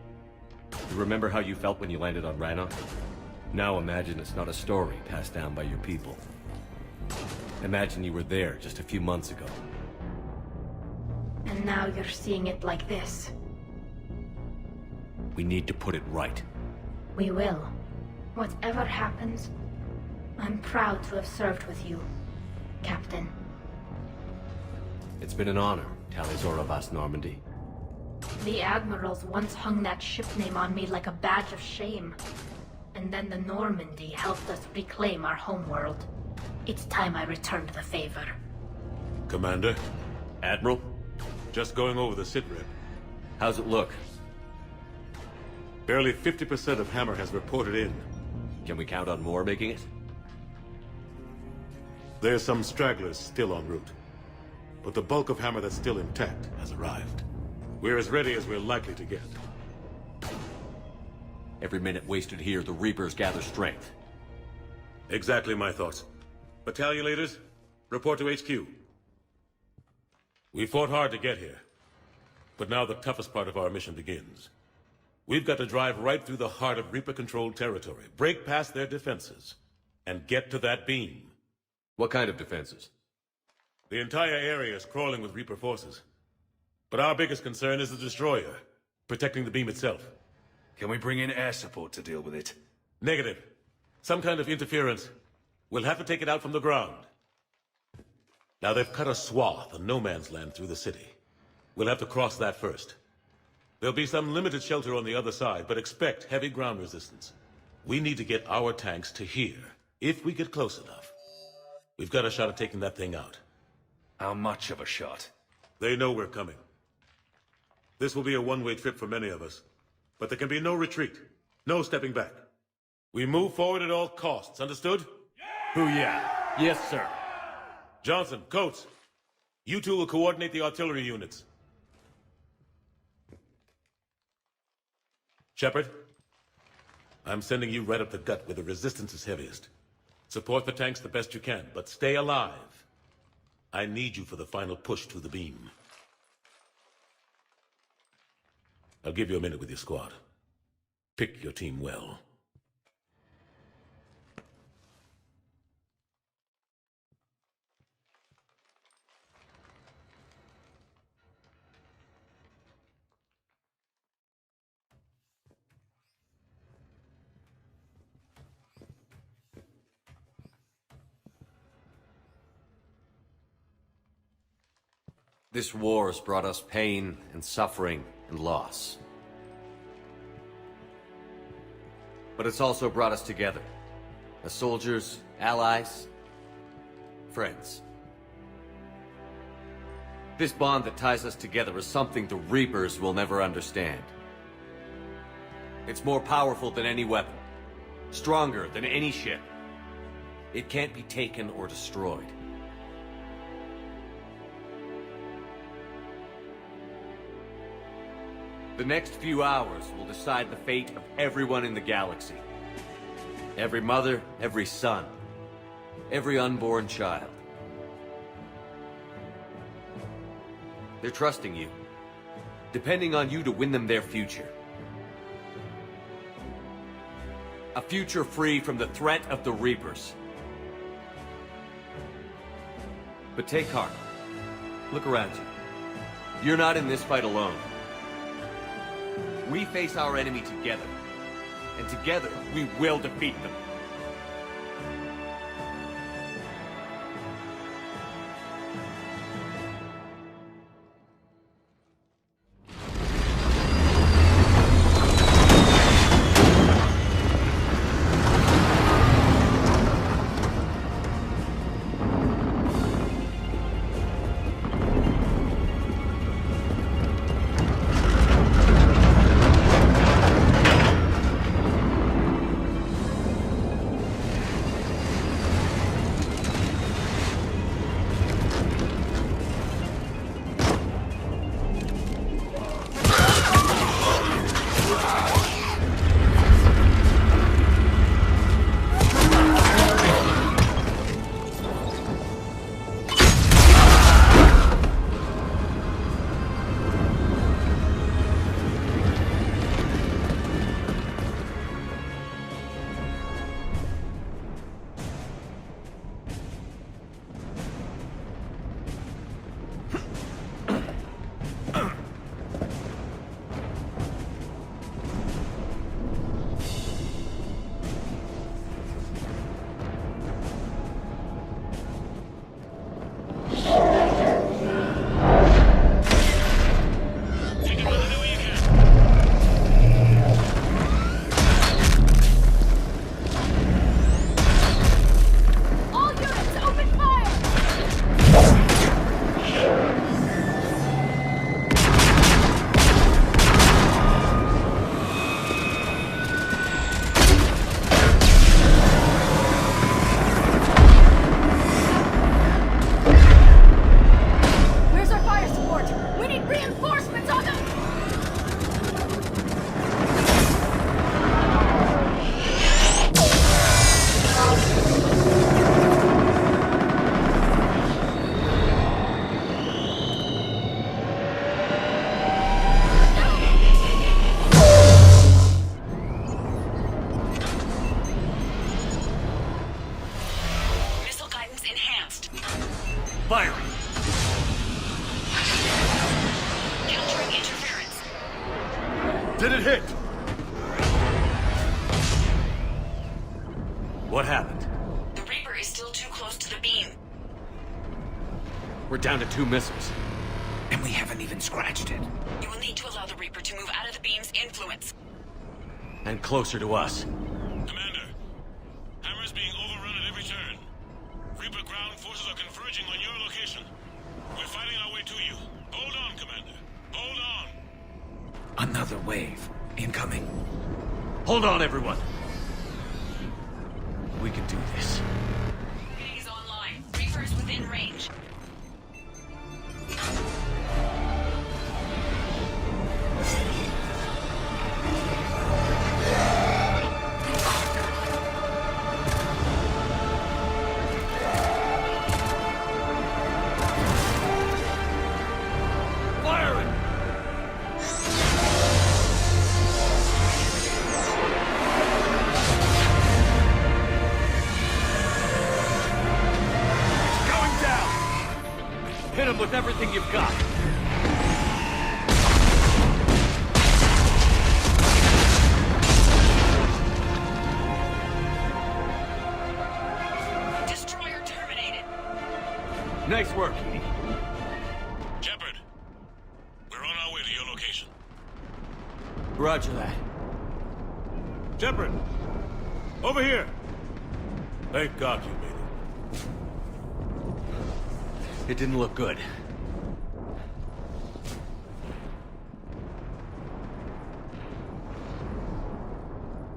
You remember how you felt when you landed on Rannoch? Now imagine it's not a story passed down by your people. Imagine you were there just a few months ago. And now you're seeing it like this. We need to put it right. We will. Whatever happens, I'm proud to have served with you, Captain. It's been an honor, Talizor Vas Normandy. The Admirals once hung that ship name on me like a badge of shame. And then the Normandy helped us reclaim our homeworld. It's time I returned the favor. Commander? Admiral? Just going over the sitrep. How's it look? Barely 50% of Hammer has reported in. Can we count on more making it? There's some stragglers still en route. But the bulk of Hammer that's still intact has arrived. We're as ready as we're likely to get. Every minute wasted here, the Reapers gather strength. Exactly my thoughts. Battalion leaders, report to HQ. We fought hard to get here. But now the toughest part of our mission begins. We've got to drive right through the heart of Reaper-controlled territory, break past their defenses, and get to that beam. What kind of defenses? The entire area is crawling with Reaper forces. But our biggest concern is the destroyer, protecting the beam itself. Can we bring in air support to deal with it? Negative. Some kind of interference We'll have to take it out from the ground. Now they've cut a swath of no man's land through the city. We'll have to cross that first. There'll be some limited shelter on the other side, but expect heavy ground resistance. We need to get our tanks to here, if we get close enough. We've got a shot at taking that thing out. How much of a shot? They know we're coming. This will be a one-way trip for many of us, but there can be no retreat, no stepping back. We move forward at all costs, understood? Booyah. Yes, sir. Johnson, Coates, you two will coordinate the artillery units. Shepard, I'm sending you right up the gut where the resistance is heaviest. Support the tanks the best you can, but stay alive. I need you for the final push to the beam. I'll give you a minute with your squad. Pick your team well. This war has brought us pain and suffering and loss. But it's also brought us together. As soldiers, allies, friends. This bond that ties us together is something the Reapers will never understand. It's more powerful than any weapon. Stronger than any ship. It can't be taken or destroyed. The next few hours will decide the fate of everyone in the galaxy. Every mother, every son, every unborn child. They're trusting you, depending on you to win them their future. A future free from the threat of the Reapers. But take heart. Look around you. You're not in this fight alone. We face our enemy together, and together we will defeat them. Did it hit? What happened? The Reaper is We're down to 2 missiles. And we haven't even scratched it. You will need to allow the Reaper to move out of the beam's influence. And closer to us. Commander, Hammer's being overrun at every turn. Reaper ground forces are converging on your location. We're fighting our way to you. Hold on, Commander. Hold on. Another wave. Incoming. Hold on, everyone. We can do this. He's online. Reaper's within range. Hit him with everything you've got. Destroyer terminated. Nice work, Edie. Shepard, we're on our way to your location. Roger that. Shepard, over here. Thank God you made it. It didn't look good.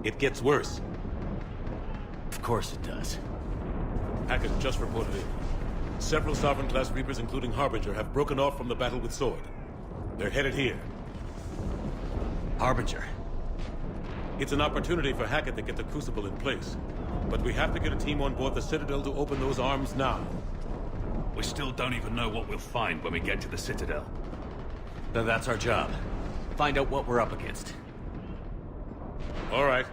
It gets worse. Of course it does. Hackett just reported in. Several Sovereign-class Reapers, including Harbinger, have broken off from the battle with Sword. They're headed here. Harbinger? It's an opportunity for Hackett to get the Crucible in place. But we have to get a team on board the Citadel to open those arms now. We still don't even know what we'll find when we get to the Citadel. Then that's our job. Find out what we're up against. All right.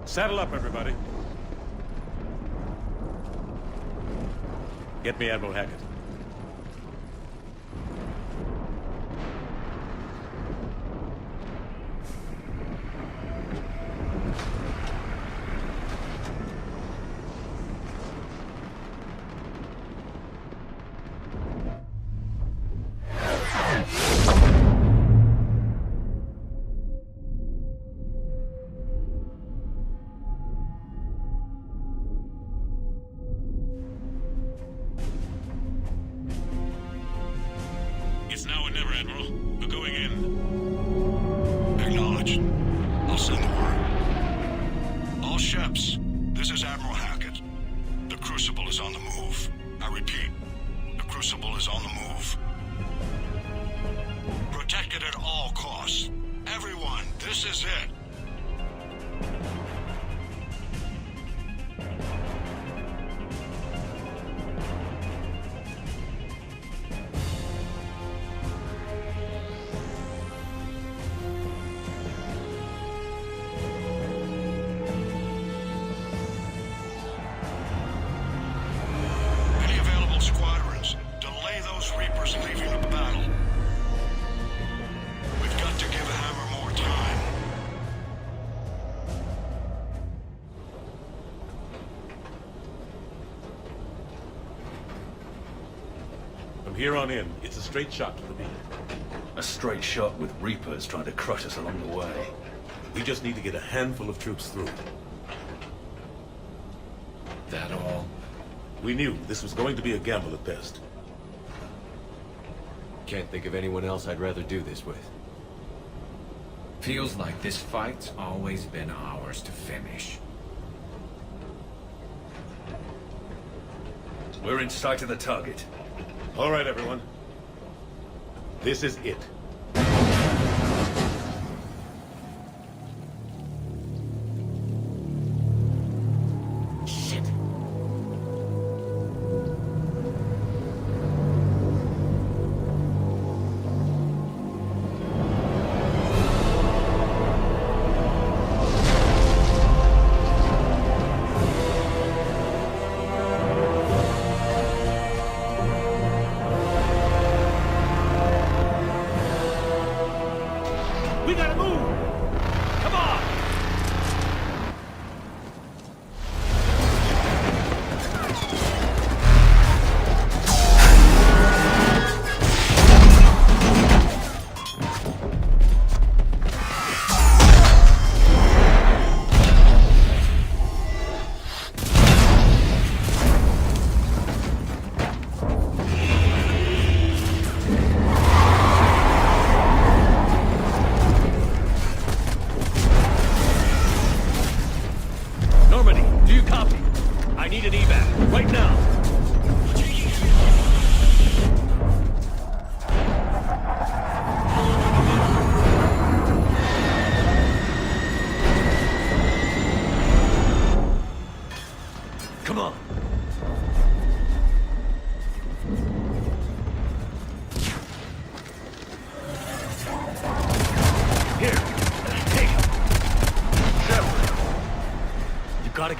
Saddle up, everybody. Get me Admiral Hackett. It's now or never, Admiral. We're going in. Acknowledged. I'll send the word. All ships, this is Admiral Hackett. The Crucible is on the move. I repeat, the Crucible is on the move. Protect it at all costs. Everyone, this is it. Any available squadrons, delay those Reapers leaving the battle. We've got to give Hammer more time. From here on in, it's a straight shot to the beam. A straight shot with Reapers trying to crush us along the way. We just need to get a handful of troops through. That all? We knew this was going to be a gamble at best. Can't think of anyone else I'd rather do this with. Feels like this fight's always been ours to finish. We're in sight of the target. All right, everyone. This is it. Shit.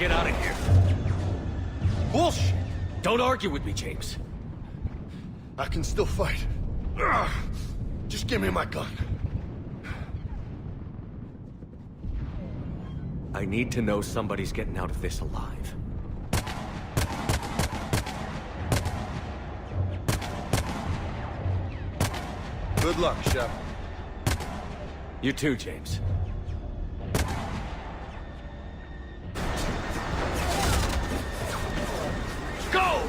get out of here. Bullshit! Don't argue with me, James. I can still fight. Ugh. Just give me my gun. I need to know somebody's getting out of this alive. Good luck, Shep. You too, James. Go!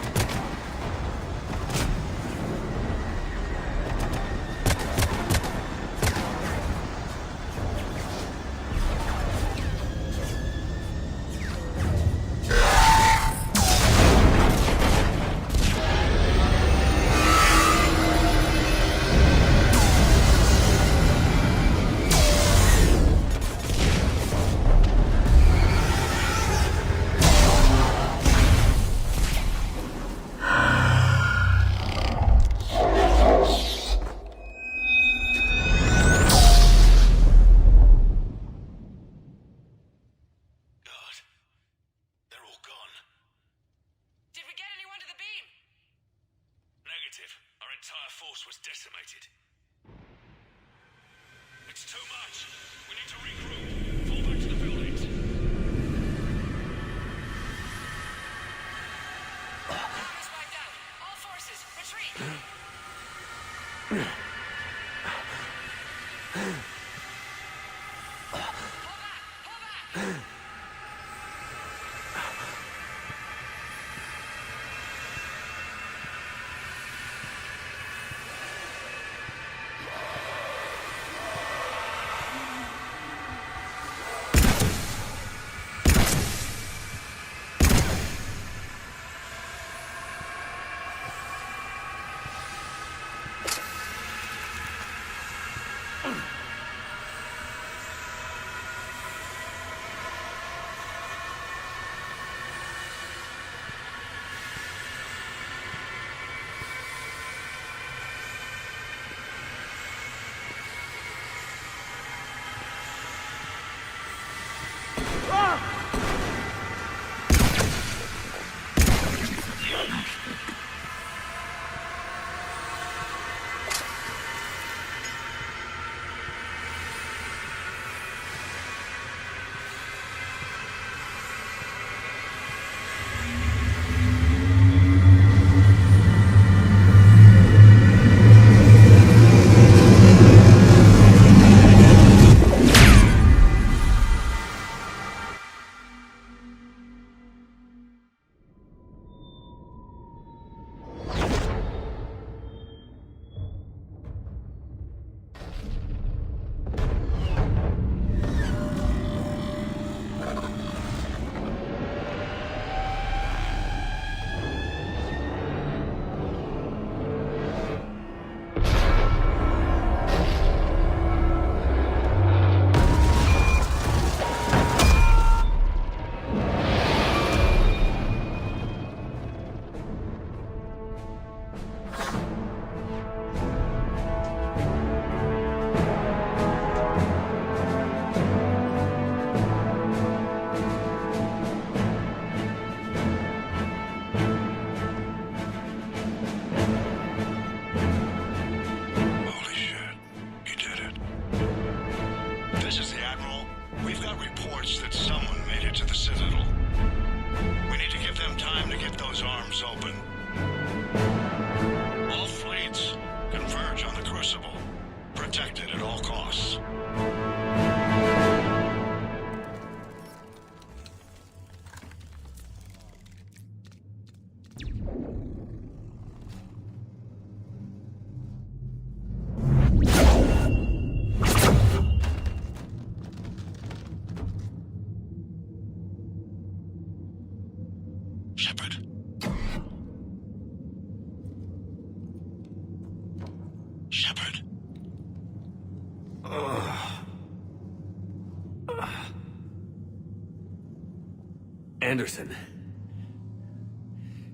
Anderson.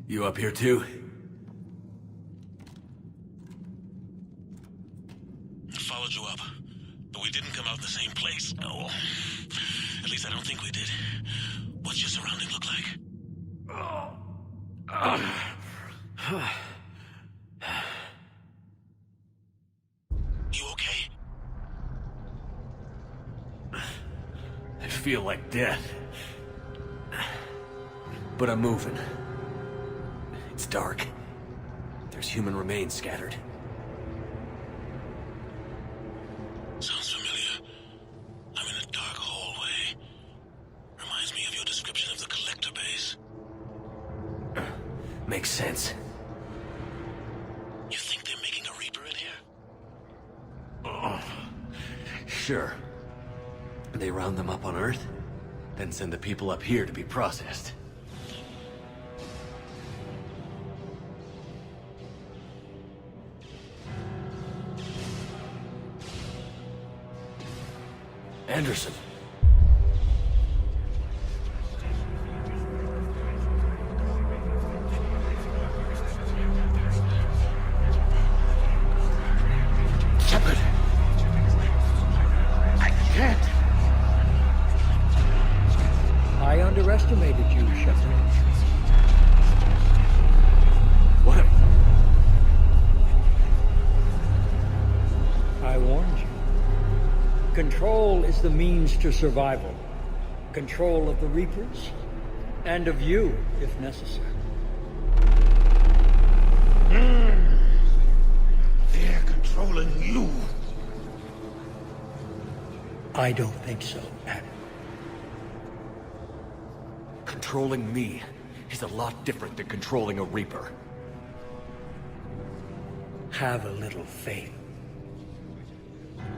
You up here too? Followed you up, but we didn't come out in the same place. No. At least I don't think we did. What's your surrounding look like? You okay? I feel like death. But I'm moving. It's dark. There's human remains scattered. Sounds familiar. I'm in a dark hallway. Reminds me of your description of the collector base. Makes sense. You think they're making a Reaper in here? Sure. They round them up on Earth, then send the people up here to be processed. Anderson. Shepard! I can't! I underestimated you, Shepard. What? I warned you. Control is the means to survival. Control of the Reapers, and of you, if necessary. They're controlling you. I don't think so, Adam. Controlling me is a lot different than controlling a Reaper. Have a little faith.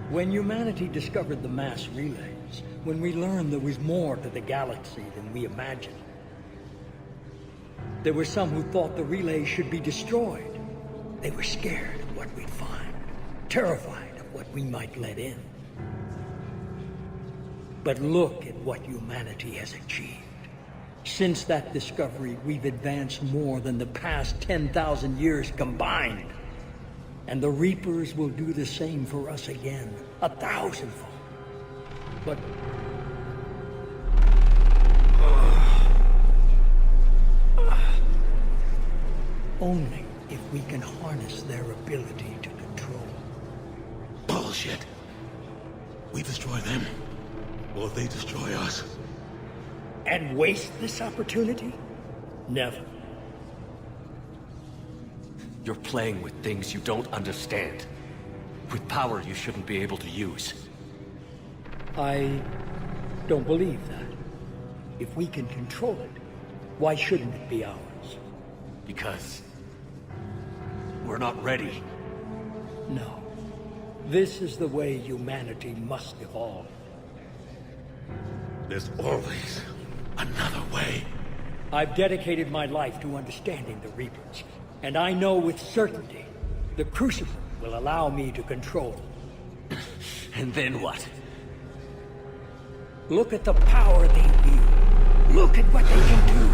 When humanity discovered the mass relays, when we learned there was more to the galaxy than we imagined, there were some who thought the relays should be destroyed. They were scared of what we'd find, terrified of what we might let in. But look at what humanity has achieved. Since that discovery, we've advanced more than the past 10,000 years combined. And the Reapers will do the same for us again, 1,000-fold. But... only if we can harness their ability to control. Bullshit. We destroy them, or they destroy us. And waste this opportunity? Never. You're playing with things you don't understand. With power you shouldn't be able to use. I don't believe that. If we can control it, why shouldn't it be ours? Because we're not ready. No. This is the way humanity must evolve. There's always another way. I've dedicated my life to understanding the Reapers. And I know with certainty, the Crucible will allow me to control them. And then what? Look at the power they wield. Look at what they can do.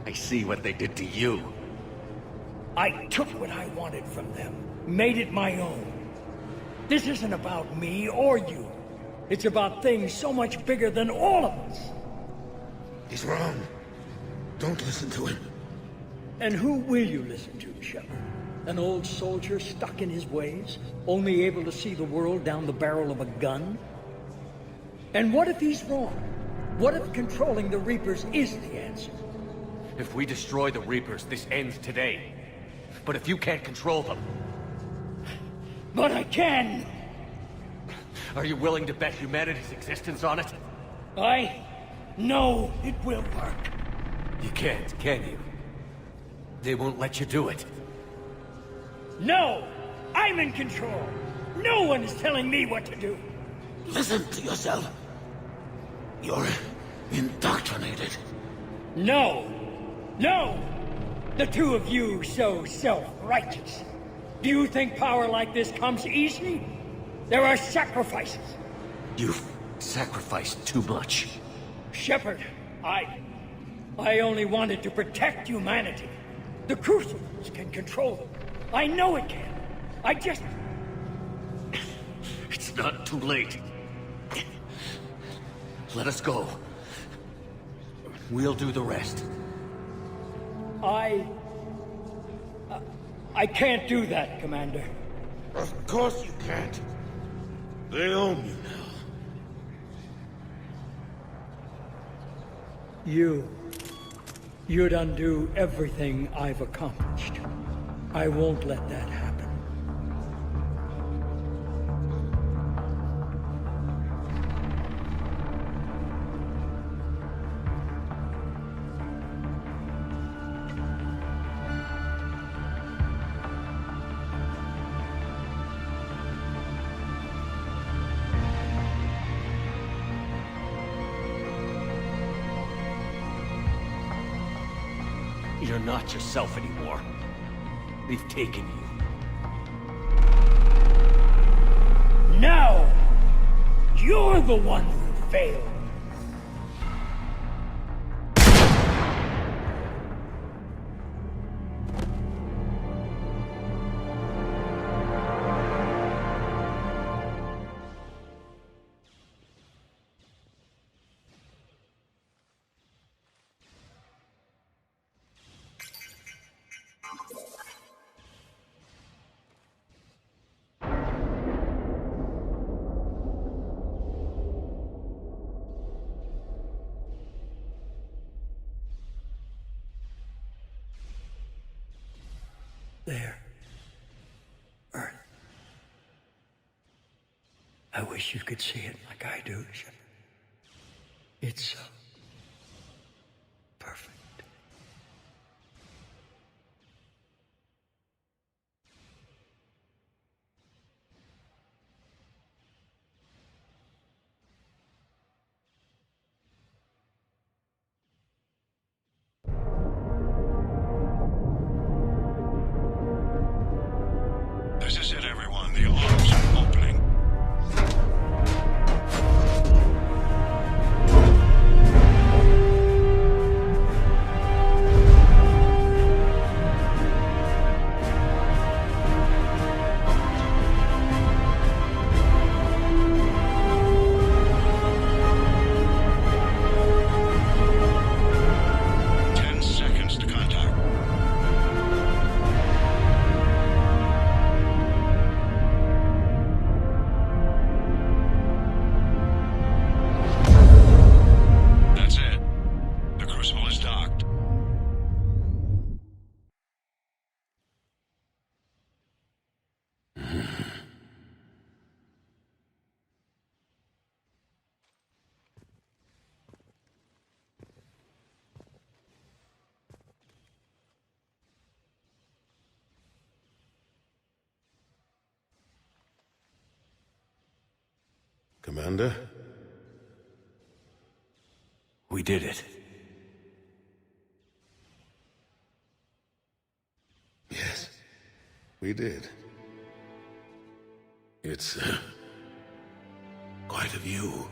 I see what they did to you. I took what I wanted from them, made it my own. This isn't about me or you. It's about things so much bigger than all of us. He's wrong. Don't listen to him. And who will you listen to, Shepard? An old soldier stuck in his ways, only able to see the world down the barrel of a gun? And what if he's wrong? What if controlling the Reapers is the answer? If we destroy the Reapers, this ends today. But if you can't control them... But I can! Are you willing to bet humanity's existence on it? I know it will work. You can't, can you? They won't let you do it. No! I'm in control! No one is telling me what to do! Listen to yourself. You're indoctrinated. No! No! The two of you so self-righteous. Do you think power like this comes easy? There are sacrifices. You've sacrificed too much. Shepard, I only wanted to protect humanity. The Crucibles can control them. I know it can. I just... It's not too late. Let us go. We'll do the rest. I can't do that, Commander. Of course you can't. They own you now. You'd undo everything I've accomplished. I won't let that happen. You're not yourself anymore. They've taken you. Now, you're the one who failed. There. Earth. I wish you could see it like I do, Shepard. It's so perfect. This is it, everyone. The arms are opening. Commander? We did it. Yes, we did. It's quite a view.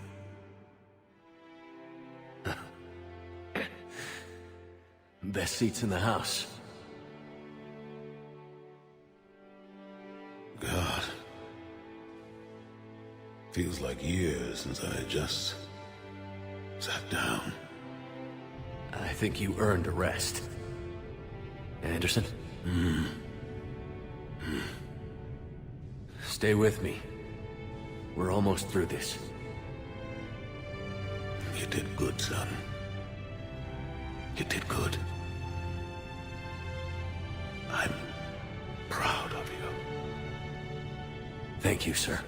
Best seats in the house. God. Feels like years since I just sat down. I think you earned a rest. Anderson? Stay with me. We're almost through this. You did good, son. You did good. I'm proud of you. Thank you, sir.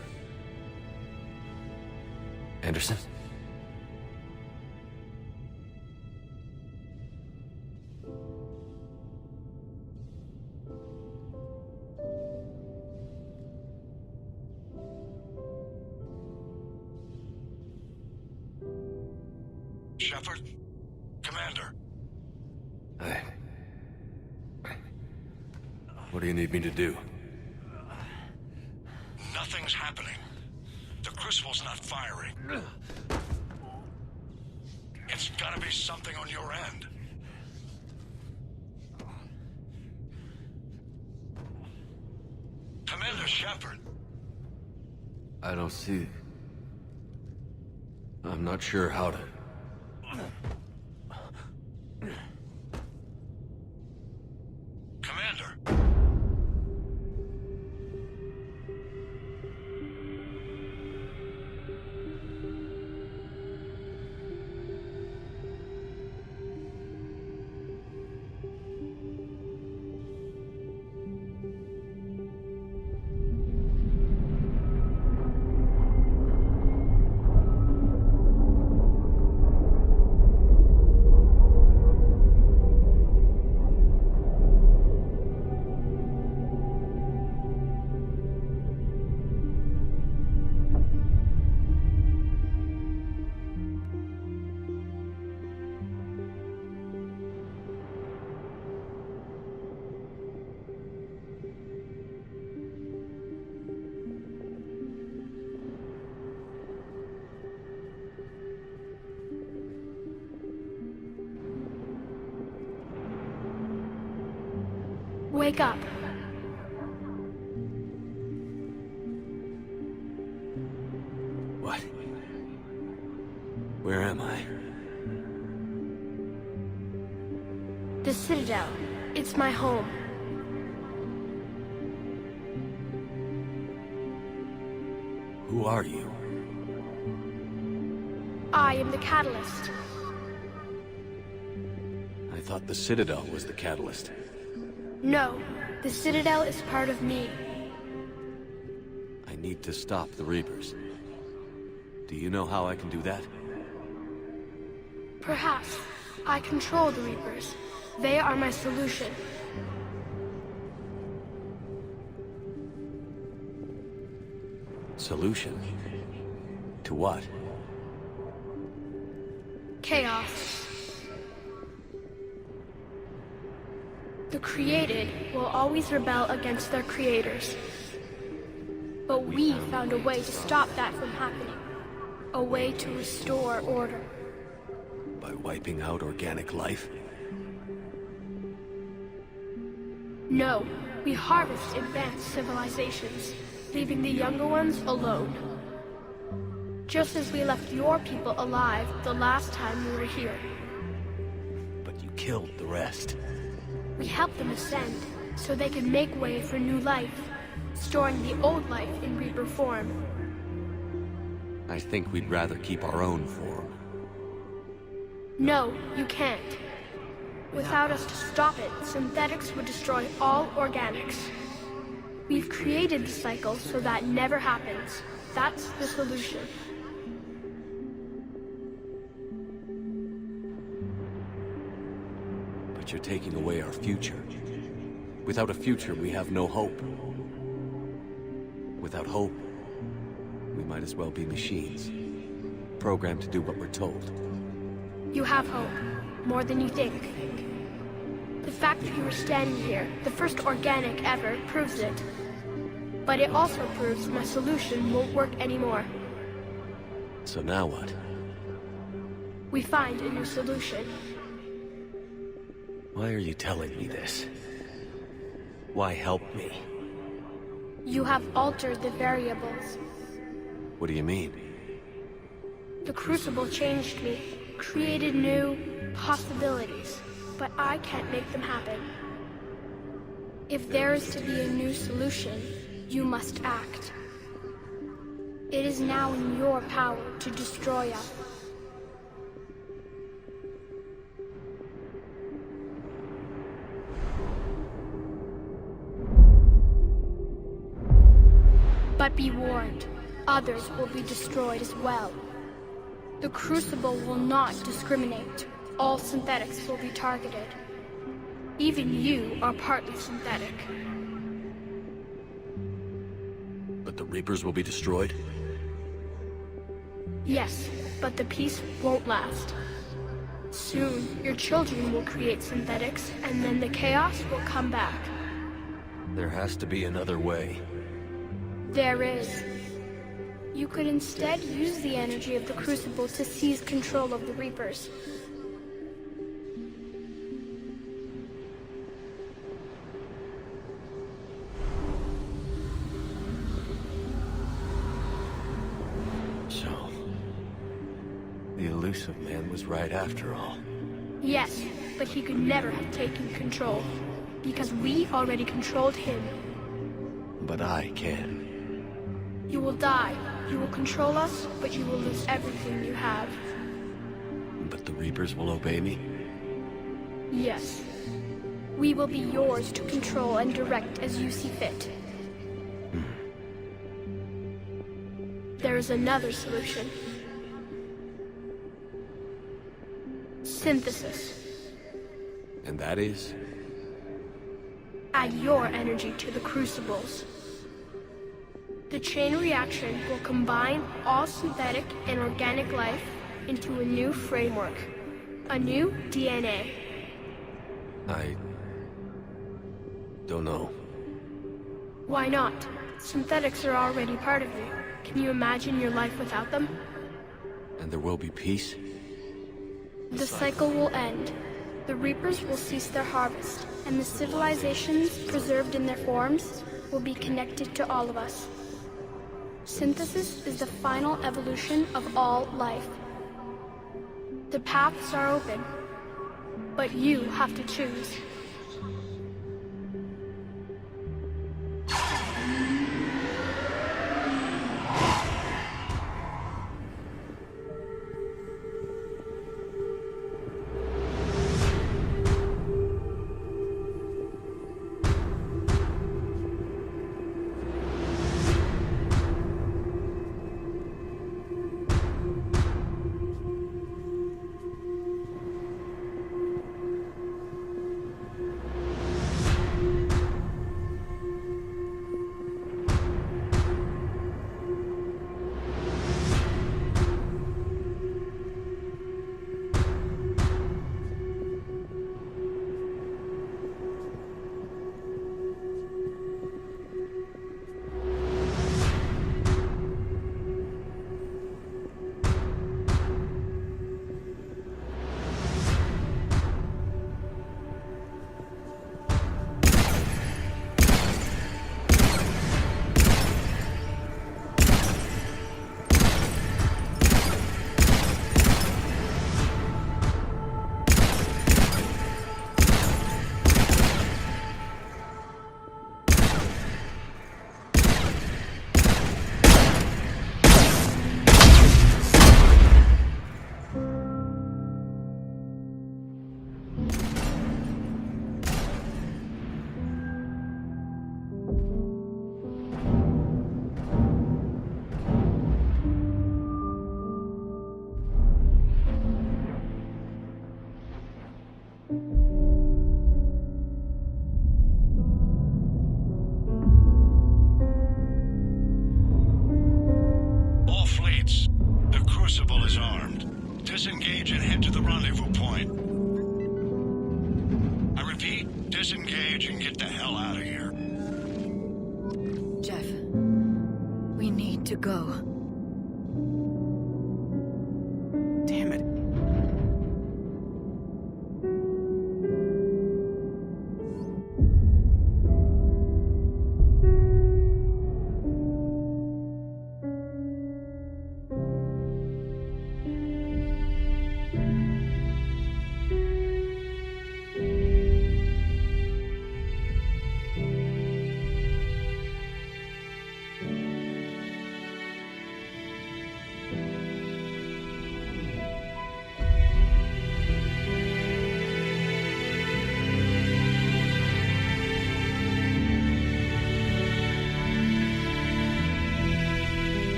Anderson? Shepard? Commander? What do you need me to do? Nothing's happening. The Crucible's not firing. It's gotta be something on your end. Shepard. I don't see... I'm not sure how to... Commander! Wake up. What? Where am I? The Citadel. It's my home. Who are you? I am the Catalyst. I thought the Citadel was the catalyst. No, the Citadel is part of me. I need to stop the Reapers. Do you know how I can do that? Perhaps. I control the Reapers. They are my solution. Solution? To what? Chaos. The created will always rebel against their creators. But we found a way to stop that from happening. A way to restore order. By wiping out organic life? No, we harvest advanced civilizations, leaving the younger ones alone. Just as we left your people alive the last time we were here. But you killed the rest. We helped them ascend, so they could make way for new life, storing the old life in Reaper form. I think we'd rather keep our own form. No, you can't. Without us to stop it, synthetics would destroy all organics. We've created the cycle so that never happens. That's the solution. But you're taking away our future. Without a future, we have no hope. Without hope, we might as well be machines. Programmed to do what we're told. You have hope. More than you think. The fact that you were standing here, the first organic ever, proves it. But it also proves my solution won't work anymore. So now what? We find a new solution. Why are you telling me this? Why help me? You have altered the variables. What do you mean? The Crucible changed me, created new possibilities, but I can't make them happen. If there is to be a new solution, you must act. It is now in your power to destroy us. But be warned, others will be destroyed as well. The Crucible will not discriminate. All synthetics will be targeted. Even you are partly synthetic. But the Reapers will be destroyed? Yes, but the peace won't last. Soon, your children will create synthetics, and then the chaos will come back. There has to be another way. There is. You could instead use the energy of the Crucible to seize control of the Reapers. The elusive man was right after all. Yes, but he could never have taken control, because we already controlled him. But I can. You will die. You will control us, but you will lose everything you have. But the Reapers will obey me? Yes. We will be yours to control and direct as you see fit. There is another solution. Synthesis. And that is? Add your energy to the crucibles. The chain reaction will combine all synthetic and organic life into a new framework. A new DNA. I don't know. Why not? Synthetics are already part of you. Can you imagine your life without them? And there will be peace? The cycle will end. The Reapers will cease their harvest, and the civilizations preserved in their forms will be connected to all of us. Synthesis is the final evolution of all life. The paths are open, but you have to choose. Disengage and head to the rendezvous point. I repeat, disengage and get the hell out of here. Jeff, we need to go. Damn it.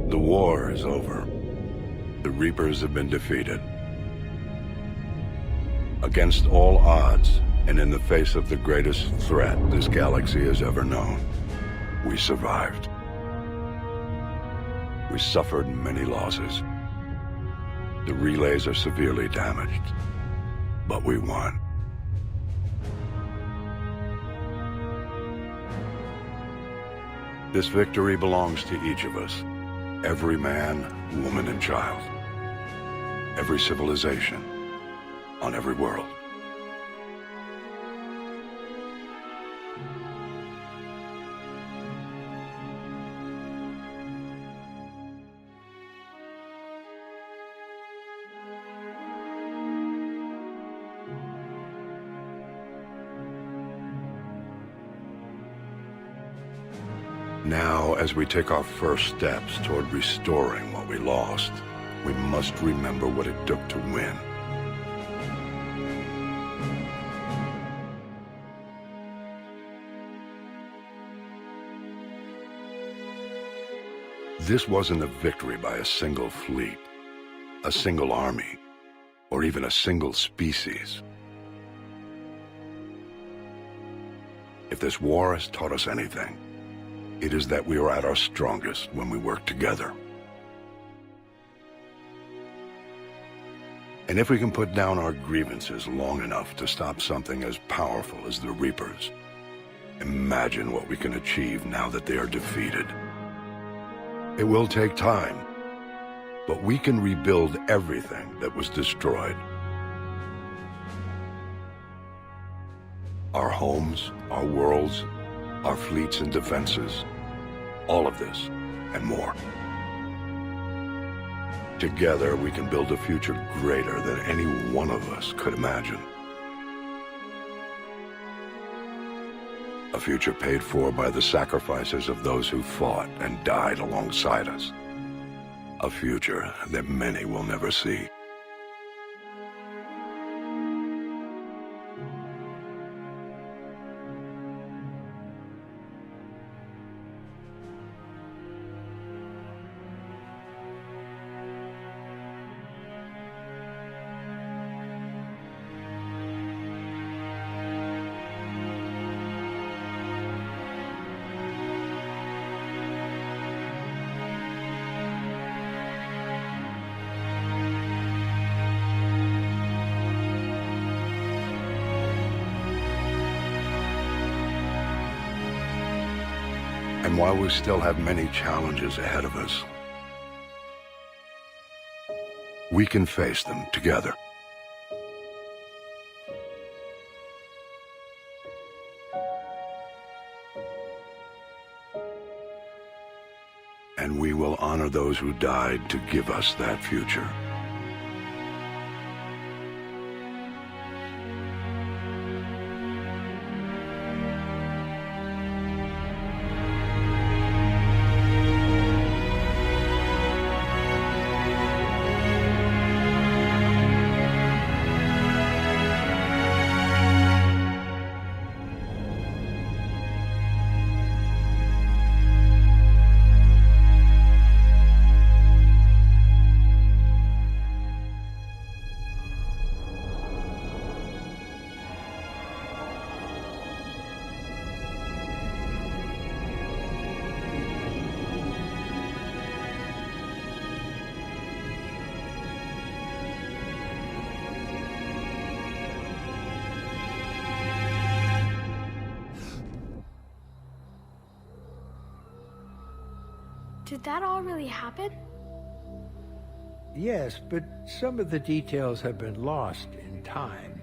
The war is over. The Reapers have been defeated. Against all odds, and in the face of the greatest threat this galaxy has ever known, we survived. We suffered many losses. The relays are severely damaged, but we won. This victory belongs to each of us. Every man, woman, and child. Every civilization. On every world. Now, as we take our first steps toward restoring what we lost, we must remember what it took to win. This wasn't a victory by a single fleet, a single army, or even a single species. If this war has taught us anything, it is that we are at our strongest when we work together. And if we can put down our grievances long enough to stop something as powerful as the Reapers, imagine what we can achieve now that they are defeated. It will take time, but we can rebuild everything that was destroyed. Our homes, our worlds, our fleets and defenses, all of this and more. Together, we can build a future greater than any one of us could imagine. A future paid for by the sacrifices of those who fought and died alongside us. A future that many will never see. And while we still have many challenges ahead of us, we can face them together. And we will honor those who died to give us that future. Did that all really happen? Yes, but some of the details have been lost in time.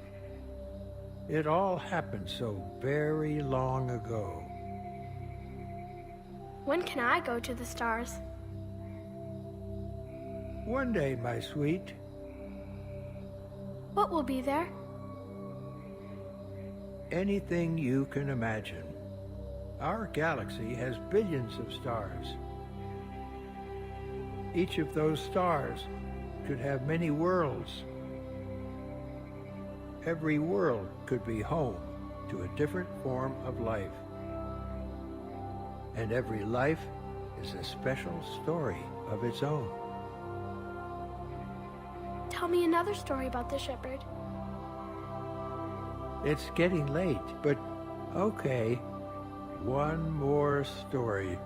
It all happened so very long ago. When can I go to the stars? One day, my sweet. What will be there? Anything you can imagine. Our galaxy has billions of stars. Each of those stars could have many worlds. Every world could be home to a different form of life. And every life is a special story. of its own. Tell me another story about the shepherd. It's getting late, but okay. One more story.